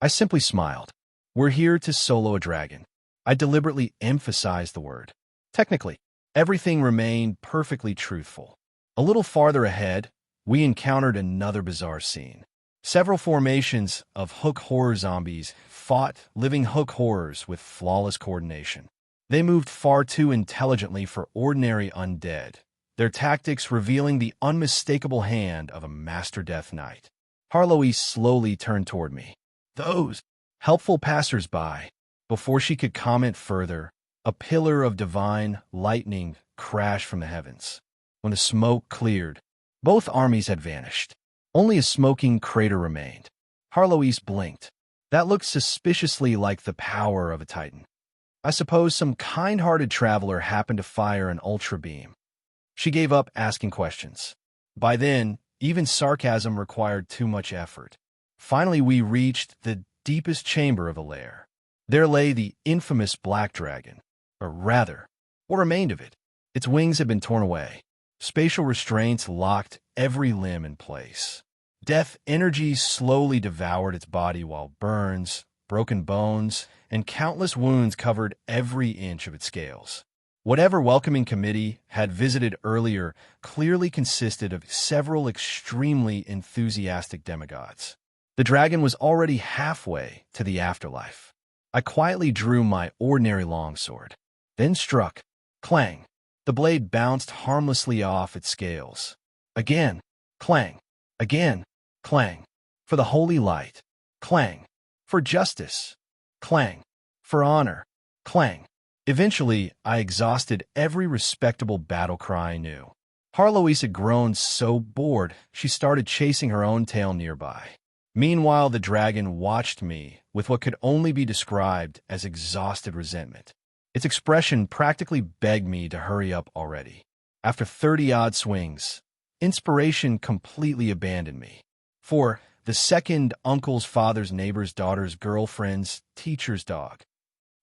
I simply smiled. We're here to solo a dragon. I deliberately emphasized the word. Technically, everything remained perfectly truthful. A little farther ahead, we encountered another bizarre scene. Several formations of hook horror zombies fought living hook horrors with flawless coordination. They moved far too intelligently for ordinary undead, their tactics revealing the unmistakable hand of a master death knight. Harlois slowly turned toward me. Those helpful passers-by. Before she could comment further, a pillar of divine lightning crashed from the heavens. When the smoke cleared, both armies had vanished. Only a smoking crater remained. Harlois blinked. That looked suspiciously like the power of a titan. I suppose some kind-hearted traveler happened to fire an ultra beam. She gave up asking questions. By then, even sarcasm required too much effort. Finally, we reached the deepest chamber of the lair. There lay the infamous black dragon, or rather, what remained of it. Its wings had been torn away. Spatial restraints locked every limb in place. Death energy slowly devoured its body while burns, broken bones, and countless wounds covered every inch of its scales. Whatever welcoming committee had visited earlier clearly consisted of several extremely enthusiastic demigods. The dragon was already halfway to the afterlife. I quietly drew my ordinary longsword, then struck. Clang. The blade bounced harmlessly off its scales. Again. Clang. Again. Clang. For the holy light. Clang. For justice. Clang. For honor. Clang. Eventually, I exhausted every respectable battle cry I knew. Harlois had grown so bored, she started chasing her own tail nearby. Meanwhile, the dragon watched me with what could only be described as exhausted resentment. Its expression practically begged me to hurry up already. After 30-odd swings, inspiration completely abandoned me. For the second uncle's father's neighbor's daughter's girlfriend's teacher's dog.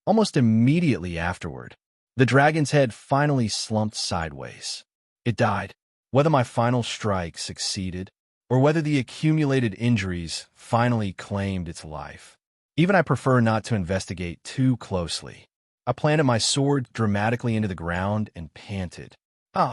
Almost immediately afterward, the dragon's head finally slumped sideways. It died. Whether my final strike succeeded, or whether the accumulated injuries finally claimed its life. Even I prefer not to investigate too closely. I planted my sword dramatically into the ground and panted.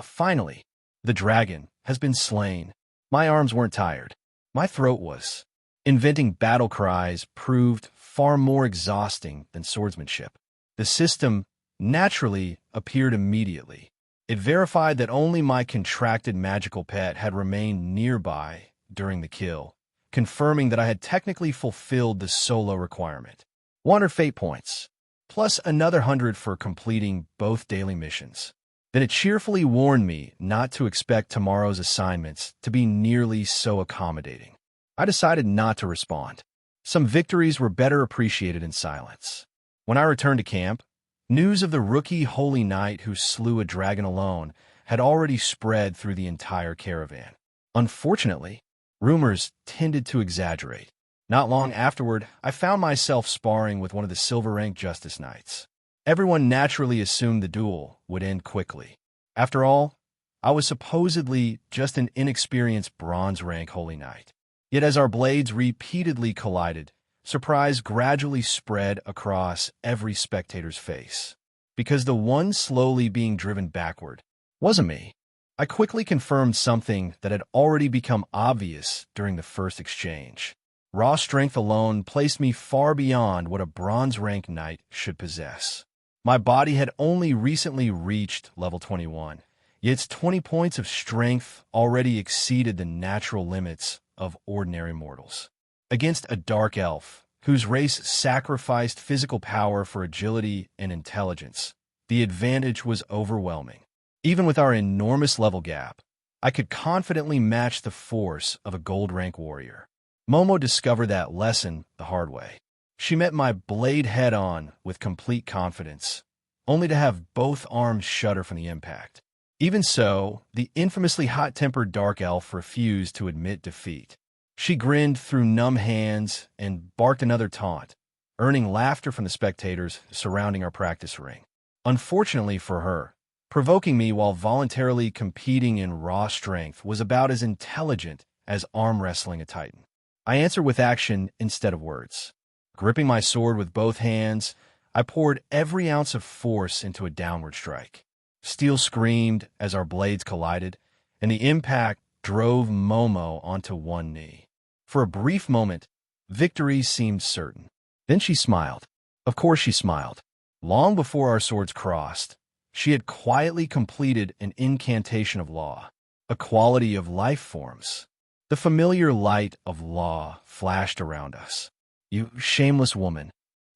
Finally, the dragon has been slain. My arms weren't tired. My throat was. Inventing battle cries proved far more exhausting than swordsmanship. The system naturally appeared immediately. It verified that only my contracted magical pet had remained nearby during the kill, confirming that I had technically fulfilled the solo requirement. 100 fate points, plus another 100 for completing both daily missions. Then it cheerfully warned me not to expect tomorrow's assignments to be nearly so accommodating. I decided not to respond. Some victories were better appreciated in silence. When I returned to camp, news of the rookie holy knight who slew a dragon alone had already spread through the entire caravan. Unfortunately, rumors tended to exaggerate. Not long afterward, I found myself sparring with one of the silver-rank justice knights. Everyone naturally assumed the duel would end quickly. After all, I was supposedly just an inexperienced bronze-rank holy knight. Yet as our blades repeatedly collided, surprise gradually spread across every spectator's face. Because the one slowly being driven backward wasn't me. I quickly confirmed something that had already become obvious during the first exchange. Raw strength alone placed me far beyond what a bronze-rank knight should possess. My body had only recently reached level 21, yet its 20 points of strength already exceeded the natural limits of ordinary mortals. Against a dark elf, whose race sacrificed physical power for agility and intelligence, the advantage was overwhelming. Even with our enormous level gap, I could confidently match the force of a gold-rank warrior. Momo discovered that lesson the hard way. She met my blade head-on with complete confidence, only to have both arms shudder from the impact. Even so, the infamously hot-tempered dark elf refused to admit defeat. She grinned through numb hands and barked another taunt, earning laughter from the spectators surrounding our practice ring. Unfortunately for her, provoking me while voluntarily competing in raw strength was about as intelligent as arm wrestling a titan. I answered with action instead of words. Gripping my sword with both hands, I poured every ounce of force into a downward strike. Steel screamed as our blades collided, and the impact drove Momo onto one knee. For a brief moment, victory seemed certain. Then she smiled. Of course she smiled. Long before our swords crossed, she had quietly completed an incantation of law, a quality of life forms. The familiar light of law flashed around us. You shameless woman.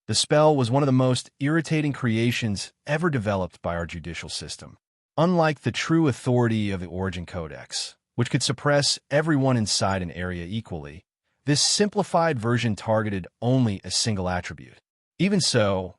The spell was one of the most irritating creations ever developed by our judicial system. Unlike the true authority of the Origin Codex, which could suppress everyone inside an area equally, this simplified version targeted only a single attribute. Even so,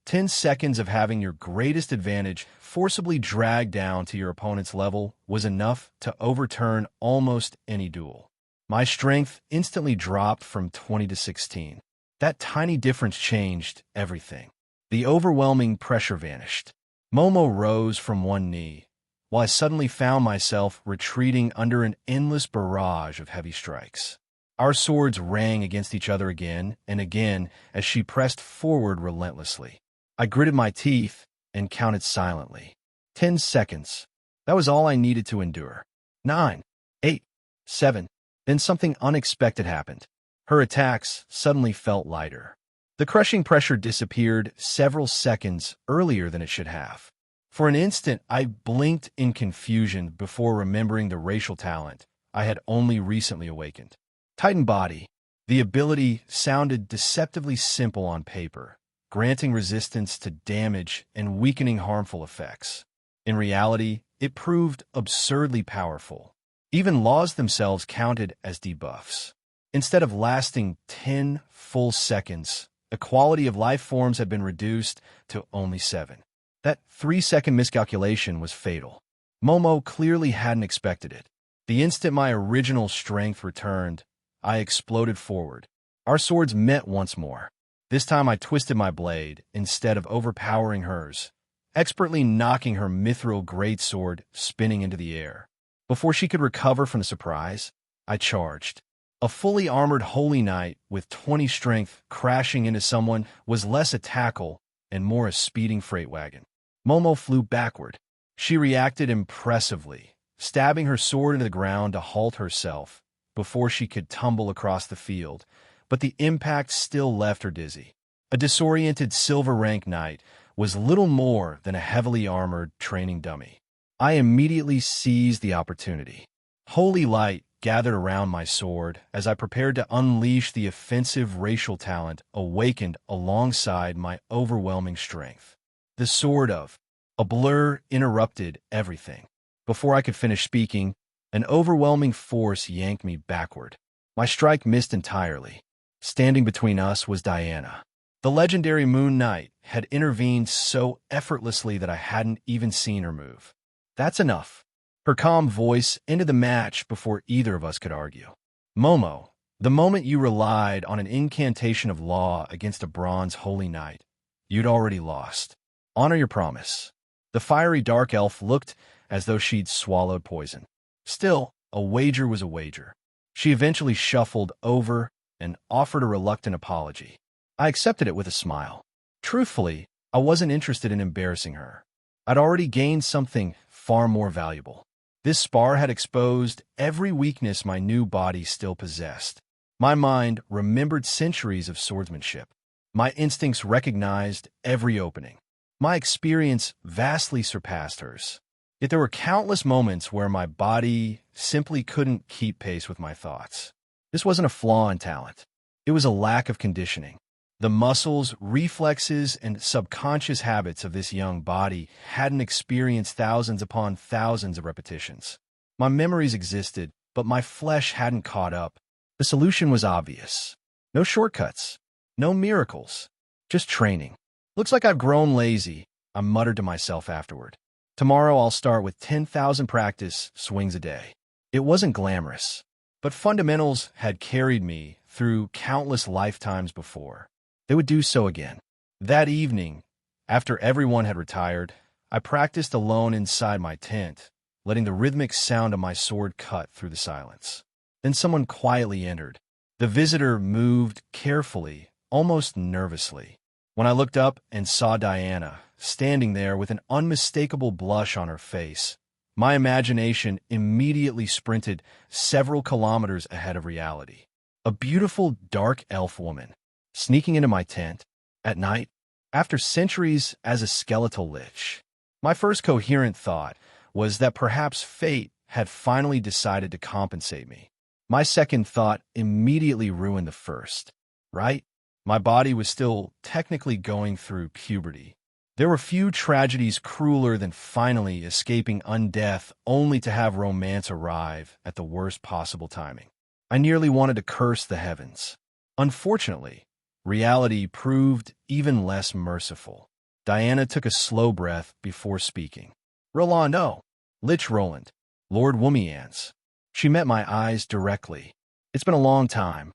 10 seconds of having your greatest advantage forcibly dragged down to your opponent's level was enough to overturn almost any duel. My strength instantly dropped from 20 to 16. That tiny difference changed everything. The overwhelming pressure vanished. Momo rose from one knee, while I suddenly found myself retreating under an endless barrage of heavy strikes. Our swords rang against each other again and again as she pressed forward relentlessly. I gritted my teeth and counted silently. 10 seconds. That was all I needed to endure. 9, 8, 7. Then something unexpected happened. Her attacks suddenly felt lighter. The crushing pressure disappeared several seconds earlier than it should have. For an instant, I blinked in confusion before remembering the racial talent I had only recently awakened. Titan Body. The ability sounded deceptively simple on paper, granting resistance to damage and weakening harmful effects. In reality, it proved absurdly powerful. Even laws themselves counted as debuffs. Instead of lasting 10 full seconds, the quality of life forms had been reduced to only 7. That 3-second miscalculation was fatal. Momo clearly hadn't expected it. The instant my original strength returned, I exploded forward. Our swords met once more. This time I twisted my blade instead of overpowering hers, expertly knocking her mithril greatsword spinning into the air. Before she could recover from the surprise, I charged. A fully armored holy knight with 20 strength crashing into someone was less a tackle and more a speeding freight wagon. Momo flew backward. She reacted impressively, stabbing her sword into the ground to halt herself, before she could tumble across the field, but the impact still left her dizzy. A disoriented silver rank knight was little more than a heavily armored training dummy. I immediately seized the opportunity. Holy light gathered around my sword as I prepared to unleash the offensive racial talent awakened alongside my overwhelming strength. The sword of a blur interrupted everything. Before I could finish speaking, an overwhelming force yanked me backward. My strike missed entirely. Standing between us was Diana. The legendary Moon Knight had intervened so effortlessly that I hadn't even seen her move. That's enough. Her calm voice ended the match before either of us could argue. Momo, the moment you relied on an incantation of law against a bronze holy knight, you'd already lost. Honor your promise. The fiery dark elf looked as though she'd swallowed poison. Still, a wager was a wager. She eventually shuffled over and offered a reluctant apology. I accepted it with a smile. Truthfully, I wasn't interested in embarrassing her. I'd already gained something far more valuable. This spar had exposed every weakness my new body still possessed. My mind remembered centuries of swordsmanship. My instincts recognized every opening. My experience vastly surpassed hers. Yet there were countless moments where my body simply couldn't keep pace with my thoughts. This wasn't a flaw in talent. It was a lack of conditioning. The muscles, reflexes, and subconscious habits of this young body hadn't experienced thousands upon thousands of repetitions. My memories existed, but my flesh hadn't caught up. The solution was obvious. No shortcuts. No miracles. Just training. Looks like I've grown lazy, I muttered to myself afterward. Tomorrow I'll start with 10,000 practice swings a day. It wasn't glamorous, but fundamentals had carried me through countless lifetimes before. They would do so again. That evening, after everyone had retired, I practiced alone inside my tent, letting the rhythmic sound of my sword cut through the silence. Then someone quietly entered. The visitor moved carefully, almost nervously. When I looked up and saw Diana, standing there with an unmistakable blush on her face, my imagination immediately sprinted several kilometers ahead of reality. A beautiful dark elf woman, sneaking into my tent, at night, after centuries as a skeletal lich. My first coherent thought was that perhaps fate had finally decided to compensate me. My second thought immediately ruined the first. Right? My body was still technically going through puberty. There were few tragedies crueler than finally escaping undeath only to have romance arrive at the worst possible timing. I nearly wanted to curse the heavens. Unfortunately, reality proved even less merciful. Diana took a slow breath before speaking. Roland, oh, Lich Roland, Lord Woomians. She met my eyes directly. It's been a long time.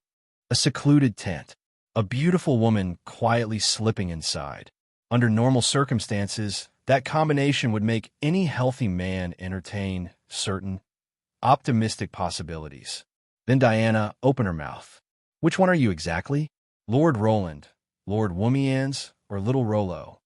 A secluded tent. A beautiful woman quietly slipping inside. Under normal circumstances, that combination would make any healthy man entertain certain, optimistic possibilities. Then Diana opened her mouth. Which one are you exactly? Lord Roland, Lord Woomians, or Little Rolo?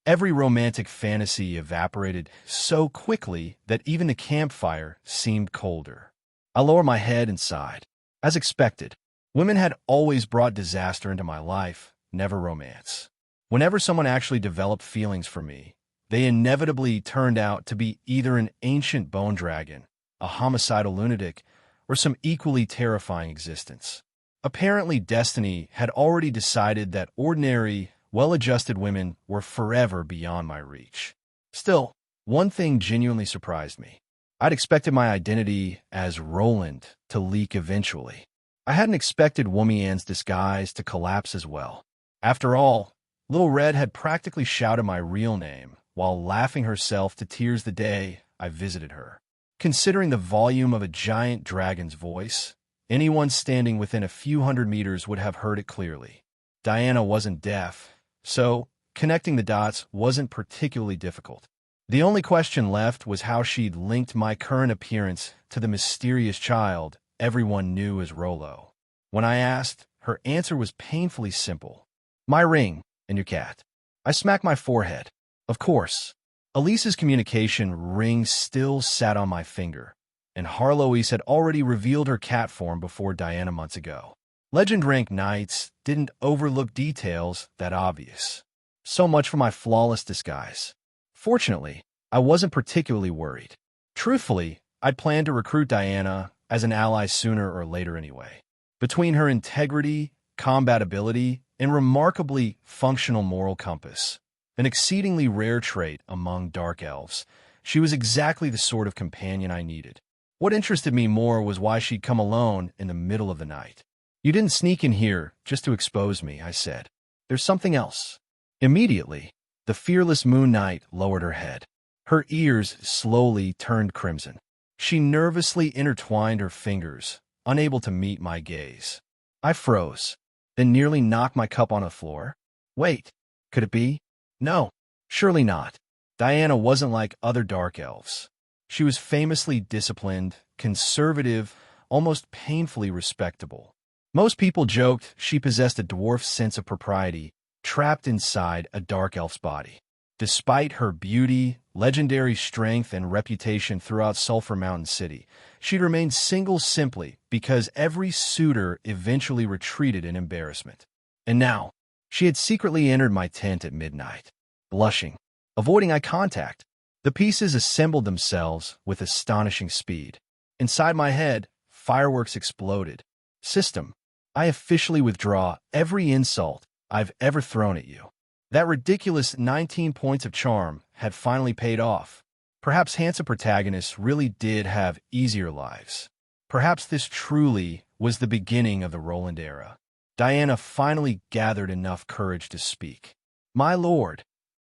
Every romantic fantasy evaporated so quickly that even the campfire seemed colder. I lowered my head and sighed. As expected, women had always brought disaster into my life, never romance. Whenever someone actually developed feelings for me, they inevitably turned out to be either an ancient bone dragon, a homicidal lunatic, or some equally terrifying existence. Apparently, destiny had already decided that ordinary, well-adjusted women were forever beyond my reach. Still, one thing genuinely surprised me. I'd expected my identity as Roland to leak eventually. I hadn't expected Woomian's disguise to collapse as well. After all, Little Red had practically shouted my real name while laughing herself to tears the day I visited her. Considering the volume of a giant dragon's voice, anyone standing within a few hundred meters would have heard it clearly. Diana wasn't deaf, so connecting the dots wasn't particularly difficult. The only question left was how she'd linked my current appearance to the mysterious child everyone knew as Rolo. When I asked, her answer was painfully simple. My ring and your cat. I smacked my forehead. Of course. Elise's communication ring still sat on my finger, and Harloise had already revealed her cat form before Diana months ago. Legend-rank knights didn't overlook details that obvious. So much for my flawless disguise. Fortunately, I wasn't particularly worried. Truthfully, I'd planned to recruit Diana as an ally sooner or later anyway. Between her integrity, combat ability, and remarkably functional moral compass, an exceedingly rare trait among dark elves, she was exactly the sort of companion I needed. What interested me more was why she'd come alone in the middle of the night. "You didn't sneak in here just to expose me," I said. "There's something else." Immediately, the fearless Moon Knight lowered her head. Her ears slowly turned crimson. She nervously intertwined her fingers, unable to meet my gaze. I froze, then nearly knocked my cup on the floor. Wait, could it be? No, surely not. Diana wasn't like other dark elves. She was famously disciplined, conservative, almost painfully respectable. Most people joked she possessed a dwarf's sense of propriety, trapped inside a dark elf's body. Despite her beauty, legendary strength, and reputation throughout Sulphur Mountain City, she'd remained single simply because every suitor eventually retreated in embarrassment. And now, she had secretly entered my tent at midnight. Blushing, avoiding eye contact, the pieces assembled themselves with astonishing speed. Inside my head, fireworks exploded. System, I officially withdraw every insult I've ever thrown at you. That ridiculous 19 points of charm had finally paid off. Perhaps handsome protagonists really did have easier lives. Perhaps this truly was the beginning of the Roland era. Diana finally gathered enough courage to speak. "My lord,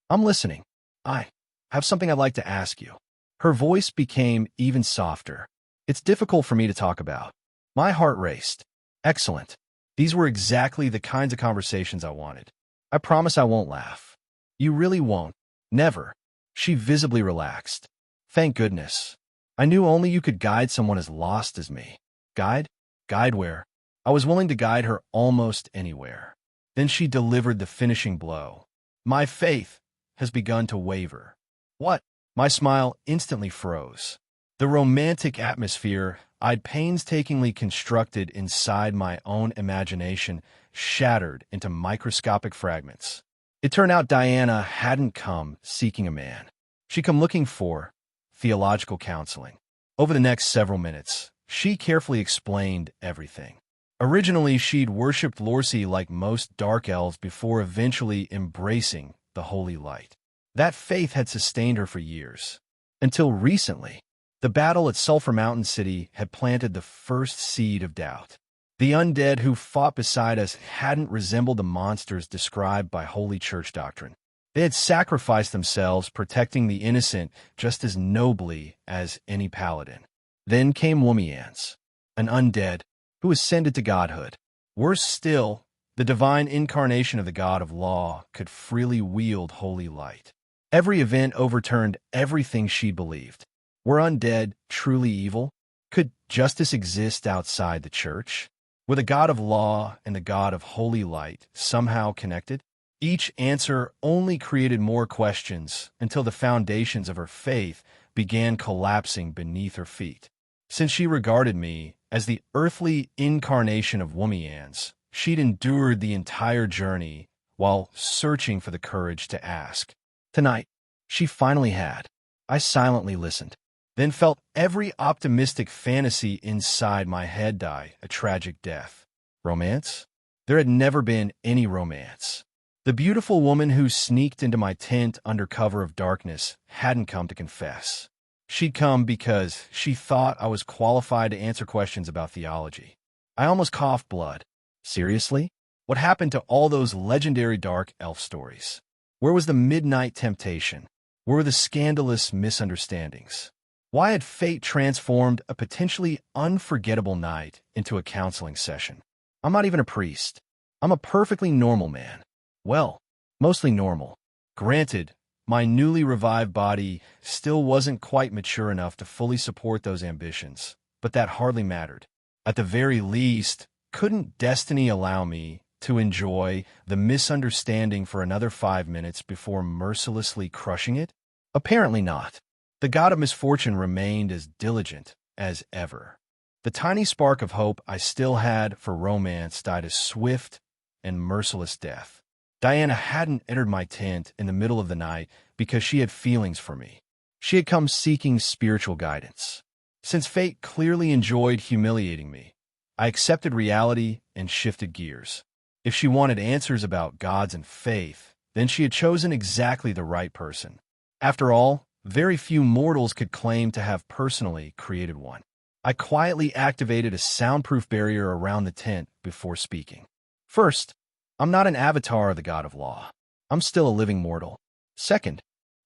I'm listening. I have something I'd like to ask you." Her voice became even softer. "It's difficult for me to talk about." My heart raced. Excellent. These were exactly the kinds of conversations I wanted. "I promise I won't laugh." "You really won't?" "Never." She visibly relaxed. "Thank goodness. I knew only you could guide someone as lost as me." "Guide? Guide where?" I was willing to guide her almost anywhere. Then she delivered the finishing blow. "My faith has begun to waver." "What?" My smile instantly froze. The romantic atmosphere I'd painstakingly constructed inside my own imagination shattered into microscopic fragments. It turned out Diana hadn't come seeking a man. She'd come looking for theological counseling. Over the next several minutes, she carefully explained everything. Originally, she'd worshipped Lorcy like most dark elves before eventually embracing the holy light. That faith had sustained her for years. Until recently, the battle at Sulphur Mountain City had planted the first seed of doubt. The undead who fought beside us hadn't resembled the monsters described by Holy Church doctrine. They had sacrificed themselves, protecting the innocent just as nobly as any paladin. Then came Womians, an undead who ascended to godhood. Worse still, the divine incarnation of the god of law could freely wield holy light. Every event overturned everything she believed. Were undead truly evil? Could justice exist outside the church? Were the god of law and the god of holy light somehow connected? Each answer only created more questions until the foundations of her faith began collapsing beneath her feet. Since she regarded me as the earthly incarnation of Womians, she'd endured the entire journey while searching for the courage to ask. Tonight, she finally had. I silently listened, then felt every optimistic fantasy inside my head die a tragic death. Romance? There had never been any romance. The beautiful woman who sneaked into my tent under cover of darkness hadn't come to confess. She'd come because she thought I was qualified to answer questions about theology. I almost coughed blood. Seriously? What happened to all those legendary dark elf stories? Where was the midnight temptation? Where were the scandalous misunderstandings? Why had fate transformed a potentially unforgettable night into a counseling session? I'm not even a priest. I'm a perfectly normal man. Well, mostly normal. Granted, my newly revived body still wasn't quite mature enough to fully support those ambitions, but that hardly mattered. At the very least, couldn't destiny allow me to enjoy the misunderstanding for another 5 minutes before mercilessly crushing it? Apparently not. The god of misfortune remained as diligent as ever. The tiny spark of hope I still had for romance died a swift and merciless death. Diana hadn't entered my tent in the middle of the night because she had feelings for me. She had come seeking spiritual guidance. Since fate clearly enjoyed humiliating me, I accepted reality and shifted gears. If she wanted answers about gods and faith, then she had chosen exactly the right person. After all, very few mortals could claim to have personally created one. I quietly activated a soundproof barrier around the tent before speaking. First, I'm not an avatar of the god of law. I'm still a living mortal. Second,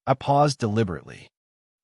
I paused deliberately.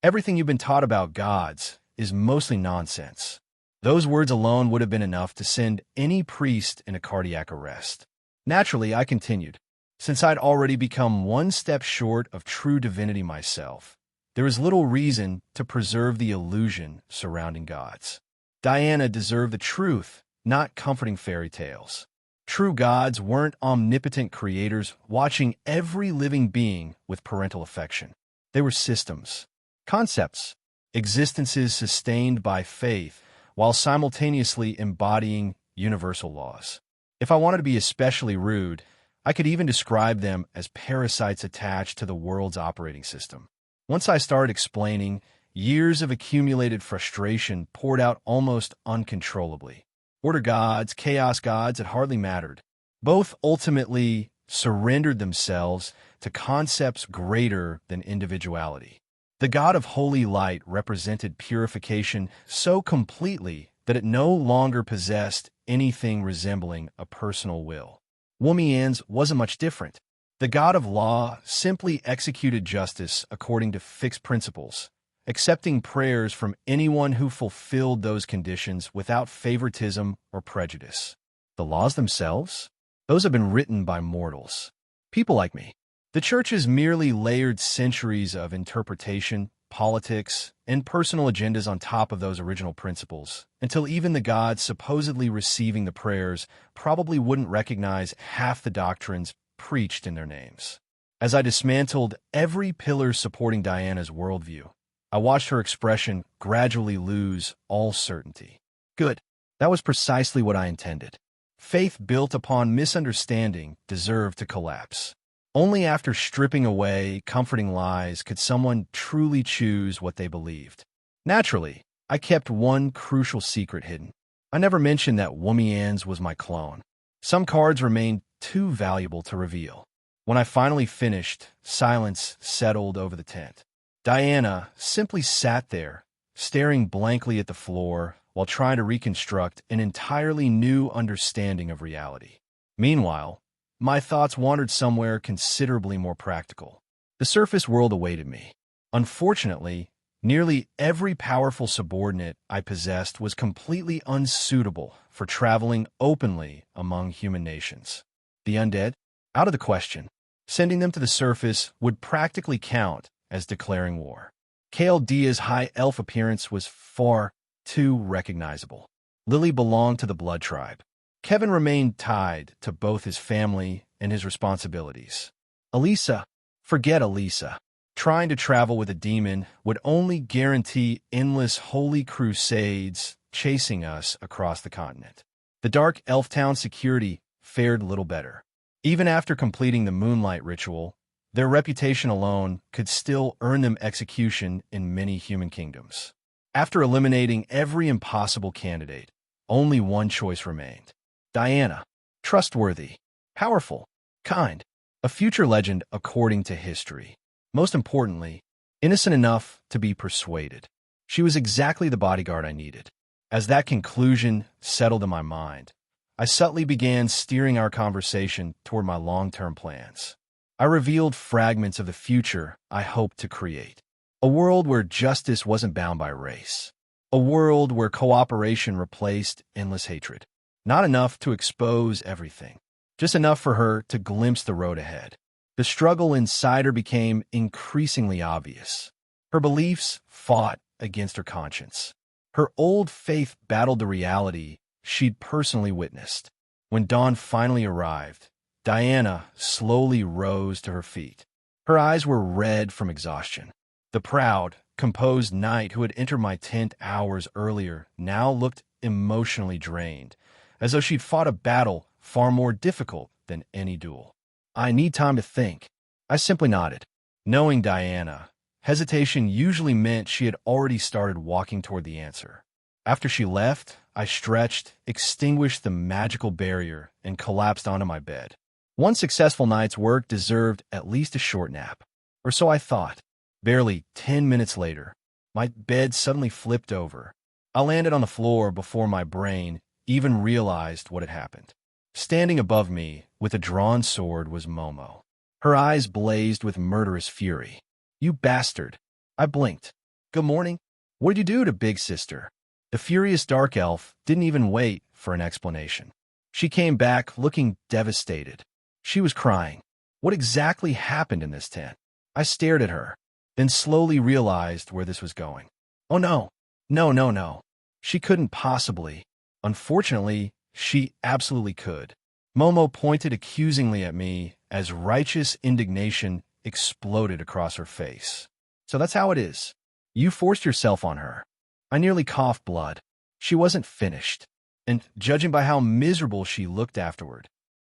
Everything you've been taught about gods is mostly nonsense. Those words alone would have been enough to send any priest in a cardiac arrest. Naturally, I continued. Since I'd already become one step short of true divinity myself, there is little reason to preserve the illusion surrounding gods. Diana deserved the truth, not comforting fairy tales. True gods weren't omnipotent creators watching every living being with parental affection. They were systems, concepts, existences sustained by faith while simultaneously embodying universal laws. If I wanted to be especially rude, I could even describe them as parasites attached to the world's operating system. Once I started explaining, years of accumulated frustration poured out almost uncontrollably. Order gods, chaos gods, it hardly mattered. Both ultimately surrendered themselves to concepts greater than individuality. The god of holy light represented purification so completely that it no longer possessed anything resembling a personal will. Womian's wasn't much different. The god of law simply executed justice according to fixed principles, accepting prayers from anyone who fulfilled those conditions without favoritism or prejudice. The laws themselves? Those have been written by mortals. People like me. The church has merely layered centuries of interpretation, politics, and personal agendas on top of those original principles, until even the gods supposedly receiving the prayers probably wouldn't recognize half the doctrines preached in their names. As I dismantled every pillar supporting Diana's worldview, I watched her expression gradually lose all certainty. Good. That was precisely what I intended. Faith built upon misunderstanding deserved to collapse. Only after stripping away comforting lies could someone truly choose what they believed. Naturally, I kept one crucial secret hidden. I never mentioned that Womian's was my clone. Some cards remained too valuable to reveal. When I finally finished, silence settled over the tent. Diana simply sat there, staring blankly at the floor while trying to reconstruct an entirely new understanding of reality. Meanwhile, my thoughts wandered somewhere considerably more practical. The surface world awaited me. Unfortunately, nearly every powerful subordinate I possessed was completely unsuitable for traveling openly among human nations. The undead? Out of the question. Sending them to the surface would practically count as declaring war. Kaldia's high elf appearance was far too recognizable. Lily belonged to the blood tribe. Kevin remained tied to both his family and his responsibilities. Elisa, forget Elisa. Trying to travel with a demon would only guarantee endless holy crusades chasing us across the continent. The dark elf town security fared little better. Even after completing the moonlight ritual, their reputation alone could still earn them execution in many human kingdoms. After eliminating every impossible candidate, only one choice remained. Diana, trustworthy, powerful, kind, a future legend according to history. Most importantly, innocent enough to be persuaded. She was exactly the bodyguard I needed. As that conclusion settled in my mind, I subtly began steering our conversation toward my long-term plans. I revealed fragments of the future I hoped to create. A world where justice wasn't bound by race. A world where cooperation replaced endless hatred. Not enough to expose everything, just enough for her to glimpse the road ahead. The struggle inside her became increasingly obvious. Her beliefs fought against her conscience. Her old faith battled the reality she'd personally witnessed. When dawn finally arrived, Diana slowly rose to her feet. Her eyes were red from exhaustion. The proud, composed knight who had entered my tent hours earlier now looked emotionally drained, as though she'd fought a battle far more difficult than any duel. "I need time to think." I simply nodded. Knowing Diana, hesitation usually meant she had already started walking toward the answer. After she left, I stretched, extinguished the magical barrier, and collapsed onto my bed. One successful night's work deserved at least a short nap. Or so I thought. Barely 10 minutes later, my bed suddenly flipped over. I landed on the floor before my brain even realized what had happened. Standing above me, with a drawn sword, was Momo. Her eyes blazed with murderous fury. "You bastard!" I blinked. "Good morning. What did you do to Big Sister?" The furious dark elf didn't even wait for an explanation. She came back looking devastated. She was crying. What exactly happened in this tent? I stared at her, then slowly realized where this was going. Oh no. No. She couldn't possibly. Unfortunately, she absolutely could. Momo pointed accusingly at me as righteous indignation exploded across her face. "So that's how it is. You forced yourself on her." I nearly coughed blood. She wasn't finished, and judging by how miserable she looked afterward,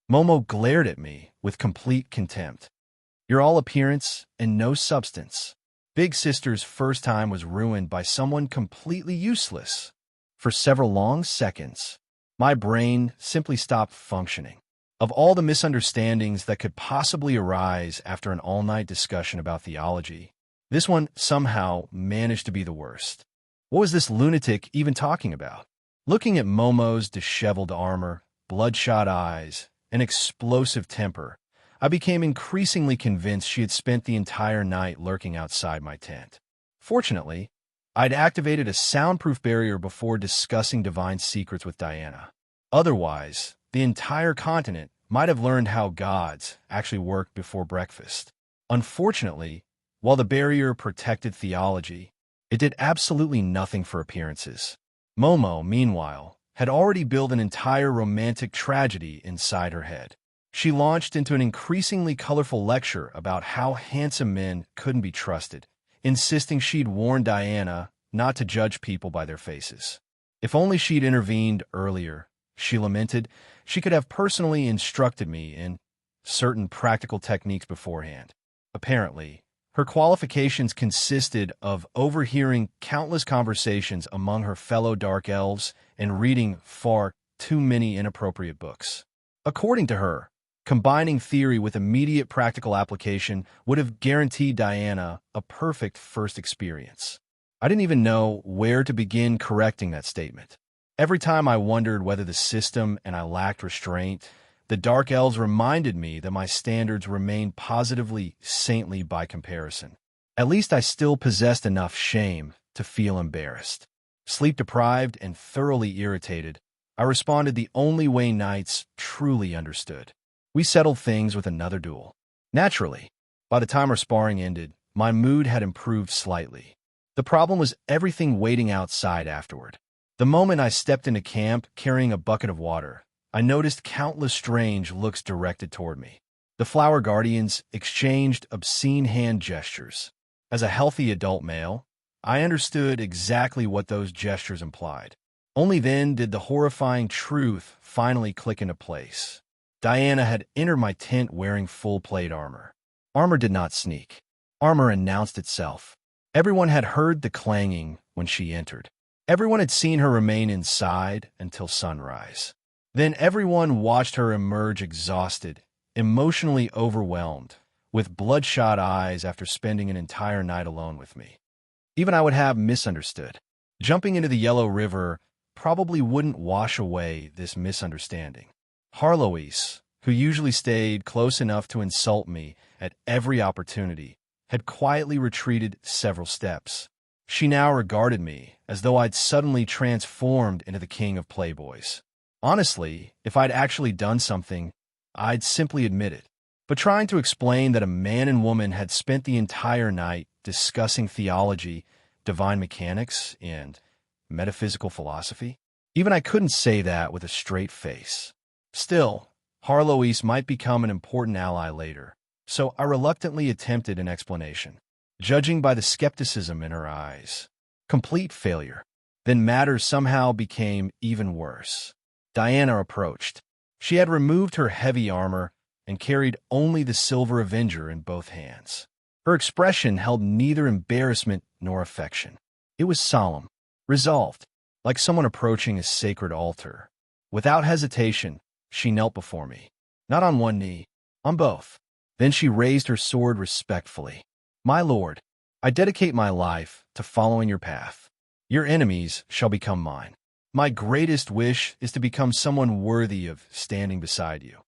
Momo glared at me with complete contempt. "You're all appearance and no substance." Big Sister's first time was ruined by someone completely useless. For several long seconds, my brain simply stopped functioning. Of all the misunderstandings that could possibly arise after an all-night discussion about theology, this one somehow managed to be the worst. What was this lunatic even talking about? Looking at Momo's disheveled armor, bloodshot eyes, and explosive temper, I became increasingly convinced she had spent the entire night lurking outside my tent. Fortunately, I'd activated a soundproof barrier before discussing divine secrets with Diana. Otherwise, the entire continent might have learned how gods actually worked before breakfast. Unfortunately, while the barrier protected theology, it did absolutely nothing for appearances. Momo, meanwhile, had already built an entire romantic tragedy inside her head. She launched into an increasingly colorful lecture about how handsome men couldn't be trusted, insisting she'd warned Diana not to judge people by their faces. If only she'd intervened earlier, she lamented, she could have personally instructed me in certain practical techniques beforehand. Apparently, her qualifications consisted of overhearing countless conversations among her fellow dark elves and reading far too many inappropriate books. According to her, combining theory with immediate practical application would have guaranteed Diana a perfect first experience. I didn't even know where to begin correcting that statement. Every time I wondered whether the system and I lacked restraint, the Dark Elves reminded me that my standards remained positively saintly by comparison. At least I still possessed enough shame to feel embarrassed. Sleep-deprived and thoroughly irritated, I responded the only way knights truly understood. We settled things with another duel. Naturally, by the time our sparring ended, my mood had improved slightly. The problem was everything waiting outside afterward. The moment I stepped into camp carrying a bucket of water, I noticed countless strange looks directed toward me. The flower guardians exchanged obscene hand gestures. As a healthy adult male, I understood exactly what those gestures implied. Only then did the horrifying truth finally click into place. Diana had entered my tent wearing full plate armor. Armor did not sneak. Armor announced itself. Everyone had heard the clanging when she entered. Everyone had seen her remain inside until sunrise. Then everyone watched her emerge exhausted, emotionally overwhelmed, with bloodshot eyes after spending an entire night alone with me. Even I would have misunderstood. Jumping into the Yellow River probably wouldn't wash away this misunderstanding. Harloise, who usually stayed close enough to insult me at every opportunity, had quietly retreated several steps. She now regarded me as though I'd suddenly transformed into the king of playboys. Honestly, if I'd actually done something, I'd simply admit it. But trying to explain that a man and woman had spent the entire night discussing theology, divine mechanics, and metaphysical philosophy, even I couldn't say that with a straight face. Still, Harloise might become an important ally later, so I reluctantly attempted an explanation. judging by the skepticism in her eyes. Complete failure. Then matters somehow became even worse. Diana approached. She had removed her heavy armor and carried only the silver avenger in both hands. Her expression held neither embarrassment nor affection. It was solemn, resolved, like someone approaching a sacred altar. Without hesitation, she knelt before me. Not on one knee, on both. Then she raised her sword respectfully. My lord, I dedicate my life to following your path. Your enemies shall become mine. My greatest wish is to become someone worthy of standing beside you.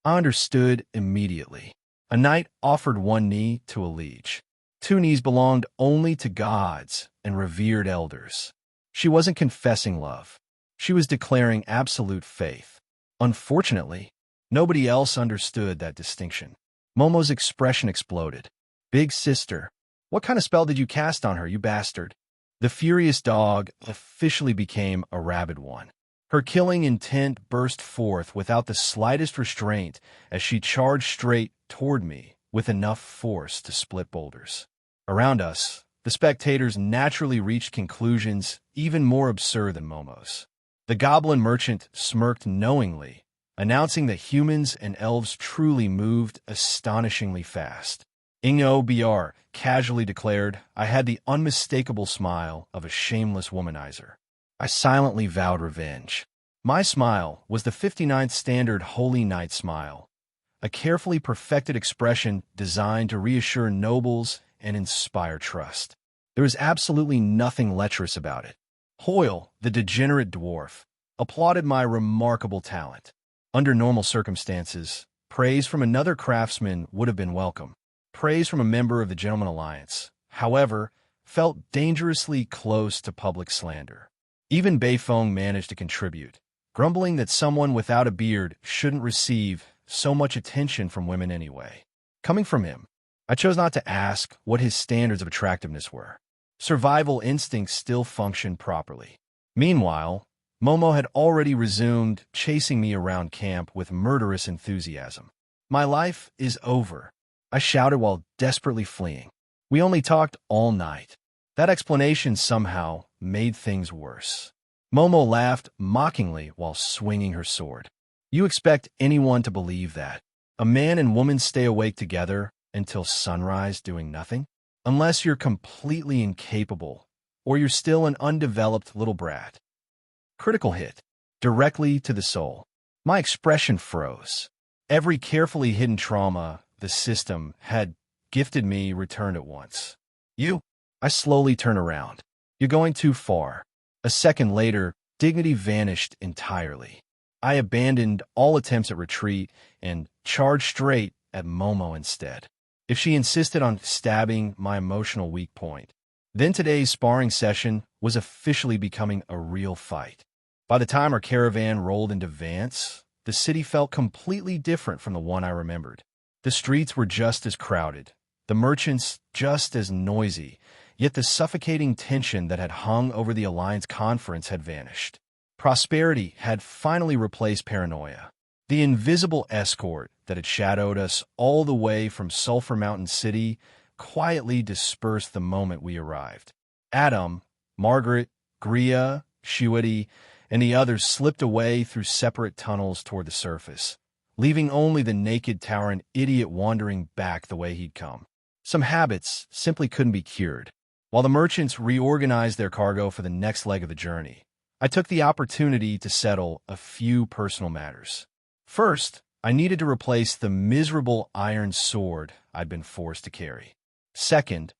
I understood immediately. A knight offered one knee to a liege. Two knees belonged only to gods and revered elders. She wasn't confessing love. She was declaring absolute faith. Unfortunately, nobody else understood that distinction. Momo's expression exploded. Big sister, what kind of spell did you cast on her, you bastard? The furious dog officially became a rabid one. Her killing intent burst forth without the slightest restraint as she charged straight toward me with enough force to split boulders. Around us, the spectators naturally reached conclusions even more absurd than Momo's. The goblin merchant smirked knowingly, announcing that humans and elves truly moved astonishingly fast. Ingo Br casually declared, I had the unmistakable smile of a shameless womanizer. I silently vowed revenge. My smile was the 59th standard Holy Knight smile, a carefully perfected expression designed to reassure nobles and inspire trust. There was absolutely nothing lecherous about it. Hoyle, the degenerate dwarf, applauded my remarkable talent. Under normal circumstances, praise from another craftsman would have been welcome. Praise from a member of the Gentleman Alliance, however, felt dangerously close to public slander. Even Beifong managed to contribute, grumbling that someone without a beard shouldn't receive so much attention from women anyway. Coming from him, I chose not to ask what his standards of attractiveness were. Survival instincts still functioned properly. Meanwhile, Momo had already resumed chasing me around camp with murderous enthusiasm. My life is over, I shouted while desperately fleeing. We only talked all night. That explanation somehow made things worse. Momo laughed mockingly while swinging her sword. You expect anyone to believe that? A man and woman stay awake together until sunrise doing nothing? Unless you're completely incapable, or you're still an undeveloped little brat. Critical hit, directly to the soul. My expression froze. Every carefully hidden trauma the system had gifted me returned at once. You? I slowly turn around. You're going too far. A second later, dignity vanished entirely. I abandoned all attempts at retreat and charged straight at Momo instead. If she insisted on stabbing my emotional weak point, then today's sparring session was officially becoming a real fight. By the time our caravan rolled into Vance, the city felt completely different from the one I remembered. The streets were just as crowded, the merchants just as noisy, yet the suffocating tension that had hung over the Alliance conference had vanished. Prosperity had finally replaced paranoia. The invisible escort that had shadowed us all the way from Sulphur Mountain City quietly dispersed the moment we arrived. Adam, Margaret, Gria, Shuity, and the others slipped away through separate tunnels toward the surface, leaving only the naked Tauren idiot wandering back the way he'd come. Some habits simply couldn't be cured. While the merchants reorganized their cargo for the next leg of the journey, I took the opportunity to settle a few personal matters. First, I needed to replace the miserable iron sword I'd been forced to carry. Second,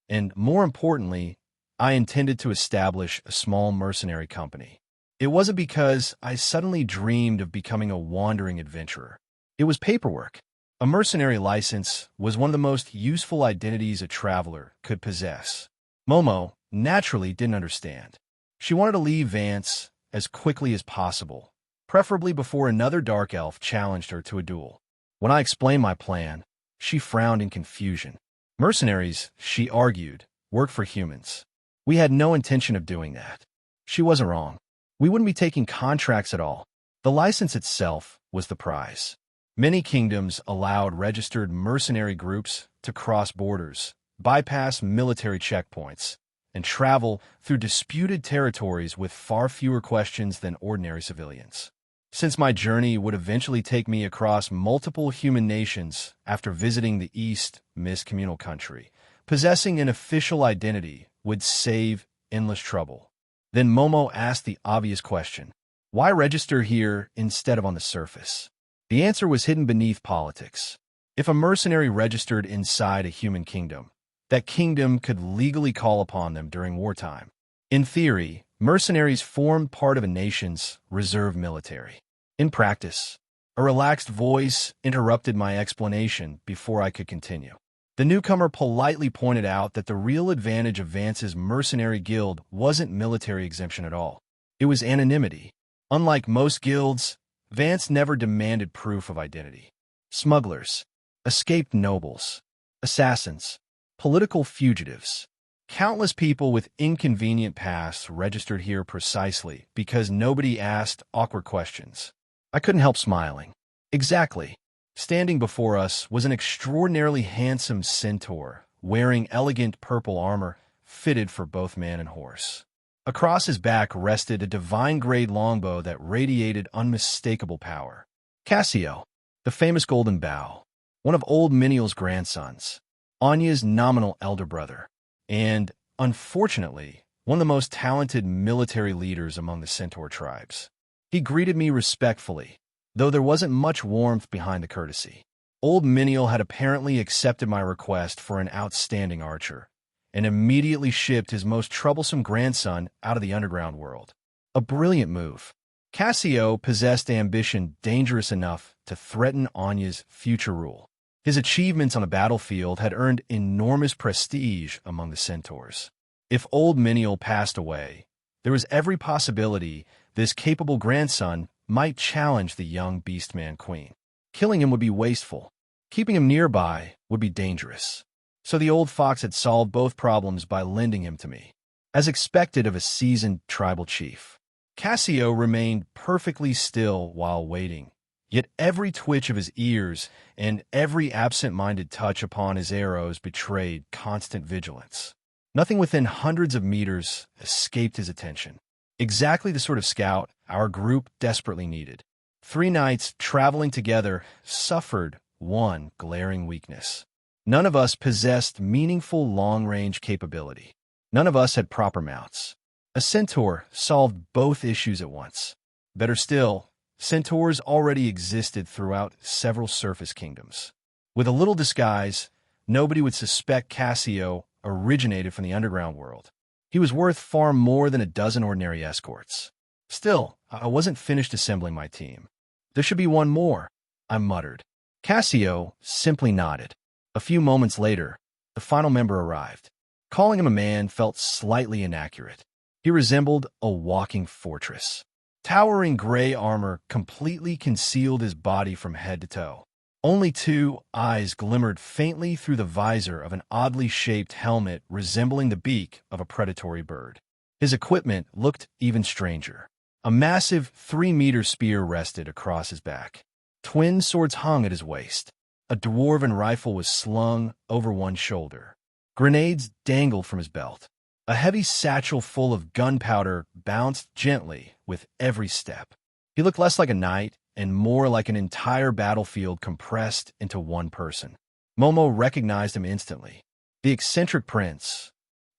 and more importantly, I intended to establish a small mercenary company. It wasn't because I suddenly dreamed of becoming a wandering adventurer. It was paperwork. A mercenary license was one of the most useful identities a traveler could possess. Momo naturally didn't understand. She wanted to leave Vance as quickly as possible, preferably before another dark elf challenged her to a duel. When I explained my plan, she frowned in confusion. Mercenaries, she argued, work for humans. We had no intention of doing that. She wasn't wrong. We wouldn't be taking contracts at all. The license itself was the prize. Many kingdoms allowed registered mercenary groups to cross borders, bypass military checkpoints, and travel through disputed territories with far fewer questions than ordinary civilians. Since my journey would eventually take me across multiple human nations after visiting the East communal country, possessing an official identity would save endless trouble. Then Momo asked the obvious question: why register here instead of on the surface? The answer was hidden beneath politics. If a mercenary registered inside a human kingdom, that kingdom could legally call upon them during wartime. In theory, mercenaries formed part of a nation's reserve military. In practice, a relaxed voice interrupted my explanation before I could continue. The newcomer politely pointed out that the real advantage of Vance's mercenary guild wasn't military exemption at all. It was anonymity. Unlike most guilds, Vance never demanded proof of identity. Smugglers, escaped nobles, assassins, political fugitives. Countless people with inconvenient pasts registered here precisely because nobody asked awkward questions. I couldn't help smiling. Exactly. Standing before us was an extraordinarily handsome centaur, wearing elegant purple armor fitted for both man and horse. Across his back rested a divine-grade longbow that radiated unmistakable power. Cassio, the famous Golden Bow, one of old Menial's grandsons, Anya's nominal elder brother, and, unfortunately, one of the most talented military leaders among the centaur tribes. He greeted me respectfully, though there wasn't much warmth behind the courtesy. Old Menial had apparently accepted my request for an outstanding archer, and immediately shipped his most troublesome grandson out of the underground world. A brilliant move. Cassio possessed ambition dangerous enough to threaten Anya's future rule. His achievements on the battlefield had earned enormous prestige among the centaurs. If old Menial passed away, there was every possibility this capable grandson might challenge the young Beastman Queen. Killing him would be wasteful. Keeping him nearby would be dangerous. So the old fox had solved both problems by lending him to me. As expected of a seasoned tribal chief, Cassio remained perfectly still while waiting. Yet every twitch of his ears and every absent-minded touch upon his arrows betrayed constant vigilance. Nothing within hundreds of meters escaped his attention. Exactly the sort of scout our group desperately needed. 3 nights traveling together suffered one glaring weakness. None of us possessed meaningful long-range capability. None of us had proper mounts. A centaur solved both issues at once. Better still, centaurs already existed throughout several surface kingdoms. With a little disguise, nobody would suspect Cassio originated from the underground world. He was worth far more than a dozen ordinary escorts. Still, I wasn't finished assembling my team. There should be one more, I muttered. Cassio simply nodded. A few moments later, the final member arrived. Calling him a man felt slightly inaccurate. He resembled a walking fortress. Towering gray armor completely concealed his body from head to toe. Only 2 eyes glimmered faintly through the visor of an oddly shaped helmet resembling the beak of a predatory bird. His equipment looked even stranger. A massive 3-meter spear rested across his back. Twin swords hung at his waist. A dwarven rifle was slung over one shoulder. Grenades dangled from his belt. A heavy satchel full of gunpowder bounced gently with every step. He looked less like a knight and more like an entire battlefield compressed into one person. Momo recognized him instantly. The eccentric prince.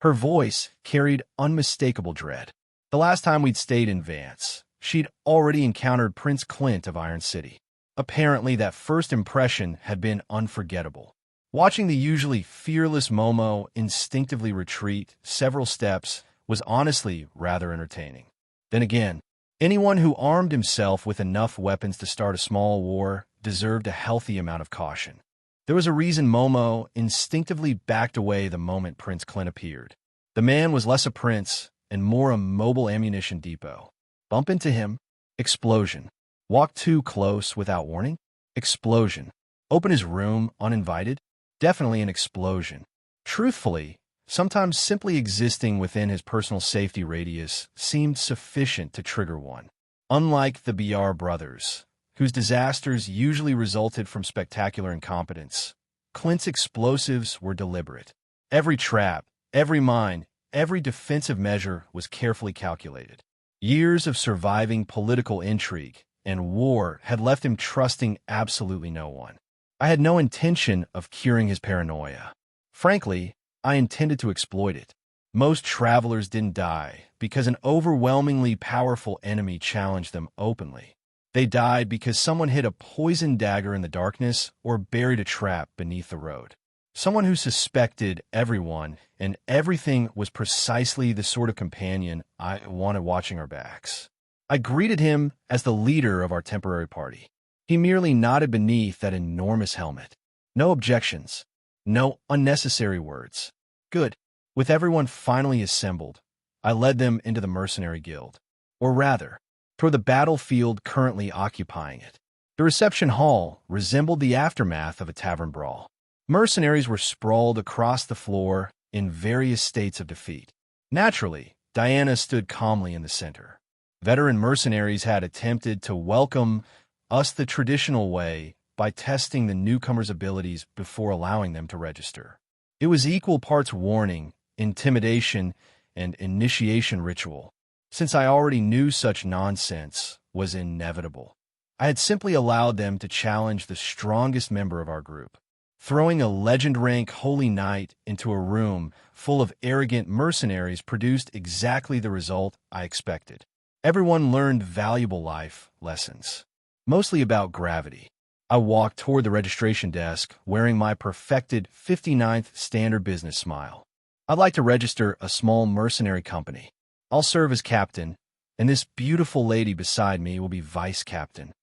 Her voice carried unmistakable dread. The last time we'd stayed in Vance, she'd already encountered Prince Clint of Iron City. Apparently, that first impression had been unforgettable. Watching the usually fearless Momo instinctively retreat several steps was honestly rather entertaining. Then again, anyone who armed himself with enough weapons to start a small war deserved a healthy amount of caution. There was a reason Momo instinctively backed away the moment Prince Clint appeared. The man was less a prince and more a mobile ammunition depot. Bump into him, explosion. Walk too close without warning, explosion. Open his room uninvited, definitely an explosion. Truthfully, sometimes simply existing within his personal safety radius seemed sufficient to trigger one. Unlike the BR brothers, whose disasters usually resulted from spectacular incompetence, Clint's explosives were deliberate. Every trap, every mine, every defensive measure was carefully calculated. Years of surviving political intrigue and war had left him trusting absolutely no one. I had no intention of curing his paranoia. Frankly, I intended to exploit it. Most travelers didn't die because an overwhelmingly powerful enemy challenged them openly. They died because someone hid a poisoned dagger in the darkness or buried a trap beneath the road. Someone who suspected everyone and everything was precisely the sort of companion I wanted watching our backs. I greeted him as the leader of our temporary party. He merely nodded beneath that enormous helmet. No objections. No unnecessary words. Good. With everyone finally assembled, I led them into the mercenary guild. Or rather, toward the battlefield currently occupying it. The reception hall resembled the aftermath of a tavern brawl. Mercenaries were sprawled across the floor in various states of defeat. Naturally, Diana stood calmly in the center. Veteran mercenaries had attempted to welcome us the traditional way by testing the newcomers' abilities before allowing them to register. It was equal parts warning, intimidation, and initiation ritual. Since I already knew such nonsense was inevitable, I had simply allowed them to challenge the strongest member of our group. Throwing a legend-rank holy knight into a room full of arrogant mercenaries produced exactly the result I expected. Everyone learned valuable life lessons, mostly about gravity. I walked toward the registration desk wearing my perfected 59th standard business smile. I'd like to register a small mercenary company. I'll serve as captain, and this beautiful lady beside me will be vice captain.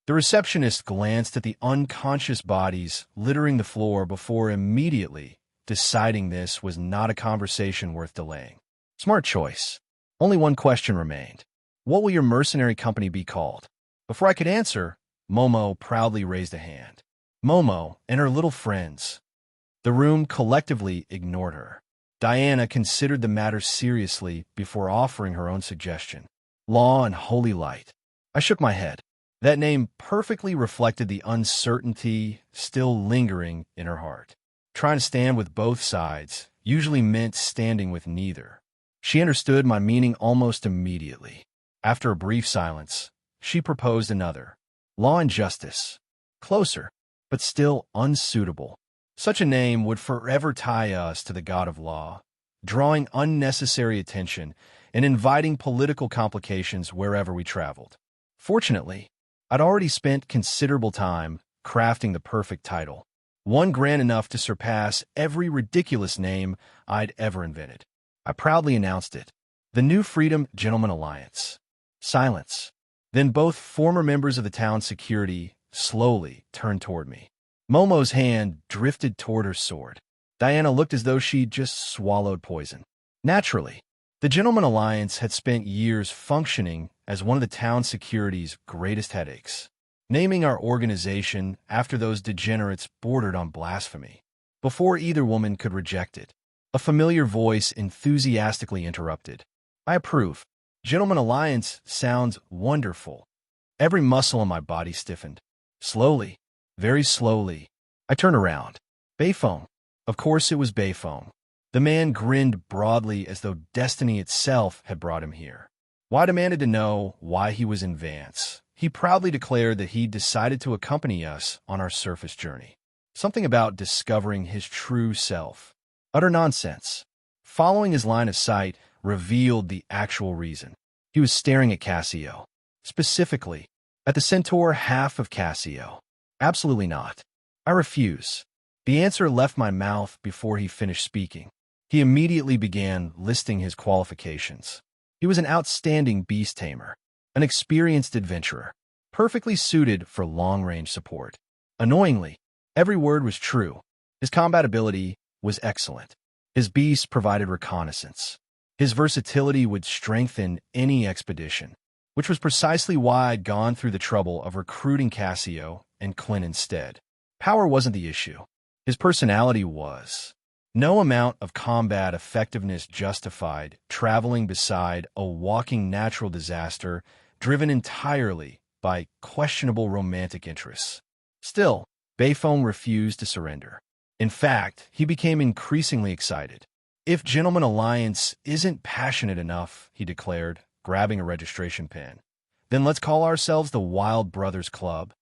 The receptionist glanced at the unconscious bodies littering the floor before immediately deciding this was not a conversation worth delaying. Smart choice. Only one question remained. What will your mercenary company be called? Before I could answer, Momo proudly raised a hand. Momo and her little friends. The room collectively ignored her. Diana considered the matter seriously before offering her own suggestion. Law and Holy Light. I shook my head. That name perfectly reflected the uncertainty still lingering in her heart. Trying to stand with both sides usually meant standing with neither. She understood my meaning almost immediately. After a brief silence, she proposed another. Law and Justice. Closer, but still unsuitable. Such a name would forever tie us to the god of law, drawing unnecessary attention and inviting political complications wherever we traveled. Fortunately, I'd already spent considerable time crafting the perfect title, one grand enough to surpass every ridiculous name I'd ever invented. I proudly announced it. The New Freedom Gentlemen Alliance. Silence. Then both former members of the town's security slowly turned toward me. Momo's hand drifted toward her sword. Diana looked as though she'd just swallowed poison. Naturally, the Gentlemen Alliance had spent years functioning as one of the town's security's greatest headaches. Naming our organization after those degenerates bordered on blasphemy. Before either woman could reject it, a familiar voice enthusiastically interrupted. I approve. Gentlemen Alliance sounds wonderful. Every muscle in my body stiffened. Slowly, very slowly, I turned around. Bayphone. Of course it was Bayphone. The man grinned broadly as though destiny itself had brought him here. I demanded to know why he was in Vance. He proudly declared that he'd decided to accompany us on our surface journey. Something about discovering his true self. Utter nonsense. Following his line of sight revealed the actual reason. He was staring at Cassio. Specifically, at the centaur half of Cassio. Absolutely not. I refuse. The answer left my mouth before he finished speaking. He immediately began listing his qualifications. He was an outstanding beast tamer, an experienced adventurer, perfectly suited for long-range support. Annoyingly, every word was true. His combat ability was excellent. His beast provided reconnaissance. His versatility would strengthen any expedition, which was precisely why I'd gone through the trouble of recruiting Cassio and Clint instead. Power wasn't the issue. His personality was. No amount of combat effectiveness justified traveling beside a walking natural disaster driven entirely by questionable romantic interests. Still, Bayphone refused to surrender. In fact, he became increasingly excited. "If Gentleman Alliance isn't passionate enough," he declared, grabbing a registration pen, "then let's call ourselves the Wild Brothers Club."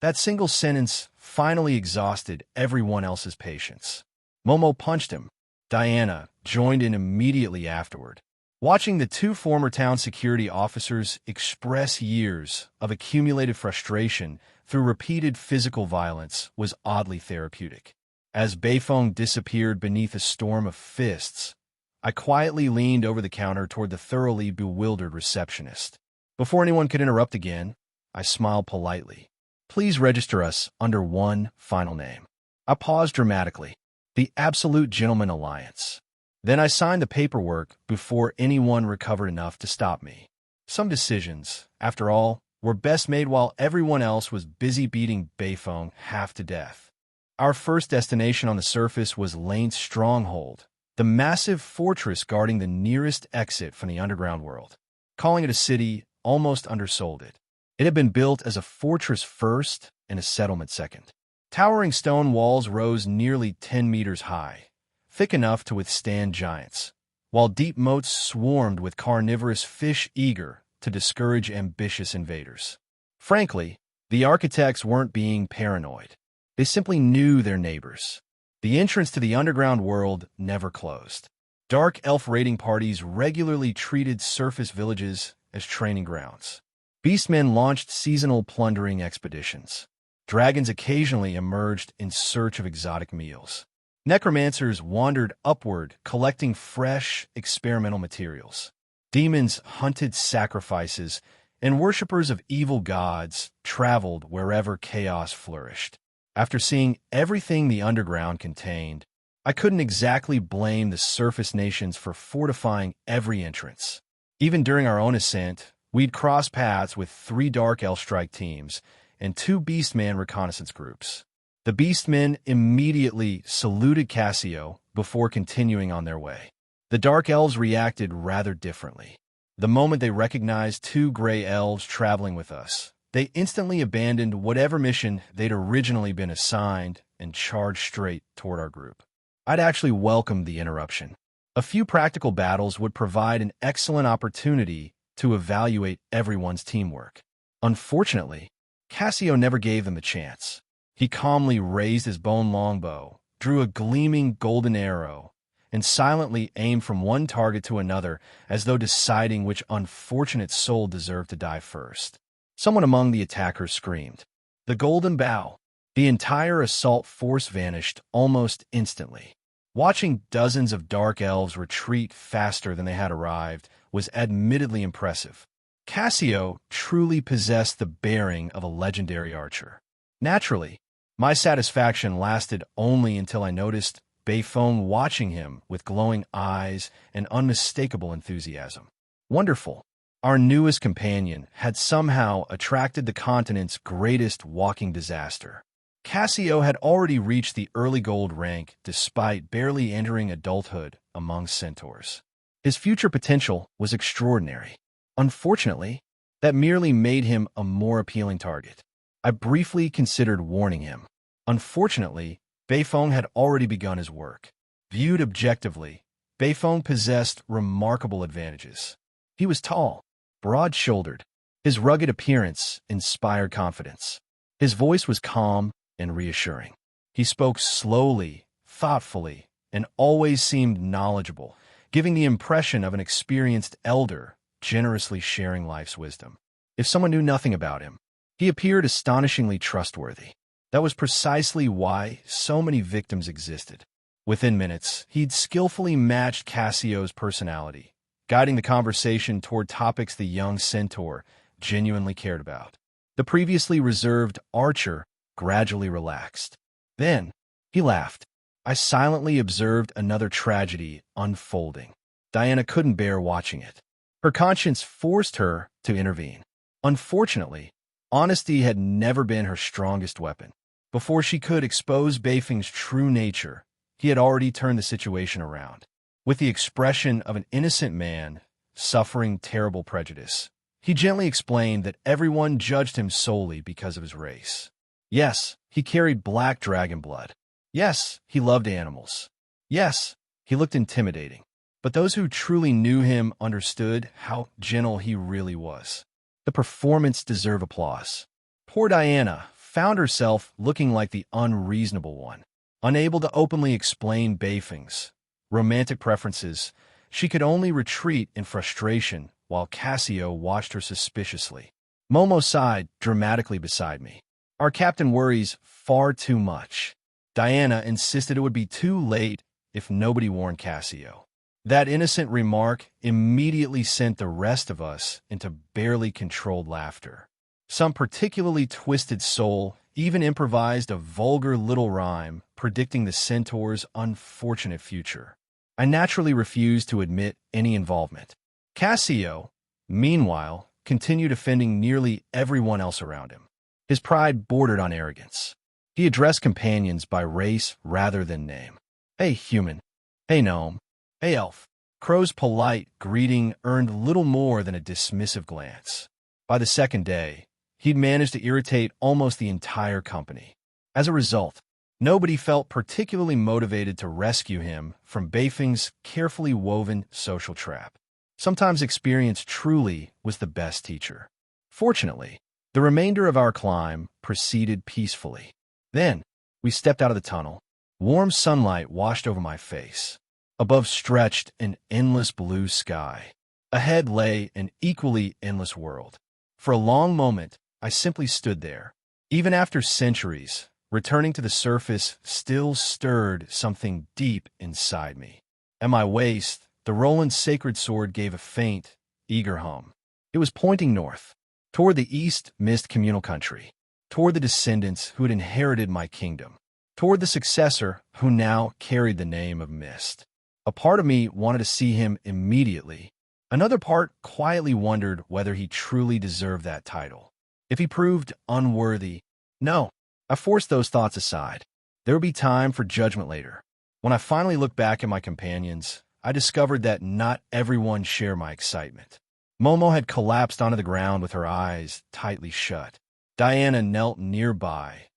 That single sentence finally exhausted everyone else's patience. Momo punched him. Diana joined in immediately afterward. Watching the two former town security officers express years of accumulated frustration through repeated physical violence was oddly therapeutic. As Beifong disappeared beneath a storm of fists, I quietly leaned over the counter toward the thoroughly bewildered receptionist. Before anyone could interrupt again, I smiled politely. "Please register us under one final name." I paused dramatically. "The Absolute Gentleman Alliance." Then I signed the paperwork before anyone recovered enough to stop me. Some decisions, after all, were best made while everyone else was busy beating Beifong half to death. Our first destination on the surface was Lane's stronghold, the massive fortress guarding the nearest exit from the underground world. Calling it a city almost undersold it. It had been built as a fortress first and a settlement second. Towering stone walls rose nearly 10 meters high, thick enough to withstand giants, while deep moats swarmed with carnivorous fish eager to discourage ambitious invaders. Frankly, the architects weren't being paranoid. They simply knew their neighbors. The entrance to the underground world never closed. Dark elf raiding parties regularly treated surface villages as training grounds. Beastmen launched seasonal plundering expeditions. Dragons occasionally emerged in search of exotic meals. Necromancers wandered upward, collecting fresh, experimental materials. Demons hunted sacrifices, and worshippers of evil gods traveled wherever chaos flourished. After seeing everything the underground contained, I couldn't exactly blame the surface nations for fortifying every entrance. Even during our own ascent, we'd cross paths with 3 Dark Elf strike teams and 2 Beastman reconnaissance groups. The Beastmen immediately saluted Cassio before continuing on their way. The Dark Elves reacted rather differently. The moment they recognized 2 Gray Elves traveling with us, they instantly abandoned whatever mission they'd originally been assigned and charged straight toward our group. I'd actually welcomed the interruption. A few practical battles would provide an excellent opportunity to evaluate everyone's teamwork. Unfortunately, Cassio never gave them the chance. He calmly raised his bone longbow, drew a gleaming golden arrow, and silently aimed from one target to another as though deciding which unfortunate soul deserved to die first. Someone among the attackers screamed, "The Golden Bow!" The entire assault force vanished almost instantly. Watching dozens of Dark Elves retreat faster than they had arrived was admittedly impressive. Cassio truly possessed the bearing of a legendary archer. Naturally, my satisfaction lasted only until I noticed Beifong watching him with glowing eyes and unmistakable enthusiasm. Wonderful. Our newest companion had somehow attracted the continent's greatest walking disaster. Cassio had already reached the early gold rank despite barely entering adulthood among centaurs. His future potential was extraordinary. Unfortunately, that merely made him a more appealing target. I briefly considered warning him. Unfortunately, Beifong had already begun his work. Viewed objectively, Beifong possessed remarkable advantages. He was tall, broad-shouldered. His rugged appearance inspired confidence. His voice was calm and reassuring. He spoke slowly, thoughtfully, and always seemed knowledgeable, giving the impression of an experienced elder generously sharing life's wisdom. If someone knew nothing about him, he appeared astonishingly trustworthy. That was precisely why so many victims existed. Within minutes, he'd skillfully matched Cassio's personality, guiding the conversation toward topics the young centaur genuinely cared about. The previously reserved archer gradually relaxed. Then, he laughed. I silently observed another tragedy unfolding. Diana couldn't bear watching it. Her conscience forced her to intervene. Unfortunately, honesty had never been her strongest weapon. Before she could expose Beifeng's true nature, he had already turned the situation around. With the expression of an innocent man suffering terrible prejudice, he gently explained that everyone judged him solely because of his race. Yes, he carried black dragon blood. Yes, he loved animals. Yes, he looked intimidating. But those who truly knew him understood how gentle he really was. The performance deserved applause. Poor Diana found herself looking like the unreasonable one. Unable to openly explain Bayfing's romantic preferences, she could only retreat in frustration while Cassio watched her suspiciously. Momo sighed dramatically beside me. Our captain worries far too much. Diana insisted it would be too late if nobody warned Cassio. That innocent remark immediately sent the rest of us into barely controlled laughter. Some particularly twisted soul even improvised a vulgar little rhyme predicting the centaur's unfortunate future. I naturally refused to admit any involvement. Cassio, meanwhile, continued offending nearly everyone else around him. His pride bordered on arrogance. He addressed companions by race rather than name. Hey, human. Hey, gnome. Hey, elf. Crow's polite greeting earned little more than a dismissive glance. By the second day, he'd managed to irritate almost the entire company. As a result, nobody felt particularly motivated to rescue him from Bayfing's carefully woven social trap. Sometimes experience truly was the best teacher. Fortunately, the remainder of our climb proceeded peacefully. Then, we stepped out of the tunnel. Warm sunlight washed over my face. Above stretched an endless blue sky. Ahead lay an equally endless world. For a long moment, I simply stood there. Even after centuries, returning to the surface still stirred something deep inside me. At my waist, the Roland sacred sword gave a faint, eager hum. It was pointing north, toward the east mist communal country, toward the descendants who had inherited my kingdom, toward the successor who now carried the name of Mist. A part of me wanted to see him immediately. Another part quietly wondered whether he truly deserved that title. If he proved unworthy, no, I forced those thoughts aside. There would be time for judgment later. When I finally looked back at my companions, I discovered that not everyone shared my excitement. Momo had collapsed onto the ground with her eyes tightly shut. Diana knelt nearby,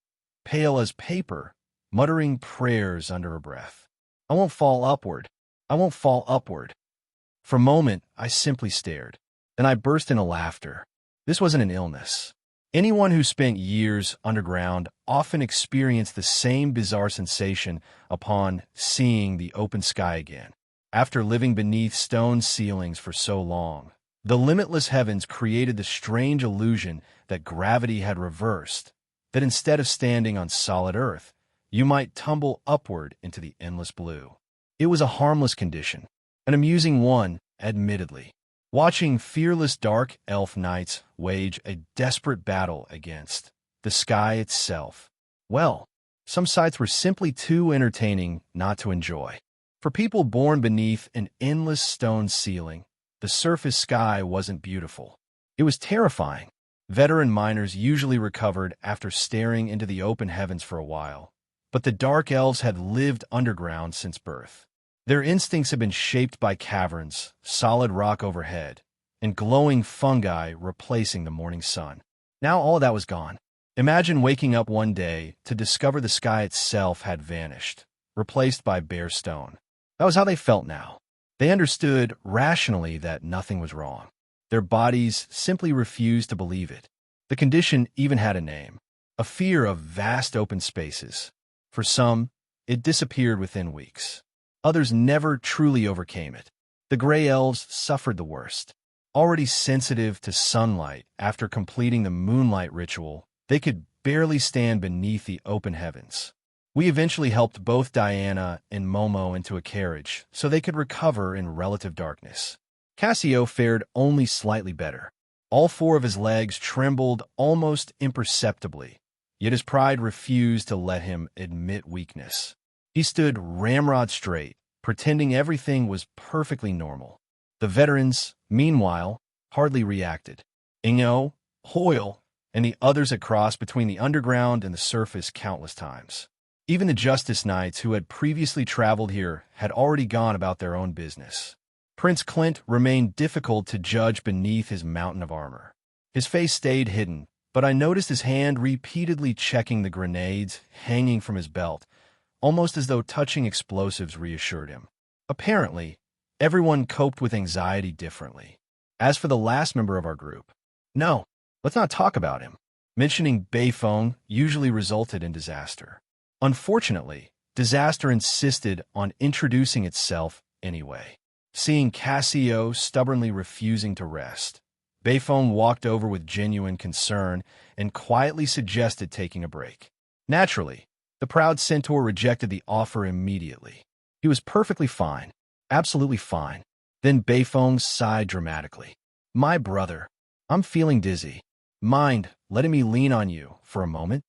pale as paper, muttering prayers under her breath. I won't fall upward. I won't fall upward. For a moment, I simply stared. Then I burst into laughter. This wasn't an illness. Anyone who spent years underground often experienced the same bizarre sensation upon seeing the open sky again. After living beneath stone ceilings for so long, the limitless heavens created the strange illusion that gravity had reversed, that instead of standing on solid earth, you might tumble upward into the endless blue. It was a harmless condition, an amusing one, admittedly. Watching fearless dark elf knights wage a desperate battle against the sky itself. Well, some sights were simply too entertaining not to enjoy. For people born beneath an endless stone ceiling, the surface sky wasn't beautiful. It was terrifying. Veteran miners usually recovered after staring into the open heavens for a while, but the dark elves had lived underground since birth. Their instincts had been shaped by caverns, solid rock overhead, and glowing fungi replacing the morning sun. Now all of that was gone. Imagine waking up one day to discover the sky itself had vanished, replaced by bare stone. That was how they felt now. They understood rationally that nothing was wrong. Their bodies simply refused to believe it. The condition even had a name, a fear of vast open spaces. For some, it disappeared within weeks. Others never truly overcame it. The gray elves suffered the worst. Already sensitive to sunlight after completing the moonlight ritual, they could barely stand beneath the open heavens. We eventually helped both Diana and Momo into a carriage so they could recover in relative darkness. Cassio fared only slightly better. All four of his legs trembled almost imperceptibly, yet his pride refused to let him admit weakness. He stood ramrod straight, pretending everything was perfectly normal. The veterans, meanwhile, hardly reacted. Ingo, Hoyle, and the others had crossed between the underground and the surface countless times. Even the Justice Knights who had previously traveled here had already gone about their own business. Prince Clint remained difficult to judge beneath his mountain of armor. His face stayed hidden, but I noticed his hand repeatedly checking the grenades hanging from his belt, almost as though touching explosives reassured him. Apparently, everyone coped with anxiety differently. As for the last member of our group, no, let's not talk about him. Mentioning Beifong usually resulted in disaster. Unfortunately, disaster insisted on introducing itself anyway. Seeing Cassio stubbornly refusing to rest, Beifong walked over with genuine concern and quietly suggested taking a break. Naturally, the proud centaur rejected the offer immediately. He was perfectly fine, absolutely fine. Then Beifong sighed dramatically. My brother, I'm feeling dizzy. Mind letting me lean on you for a moment?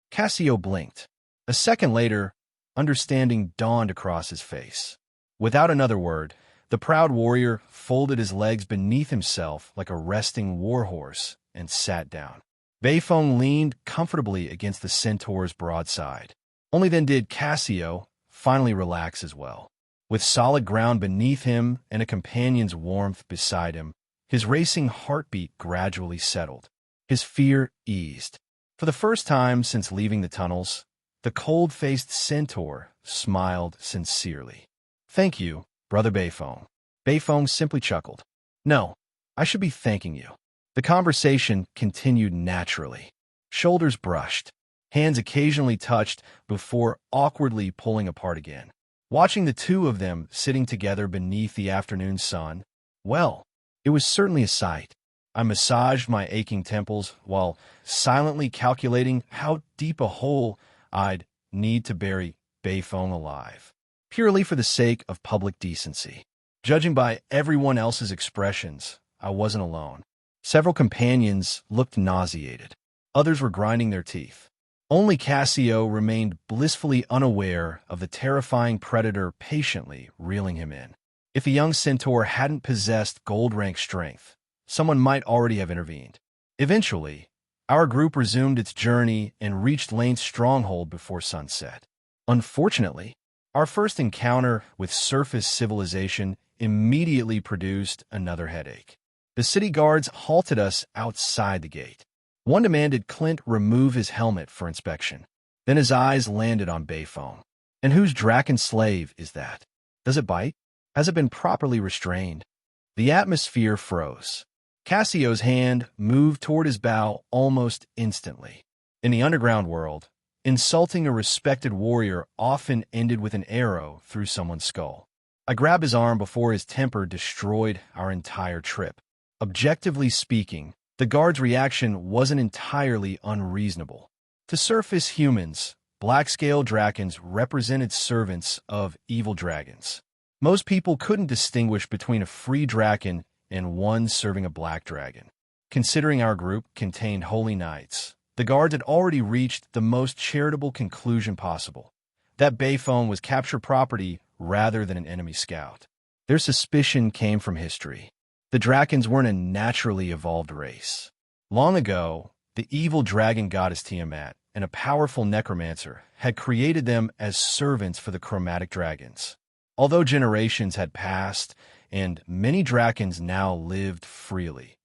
Cassio blinked. A second later, understanding dawned across his face. Without another word, the proud warrior folded his legs beneath himself like a resting warhorse and sat down. Beifong leaned comfortably against the centaur's broadside. Only then did Cassio finally relax as well. With solid ground beneath him and a companion's warmth beside him, his racing heartbeat gradually settled. His fear eased. For the first time since leaving the tunnels, the cold-faced centaur smiled sincerely. Thank you, Brother Beifong. Beifong simply chuckled. No, I should be thanking you. The conversation continued naturally. Shoulders brushed, hands occasionally touched before awkwardly pulling apart again. Watching the two of them sitting together beneath the afternoon sun, well, it was certainly a sight. I massaged my aching temples while silently calculating how deep a hole I'd need to bury Beifong alive, purely for the sake of public decency. Judging by everyone else's expressions, I wasn't alone. Several companions looked nauseated. Others were grinding their teeth. Only Cassio remained blissfully unaware of the terrifying predator patiently reeling him in. If the young centaur hadn't possessed gold-rank strength, someone might already have intervened. Eventually, our group resumed its journey and reached Lane's stronghold before sunset. Unfortunately, our first encounter with surface civilization immediately produced another headache. The city guards halted us outside the gate. One demanded Clint remove his helmet for inspection. Then his eyes landed on Beifong. And whose Draken slave is that? Does it bite? Has it been properly restrained? The atmosphere froze. Cassio's hand moved toward his bow almost instantly. In the underground world, insulting a respected warrior often ended with an arrow through someone's skull. I grabbed his arm before his temper destroyed our entire trip. Objectively speaking, the guard's reaction wasn't entirely unreasonable. To surface humans, black-scale drakens represented servants of evil dragons. Most people couldn't distinguish between a free draken and one serving a black dragon. Considering our group contained holy knights, the guards had already reached the most charitable conclusion possible, that Beifong was captured property rather than an enemy scout. Their suspicion came from history. The Drakens weren't a naturally evolved race. Long ago, the evil dragon goddess Tiamat and a powerful necromancer had created them as servants for the chromatic dragons. Although generations had passed and many Drakens now lived freely,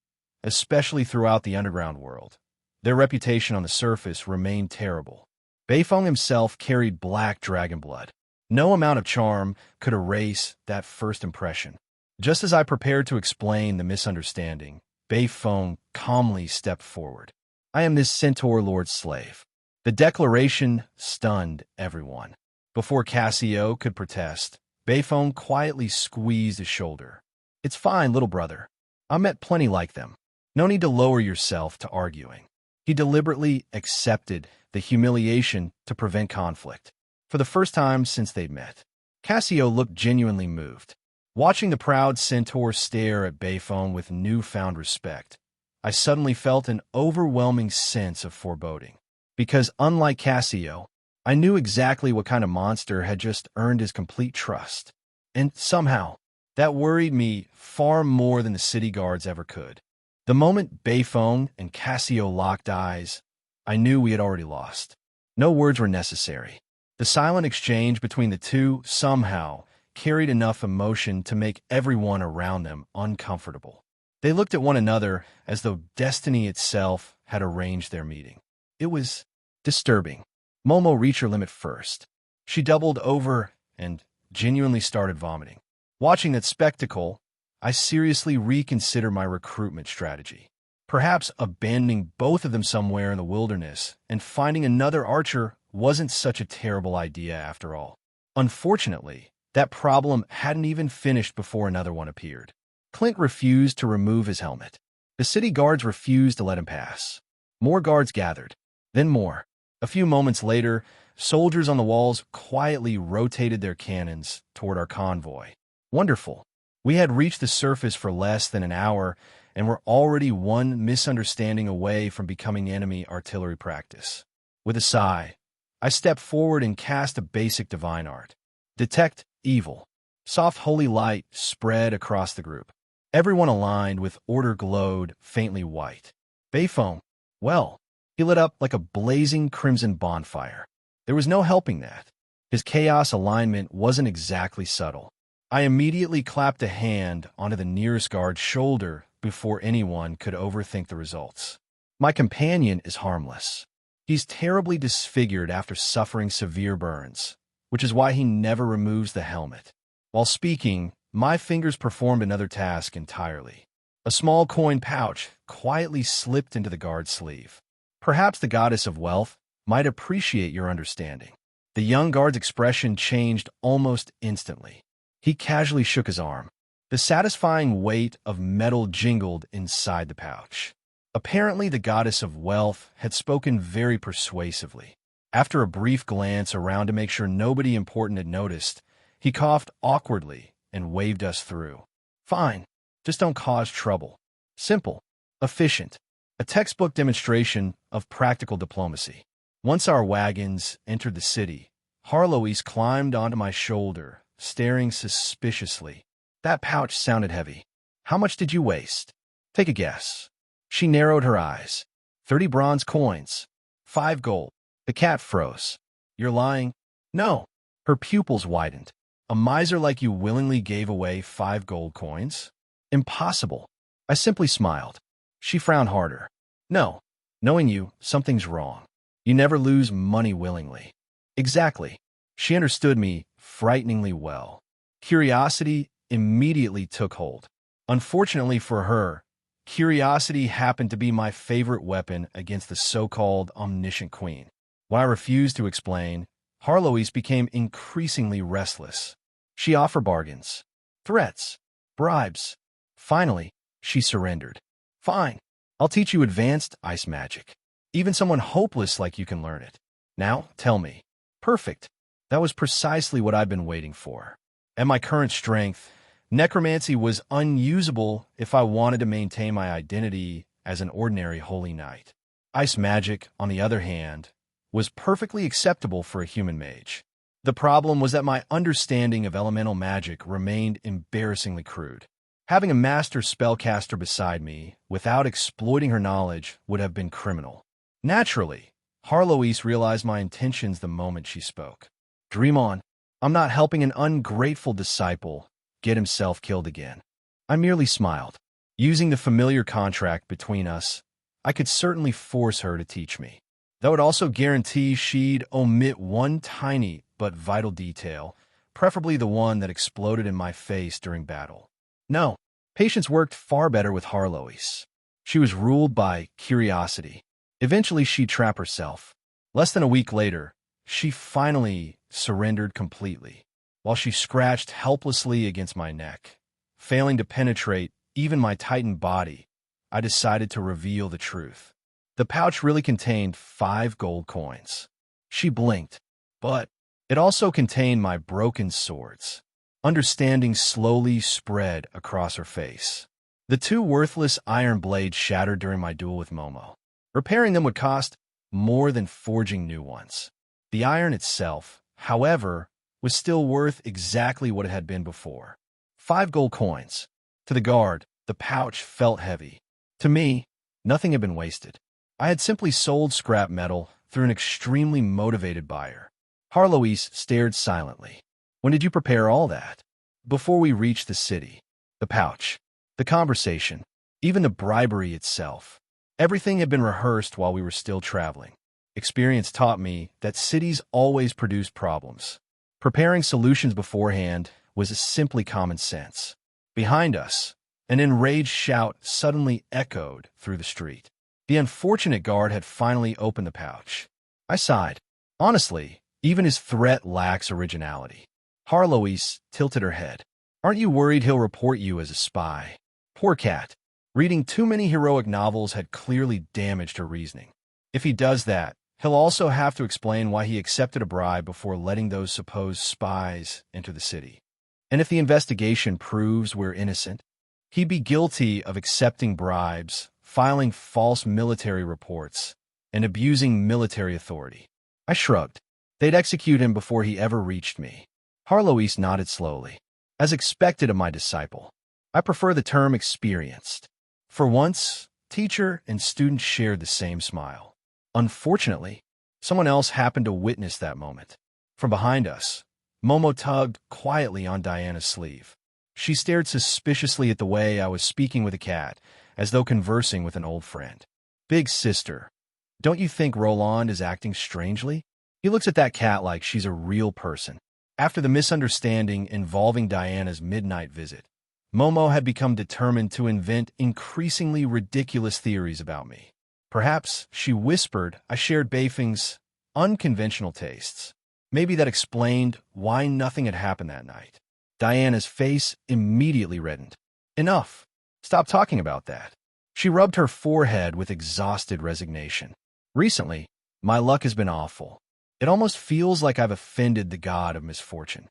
especially throughout the underground world, their reputation on the surface remained terrible. Beifong himself carried black dragon blood. No amount of charm could erase that first impression. Just as I prepared to explain the misunderstanding, Beifong calmly stepped forward. I am this centaur lord's slave. The declaration stunned everyone. Before Cassio could protest, Beifong quietly squeezed his shoulder. It's fine, little brother. I met plenty like them. No need to lower yourself to arguing. He deliberately accepted the humiliation to prevent conflict. For the first time since they'd met, Cassio looked genuinely moved. Watching the proud centaur stare at Beifong with newfound respect, I suddenly felt an overwhelming sense of foreboding. Because unlike Cassio, I knew exactly what kind of monster had just earned his complete trust. And somehow, that worried me far more than the city guards ever could. The moment Beifong and Cassio locked eyes, I knew we had already lost. No words were necessary. The silent exchange between the two somehow carried enough emotion to make everyone around them uncomfortable. They looked at one another as though destiny itself had arranged their meeting. It was disturbing. Momo, reach your limit first. She doubled over and genuinely started vomiting. Watching that spectacle, I seriously reconsidered my recruitment strategy. Perhaps abandoning both of them somewhere in the wilderness and finding another archer wasn't such a terrible idea after all. Unfortunately, that problem hadn't even finished before another one appeared. Clint refused to remove his helmet. The city guards refused to let him pass. More guards gathered, then more. A few moments later, soldiers on the walls quietly rotated their cannons toward our convoy. Wonderful. We had reached the surface for less than an hour, and were already one misunderstanding away from becoming enemy artillery practice. With a sigh, I stepped forward and cast a basic divine art. Detect evil. Soft holy light spread across the group. Everyone aligned with order glowed faintly white. Bayfoam, well, he lit up like a blazing crimson bonfire. There was no helping that. His chaos alignment wasn't exactly subtle. I immediately clapped a hand onto the nearest guard's shoulder before anyone could overthink the results. My companion is harmless. He's terribly disfigured after suffering severe burns, which is why he never removes the helmet. While speaking, my fingers performed another task entirely. A small coin pouch quietly slipped into the guard's sleeve. Perhaps the goddess of wealth might appreciate your understanding. The young guard's expression changed almost instantly. He casually shook his arm. The satisfying weight of metal jingled inside the pouch. Apparently, the goddess of wealth had spoken very persuasively. After a brief glance around to make sure nobody important had noticed, he coughed awkwardly and waved us through. Fine, just don't cause trouble. Simple, efficient, a textbook demonstration of practical diplomacy. Once our wagons entered the city, Harloise climbed onto my shoulder, staring suspiciously. That pouch sounded heavy. How much did you waste? Take a guess. She narrowed her eyes. 30 bronze coins. 5 gold. The cat froze. You're lying? No. Her pupils widened. A miser like you willingly gave away 5 gold coins? Impossible. I simply smiled. She frowned harder. No. Knowing you, something's wrong. You never lose money willingly. Exactly. She understood me frighteningly well. Curiosity immediately took hold. Unfortunately for her, curiosity happened to be my favorite weapon against the so-called omniscient queen. When I refused to explain, Harloise became increasingly restless. She offered bargains, threats, bribes. Finally, she surrendered. Fine, I'll teach you advanced ice magic. Even someone hopeless like you can learn it. Now, tell me. Perfect. That was precisely what I've been waiting for. At my current strength, necromancy was unusable if I wanted to maintain my identity as an ordinary holy knight. Ice magic, on the other hand, was perfectly acceptable for a human mage. The problem was that my understanding of elemental magic remained embarrassingly crude. Having a master spellcaster beside me, without exploiting her knowledge, would have been criminal. Naturally, Harloise realized my intentions the moment she spoke. Dream on. I'm not helping an ungrateful disciple get himself killed again. I merely smiled. Using the familiar contract between us, I could certainly force her to teach me. That would also guarantee she'd omit one tiny but vital detail, preferably the one that exploded in my face during battle. No, patience worked far better with Harloise. She was ruled by curiosity. Eventually, she'd trap herself. Less than a week later, she finally surrendered completely, while she scratched helplessly against my neck. Failing to penetrate even my tightened body, I decided to reveal the truth. The pouch really contained 5 gold coins. She blinked, but it also contained my broken swords. Understanding slowly spread across her face. The 2 worthless iron blades shattered during my duel with Momo. Repairing them would cost more than forging new ones. The iron itself, however, was still worth exactly what it had been before. 5 gold coins. To the guard, the pouch felt heavy. To me, nothing had been wasted. I had simply sold scrap metal through an extremely motivated buyer. Harloise stared silently. When did you prepare all that? Before we reached the city. The pouch, the conversation, even the bribery itself. Everything had been rehearsed while we were still traveling. Experience taught me that cities always produce problems. Preparing solutions beforehand was simply common sense. Behind us, an enraged shout suddenly echoed through the street. The unfortunate guard had finally opened the pouch. I sighed. Honestly, even his threat lacks originality. Harloise tilted her head. Aren't you worried he'll report you as a spy? Poor cat. Reading too many heroic novels had clearly damaged her reasoning. If he does that, he'll also have to explain why he accepted a bribe before letting those supposed spies enter the city. And if the investigation proves we're innocent, he'd be guilty of accepting bribes, filing false military reports, and abusing military authority. I shrugged. They'd execute him before he ever reached me. Harloise nodded slowly. As expected of my disciple, I prefer the term experienced. For once, teacher and student shared the same smile. Unfortunately, someone else happened to witness that moment. From behind us, Momo tugged quietly on Diana's sleeve. She stared suspiciously at the way I was speaking with a cat, as though conversing with an old friend. Big sister, don't you think Roland is acting strangely? He looks at that cat like she's a real person. After the misunderstanding involving Diana's midnight visit, Momo had become determined to invent increasingly ridiculous theories about me. Perhaps, she whispered, I shared Beifeng's unconventional tastes. Maybe that explained why nothing had happened that night. Diana's face immediately reddened. Enough. Stop talking about that. She rubbed her forehead with exhausted resignation. Recently, my luck has been awful. It almost feels like I've offended the god of misfortune.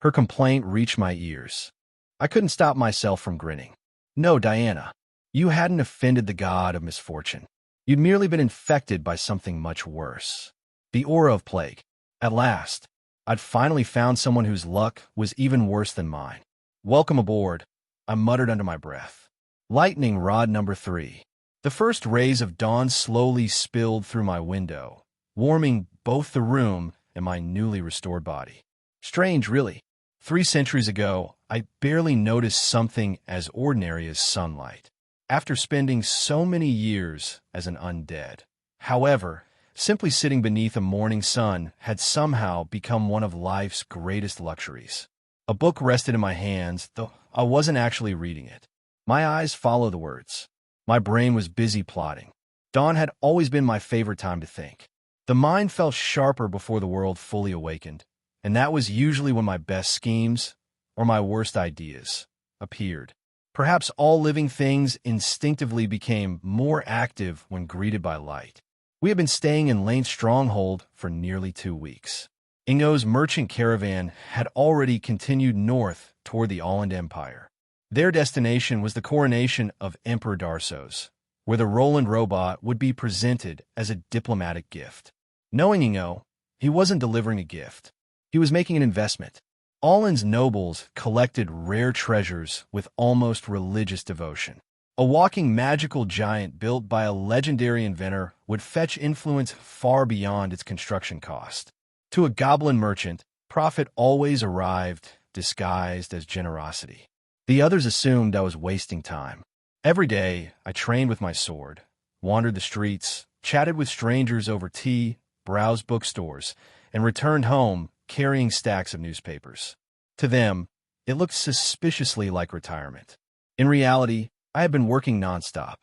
Her complaint reached my ears. I couldn't stop myself from grinning. No, Diana, you hadn't offended the god of misfortune. You'd merely been infected by something much worse. The aura of plague. At last, I'd finally found someone whose luck was even worse than mine. Welcome aboard, I muttered under my breath. Lightning rod number 3. The first rays of dawn slowly spilled through my window, warming both the room and my newly restored body. Strange, really. 3 centuries ago, I barely noticed something as ordinary as sunlight, after spending so many years as an undead. However, simply sitting beneath a morning sun had somehow become one of life's greatest luxuries. A book rested in my hands, though I wasn't actually reading it. My eyes followed the words. My brain was busy plotting. Dawn had always been my favorite time to think. The mind felt sharper before the world fully awakened, and that was usually when my best schemes, or my worst ideas, appeared. Perhaps all living things instinctively became more active when greeted by light. We had been staying in Lane's stronghold for nearly 2 weeks. Ingo's merchant caravan had already continued north toward the Allend Empire. Their destination was the coronation of Emperor Darsos, where the Roland robot would be presented as a diplomatic gift. Knowing Ingo, he wasn't delivering a gift. He was making an investment. Allend's nobles collected rare treasures with almost religious devotion. A walking magical giant built by a legendary inventor would fetch influence far beyond its construction cost. To a goblin merchant, profit always arrived disguised as generosity. The others assumed I was wasting time. Every day, I trained with my sword, wandered the streets, chatted with strangers over tea, browsed bookstores, and returned home carrying stacks of newspapers. To them, it looked suspiciously like retirement. In reality, I had been working nonstop.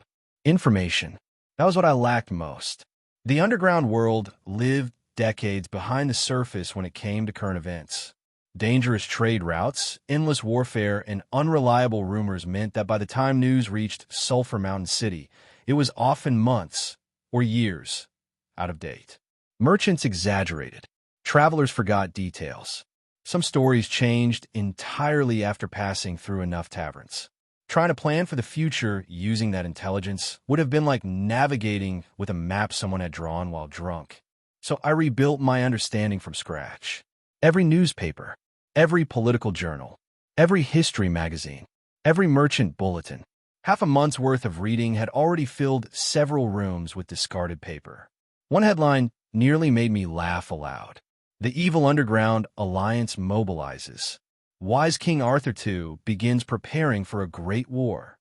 Information. That was what I lacked most. The underground world lived decades behind the surface when it came to current events. Dangerous trade routes, endless warfare, and unreliable rumors meant that by the time news reached Sulphur Mountain City, it was often months or years out of date. Merchants exaggerated. Travelers forgot details. Some stories changed entirely after passing through enough taverns. Trying to plan for the future using that intelligence would have been like navigating with a map someone had drawn while drunk. So I rebuilt my understanding from scratch. Every newspaper, every political journal, every history magazine, every merchant bulletin. Half a month's worth of reading had already filled several rooms with discarded paper. One headline nearly made me laugh aloud. The evil underground alliance mobilizes. Wise King Arthur II begins preparing for a great war.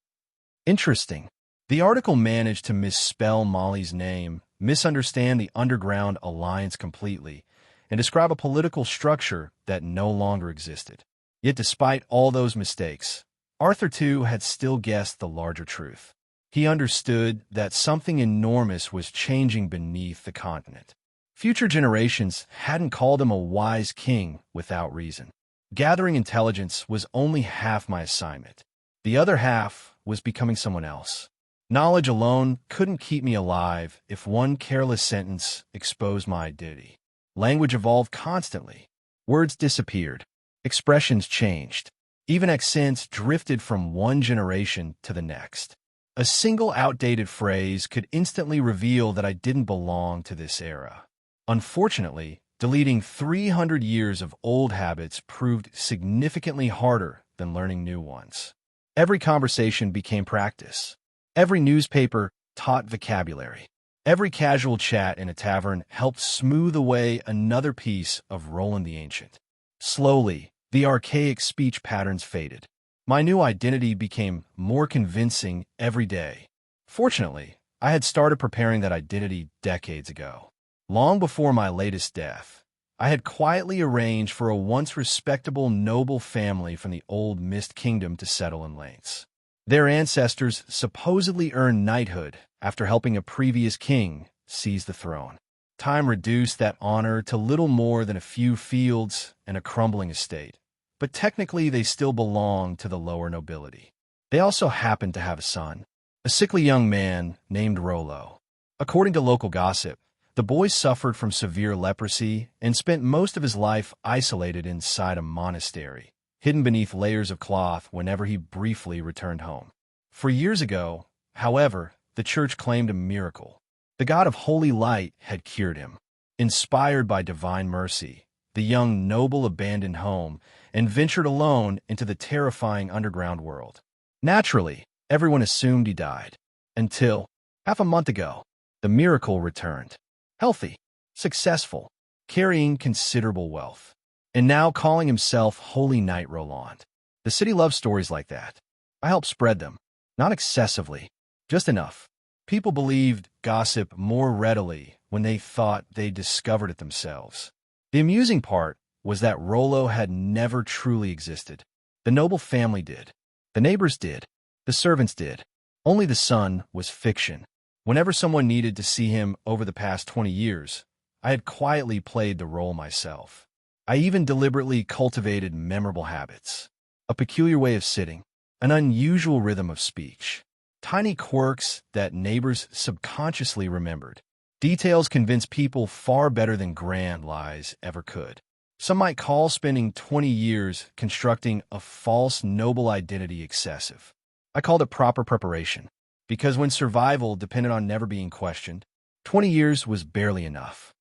Interesting. The article managed to misspell Molly's name, misunderstand the Underground Alliance completely, and describe a political structure that no longer existed. Yet despite all those mistakes, Arthur too had still guessed the larger truth. He understood that something enormous was changing beneath the continent. Future generations hadn't called him a wise king without reason. Gathering intelligence was only half my assignment. The other half was becoming someone else. Knowledge alone couldn't keep me alive if one careless sentence exposed my identity. Language evolved constantly. Words disappeared. Expressions changed. Even accents drifted from one generation to the next. A single outdated phrase could instantly reveal that I didn't belong to this era. Unfortunately, deleting 300 years of old habits proved significantly harder than learning new ones. Every conversation became practice. Every newspaper taught vocabulary. Every casual chat in a tavern helped smooth away another piece of Roland the Ancient. Slowly, the archaic speech patterns faded. My new identity became more convincing every day. Fortunately, I had started preparing that identity decades ago. Long before my latest death, I had quietly arranged for a once respectable noble family from the old Mist Kingdom to settle in Lanes. Their ancestors supposedly earned knighthood after helping a previous king seize the throne. Time reduced that honor to little more than a few fields and a crumbling estate, but technically they still belonged to the lower nobility. They also happened to have a son, a sickly young man named Rollo. According to local gossip, the boy suffered from severe leprosy and spent most of his life isolated inside a monastery, hidden beneath layers of cloth whenever he briefly returned home. 4 years ago, however, the church claimed a miracle. The god of holy light had cured him. Inspired by divine mercy, the young noble abandoned home and ventured alone into the terrifying underground world. Naturally, everyone assumed he died. Until, half a month ago, the miracle returned. Healthy, successful, carrying considerable wealth, and now calling himself Holy Knight Roland. The city loves stories like that. I help spread them, not excessively, just enough. People believed gossip more readily when they thought they discovered it themselves. The amusing part was that Rollo had never truly existed. The noble family did. The neighbors did. The servants did. Only the son was fiction. Whenever someone needed to see him over the past 20 years, I had quietly played the role myself. I even deliberately cultivated memorable habits. A peculiar way of sitting, an unusual rhythm of speech, tiny quirks that neighbors subconsciously remembered. Details convince people far better than grand lies ever could. Some might call spending 20 years constructing a false noble identity excessive. I called it proper preparation, because when survival depended on never being questioned, 20 years was barely enough.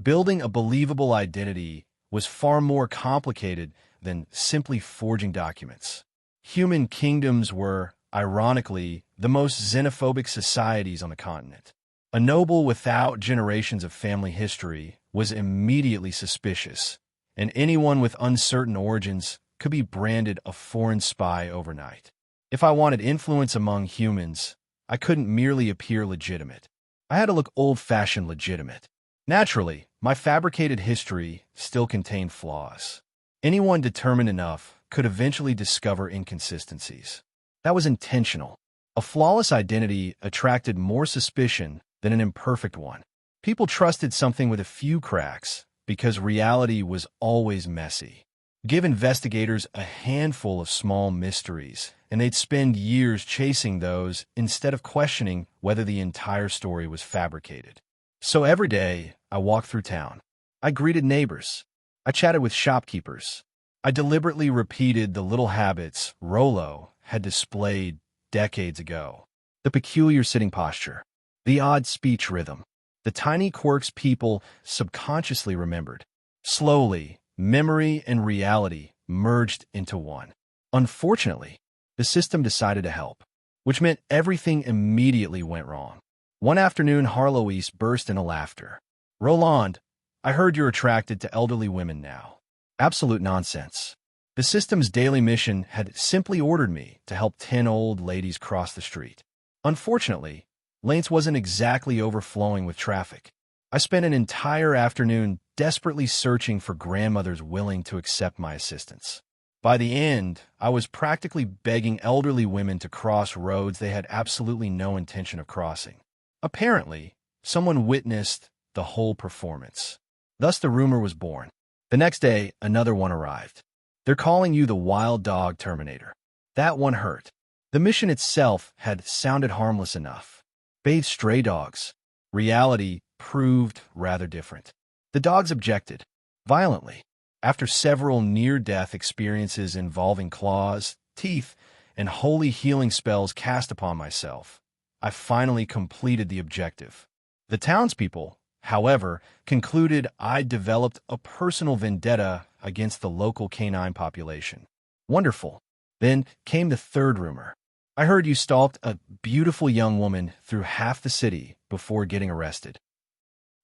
Building a believable identity was far more complicated than simply forging documents. Human kingdoms were, ironically, the most xenophobic societies on the continent. A noble without generations of family history was immediately suspicious, and anyone with uncertain origins could be branded a foreign spy overnight. If I wanted influence among humans, I couldn't merely appear legitimate. I had to look old-fashioned legitimate. Naturally, my fabricated history still contained flaws. Anyone determined enough could eventually discover inconsistencies. That was intentional. A flawless identity attracted more suspicion than an imperfect one. People trusted something with a few cracks because reality was always messy. Give investigators a handful of small mysteries, and they'd spend years chasing those instead of questioning whether the entire story was fabricated. So every day, I walked through town. I greeted neighbors. I chatted with shopkeepers. I deliberately repeated the little habits Rollo had displayed decades ago. The peculiar sitting posture, the odd speech rhythm, the tiny quirks people subconsciously remembered. Slowly, memory and reality merged into one. Unfortunately, the system decided to help, which meant everything immediately went wrong. One afternoon, Harloise burst into laughter. "Roland, I heard you're attracted to elderly women now." Absolute nonsense. The system's daily mission had simply ordered me to help 10 old ladies cross the street. Unfortunately, Lanes wasn't exactly overflowing with traffic. I spent an entire afternoon desperately searching for grandmothers willing to accept my assistance. By the end, I was practically begging elderly women to cross roads they had absolutely no intention of crossing. Apparently, someone witnessed the whole performance. Thus the rumor was born. The next day, another one arrived. They're calling you the wild dog Terminator. That one hurt. The mission itself had sounded harmless enough. Bathe stray dogs. Reality proved rather different. The dogs objected, violently. After several near-death experiences involving claws, teeth, and holy healing spells cast upon myself, I finally completed the objective. The townspeople, however, concluded I'd developed a personal vendetta against the local canine population. Wonderful. Then came the third rumor. I heard you stalked a beautiful young woman through half the city before getting arrested.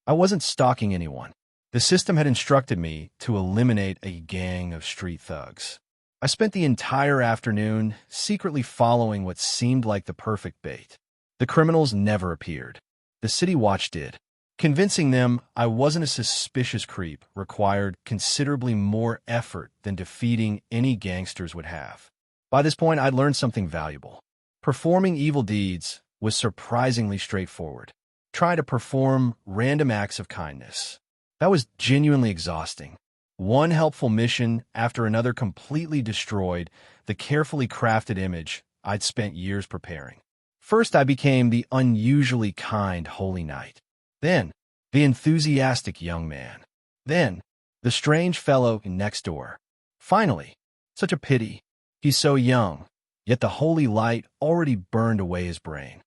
I wasn't stalking anyone. The system had instructed me to eliminate a gang of street thugs. I spent the entire afternoon secretly following what seemed like the perfect bait. The criminals never appeared. The City Watch did. Convincing them I wasn't a suspicious creep required considerably more effort than defeating any gangsters would have. By this point, I'd learned something valuable. Performing evil deeds was surprisingly straightforward. Try to perform random acts of kindness. That was genuinely exhausting. One helpful mission after another completely destroyed the carefully crafted image I'd spent years preparing. First, I became the unusually kind holy knight. Then, the enthusiastic young man. Then, the strange fellow next door. Finally, such a pity. He's so young, yet the holy light already burned away his brain.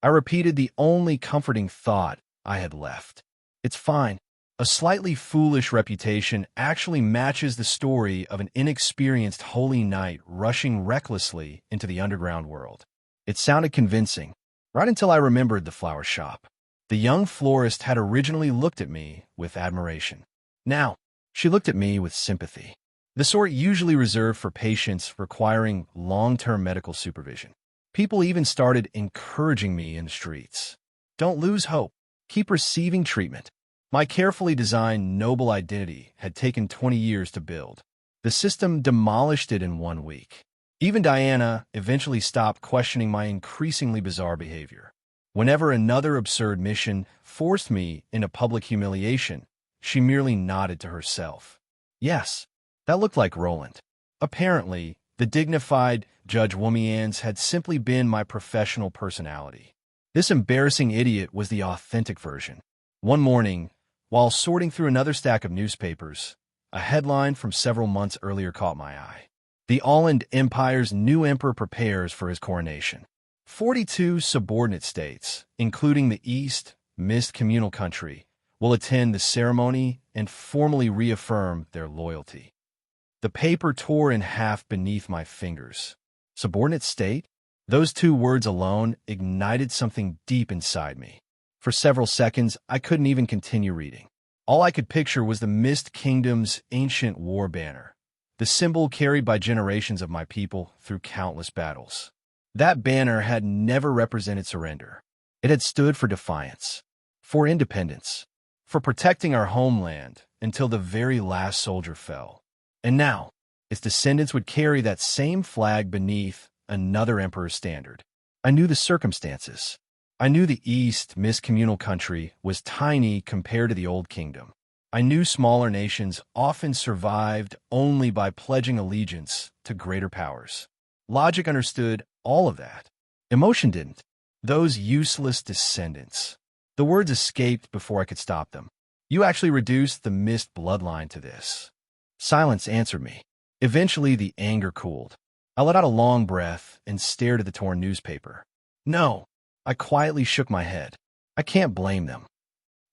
I repeated the only comforting thought I had left. It's fine. A slightly foolish reputation actually matches the story of an inexperienced holy knight rushing recklessly into the underground world. It sounded convincing, right until I remembered the flower shop. The young florist had originally looked at me with admiration. Now, she looked at me with sympathy. The sort usually reserved for patients requiring long-term medical supervision. People even started encouraging me in the streets. Don't lose hope. Keep receiving treatment. My carefully designed noble identity had taken 20 years to build. The system demolished it in 1 week. Even Diana eventually stopped questioning my increasingly bizarre behavior. Whenever another absurd mission forced me into public humiliation, she merely nodded to herself. Yes, that looked like Roland. Apparently, the dignified Judge Womians had simply been my professional personality. This embarrassing idiot was the authentic version. One morning, while sorting through another stack of newspapers, a headline from several months earlier caught my eye. The Roland Empire's new emperor prepares for his coronation. 42 subordinate states, including the East Mist Communal Country, will attend the ceremony and formally reaffirm their loyalty. The paper tore in half beneath my fingers. Subordinate state? Those 2 words alone ignited something deep inside me. For several seconds, I couldn't even continue reading. All I could picture was the Mist Kingdom's ancient war banner, the symbol carried by generations of my people through countless battles. That banner had never represented surrender. It had stood for defiance, for independence, for protecting our homeland until the very last soldier fell. And now, its descendants would carry that same flag beneath another emperor's standard. I knew the circumstances. I knew the East Mist Communal Country was tiny compared to the Old Kingdom. I knew smaller nations often survived only by pledging allegiance to greater powers. Logic understood all of that. Emotion didn't. Those useless descendants. The words escaped before I could stop them. You actually reduced the Mist bloodline to this. Silence answered me. Eventually, the anger cooled. I let out a long breath and stared at the torn newspaper. No. I quietly shook my head. I can't blame them.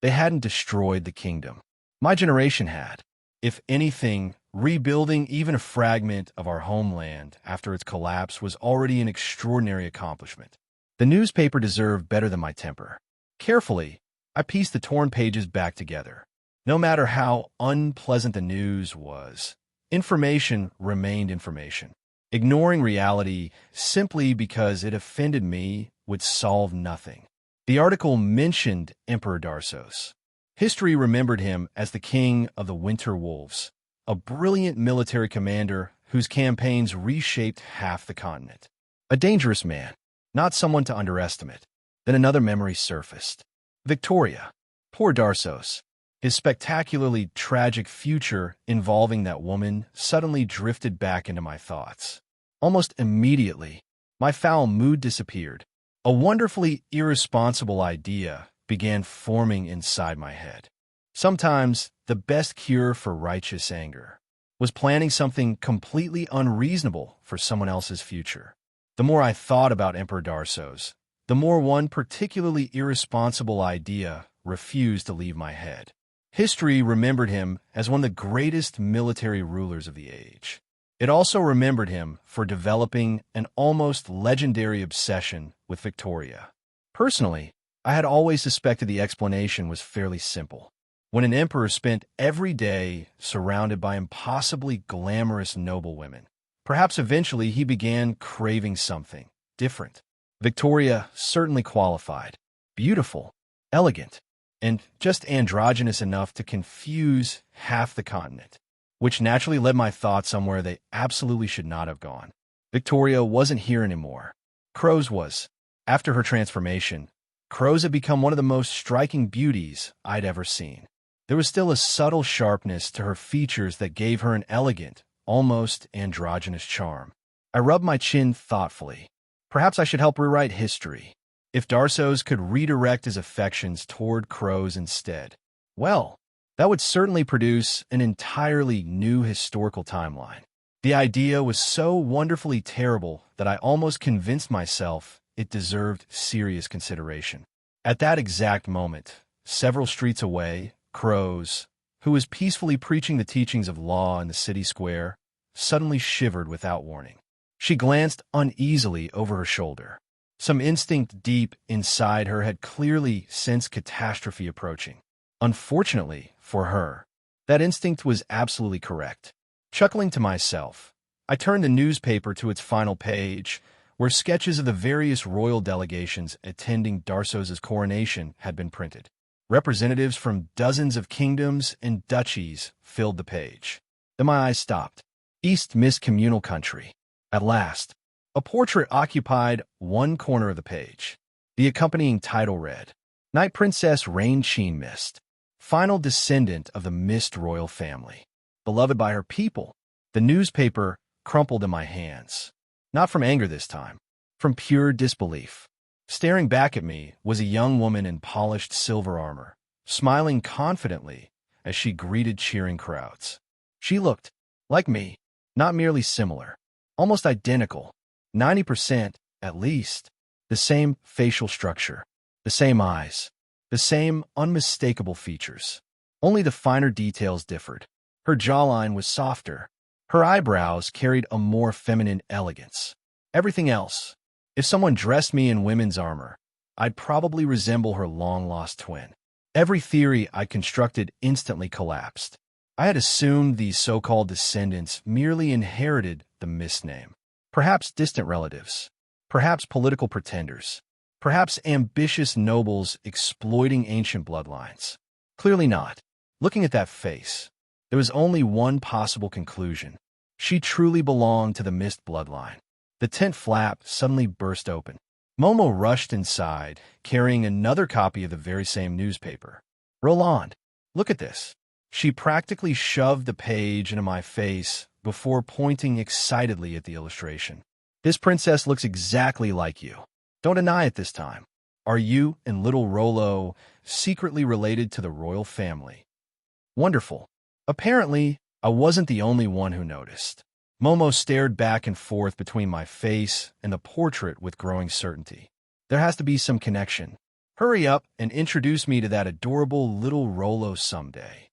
They hadn't destroyed the kingdom. My generation had. If anything, rebuilding even a fragment of our homeland after its collapse was already an extraordinary accomplishment. The newspaper deserved better than my temper. Carefully, I pieced the torn pages back together. No matter how unpleasant the news was, information remained information. Ignoring reality simply because it offended me would solve nothing. The article mentioned Emperor Darsos. History remembered him as the king of the Winter Wolves, a brilliant military commander whose campaigns reshaped half the continent. A dangerous man, not someone to underestimate. Then another memory surfaced. Victoria. Poor Darsos. His spectacularly tragic future involving that woman suddenly drifted back into my thoughts. Almost immediately, my foul mood disappeared. A wonderfully irresponsible idea began forming inside my head. Sometimes, the best cure for righteous anger was planning something completely unreasonable for someone else's future. The more I thought about Emperor Darsos, the more one particularly irresponsible idea refused to leave my head. History remembered him as one of the greatest military rulers of the age. It also remembered him for developing an almost legendary obsession with Victoria. Personally, I had always suspected the explanation was fairly simple. When an emperor spent every day surrounded by impossibly glamorous noblewomen, perhaps eventually he began craving something different. Victoria certainly qualified. Beautiful, elegant, and just androgynous enough to confuse half the continent, which naturally led my thoughts somewhere they absolutely should not have gone. Victoria wasn't here anymore. Crows was. After her transformation, Crows had become one of the most striking beauties I'd ever seen. There was still a subtle sharpness to her features that gave her an elegant, almost androgynous charm. I rubbed my chin thoughtfully. Perhaps I should help rewrite history. If Darsos could redirect his affections toward Crows instead, well, that would certainly produce an entirely new historical timeline. The idea was so wonderfully terrible that I almost convinced myself it deserved serious consideration. At that exact moment, several streets away, Crows, who was peacefully preaching the teachings of law in the city square, suddenly shivered without warning. She glanced uneasily over her shoulder. Some instinct deep inside her had clearly sensed catastrophe approaching. Unfortunately for her, that instinct was absolutely correct. Chuckling to myself, I turned the newspaper to its final page, where sketches of the various royal delegations attending Darsos's coronation had been printed. Representatives from dozens of kingdoms and duchies filled the page. Then my eyes stopped. East Mist Communal Country. At last, a portrait occupied one corner of the page. The accompanying title read, Night Princess Rain Sheen Mist, final descendant of the Mist royal family. Beloved by her people. The newspaper crumpled in my hands. Not from anger this time, from pure disbelief. Staring back at me was a young woman in polished silver armor, smiling confidently as she greeted cheering crowds. She looked, like me, not merely similar, almost identical, 90% at least, the same facial structure, the same eyes, the same unmistakable features. Only the finer details differed. Her jawline was softer. Her eyebrows carried a more feminine elegance. Everything else, if someone dressed me in women's armor, I'd probably resemble her long-lost twin. Every theory I constructed instantly collapsed. I had assumed these so-called descendants merely inherited the misname. Perhaps distant relatives. Perhaps political pretenders. Perhaps ambitious nobles exploiting ancient bloodlines. Clearly not. Looking at that face, there was only one possible conclusion. She truly belonged to the Mist bloodline. The tent flap suddenly burst open. Momo rushed inside, carrying another copy of the very same newspaper. Roland, look at this. She practically shoved the page into my face before pointing excitedly at the illustration. This princess looks exactly like you. Don't deny it this time. Are you and little Rolo secretly related to the royal family? Wonderful. Apparently, I wasn't the only one who noticed. Momo stared back and forth between my face and the portrait with growing certainty. There has to be some connection. Hurry up and introduce me to that adorable little Rolo someday.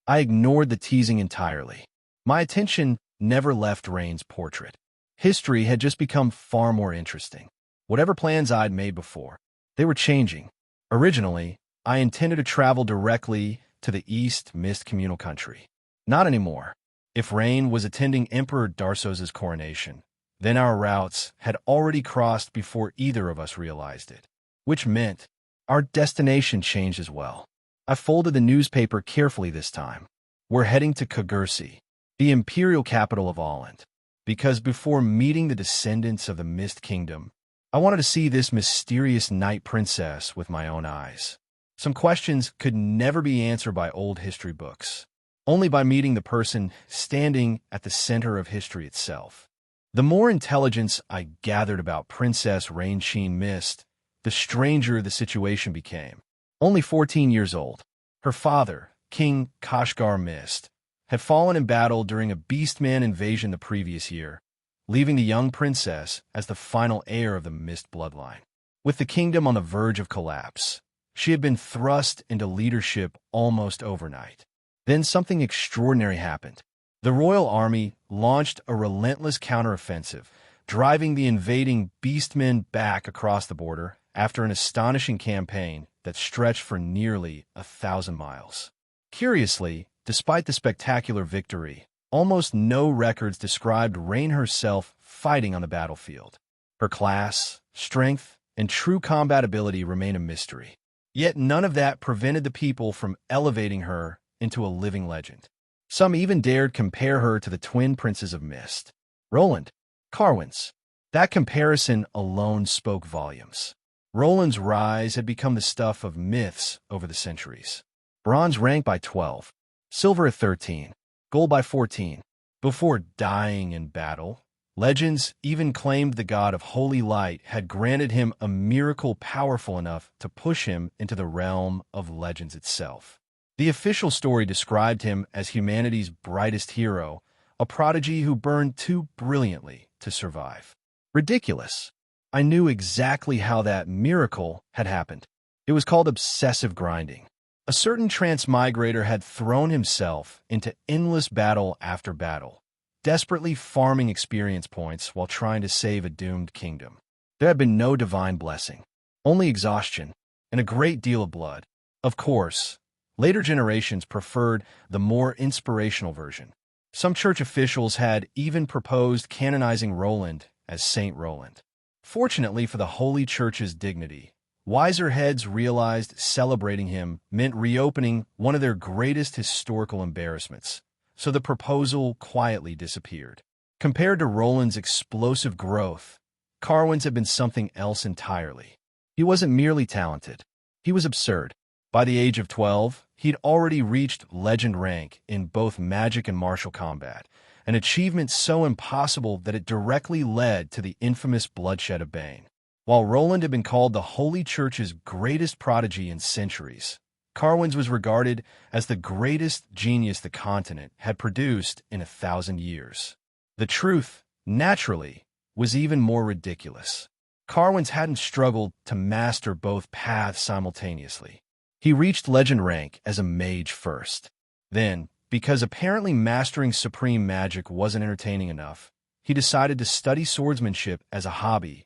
I ignored the teasing entirely. My attention never left Rain's portrait. History had just become far more interesting. Whatever plans I'd made before, they were changing. Originally, I intended to travel directly to the East Mist Communal Country. Not anymore. If Rain was attending Emperor Darsos's coronation, then our routes had already crossed before either of us realized it. Which meant Our destination changed as well. I folded the newspaper carefully this time. We're heading to Kagursi, the imperial capital of Roland, because before meeting the descendants of the Mist Kingdom, I wanted to see this mysterious night princess with my own eyes. Some questions could never be answered by old history books, only by meeting the person standing at the center of history itself. The more intelligence I gathered about Princess Rainsheen Mist, the stranger the situation became. Only 14 years old, her father, King Kashgar Mist, had fallen in battle during a Beastman invasion the previous year, leaving the young princess as the final heir of the Mist bloodline. With the kingdom on the verge of collapse, she had been thrust into leadership almost overnight. Then something extraordinary happened. The royal army launched a relentless counteroffensive, driving the invading beastmen back across the border after an astonishing campaign that stretched for nearly 1,000 miles. Curiously, despite the spectacular victory, almost no records described Rain herself fighting on the battlefield. Her class, strength, and true combat ability remain a mystery. Yet none of that prevented the people from elevating her into a living legend. Some even dared compare her to the twin princes of Mist, Roland, Carwins. That comparison alone spoke volumes. Roland's rise had become the stuff of myths over the centuries. Bronze ranked by 12, silver at 13, gold by 14. Before dying in battle, legends even claimed the god of holy light had granted him a miracle powerful enough to push him into the realm of legends itself. The official story described him as humanity's brightest hero, a prodigy who burned too brilliantly to survive. Ridiculous. I knew exactly how that miracle had happened. It was called obsessive grinding. A certain transmigrator had thrown himself into endless battle after battle, desperately farming experience points while trying to save a doomed kingdom. There had been no divine blessing, only exhaustion and a great deal of blood. Of course, later generations preferred the more inspirational version. Some church officials had even proposed canonizing Roland as Saint Roland. Fortunately for the Holy Church's dignity, wiser heads realized celebrating him meant reopening one of their greatest historical embarrassments, so the proposal quietly disappeared. Compared to Roland's explosive growth, Carwin's had been something else entirely. He wasn't merely talented. He was absurd. By the age of 12, he'd already reached legend rank in both magic and martial combat, an achievement so impossible that it directly led to the infamous bloodshed of Bane. While Roland had been called the Holy Church's greatest prodigy in centuries, Carwin's was regarded as the greatest genius the continent had produced in 1,000 years. The truth, naturally, was even more ridiculous. Carwin's hadn't struggled to master both paths simultaneously. He reached legend rank as a mage first. Then, because apparently mastering supreme magic wasn't entertaining enough, he decided to study swordsmanship as a hobby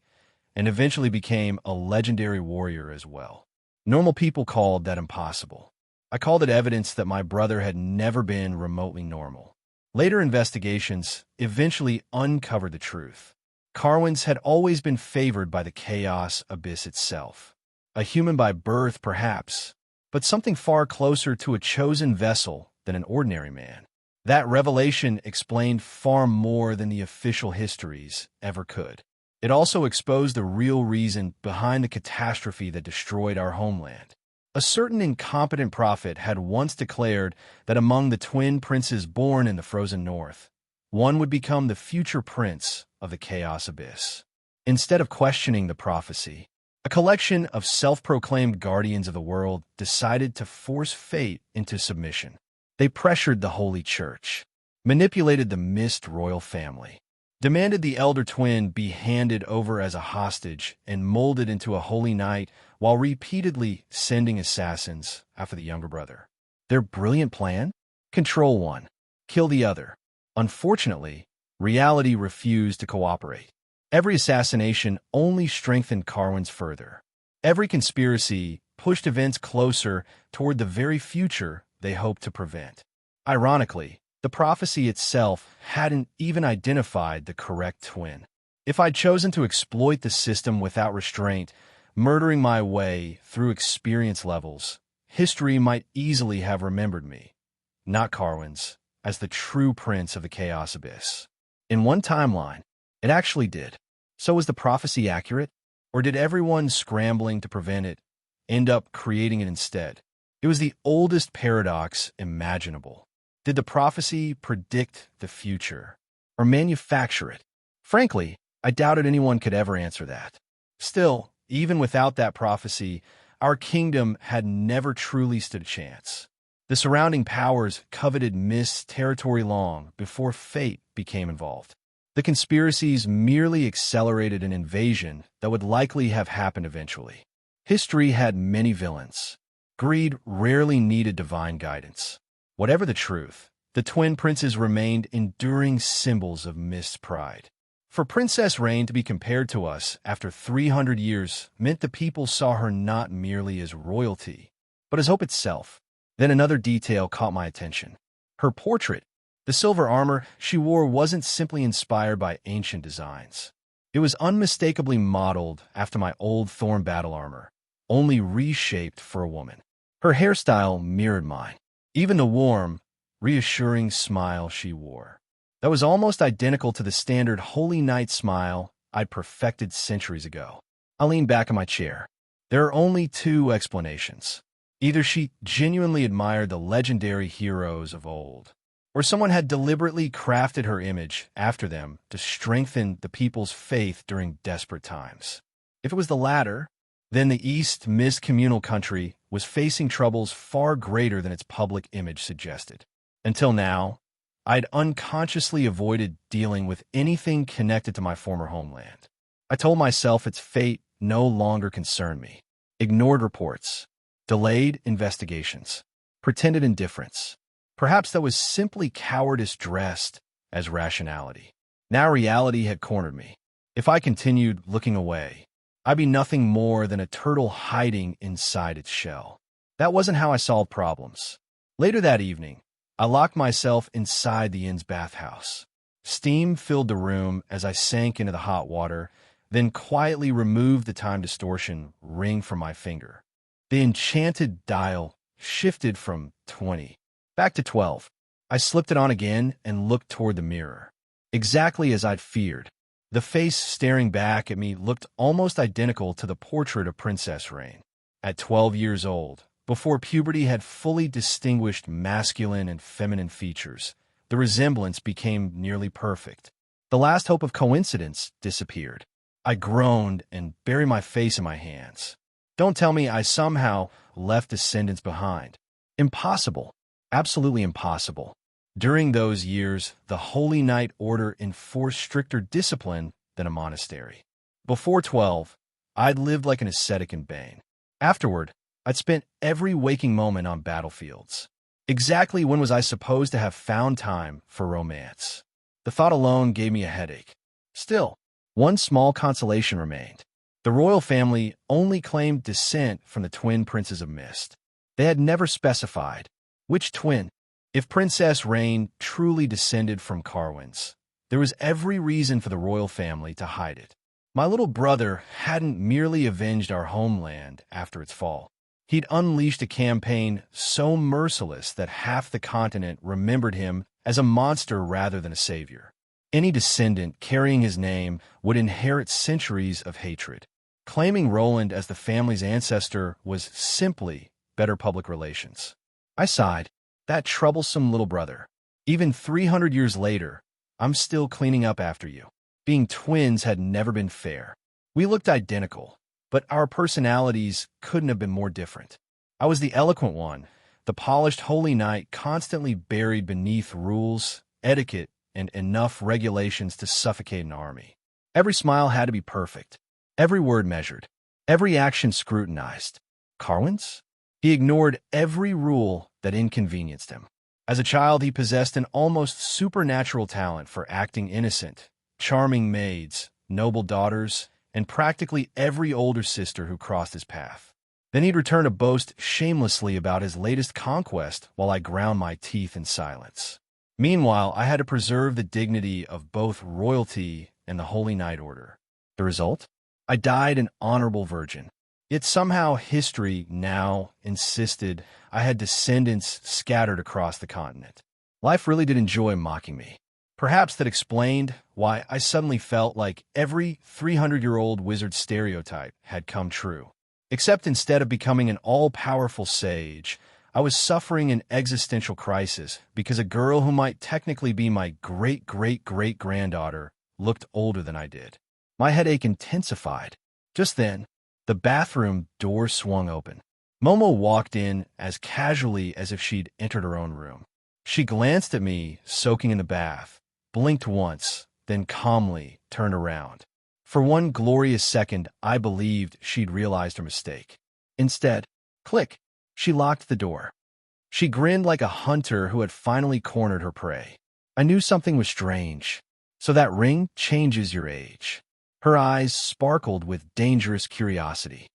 and eventually became a legendary warrior as well. Normal people called that impossible. I called it evidence that my brother had never been remotely normal. Later investigations eventually uncovered the truth. Carwin's had always been favored by the chaos abyss itself. A human by birth, perhaps, but something far closer to a chosen vessel than an ordinary man. That revelation explained far more than the official histories ever could. It also exposed the real reason behind the catastrophe that destroyed our homeland. A certain incompetent prophet had once declared that among the twin princes born in the frozen north, one would become the future prince of the Chaos Abyss. Instead of questioning the prophecy, a collection of self-proclaimed guardians of the world decided to force fate into submission. They pressured the Holy Church, manipulated the Mist royal family, demanded the elder twin be handed over as a hostage and molded into a holy knight while repeatedly sending assassins after the younger brother. Their brilliant plan? Control one, kill the other. Unfortunately, reality refused to cooperate. Every assassination only strengthened Carwin's further. Every conspiracy pushed events closer toward the very future they hoped to prevent. Ironically, the prophecy itself hadn't even identified the correct twin. If I'd chosen to exploit the system without restraint, murdering my way through experience levels, history might easily have remembered me, not Carwin's, as the true prince of the Chaos Abyss. In one timeline, it actually did. So was the prophecy accurate? Or did everyone scrambling to prevent it end up creating it instead? It was the oldest paradox imaginable. Did the prophecy predict the future or manufacture it? Frankly, I doubted anyone could ever answer that. Still, even without that prophecy, our kingdom had never truly stood a chance. The surrounding powers coveted Mist's territory long before fate became involved. The conspiracies merely accelerated an invasion that would likely have happened eventually. History had many villains. Greed rarely needed divine guidance. Whatever the truth, the twin princes remained enduring symbols of Mist's pride. For Princess Rain to be compared to us after 300 years meant the people saw her not merely as royalty, but as hope itself. Then another detail caught my attention. Her portrait. The silver armor she wore wasn't simply inspired by ancient designs. It was unmistakably modeled after my old thorn battle armor, only reshaped for a woman. Her hairstyle mirrored mine, even the warm, reassuring smile she wore. That was almost identical to the standard Holy Knight smile I'd perfected centuries ago. I leaned back in my chair. There are only two explanations. Either she genuinely admired the legendary heroes of old, or someone had deliberately crafted her image after them to strengthen the people's faith during desperate times. If it was the latter, then the East Mist communal country was facing troubles far greater than its public image suggested. Until now, I'd unconsciously avoided dealing with anything connected to my former homeland. I told myself its fate no longer concerned me. Ignored reports, delayed investigations, pretended indifference. Perhaps that was simply cowardice dressed as rationality. Now reality had cornered me. If I continued looking away, I'd be nothing more than a turtle hiding inside its shell. That wasn't how I solved problems. Later that evening, I locked myself inside the inn's bathhouse. Steam filled the room as I sank into the hot water, then quietly removed the time distortion ring from my finger. The enchanted dial shifted from 20 back to 12. I slipped it on again and looked toward the mirror. Exactly as I'd feared. The face staring back at me looked almost identical to the portrait of Princess Rain. At 12 years old, before puberty had fully distinguished masculine and feminine features, the resemblance became nearly perfect. The last hope of coincidence disappeared. I groaned and buried my face in my hands. Don't tell me I somehow left descendants behind. Impossible. Absolutely impossible. During those years, the Holy Knight Order enforced stricter discipline than a monastery. Before 12, I'd lived like an ascetic in Bane. Afterward, I'd spent every waking moment on battlefields. Exactly when was I supposed to have found time for romance? The thought alone gave me a headache. Still, one small consolation remained. The royal family only claimed descent from the twin princes of Mist. They had never specified which twin. If Princess Rain truly descended from Carwin's, there was every reason for the royal family to hide it. My little brother hadn't merely avenged our homeland after its fall. He'd unleashed a campaign so merciless that half the continent remembered him as a monster rather than a savior. Any descendant carrying his name would inherit centuries of hatred. Claiming Roland as the family's ancestor was simply better public relations. I sighed. That troublesome little brother. Even 300 years later, I'm still cleaning up after you. Being twins had never been fair. We looked identical, but our personalities couldn't have been more different. I was the eloquent one, the polished holy knight constantly buried beneath rules, etiquette, and enough regulations to suffocate an army. Every smile had to be perfect, every word measured, every action scrutinized. Carwin's? He ignored every rule that inconvenienced him. As a child, he possessed an almost supernatural talent for acting innocent, charming maids, noble daughters, and practically every older sister who crossed his path. Then he'd return to boast shamelessly about his latest conquest while I ground my teeth in silence. Meanwhile, I had to preserve the dignity of both royalty and the Holy Knight Order. The result? I died an honorable virgin. Yet somehow history now insisted I had descendants scattered across the continent. Life really did enjoy mocking me. Perhaps that explained why I suddenly felt like every 300-year-old wizard stereotype had come true. Except instead of becoming an all-powerful sage, I was suffering an existential crisis because a girl who might technically be my great-great-great-granddaughter looked older than I did. My headache intensified. Just then, the bathroom door swung open. Momo walked in as casually as if she'd entered her own room. She glanced at me, soaking in the bath, blinked once, then calmly turned around. For one glorious second, I believed she'd realized her mistake. Instead, click, she locked the door. She grinned like a hunter who had finally cornered her prey. I knew something was strange. So that ring changes your age. Her eyes sparkled with dangerous curiosity.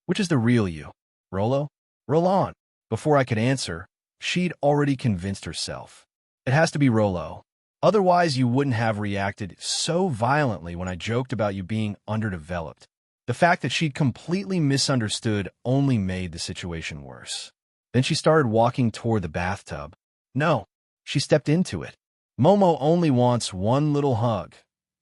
Which is the real you? Rolo? Roland. Before I could answer, she'd already convinced herself. It has to be Rolo. Otherwise, you wouldn't have reacted so violently when I joked about you being underdeveloped. The fact that she'd completely misunderstood only made the situation worse. Then she started walking toward the bathtub. No, she stepped into it. Momo only wants one little hug,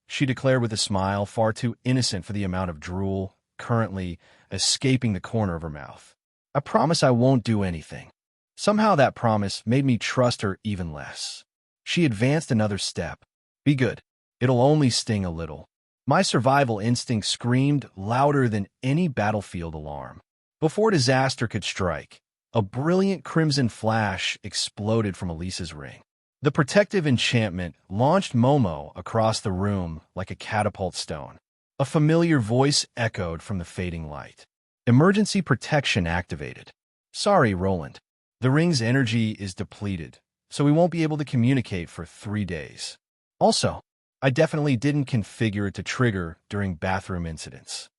she declared with a smile far too innocent for the amount of drool currently escaping the corner of her mouth. I promise I won't do anything. Somehow that promise made me trust her even less. She advanced another step. Be good. It'll only sting a little. My survival instinct screamed louder than any battlefield alarm. Before disaster could strike, a brilliant crimson flash exploded from Elisa's ring. The protective enchantment launched Momo across the room like a catapult stone. A familiar voice echoed from the fading light. Emergency protection activated. Sorry, Roland. The ring's energy is depleted, so we won't be able to communicate for 3 days. Also, I definitely didn't configure it to trigger during bathroom incidents.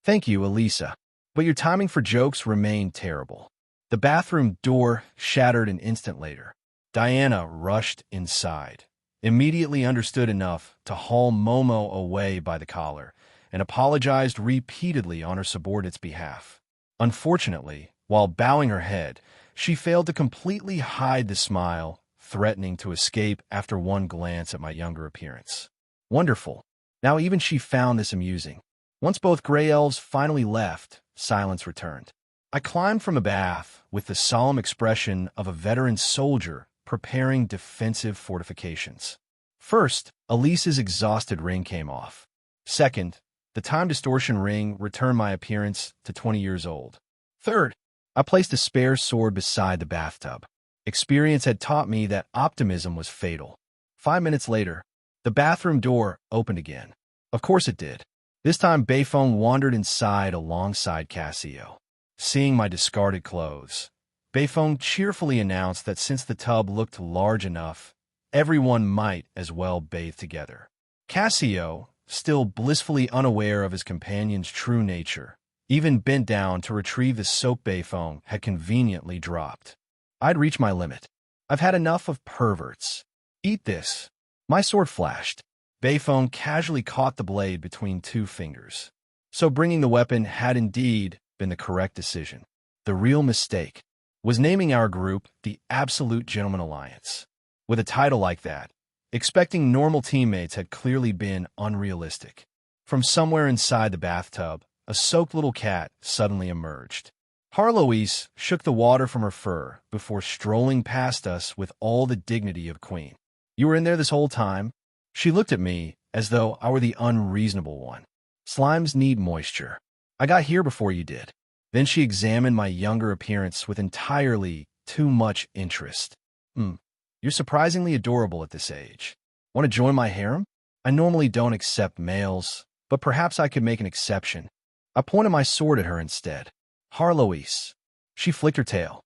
Thank you, Elisa, but your timing for jokes remained terrible. The bathroom door shattered an instant later. Diana rushed inside, immediately understood enough to haul Momo away by the collar, and apologized repeatedly on her subordinate's behalf. Unfortunately, while bowing her head, she failed to completely hide the smile, threatening to escape after one glance at my younger appearance. Wonderful. Now even she found this amusing. Once both gray elves finally left, silence returned. I climbed from a bath with the solemn expression of a veteran soldier preparing defensive fortifications. First, Elisa's exhausted ring came off. Second, the time distortion ring returned my appearance to 20 years old. Third, I placed a spare sword beside the bathtub. Experience had taught me that optimism was fatal. 5 minutes later, the bathroom door opened again. Of course it did. This time, Bayfeng wandered inside alongside Cassio. Seeing my discarded clothes, Bayfeng cheerfully announced that since the tub looked large enough, everyone might as well bathe together. Cassio, still blissfully unaware of his companion's true nature, even bent down to retrieve the soap Bayfeng had conveniently dropped. I'd reached my limit. I've had enough of perverts. Eat this. My sword flashed. Bayfeng casually caught the blade between 2 fingers. So bringing the weapon had indeed been the correct decision. The real mistake was naming our group the Absolute Gentleman Alliance. With a title like that, expecting normal teammates had clearly been unrealistic. From somewhere inside the bathtub, a soaked little cat suddenly emerged. Harloise shook the water from her fur before strolling past us with all the dignity of queen. You were in there this whole time? She looked at me as though I were the unreasonable one. Slimes need moisture. I got here before you did. Then she examined my younger appearance with entirely too much interest. You're surprisingly adorable at this age. Want to join my harem? I normally don't accept males, but perhaps I could make an exception. I pointed my sword at her instead. Harloise. She flicked her tail.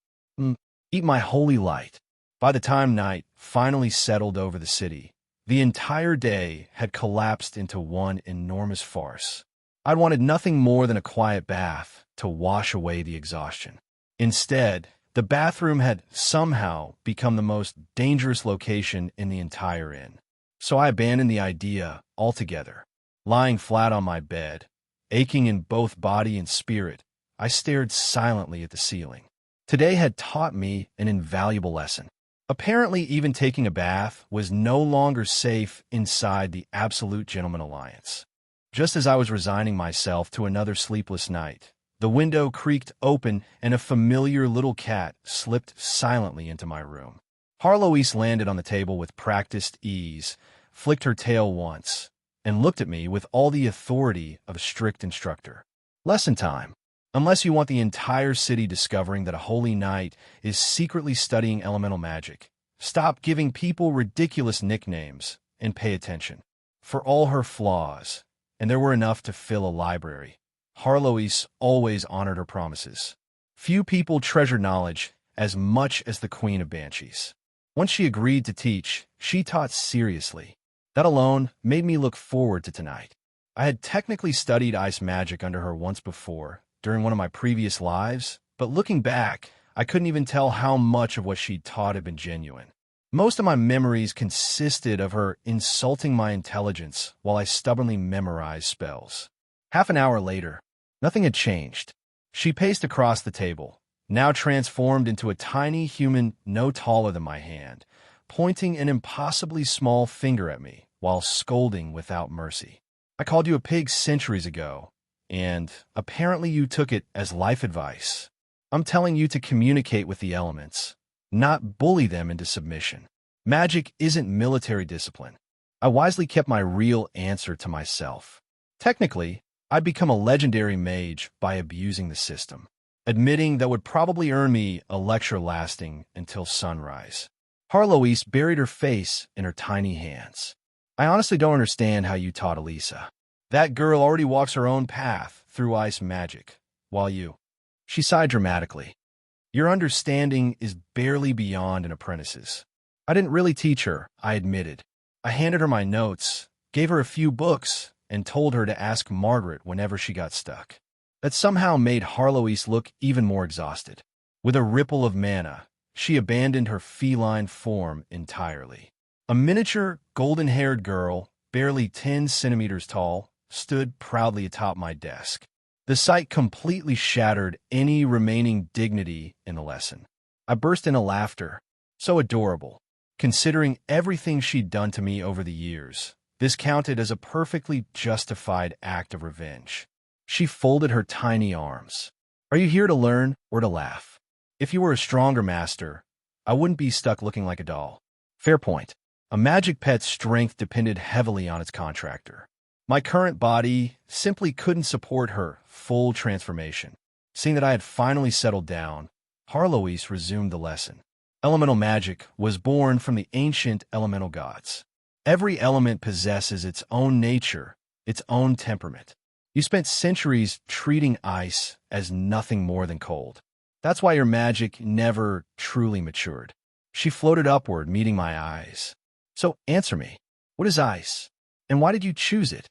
Eat my holy light. By the time night finally settled over the city, the entire day had collapsed into one enormous farce. I'd wanted nothing more than a quiet bath to wash away the exhaustion. Instead, the bathroom had somehow become the most dangerous location in the entire inn. So I abandoned the idea altogether. Lying flat on my bed, aching in both body and spirit, I stared silently at the ceiling. Today had taught me an invaluable lesson. Apparently, even taking a bath was no longer safe inside the Absolute Gentleman Alliance. Just as I was resigning myself to another sleepless night, the window creaked open and a familiar little cat slipped silently into my room. Harloise landed on the table with practiced ease, flicked her tail once, and looked at me with all the authority of a strict instructor. Lesson time. Unless you want the entire city discovering that a holy knight is secretly studying elemental magic, stop giving people ridiculous nicknames and pay attention. For all her flaws, and there were enough to fill a library, Harloise always honored her promises. Few people treasure knowledge as much as the Queen of Banshees. Once she agreed to teach, she taught seriously. That alone made me look forward to tonight. I had technically studied ice magic under her once before, during one of my previous lives, but looking back, I couldn't even tell how much of what she'd taught had been genuine. Most of my memories consisted of her insulting my intelligence while I stubbornly memorized spells. Half an hour later, nothing had changed. She paced across the table, now transformed into a tiny human no taller than my hand, pointing an impossibly small finger at me while scolding without mercy. I called you a pig centuries ago, and apparently you took it as life advice. I'm telling you to communicate with the elements, not bully them into submission. Magic isn't military discipline. I wisely kept my real answer to myself. Technically, I'd become a legendary mage by abusing the system, admitting that would probably earn me a lecture lasting until sunrise. Harloise buried her face in her tiny hands. I honestly don't understand how you taught Elisa. That girl already walks her own path through ice magic, while you... She sighed dramatically. Your understanding is barely beyond an apprentice's. I didn't really teach her, I admitted. I handed her my notes, gave her a few books, and told her to ask Margaret whenever she got stuck. That somehow made Harloise look even more exhausted. With a ripple of mana, she abandoned her feline form entirely. A miniature, golden-haired girl, barely 10 centimeters tall, stood proudly atop my desk. The sight completely shattered any remaining dignity in the lesson. I burst into laughter. So adorable. Considering everything she'd done to me over the years, this counted as a perfectly justified act of revenge. She folded her tiny arms. Are you here to learn or to laugh? If you were a stronger master, I wouldn't be stuck looking like a doll. Fair point. A magic pet's strength depended heavily on its contractor. My current body simply couldn't support her full transformation. Seeing that I had finally settled down, Harloise resumed the lesson. Elemental magic was born from the ancient elemental gods. Every element possesses its own nature, its own temperament. You spent centuries treating ice as nothing more than cold. That's why your magic never truly matured. She floated upward, meeting my eyes. So answer me, what is ice? And why did you choose it?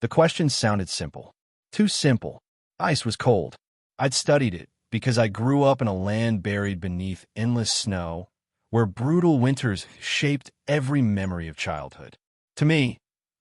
The question sounded simple. Too simple. Ice was cold. I'd studied it because I grew up in a land buried beneath endless snow, where brutal winters shaped every memory of childhood. To me,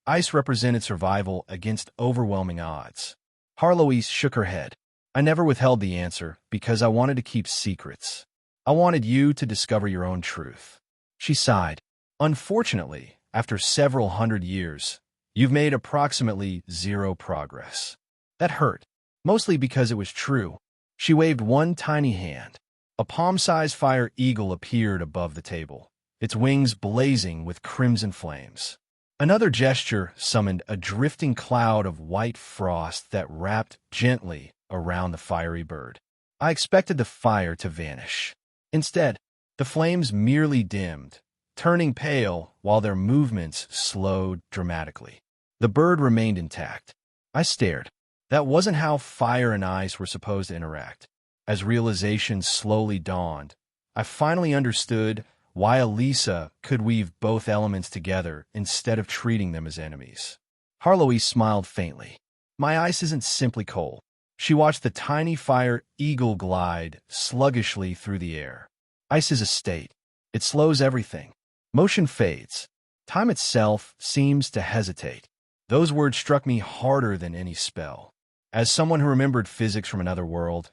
ice represented survival against overwhelming odds. Harloise shook her head. I never withheld the answer because I wanted to keep secrets. I wanted you to discover your own truth. She sighed. Unfortunately, after several hundred years, you've made approximately zero progress. That hurt, mostly because it was true. She waved one tiny hand. A palm-sized fire eagle appeared above the table, its wings blazing with crimson flames. Another gesture summoned a drifting cloud of white frost that wrapped gently around the fiery bird. I expected the fire to vanish. Instead, the flames merely dimmed, turning pale while their movements slowed dramatically. The bird remained intact. I stared. That wasn't how fire and ice were supposed to interact. As realization slowly dawned, I finally understood why Elisa could weave both elements together instead of treating them as enemies. Harloise smiled faintly. My ice isn't simply cold. She watched the tiny fire eagle glide sluggishly through the air. Ice is a state. It slows everything. Motion fades. Time itself seems to hesitate. Those words struck me harder than any spell. As someone who remembered physics from another world,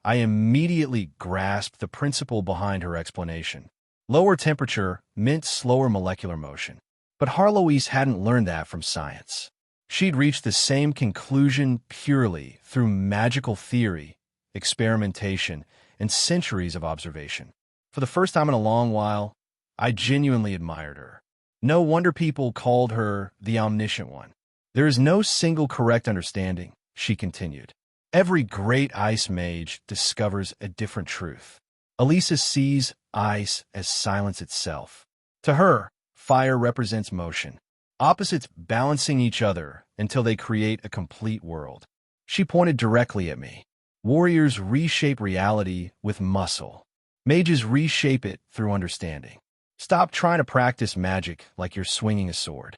I immediately grasped the principle behind her explanation. Lower temperature meant slower molecular motion. But Harloise hadn't learned that from science. She'd reached the same conclusion purely through magical theory, experimentation, and centuries of observation. For the first time in a long while, I genuinely admired her. No wonder people called her the omniscient one. There is no single correct understanding, she continued. Every great ice mage discovers a different truth. Elisa sees ice as silence itself. To her, fire represents motion, opposites balancing each other until they create a complete world. She pointed directly at me. Warriors reshape reality with muscle. Mages reshape it through understanding. Stop trying to practice magic like you're swinging a sword.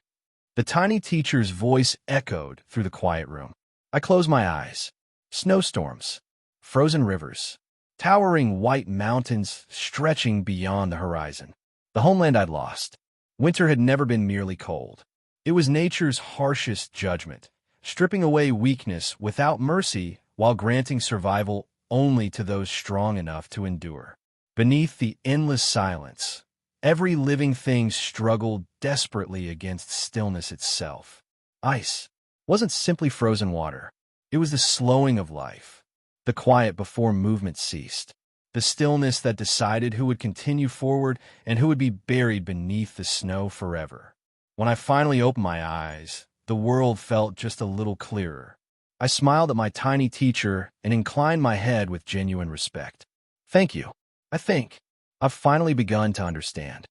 The tiny teacher's voice echoed through the quiet room. I closed my eyes. Snowstorms, frozen rivers, towering white mountains stretching beyond the horizon. The homeland I'd lost. Winter had never been merely cold. It was nature's harshest judgment, stripping away weakness without mercy while granting survival only to those strong enough to endure. Beneath the endless silence, every living thing struggled desperately against stillness itself. Ice wasn't simply frozen water. It was the slowing of life, the quiet before movement ceased, the stillness that decided who would continue forward and who would be buried beneath the snow forever. When I finally opened my eyes, the world felt just a little clearer. I smiled at my tiny teacher and inclined my head with genuine respect. Thank you. I think I've finally begun to understand.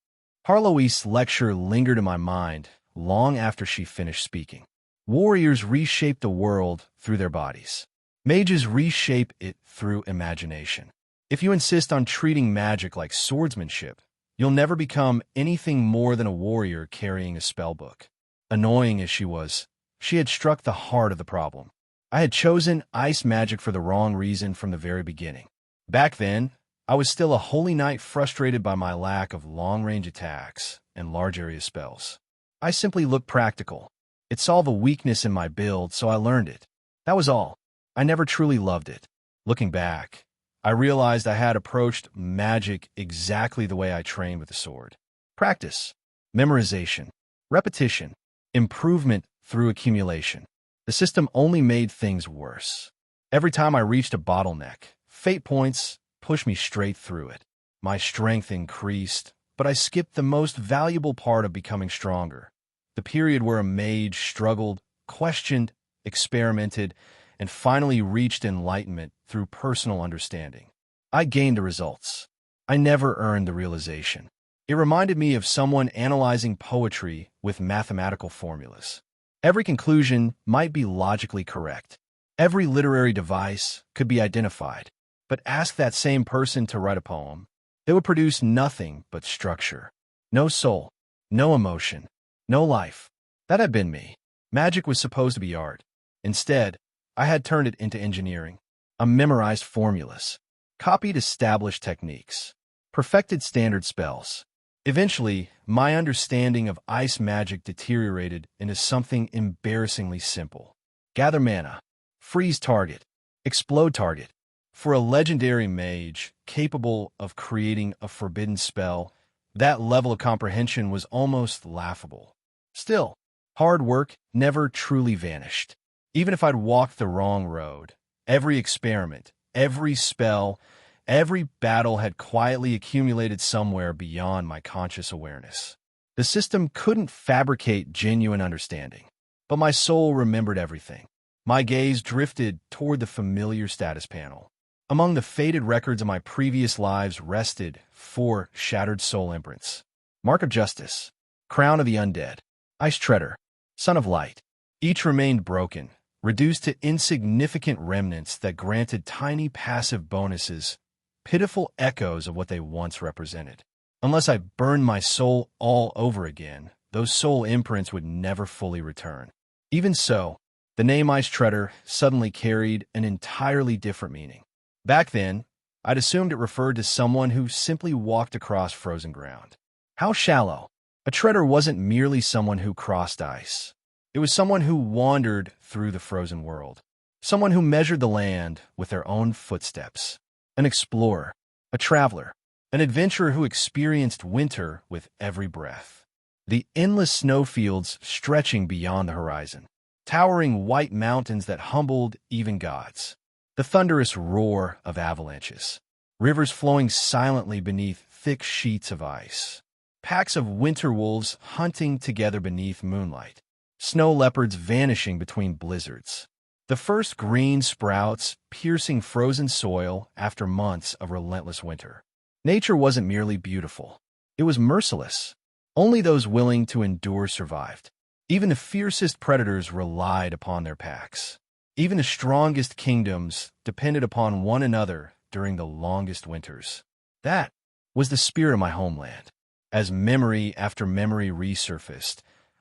Harloise's lecture lingered in my mind long after she finished speaking. Warriors reshape the world through their bodies. Mages reshape it through imagination. If you insist on treating magic like swordsmanship, you'll never become anything more than a warrior carrying a spellbook. Annoying as she was, she had struck the heart of the problem. I had chosen ice magic for the wrong reason from the very beginning. Back then, I was still a holy knight frustrated by my lack of long-range attacks and large-area spells. I simply looked practical. It solved a weakness in my build, so I learned it. That was all. I never truly loved it. Looking back, I realized I had approached magic exactly the way I trained with the sword. Practice, memorization, repetition, improvement through accumulation. The system only made things worse. Every time I reached a bottleneck, fate points pushed me straight through it. My strength increased, but I skipped the most valuable part of becoming stronger. The period where a mage struggled, questioned, experimented, and finally reached enlightenment through personal understanding. I gained the results. I never earned the realization. It reminded me of someone analyzing poetry with mathematical formulas. Every conclusion might be logically correct. Every literary device could be identified. But ask that same person to write a poem. They would produce nothing but structure. No soul, no emotion, no life. That had been me. Magic was supposed to be art. Instead, I had turned it into engineering. I memorized formulas, copied established techniques, perfected standard spells. Eventually, my understanding of ice magic deteriorated into something embarrassingly simple. Gather mana, freeze target, explode target. For a legendary mage capable of creating a forbidden spell, that level of comprehension was almost laughable. Still, hard work never truly vanished. Even if I'd walked the wrong road, every experiment, every spell, every battle had quietly accumulated somewhere beyond my conscious awareness. The system couldn't fabricate genuine understanding, but my soul remembered everything. My gaze drifted toward the familiar status panel. Among the faded records of my previous lives rested 4 shattered soul imprints. Mark of Justice, Crown of the Undead, Ice Treader, Son of Light. Each remained broken, reduced to insignificant remnants that granted tiny passive bonuses, pitiful echoes of what they once represented. Unless I burned my soul all over again, those soul imprints would never fully return. Even so, the name Ice Treader suddenly carried an entirely different meaning. Back then, I'd assumed it referred to someone who simply walked across frozen ground. How shallow! A treader wasn't merely someone who crossed ice. It was someone who wandered through the frozen world. Someone who measured the land with their own footsteps. An explorer, a traveler, an adventurer who experienced winter with every breath. The endless snowfields stretching beyond the horizon. Towering white mountains that humbled even gods. The thunderous roar of avalanches. Rivers flowing silently beneath thick sheets of ice. Packs of winter wolves hunting together beneath moonlight. Snow leopards vanishing between blizzards. The first green sprouts piercing frozen soil after months of relentless winter. Nature wasn't merely beautiful. It was merciless. Only those willing to endure survived. Even the fiercest predators relied upon their packs. Even the strongest kingdoms depended upon one another during the longest winters. That was the spirit of my homeland. As memory after memory resurfaced,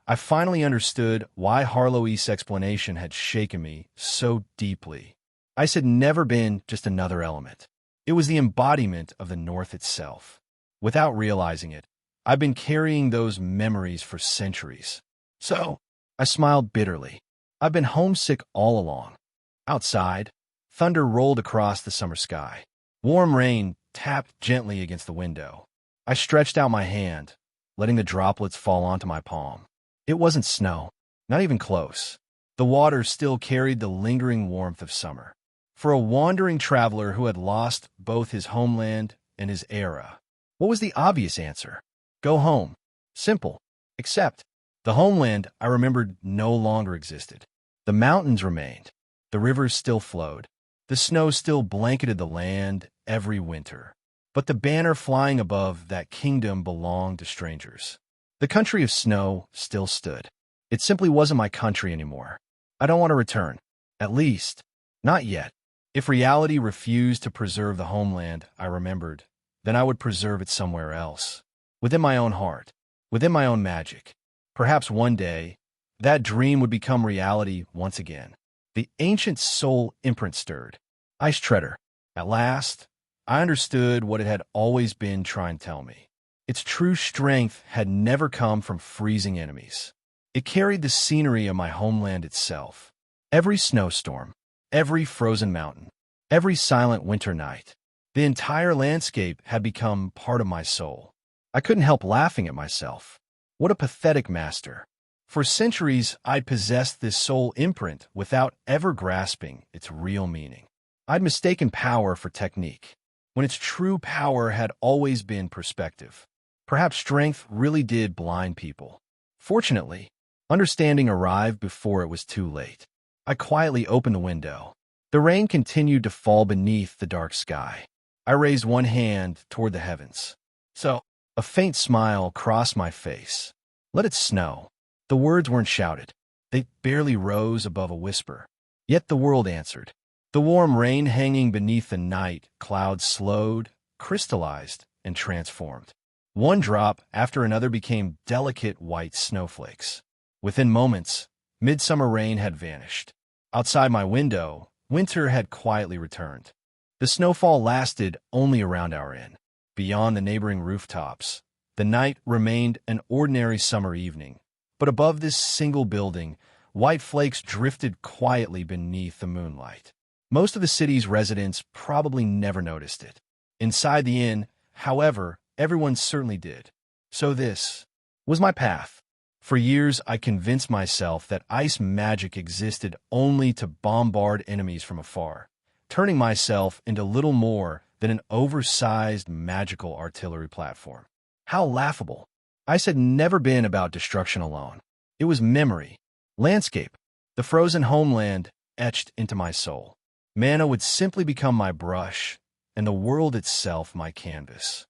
I finally understood why Harlow's explanation had shaken me so deeply. Ice had never been just another element. It was the embodiment of the North itself. Without realizing it, I've been carrying those memories for centuries. So, I smiled bitterly. I've been homesick all along. Outside, thunder rolled across the summer sky. Warm rain tapped gently against the window. I stretched out my hand, letting the droplets fall onto my palm. It wasn't snow, not even close. The water still carried the lingering warmth of summer. For a wandering traveler who had lost both his homeland and his era, what was the obvious answer? Go home. Simple. Except, the homeland I remembered no longer existed. The mountains remained. The rivers still flowed. The snow still blanketed the land every winter. But the banner flying above that kingdom belonged to strangers. The country of snow still stood. It simply wasn't my country anymore. I don't want to return. At least, not yet. If reality refused to preserve the homeland I remembered, then I would preserve it somewhere else. Within my own heart. Within my own magic. Perhaps one day, that dream would become reality once again. The ancient soul imprint stirred. Ice Treader. At last, I understood what it had always been trying to tell me. Its true strength had never come from freezing enemies. It carried the scenery of my homeland itself. Every snowstorm, every frozen mountain, every silent winter night. The entire landscape had become part of my soul. I couldn't help laughing at myself. What a pathetic master. For centuries, I'd possessed this soul imprint without ever grasping its real meaning. I'd mistaken power for technique, when its true power had always been perspective. Perhaps strength really did blind people. Fortunately, understanding arrived before it was too late. I quietly opened the window. The rain continued to fall beneath the dark sky. I raised one hand toward the heavens. So, a faint smile crossed my face. Let it snow. The words weren't shouted. They barely rose above a whisper. Yet the world answered. The warm rain hanging beneath the night clouds slowed, crystallized, and transformed. One drop after another became delicate white snowflakes. Within moments, midsummer rain had vanished. Outside my window, winter had quietly returned. The snowfall lasted only around our inn. Beyond the neighboring rooftops, the night remained an ordinary summer evening. But above this single building, white flakes drifted quietly beneath the moonlight. Most of the city's residents probably never noticed it. Inside the inn, however, everyone certainly did. So this was my path. For years, I convinced myself that ice magic existed only to bombard enemies from afar, turning myself into little more than an oversized magical artillery platform. How laughable. Ice had never been about destruction alone. It was memory, landscape, the frozen homeland etched into my soul. Mana would simply become my brush, and the world itself my canvas.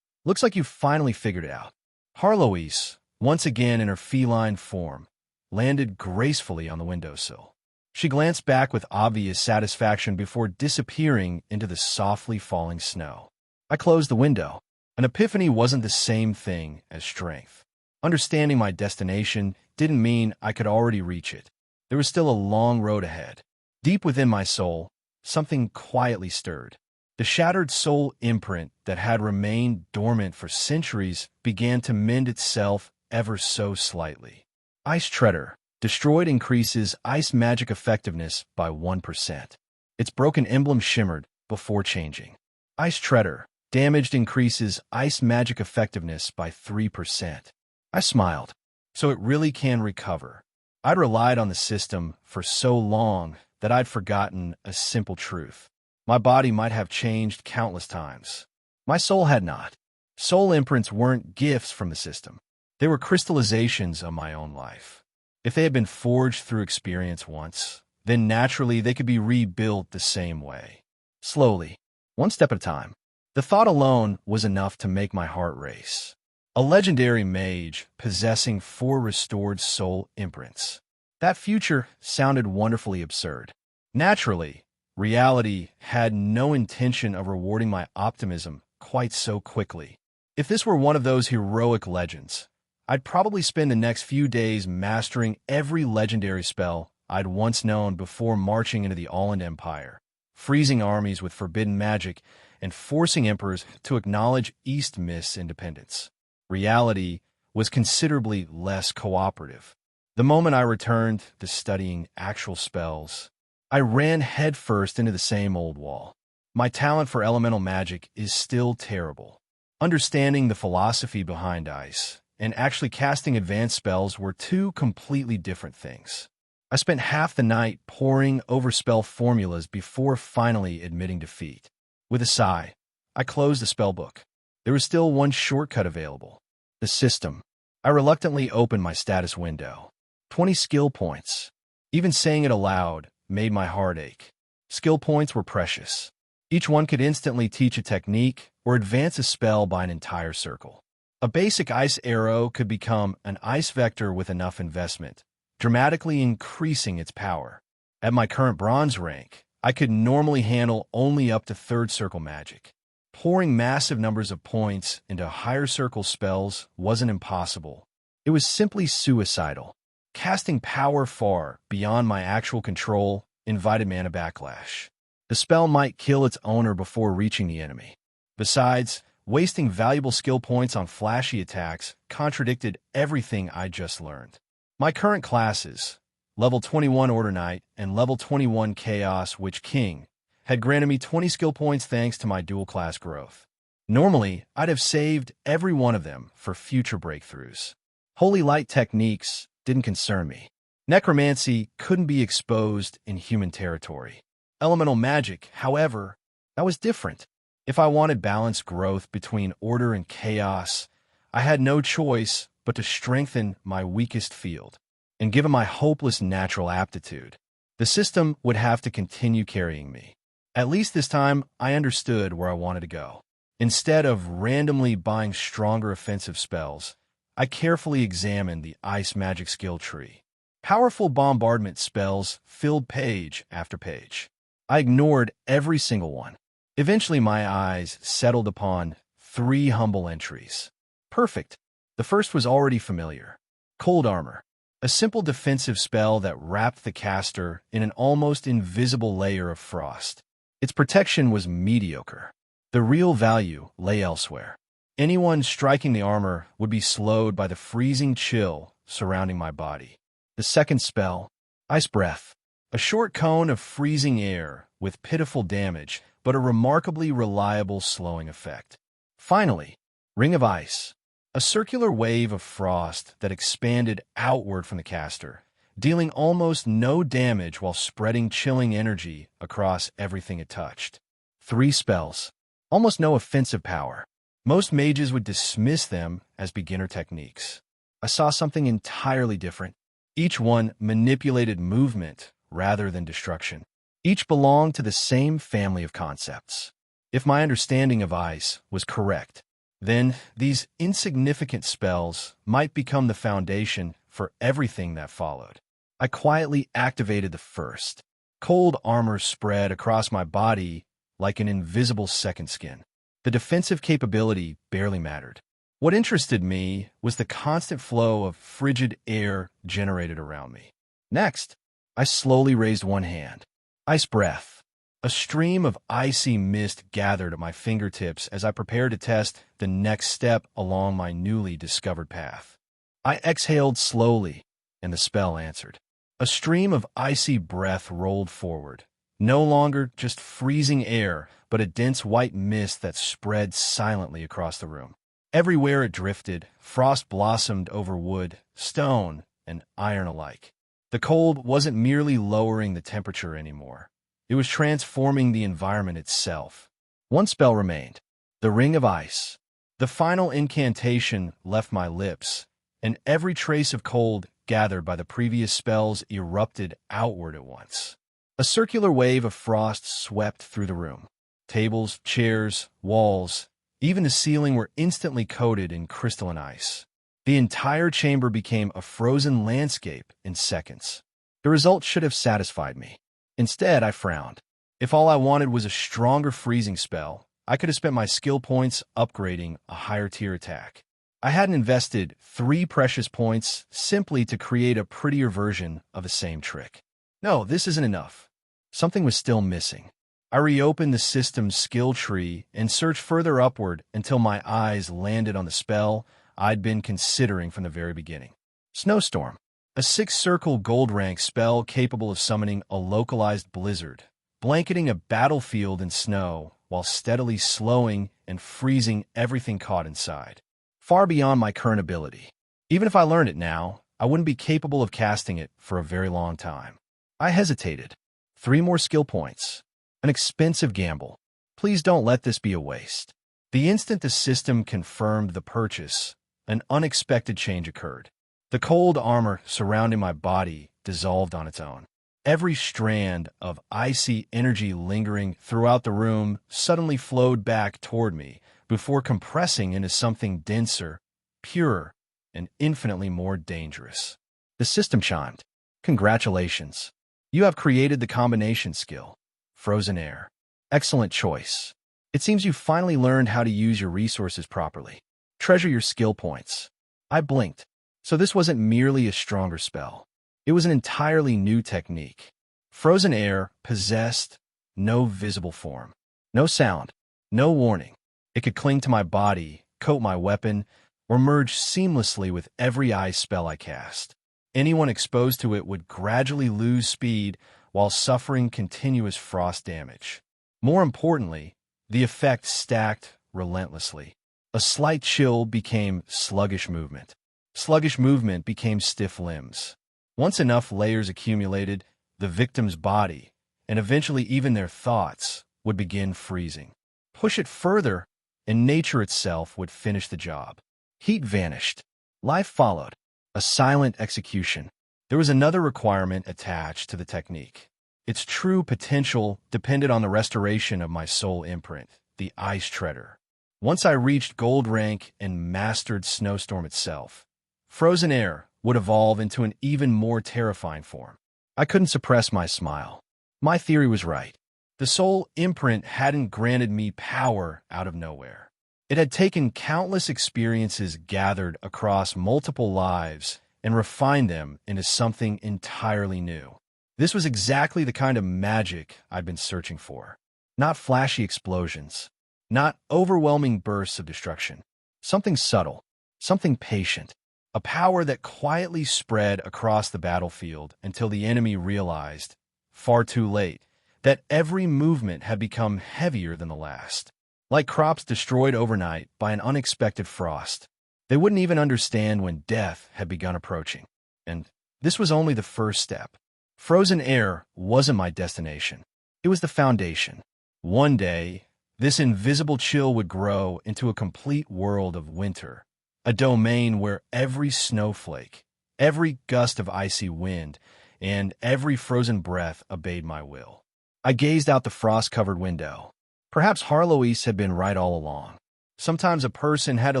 Looks like you finally figured it out. Harlow's, once again in her feline form, landed gracefully on the windowsill. She glanced back with obvious satisfaction before disappearing into the softly falling snow. I closed the window. An epiphany wasn't the same thing as strength. Understanding my destination didn't mean I could already reach it. There was still a long road ahead. Deep within my soul, something quietly stirred. The shattered soul imprint that had remained dormant for centuries began to mend itself ever so slightly. Ice Treader, Destroyed increases ice magic effectiveness by 1%. Its broken emblem shimmered before changing. Ice Treader. Damaged increases ice magic effectiveness by 3%. I smiled. So it really can recover. I'd relied on the system for so long that I'd forgotten a simple truth. My body might have changed countless times. My soul had not. Soul imprints weren't gifts from the system. They were crystallizations of my own life. If they had been forged through experience once, then naturally they could be rebuilt the same way. Slowly, one step at a time. The thought alone was enough to make my heart race. A legendary mage possessing 4 restored soul imprints. That future sounded wonderfully absurd. Naturally, reality had no intention of rewarding my optimism quite so quickly. If this were one of those heroic legends, I'd probably spend the next few days mastering every legendary spell I'd once known before marching into the Allend Empire, freezing armies with forbidden magic and forcing emperors to acknowledge East Mist's independence. Reality was considerably less cooperative. The moment I returned to studying actual spells, I ran headfirst into the same old wall. My talent for elemental magic is still terrible. Understanding the philosophy behind ice and actually casting advanced spells were 2 completely different things. I spent half the night poring over spell formulas before finally admitting defeat. With a sigh, I closed the spellbook. There was still one shortcut available. The system. I reluctantly opened my status window. 20 skill points. Even saying it aloud made my heart ache. Skill points were precious. Each one could instantly teach a technique or advance a spell by an entire circle. A basic ice arrow could become an ice vector with enough investment, dramatically increasing its power. At my current bronze rank, I could normally handle only up to 3rd circle magic. Pouring massive numbers of points into higher circle spells wasn't impossible. It was simply suicidal. Casting power far beyond my actual control invited mana backlash. The spell might kill its owner before reaching the enemy. Besides, wasting valuable skill points on flashy attacks contradicted everything I just learned. My current classes, level 21 Order Knight and level 21 Chaos Witch King, had granted me 20 skill points thanks to my dual class growth. Normally, I'd have saved every one of them for future breakthroughs. Holy light techniques didn't concern me. Necromancy couldn't be exposed in human territory. Elemental magic, however, that was different. If I wanted balanced growth between order and chaos, I had no choice but to strengthen my weakest field. And given my hopeless natural aptitude, the system would have to continue carrying me. At least this time, I understood where I wanted to go. Instead of randomly buying stronger offensive spells, I carefully examined the ice magic skill tree. Powerful bombardment spells filled page after page. I ignored every single one. Eventually, my eyes settled upon 3 humble entries. Perfect. The first was already familiar. Cold Armor, a simple defensive spell that wrapped the caster in an almost invisible layer of frost. Its protection was mediocre. The real value lay elsewhere. Anyone striking the armor would be slowed by the freezing chill surrounding my body. The second spell, Ice Breath, a short cone of freezing air with pitiful damage, but a remarkably reliable slowing effect. Finally, Ring of Ice, a circular wave of frost that expanded outward from the caster, dealing almost no damage while spreading chilling energy across everything it touched. 3 spells, almost no offensive power. Most mages would dismiss them as beginner techniques. I saw something entirely different. Each one manipulated movement rather than destruction. Each belonged to the same family of concepts. If my understanding of ice was correct, then these insignificant spells might become the foundation for everything that followed. I quietly activated the first. Cold armor spread across my body like an invisible second skin. The defensive capability barely mattered. What interested me was the constant flow of frigid air generated around me. Next, I slowly raised one hand. Ice Breath. A stream of icy mist gathered at my fingertips as I prepared to test the next step along my newly discovered path. I exhaled slowly, and the spell answered. A stream of icy breath rolled forward, no longer just freezing air, but a dense white mist that spread silently across the room. Everywhere it drifted, frost blossomed over wood, stone, and iron alike. The cold wasn't merely lowering the temperature anymore. It was transforming the environment itself. One spell remained, the Ring of Ice. The final incantation left my lips, and every trace of cold gathered by the previous spells erupted outward at once. A circular wave of frost swept through the room. Tables, chairs, walls, even the ceiling were instantly coated in crystalline ice. The entire chamber became a frozen landscape in seconds. The result should have satisfied me. Instead, I frowned. If all I wanted was a stronger freezing spell, I could have spent my skill points upgrading a higher tier attack. I hadn't invested 3 precious points simply to create a prettier version of the same trick. No, this isn't enough. Something was still missing. I reopened the system's skill tree and searched further upward until my eyes landed on the spell I'd been considering from the very beginning. Snowstorm, a 6-circle gold rank spell capable of summoning a localized blizzard, blanketing a battlefield in snow while steadily slowing and freezing everything caught inside. Far beyond my current ability. Even if I learned it now, I wouldn't be capable of casting it for a very long time. I hesitated. 3 more skill points. An expensive gamble. Please don't let this be a waste. The instant the system confirmed the purchase, an unexpected change occurred. The cold armor surrounding my body dissolved on its own. Every strand of icy energy lingering throughout the room suddenly flowed back toward me before compressing into something denser, purer, and infinitely more dangerous. The system chimed. Congratulations. You have created the combination skill. Frozen air. Excellent choice. It seems you finally learned how to use your resources properly. Treasure your skill points. I blinked. So this wasn't merely a stronger spell. It was an entirely new technique. Frozen air possessed no visible form, no sound, no warning. It could cling to my body, coat my weapon, or merge seamlessly with every ice spell I cast. Anyone exposed to it would gradually lose speed while suffering continuous frost damage. More importantly, the effect stacked relentlessly. A slight chill became sluggish movement. Sluggish movement became stiff limbs. Once enough layers accumulated, the victim's body, and eventually even their thoughts, would begin freezing. Push it further, and nature itself would finish the job. Heat vanished. Life followed. A silent execution. There was another requirement attached to the technique. Its true potential depended on the restoration of my soul imprint, the Ice Treader. Once I reached gold rank and mastered Snowstorm itself, frozen air would evolve into an even more terrifying form. I couldn't suppress my smile. My theory was right. The soul imprint hadn't granted me power out of nowhere. It had taken countless experiences gathered across multiple lives and refined them into something entirely new. This was exactly the kind of magic I'd been searching for. Not flashy explosions, not overwhelming bursts of destruction. Something subtle, something patient, a power that quietly spread across the battlefield until the enemy realized, far too late, that every movement had become heavier than the last. Like crops destroyed overnight by an unexpected frost. They wouldn't even understand when death had begun approaching. And this was only the first step. Frozen air wasn't my destination. It was the foundation. One day, this invisible chill would grow into a complete world of winter, a domain where every snowflake, every gust of icy wind, and every frozen breath obeyed my will. I gazed out the frost-covered window. Perhaps Harloise had been right all along. Sometimes a person had to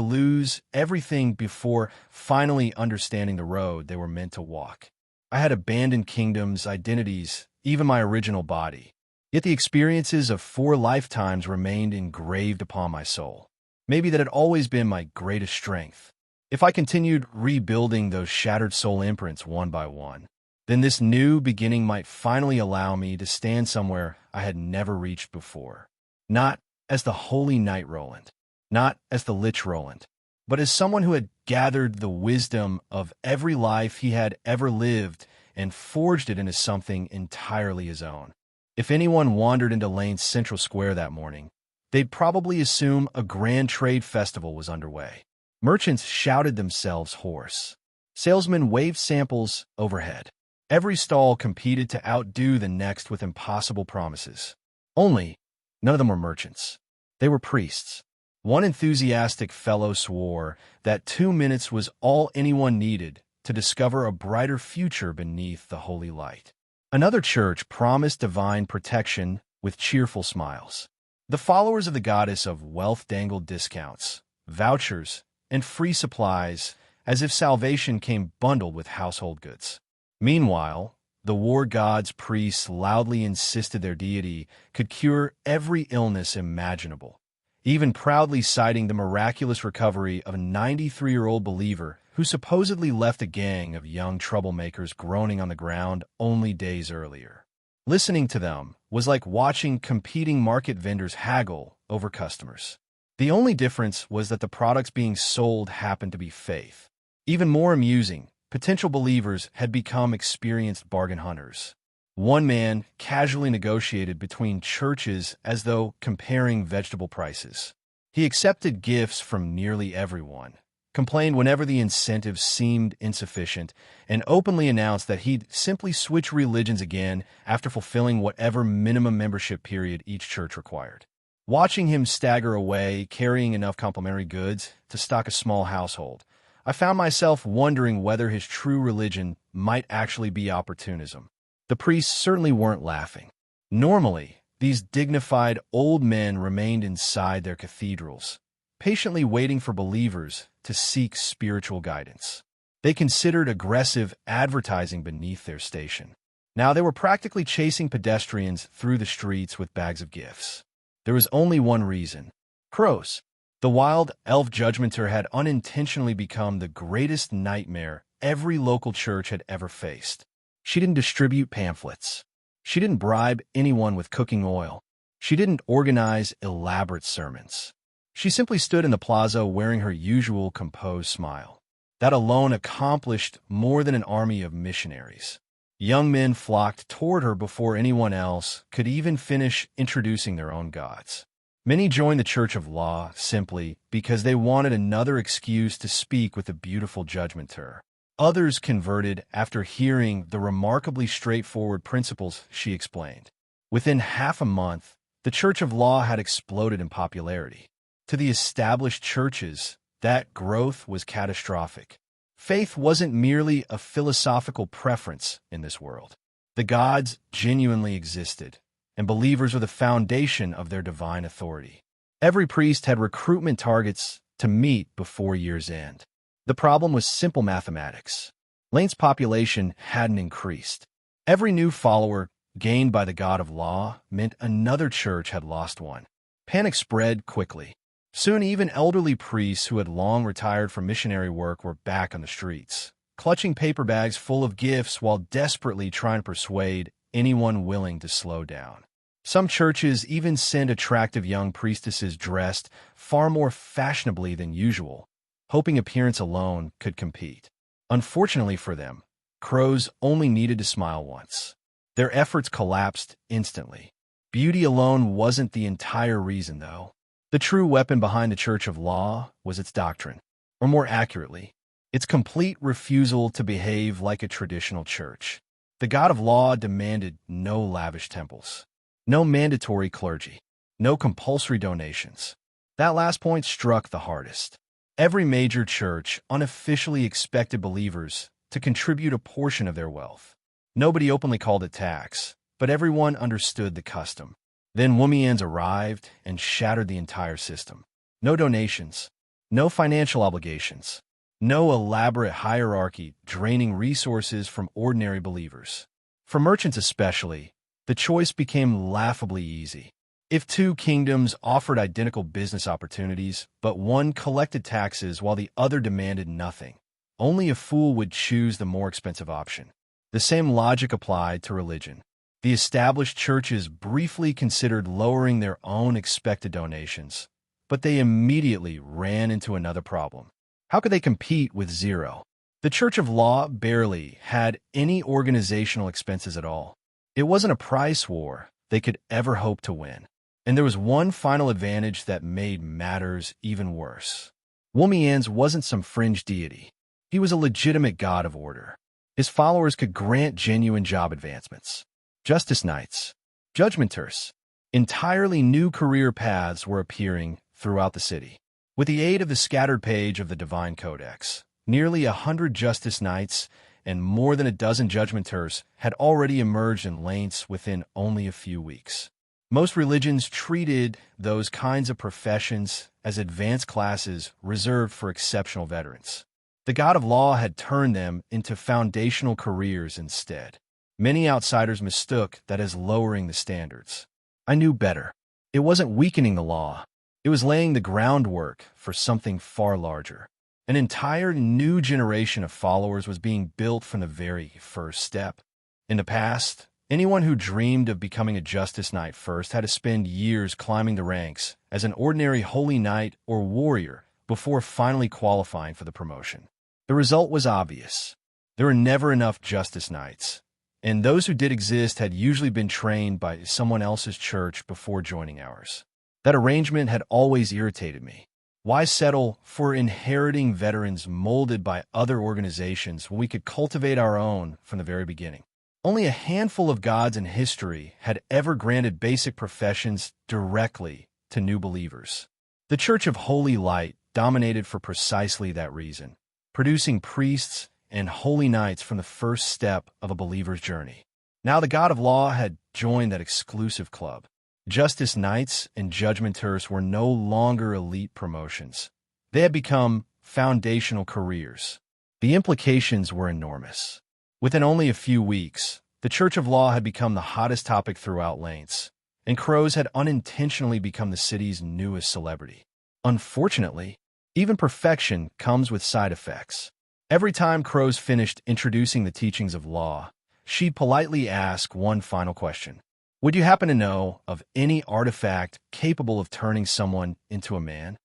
lose everything before finally understanding the road they were meant to walk. I had abandoned kingdoms, identities, even my original body. Yet the experiences of 4 lifetimes remained engraved upon my soul. Maybe that had always been my greatest strength. If I continued rebuilding those shattered soul imprints one by one, then this new beginning might finally allow me to stand somewhere I had never reached before. Not as the Holy Knight Roland, not as the Lich Roland, but as someone who had gathered the wisdom of every life he had ever lived and forged it into something entirely his own. If anyone wandered into Lane's central square that morning, they'd probably assume a grand trade festival was underway. Merchants shouted themselves hoarse. Salesmen waved samples overhead. Every stall competed to outdo the next with impossible promises. Only, none of them were merchants. They were priests. One enthusiastic fellow swore that 2 minutes was all anyone needed to discover a brighter future beneath the holy light. Another church promised divine protection with cheerful smiles. The followers of the goddess of wealth dangled discounts, vouchers, and free supplies as if salvation came bundled with household goods. Meanwhile, the war god's priests loudly insisted their deity could cure every illness imaginable, even proudly citing the miraculous recovery of a 93-year-old believer who supposedly left a gang of young troublemakers groaning on the ground only days earlier. Listening to them was like watching competing market vendors haggle over customers. The only difference was that the products being sold happened to be faith. Even more amusing, potential believers had become experienced bargain hunters. One man casually negotiated between churches as though comparing vegetable prices. He accepted gifts from nearly everyone, complained whenever the incentives seemed insufficient, and openly announced that he'd simply switch religions again after fulfilling whatever minimum membership period each church required. Watching him stagger away, carrying enough complimentary goods to stock a small household, I found myself wondering whether his true religion might actually be opportunism. The priests certainly weren't laughing. Normally, these dignified old men remained inside their cathedrals, patiently waiting for believers to seek spiritual guidance. They considered aggressive advertising beneath their station. Now they were practically chasing pedestrians through the streets with bags of gifts. There was only one reason: crows. The wild elf judgmenter had unintentionally become the greatest nightmare every local church had ever faced. She didn't distribute pamphlets. She didn't bribe anyone with cooking oil. She didn't organize elaborate sermons. She simply stood in the plaza wearing her usual composed smile. That alone accomplished more than an army of missionaries. Young men flocked toward her before anyone else could even finish introducing their own gods. Many joined the Church of Law simply because they wanted another excuse to speak with the beautiful judgmenter. Others converted after hearing the remarkably straightforward principles she explained. Within half a month, the Church of Law had exploded in popularity. To the established churches, that growth was catastrophic. Faith wasn't merely a philosophical preference in this world. The gods genuinely existed, and believers were the foundation of their divine authority. Every priest had recruitment targets to meet before year's end. The problem was simple mathematics. Lane's population hadn't increased. Every new follower gained by the god of law meant another church had lost one. Panic spread quickly. Soon even elderly priests who had long retired from missionary work were back on the streets, clutching paper bags full of gifts while desperately trying to persuade anyone willing to slow down. Some churches even sent attractive young priestesses dressed far more fashionably than usual, hoping appearance alone could compete. Unfortunately for them, crows only needed to smile once. Their efforts collapsed instantly. Beauty alone wasn't the entire reason, though. The true weapon behind the Church of Law was its doctrine, or more accurately, its complete refusal to behave like a traditional church. The God of Law demanded no lavish temples, no mandatory clergy, no compulsory donations. That last point struck the hardest. Every major church unofficially expected believers to contribute a portion of their wealth. Nobody openly called it tax, but everyone understood the custom. Then Wumians arrived and shattered the entire system. No donations, no financial obligations, no elaborate hierarchy draining resources from ordinary believers. For merchants especially, the choice became laughably easy. If two kingdoms offered identical business opportunities, but one collected taxes while the other demanded nothing, only a fool would choose the more expensive option. The same logic applied to religion. The established churches briefly considered lowering their own expected donations, but they immediately ran into another problem. How could they compete with zero? The Church of Law barely had any organizational expenses at all. It wasn't a price war they could ever hope to win. And there was one final advantage that made matters even worse. Womian's wasn't some fringe deity. He was a legitimate god of order. His followers could grant genuine job advancements. Justice Knights, Judgmenters, entirely new career paths were appearing throughout the city. With the aid of the scattered page of the Divine Codex, nearly 100 Justice Knights and more than a dozen Judgmenters had already emerged in Lance within only a few weeks. Most religions treated those kinds of professions as advanced classes reserved for exceptional veterans. The God of Law had turned them into foundational careers instead. Many outsiders mistook that as lowering the standards. I knew better. It wasn't weakening the law. It was laying the groundwork for something far larger. An entire new generation of followers was being built from the very first step. In the past, anyone who dreamed of becoming a Justice Knight first had to spend years climbing the ranks as an ordinary Holy Knight or warrior before finally qualifying for the promotion. The result was obvious. There were never enough Justice Knights, and those who did exist had usually been trained by someone else's church before joining ours. That arrangement had always irritated me. Why settle for inheriting veterans molded by other organizations when we could cultivate our own from the very beginning? Only a handful of gods in history had ever granted basic professions directly to new believers. The Church of Holy Light dominated for precisely that reason, producing priests and holy knights from the first step of a believer's journey. Now the God of Law had joined that exclusive club. Justice Knights and Judgmenters were no longer elite promotions. They had become foundational careers. The implications were enormous. Within only a few weeks, the Church of Law had become the hottest topic throughout Lance, and crows had unintentionally become the city's newest celebrity. Unfortunately, even perfection comes with side effects. Every time Crows finished introducing the teachings of law, she'd politely ask one final question. Would you happen to know of any artifact capable of turning someone into a man?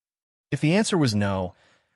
If the answer was no,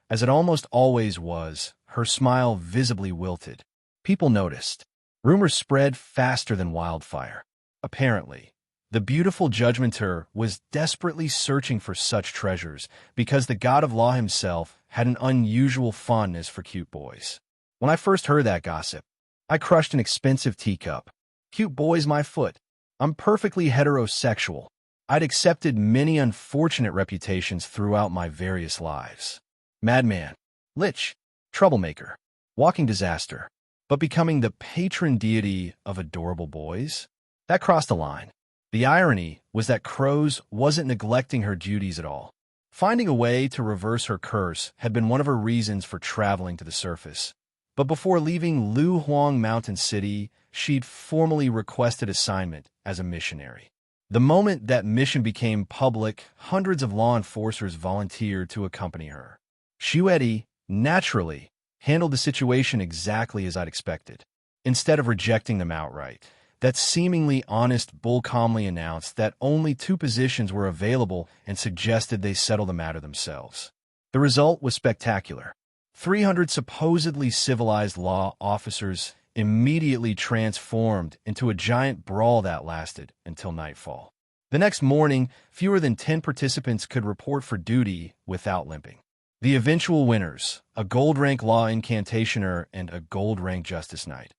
as it almost always was, her smile visibly wilted. People noticed. Rumors spread faster than wildfire. Apparently, the beautiful Judgmenter was desperately searching for such treasures because the God of Law himself had an unusual fondness for cute boys. When I first heard that gossip, I crushed an expensive teacup. Cute boys, my foot. I'm perfectly heterosexual. I'd accepted many unfortunate reputations throughout my various lives. Madman, lich, troublemaker, walking disaster. But becoming the patron deity of adorable boys? That crossed the line. The irony was that Crows wasn't neglecting her duties at all. Finding a way to reverse her curse had been one of her reasons for traveling to the surface. But before leaving Lu Huang Mountain City, she'd formally requested assignment as a missionary. The moment that mission became public, hundreds of law enforcers volunteered to accompany her. Shuedi, naturally, handled the situation exactly as I'd expected. Instead of rejecting them outright, that seemingly honest bull calmly announced that only 2 positions were available and suggested they settle the matter themselves. The result was spectacular. 300 supposedly civilized law officers immediately transformed into a giant brawl that lasted until nightfall. The next morning, fewer than 10 participants could report for duty without limping. The eventual winners, a gold-rank law incantationer and a gold-rank Justice Knight,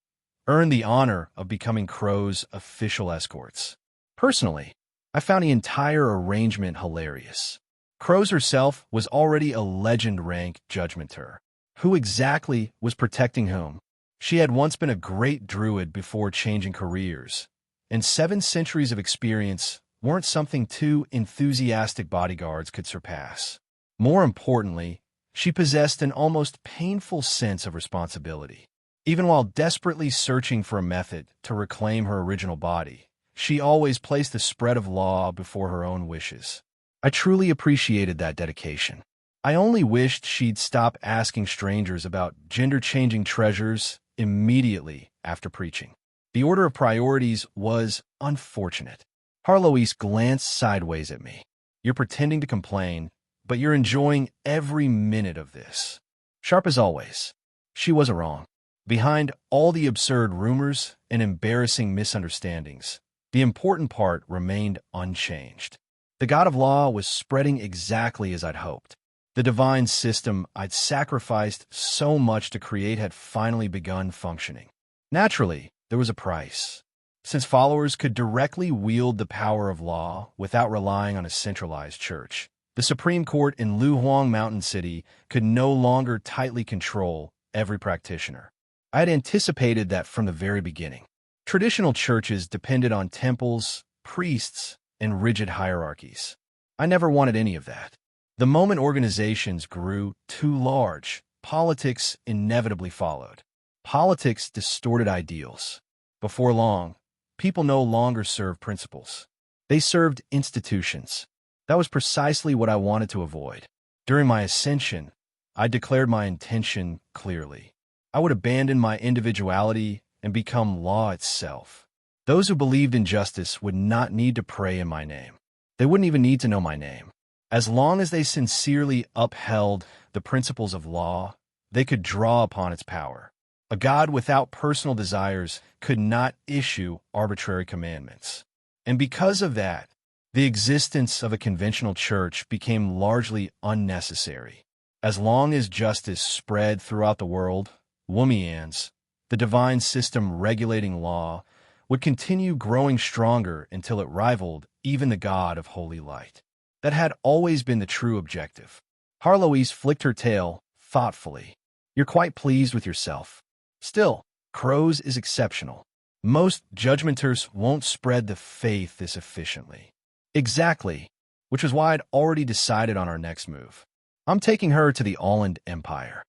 earned the honor of becoming Crow's official escorts. Personally, I found the entire arrangement hilarious. Crows herself was already a legend-rank Judgmenter. Who exactly was protecting whom? She had once been a great druid before changing careers, and 7 centuries of experience weren't something 2 enthusiastic bodyguards could surpass. More importantly, she possessed an almost painful sense of responsibility. Even while desperately searching for a method to reclaim her original body, she always placed the spread of law before her own wishes. I truly appreciated that dedication. I only wished she'd stop asking strangers about gender-changing treasures immediately after preaching. The order of priorities was unfortunate. Harlois glanced sideways at me. You're pretending to complain, but you're enjoying every minute of this. Sharp as always. She wasn't wrong. Behind all the absurd rumors and embarrassing misunderstandings, the important part remained unchanged. The God of Law was spreading exactly as I'd hoped. The divine system I'd sacrificed so much to create had finally begun functioning. Naturally, there was a price. Since followers could directly wield the power of law without relying on a centralized church, the Supreme Court in Luhuang Mountain City could no longer tightly control every practitioner. I had anticipated that from the very beginning. Traditional churches depended on temples, priests, and rigid hierarchies. I never wanted any of that. The moment organizations grew too large, politics inevitably followed. Politics distorted ideals. Before long, people no longer served principles. They served institutions. That was precisely what I wanted to avoid. During my ascension, I declared my intention clearly. I would abandon my individuality and become law itself. Those who believed in justice would not need to pray in my name. They wouldn't even need to know my name. As long as they sincerely upheld the principles of law, they could draw upon its power. A God without personal desires could not issue arbitrary commandments. And because of that, the existence of a conventional church became largely unnecessary. As long as justice spread throughout the world, Wumians, the divine system regulating law, would continue growing stronger until it rivaled even the God of holy light. That had always been the true objective. Harloise flicked her tail thoughtfully. You're quite pleased with yourself. Still, Crow's is exceptional. Most judgmenters won't spread the faith this efficiently. Exactly, which was why I'd already decided on our next move. I'm taking her to the Roland Empire.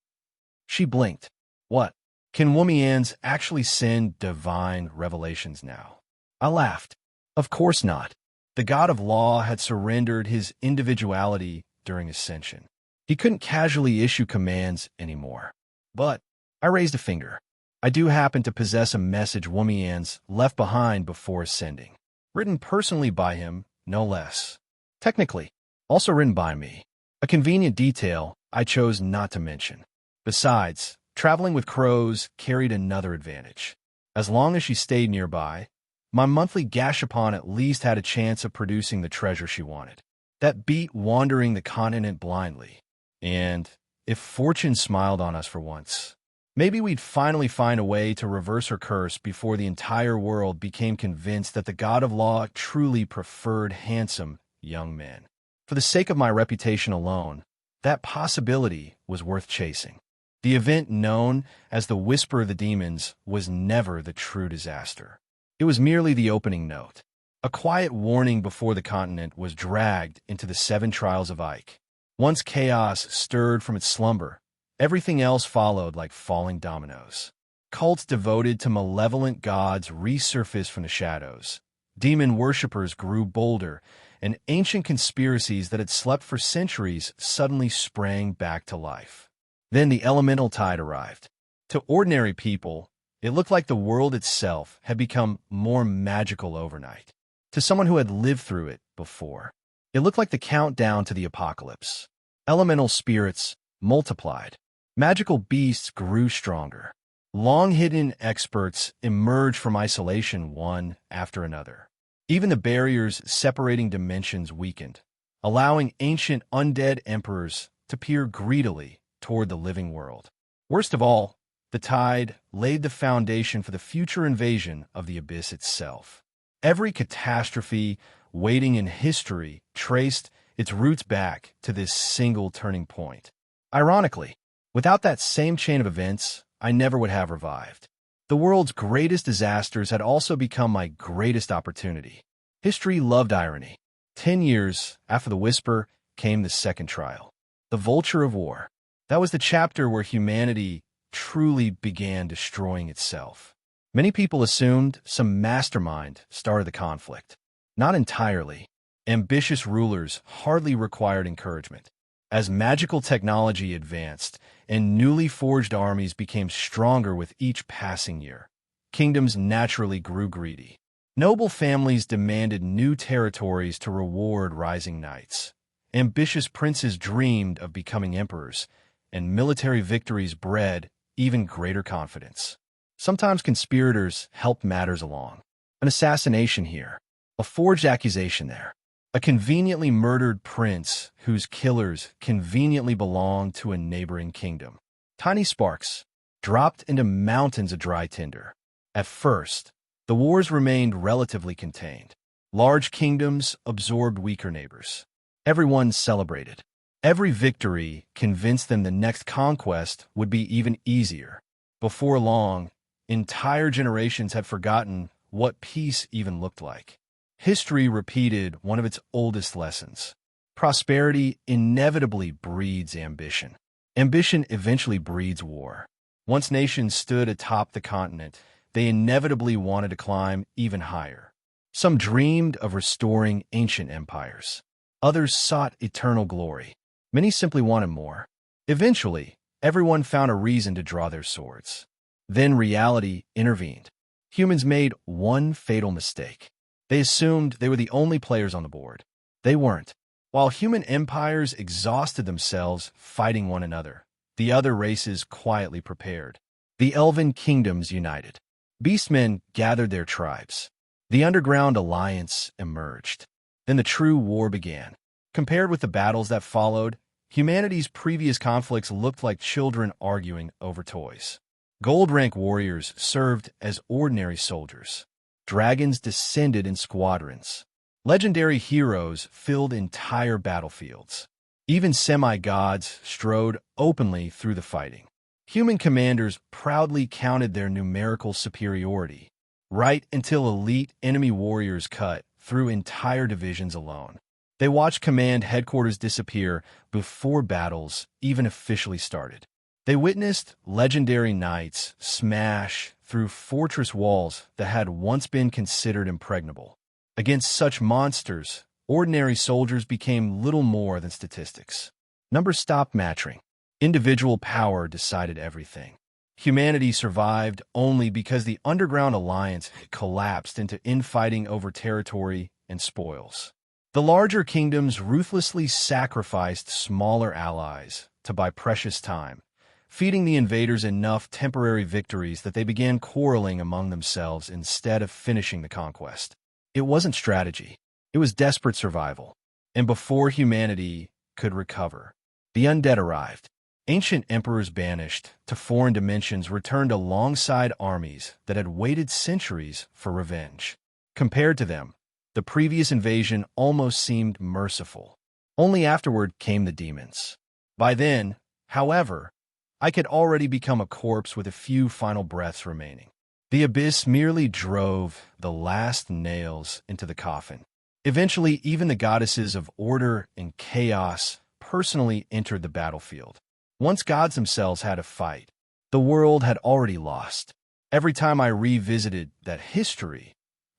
She blinked. What? Can Wumians actually send divine revelations now? I laughed. Of course not. The God of Law had surrendered his individuality during Ascension. He couldn't casually issue commands anymore. But I raised a finger. I do happen to possess a message Wumians left behind before ascending, written personally by him, no less. Technically, also written by me. A convenient detail I chose not to mention. Besides, traveling with crows carried another advantage. As long as she stayed nearby, my monthly gashapon at least had a chance of producing the treasure she wanted. That beat wandering the continent blindly. And if fortune smiled on us for once, maybe we'd finally find a way to reverse her curse before the entire world became convinced that the God of Law truly preferred handsome young men. For the sake of my reputation alone, that possibility was worth chasing. The event known as the Whisper of the Demons was never the true disaster. It was merely the opening note. A quiet warning before the continent was dragged into the 7 trials of Ike. Once chaos stirred from its slumber, everything else followed like falling dominoes. Cults devoted to malevolent gods resurfaced from the shadows. Demon worshippers grew bolder, and ancient conspiracies that had slept for centuries suddenly sprang back to life. Then the elemental tide arrived. To ordinary people, it looked like the world itself had become more magical overnight. To someone who had lived through it before, it looked like the countdown to the apocalypse. Elemental spirits multiplied. Magical beasts grew stronger. Long-hidden experts emerged from isolation one after another. Even the barriers separating dimensions weakened, allowing ancient undead emperors to peer greedily toward the living world. Worst of all, the tide laid the foundation for the future invasion of the abyss itself. Every catastrophe waiting in history traced its roots back to this single turning point. Ironically, without that same chain of events, I never would have revived. The world's greatest disasters had also become my greatest opportunity. History loved irony. 10 years after the Whisper came the second trial, the Vulture of War. That was the chapter where humanity truly began destroying itself. Many people assumed some mastermind started the conflict. Not entirely. Ambitious rulers hardly required encouragement. As magical technology advanced and newly forged armies became stronger with each passing year, kingdoms naturally grew greedy. Noble families demanded new territories to reward rising knights. Ambitious princes dreamed of becoming emperors, and military victories bred even greater confidence. Sometimes conspirators helped matters along. An assassination here, a forged accusation there, a conveniently murdered prince whose killers conveniently belonged to a neighboring kingdom. Tiny sparks dropped into mountains of dry tinder. At first, the wars remained relatively contained. Large kingdoms absorbed weaker neighbors. Everyone celebrated. Every victory convinced them the next conquest would be even easier. Before long, entire generations had forgotten what peace even looked like. History repeated one of its oldest lessons. Prosperity inevitably breeds ambition. Ambition eventually breeds war. Once nations stood atop the continent, they inevitably wanted to climb even higher. Some dreamed of restoring ancient empires. Others sought eternal glory. Many simply wanted more. Eventually, everyone found a reason to draw their swords. Then reality intervened. Humans made one fatal mistake. They assumed they were the only players on the board. They weren't. While human empires exhausted themselves fighting one another, the other races quietly prepared. The elven kingdoms united. Beastmen gathered their tribes. The underground alliance emerged. Then the true war began. Compared with the battles that followed, humanity's previous conflicts looked like children arguing over toys. Gold-rank warriors served as ordinary soldiers. Dragons descended in squadrons. Legendary heroes filled entire battlefields. Even semi-gods strode openly through the fighting. Human commanders proudly counted their numerical superiority, right until elite enemy warriors cut through entire divisions alone. They watched command headquarters disappear before battles even officially started. They witnessed legendary knights smash through fortress walls that had once been considered impregnable. Against such monsters, ordinary soldiers became little more than statistics. Numbers stopped mattering. Individual power decided everything. Humanity survived only because the underground alliance collapsed into infighting over territory and spoils. The larger kingdoms ruthlessly sacrificed smaller allies to buy precious time, feeding the invaders enough temporary victories that they began quarreling among themselves instead of finishing the conquest. It wasn't strategy. It was desperate survival. And before humanity could recover, the undead arrived. Ancient emperors banished to foreign dimensions returned alongside armies that had waited centuries for revenge. Compared to them, the previous invasion almost seemed merciful. Only afterward came the demons. By then, however, I could already become a corpse with a few final breaths remaining. The abyss merely drove the last nails into the coffin. Eventually, even the goddesses of order and chaos personally entered the battlefield. Once gods themselves had a fight, the world had already lost. Every time I revisited that history,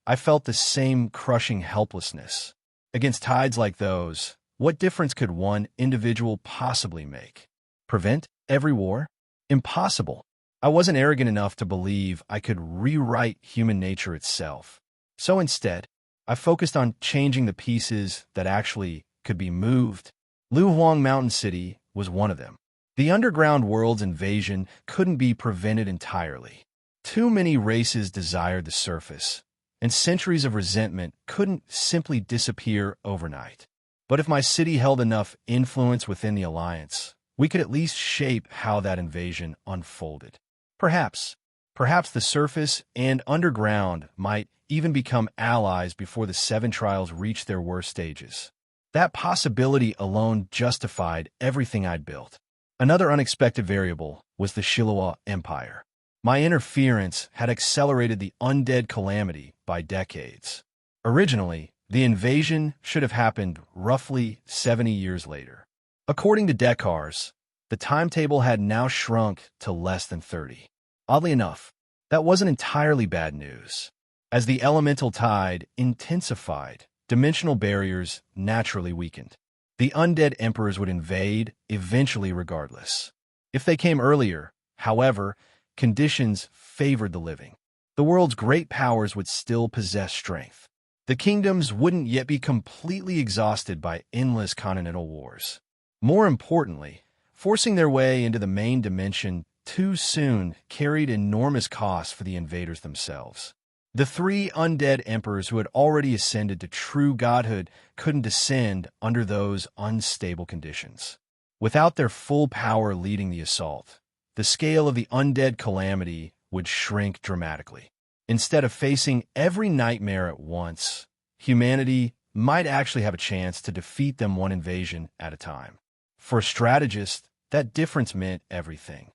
I felt the same crushing helplessness. Against tides like those, what difference could one individual possibly make? Prevent every war? Impossible. I wasn't arrogant enough to believe I could rewrite human nature itself. So instead, I focused on changing the pieces that actually could be moved. Lu Huang Mountain City was one of them. The underground world's invasion couldn't be prevented entirely. Too many races desired the surface, and centuries of resentment couldn't simply disappear overnight. But if my city held enough influence within the alliance, we could at least shape how that invasion unfolded. Perhaps the surface and underground might even become allies before the 7 trials reached their worst stages. That possibility alone justified everything I'd built. Another unexpected variable was the Shiluo Empire. My interference had accelerated the undead calamity by decades. Originally, the invasion should have happened roughly 70 years later. According to Decars, the timetable had now shrunk to less than 30. Oddly enough, that wasn't entirely bad news. As the elemental tide intensified, dimensional barriers naturally weakened. The undead emperors would invade, eventually regardless. If they came earlier, however, conditions favored the living. The world's great powers would still possess strength. The kingdoms wouldn't yet be completely exhausted by endless continental wars. More importantly, Forcing their way into the main dimension too soon carried enormous costs for the invaders themselves. The three undead emperors who had already ascended to true godhood couldn't descend under those unstable conditions. Without their full power leading the assault, the scale of the undead calamity would shrink dramatically. Instead of facing every nightmare at once, humanity might actually have a chance to defeat them one invasion at a time. For a strategist, that difference meant everything.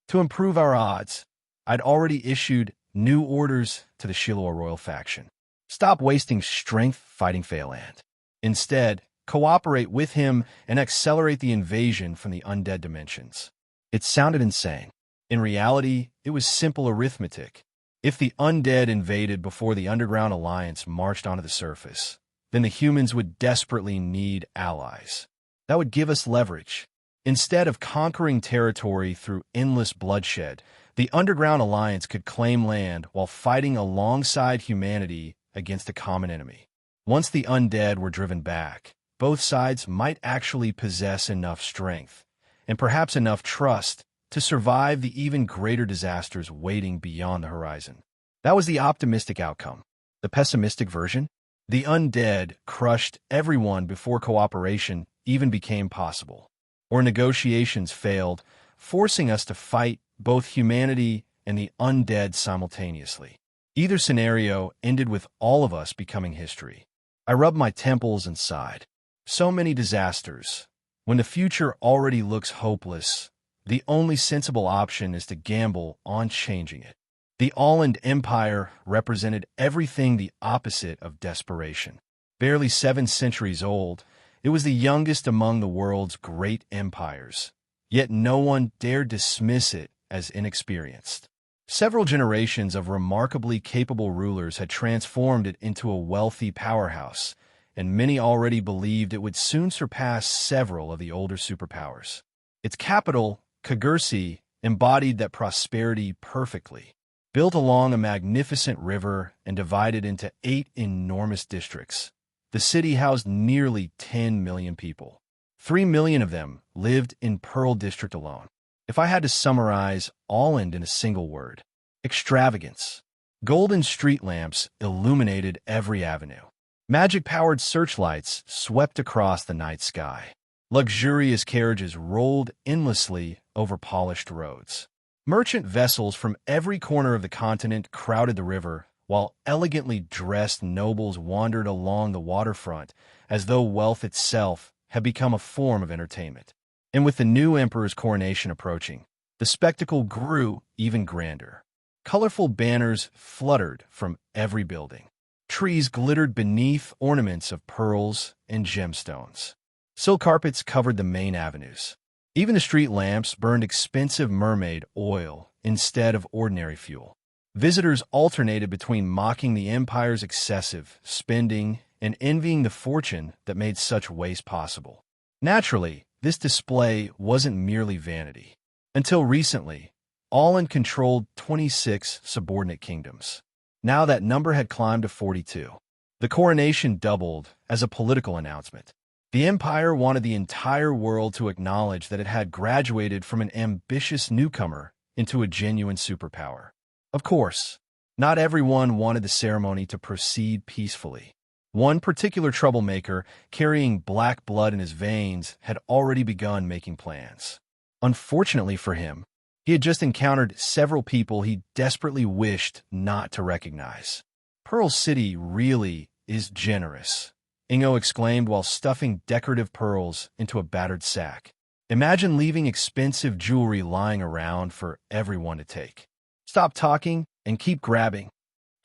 To improve our odds, I'd already issued new orders to the Shiloh royal faction. Stop wasting strength fighting Phaland. Instead, cooperate with him and accelerate the invasion from the undead dimensions. It sounded insane. In reality, it was simple arithmetic. If the undead invaded before the Underground Alliance marched onto the surface, then the humans would desperately need allies. That would give us leverage. Instead of conquering territory through endless bloodshed, the Underground Alliance could claim land while fighting alongside humanity against a common enemy. Once the undead were driven back, both sides might actually possess enough strength, and perhaps enough trust, to survive the even greater disasters waiting beyond the horizon. That was the optimistic outcome. The pessimistic version? The undead crushed everyone before cooperation even became possible, or negotiations failed, forcing us to fight both humanity and the undead simultaneously. Either scenario ended with all of us becoming history. I rubbed my temples and sighed. So many disasters. When the future already looks hopeless, the only sensible option is to gamble on changing it. The Roland Empire represented everything the opposite of desperation. Barely 7 centuries old, it was the youngest among the world's great empires, yet no one dared dismiss it as inexperienced. Several generations of remarkably capable rulers had transformed it into a wealthy powerhouse, and many already believed it would soon surpass several of the older superpowers. Its capital, Kagursi, embodied that prosperity perfectly. Built along a magnificent river and divided into 8 enormous districts, the city housed nearly 10 million people. 3 million of them lived in Pearl District alone. If I had to summarize Roland in a single word: extravagance. Golden street lamps illuminated every avenue. Magic-powered searchlights swept across the night sky. Luxurious carriages rolled endlessly over polished roads. Merchant vessels from every corner of the continent crowded the river, while elegantly dressed nobles wandered along the waterfront as though wealth itself had become a form of entertainment. And with the new emperor's coronation approaching, the spectacle grew even grander. Colorful banners fluttered from every building. Trees glittered beneath ornaments of pearls and gemstones. Silk carpets covered the main avenues. Even the street lamps burned expensive mermaid oil instead of ordinary fuel. Visitors alternated between mocking the empire's excessive spending and envying the fortune that made such waste possible. Naturally, this display wasn't merely vanity. Until recently, Roland controlled 26 subordinate kingdoms. Now that number had climbed to 42. The coronation doubled as a political announcement. The empire wanted the entire world to acknowledge that it had graduated from an ambitious newcomer into a genuine superpower. Of course, not everyone wanted the ceremony to proceed peacefully. One particular troublemaker, carrying black blood in his veins, had already begun making plans. Unfortunately for him, he had just encountered several people he desperately wished not to recognize. Pearl City really is generous, Ingo exclaimed while stuffing decorative pearls into a battered sack. Imagine leaving expensive jewelry lying around for everyone to take. Stop talking and keep grabbing,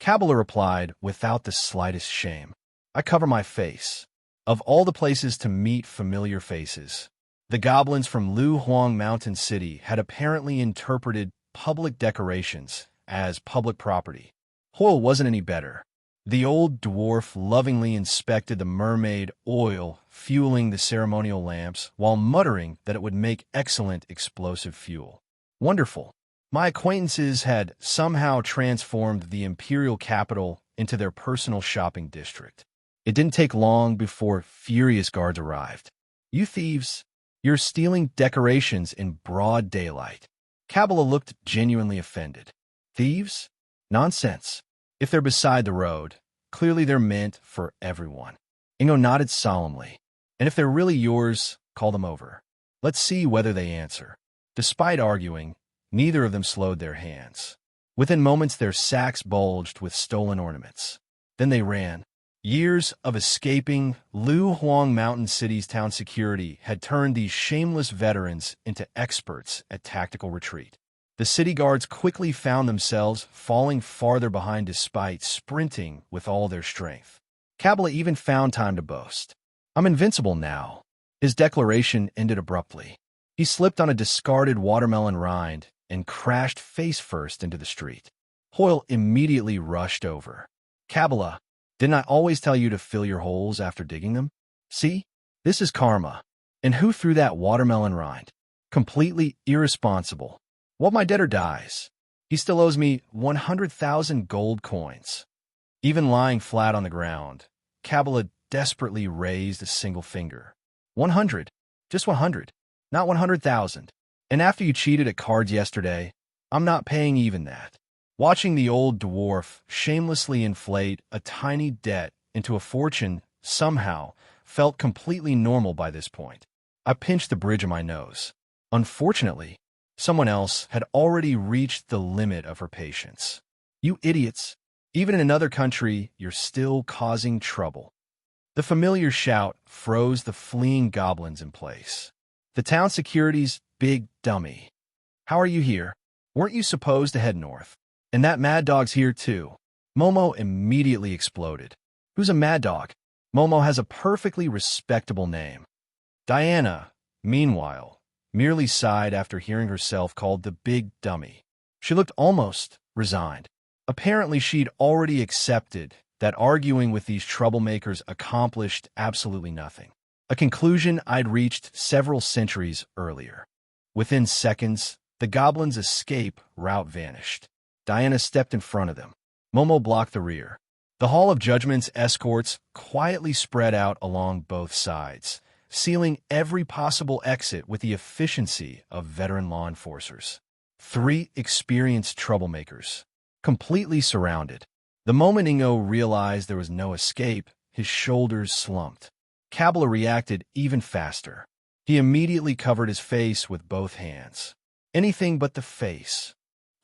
Kabbalah replied without the slightest shame. I cover my face. Of all the places to meet familiar faces, the goblins from Lu Huang Mountain City had apparently interpreted public decorations as public property. Hoyle wasn't any better. The old dwarf lovingly inspected the mermaid oil fueling the ceremonial lamps while muttering that it would make excellent explosive fuel. Wonderful. My acquaintances had somehow transformed the imperial capital into their personal shopping district. It didn't take long before furious guards arrived. You thieves, You're stealing decorations in broad daylight. Kabbalah looked genuinely offended. Thieves? Nonsense. If they're beside the road, clearly they're meant for everyone. Ingo nodded solemnly. And if they're really yours, call them over. Let's see whether they answer. Despite arguing, neither of them slowed their hands. Within moments, their sacks bulged with stolen ornaments. Then they ran. Years of escaping Lu Huang Mountain City's town security had turned these shameless veterans into experts at tactical retreat. The city guards quickly found themselves falling farther behind despite sprinting with all their strength. Kabbalah even found time to boast. I'm invincible now. His declaration ended abruptly. He slipped on a discarded watermelon rind and crashed face first into the street. Hoyle immediately rushed over. Kabbalah, didn't I always tell you to fill your holes after digging them? See? This is karma. And who threw that watermelon rind? Completely irresponsible. Well, my debtor dies. He still owes me 100,000 gold coins. Even lying flat on the ground, Kabbalah desperately raised a single finger. 100. Just 100. Not 100,000. And after you cheated at cards yesterday, I'm not paying even that. Watching the old dwarf shamelessly inflate a tiny debt into a fortune somehow felt completely normal by this point. I pinched the bridge of my nose. Unfortunately, someone else had already reached the limit of her patience. You idiots! Even in another country, you're still causing trouble. The familiar shout froze the fleeing goblins in place. The town security's big dummy. How are you here? Weren't you supposed to head north? And that mad dog's here too. Momo immediately exploded. Who's a mad dog? Momo has a perfectly respectable name. Diana, meanwhile, merely sighed after hearing herself called the big dummy. She looked almost resigned. Apparently, she'd already accepted that arguing with these troublemakers accomplished absolutely nothing. A conclusion I'd reached several centuries earlier. Within seconds, the goblins' escape route vanished. Diana stepped in front of them. Momo blocked the rear. The Hall of Judgment's escorts quietly spread out along both sides, sealing every possible exit with the efficiency of veteran law enforcers. 3 experienced troublemakers, completely surrounded. The moment Ingo realized there was no escape, his shoulders slumped. Kabbalah reacted even faster. He immediately covered his face with both hands. Anything but the face.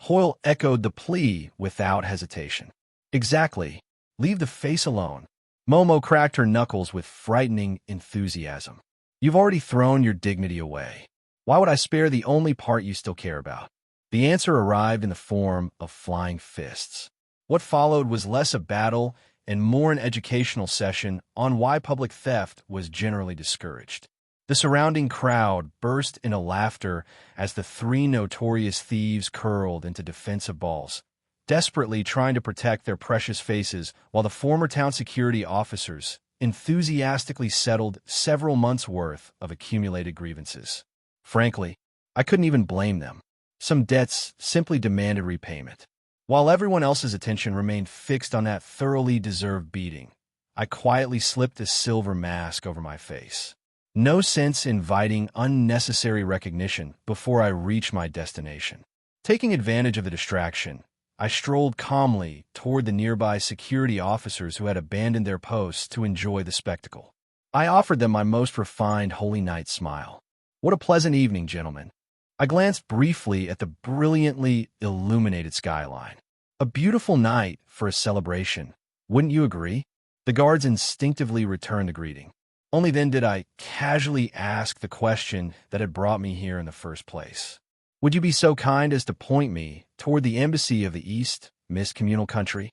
Hoyle echoed the plea without hesitation. Exactly. Leave the face alone. Momo cracked her knuckles with frightening enthusiasm. You've already thrown your dignity away. Why would I spare the only part you still care about? The answer arrived in the form of flying fists. What followed was less a battle and more an educational session on why public theft was generally discouraged. The surrounding crowd burst into laughter as the 3 notorious thieves curled into defensive balls, desperately trying to protect their precious faces while the former town security officers enthusiastically settled several months' worth of accumulated grievances. Frankly, I couldn't even blame them. Some debts simply demanded repayment. While everyone else's attention remained fixed on that thoroughly deserved beating, I quietly slipped a silver mask over my face. No sense inviting unnecessary recognition before I reach my destination. Taking advantage of the distraction, I strolled calmly toward the nearby security officers who had abandoned their posts to enjoy the spectacle. I offered them my most refined Holy Night smile. What a pleasant evening, gentlemen. I glanced briefly at the brilliantly illuminated skyline. A beautiful night for a celebration, wouldn't you agree? The guards instinctively returned the greeting. Only then did I casually ask the question that had brought me here in the first place. Would you be so kind as to point me toward the embassy of the East, Mist Communal Country?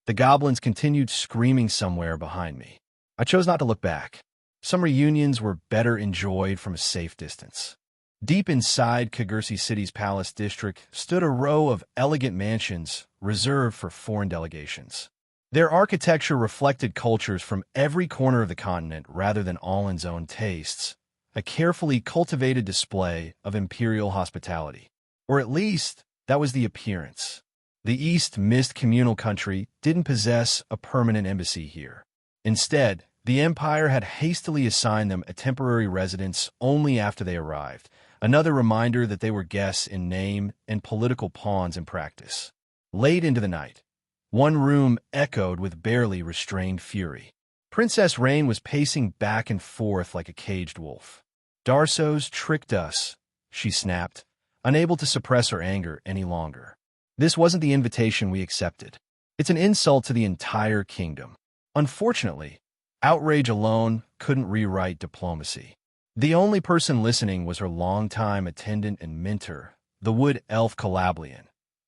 The goblins continued screaming somewhere behind me. I chose not to look back. Some reunions were better enjoyed from a safe distance. Deep inside Kagursi City's Palace District stood a row of elegant mansions reserved for foreign delegations. Their architecture reflected cultures from every corner of the continent rather than Allen's own tastes, a carefully cultivated display of imperial hospitality. Or at least, that was the appearance. The East Mist Communal Country didn't possess a permanent embassy here. Instead, The Empire had hastily assigned them a temporary residence only after they arrived, another reminder that they were guests in name and political pawns in practice. Late into the night, one room echoed with barely restrained fury. Princess Rain was pacing back and forth like a caged wolf. "Darso's tricked us," she snapped, unable to suppress her anger any longer. "This wasn't the invitation we accepted. It's an insult to the entire kingdom." Unfortunately, outrage alone couldn't rewrite diplomacy. The only person listening was her longtime attendant and mentor, the wood elf Calablian,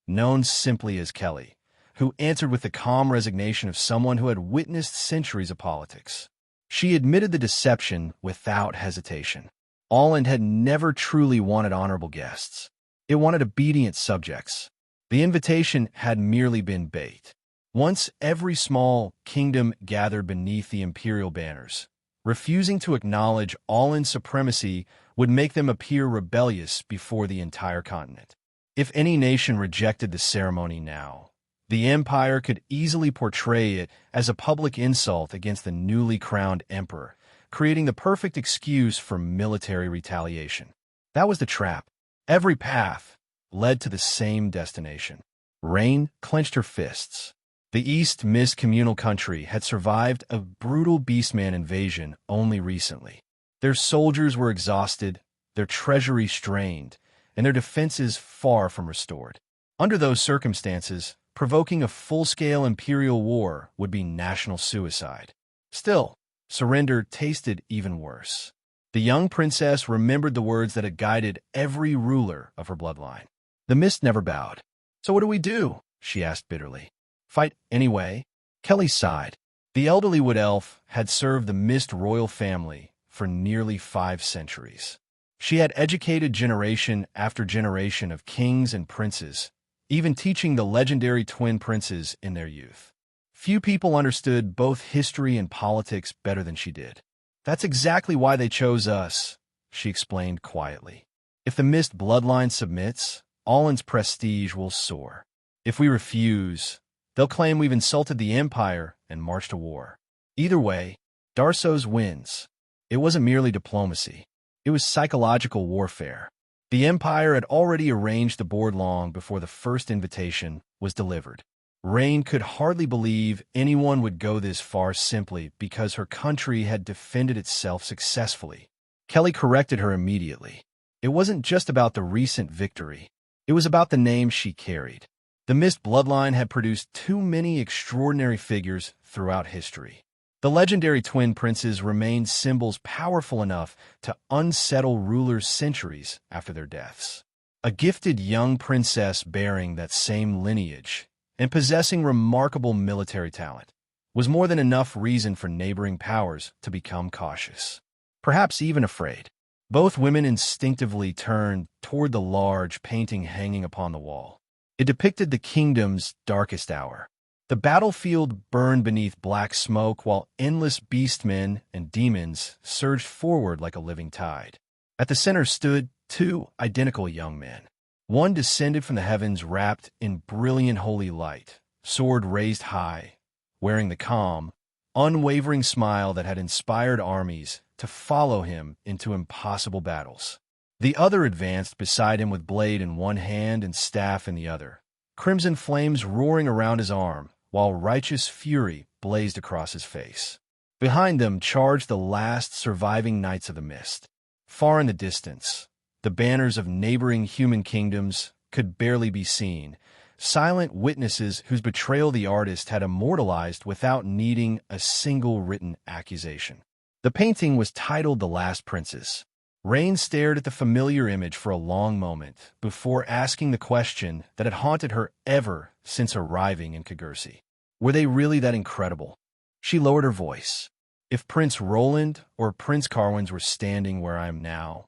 known simply as Kelly, who answered with the calm resignation of someone who had witnessed centuries of politics. She admitted the deception without hesitation. Roland had never truly wanted honorable guests. It wanted obedient subjects. The invitation had merely been bait. Once every small kingdom gathered beneath the imperial banners, refusing to acknowledge Roland's supremacy would make them appear rebellious before the entire continent. If any nation rejected the ceremony now, the Empire could easily portray it as a public insult against the newly crowned emperor, creating the perfect excuse for military retaliation. That was the trap. Every path led to the same destination. Rain clenched her fists. The East Mist communal country had survived a brutal beastman invasion only recently. Their soldiers were exhausted, their treasury strained, and their defenses far from restored. Under those circumstances, provoking a full-scale imperial war would be national suicide. Still, surrender tasted even worse. The young princess remembered the words that had guided every ruler of her bloodline. The mist never bowed. "So what do we do?" she asked bitterly. "Fight anyway?" Kelly sighed. The elderly wood elf had served the Mist royal family for nearly 5 centuries. She had educated generation after generation of kings and princes, even teaching the legendary twin princes in their youth. Few people understood both history and politics better than she did. "That's exactly why they chose us," she explained quietly. "If the Mist bloodline submits, Roland's prestige will soar. If we refuse, they'll claim we've insulted the Empire and march to war. Either way, Darso's wins." It wasn't merely diplomacy. It was psychological warfare. The Empire had already arranged the board long before the first invitation was delivered. Rain could hardly believe anyone would go this far simply because her country had defended itself successfully. Kelly corrected her immediately. It wasn't just about the recent victory. It was about the name she carried. The Mist bloodline had produced too many extraordinary figures throughout history. The legendary twin princes remained symbols powerful enough to unsettle rulers centuries after their deaths. A gifted young princess bearing that same lineage and possessing remarkable military talent was more than enough reason for neighboring powers to become cautious, perhaps even afraid. Both women instinctively turned toward the large painting hanging upon the wall. It depicted the kingdom's darkest hour. The battlefield burned beneath black smoke while endless beastmen and demons surged forward like a living tide. At the center stood 2 identical young men. One descended from the heavens wrapped in brilliant holy light, sword raised high, wearing the calm, unwavering smile that had inspired armies to follow him into impossible battles. The other advanced beside him with blade in one hand and staff in the other, crimson flames roaring around his arm, while righteous fury blazed across his face. Behind them charged the last surviving knights of the Mist. Far in the distance, the banners of neighboring human kingdoms could barely be seen, silent witnesses whose betrayal the artist had immortalized without needing a single written accusation. The painting was titled The Last Princess. Rain stared at the familiar image for a long moment before asking the question that had haunted her ever since arriving in Kagursi. Were they really that incredible? She lowered her voice. If Prince Roland or Prince Carwins were standing where I am now,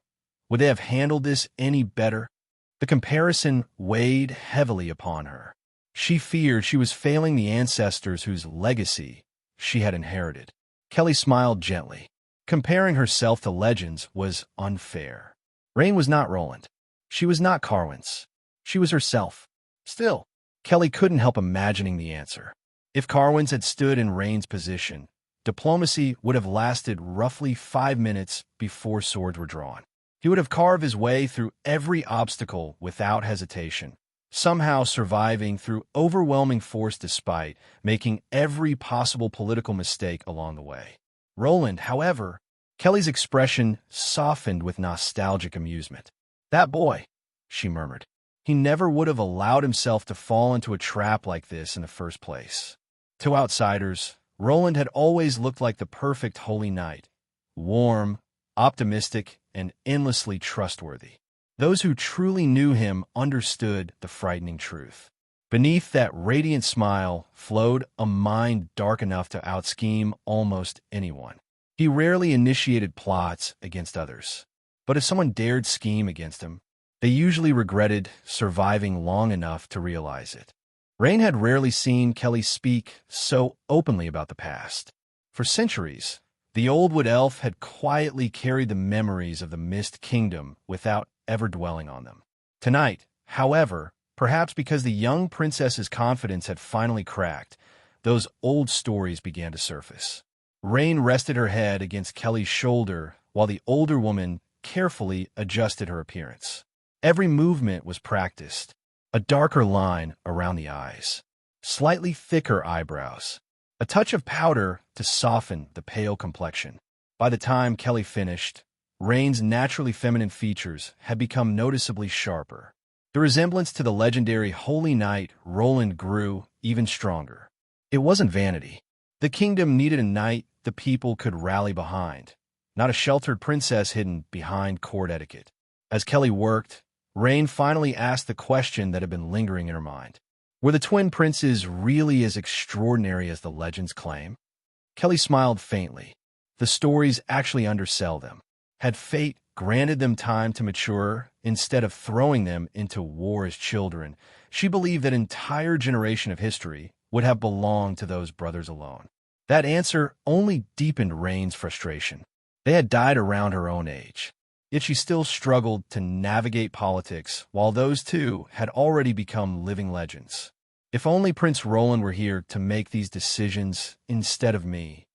would they have handled this any better? The comparison weighed heavily upon her. She feared she was failing the ancestors whose legacy she had inherited. Kelly smiled gently. Comparing herself to legends was unfair. Rain was not Roland. She was not Carwins. She was herself. Still, Kelly couldn't help imagining the answer. If Carwins had stood in Rain's position, diplomacy would have lasted roughly 5 minutes before swords were drawn. He would have carved his way through every obstacle without hesitation, somehow surviving through overwhelming force despite making every possible political mistake along the way. Roland, however, Kelly's expression softened with nostalgic amusement. "That boy," she murmured. "He never would have allowed himself to fall into a trap like this in the first place." To outsiders, Roland had always looked like the perfect holy knight, warm, optimistic, and endlessly trustworthy. Those who truly knew him understood the frightening truth. Beneath that radiant smile flowed a mind dark enough to outscheme almost anyone. He rarely initiated plots against others, but if someone dared scheme against him, they usually regretted surviving long enough to realize it. Rain had rarely seen Kelly speak so openly about the past. For centuries, the old wood elf had quietly carried the memories of the Mist Kingdom without ever dwelling on them. Tonight, however, perhaps because the young princess's confidence had finally cracked, those old stories began to surface. Rain rested her head against Kelly's shoulder while the older woman carefully adjusted her appearance. Every movement was practiced, a darker line around the eyes, slightly thicker eyebrows, a touch of powder to soften the pale complexion. By the time Kelly finished, Rain's naturally feminine features had become noticeably sharper. The resemblance to the legendary Holy Knight Roland grew even stronger. It wasn't vanity. The kingdom needed a knight the people could rally behind, not a sheltered princess hidden behind court etiquette. As Kelly worked, Rain finally asked the question that had been lingering in her mind. Were the twin princes really as extraordinary as the legends claim? Kelly smiled faintly. The stories actually undersell them. Had fate granted them time to mature instead of throwing them into war as children, she believed that an entire generation of history would have belonged to those brothers alone. That answer only deepened Rain's frustration. They had died around her own age, yet she still struggled to navigate politics while those two had already become living legends. If only Prince Roland were here to make these decisions instead of me.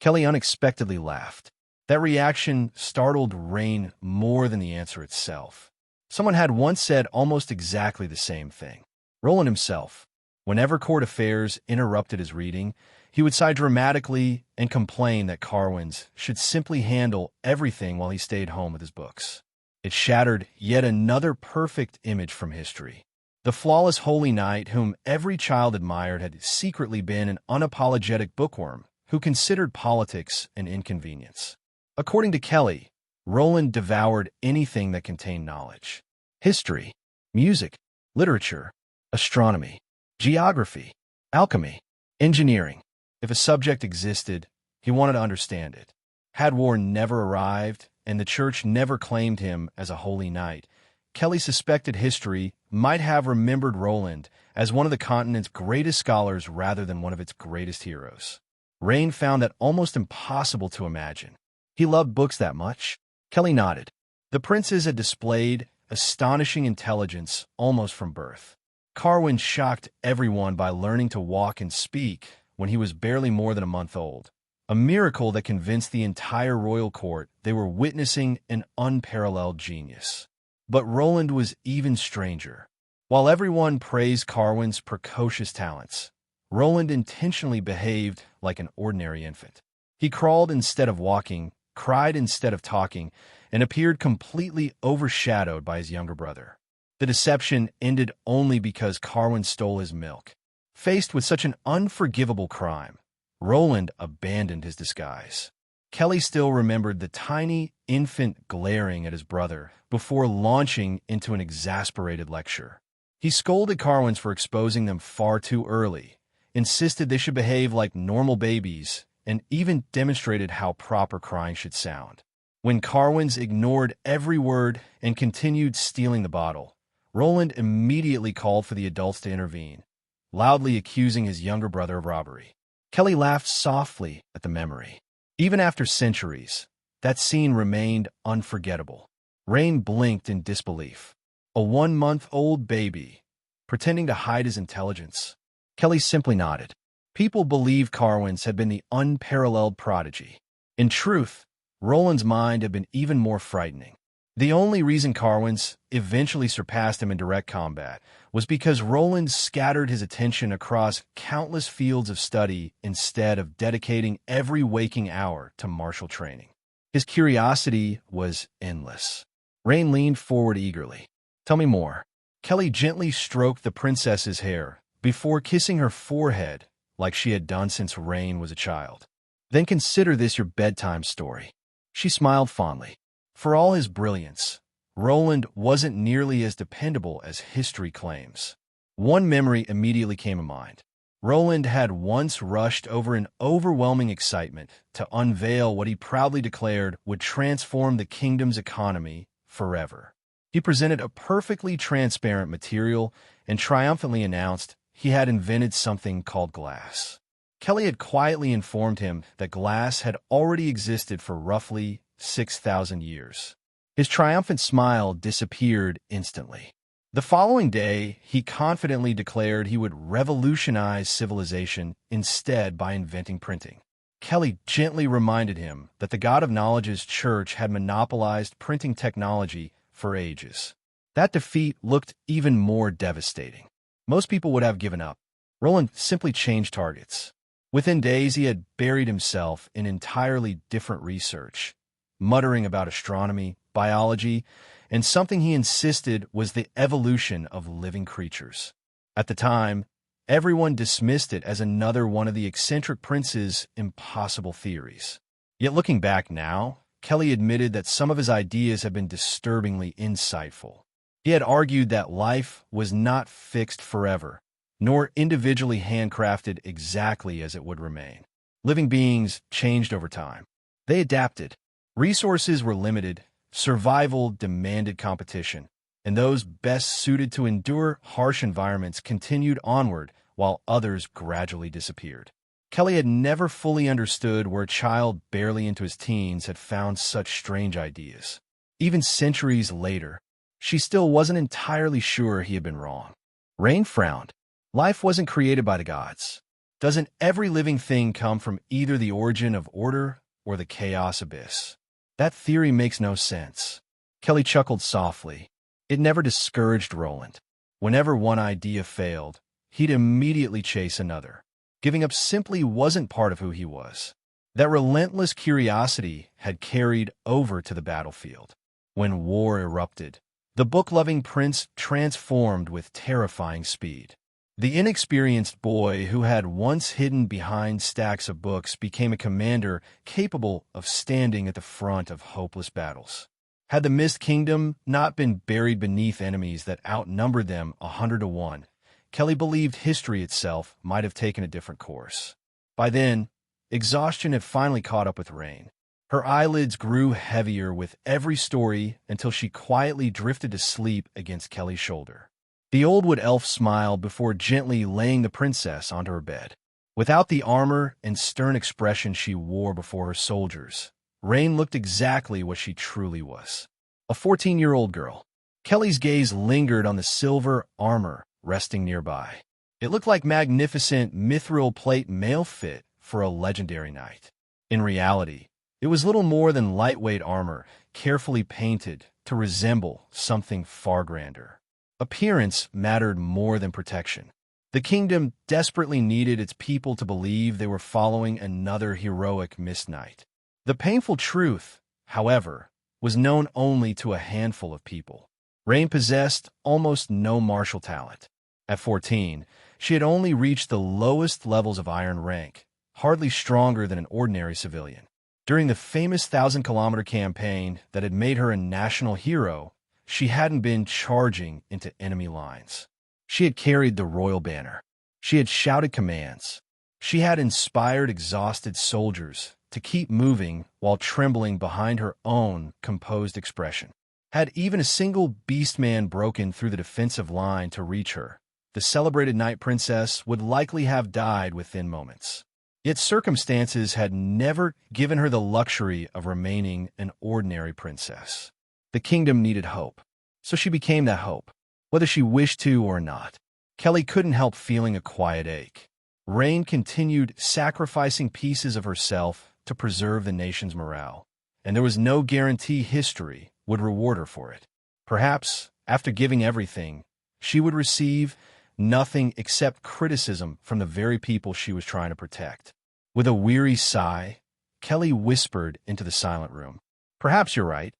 Kelly unexpectedly laughed. That reaction startled Rain more than the answer itself. Someone had once said almost exactly the same thing. Roland himself. Whenever court affairs interrupted his reading, he would sigh dramatically and complain that Carwins should simply handle everything while he stayed home with his books. It shattered yet another perfect image from history. The flawless holy knight whom every child admired had secretly been an unapologetic bookworm who considered politics an inconvenience. According to Kelly, Roland devoured anything that contained knowledge. History, music, literature, astronomy, geography, alchemy, engineering. If a subject existed, he wanted to understand it. Had war never arrived, and the church never claimed him as a holy knight, Kelly suspected history might have remembered Roland as one of the continent's greatest scholars rather than one of its greatest heroes. Rain found that almost impossible to imagine. He loved books that much? Kelly nodded. The princes had displayed astonishing intelligence almost from birth. Carwin shocked everyone by learning to walk and speak when he was barely more than a month old, a miracle that convinced the entire royal court they were witnessing an unparalleled genius. But Roland was even stranger. While everyone praised Carwin's precocious talents, Roland intentionally behaved like an ordinary infant. He crawled instead of walking, cried instead of talking, and appeared completely overshadowed by his younger brother. The deception ended only because Carwin stole his milk. Faced with such an unforgivable crime, Roland abandoned his disguise. Kelly still remembered the tiny infant glaring at his brother before launching into an exasperated lecture. He scolded Carwins for exposing them far too early, insisted they should behave like normal babies, and even demonstrated how proper crying should sound. When Carwins ignored every word and continued stealing the bottle, Roland immediately called for the adults to intervene, loudly accusing his younger brother of robbery. Kelly laughed softly at the memory. Even after centuries, that scene remained unforgettable. Rain blinked in disbelief. A 1-month-old baby, pretending to hide his intelligence. Kelly simply nodded. People believed Carwin's had been the unparalleled prodigy. In truth, Roland's mind had been even more frightening. The only reason Carwin's eventually surpassed him in direct combat was because Roland scattered his attention across countless fields of study instead of dedicating every waking hour to martial training. His curiosity was endless. Rain leaned forward eagerly. "Tell me more." Kelly gently stroked the princess's hair before kissing her forehead like she had done since Rain was a child. "Then consider this your bedtime story." She smiled fondly. For all his brilliance, Roland wasn't nearly as dependable as history claims. One memory immediately came to mind. Roland had once rushed over in overwhelming excitement to unveil what he proudly declared would transform the kingdom's economy forever. He presented a perfectly transparent material and triumphantly announced he had invented something called glass. Kelly had quietly informed him that glass had already existed for roughly 6,000 years. His triumphant smile disappeared instantly. The following day, he confidently declared he would revolutionize civilization instead by inventing printing. Kelly gently reminded him that the God of Knowledge's church had monopolized printing technology for ages. That defeat looked even more devastating. Most people would have given up. Roland simply changed targets. Within days, he had buried himself in entirely different research, muttering about astronomy, biology, and something he insisted was the evolution of living creatures. At the time, everyone dismissed it as another one of the eccentric prince's impossible theories. Yet looking back now, Kelly admitted that some of his ideas had been disturbingly insightful. He had argued that life was not fixed forever, nor individually handcrafted exactly as it would remain. Living beings changed over time. They adapted. Resources were limited, survival demanded competition, and those best suited to endure harsh environments continued onward while others gradually disappeared. Kelly had never fully understood where a child barely into his teens had found such strange ideas. Even centuries later, she still wasn't entirely sure he had been wrong. Rain frowned. Life wasn't created by the gods. Doesn't every living thing come from either the origin of order or the chaos abyss? That theory makes no sense. Kelly chuckled softly. It never discouraged Roland. Whenever one idea failed, he'd immediately chase another. Giving up simply wasn't part of who he was. That relentless curiosity had carried over to the battlefield. When war erupted, the book-loving prince transformed with terrifying speed. The inexperienced boy who had once hidden behind stacks of books became a commander capable of standing at the front of hopeless battles. Had the Mist Kingdom not been buried beneath enemies that outnumbered them 100 to 1, Kelly believed history itself might have taken a different course. By then, exhaustion had finally caught up with Rain. Her eyelids grew heavier with every story until she quietly drifted to sleep against Kelly's shoulder. The old wood elf smiled before gently laying the princess onto her bed. Without the armor and stern expression she wore before her soldiers, Rain looked exactly what she truly was. A 14-year-old girl. Kelly's gaze lingered on the silver armor resting nearby. It looked like magnificent mithril plate mail fit for a legendary knight. In reality, it was little more than lightweight armor, carefully painted to resemble something far grander. Appearance mattered more than protection. The kingdom desperately needed its people to believe they were following another heroic Mist Knight. The painful truth, however, was known only to a handful of people. Rain possessed almost no martial talent. At 14, she had only reached the lowest levels of iron rank, hardly stronger than an ordinary civilian. During the famous 1,000-kilometer campaign that had made her a national hero, she hadn't been charging into enemy lines. She had carried the royal banner. She had shouted commands. She had inspired exhausted soldiers to keep moving while trembling behind her own composed expression. Had even a single beastman broken through the defensive line to reach her, the celebrated Night Princess would likely have died within moments. Yet circumstances had never given her the luxury of remaining an ordinary princess. The kingdom needed hope, so she became that hope, whether she wished to or not. Kelly couldn't help feeling a quiet ache. Rain continued sacrificing pieces of herself to preserve the nation's morale, and there was no guarantee history would reward her for it. Perhaps, after giving everything, she would receive nothing except criticism from the very people she was trying to protect. With a weary sigh, Kelly whispered into the silent room, "Perhaps you're right.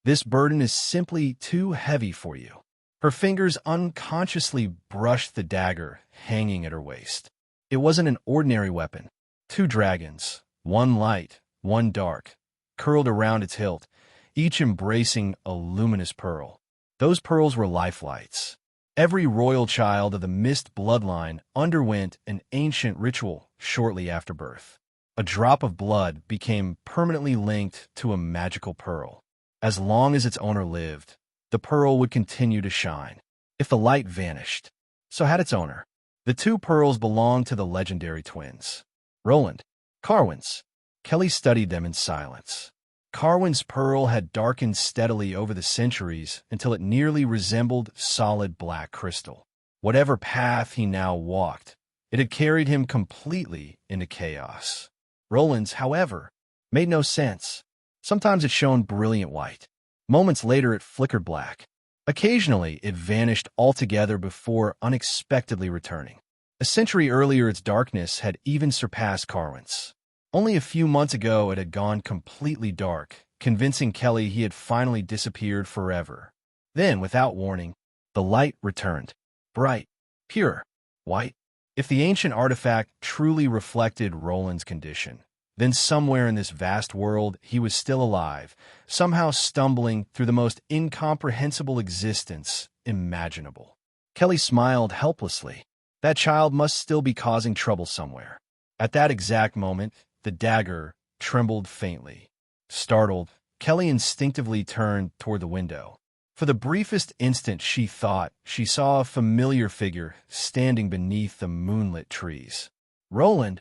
This burden is simply too heavy for you." Her fingers unconsciously brushed the dagger hanging at her waist. It wasn't an ordinary weapon. 2 dragons, one light, one dark, curled around its hilt, each embracing a luminous pearl. Those pearls were lifelights. Every royal child of the Mist bloodline underwent an ancient ritual shortly after birth. A drop of blood became permanently linked to a magical pearl. As long as its owner lived, the pearl would continue to shine. If the light vanished, so had its owner. The 2 pearls belonged to the legendary twins, Roland, Carwin's. Kelly studied them in silence. Carwin's pearl had darkened steadily over the centuries until it nearly resembled solid black crystal. Whatever path he now walked, it had carried him completely into chaos. Roland's, however, made no sense. Sometimes it shone brilliant white. Moments later it flickered black. Occasionally it vanished altogether before unexpectedly returning. A century earlier its darkness had even surpassed Carwin's. Only a few months ago it had gone completely dark, convincing Kelly he had finally disappeared forever. Then, without warning, the light returned. Bright, pure, white. If the ancient artifact truly reflected Roland's condition, then somewhere in this vast world he was still alive, somehow stumbling through the most incomprehensible existence imaginable. Kelly smiled helplessly. That child must still be causing trouble somewhere. At that exact moment, the dagger trembled faintly. Startled, Kelly instinctively turned toward the window. For the briefest instant she thought she saw a familiar figure standing beneath the moonlit trees. "Roland!"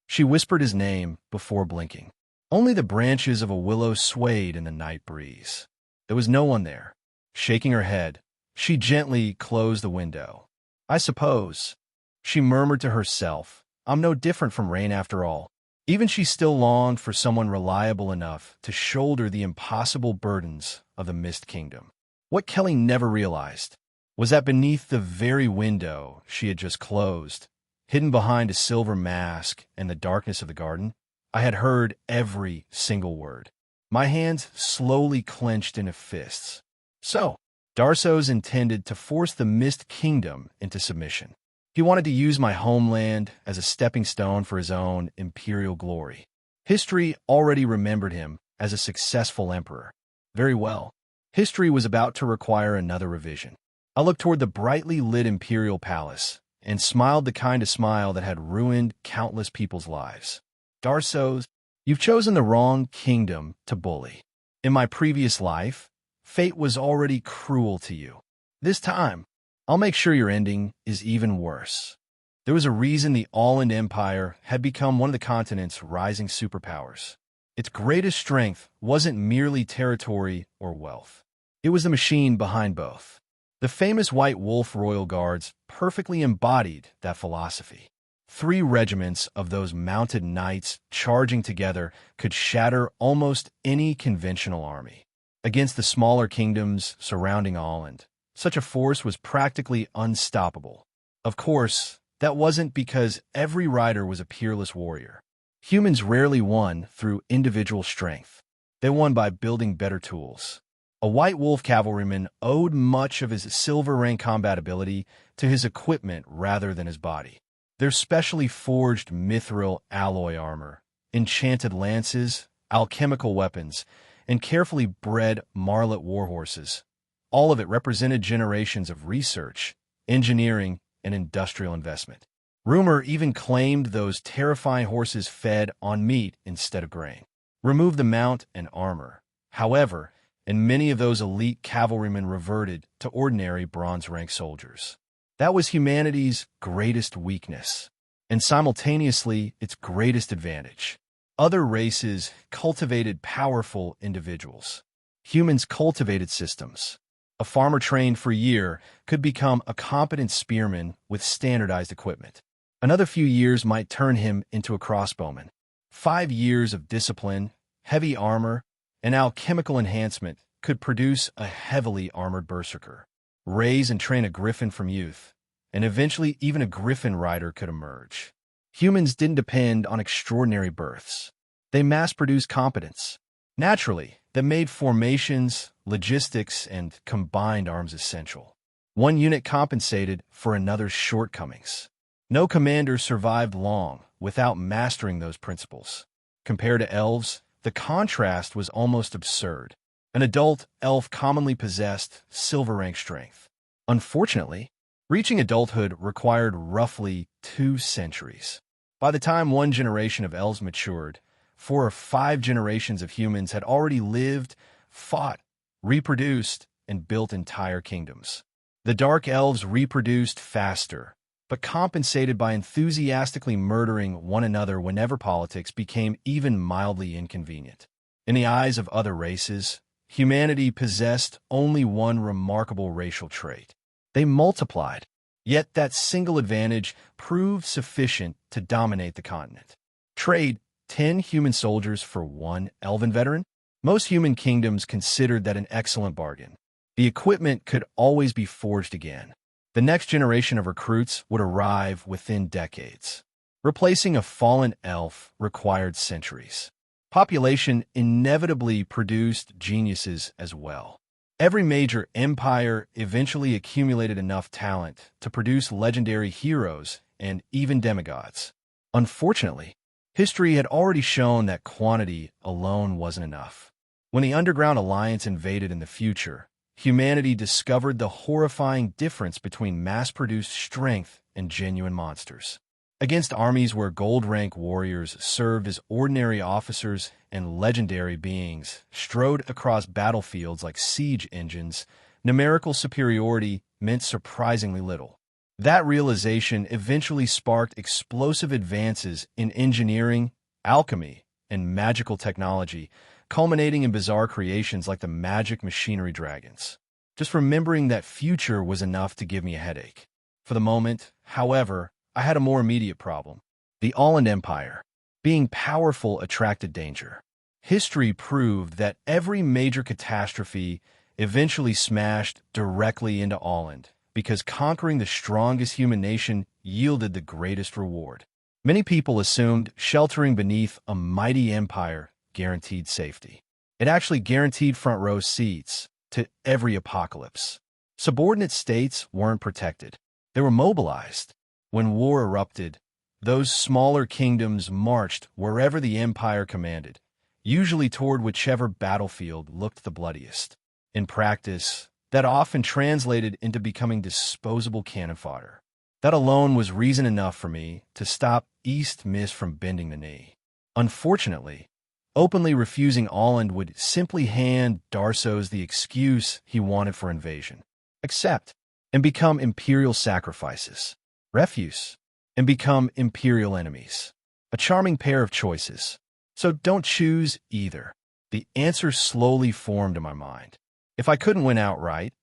She whispered his name before blinking. Only the branches of a willow swayed in the night breeze. There was no one there. Shaking her head, she gently closed the window. "I suppose," she murmured to herself, "I'm no different from Rain after all." Even she still longed for someone reliable enough to shoulder the impossible burdens of the Mist Kingdom. What Kelly never realized was that beneath the very window she had just closed, hidden behind a silver mask and the darkness of the garden, I had heard every single word. My hands slowly clenched into fists. So, Darso's intended to force the Mist Kingdom into submission. He wanted to use my homeland as a stepping stone for his own imperial glory. History already remembered him as a successful emperor. Very well. History was about to require another revision. I looked toward the brightly lit imperial palace and smiled the kind of smile that had ruined countless people's lives. "Darso's, you've chosen the wrong kingdom to bully. In my previous life, fate was already cruel to you. This time, I'll make sure your ending is even worse." There was a reason the All-End Empire had become one of the continent's rising superpowers. Its greatest strength wasn't merely territory or wealth. It was the machine behind both. The famous White Wolf Royal Guards perfectly embodied that philosophy. 3 regiments of those mounted knights charging together could shatter almost any conventional army. Against the smaller kingdoms surrounding Holland, such a force was practically unstoppable. Of course, that wasn't because every rider was a peerless warrior. Humans rarely won through individual strength. They won by building better tools. A White Wolf cavalryman owed much of his silver rank combat ability to his equipment rather than his body. Their specially forged mithril alloy armor, enchanted lances, alchemical weapons, and carefully bred marlet warhorses, all of it represented generations of research, engineering, and industrial investment. Rumor even claimed those terrifying horses fed on meat instead of grain. Remove the mount and armor, however, and many of those elite cavalrymen reverted to ordinary bronze-rank soldiers. That was humanity's greatest weakness, and simultaneously its greatest advantage. Other races cultivated powerful individuals. Humans cultivated systems. A farmer trained for a year could become a competent spearman with standardized equipment. Another few years might turn him into a crossbowman. 5 years of discipline, heavy armor, and alchemical enhancement could produce a heavily armored berserker. Raise and train a griffin from youth, and eventually even a griffin rider could emerge. Humans didn't depend on extraordinary births. They mass-produced competence. Naturally, that made formations, logistics, and combined arms essential. One unit compensated for another's shortcomings. No commander survived long without mastering those principles. Compared to elves, the contrast was almost absurd. An adult elf commonly possessed silver rank strength. Unfortunately, reaching adulthood required roughly 2 centuries. By the time one generation of elves matured, 4 or 5 generations of humans had already lived, fought, reproduced, and built entire kingdoms. The dark elves reproduced faster, but compensated by enthusiastically murdering one another whenever politics became even mildly inconvenient. In the eyes of other races, humanity possessed only one remarkable racial trait. They multiplied, yet that single advantage proved sufficient to dominate the continent. Trade 10 human soldiers for 1 elven veteran? Most human kingdoms considered that an excellent bargain. The equipment could always be forged again. The next generation of recruits would arrive within decades. Replacing a fallen elf required centuries. Population inevitably produced geniuses as well. Every major empire eventually accumulated enough talent to produce legendary heroes and even demigods. Unfortunately, history had already shown that quantity alone wasn't enough. When the Underground Alliance invaded in the future, humanity discovered the horrifying difference between mass-produced strength and genuine monsters. Against armies where gold-rank warriors served as ordinary officers and legendary beings strode across battlefields like siege engines, numerical superiority meant surprisingly little. That realization eventually sparked explosive advances in engineering, alchemy, and magical technology, culminating in bizarre creations like the magic machinery dragons. Just remembering that future was enough to give me a headache. For the moment, however, I had a more immediate problem. The Roland Empire. Being powerful attracted danger. History proved that every major catastrophe eventually smashed directly into Roland, because conquering the strongest human nation yielded the greatest reward. Many people assumed sheltering beneath a mighty empire guaranteed safety. It actually guaranteed front row seats to every apocalypse. Subordinate states weren't protected. They were mobilized. When war erupted, those smaller kingdoms marched wherever the empire commanded, usually toward whichever battlefield looked the bloodiest. In practice, that often translated into becoming disposable cannon fodder. That alone was reason enough for me to stop East Mist from bending the knee. Unfortunately, openly refusing Roland would simply hand Darsos the excuse he wanted for invasion. Accept and become imperial sacrifices. Refuse and become imperial enemies. A charming pair of choices. So don't choose either. The answer slowly formed in my mind. If I couldn't win outright,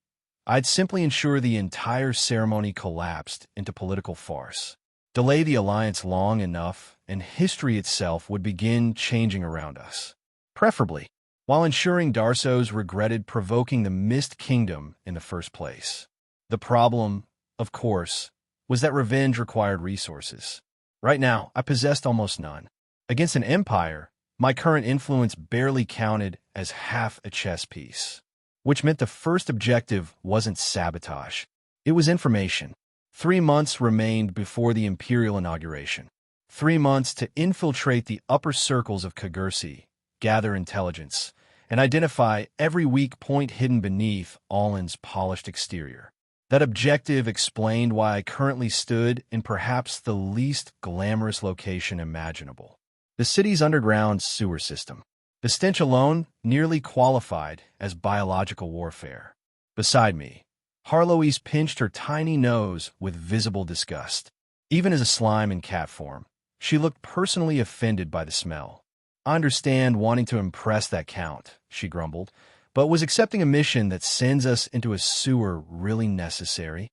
I'd simply ensure the entire ceremony collapsed into political farce. Delay the alliance long enough, and history itself would begin changing around us. Preferably, while ensuring Darsos regretted provoking the Mist Kingdom in the first place. The problem, of course, was that revenge required resources. Right now, I possessed almost none. Against an empire, my current influence barely counted as half a chess piece. Which meant the first objective wasn't sabotage. It was information. 3 months remained before the imperial inauguration. 3 months to infiltrate the upper circles of Kagursi, gather intelligence, and identify every weak point hidden beneath Roland's polished exterior. That objective explained why I currently stood in perhaps the least glamorous location imaginable. The city's underground sewer system. The stench alone nearly qualified as biological warfare. Beside me, Harloise pinched her tiny nose with visible disgust. Even as a slime in cat form, she looked personally offended by the smell. I understand wanting to impress that count, she grumbled, but was accepting a mission that sends us into a sewer really necessary?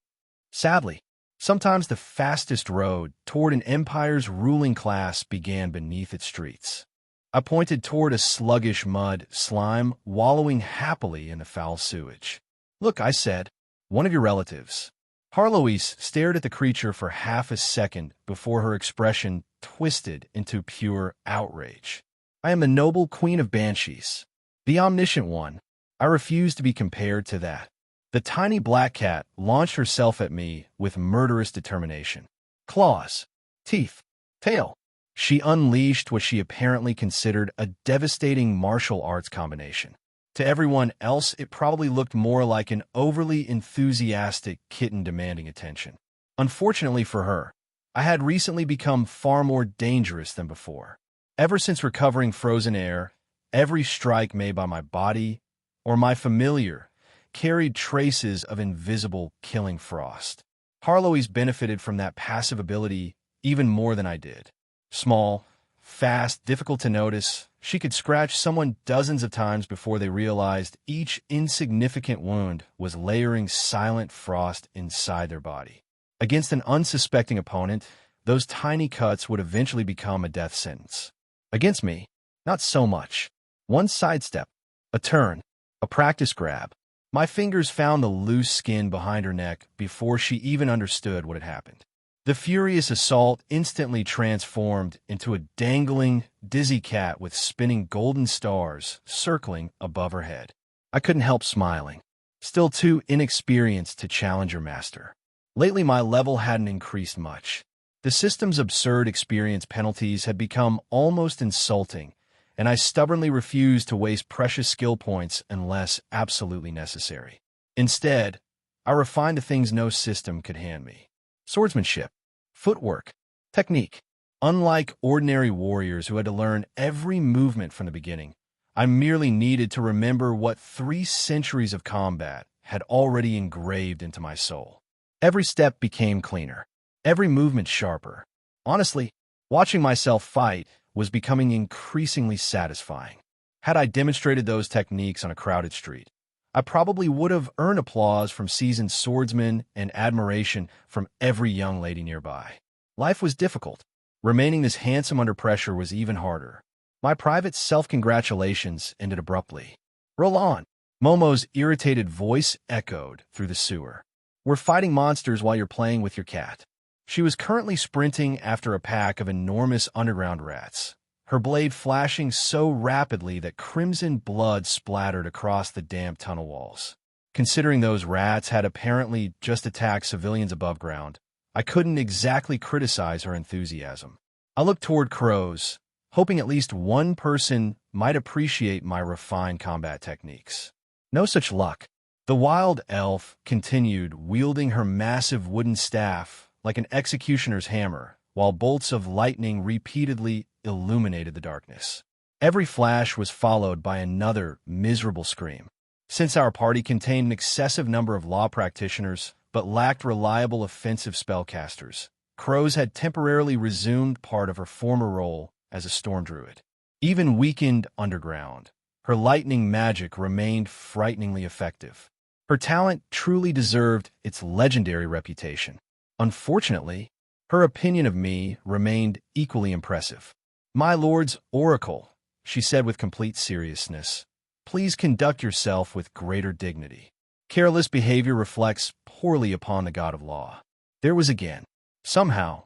Sadly, Sometimes the fastest road toward an empire's ruling class began beneath its streets. I pointed toward a sluggish mud slime wallowing happily in the foul sewage. "Look," I said, "one of your relatives." Harloise stared at the creature for half a second before her expression twisted into pure outrage. "I am the noble queen of banshees, the omniscient one. I refuse to be compared to that." The tiny black cat launched herself at me with murderous determination. Claws, teeth, tail. She unleashed what she apparently considered a devastating martial arts combination. To everyone else, it probably looked more like an overly enthusiastic kitten demanding attention. Unfortunately for her, I had recently become far more dangerous than before. Ever since recovering frozen air, every strike made by my body or my familiar carried traces of invisible killing frost. Harloise benefited from that passive ability even more than I did. Small, fast, difficult to notice, she could scratch someone dozens of times before they realized each insignificant wound was layering silent frost inside their body. Against an unsuspecting opponent, those tiny cuts would eventually become a death sentence. Against me, not so much. One sidestep, a turn, a practice grab. My fingers found the loose skin behind her neck before she even understood what had happened. The furious assault instantly transformed into a dangling, dizzy cat with spinning golden stars circling above her head. I couldn't help smiling, still too inexperienced to challenge her master. Lately, my level hadn't increased much. The system's absurd experience penalties had become almost insulting, and I stubbornly refused to waste precious skill points unless absolutely necessary. Instead, I refined the things no system could hand me. Swordsmanship, footwork, technique. Unlike ordinary warriors who had to learn every movement from the beginning, I merely needed to remember what 3 centuries of combat had already engraved into my soul. Every step became cleaner, every movement sharper. Honestly, watching myself fight was becoming increasingly satisfying. Had I demonstrated those techniques on a crowded street, I probably would have earned applause from seasoned swordsmen and admiration from every young lady nearby. Life was difficult. Remaining this handsome under pressure was even harder. My private self-congratulations ended abruptly. "Roland," Momo's irritated voice echoed through the sewer. "We're fighting monsters while you're playing with your cat." She was currently sprinting after a pack of enormous underground rats, her blade flashing so rapidly that crimson blood splattered across the damp tunnel walls. Considering those rats had apparently just attacked civilians above ground, I couldn't exactly criticize her enthusiasm. I looked toward crows, hoping at least one person might appreciate my refined combat techniques. No such luck. The wild elf continued wielding her massive wooden staff like an executioner's hammer, while bolts of lightning repeatedly illuminated the darkness. Every flash was followed by another miserable scream. Since our party contained an excessive number of law practitioners but lacked reliable offensive spellcasters, Crows had temporarily resumed part of her former role as a storm druid. Even weakened underground, her lightning magic remained frighteningly effective. Her talent truly deserved its legendary reputation. Unfortunately, her opinion of me remained equally impressive. "My lord's oracle," she said with complete seriousness, "please conduct yourself with greater dignity. Careless behavior reflects poorly upon the god of law." There was again. Somehow,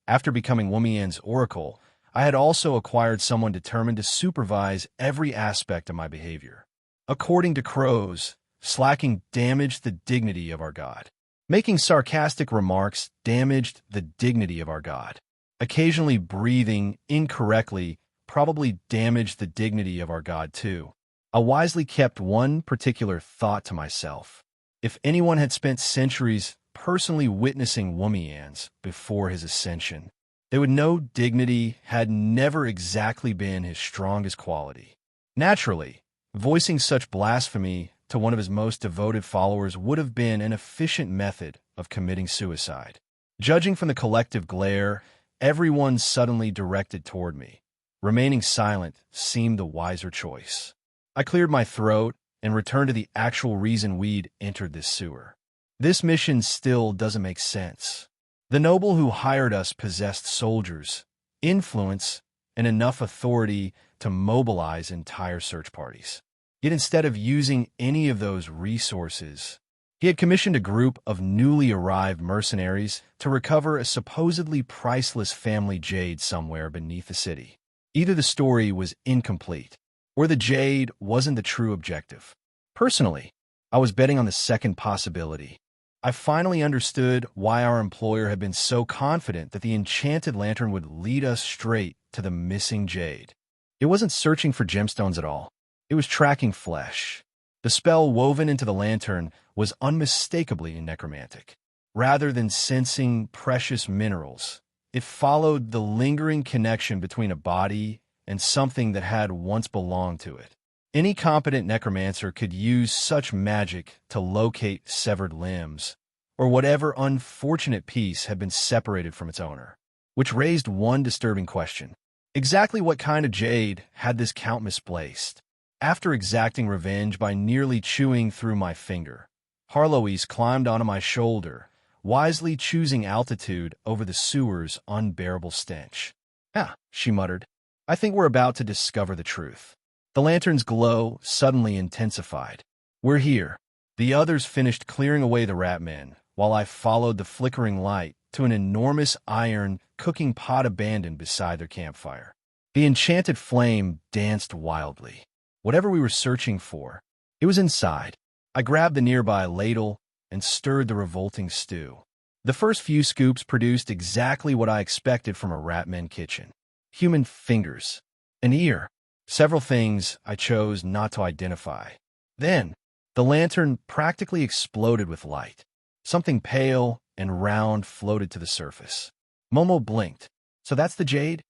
after becoming Womian's oracle, I had also acquired someone determined to supervise every aspect of my behavior. According to Crows, slacking damaged the dignity of our god. Making sarcastic remarks damaged the dignity of our god. Occasionally breathing incorrectly probably damaged the dignity of our god too. I wisely kept one particular thought to myself. If anyone had spent centuries personally witnessing Womian's before his ascension, they would know dignity had never exactly been his strongest quality. Naturally, voicing such blasphemy to one of his most devoted followers would have been an efficient method of committing suicide. Judging from the collective glare, everyone suddenly directed toward me. Remaining silent seemed the wiser choice. I cleared my throat and returned to the actual reason we'd entered this sewer. "This mission still doesn't make sense," The noble who hired us possessed soldiers, influence, and enough authority to mobilize entire search parties. Yet instead of using any of those resources, he had commissioned a group of newly arrived mercenaries to recover a supposedly priceless family jade somewhere beneath the city. Either the story was incomplete, or the jade wasn't the true objective. Personally, I was betting on the second possibility. I finally understood why our employer had been so confident that the enchanted lantern would lead us straight to the missing jade. It wasn't searching for gemstones at all. It was tracking flesh. The spell woven into the lantern was unmistakably necromantic. Rather than sensing precious minerals, it followed the lingering connection between a body and something that had once belonged to it. Any competent necromancer could use such magic to locate severed limbs, or whatever unfortunate piece had been separated from its owner. Which raised one disturbing question. Exactly what kind of jade had this count misplaced? After exacting revenge by nearly chewing through my finger, Harloise climbed onto my shoulder, wisely choosing altitude over the sewer's unbearable stench. "Ah," she muttered. "I think we're about to discover the truth." The lantern's glow suddenly intensified. "We're here." The others finished clearing away the rat men, while I followed the flickering light to an enormous iron cooking pot abandoned beside their campfire. The enchanted flame danced wildly. Whatever we were searching for, it was inside. I grabbed the nearby ladle and stirred the revolting stew. The first few scoops produced exactly what I expected from a ratman kitchen. Human fingers, an ear, several things I chose not to identify. Then, the lantern practically exploded with light. Something pale and round floated to the surface. Momo blinked. "So that's the jade?"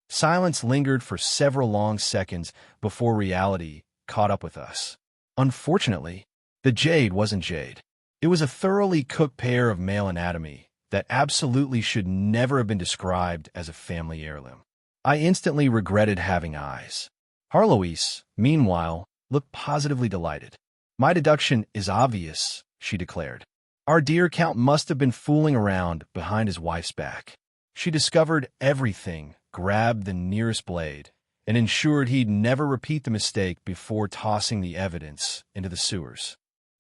Silence lingered for several long seconds before reality caught up with us. Unfortunately, the jade wasn't jade. It was a thoroughly cooked pair of male anatomy that absolutely should never have been described as a family heirloom. I instantly regretted having eyes. Harloise, meanwhile, looked positively delighted. "My deduction is obvious," she declared. "Our dear Count must have been fooling around behind his wife's back. She discovered everything, grabbed the nearest blade, and ensured he'd never repeat the mistake before tossing the evidence into the sewers."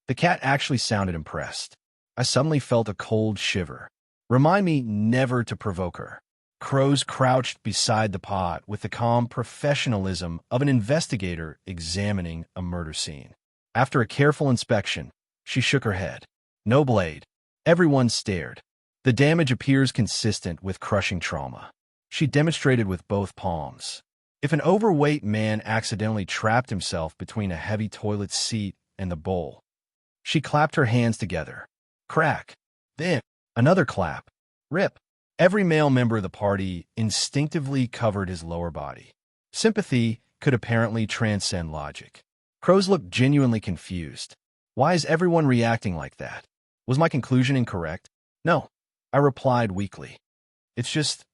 The cat actually sounded impressed. I suddenly felt a cold shiver. Remind me never to provoke her. Crows crouched beside the pot with the calm professionalism of an investigator examining a murder scene. After a careful inspection, she shook her head. "No blade." Everyone stared. "The damage appears consistent with crushing trauma." She demonstrated with both palms. "If an overweight man accidentally trapped himself between a heavy toilet seat and the bowl." She clapped her hands together. Crack. Then, another clap. Rip. Every male member of the party instinctively covered his lower body. Sympathy could apparently transcend logic. Crows looked genuinely confused. Why is everyone reacting like that? Was my conclusion incorrect? No, I replied weakly. It's just,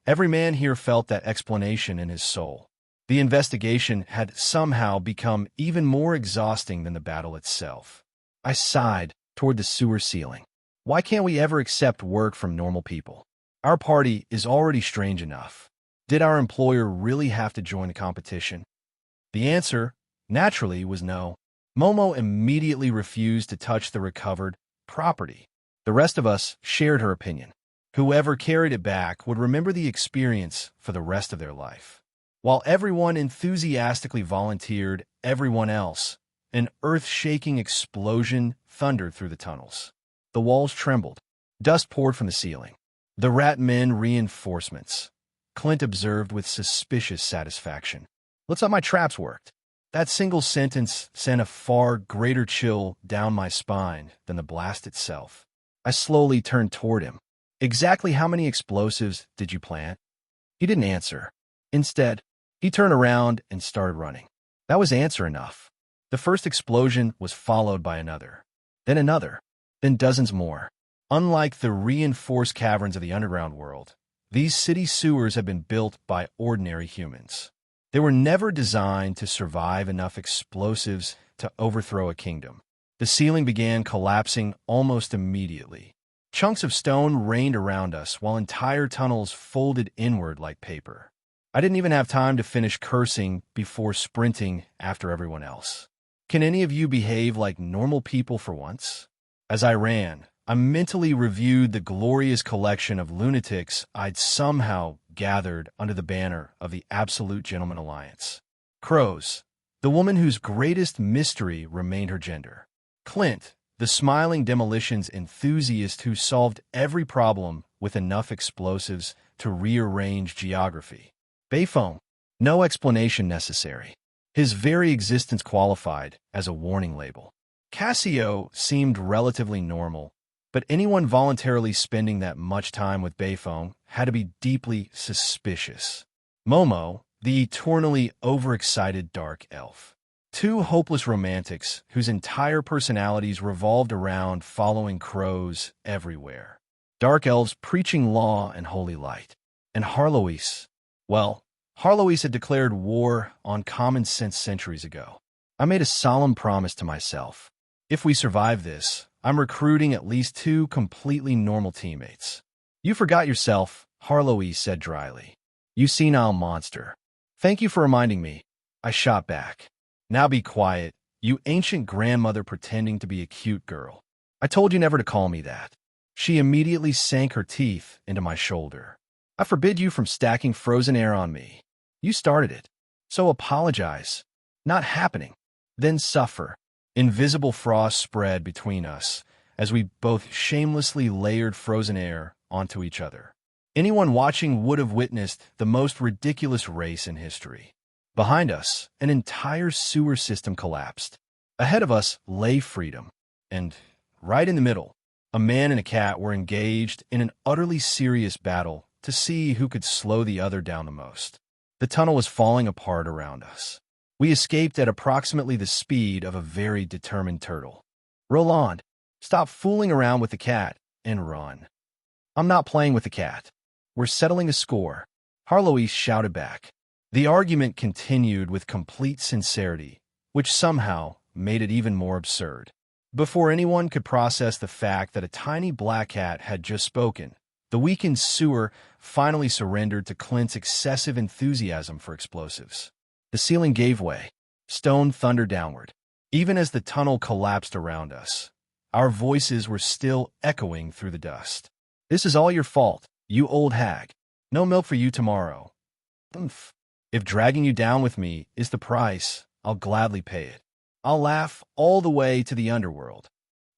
every man here felt that explanation in his soul. The investigation had somehow become even more exhausting than the battle itself. I sighed toward the sewer ceiling. Why can't we ever accept work from normal people? Our party is already strange enough. Did our employer really have to join the competition? The answer, naturally, was no. Momo immediately refused to touch the recovered property. The rest of us shared her opinion. Whoever carried it back would remember the experience for the rest of their life. While everyone enthusiastically volunteered everyone else, an earth-shaking explosion thundered through the tunnels. The walls trembled. Dust poured from the ceiling. "The rat men reinforcements," Clint observed with suspicious satisfaction. "Looks like my traps worked." That single sentence sent a far greater chill down my spine than the blast itself. I slowly turned toward him. "Exactly how many explosives did you plant?" He didn't answer. Instead, he turned around and started running. That was answer enough. The first explosion was followed by another, then dozens more. Unlike the reinforced caverns of the underground world, these city sewers have been built by ordinary humans. They were never designed to survive enough explosives to overthrow a kingdom. The ceiling began collapsing almost immediately. Chunks of stone rained around us, while entire tunnels folded inward like paper. I didn't even have time to finish cursing before sprinting after everyone else. Can any of you behave like normal people for once? As I ran, I mentally reviewed the glorious collection of lunatics I'd somehow gathered under the banner of the Absolute Gentleman Alliance. Crows, the woman whose greatest mystery remained her gender. Clint, the smiling demolitions enthusiast who solved every problem with enough explosives to rearrange geography. Bayfoam, no explanation necessary. His very existence qualified as a warning label. Cassio seemed relatively normal, but anyone voluntarily spending that much time with Bayfoam had to be deeply suspicious. Momo, the eternally overexcited dark elf. Two hopeless romantics whose entire personalities revolved around following crows everywhere. Dark elves preaching law and holy light. And Harloise. Well, Harloise had declared war on common sense centuries ago. I made a solemn promise to myself. If we survive this, I'm recruiting at least 2 completely normal teammates. You forgot yourself, Harloise said dryly. You senile monster. Thank you for reminding me. I shot back. Now be quiet, you ancient grandmother pretending to be a cute girl. I told you never to call me that. She immediately sank her teeth into my shoulder. I forbid you from stacking frozen air on me. You started it. So apologize. Not happening. Then suffer. Invisible frost spread between us as we both shamelessly layered frozen air onto each other. Anyone watching would have witnessed the most ridiculous race in history. Behind us, an entire sewer system collapsed. Ahead of us lay freedom. And right in the middle, a man and a cat were engaged in an utterly serious battle to see who could slow the other down the most. The tunnel was falling apart around us. We escaped at approximately the speed of a very determined turtle. Roland, stop fooling around with the cat and run. I'm not playing with the cat. We're settling a score. Harloise shouted back. The argument continued with complete sincerity, which somehow made it even more absurd. Before anyone could process the fact that a tiny black cat had just spoken, the weakened sewer finally surrendered to Clint's excessive enthusiasm for explosives. The ceiling gave way. Stone thundered downward. Even as the tunnel collapsed around us, our voices were still echoing through the dust. This is all your fault, you old hag. No milk for you tomorrow. Oomph. If dragging you down with me is the price, I'll gladly pay it. I'll laugh all the way to the underworld.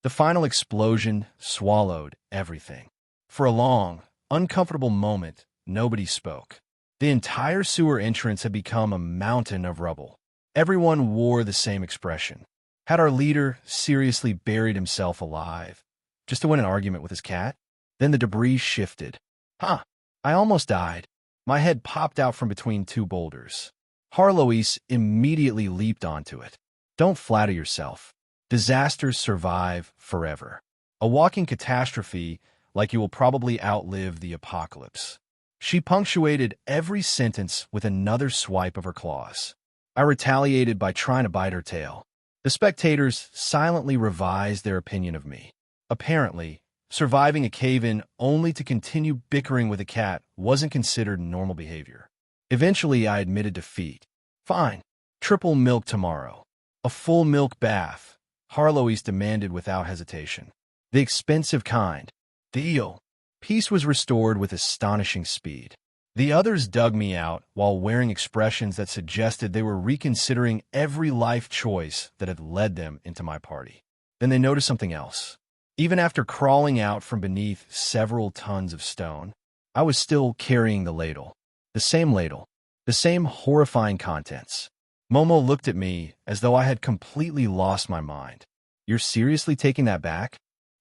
The final explosion swallowed everything. For a long, uncomfortable moment, nobody spoke. The entire sewer entrance had become a mountain of rubble. Everyone wore the same expression. Had our leader seriously buried himself alive, just to win an argument with his cat? Then the debris shifted. I almost died. My head popped out from between 2 boulders. Harloise immediately leaped onto it. Don't flatter yourself. Disasters survive forever. A walking catastrophe like you will probably outlive the apocalypse. She punctuated every sentence with another swipe of her claws. I retaliated by trying to bite her tail. The spectators silently revised their opinion of me. Apparently, surviving a cave-in only to continue bickering with a cat wasn't considered normal behavior. Eventually, I admitted defeat. Fine. Triple milk tomorrow. A full milk bath, Harloise demanded without hesitation. The expensive kind. Deal. Peace was restored with astonishing speed. The others dug me out while wearing expressions that suggested they were reconsidering every life choice that had led them into my party. Then they noticed something else. Even after crawling out from beneath several tons of stone, I was still carrying the ladle. The same horrifying contents. Momo looked at me as though I had completely lost my mind. You're seriously taking that back?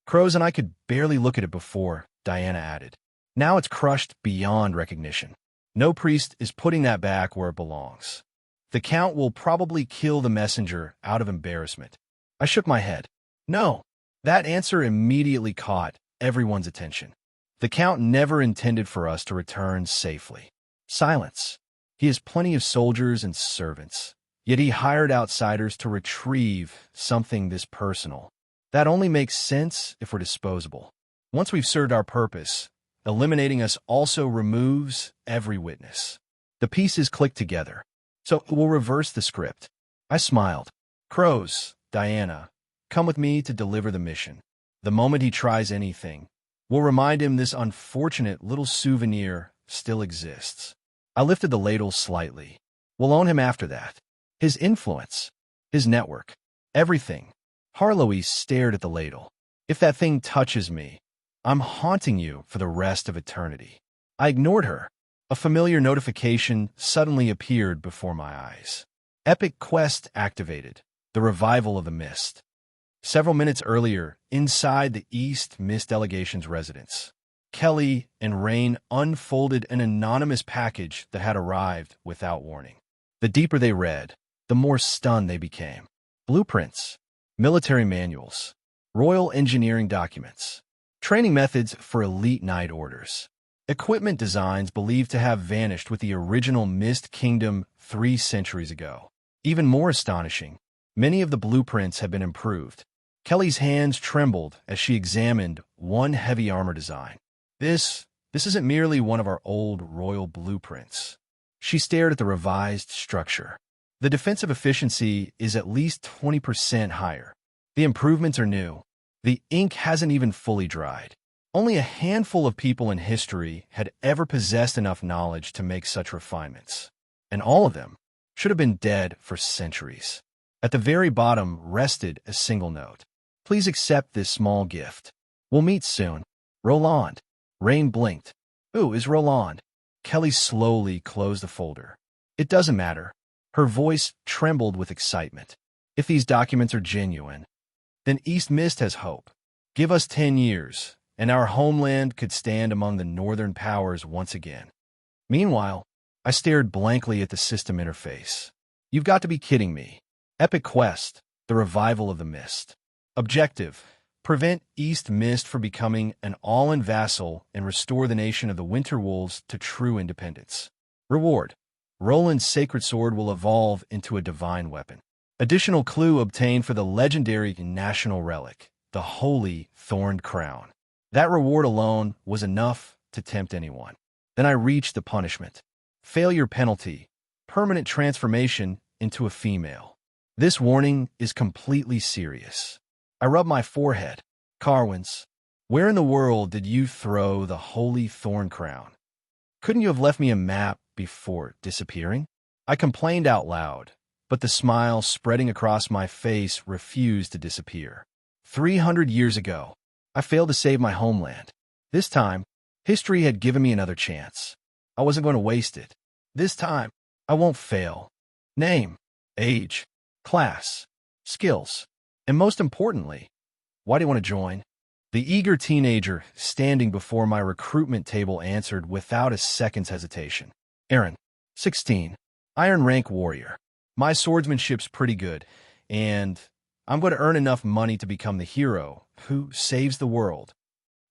Crows and I could barely look at it before, Diana added. Now it's crushed beyond recognition. No priest is putting that back where it belongs. The Count will probably kill the messenger out of embarrassment. I shook my head. No. That answer immediately caught everyone's attention. The Count never intended for us to return safely. Silence. He has plenty of soldiers and servants, yet he hired outsiders to retrieve something this personal. That only makes sense if we're disposable. Once we've served our purpose, eliminating us also removes every witness. The pieces click together. So we'll reverse the script. I smiled. Crows, Diana, come with me to deliver the mission. The moment he tries anything, we'll remind him this unfortunate little souvenir still exists. I lifted the ladle slightly. We'll own him after that. His influence, his network, everything. Harlowe stared at the ladle. If that thing touches me, I'm haunting you for the rest of eternity. I ignored her. A familiar notification suddenly appeared before my eyes. Epic quest activated. The revival of the mist. Several minutes earlier, inside the East Mist delegation's residence, Kelly and Rain unfolded an anonymous package that had arrived without warning. The deeper they read, the more stunned they became. Blueprints, military manuals, royal engineering documents, training methods for elite knight orders, equipment designs believed to have vanished with the original Mist Kingdom 3 centuries ago. Even more astonishing, many of the blueprints had been improved. Kelly's hands trembled as she examined one heavy armor design. This isn't merely one of our old royal blueprints. She stared at the revised structure. The defensive efficiency is at least 20% higher. The improvements are new. The ink hasn't even fully dried. Only a handful of people in history had ever possessed enough knowledge to make such refinements. And all of them should have been dead for centuries. At the very bottom rested a single note. Please accept this small gift. We'll meet soon. Roland. Rain blinked. Who is Roland? Kelly slowly closed the folder. It doesn't matter. Her voice trembled with excitement. If these documents are genuine, then East Mist has hope. Give us 10 years, and our homeland could stand among the northern powers once again. Meanwhile, I stared blankly at the system interface. You've got to be kidding me. Epic quest, the revival of the mist. Objective, prevent East Mist from becoming an all-in vassal and restore the nation of the Winter Wolves to true independence. Reward, Roland's sacred sword will evolve into a divine weapon. Additional clue obtained for the legendary national relic, the Holy Thorned Crown. That reward alone was enough to tempt anyone. Then I reached the punishment. Failure penalty, permanent transformation into a female. This warning is completely serious. I rubbed my forehead. Carwins, where in the world did you throw the Holy Thorn Crown? Couldn't you have left me a map before disappearing? I complained out loud, but the smile spreading across my face refused to disappear. 300 years ago, I failed to save my homeland. This time, history had given me another chance. I wasn't going to waste it. This time, I won't fail. Name, age, class, skills, and most importantly, why do you want to join? The eager teenager standing before my recruitment table answered without a second's hesitation. Aaron, 16, Iron Rank Warrior. My swordsmanship's pretty good, and I'm going to earn enough money to become the hero who saves the world.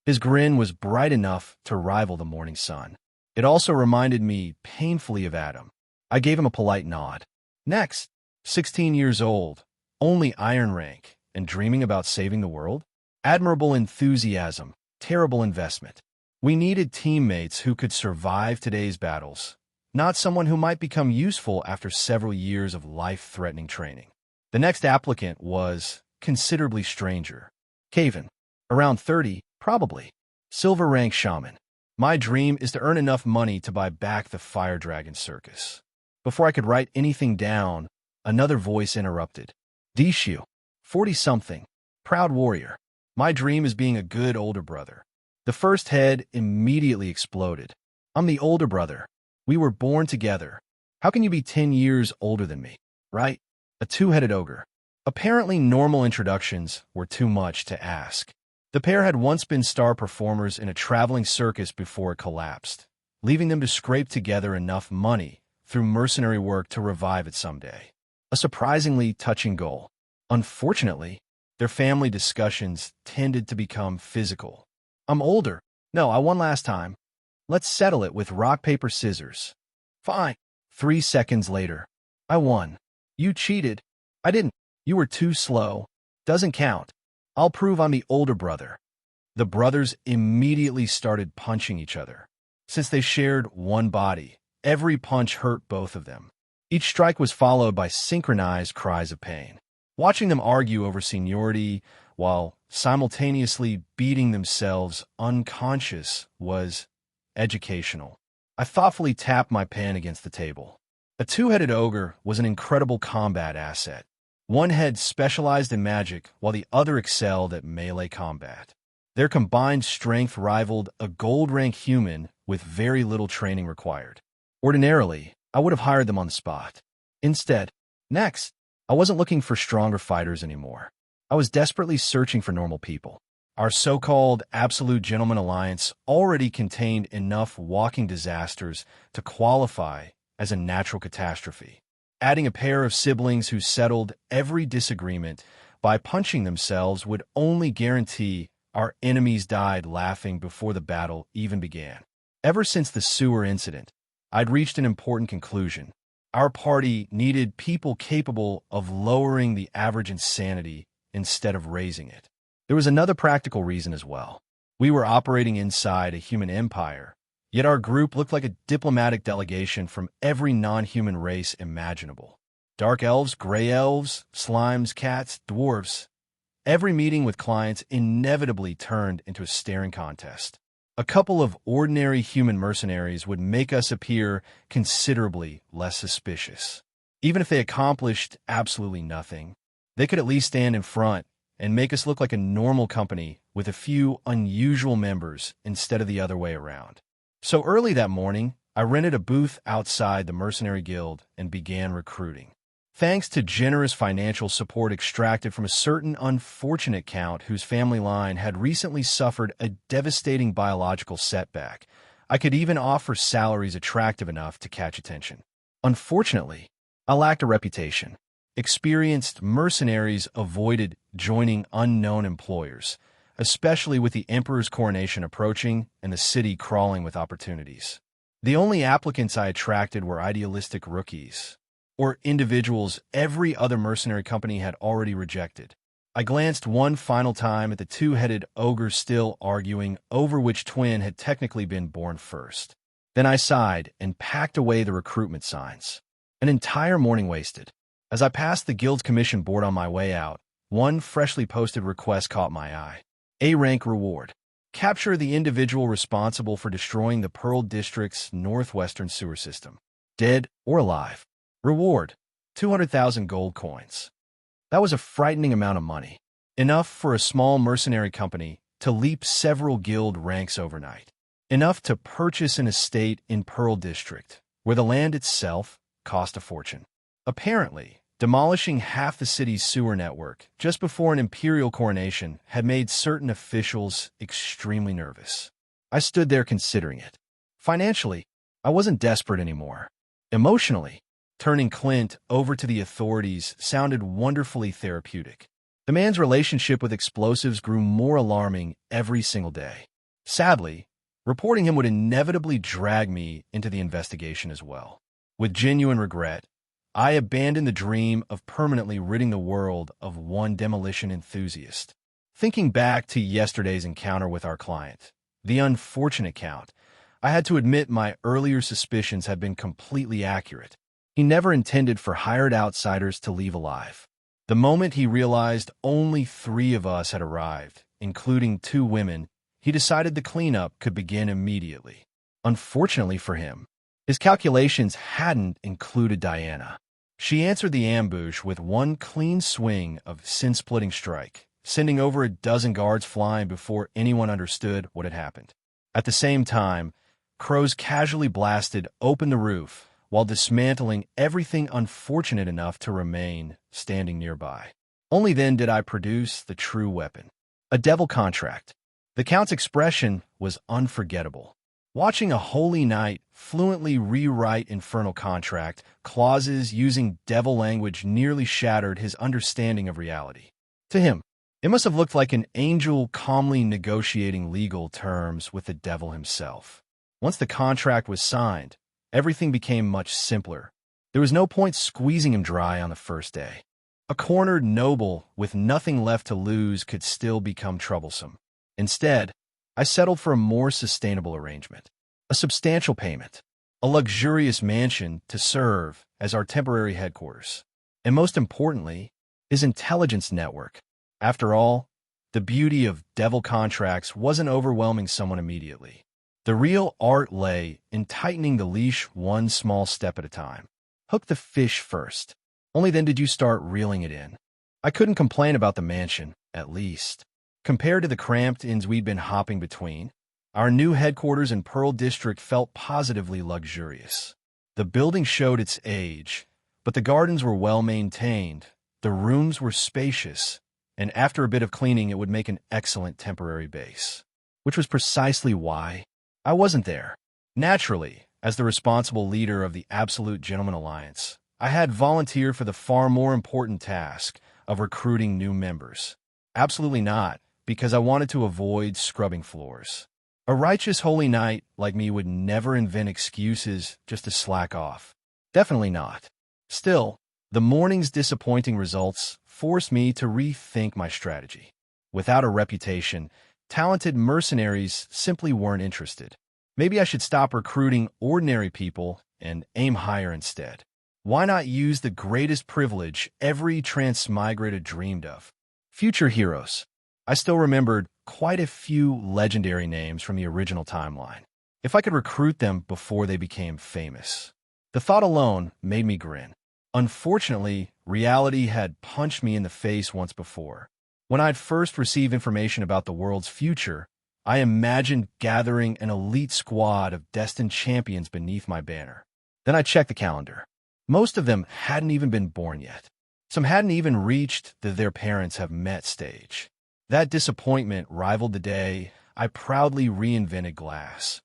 His grin was bright enough to rival the morning sun. It also reminded me painfully of Adam. I gave him a polite nod. Next, 16 years old, only Iron Rank, and dreaming about saving the world? Admirable enthusiasm, terrible investment. We needed teammates who could survive today's battles, not someone who might become useful after several years of life-threatening training. The next applicant was considerably stranger. Caven, around 30, probably. Silver rank shaman. My dream is to earn enough money to buy back the Fire Dragon Circus. Before I could write anything down, another voice interrupted. Dishu, 40-something, proud warrior. My dream is being a good older brother. The first head immediately exploded. I'm the older brother. We were born together. How can you be 10 years older than me, right? A two-headed ogre. Apparently normal introductions were too much to ask. The pair had once been star performers in a traveling circus before it collapsed, leaving them to scrape together enough money through mercenary work to revive it someday. A surprisingly touching goal. Unfortunately, their family discussions tended to become physical. I'm older. No, I won last time. Let's settle it with rock, paper, scissors. Fine. 3 seconds later. I won. You cheated. I didn't. You were too slow. Doesn't count. I'll prove I'm the older brother. The brothers immediately started punching each other. Since they shared one body, every punch hurt both of them. Each strike was followed by synchronized cries of pain. Watching them argue over seniority while simultaneously beating themselves unconscious was educational. I thoughtfully tapped my pen against the table. A two-headed ogre was an incredible combat asset. One head specialized in magic while the other excelled at melee combat. Their combined strength rivaled a gold-rank human with very little training required. Ordinarily, I would have hired them on the spot. Instead, I wasn't looking for stronger fighters anymore. I was desperately searching for normal people. Our so-called Absolute Gentleman Alliance already contained enough walking disasters to qualify as a natural catastrophe. Adding a pair of siblings who settled every disagreement by punching themselves would only guarantee our enemies died laughing before the battle even began. Ever since the sewer incident, I'd reached an important conclusion. Our party needed people capable of lowering the average insanity instead of raising it. There was another practical reason as well. We were operating inside a human empire, yet our group looked like a diplomatic delegation from every non-human race imaginable. Dark elves, gray elves, slimes, cats, dwarves. Every meeting with clients inevitably turned into a staring contest. A couple of ordinary human mercenaries would make us appear considerably less suspicious. Even if they accomplished absolutely nothing, they could at least stand in front and make us look like a normal company with a few unusual members instead of the other way around. So early that morning, I rented a booth outside the Mercenary Guild and began recruiting. Thanks to generous financial support extracted from a certain unfortunate count whose family line had recently suffered a devastating biological setback, I could even offer salaries attractive enough to catch attention. Unfortunately, I lacked a reputation. Experienced mercenaries avoided joining unknown employers, especially with the Emperor's coronation approaching and the city crawling with opportunities. The only applicants I attracted were idealistic rookies, or individuals every other mercenary company had already rejected. I glanced one final time at the two-headed ogre still arguing over which twin had technically been born first. Then I sighed and packed away the recruitment signs. An entire morning wasted. As I passed the guild's commission board on my way out, one freshly posted request caught my eye. A-rank reward. Capture the individual responsible for destroying the Pearl District's northwestern sewer system. Dead or alive. Reward, 200,000 gold coins. That was a frightening amount of money. Enough for a small mercenary company to leap several guild ranks overnight. Enough to purchase an estate in Pearl District, where the land itself cost a fortune. Apparently, demolishing half the city's sewer network just before an imperial coronation had made certain officials extremely nervous. I stood there considering it. Financially, I wasn't desperate anymore. Emotionally, turning Clint over to the authorities sounded wonderfully therapeutic. The man's relationship with explosives grew more alarming every single day. Sadly, reporting him would inevitably drag me into the investigation as well. With genuine regret, I abandoned the dream of permanently ridding the world of one demolition enthusiast. Thinking back to yesterday's encounter with our client, the unfortunate Count, I had to admit my earlier suspicions had been completely accurate. He never intended for hired outsiders to leave alive. The moment he realized only 3 of us had arrived, including 2 women, he decided the cleanup could begin immediately. Unfortunately for him, his calculations hadn't included Diana. She answered the ambush with one clean swing of sin-splitting strike, sending over a dozen guards flying before anyone understood what had happened. At the same time, crows casually blasted open the roof, while dismantling everything unfortunate enough to remain standing nearby. Only then did I produce the true weapon. A devil contract. The Count's expression was unforgettable. Watching a holy knight fluently rewrite infernal contract clauses using devil language nearly shattered his understanding of reality. To him, it must have looked like an angel calmly negotiating legal terms with the devil himself. Once the contract was signed, everything became much simpler. There was no point squeezing him dry on the first day. A cornered noble with nothing left to lose could still become troublesome. Instead, I settled for a more sustainable arrangement. A substantial payment, a luxurious mansion to serve as our temporary headquarters, and most importantly, his intelligence network. After all, the beauty of devil contracts wasn't overwhelming someone immediately. The real art lay in tightening the leash one small step at a time. Hook the fish first. Only then did you start reeling it in. I couldn't complain about the mansion, at least. Compared to the cramped inns we'd been hopping between, our new headquarters in Pearl District felt positively luxurious. The building showed its age, but the gardens were well-maintained, the rooms were spacious, and after a bit of cleaning it would make an excellent temporary base. Which was precisely why I wasn't there. Naturally, as the responsible leader of the Absolute Gentleman Alliance, I had volunteered for the far more important task of recruiting new members. Absolutely not, because I wanted to avoid scrubbing floors. A righteous holy knight like me would never invent excuses just to slack off. Definitely not. Still, the morning's disappointing results forced me to rethink my strategy. Without a reputation, talented mercenaries simply weren't interested. Maybe I should stop recruiting ordinary people and aim higher instead. Why not use the greatest privilege every transmigrator dreamed of? Future heroes. I still remembered quite a few legendary names from the original timeline. If I could recruit them before they became famous. The thought alone made me grin. Unfortunately, reality had punched me in the face once before. When I'd first received information about the world's future, I imagined gathering an elite squad of destined champions beneath my banner. Then I checked the calendar. Most of them hadn't even been born yet. Some hadn't even reached the their parents have met stage. That disappointment rivaled the day I proudly reinvented glass,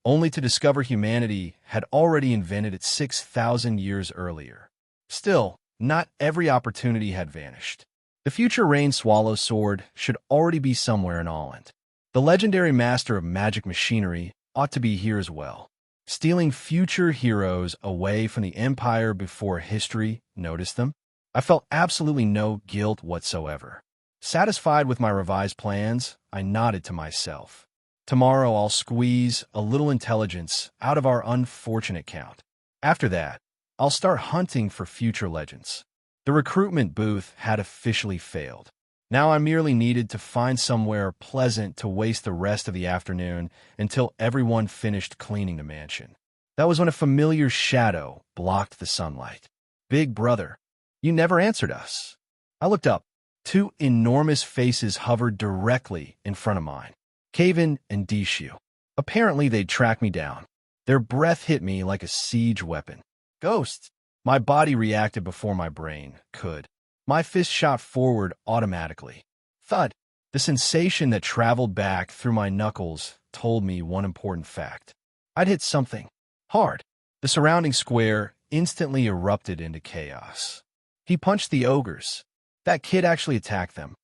only to discover humanity had already invented it 6,000 years earlier. Still, not every opportunity had vanished. The future Rain Swallow sword should already be somewhere in Holland. The legendary master of magic machinery ought to be here as well. Stealing future heroes away from the Empire before history noticed them? I felt absolutely no guilt whatsoever. Satisfied with my revised plans, I nodded to myself. Tomorrow I'll squeeze a little intelligence out of our unfortunate count. After that, I'll start hunting for future legends. The recruitment booth had officially failed. Now I merely needed to find somewhere pleasant to waste the rest of the afternoon until everyone finished cleaning the mansion. That was when a familiar shadow blocked the sunlight. Big brother, you never answered us. I looked up. Two enormous faces hovered directly in front of mine. Caven and Dishu. Apparently they'd tracked me down. Their breath hit me like a siege weapon. Ghosts! My body reacted before my brain could. My fist shot forward automatically. Thud! The sensation that traveled back through my knuckles told me one important fact. I'd hit something. Hard. The surrounding square instantly erupted into chaos. He punched the ogres. That kid actually attacked them.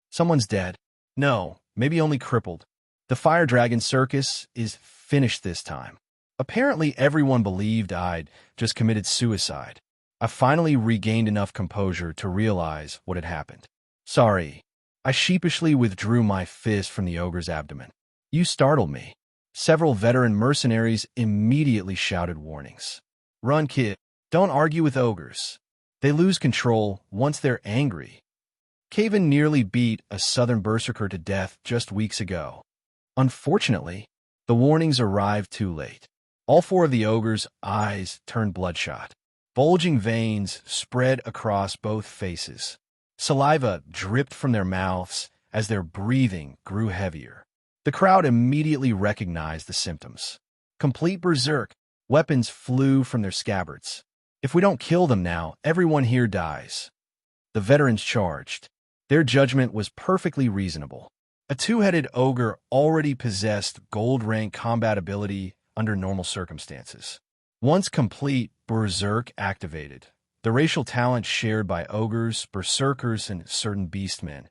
Someone's dead. No, maybe only crippled. The Fire Dragon Circus is finished this time. Apparently everyone believed I'd just committed suicide. I finally regained enough composure to realize what had happened. Sorry. I sheepishly withdrew my fist from the ogre's abdomen. You startled me. Several veteran mercenaries immediately shouted warnings. Run, kid. Don't argue with ogres. They lose control once they're angry. Caven nearly beat a southern berserker to death just weeks ago. Unfortunately, the warnings arrived too late. All four of the ogre's eyes turned bloodshot. Bulging veins spread across both faces. Saliva dripped from their mouths as their breathing grew heavier. The crowd immediately recognized the symptoms. Complete berserk. Weapons flew from their scabbards. If we don't kill them now, everyone here dies. The veterans charged. Their judgment was perfectly reasonable. A two-headed ogre already possessed gold-rank combat ability under normal circumstances. Once complete, Berserk activated, the racial talent shared by ogres, berserkers, and certain beastmen.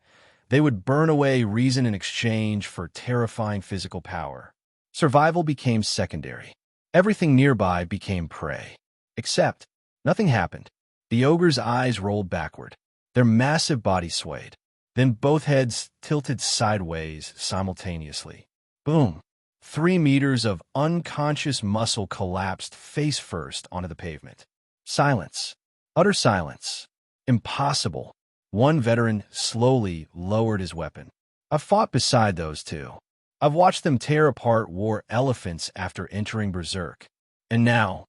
They would burn away reason in exchange for terrifying physical power. Survival became secondary. Everything nearby became prey. Except, nothing happened. The ogre's eyes rolled backward. Their massive body swayed. Then both heads tilted sideways simultaneously. Boom! 3 meters of unconscious muscle collapsed face first onto the pavement. Silence. Utter silence. Impossible. One veteran slowly lowered his weapon. I've fought beside those two. I've watched them tear apart war elephants after entering berserk. And now,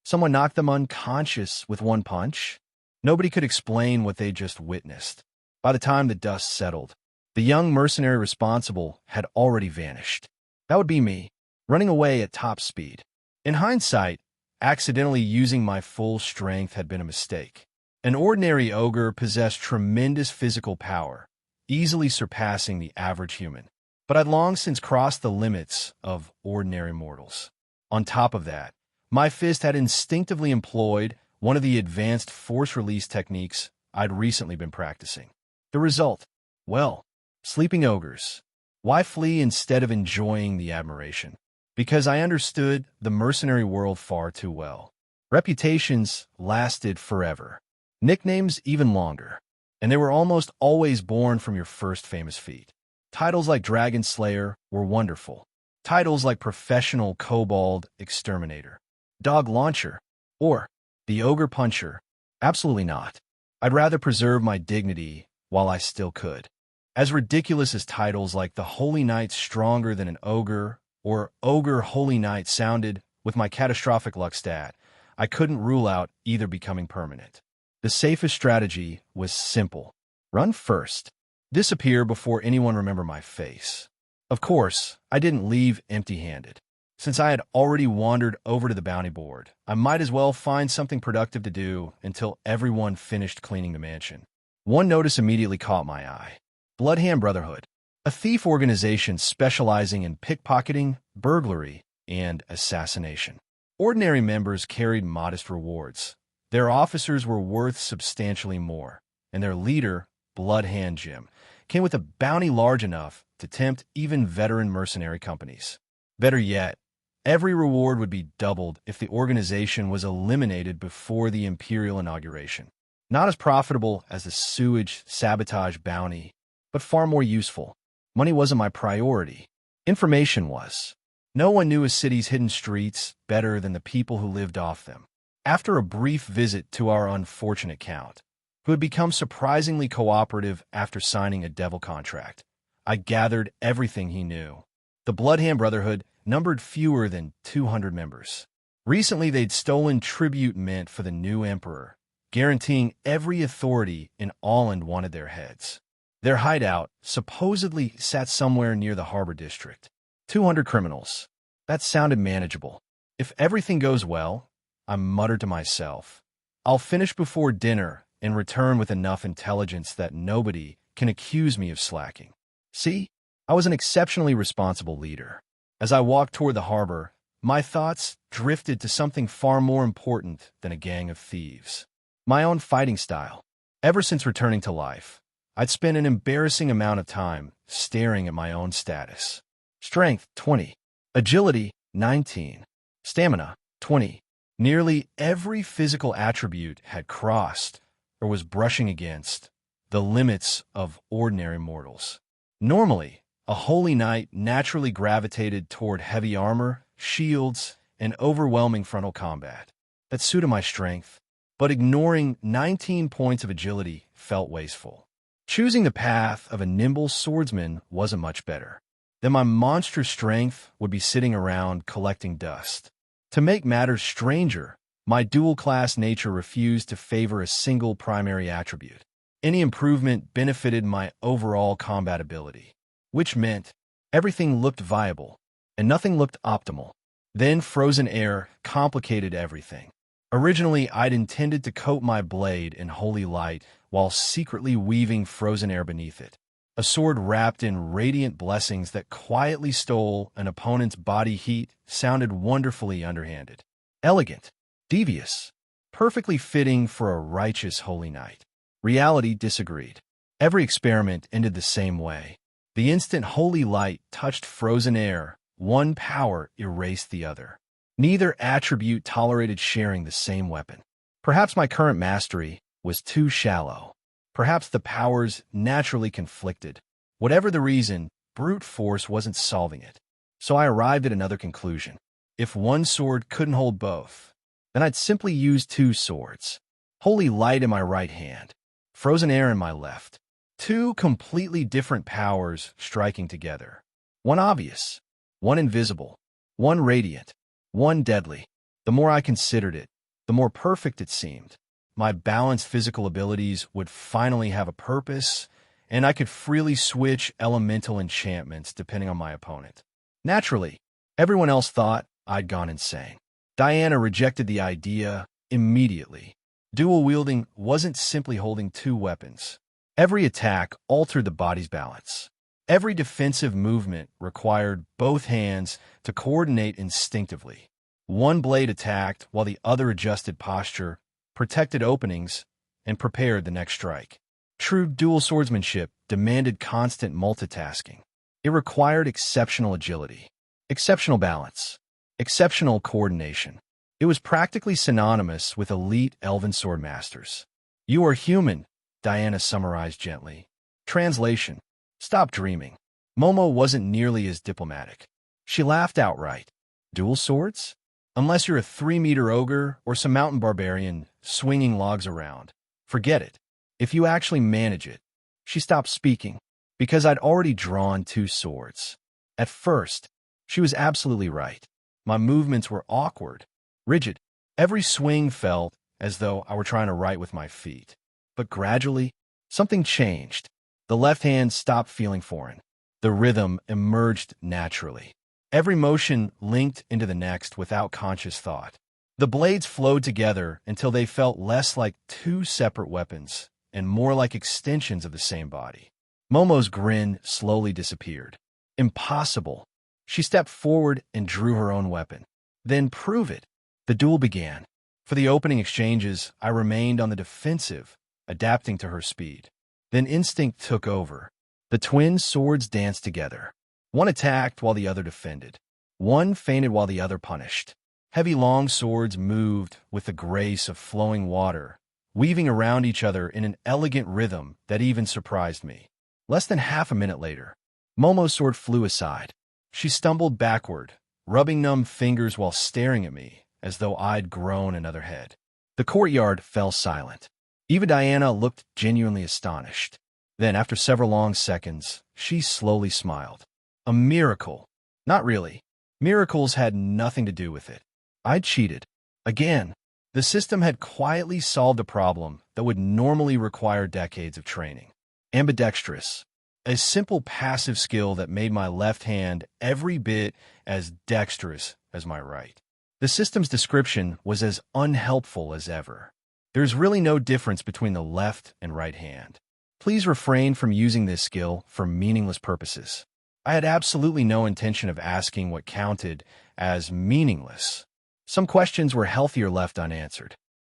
someone knocked them unconscious with one punch? Nobody could explain what they just witnessed. By the time the dust settled, the young mercenary responsible had already vanished. That would be me, running away at top speed. In hindsight, accidentally using my full strength had been a mistake. An ordinary ogre possessed tremendous physical power, easily surpassing the average human. But I'd long since crossed the limits of ordinary mortals. On top of that, my fist had instinctively employed one of the advanced force release techniques I'd recently been practicing. The result? Well, sleeping ogres. Why flee instead of enjoying the admiration? Because I understood the mercenary world far too well. Reputations lasted forever. Nicknames even longer. And they were almost always born from your first famous feat. Titles like Dragon Slayer were wonderful. Titles like Professional Kobold Exterminator, Dog Launcher, or the Ogre Puncher, absolutely not. I'd rather preserve my dignity while I still could. As ridiculous as titles like the Holy Knight Stronger Than an Ogre or Ogre Holy Knight sounded with my catastrophic luck stat, I couldn't rule out either becoming permanent. The safest strategy was simple. Run first. Disappear before anyone remember my face. Of course, I didn't leave empty-handed. Since I had already wandered over to the bounty board, I might as well find something productive to do until everyone finished cleaning the mansion. One notice immediately caught my eye. Bloodhand Brotherhood, a thief organization specializing in pickpocketing, burglary, and assassination. Ordinary members carried modest rewards. Their officers were worth substantially more, and their leader, Bloodhand Jim, came with a bounty large enough to tempt even veteran mercenary companies. Better yet, every reward would be doubled if the organization was eliminated before the Imperial inauguration. Not as profitable as the sewage sabotage bounty, but far more useful. Money wasn't my priority. Information was. No one knew a city's hidden streets better than the people who lived off them. After a brief visit to our unfortunate count, who had become surprisingly cooperative after signing a devil contract, I gathered everything he knew. The Bloodhand Brotherhood numbered fewer than 200 members. Recently, they'd stolen tribute mint for the new emperor, guaranteeing every authority in Holland wanted their heads. Their hideout supposedly sat somewhere near the harbor district. 200 criminals. That sounded manageable. If everything goes well, I muttered to myself, I'll finish before dinner and return with enough intelligence that nobody can accuse me of slacking. See, I was an exceptionally responsible leader. As I walked toward the harbor, my thoughts drifted to something far more important than a gang of thieves. My own fighting style. Ever since returning to life, I'd spent an embarrassing amount of time staring at my own status. Strength, 20. Agility, 19. Stamina, 20. Nearly every physical attribute had crossed, or was brushing against, the limits of ordinary mortals. Normally, a holy knight naturally gravitated toward heavy armor, shields, and overwhelming frontal combat. That suited my strength, but ignoring 19 points of agility felt wasteful. Choosing the path of a nimble swordsman wasn't much better. Then my monstrous strength would be sitting around collecting dust. To make matters stranger, my dual-class nature refused to favor a single primary attribute. Any improvement benefited my overall combat ability, which meant everything looked viable, and nothing looked optimal. Then frozen air complicated everything. Originally, I'd intended to coat my blade in holy light while secretly weaving frozen air beneath it. A sword wrapped in radiant blessings that quietly stole an opponent's body heat sounded wonderfully underhanded. Elegant, devious, perfectly fitting for a righteous holy knight. Reality disagreed. Every experiment ended the same way. The instant holy light touched frozen air, one power erased the other. Neither attribute tolerated sharing the same weapon. Perhaps my current mastery was too shallow. Perhaps the powers naturally conflicted. Whatever the reason, brute force wasn't solving it. So I arrived at another conclusion. If one sword couldn't hold both, then I'd simply use two swords. Holy light in my right hand, frozen air in my left. Two completely different powers striking together. One obvious, one invisible, one radiant, one deadly. The more I considered it, the more perfect it seemed. My balanced physical abilities would finally have a purpose, and I could freely switch elemental enchantments depending on my opponent. Naturally, everyone else thought I'd gone insane. Diana rejected the idea immediately. Dual wielding wasn't simply holding two weapons. Every attack altered the body's balance. Every defensive movement required both hands to coordinate instinctively. One blade attacked while the other adjusted posture, protected openings, and prepared the next strike. True dual swordsmanship demanded constant multitasking. It required exceptional agility, exceptional balance, exceptional coordination. It was practically synonymous with elite elven sword masters. "You are human," Diana summarized gently. Translation: stop dreaming. Momo wasn't nearly as diplomatic. She laughed outright. Dual swords? Unless you're a 3-meter ogre or some mountain barbarian swinging logs around. Forget it. If you actually manage it. She stopped speaking, because I'd already drawn two swords. At first, she was absolutely right. My movements were awkward, rigid. Every swing felt as though I were trying to write with my feet. But gradually, something changed. The left hand stopped feeling foreign. The rhythm emerged naturally. Every motion linked into the next without conscious thought. The blades flowed together until they felt less like two separate weapons and more like extensions of the same body. Momo's grin slowly disappeared. Impossible. She stepped forward and drew her own weapon. Then prove it. The duel began. For the opening exchanges, I remained on the defensive, adapting to her speed. Then instinct took over. The twin swords danced together. One attacked while the other defended. One feinted while the other punished. Heavy long swords moved with the grace of flowing water, weaving around each other in an elegant rhythm that even surprised me. Less than half a minute later, Momo's sword flew aside. She stumbled backward, rubbing numb fingers while staring at me, as though I'd grown another head. The courtyard fell silent. Even Diana looked genuinely astonished. Then, after several long seconds, she slowly smiled. A miracle. Not really. Miracles had nothing to do with it. I'd cheated. Again. The system had quietly solved a problem that would normally require decades of training. Ambidextrous. A simple passive skill that made my left hand every bit as dexterous as my right. The system's description was as unhelpful as ever. There's really no difference between the left and right hand. Please refrain from using this skill for meaningless purposes. I had absolutely no intention of asking what counted as meaningless. Some questions were healthier left unanswered.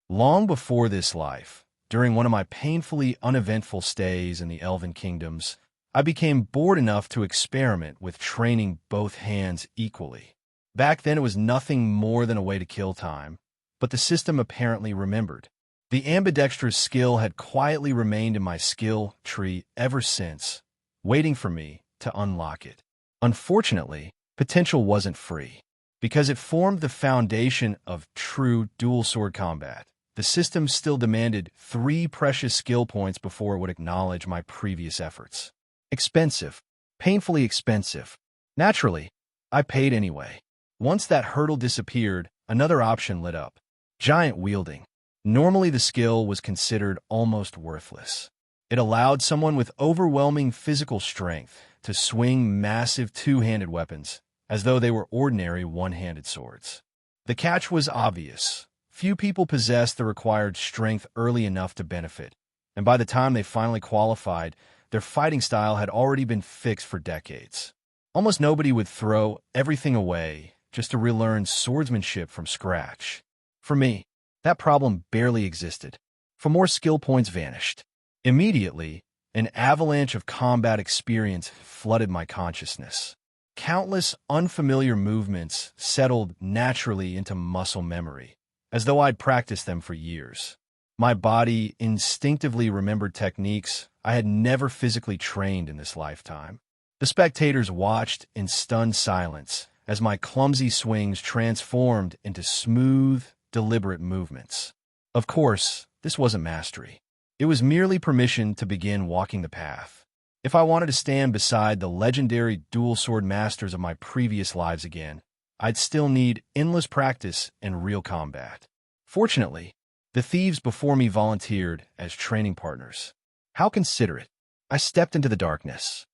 Long before this life, during one of my painfully uneventful stays in the Elven Kingdoms, I became bored enough to experiment with training both hands equally. Back then it was nothing more than a way to kill time, but the system apparently remembered. The ambidextrous skill had quietly remained in my skill tree ever since, waiting for me to unlock it. Unfortunately, potential wasn't free. Because it formed the foundation of true dual sword combat, the system still demanded 3 precious skill points before it would acknowledge my previous efforts. Expensive. Painfully expensive. Naturally, I paid anyway. Once that hurdle disappeared, another option lit up. Giant wielding. Normally the skill was considered almost worthless. It allowed someone with overwhelming physical strength to swing massive two-handed weapons, as though they were ordinary one-handed swords. The catch was obvious. Few people possessed the required strength early enough to benefit, and by the time they finally qualified, their fighting style had already been fixed for decades. Almost nobody would throw everything away just to relearn swordsmanship from scratch. For me, that problem barely existed, for more skill points vanished. Immediately, an avalanche of combat experience flooded my consciousness. Countless unfamiliar movements settled naturally into muscle memory, as though I'd practiced them for years. My body instinctively remembered techniques I had never physically trained in this lifetime. The spectators watched in stunned silence as my clumsy swings transformed into smooth, deliberate movements. Of course, this wasn't mastery. It was merely permission to begin walking the path. If I wanted to stand beside the legendary dual sword masters of my previous lives again, I'd still need endless practice and real combat. Fortunately, the thieves before me volunteered as training partners. How considerate. I stepped into the darkness.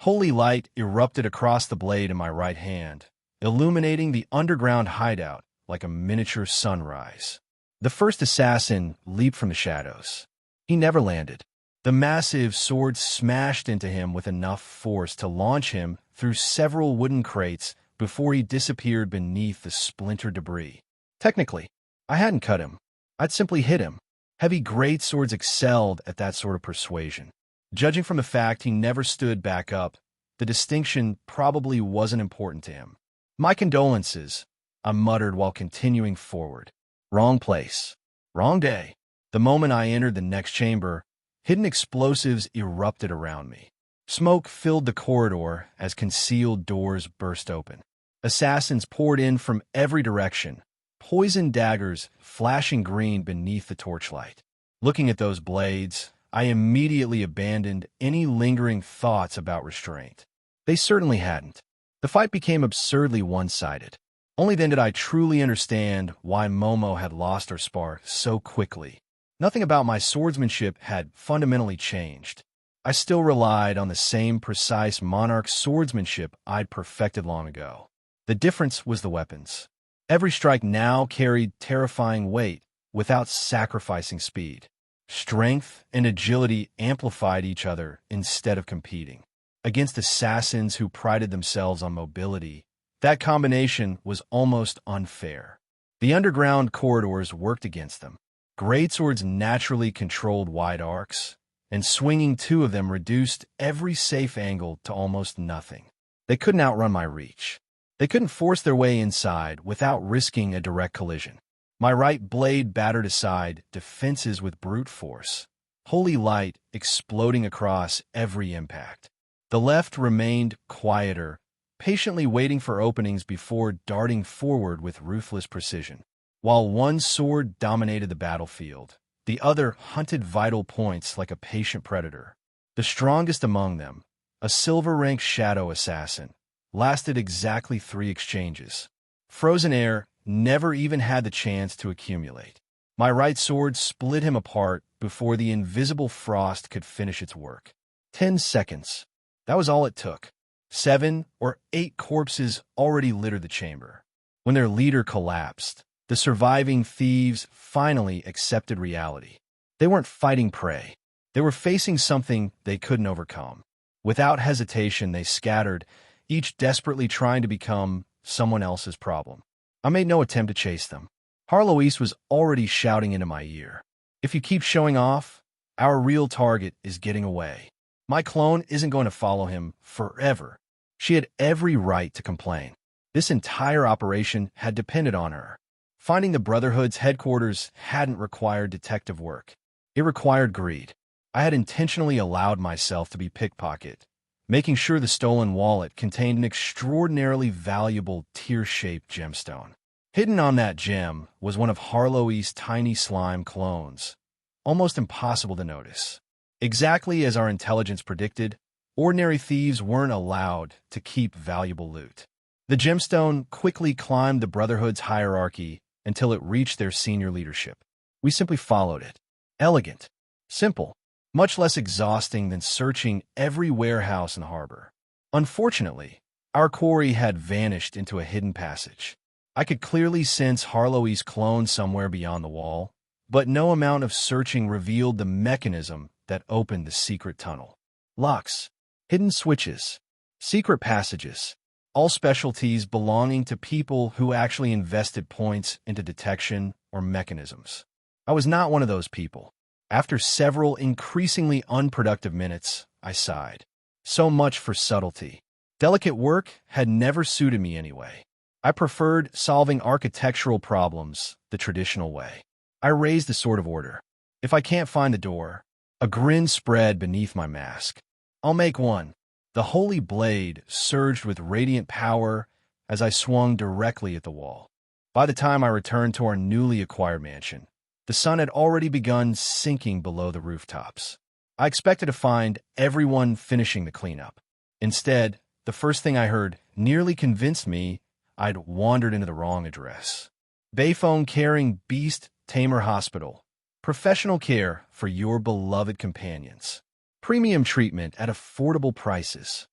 Holy light erupted across the blade in my right hand, illuminating the underground hideout like a miniature sunrise. The first assassin leaped from the shadows. He never landed. The massive sword smashed into him with enough force to launch him through several wooden crates before he disappeared beneath the splintered debris. Technically, I hadn't cut him. I'd simply hit him. Heavy greatswords excelled at that sort of persuasion. Judging from the fact he never stood back up, the distinction probably wasn't important to him. My condolences, I muttered while continuing forward. Wrong place. Wrong day. The moment I entered the next chamber, hidden explosives erupted around me. Smoke filled the corridor as concealed doors burst open. Assassins poured in from every direction, poison daggers flashing green beneath the torchlight. Looking at those blades, I immediately abandoned any lingering thoughts about restraint. They certainly hadn't. The fight became absurdly one-sided. Only then did I truly understand why Momo had lost her spark so quickly. Nothing about my swordsmanship had fundamentally changed. I still relied on the same precise monarch swordsmanship I'd perfected long ago. The difference was the weapons. Every strike now carried terrifying weight without sacrificing speed. Strength and agility amplified each other instead of competing. Against assassins who prided themselves on mobility, that combination was almost unfair. The underground corridors worked against them. Greatswords naturally controlled wide arcs, and swinging two of them reduced every safe angle to almost nothing. They couldn't outrun my reach. They couldn't force their way inside without risking a direct collision. My right blade battered aside defenses with brute force, holy light exploding across every impact. The left remained quieter, patiently waiting for openings before darting forward with ruthless precision. While one sword dominated the battlefield, the other hunted vital points like a patient predator. The strongest among them, a silver-rank shadow assassin, lasted exactly 3 exchanges. Frozen air never even had the chance to accumulate. My right sword split him apart before the invisible frost could finish its work. 10 seconds. That was all it took. 7 or 8 corpses already littered the chamber. When their leader collapsed, the surviving thieves finally accepted reality. They weren't fighting prey. They were facing something they couldn't overcome. Without hesitation, they scattered, each desperately trying to become someone else's problem. I made no attempt to chase them. Harloise was already shouting into my ear. If you keep showing off, our real target is getting away. My clone isn't going to follow him forever. She had every right to complain. This entire operation had depended on her. Finding the Brotherhood's headquarters hadn't required detective work. It required greed. I had intentionally allowed myself to be pickpocketed, making sure the stolen wallet contained an extraordinarily valuable tear-shaped gemstone. Hidden on that gem was one of Harlowe's tiny slime clones, almost impossible to notice. Exactly as our intelligence predicted, ordinary thieves weren't allowed to keep valuable loot. The gemstone quickly climbed the Brotherhood's hierarchy until it reached their senior leadership. We simply followed it. Elegant. Simple. Much less exhausting than searching every warehouse and harbor. Unfortunately, our quarry had vanished into a hidden passage. I could clearly sense Harlowe's clone somewhere beyond the wall, but no amount of searching revealed the mechanism that opened the secret tunnel. Locks, hidden switches, secret passages, all specialties belonging to people who actually invested points into detection or mechanisms. I was not one of those people. After several increasingly unproductive minutes, I sighed. So much for subtlety. Delicate work had never suited me anyway. I preferred solving architectural problems the traditional way. I raised a sort of order. If I can't find the door, a grin spread beneath my mask. I'll make one. The holy blade surged with radiant power as I swung directly at the wall. By the time I returned to our newly acquired mansion, the sun had already begun sinking below the rooftops. I expected to find everyone finishing the cleanup. Instead, the first thing I heard nearly convinced me I'd wandered into the wrong address. Bayphone Caring Beast Tamer Hospital. Professional care for your beloved companions. Premium treatment at affordable prices.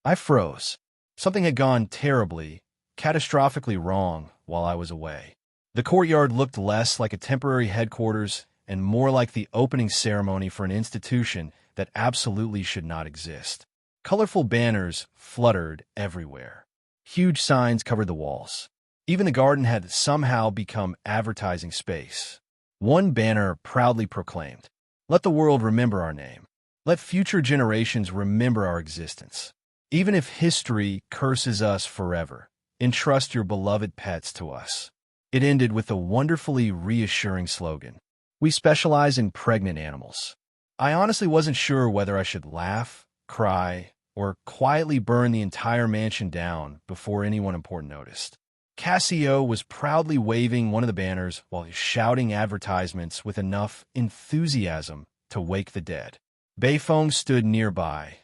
I froze. Something had gone terribly, catastrophically wrong while I was away. The courtyard looked less like a temporary headquarters and more like the opening ceremony for an institution that absolutely should not exist. Colorful banners fluttered everywhere. Huge signs covered the walls. Even the garden had somehow become advertising space. One banner proudly proclaimed, "Let the world remember our name. Let future generations remember our existence. Even if history curses us forever, entrust your beloved pets to us." It ended with a wonderfully reassuring slogan. "We specialize in pregnant animals." I honestly wasn't sure whether I should laugh, cry, or quietly burn the entire mansion down before anyone important noticed. Cassio was proudly waving one of the banners while shouting advertisements with enough enthusiasm to wake the dead. Bayphone stood nearby,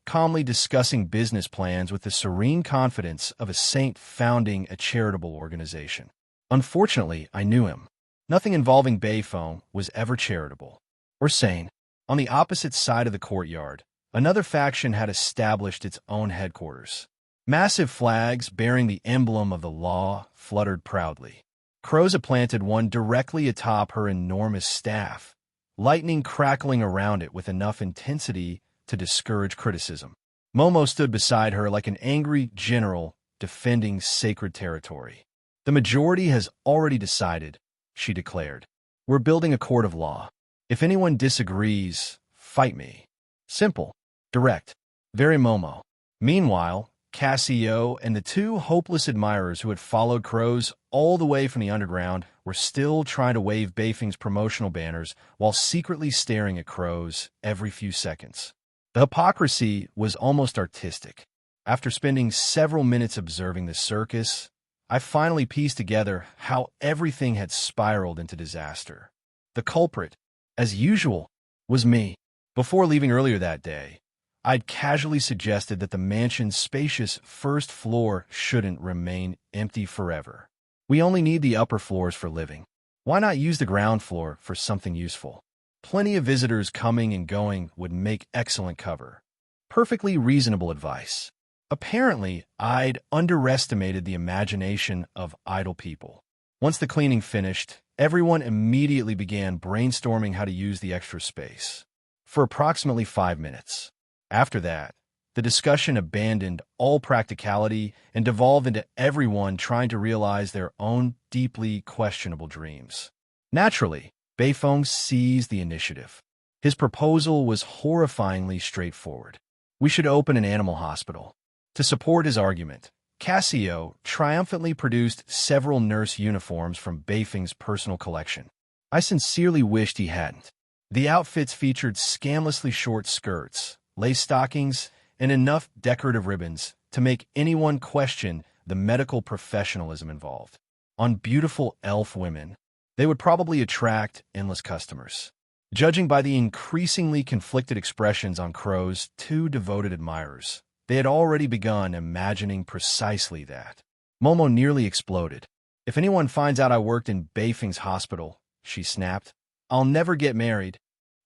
calmly discussing business plans with the serene confidence of a saint founding a charitable organization. Unfortunately, I knew him. Nothing involving Bayphone was ever charitable or sane. On the opposite side of the courtyard, another faction had established its own headquarters. Massive flags bearing the emblem of the law fluttered proudly. Crows had planted one directly atop her enormous staff, lightning crackling around it with enough intensity to discourage criticism. Momo stood beside her like an angry general defending sacred territory. "The majority has already decided," she declared. "We're building a court of law. If anyone disagrees, fight me." Simple, direct, very Momo. Meanwhile, Cassio and the two hopeless admirers who had followed Crows all the way from the underground were still trying to wave Bayphing's promotional banners while secretly staring at Crows every few seconds. The hypocrisy was almost artistic. After spending several minutes observing the circus, I finally pieced together how everything had spiraled into disaster. The culprit, as usual, was me. Before leaving earlier that day, I'd casually suggested that the mansion's spacious first floor shouldn't remain empty forever. We only need the upper floors for living. Why not use the ground floor for something useful? Plenty of visitors coming and going would make excellent cover. Perfectly reasonable advice. Apparently, I'd underestimated the imagination of idle people. Once the cleaning finished, everyone immediately began brainstorming how to use the extra space. For approximately 5 minutes. After that, the discussion abandoned all practicality and devolved into everyone trying to realize their own deeply questionable dreams. Naturally, Bayphone seized the initiative. His proposal was horrifyingly straightforward. We should open an animal hospital. To support his argument, Cassio triumphantly produced several nurse uniforms from Bayphing's personal collection. I sincerely wished he hadn't. The outfits featured scandalously short skirts, lace stockings, and enough decorative ribbons to make anyone question the medical professionalism involved. On beautiful elf women, they would probably attract endless customers. Judging by the increasingly conflicted expressions on Crow's two devoted admirers, they had already begun imagining precisely that. Momo nearly exploded. "If anyone finds out I worked in Bayphing's hospital," she snapped, "I'll never get married."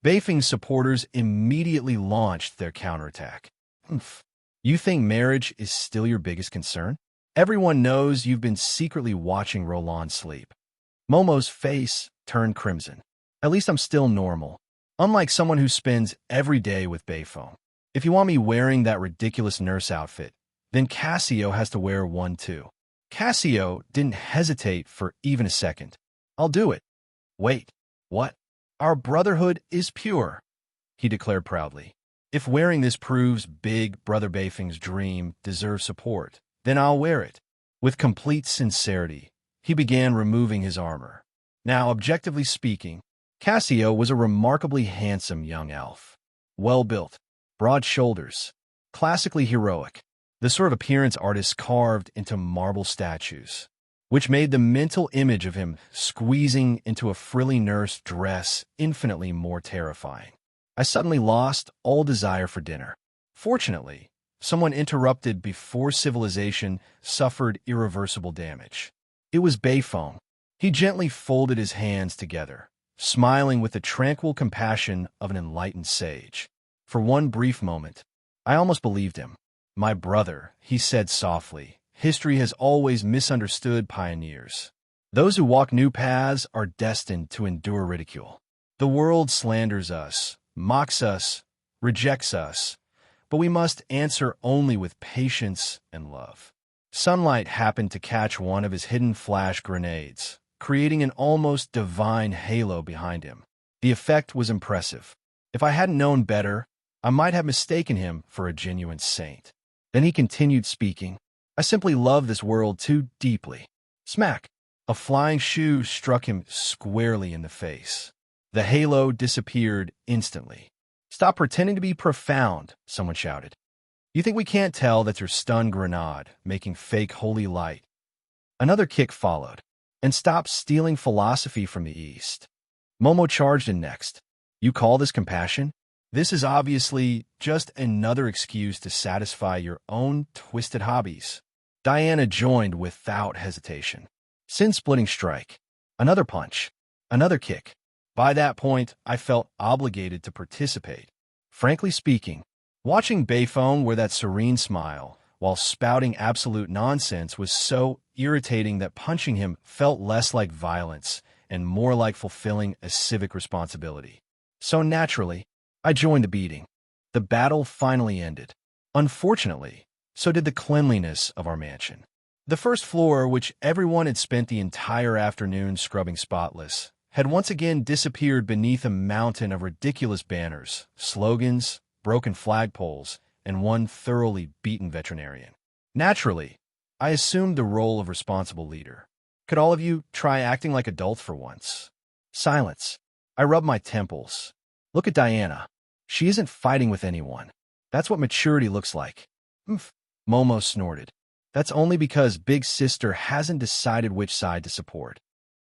Bayphing's supporters immediately launched their counterattack. You think marriage is still your biggest concern? Everyone knows you've been secretly watching Roland sleep. Momo's face turned crimson. At least I'm still normal, unlike someone who spends every day with Bayphone. If you want me wearing that ridiculous nurse outfit, then Cassio has to wear one too. Cassio didn't hesitate for even a second. "I'll do it." "Wait, what?" "Our brotherhood is pure," he declared proudly. "If wearing this proves Big Brother Bayphing's dream deserves support, then I'll wear it." With complete sincerity, he began removing his armor. Now, objectively speaking, Cassio was a remarkably handsome young elf. Well-built, broad shoulders, classically heroic, the sort of appearance artists carved into marble statues, which made the mental image of him squeezing into a frilly nurse dress infinitely more terrifying. I suddenly lost all desire for dinner. Fortunately, someone interrupted before civilization suffered irreversible damage. It was Bayphone. He gently folded his hands together, smiling with the tranquil compassion of an enlightened sage. For one brief moment, I almost believed him. "My brother," he said softly, "history has always misunderstood pioneers. Those who walk new paths are destined to endure ridicule. The world slanders us, mocks us, rejects us, but we must answer only with patience and love." Sunlight happened to catch one of his hidden flash grenades, creating an almost divine halo behind him. The effect was impressive. If I hadn't known better, I might have mistaken him for a genuine saint. Then he continued speaking. "I simply love this world too deeply." Smack! A flying shoe struck him squarely in the face. The halo disappeared instantly. "Stop pretending to be profound," someone shouted. "You think we can't tell that's your stun grenade, making fake holy light?" Another kick followed. "And stop stealing philosophy from the East." Momo charged in next. "You call this compassion? This is obviously just another excuse to satisfy your own twisted hobbies." Diana joined without hesitation. Sin-splitting strike. Another punch. Another kick. By that point, I felt obligated to participate. Frankly speaking, watching Bayphone wear that serene smile while spouting absolute nonsense was so irritating that punching him felt less like violence and more like fulfilling a civic responsibility. So naturally, I joined the beating. The battle finally ended. Unfortunately, so did the cleanliness of our mansion. The first floor, which everyone had spent the entire afternoon scrubbing spotless, had once again disappeared beneath a mountain of ridiculous banners, slogans, broken flagpoles, and one thoroughly beaten veterinarian. Naturally, I assumed the role of responsible leader. Could all of you try acting like adults for once? Silence. I rubbed my temples. Look at Diana. She isn't fighting with anyone. That's what maturity looks like. "Oomph," Momo snorted. "That's only because Big Sister hasn't decided which side to support."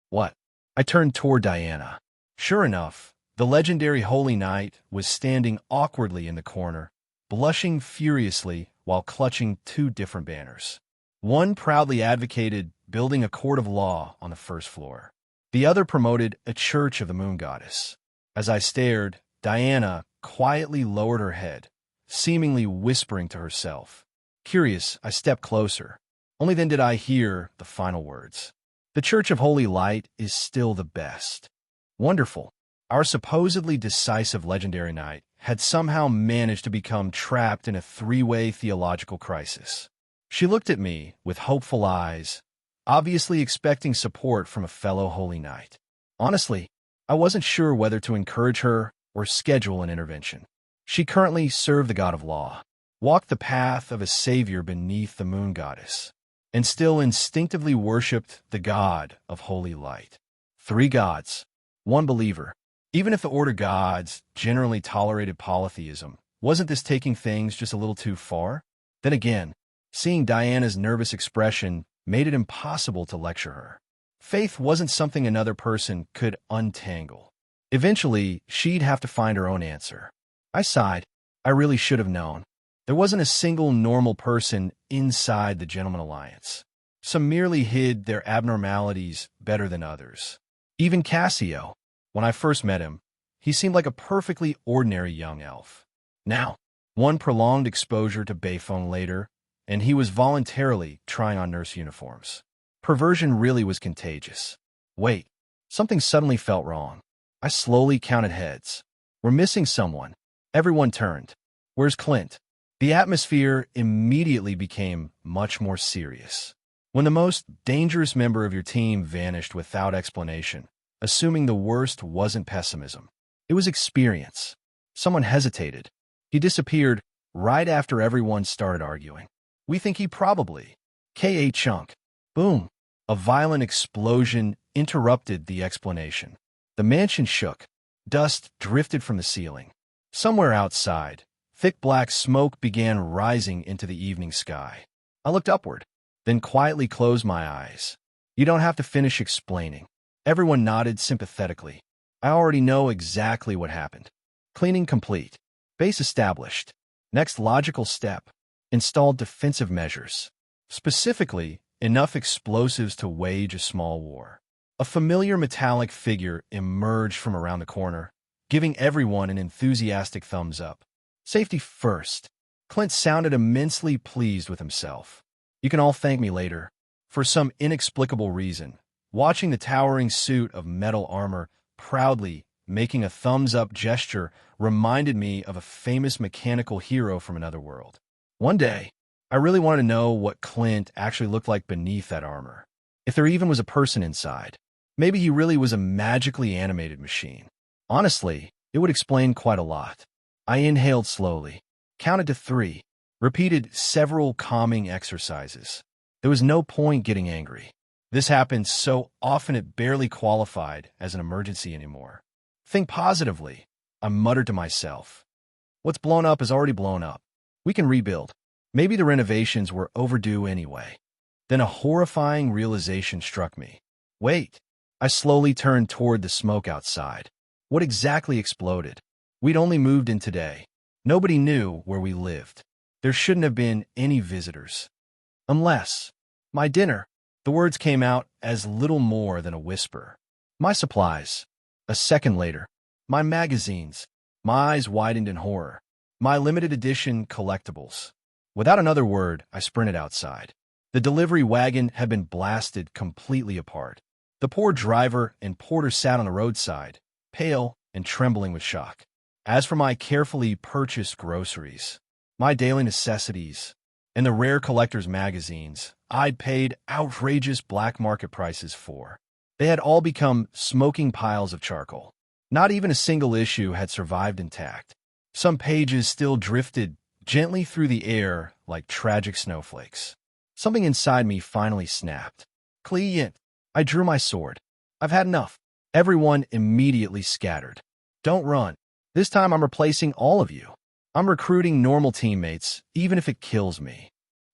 "What?" I turned toward Diana. Sure enough, the legendary Holy Knight was standing awkwardly in the corner, blushing furiously while clutching two different banners. One proudly advocated building a court of law on the first floor. The other promoted a church of the moon goddess. As I stared, Diana quietly lowered her head, seemingly whispering to herself. Curious, I stepped closer. Only then did I hear the final words. "The Church of Holy Light is still the best." Wonderful. Our supposedly decisive legendary knight had somehow managed to become trapped in a three-way theological crisis. She looked at me with hopeful eyes, obviously expecting support from a fellow holy knight. Honestly, I wasn't sure whether to encourage her or schedule an intervention. She currently served the god of law, walked the path of a savior beneath the moon goddess, and still instinctively worshipped the god of holy light. Three gods, one believer. Even if the order gods generally tolerated polytheism, wasn't this taking things just a little too far? Then again, seeing Diana's nervous expression made it impossible to lecture her. Faith wasn't something another person could untangle. Eventually, she'd have to find her own answer. I sighed. I really should have known. There wasn't a single normal person inside the Gentleman Alliance. Some merely hid their abnormalities better than others. Even Cassio. When I first met him, he seemed like a perfectly ordinary young elf. Now, one prolonged exposure to Bayphone later, and he was voluntarily trying on nurse uniforms. Perversion really was contagious. Wait, something suddenly felt wrong. I slowly counted heads. We're missing someone. Everyone turned. Where's Clint? The atmosphere immediately became much more serious. When the most dangerous member of your team vanished without explanation, assuming the worst wasn't pessimism, it was experience. Someone hesitated. He disappeared right after everyone started arguing. We think he probably. K.A. Chunk. Boom. A violent explosion interrupted the explanation. The mansion shook. Dust drifted from the ceiling. Somewhere outside, thick black smoke began rising into the evening sky. I looked upward, then quietly closed my eyes. You don't have to finish explaining. Everyone nodded sympathetically. I already know exactly what happened. Cleaning complete. Base established. Next logical step. Installed defensive measures. Specifically, enough explosives to wage a small war. A familiar metallic figure emerged from around the corner, giving everyone an enthusiastic thumbs up. Safety first. Clint sounded immensely pleased with himself. You can all thank me later. For some inexplicable reason, watching the towering suit of metal armor proudly making a thumbs-up gesture reminded me of a famous mechanical hero from another world. One day, I really wanted to know what Clint actually looked like beneath that armor. If there even was a person inside. Maybe he really was a magically animated machine. Honestly, it would explain quite a lot. I inhaled slowly, counted to 3, repeated several calming exercises. There was no point getting angry. This happened so often it barely qualified as an emergency anymore. Think positively, I muttered to myself. What's blown up is already blown up. We can rebuild. Maybe the renovations were overdue anyway. Then a horrifying realization struck me. Wait. I slowly turned toward the smoke outside. What exactly exploded? We'd only moved in today. Nobody knew where we lived. There shouldn't have been any visitors. Unless, my dinner. The words came out as little more than a whisper. My supplies. A second later. My magazines. My eyes widened in horror. My limited edition collectibles. Without another word, I sprinted outside. The delivery wagon had been blasted completely apart. The poor driver and porter sat on the roadside, pale and trembling with shock. As for my carefully purchased groceries, my daily necessities, and the rare collector's magazines I'd paid outrageous black market prices for, they had all become smoking piles of charcoal. Not even a single issue had survived intact. Some pages still drifted gently through the air like tragic snowflakes. Something inside me finally snapped. Client. I drew my sword. I've had enough. Everyone immediately scattered. Don't run. This time I'm replacing all of you. I'm recruiting normal teammates, even if it kills me.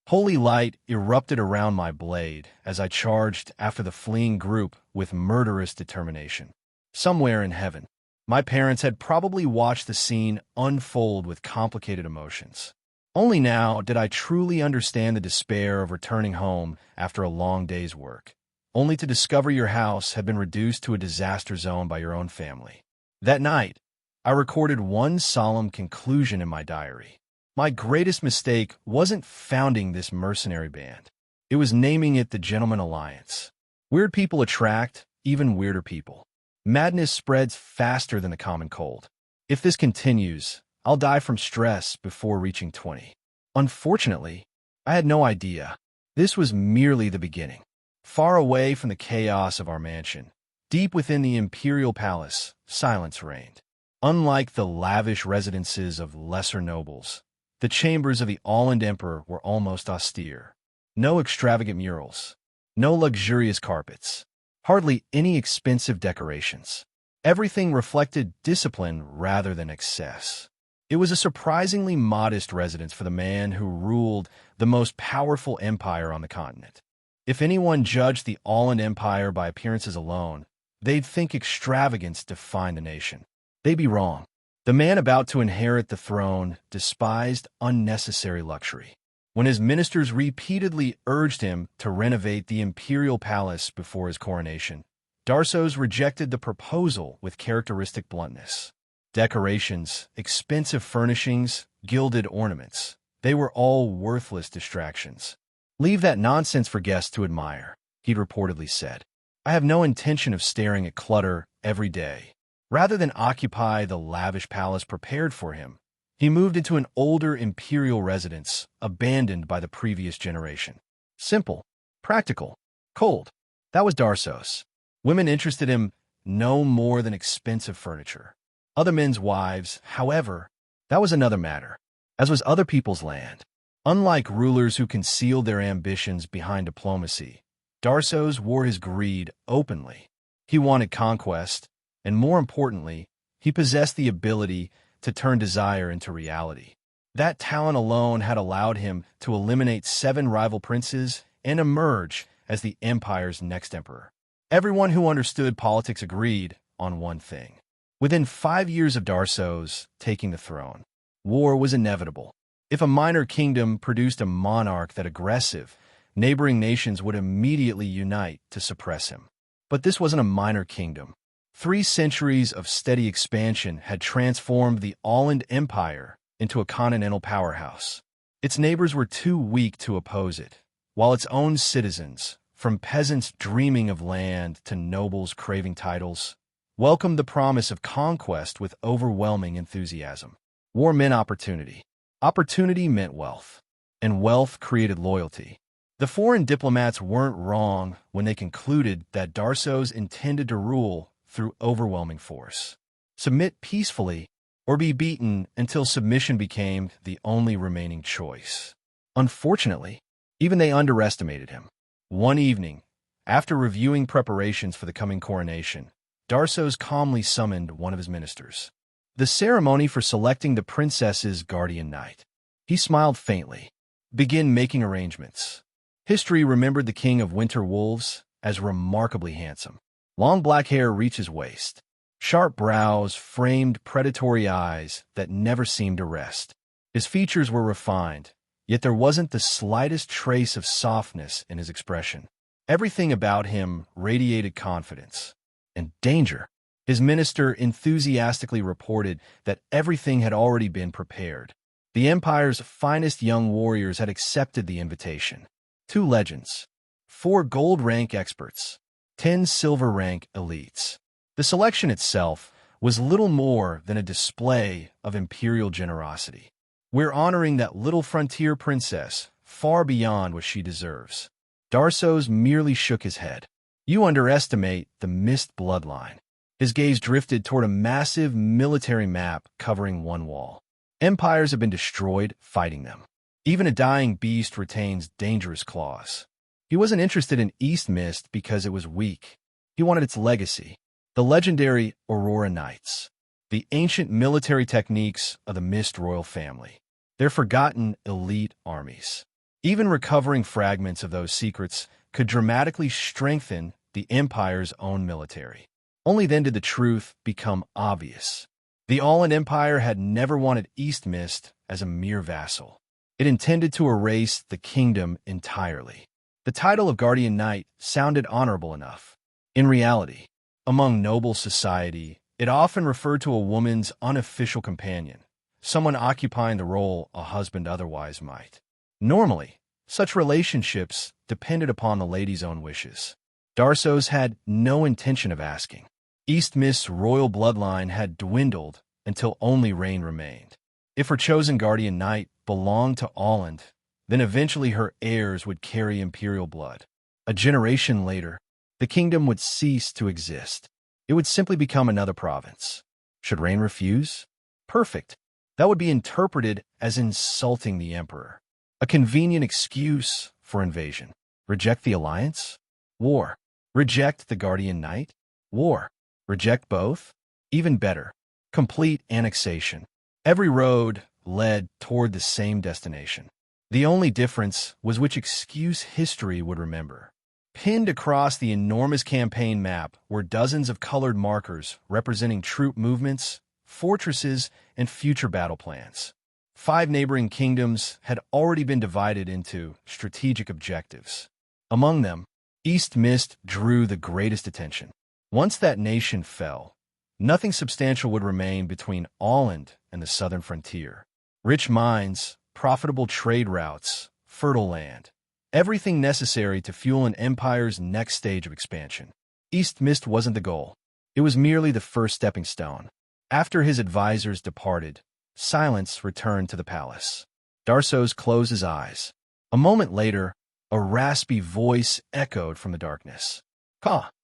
Holy light erupted around my blade as I charged after the fleeing group with murderous determination. Somewhere in heaven, my parents had probably watched the scene unfold with complicated emotions. Only now did I truly understand the despair of returning home after a long day's work, only to discover your house had been reduced to a disaster zone by your own family. That night, I recorded one solemn conclusion in my diary. My greatest mistake wasn't founding this mercenary band. It was naming it the Gentleman Alliance. Weird people attract even weirder people. Madness spreads faster than the common cold. If this continues, I'll die from stress before reaching 20. Unfortunately, I had no idea. This was merely the beginning. Far away from the chaos of our mansion, deep within the imperial palace, silence reigned. Unlike the lavish residences of lesser nobles, the chambers of the Roland Emperor were almost austere. No extravagant murals, no luxurious carpets, hardly any expensive decorations. Everything reflected discipline rather than excess. It was a surprisingly modest residence for the man who ruled the most powerful empire on the continent. If anyone judged the Roland Empire by appearances alone, they'd think extravagance defined the nation. They'd be wrong. The man about to inherit the throne despised unnecessary luxury. When his ministers repeatedly urged him to renovate the imperial palace before his coronation, Darsos rejected the proposal with characteristic bluntness. Decorations, expensive furnishings, gilded ornaments, they were all worthless distractions. Leave that nonsense for guests to admire, he'd reportedly said. I have no intention of staring at clutter every day. Rather than occupy the lavish palace prepared for him, he moved into an older imperial residence abandoned by the previous generation. Simple, practical, cold. That was Darsos. Women interested him no more than expensive furniture. Other men's wives, however, that was another matter, as was other people's land. Unlike rulers who concealed their ambitions behind diplomacy, Darsos wore his greed openly. He wanted conquest, and more importantly, he possessed the ability to turn desire into reality. That talent alone had allowed him to eliminate 7 rival princes and emerge as the Empire's next emperor. Everyone who understood politics agreed on one thing. Within 5 years of Darsos taking the throne, war was inevitable. If a minor kingdom produced a monarch that aggressive, neighboring nations would immediately unite to suppress him. But this wasn't a minor kingdom. 3 centuries of steady expansion had transformed the Roland Empire into a continental powerhouse. Its neighbors were too weak to oppose it, while its own citizens, from peasants dreaming of land to nobles craving titles, welcomed the promise of conquest with overwhelming enthusiasm. War meant opportunity. Opportunity meant wealth, and wealth created loyalty. The foreign diplomats weren't wrong when they concluded that Darsos intended to rule through overwhelming force. Submit peacefully or be beaten until submission became the only remaining choice. Unfortunately, even they underestimated him. One evening, after reviewing preparations for the coming coronation, Darsos calmly summoned one of his ministers. The ceremony for selecting the princess's guardian knight. He smiled faintly. Begin making arrangements. History remembered the king of winter wolves as remarkably handsome. Long black hair reached his waist. Sharp brows framed predatory eyes that never seemed to rest. His features were refined, yet there wasn't the slightest trace of softness in his expression. Everything about him radiated confidence and danger. His minister enthusiastically reported that everything had already been prepared. The Empire's finest young warriors had accepted the invitation. 2 legends, 4 gold-rank experts, 10 silver-rank elites. The selection itself was little more than a display of imperial generosity. We're honoring that little frontier princess far beyond what she deserves. Darsos merely shook his head. You underestimate the mist bloodline. His gaze drifted toward a massive military map covering one wall. Empires have been destroyed fighting them. Even a dying beast retains dangerous claws. He wasn't interested in East Mist because it was weak. He wanted its legacy, the legendary Aurora Knights, the ancient military techniques of the Mist royal family, their forgotten elite armies. Even recovering fragments of those secrets could dramatically strengthen the Empire's own military. Only then did the truth become obvious. The Roland Empire had never wanted East Mist as a mere vassal. It intended to erase the kingdom entirely. The title of Guardian Knight sounded honorable enough. In reality, among noble society, it often referred to a woman's unofficial companion, someone occupying the role a husband otherwise might. Normally, such relationships depended upon the lady's own wishes. Darsos had no intention of asking. East Mist's royal bloodline had dwindled until only Rain remained. If her chosen guardian knight belonged to Roland, then eventually her heirs would carry imperial blood. A generation later, the kingdom would cease to exist. It would simply become another province. Should Rain refuse? Perfect. That would be interpreted as insulting the emperor. A convenient excuse for invasion. Reject the alliance? War. Reject the guardian knight? War. Reject both? Even better. Complete annexation. Every road led toward the same destination. The only difference was which excuse history would remember. Pinned across the enormous campaign map were dozens of colored markers representing troop movements, fortresses, and future battle plans. 5 neighboring kingdoms had already been divided into strategic objectives. Among them, East Mist drew the greatest attention. Once that nation fell, nothing substantial would remain between Roland and the southern frontier. Rich mines, profitable trade routes, fertile land, everything necessary to fuel an empire's next stage of expansion. East Mist wasn't the goal. It was merely the first stepping stone. After his advisors departed, silence returned to the palace. Darsos closed his eyes. A moment later, a raspy voice echoed from the darkness.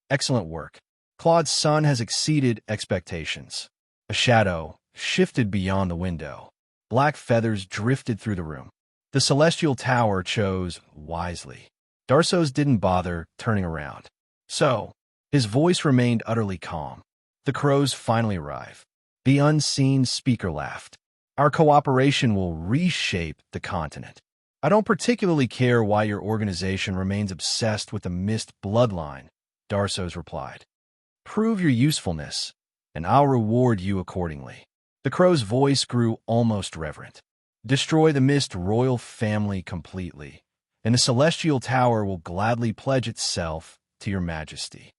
Excellent work. Claude's son has exceeded expectations. A shadow shifted beyond the window. Black feathers drifted through the room. The celestial tower chose wisely. Darso's didn't bother turning around. So, his voice remained utterly calm. The crows finally arrive. The unseen speaker laughed. Our cooperation will reshape the continent. I don't particularly care why your organization remains obsessed with the Mist bloodline, Darso's replied. Prove your usefulness, and I'll reward you accordingly. The crow's voice grew almost reverent. Destroy the Mist royal family completely, and the Celestial Tower will gladly pledge itself to your majesty.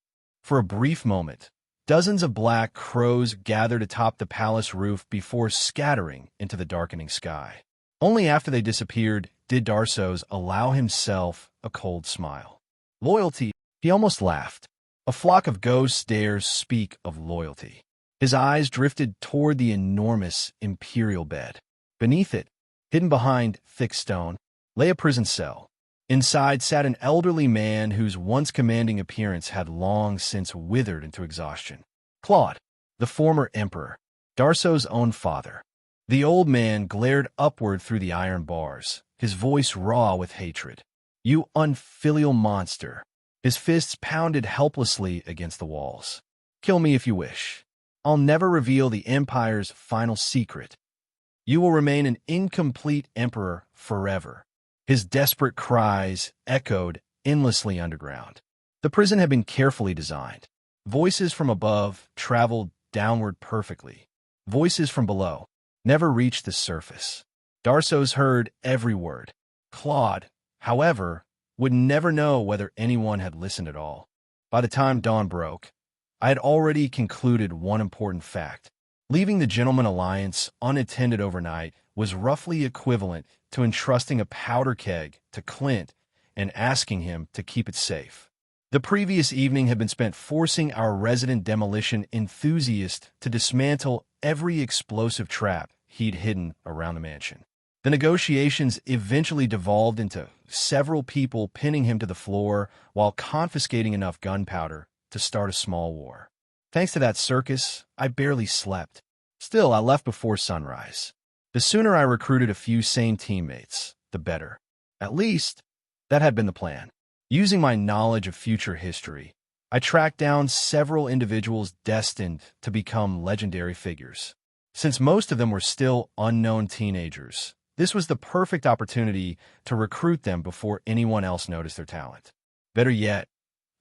For a brief moment, dozens of black crows gathered atop the palace roof before scattering into the darkening sky. Only after they disappeared did Darso's allow himself a cold smile. Loyalty, he almost laughed. A flock of ghosts dares speak of loyalty. His eyes drifted toward the enormous imperial bed. Beneath it, hidden behind thick stone, lay a prison cell. Inside sat an elderly man whose once commanding appearance had long since withered into exhaustion. Claude, the former emperor, Darso's own father. The old man glared upward through the iron bars, his voice raw with hatred. You unfilial monster. His fists pounded helplessly against the walls. Kill me if you wish. I'll never reveal the Empire's final secret. You will remain an incomplete emperor forever. His desperate cries echoed endlessly underground. The prison had been carefully designed. Voices from above traveled downward perfectly. Voices from below never reached the surface. Darso's heard every word. Claude, however, would never know whether anyone had listened at all. By the time dawn broke, I had already concluded one important fact. Leaving the Gentleman Alliance unattended overnight was roughly equivalent to entrusting a powder keg to Clint and asking him to keep it safe. The previous evening had been spent forcing our resident demolition enthusiast to dismantle every explosive trap he'd hidden around the mansion. The negotiations eventually devolved into several people pinning him to the floor while confiscating enough gunpowder to start a small war. Thanks to that circus, I barely slept. Still, I left before sunrise. The sooner I recruited a few sane teammates, the better. At least, that had been the plan. Using my knowledge of future history, I tracked down several individuals destined to become legendary figures. Since most of them were still unknown teenagers, this was the perfect opportunity to recruit them before anyone else noticed their talent. Better yet,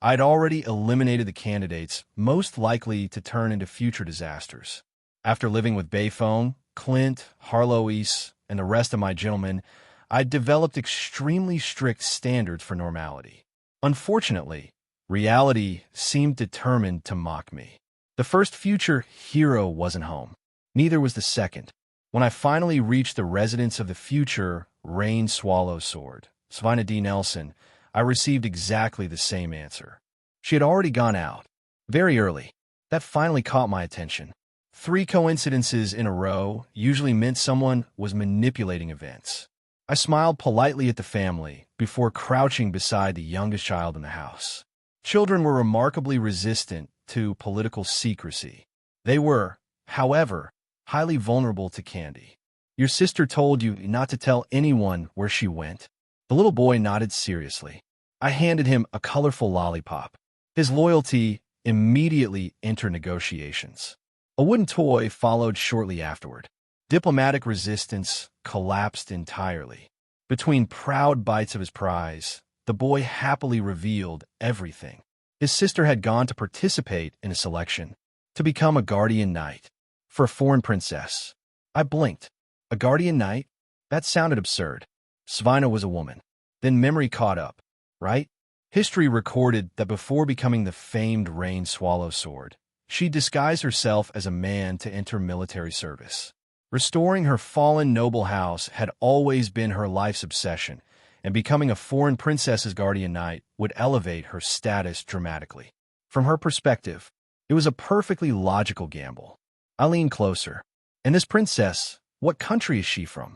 I'd already eliminated the candidates most likely to turn into future disasters. After living with Bayphone, Clint, Harlois, and the rest of my gentlemen, I'd developed extremely strict standards for normality. Unfortunately, reality seemed determined to mock me. The first future hero wasn't home. Neither was the second. When I finally reached the residence of the future Rain Swallow Sword, Svina D. Nelson, I received exactly the same answer. She had already gone out. Very early. That finally caught my attention. 3 coincidences in a row usually meant someone was manipulating events. I smiled politely at the family before crouching beside the youngest child in the house. Children were remarkably resistant to political secrecy. They were, however, highly vulnerable to candy. Your sister told you not to tell anyone where she went. The little boy nodded seriously. I handed him a colorful lollipop. His loyalty immediately entered negotiations. A wooden toy followed shortly afterward. Diplomatic resistance collapsed entirely. Between proud bites of his prize, the boy happily revealed everything. His sister had gone to participate in a selection, to become a guardian knight, for a foreign princess. I blinked. A guardian knight? That sounded absurd. Svina was a woman. Then memory caught up, right? History recorded that before becoming the famed Rain Swallow Sword, she disguised herself as a man to enter military service. Restoring her fallen noble house had always been her life's obsession, and becoming a foreign princess's guardian knight would elevate her status dramatically. From her perspective, it was a perfectly logical gamble. I leaned closer. And this princess, what country is she from?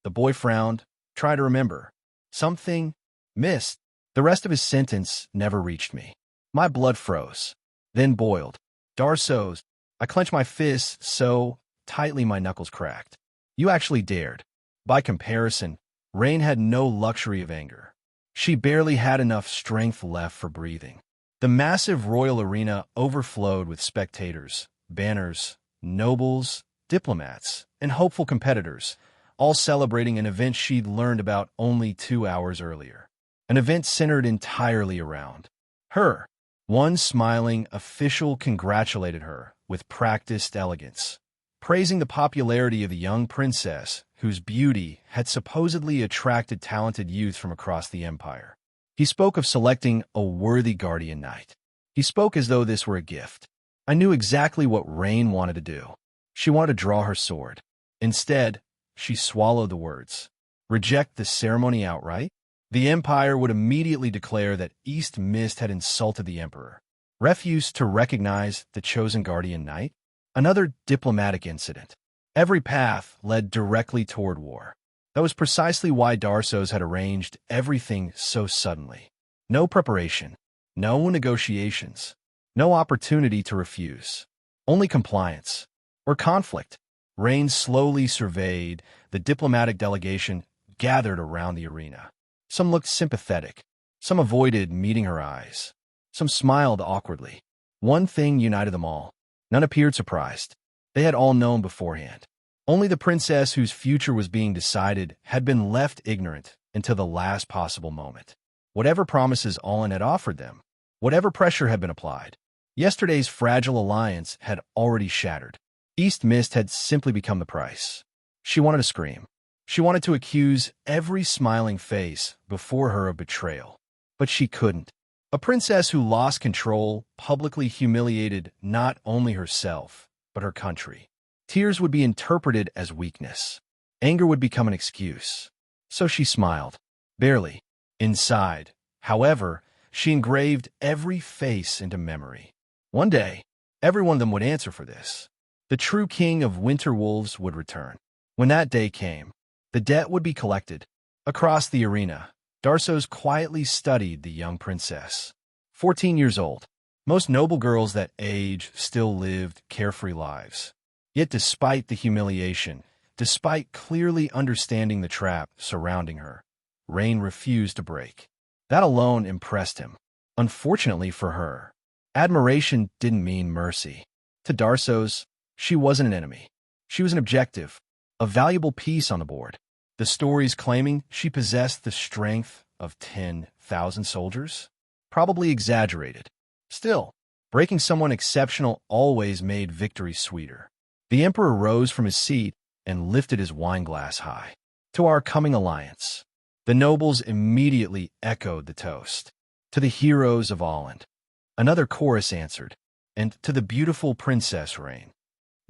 The boy frowned, tried to remember. Something missed. The rest of his sentence never reached me. My blood froze, then boiled. Darso's. I clenched my fists so tightly my knuckles cracked. You actually dared. By comparison, Rain had no luxury of anger. She barely had enough strength left for breathing. The massive royal arena overflowed with spectators, banners, nobles, diplomats, and hopeful competitors, all celebrating an event she'd learned about only 2 hours earlier. An event centered entirely around her. One smiling official congratulated her with practiced elegance, praising the popularity of the young princess whose beauty had supposedly attracted talented youth from across the empire. He spoke of selecting a worthy guardian knight. He spoke as though this were a gift. I knew exactly what Rain wanted to do. She wanted to draw her sword. Instead, she swallowed the words. Reject the ceremony outright? The Empire would immediately declare that East Mist had insulted the Emperor. Refuse to recognize the chosen guardian knight? Another diplomatic incident. Every path led directly toward war. That was precisely why Darsos had arranged everything so suddenly. No preparation, no negotiations, no opportunity to refuse. Only compliance. Or conflict. Rain slowly surveyed the diplomatic delegation gathered around the arena. Some looked sympathetic. Some avoided meeting her eyes. Some smiled awkwardly. One thing united them all. None appeared surprised. They had all known beforehand. Only the princess whose future was being decided had been left ignorant until the last possible moment. Whatever promises Olin had offered them, whatever pressure had been applied, yesterday's fragile alliance had already shattered. East Mist had simply become the price. She wanted to scream. She wanted to accuse every smiling face before her of betrayal. But she couldn't. A princess who lost control publicly humiliated not only herself, but her country. Tears would be interpreted as weakness. Anger would become an excuse. So she smiled. Barely. Inside, however, she engraved every face into memory. One day, every one of them would answer for this. The true king of winter wolves would return. When that day came, the debt would be collected. Across the arena, Darsos quietly studied the young princess. 14 years old. Most noble girls that age still lived carefree lives. Yet despite the humiliation, despite clearly understanding the trap surrounding her, Rain refused to break. That alone impressed him. Unfortunately for her, admiration didn't mean mercy. To Darsos, she wasn't an enemy. She was an objective, a valuable piece on the board. The stories claiming she possessed the strength of 10,000 soldiers? Probably exaggerated. Still, breaking someone exceptional always made victory sweeter. The Emperor rose from his seat and lifted his wineglass high. To our coming alliance. The nobles immediately echoed the toast. To the heroes of Roland. Another chorus answered, and to the beautiful Princess Rain.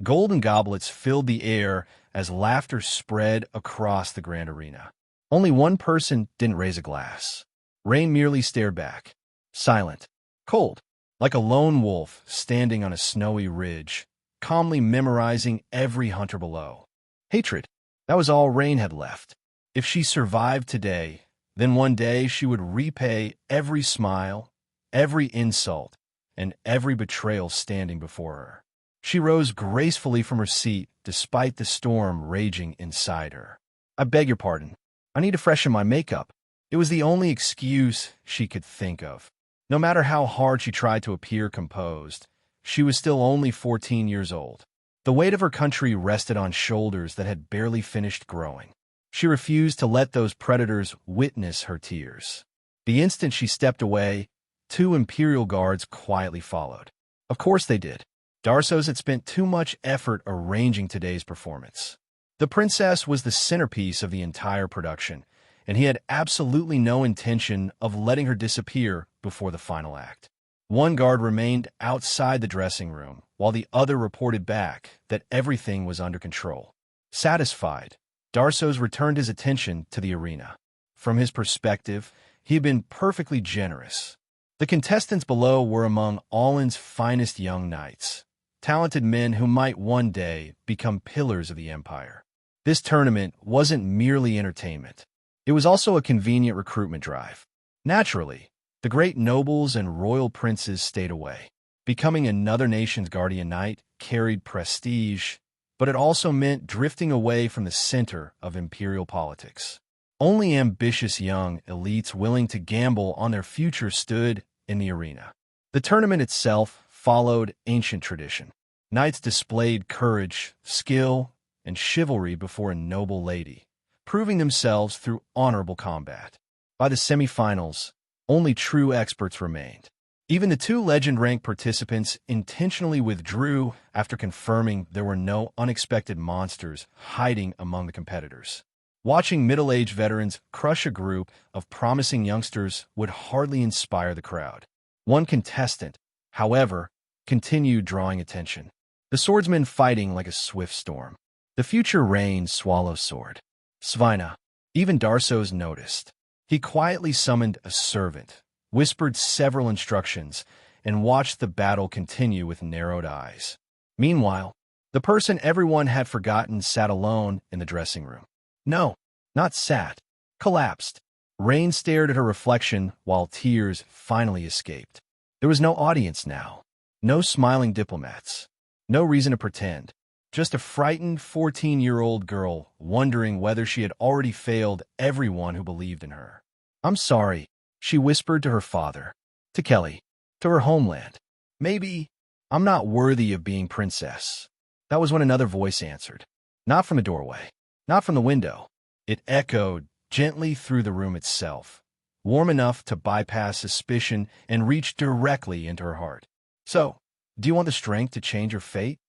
Golden goblets filled the air as laughter spread across the grand arena. Only one person didn't raise a glass. Rain merely stared back, silent, cold, like a lone wolf standing on a snowy ridge, calmly memorizing every hunter below. Hatred. That was all Rain had left. If she survived today, then one day she would repay every smile, every insult, and every betrayal standing before her. She rose gracefully from her seat despite the storm raging inside her. I beg your pardon. I need to freshen my makeup. It was the only excuse she could think of. No matter how hard she tried to appear composed, she was still only 14 years old. The weight of her country rested on shoulders that had barely finished growing. She refused to let those predators witness her tears. The instant she stepped away, 2 Imperial guards quietly followed. Of course they did. Darsos had spent too much effort arranging today's performance. The princess was the centerpiece of the entire production, and he had absolutely no intention of letting her disappear before the final act. One guard remained outside the dressing room, while the other reported back that everything was under control. Satisfied, Darsos returned his attention to the arena. From his perspective, he had been perfectly generous. The contestants below were among Allen's finest young knights, talented men who might one day become pillars of the empire. This tournament wasn't merely entertainment. It was also a convenient recruitment drive. Naturally, the great nobles and royal princes stayed away. Becoming another nation's guardian knight carried prestige, but it also meant drifting away from the center of imperial politics. Only ambitious young elites willing to gamble on their future stood in the arena. The tournament itself followed ancient tradition. Knights displayed courage, skill, and chivalry before a noble lady, proving themselves through honorable combat. By the semifinals, only true experts remained. Even the two legend-ranked participants intentionally withdrew after confirming there were no unexpected monsters hiding among the competitors. Watching middle-aged veterans crush a group of promising youngsters would hardly inspire the crowd. One contestant, however, continued drawing attention. The swordsman fighting like a swift storm. The future Rain Swallow Sword. Svina. Even Darsos noticed. He quietly summoned a servant, whispered several instructions, and watched the battle continue with narrowed eyes. Meanwhile, the person everyone had forgotten sat alone in the dressing room. No, not sat, collapsed. Rain stared at her reflection while tears finally escaped. There was no audience now, no smiling diplomats, no reason to pretend, just a frightened 14-year-old girl wondering whether she had already failed everyone who believed in her. "I'm sorry," she whispered to her father, to Kelly, to her homeland. "Maybe I'm not worthy of being princess." That was when another voice answered. Not from the doorway, not from the window. It echoed gently through the room itself, warm enough to bypass suspicion and reach directly into her heart. "So, do you want the strength to change your fate?"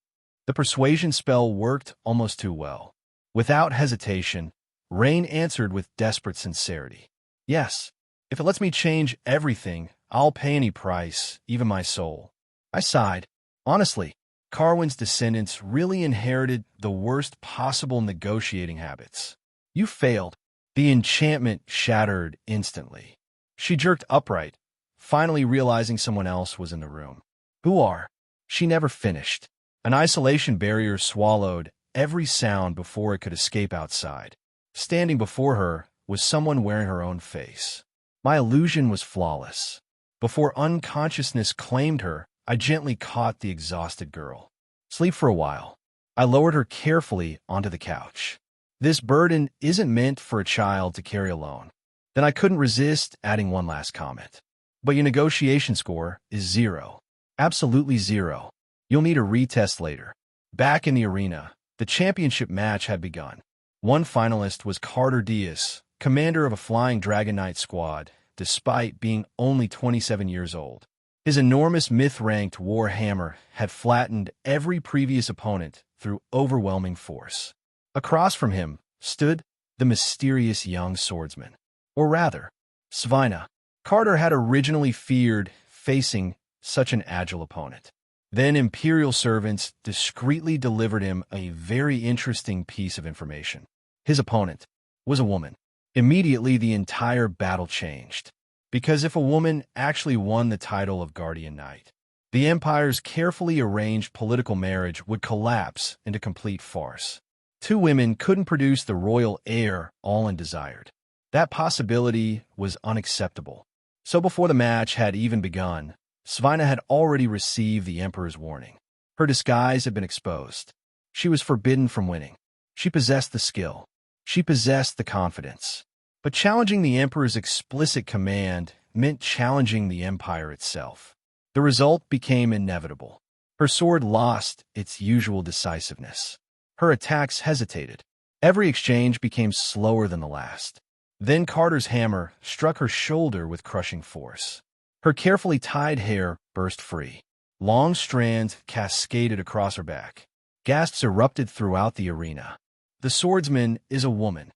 The persuasion spell worked almost too well. Without hesitation, Rain answered with desperate sincerity. "Yes. If it lets me change everything, I'll pay any price, even my soul." I sighed. Honestly, Carwin's descendants really inherited the worst possible negotiating habits. "You failed." The enchantment shattered instantly. She jerked upright, finally realizing someone else was in the room. "Who are?" She never finished. An isolation barrier swallowed every sound before it could escape outside. Standing before her was someone wearing her own face. My illusion was flawless. Before unconsciousness claimed her, I gently caught the exhausted girl. "Sleep for a while." I lowered her carefully onto the couch. "This burden isn't meant for a child to carry alone." Then I couldn't resist adding one last comment. "But your negotiation score is 0. Absolutely 0. You'll need a retest later." Back in the arena, the championship match had begun. One finalist was Carter Diaz, commander of a Flying Dragon Knight squad, despite being only 27 years old. His enormous myth-ranked war hammer had flattened every previous opponent through overwhelming force. Across from him stood the mysterious young swordsman. Or rather, Svina. Carter had originally feared facing such an agile opponent. Then Imperial servants discreetly delivered him a very interesting piece of information. His opponent was a woman. Immediately, the entire battle changed. Because if a woman actually won the title of Guardian Knight, the Empire's carefully arranged political marriage would collapse into complete farce. Two women couldn't produce the royal heir Olin desired. That possibility was unacceptable. So before the match had even begun, Svina had already received the Emperor's warning. Her disguise had been exposed. She was forbidden from winning. She possessed the skill. She possessed the confidence. But challenging the Emperor's explicit command meant challenging the Empire itself. The result became inevitable. Her sword lost its usual decisiveness. Her attacks hesitated. Every exchange became slower than the last. Then Carter's hammer struck her shoulder with crushing force. Her carefully tied hair burst free. Long strands cascaded across her back. Gasps erupted throughout the arena. The swordsman is a woman.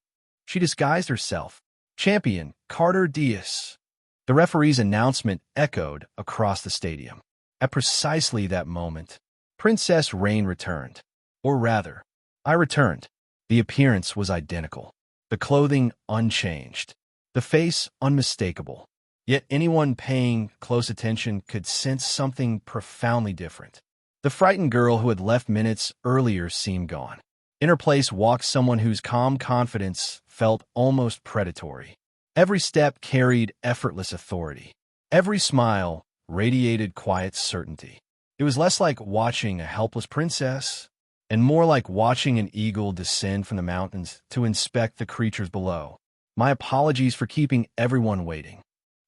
She disguised herself. Champion Carter Diaz. The referee's announcement echoed across the stadium. At precisely that moment, Princess Rain returned. Or rather, I returned. The appearance was identical. The clothing unchanged. The face unmistakable. Yet anyone paying close attention could sense something profoundly different. The frightened girl who had left minutes earlier seemed gone. In her place walked someone whose calm confidence felt almost predatory. Every step carried effortless authority. Every smile radiated quiet certainty. It was less like watching a helpless princess and more like watching an eagle descend from the mountains to inspect the creatures below. My apologies for keeping everyone waiting.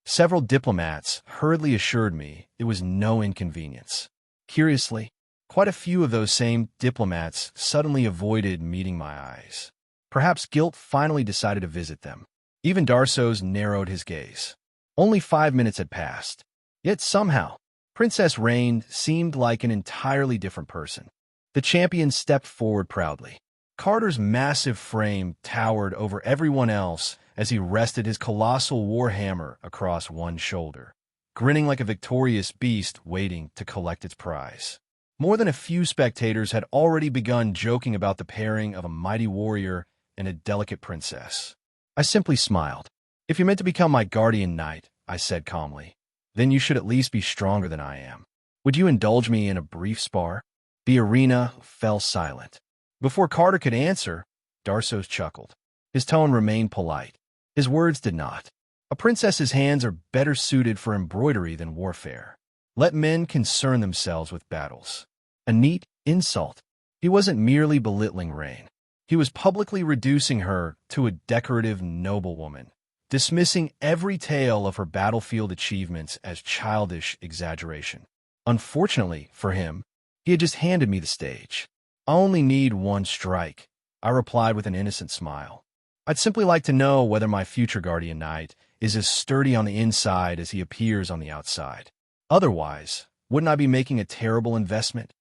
Several diplomats hurriedly assured me it was no inconvenience. Curiously, quite a few of those same diplomats suddenly avoided meeting my eyes. Perhaps guilt finally decided to visit them. Even Darso's narrowed his gaze. Only 5 minutes had passed. Yet somehow, Princess Rain seemed like an entirely different person. The champion stepped forward proudly. Carter's massive frame towered over everyone else as he rested his colossal warhammer across one shoulder, grinning like a victorious beast waiting to collect its prize. More than a few spectators had already begun joking about the pairing of a mighty warrior and a delicate princess. I simply smiled. "If you're meant to become my guardian knight," I said calmly, "then you should at least be stronger than I am. Would you indulge me in a brief spar?" The arena fell silent. Before Carter could answer, Darso chuckled. His tone remained polite. His words did not. A princess's hands are better suited for embroidery than warfare. Let men concern themselves with battles. A neat insult. He wasn't merely belittling Rain. He was publicly reducing her to a decorative noblewoman, dismissing every tale of her battlefield achievements as childish exaggeration. Unfortunately for him, he had just handed me the stage. "I only need one strike," I replied with an innocent smile. "I'd simply like to know whether my future guardian knight is as sturdy on the inside as he appears on the outside. Otherwise, wouldn't I be making a terrible investment?"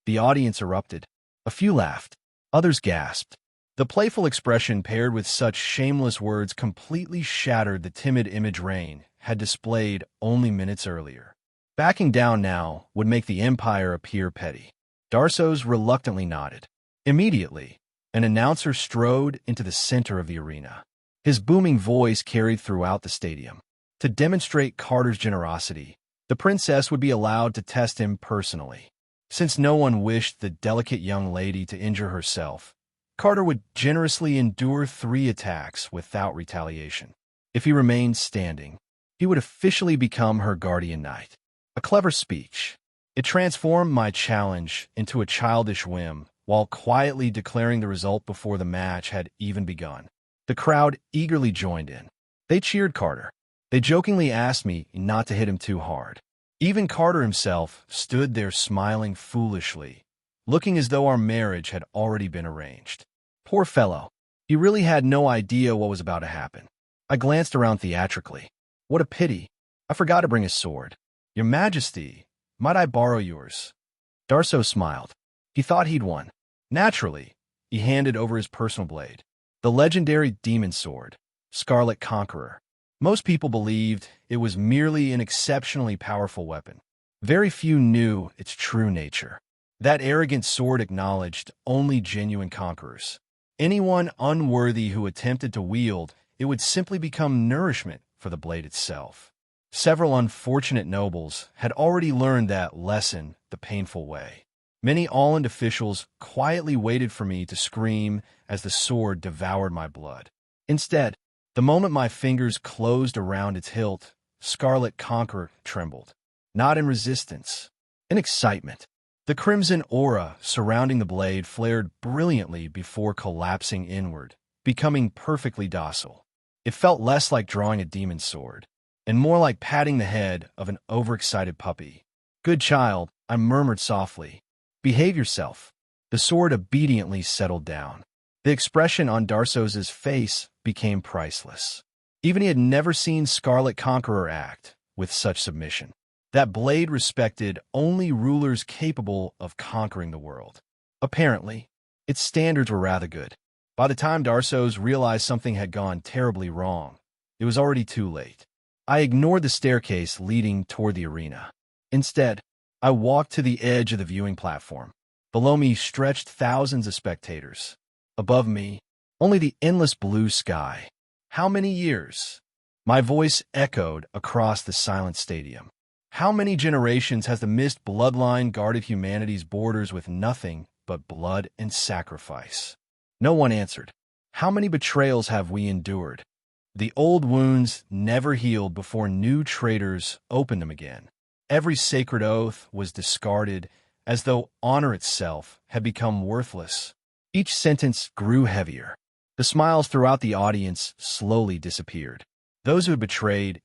The audience erupted. A few laughed. Others gasped. The playful expression paired with such shameless words completely shattered the timid image Rain had displayed only minutes earlier. Backing down now would make the Empire appear petty. Darso's reluctantly nodded. Immediately, an announcer strode into the center of the arena. His booming voice carried throughout the stadium. To demonstrate Carter's generosity, the princess would be allowed to test him personally. Since no one wished the delicate young lady to injure herself, Carter would generously endure 3 attacks without retaliation. If he remained standing, he would officially become her guardian knight. A clever speech. It transformed my challenge into a childish whim while quietly declaring the result before the match had even begun. The crowd eagerly joined in. They cheered Carter. They jokingly asked me not to hit him too hard. Even Carter himself stood there smiling foolishly, looking as though our marriage had already been arranged. Poor fellow. He really had no idea what was about to happen. I glanced around theatrically. What a pity. I forgot to bring his sword. "Your Majesty, might I borrow yours?" Darso smiled. He thought he'd won. Naturally, he handed over his personal blade. The legendary demon sword, Scarlet Conqueror. Most people believed it was merely an exceptionally powerful weapon. Very few knew its true nature. That arrogant sword acknowledged only genuine conquerors. Anyone unworthy who attempted to wield it would simply become nourishment for the blade itself. Several unfortunate nobles had already learned that lesson the painful way. Many Allend officials quietly waited for me to scream as the sword devoured my blood. Instead, the moment my fingers closed around its hilt, Scarlet Conqueror trembled. Not in resistance, in excitement. The crimson aura surrounding the blade flared brilliantly before collapsing inward, becoming perfectly docile. It felt less like drawing a demon's sword, and more like patting the head of an overexcited puppy. "Good child," I murmured softly. "Behave yourself." The sword obediently settled down. The expression on Darso's face became priceless. Even he had never seen Scarlet Conqueror act with such submission. That blade respected only rulers capable of conquering the world. Apparently, its standards were rather good. By the time Darso's realized something had gone terribly wrong, it was already too late. I ignored the staircase leading toward the arena. Instead, I walked to the edge of the viewing platform. Below me stretched thousands of spectators. Above me, only the endless blue sky. How many years? My voice echoed across the silent stadium. How many generations has the mist bloodline guarded humanity's borders with nothing but blood and sacrifice? No one answered. How many betrayals have we endured? The old wounds never healed before new traitors opened them again. Every sacred oath was discarded as though honor itself had become worthless. Each sentence grew heavier. The smiles throughout the audience slowly disappeared. Those who had betrayed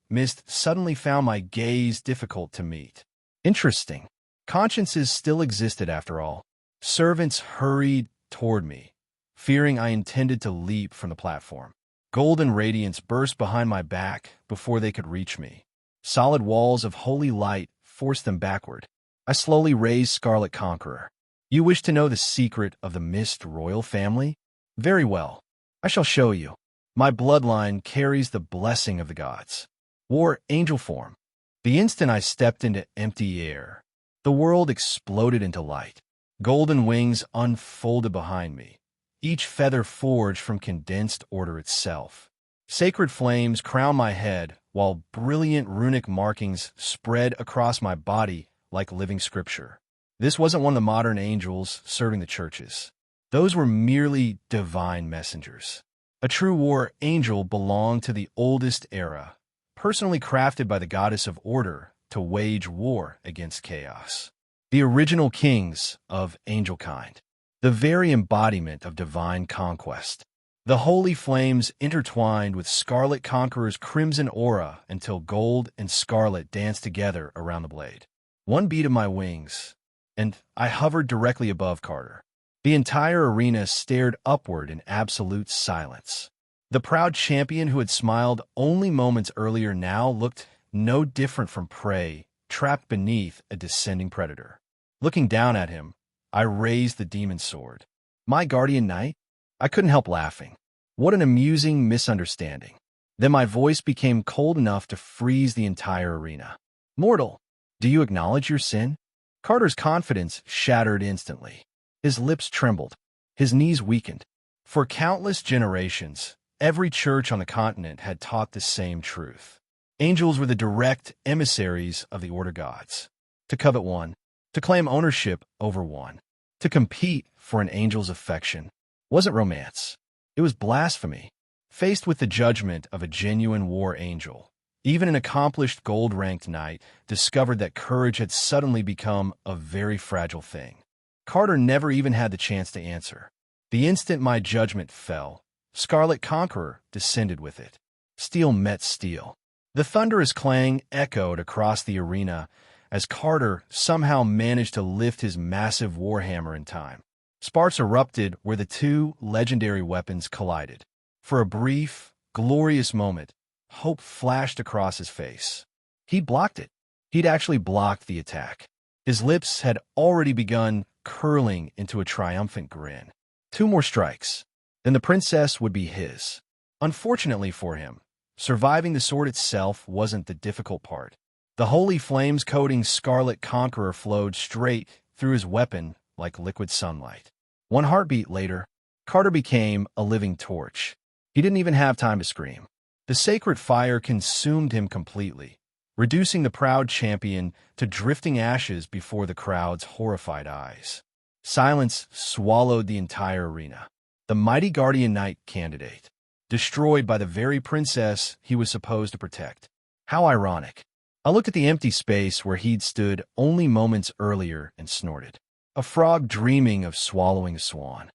Mist suddenly found my gaze difficult to meet. Interesting. Consciences still existed after all. Servants hurried toward me, fearing I intended to leap from the platform. Golden radiance burst behind my back before they could reach me. Solid walls of holy light forced them backward. I slowly raised Scarlet Conqueror. You wish to know the secret of the Mist royal family? Very well. I shall show you. My bloodline carries the blessing of the gods. War angel form. The instant I stepped into empty air, the world exploded into light. Golden wings unfolded behind me, each feather forged from condensed order itself. Sacred flames crowned my head, while brilliant runic markings spread across my body like living scripture. This wasn't one of the modern angels serving the churches. Those were merely divine messengers. A true war angel belonged to the oldest era, personally crafted by the goddess of order to wage war against chaos. The original kings of angelkind, the very embodiment of divine conquest. The holy flames intertwined with Scarlet Conqueror's crimson aura until gold and scarlet danced together around the blade. One beat of my wings, and I hovered directly above Carter. The entire arena stared upward in absolute silence. The proud champion who had smiled only moments earlier now looked no different from prey trapped beneath a descending predator. Looking down at him, I raised the demon sword. My guardian knight? I couldn't help laughing. What an amusing misunderstanding. Then my voice became cold enough to freeze the entire arena. Mortal, do you acknowledge your sin? Carter's confidence shattered instantly. His lips trembled. His knees weakened. For countless generations, every church on the continent had taught the same truth. Angels were the direct emissaries of the order gods. To covet one, to claim ownership over one, to compete for an angel's affection, wasn't romance. It was blasphemy. Faced with the judgment of a genuine war angel, even an accomplished gold-ranked knight discovered that courage had suddenly become a very fragile thing. Carter never even had the chance to answer. The instant my judgment fell, Scarlet Conqueror descended with it. Steel met steel. The thunderous clang echoed across the arena as Carter somehow managed to lift his massive warhammer in time. Sparks erupted where the two legendary weapons collided. For a brief, glorious moment, hope flashed across his face. He'd blocked it. He'd actually blocked the attack. His lips had already begun curling into a triumphant grin. 2 more strikes, then the princess would be his. Unfortunately for him, surviving the sword itself wasn't the difficult part. The holy flames coating Scarlet Conqueror flowed straight through his weapon like liquid sunlight. 1 heartbeat later, Carter became a living torch. He didn't even have time to scream. The sacred fire consumed him completely, reducing the proud champion to drifting ashes before the crowd's horrified eyes. Silence swallowed the entire arena. The mighty Guardian Knight candidate, destroyed by the very princess he was supposed to protect. How ironic. I looked at the empty space where he'd stood only moments earlier and snorted. A frog dreaming of swallowing a swan.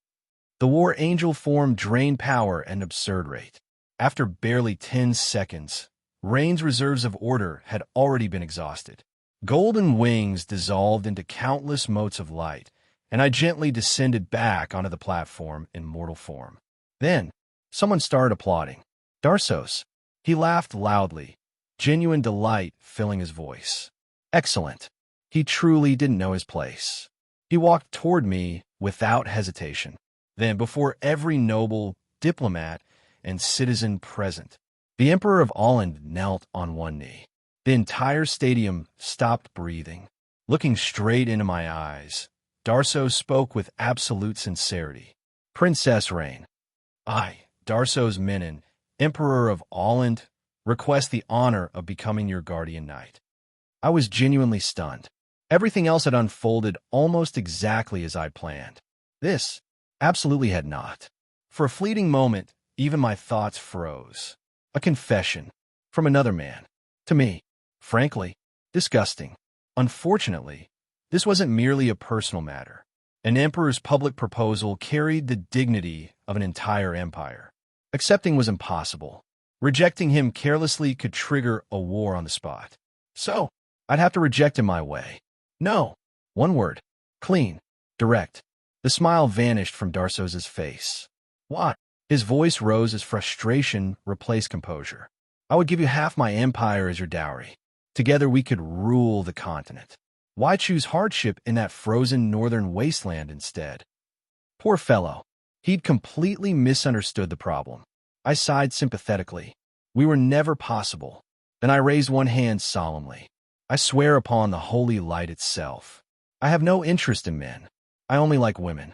The war angel form drained power at an absurd rate. After barely 10 seconds, Rain's reserves of order had already been exhausted. Golden wings dissolved into countless motes of light, and I gently descended back onto the platform in mortal form. Then, someone started applauding. Darsos. He laughed loudly, genuine delight filling his voice. Excellent. He truly didn't know his place. He walked toward me without hesitation. Then, before every noble, diplomat, and citizen present, the Emperor of Roland knelt on one knee. The entire stadium stopped breathing. Looking straight into my eyes, Darsos spoke with absolute sincerity. Princess Rain, I, Darsos Menon, Emperor of Roland, request the honor of becoming your guardian knight. I was genuinely stunned. Everything else had unfolded almost exactly as I'd planned. This absolutely had not. For a fleeting moment, even my thoughts froze. A confession from another man. To me, frankly, disgusting. Unfortunately, this wasn't merely a personal matter. An emperor's public proposal carried the dignity of of an entire empire. Accepting was impossible. Rejecting him carelessly could trigger a war on the spot. So, I'd have to reject him my way. No. One word. Clean. Direct. The smile vanished from Darsos's face. What? His voice rose as frustration replaced composure. I would give you half my empire as your dowry. Together we could rule the continent. Why choose hardship in that frozen northern wasteland instead? Poor fellow. He'd completely misunderstood the problem. I sighed sympathetically. We were never possible. Then I raised one hand solemnly. I swear upon the holy light itself. I have no interest in men. I only like women.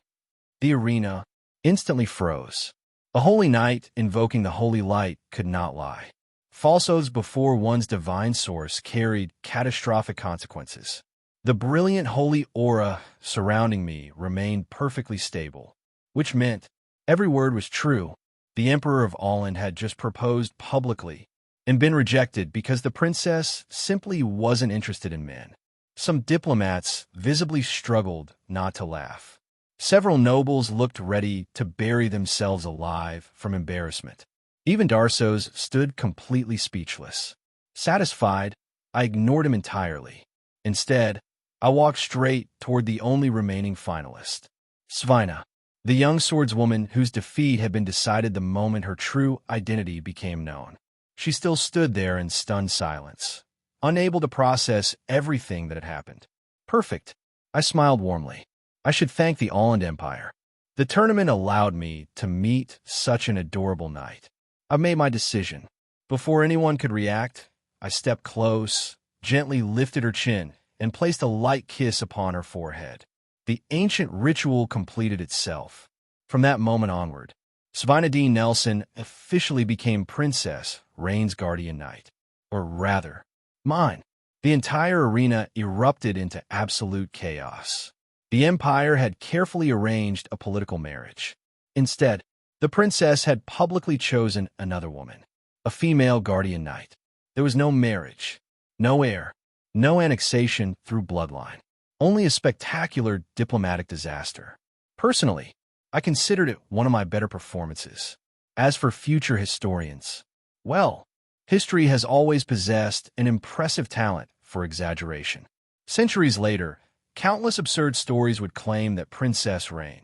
The arena instantly froze. A holy knight invoking the holy light could not lie. False oaths before one's divine source carried catastrophic consequences. The brilliant holy aura surrounding me remained perfectly stable, which meant every word was true. The Emperor of Roland had just proposed publicly and been rejected because the princess simply wasn't interested in men. Some diplomats visibly struggled not to laugh. Several nobles looked ready to bury themselves alive from embarrassment. Even Darsos stood completely speechless. Satisfied, I ignored him entirely. Instead, I walked straight toward the only remaining finalist, Svina, the young swordswoman whose defeat had been decided the moment her true identity became known. She still stood there in stunned silence, unable to process everything that had happened. Perfect. I smiled warmly. I should thank the Roland Empire. The tournament allowed me to meet such an adorable knight. I've made my decision. Before anyone could react, I stepped close, gently lifted her chin, and placed a light kiss upon her forehead. The ancient ritual completed itself. From that moment onward, Svina D. Nelson officially became Princess Rain's guardian knight. Or rather, mine. The entire arena erupted into absolute chaos. The Empire had carefully arranged a political marriage. Instead, the princess had publicly chosen another woman, a female guardian knight. There was no marriage, no heir, no annexation through bloodline, only a spectacular diplomatic disaster. Personally, I considered it one of my better performances. As for future historians, well, history has always possessed an impressive talent for exaggeration. Centuries later, countless absurd stories would claim that Princess Rain,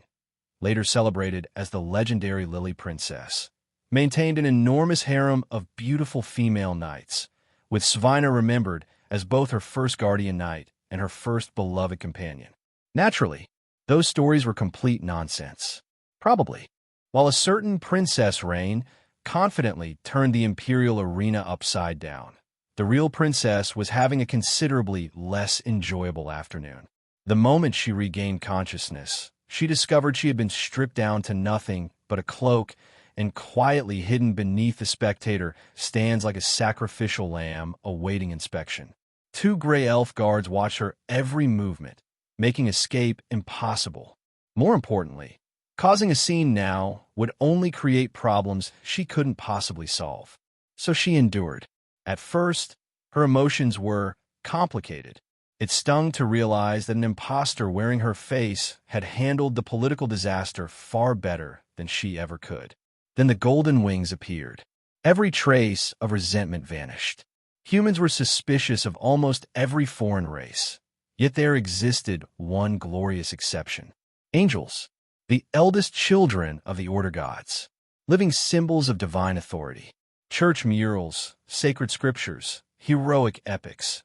later celebrated as the legendary Lily Princess, maintained an enormous harem of beautiful female knights, with Svina remembered as both her first guardian knight and her first beloved companion. Naturally, those stories were complete nonsense. Probably, while a certain Princess Rain confidently turned the imperial arena upside down, the real princess was having a considerably less enjoyable afternoon. The moment she regained consciousness, she discovered she had been stripped down to nothing but a cloak, and quietly hidden beneath the spectator stands like a sacrificial lamb awaiting inspection. 2 gray elf guards watched her every movement, making escape impossible. More importantly, causing a scene now would only create problems she couldn't possibly solve. So she endured. At first, her emotions were complicated. It stung to realize that an imposter wearing her face had handled the political disaster far better than she ever could. Then the golden wings appeared. Every trace of resentment vanished. Humans were suspicious of almost every foreign race. Yet there existed one glorious exception. Angels, the eldest children of the Order Gods, living symbols of divine authority. Church murals, sacred scriptures, heroic epics.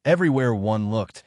Everywhere one looked,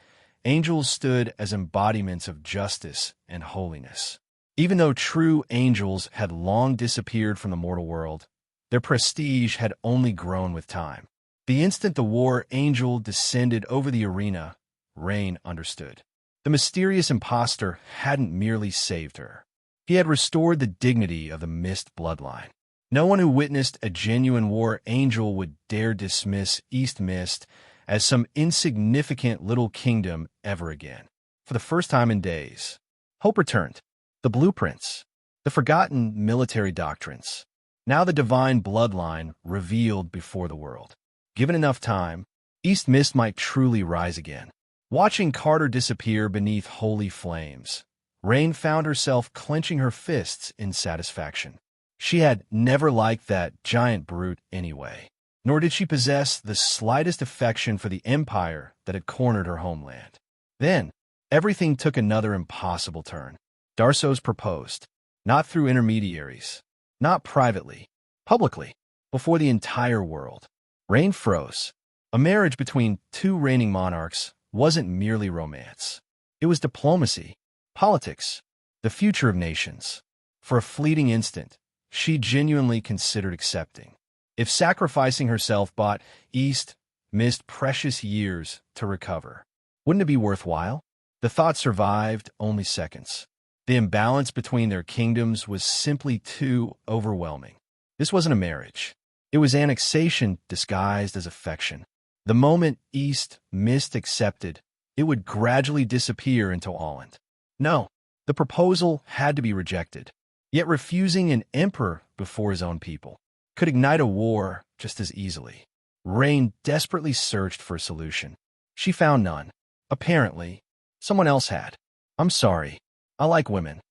angels stood as embodiments of justice and holiness. Even though true angels had long disappeared from the mortal world, their prestige had only grown with time. The instant the war angel descended over the arena, Rain understood. The mysterious impostor hadn't merely saved her. He had restored the dignity of the Mist bloodline. No one who witnessed a genuine war angel would dare dismiss East Mist as some insignificant little kingdom ever again. For the first time in days, hope returned. The blueprints, the forgotten military doctrines, now the divine bloodline revealed before the world. Given enough time, East Mist might truly rise again. Watching Carter disappear beneath holy flames, Rain found herself clenching her fists in satisfaction. She had never liked that giant brute anyway, nor did she possess the slightest affection for the empire that had cornered her homeland. Then, everything took another impossible turn. Darsos proposed, not through intermediaries, not privately, publicly, before the entire world. Rain froze. A marriage between two reigning monarchs wasn't merely romance. It was diplomacy, politics, the future of nations. For a fleeting instant, she genuinely considered accepting. If sacrificing herself bought East missed precious years to recover, wouldn't it be worthwhile? The thought survived only seconds. The imbalance between their kingdoms was simply too overwhelming. This wasn't a marriage. It was annexation disguised as affection. The moment East Mist accepted, it would gradually disappear into Holland. No, the proposal had to be rejected. Yet refusing an emperor before his own people could ignite a war just as easily. Rain desperately searched for a solution. She found none. Apparently, someone else had. I'm sorry. I like women.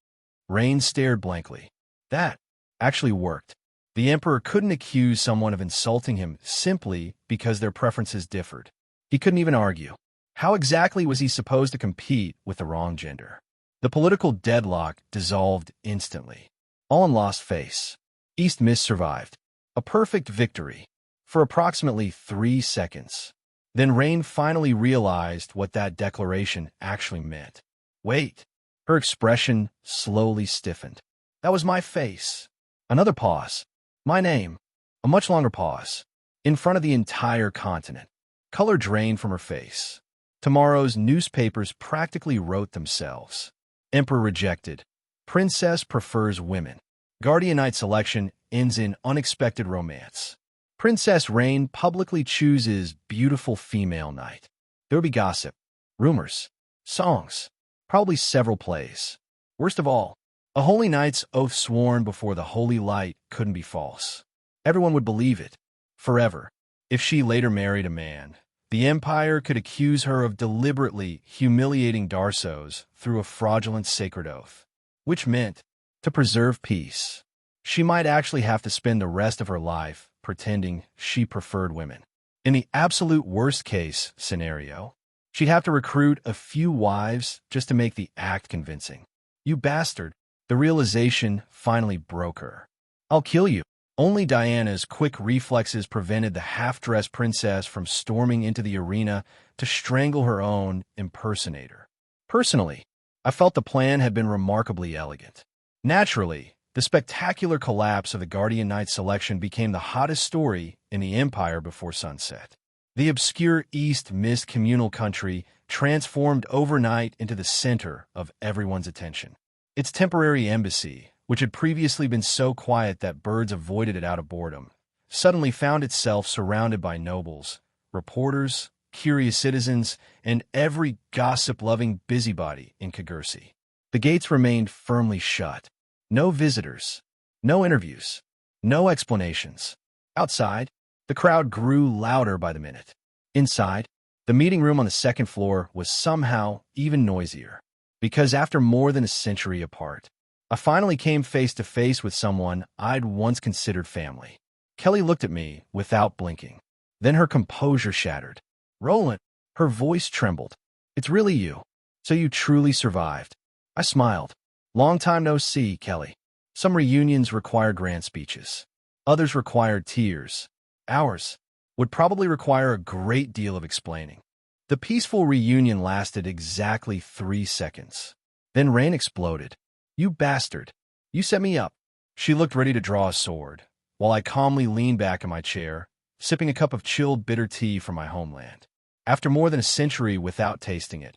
Rain stared blankly. That actually worked. The emperor couldn't accuse someone of insulting him simply because their preferences differed. He couldn't even argue. How exactly was he supposed to compete with the wrong gender? The political deadlock dissolved instantly. All lost face. East Mist survived. A perfect victory. For approximately 3 seconds. Then Rain finally realized what that declaration actually meant. Wait. Her expression slowly stiffened. That was my face. Another pause. My name. A much longer pause. In front of the entire continent. Color drained from her face. Tomorrow's newspapers practically wrote themselves. Emperor rejected. Princess prefers women. Guardian Knight selection ends in unexpected romance. Princess Rain publicly chooses beautiful female knight. There will be gossip, rumors, songs, probably several plays. Worst of all, a holy knight's oath sworn before the holy light couldn't be false. Everyone would believe it, forever. If she later married a man, the empire could accuse her of deliberately humiliating Darsos through a fraudulent sacred oath, which meant, to preserve peace, she might actually have to spend the rest of her life pretending she preferred women. In the absolute worst-case scenario, she'd have to recruit a few wives just to make the act convincing. You bastard. The realization finally broke her. I'll kill you. Only Diana's quick reflexes prevented the half-dressed princess from storming into the arena to strangle her own impersonator. Personally, I felt the plan had been remarkably elegant. Naturally, the spectacular collapse of the Guardian Knight selection became the hottest story in the Empire before sunset. The obscure East Mist communal country transformed overnight into the center of everyone's attention. Its temporary embassy, which had previously been so quiet that birds avoided it out of boredom, suddenly found itself surrounded by nobles, reporters, curious citizens, and every gossip-loving busybody in Kagursi. The gates remained firmly shut. No visitors, no interviews, no explanations. Outside, the crowd grew louder by the minute. Inside, the meeting room on the second floor was somehow even noisier. Because after more than a century apart, I finally came face to face with someone I'd once considered family. Kelly looked at me without blinking. Then her composure shattered. Roland, her voice trembled. It's really you. So you truly survived. I smiled. Long time no see, Kelly. Some reunions require grand speeches. Others required tears. Ours would probably require a great deal of explaining. The peaceful reunion lasted exactly 3 seconds. Then Rain exploded. You bastard. You set me up. She looked ready to draw a sword, while I calmly leaned back in my chair, sipping a cup of chilled bitter tea from my homeland. After more than a century without tasting it,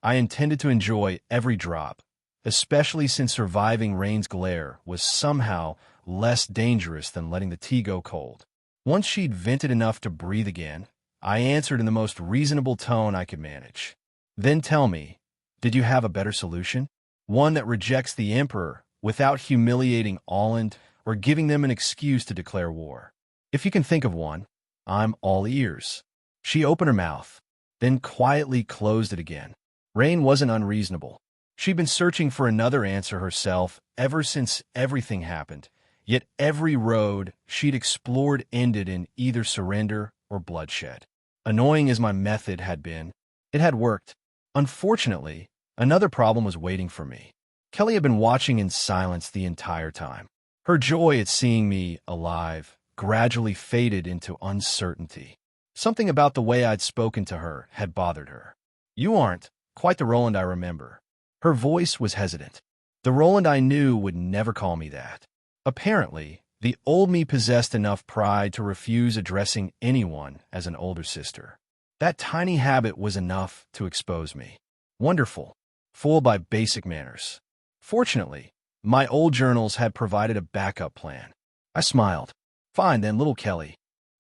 I intended to enjoy every drop, especially since surviving Rain's glare was somehow less dangerous than letting the tea go cold. Once she'd vented enough to breathe again, I answered in the most reasonable tone I could manage. Then tell me, did you have a better solution? One that rejects the Emperor without humiliating Holland or giving them an excuse to declare war. If you can think of one, I'm all ears. She opened her mouth, then quietly closed it again. Rain wasn't unreasonable. She'd been searching for another answer herself ever since everything happened, yet every road she'd explored ended in either surrender or bloodshed. Annoying as my method had been, it had worked. Unfortunately, another problem was waiting for me. Kelly had been watching in silence the entire time. Her joy at seeing me alive gradually faded into uncertainty. Something about the way I'd spoken to her had bothered her. "You aren't quite the Roland I remember." Her voice was hesitant. The Roland I knew would never call me that. Apparently, the old me possessed enough pride to refuse addressing anyone as an older sister. That tiny habit was enough to expose me. Wonderful, fooled by basic manners. Fortunately, my old journals had provided a backup plan. I smiled. "Fine then, little Kelly."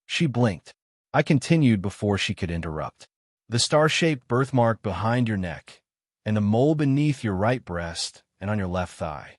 She blinked. I continued before she could interrupt. "The star-shaped birthmark behind your neck, and the mole beneath your right breast and on your left thigh.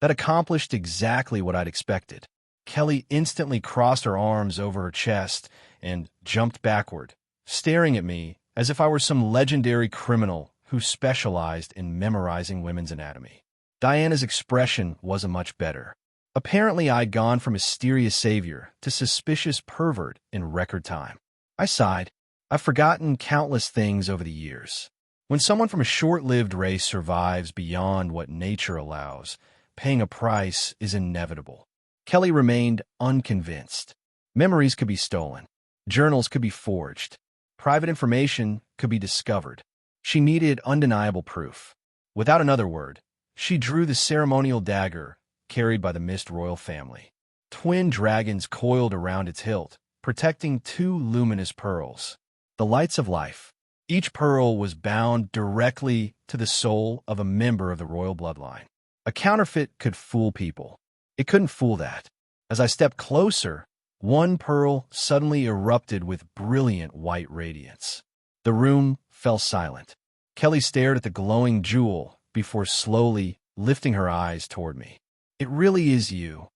That accomplished exactly what I'd expected." Kelly instantly crossed her arms over her chest and jumped backward, staring at me as if I were some legendary criminal who specialized in memorizing women's anatomy. Diana's expression wasn't much better. Apparently, I'd gone from mysterious savior to suspicious pervert in record time. I sighed. I've forgotten countless things over the years. When someone from a short-lived race survives beyond what nature allows, paying a price is inevitable. Kelly remained unconvinced. Memories could be stolen. Journals could be forged. Private information could be discovered. She needed undeniable proof. Without another word, she drew the ceremonial dagger carried by the Mist royal family. Twin dragons coiled around its hilt, protecting two luminous pearls. The lights of life. Each pearl was bound directly to the soul of a member of the royal bloodline. A counterfeit could fool people. It couldn't fool that. As I stepped closer, one pearl suddenly erupted with brilliant white radiance. The room fell silent. Kelly stared at the glowing jewel before slowly lifting her eyes toward me. "It really is you."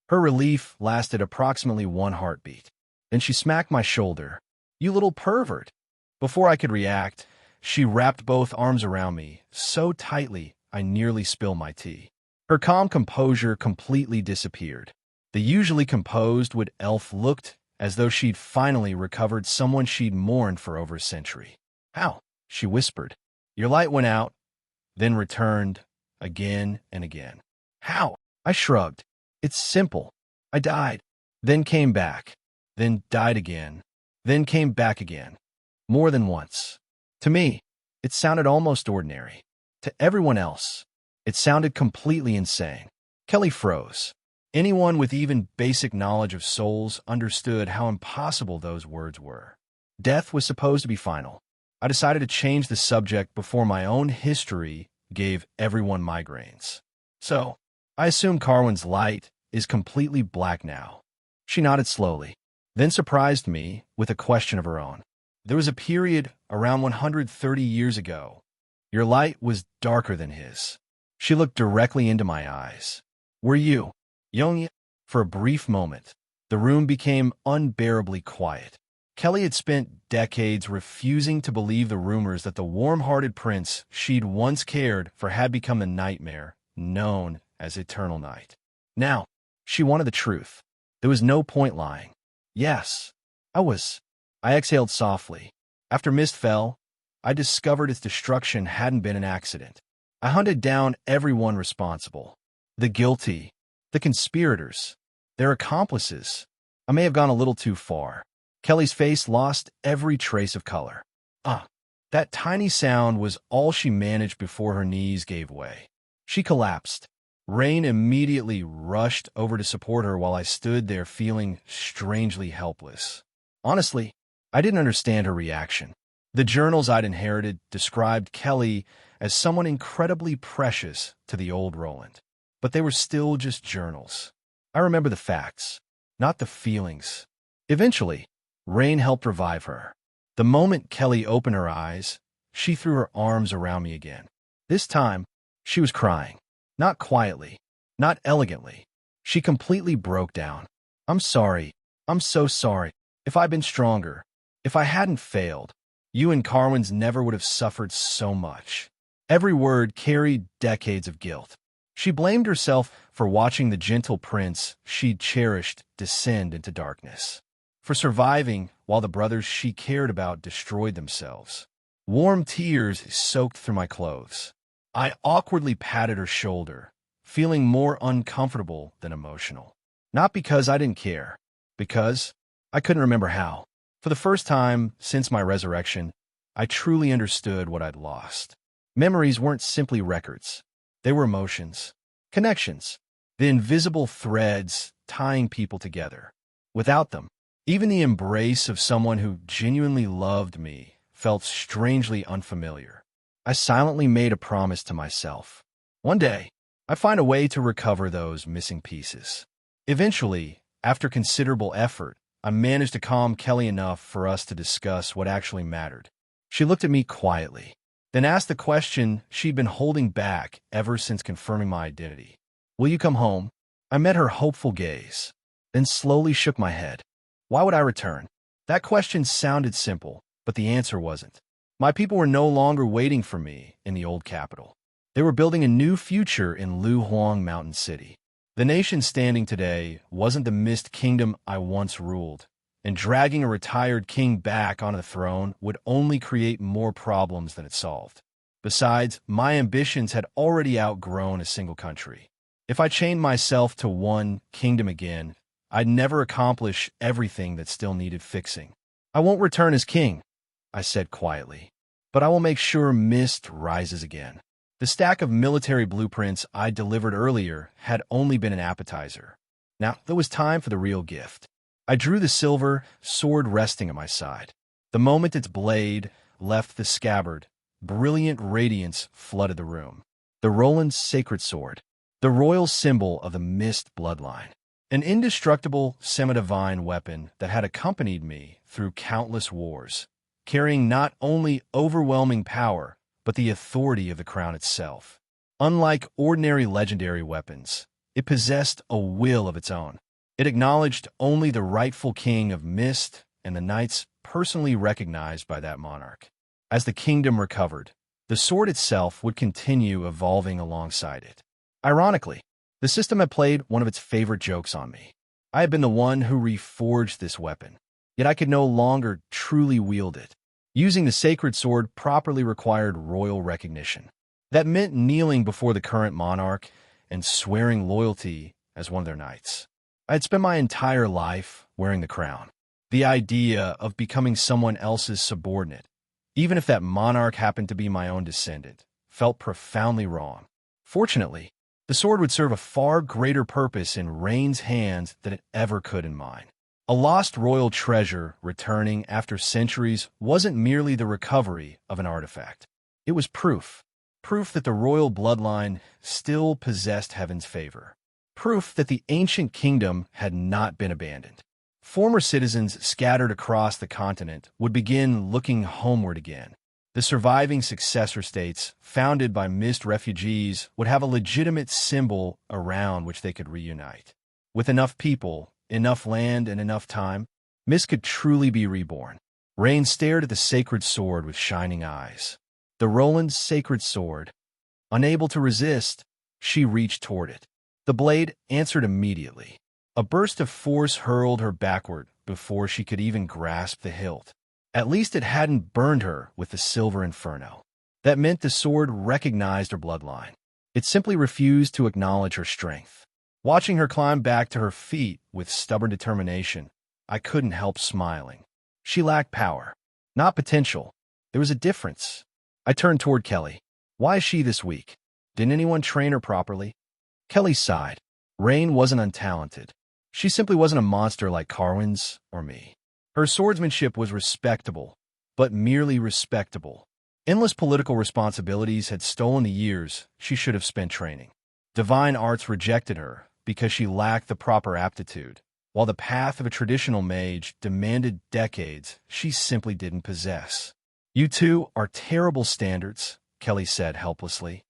Her relief lasted approximately one heartbeat. Then she smacked my shoulder. "You little pervert." Before I could react, she wrapped both arms around me so tightly I nearly spilled my tea. Her calm composure completely disappeared. The usually composed wood elf looked as though she'd finally recovered someone she'd mourned for over a century. "How?" she whispered. "Your light went out, then returned again and again." "How?" I shrugged. "It's simple. I died, then came back, then died again, then came back again. More than once." To me, it sounded almost ordinary. To everyone else, it sounded completely insane. Kelly froze. Anyone with even basic knowledge of souls understood how impossible those words were. Death was supposed to be final. I decided to change the subject before my own history gave everyone migraines. "So, I assume Carwin's light is completely black now." She nodded slowly, then surprised me with a question of her own. "There was a period around 130 years ago. Your light was darker than his." She looked directly into my eyes. "Were you young yet?" For a brief moment, the room became unbearably quiet. Kelly had spent decades refusing to believe the rumors that the warm-hearted prince she'd once cared for had become the nightmare known as Eternal Night. Now, she wanted the truth. There was no point lying. "Yes, I was." I exhaled softly. After Mist fell, I discovered its destruction hadn't been an accident. I hunted down everyone responsible. The guilty, the conspirators, their accomplices. I may have gone a little too far. Kelly's face lost every trace of color. That tiny sound was all she managed before her knees gave way. She collapsed. Rain immediately rushed over to support her while I stood there feeling strangely helpless. Honestly, I didn't understand her reaction. The journals I'd inherited described Kelly as someone incredibly precious to the old Roland. But they were still just journals. I remember the facts, not the feelings. Eventually, Rain helped revive her. The moment Kelly opened her eyes, she threw her arms around me again. This time, she was crying. Not quietly, not elegantly. She completely broke down. "I'm sorry. I'm so sorry. If I'd been stronger, if I hadn't failed, you and Carwins never would have suffered so much." Every word carried decades of guilt. She blamed herself for watching the gentle prince she'd cherished descend into darkness, for surviving while the brothers she cared about destroyed themselves. Warm tears soaked through my clothes. I awkwardly patted her shoulder, feeling more uncomfortable than emotional. Not because I didn't care, because I couldn't remember how. For the first time since my resurrection, I truly understood what I'd lost. Memories weren't simply records. They were emotions, connections, the invisible threads tying people together. Without them, even the embrace of someone who genuinely loved me felt strangely unfamiliar. I silently made a promise to myself. One day, I'd find a way to recover those missing pieces. Eventually, after considerable effort, I managed to calm Kelly enough for us to discuss what actually mattered. She looked at me quietly, then asked the question she'd been holding back ever since confirming my identity. "Will you come home?" I met her hopeful gaze, then slowly shook my head. Why would I return? That question sounded simple, but the answer wasn't. My people were no longer waiting for me in the old capital. They were building a new future in Lu Huang Mountain City. The nation standing today wasn't the mist kingdom I once ruled, and dragging a retired king back onto the throne would only create more problems than it solved. Besides, my ambitions had already outgrown a single country. If I chained myself to one kingdom again, I'd never accomplish everything that still needed fixing. "I won't return as king," I said quietly, "but I will make sure mist rises again." The stack of military blueprints I delivered earlier had only been an appetizer. Now it was time for the real gift. I drew the silver sword resting at my side. The moment its blade left the scabbard, brilliant radiance flooded the room. The Roland sacred sword, the royal symbol of the mist bloodline. An indestructible, semi-divine weapon that had accompanied me through countless wars, carrying not only overwhelming power, but the authority of the crown itself. Unlike ordinary legendary weapons, it possessed a will of its own. It acknowledged only the rightful king of mist and the knights personally recognized by that monarch. As the kingdom recovered, the sword itself would continue evolving alongside it. Ironically, the system had played one of its favorite jokes on me. I had been the one who reforged this weapon, yet I could no longer truly wield it. Using the sacred sword properly required royal recognition. That meant kneeling before the current monarch and swearing loyalty as one of their knights. I had spent my entire life wearing the crown. The idea of becoming someone else's subordinate, even if that monarch happened to be my own descendant, felt profoundly wrong. Fortunately, the sword would serve a far greater purpose in Rain's hands than it ever could in mine. A lost royal treasure returning after centuries wasn't merely the recovery of an artifact. It was proof. Proof that the royal bloodline still possessed heaven's favor. Proof that the ancient kingdom had not been abandoned. Former citizens scattered across the continent would begin looking homeward again. The surviving successor states, founded by mist refugees, would have a legitimate symbol around which they could reunite. With enough people, enough land, and enough time, mist could truly be reborn. Rain stared at the sacred sword with shining eyes. The Roland sacred sword. Unable to resist, she reached toward it. The blade answered immediately. A burst of force hurled her backward before she could even grasp the hilt. At least it hadn't burned her with the silver inferno. That meant the sword recognized her bloodline. It simply refused to acknowledge her strength. Watching her climb back to her feet with stubborn determination, I couldn't help smiling. She lacked power, not potential. There was a difference. I turned toward Kelly. Why is she this weak? Didn't anyone train her properly? Kelly sighed. Rain wasn't untalented. She simply wasn't a monster like Carwin's or me. Her swordsmanship was respectable, but merely respectable. Endless political responsibilities had stolen the years she should have spent training. Divine arts rejected her because she lacked the proper aptitude, while the path of a traditional mage demanded decades she simply didn't possess. "You two are terrible standards," Kelly said helplessly.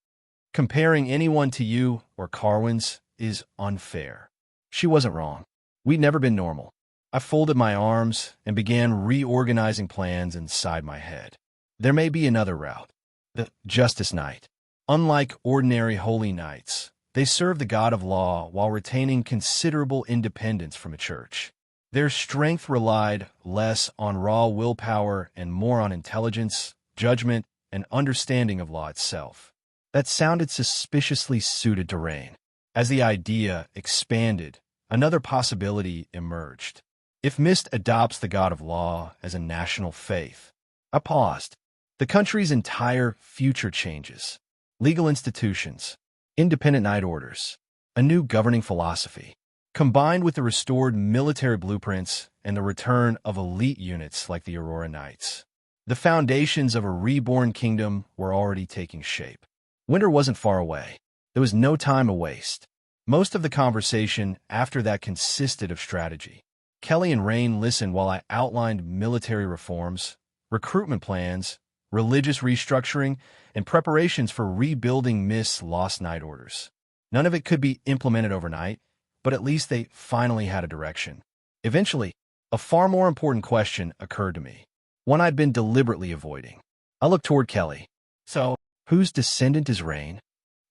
"Comparing anyone to you or Carwin's is unfair." She wasn't wrong. We'd never been normal. I folded my arms and began reorganizing plans inside my head. There may be another route. The Justice Knight. Unlike ordinary holy knights, they serve the god of law while retaining considerable independence from a church. Their strength relied less on raw willpower and more on intelligence, judgment, and understanding of law itself. That sounded suspiciously suited to Rain. As the idea expanded, another possibility emerged. If Mist adopts the god of law as a national faith, I paused. The country's entire future changes. Legal institutions, independent knight orders, a new governing philosophy, combined with the restored military blueprints and the return of elite units like the Aurora Knights. The foundations of a reborn kingdom were already taking shape. Winter wasn't far away. There was no time to waste. Most of the conversation after that consisted of strategy. Kelly and Rain listened while I outlined military reforms, recruitment plans, religious restructuring, and preparations for rebuilding Mist's lost night orders. None of it could be implemented overnight, but at least they finally had a direction. Eventually, a far more important question occurred to me, one I'd been deliberately avoiding. I looked toward Kelly. So, whose descendant is Rain?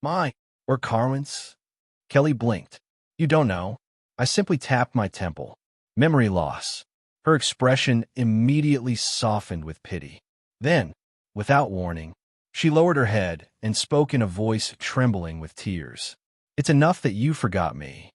Mine, or Carwin's? Kelly blinked. You don't know. I simply tapped my temple. Memory loss. Her expression immediately softened with pity. Then, without warning, she lowered her head and spoke in a voice trembling with tears. It's enough that you forgot me,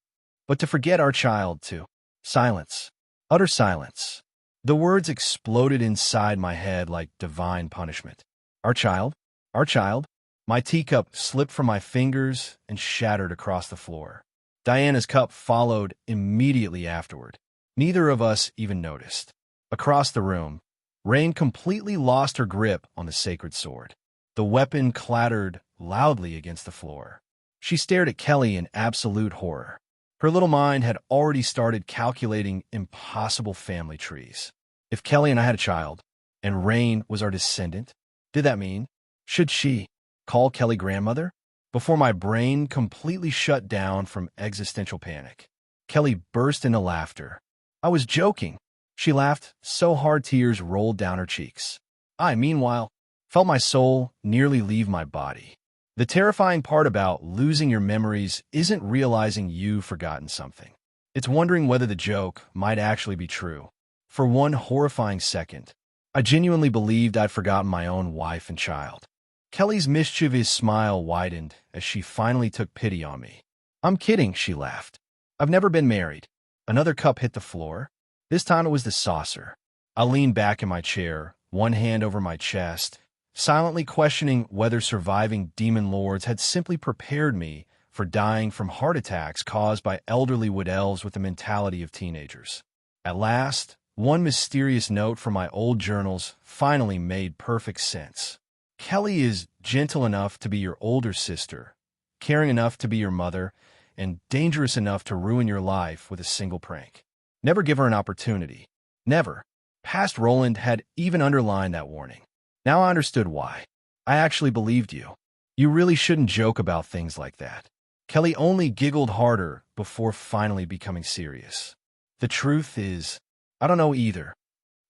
but to forget our child too. Silence. Utter silence. The words exploded inside my head like divine punishment. Our child? Our child? My teacup slipped from my fingers and shattered across the floor. Diana's cup followed immediately afterward. Neither of us even noticed. Across the room, Rain completely lost her grip on the sacred sword. The weapon clattered loudly against the floor. She stared at Kelly in absolute horror. Her little mind had already started calculating impossible family trees. If Kelly and I had a child, and Rain was our descendant, did that mean, should she call Kelly grandmother? Before my brain completely shut down from existential panic, Kelly burst into laughter. I was joking. She laughed so hard tears rolled down her cheeks. I, meanwhile, felt my soul nearly leave my body. The terrifying part about losing your memories isn't realizing you've forgotten something. It's wondering whether the joke might actually be true. For one horrifying second, I genuinely believed I'd forgotten my own wife and child. Kelly's mischievous smile widened as she finally took pity on me. I'm kidding, she laughed. I've never been married. Another cup hit the floor. This time it was the saucer. I leaned back in my chair, one hand over my chest, silently questioning whether surviving demon lords had simply prepared me for dying from heart attacks caused by elderly wood elves with the mentality of teenagers. At last, one mysterious note from my old journals finally made perfect sense. Kelly is gentle enough to be your older sister, caring enough to be your mother, and dangerous enough to ruin your life with a single prank. Never give her an opportunity. Never. Past Roland had even underlined that warning. Now I understood why. I actually believed you. You really shouldn't joke about things like that. Kelly only giggled harder before finally becoming serious. The truth is, I don't know either.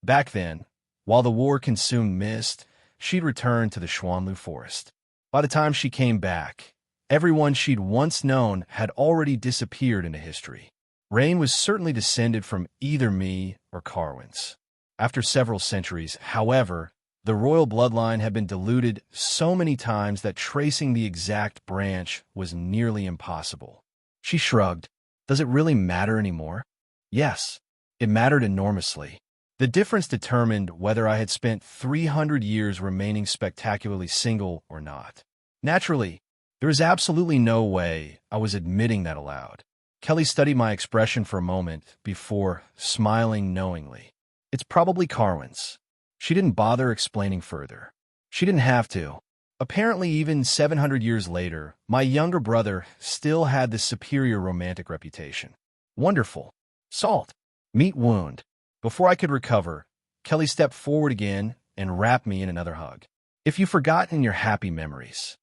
Back then, while the war consumed Mist, she'd returned to the Xuanlu forest. By the time she came back, everyone she'd once known had already disappeared into history. Rain was certainly descended from either me or Carwin's. After several centuries, however, the royal bloodline had been diluted so many times that tracing the exact branch was nearly impossible. She shrugged. Does it really matter anymore? Yes, it mattered enormously. The difference determined whether I had spent 300 years remaining spectacularly single or not. Naturally, there was absolutely no way I was admitting that aloud. Kelly studied my expression for a moment before smiling knowingly. It's probably Carwin's. She didn't bother explaining further. She didn't have to. Apparently, even 700 years later, my younger brother still had the superior romantic reputation. Wonderful. Salt. Meat wound. Before I could recover, Kelly stepped forward again and wrapped me in another hug. If you've forgotten your happy memories,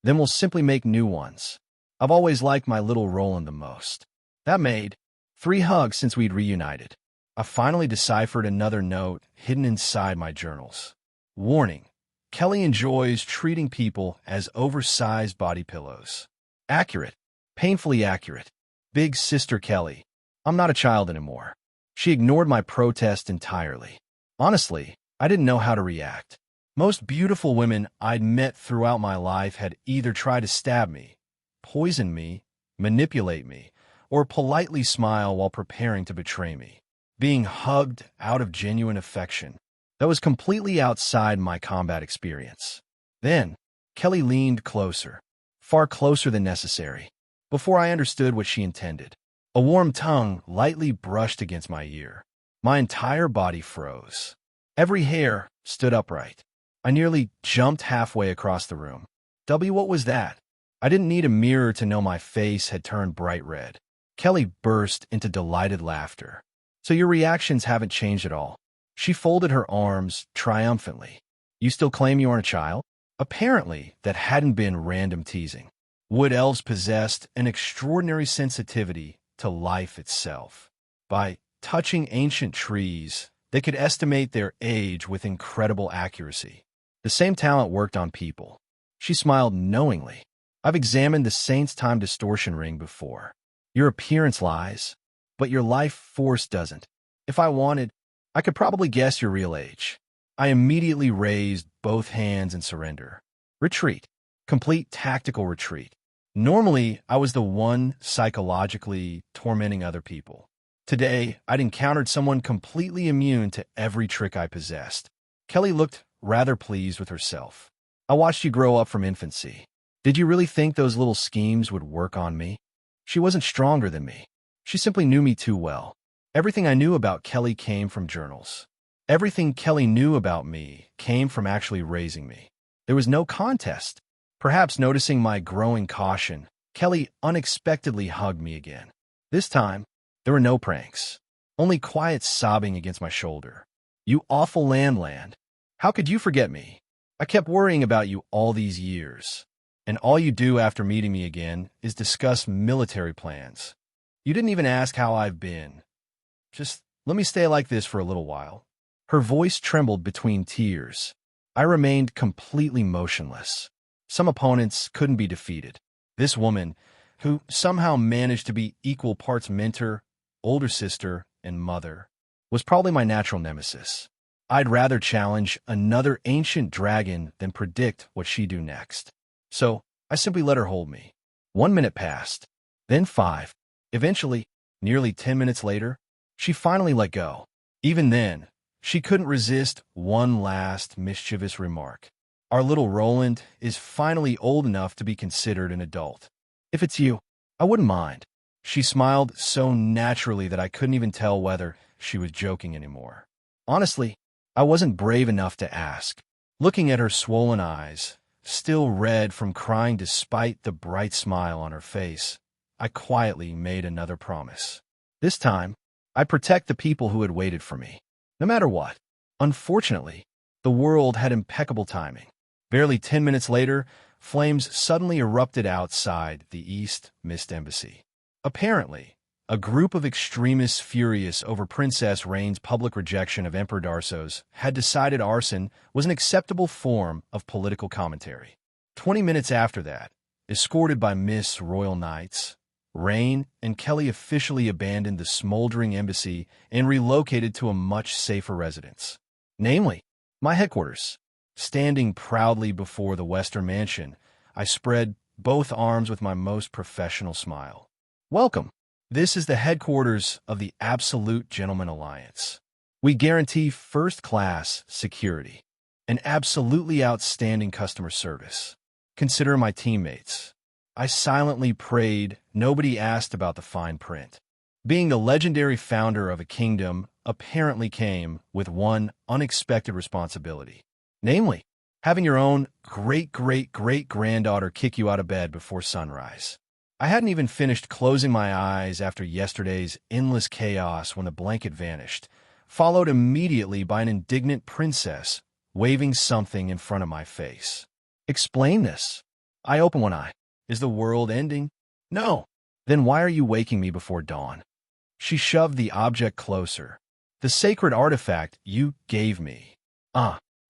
then we'll simply make new ones. I've always liked my little Roland the most. That made 3 hugs since we'd reunited. I finally deciphered another note hidden inside my journals. Warning, Kelly enjoys treating people as oversized body pillows. Accurate. Painfully accurate. Big sister Kelly. I'm not a child anymore. She ignored my protest entirely. Honestly, I didn't know how to react. Most beautiful women I'd met throughout my life had either tried to stab me, poison me, manipulate me, or politely smile while preparing to betray me. Being hugged out of genuine affection. That was completely outside my combat experience. Then, Kelly leaned closer, far closer than necessary, before I understood what she intended. A warm tongue lightly brushed against my ear. My entire body froze. Every hair stood upright. I nearly jumped halfway across the room. What was that? I didn't need a mirror to know my face had turned bright red. Kelly burst into delighted laughter. So your reactions haven't changed at all. She folded her arms triumphantly. You still claim you aren't a child? Apparently, that hadn't been random teasing. Wood elves possessed an extraordinary sensitivity to life itself. By touching ancient trees, they could estimate their age with incredible accuracy. The same talent worked on people. She smiled knowingly. I've examined the Saint's Time distortion ring before. Your appearance lies, but your life force doesn't. If I wanted, I could probably guess your real age. I immediately raised both hands in surrender. Retreat. Complete tactical retreat. Normally, I was the one psychologically tormenting other people. Today, I'd encountered someone completely immune to every trick I possessed. Kelly looked rather pleased with herself. I watched you grow up from infancy. Did you really think those little schemes would work on me? She wasn't stronger than me. She simply knew me too well. Everything I knew about Kelly came from journals. Everything Kelly knew about me came from actually raising me. There was no contest. Perhaps noticing my growing caution, Kelly unexpectedly hugged me again. This time, there were no pranks. Only quiet sobbing against my shoulder. You awful land. How could you forget me? I kept worrying about you all these years. And all you do after meeting me again is discuss military plans. You didn't even ask how I've been. Just let me stay like this for a little while. Her voice trembled between tears. I remained completely motionless. Some opponents couldn't be defeated. This woman, who somehow managed to be equal parts mentor, older sister, and mother, was probably my natural nemesis. I'd rather challenge another ancient dragon than predict what she'd do next. So, I simply let her hold me. 1 minute passed, then 5. Eventually, nearly 10 minutes later, she finally let go. Even then, she couldn't resist one last mischievous remark. Our little Roland is finally old enough to be considered an adult. If it's you, I wouldn't mind. She smiled so naturally that I couldn't even tell whether she was joking anymore. Honestly, I wasn't brave enough to ask. Looking at her swollen eyes, still red from crying despite the bright smile on her face, I quietly made another promise. This time, I'd protect the people who had waited for me, no matter what. Unfortunately, the world had impeccable timing. Barely 10 minutes later, flames suddenly erupted outside the East Mist Embassy. Apparently, a group of extremists furious over Princess Rain's public rejection of Emperor Darso's had decided arson was an acceptable form of political commentary. 20 minutes after that, escorted by Miss Royal Knights, Rain and Kelly officially abandoned the smoldering embassy and relocated to a much safer residence. Namely, my headquarters. Standing proudly before the Western Mansion, I spread both arms with my most professional smile. Welcome. This is the headquarters of the Absolute Gentleman Alliance. We guarantee first-class security and absolutely outstanding customer service. Consider my teammates. I silently prayed nobody asked about the fine print. Being the legendary founder of a kingdom apparently came with one unexpected responsibility. Namely, having your own great-great-great-granddaughter kick you out of bed before sunrise. I hadn't even finished closing my eyes after yesterday's endless chaos when the blanket vanished, followed immediately by an indignant princess waving something in front of my face. Explain this. I open one eye. Is the world ending? No. Then why are you waking me before dawn? She shoved the object closer. The sacred artifact you gave me.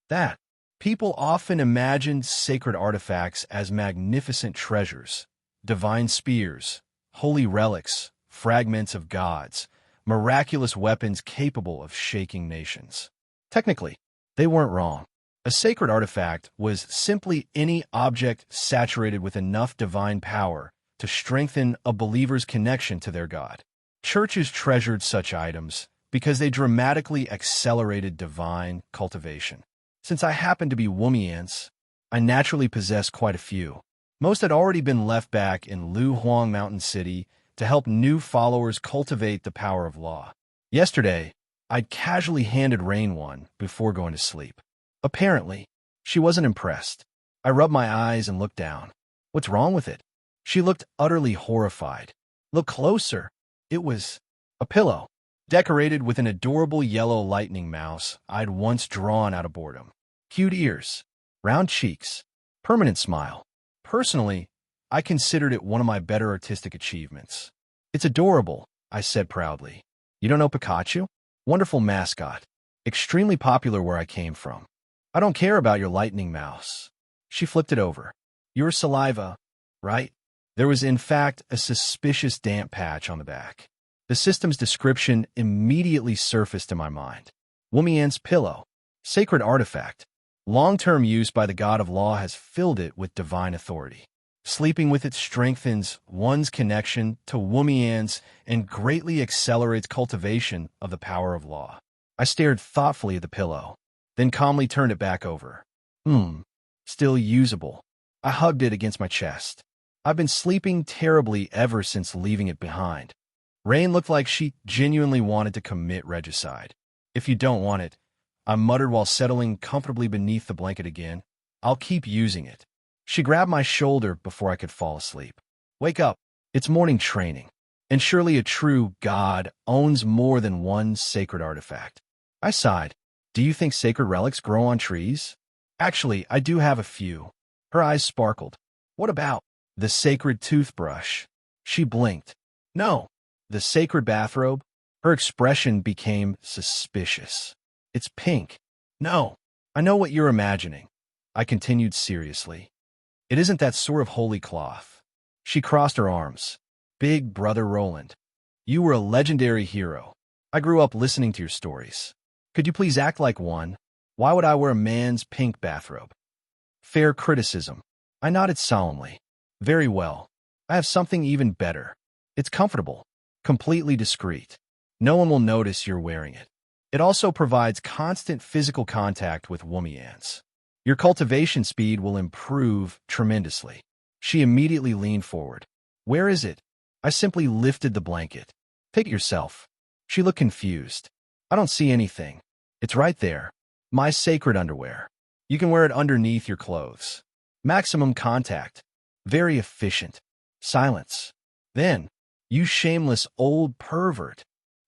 That. People often imagine sacred artifacts as magnificent treasures, divine spears, holy relics, fragments of gods, miraculous weapons capable of shaking nations. Technically, they weren't wrong. A sacred artifact was simply any object saturated with enough divine power to strengthen a believer's connection to their God. Churches treasured such items because they dramatically accelerated divine cultivation. Since I happen to be Wumians, I naturally possess quite a few. Most had already been left back in Lu Huang Mountain City to help new followers cultivate the power of law. Yesterday, I'd casually handed Rain one before going to sleep. Apparently, she wasn't impressed. I rubbed my eyes and looked down. What's wrong with it? She looked utterly horrified. Look closer. It was a pillow, decorated with an adorable yellow lightning mouse I'd once drawn out of boredom. Cute ears, round cheeks, permanent smile. Personally, I considered it one of my better artistic achievements. It's adorable, I said proudly. You don't know Pikachu? Wonderful mascot. Extremely popular where I came from. I don't care about your lightning mouse. She flipped it over. Your saliva, right? There was in fact a suspicious damp patch on the back. The system's description immediately surfaced in my mind. Wumian's pillow, sacred artifact. Long-term use by the god of law has filled it with divine authority. Sleeping with it strengthens one's connection to Wumians and greatly accelerates cultivation of the power of law. I stared thoughtfully at the pillow, then calmly turned it back over. Still usable. I hugged it against my chest. I've been sleeping terribly ever since leaving it behind. Rain looked like she genuinely wanted to commit regicide. If you don't want it, I muttered while settling comfortably beneath the blanket again, I'll keep using it. She grabbed my shoulder before I could fall asleep. Wake up. It's morning training. And surely a true god owns more than one sacred artifact. I sighed. Do you think sacred relics grow on trees? Actually, I do have a few. Her eyes sparkled. What about the sacred toothbrush? She blinked. No. The sacred bathrobe? Her expression became suspicious. It's pink. No. I know what you're imagining. I continued seriously. It isn't that sort of holy cloth. She crossed her arms. Big brother Roland. You were a legendary hero. I grew up listening to your stories. Could you please act like one? Why would I wear a man's pink bathrobe? Fair criticism. I nodded solemnly. Very well. I have something even better. It's comfortable. Completely discreet. No one will notice you're wearing it. It also provides constant physical contact with Wumians. Your cultivation speed will improve tremendously. She immediately leaned forward. Where is it? I simply lifted the blanket. Take it yourself. She looked confused. I don't see anything. It's right there. My sacred underwear. You can wear it underneath your clothes. Maximum contact. Very efficient. Silence. Then, you shameless old pervert.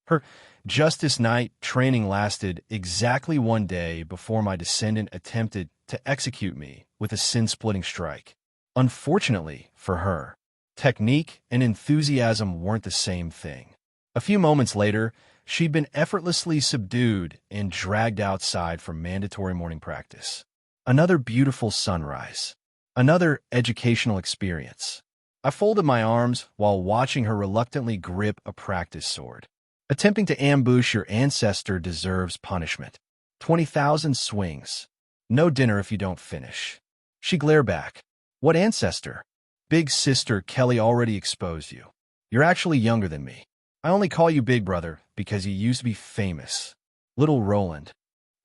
Her Justice Night training lasted exactly 1 day before my descendant attempted to execute me with a sin-splitting strike. Unfortunately for her, technique and enthusiasm weren't the same thing. A few moments later, she'd been effortlessly subdued and dragged outside for mandatory morning practice. Another beautiful sunrise. Another educational experience. I folded my arms while watching her reluctantly grip a practice sword. Attempting to ambush your ancestor deserves punishment. 20,000 swings. No dinner if you don't finish. She glared back. What ancestor? Big sister Kelly already exposed you. You're actually younger than me. I only call you Big Brother because you used to be famous. Little Roland.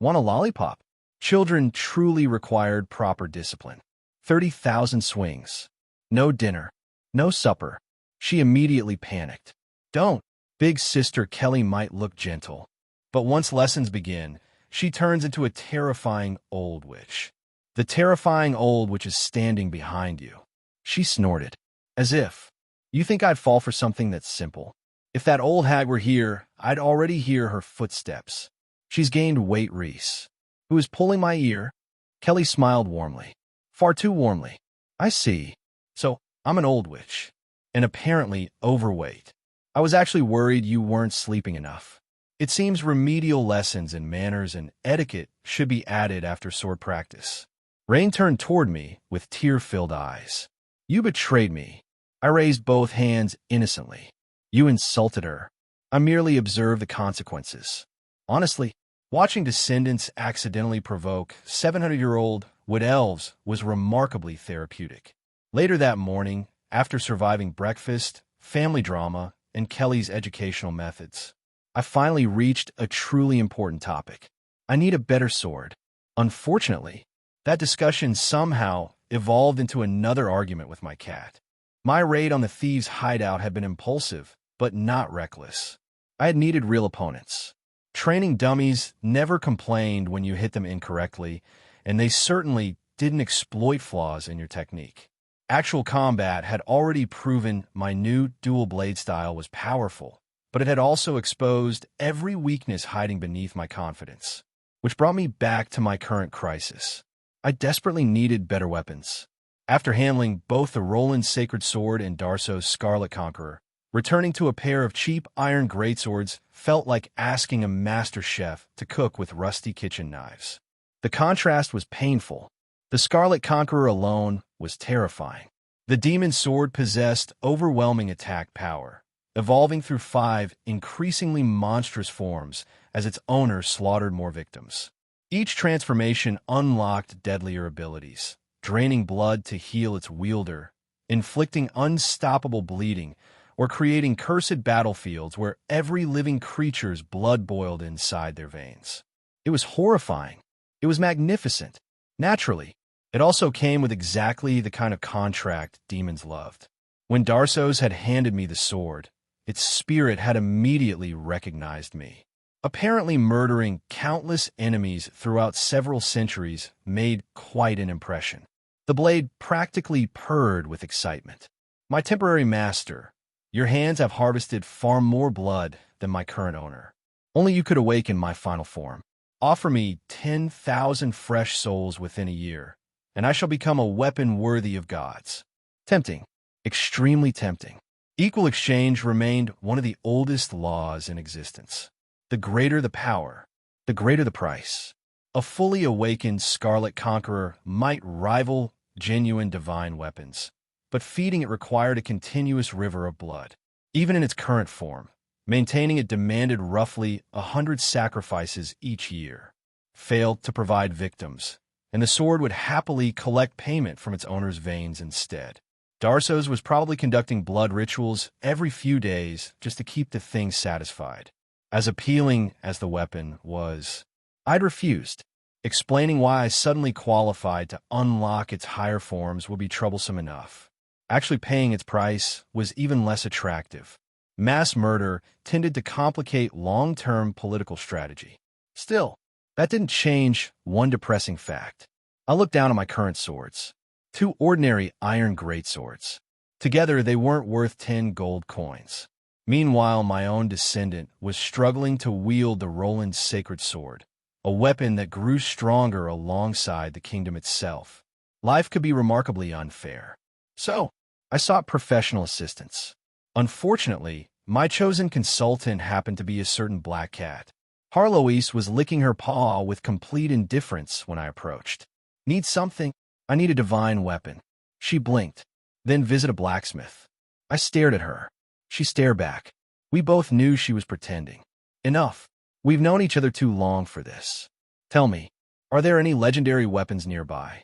Want a lollipop? Children truly required proper discipline. 30,000 swings. No dinner. No supper. She immediately panicked. Don't. Big sister Kelly might look gentle, but once lessons begin, she turns into a terrifying old witch. The terrifying old witch is standing behind you. She snorted. As if. You think I'd fall for something that's simple? If that old hag were here, I'd already hear her footsteps. She's gained weight, Reese. Who is pulling my ear? Kelly smiled warmly. Far too warmly. I see. So, I'm an old witch. And apparently overweight. I was actually worried you weren't sleeping enough. It seems remedial lessons in manners and etiquette should be added after sword practice. Rain turned toward me with tear-filled eyes. You betrayed me. I raised both hands innocently. You insulted her. I merely observed the consequences. Honestly, watching descendants accidentally provoke 700-year-old wood elves was remarkably therapeutic. Later that morning, after surviving breakfast, family drama, and Kelly's educational methods, I finally reached a truly important topic. I need a better sword. Unfortunately, that discussion somehow evolved into another argument with my cat. My raid on the thieves' hideout had been impulsive, but not reckless. I had needed real opponents. Training dummies never complained when you hit them incorrectly, and they certainly didn't exploit flaws in your technique. Actual combat had already proven my new dual blade style was powerful, but it had also exposed every weakness hiding beneath my confidence, which brought me back to my current crisis. I desperately needed better weapons. After handling both the Roland Sacred Sword and Darso's Scarlet Conqueror, returning to a pair of cheap iron greatswords felt like asking a master chef to cook with rusty kitchen knives. The contrast was painful. The Scarlet Conqueror alone was terrifying. The demon sword possessed overwhelming attack power, evolving through 5 increasingly monstrous forms as its owner slaughtered more victims. Each transformation unlocked deadlier abilities, draining blood to heal its wielder, inflicting unstoppable bleeding, or creating cursed battlefields where every living creature's blood boiled inside their veins. It was horrifying. It was magnificent. Naturally, it also came with exactly the kind of contract demons loved. When Darso's had handed me the sword, its spirit had immediately recognized me. Apparently murdering countless enemies throughout several centuries made quite an impression. The blade practically purred with excitement. My temporary master, your hands have harvested far more blood than my current owner. Only you could awaken my final form. Offer me 10,000 fresh souls within a year, and I shall become a weapon worthy of gods. Tempting. Extremely tempting. Equal exchange remained one of the oldest laws in existence. The greater the power, the greater the price. A fully awakened Scarlet Conqueror might rival genuine divine weapons, but feeding it required a continuous river of blood. Even in its current form, maintaining it demanded roughly 100 sacrifices each year. Failed to provide victims, and the sword would happily collect payment from its owner's veins instead. Darso's was probably conducting blood rituals every few days just to keep the thing satisfied. As appealing as the weapon was, I'd refused. Explaining why I suddenly qualified to unlock its higher forms would be troublesome enough. Actually paying its price was even less attractive. Mass murder tended to complicate long-term political strategy. Still, that didn't change one depressing fact. I looked down at my current swords. 2 ordinary iron greatswords. Together, they weren't worth 10 gold coins. Meanwhile, my own descendant was struggling to wield the Roland Sacred Sword, a weapon that grew stronger alongside the kingdom itself. Life could be remarkably unfair. So, I sought professional assistance. Unfortunately, my chosen consultant happened to be a certain black cat. Harloise was licking her paw with complete indifference when I approached. Need something? I need a divine weapon. She blinked, then visit a blacksmith. I stared at her. She stared back. We both knew she was pretending. Enough. We've known each other too long for this. Tell me, are there any legendary weapons nearby?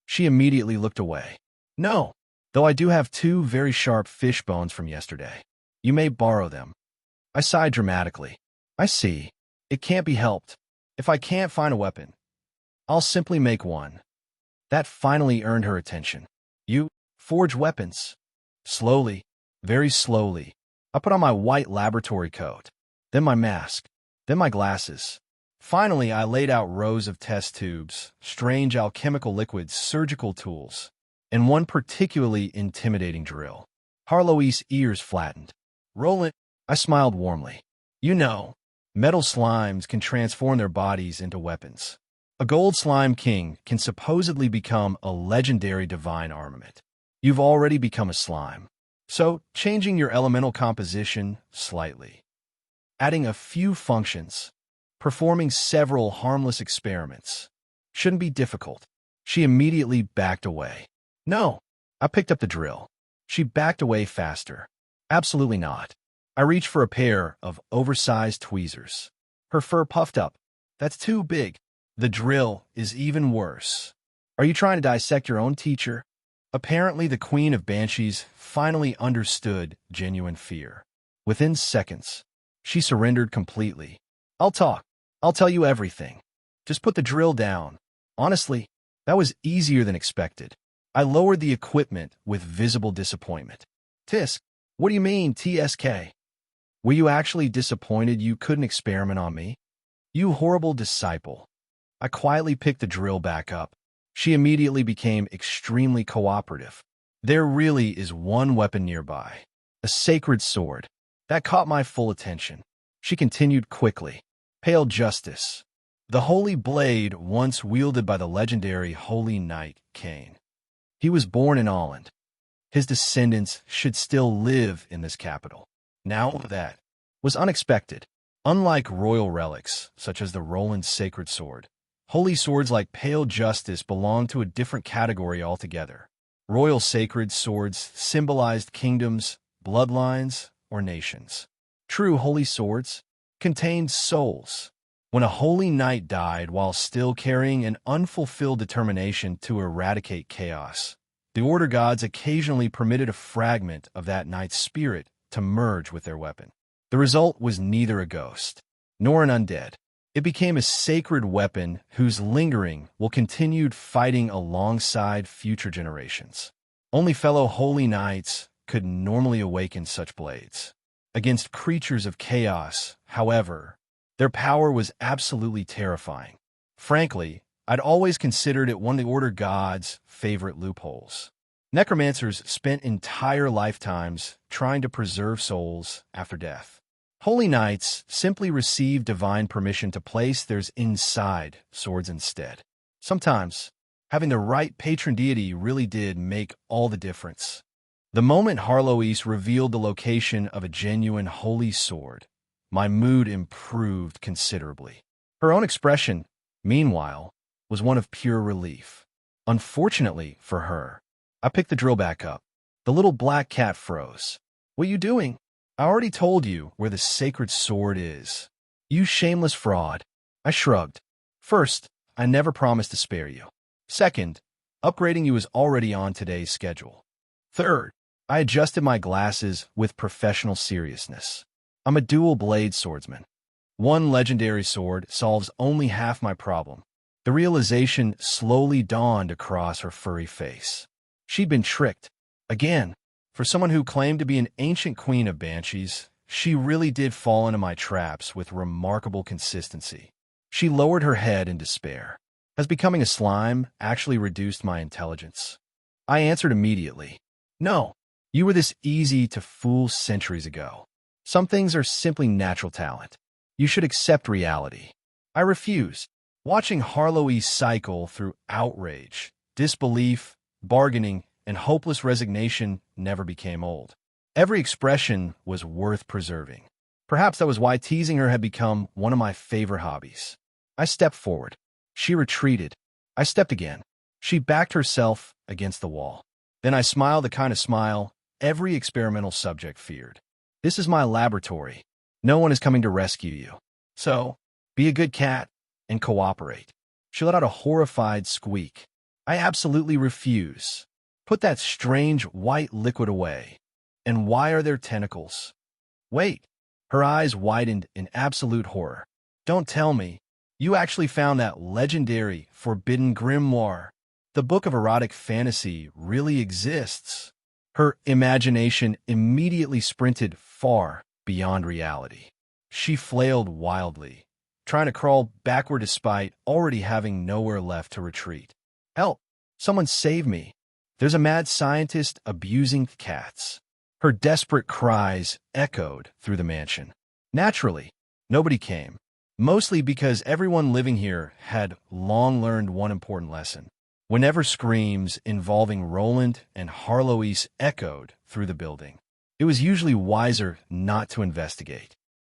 She immediately looked away. No, though I do have 2 very sharp fish bones from yesterday. You may borrow them. I sighed dramatically. I see. It can't be helped. If I can't find a weapon, I'll simply make one. That finally earned her attention. You forge weapons. Slowly, very slowly, I put on my white laboratory coat, then my mask, then my glasses. Finally, I laid out rows of test tubes, strange alchemical liquids, surgical tools, and one particularly intimidating drill. Harloise's ears flattened. Roland, I smiled warmly. You know, metal slimes can transform their bodies into weapons. A gold slime king can supposedly become a legendary divine armament. You've already become a slime. So, changing your elemental composition slightly. adding a few functions, performing several harmless experiments. Shouldn't be difficult. She immediately backed away. No, I picked up the drill. She backed away faster. Absolutely not. I reached for a pair of oversized tweezers. Her fur puffed up. That's too big. The drill is even worse. Are you trying to dissect your own teacher? Apparently, the Queen of Banshees finally understood genuine fear. Within seconds, she surrendered completely. I'll talk. I'll tell you everything. Just put the drill down. Honestly, that was easier than expected. I lowered the equipment with visible disappointment. Tisk, what do you mean, TSK? Were you actually disappointed you couldn't experiment on me? You horrible disciple. I quietly picked the drill back up. She immediately became extremely cooperative. There really is one weapon nearby. A sacred sword. That caught my full attention. She continued quickly. Pale Justice. The holy blade once wielded by the legendary Holy Knight Cain. He was born in Holland. His descendants should still live in this capital. Now that was unexpected. Unlike royal relics, such as the Roland sacred sword, holy swords like Pale Justice belong to a different category altogether. Royal sacred swords symbolized kingdoms, bloodlines, or nations. True holy swords contained souls. When a holy knight died while still carrying an unfulfilled determination to eradicate chaos, the Order gods occasionally permitted a fragment of that knight's spirit to merge with their weapon. The result was neither a ghost nor an undead. It became a sacred weapon whose lingering will continue fighting alongside future generations. Only fellow holy knights could normally awaken such blades. Against creatures of chaos, however, their power was absolutely terrifying. Frankly, I'd always considered it one of the Order gods' favorite loopholes. Necromancers spent entire lifetimes trying to preserve souls after death. Holy knights simply received divine permission to place theirs inside swords instead. Sometimes, having the right patron deity really did make all the difference. The moment Harloise revealed the location of a genuine holy sword, my mood improved considerably. Her own expression, meanwhile, was one of pure relief. Unfortunately for her, I picked the drill back up. The little black cat froze. What are you doing? I already told you where the sacred sword is. You shameless fraud. I shrugged. First, I never promised to spare you. Second, upgrading you is already on today's schedule. Third, I adjusted my glasses with professional seriousness. I'm a dual-blade swordsman. One legendary sword solves only half my problem. The realization slowly dawned across her furry face. She'd been tricked. Again, for someone who claimed to be an ancient queen of banshees, she really did fall into my traps with remarkable consistency. She lowered her head in despair. Has becoming a slime actually reduced my intelligence? I answered immediately. No, you were this easy to fool centuries ago. Some things are simply natural talent. You should accept reality. I refused. Watching Harloise cycle through outrage, disbelief, bargaining, and hopeless resignation never became old. Every expression was worth preserving. Perhaps that was why teasing her had become one of my favorite hobbies. I stepped forward. She retreated. I stepped again. She backed herself against the wall. Then I smiled the kind of smile every experimental subject feared. This is my laboratory. No one is coming to rescue you. So, be a good cat and cooperate. She let out a horrified squeak. I absolutely refuse. Put that strange white liquid away. And why are there tentacles? Wait. Her eyes widened in absolute horror. Don't tell me. You actually found that legendary forbidden grimoire. The book of erotic fantasy really exists. Her imagination immediately sprinted far beyond reality. She flailed wildly, trying to crawl backward despite already having nowhere left to retreat. Help! Someone save me! There's a mad scientist abusing cats. Her desperate cries echoed through the mansion. Naturally, nobody came, mostly because everyone living here had long learned one important lesson. Whenever screams involving Roland and Harloise echoed through the building, it was usually wiser not to investigate.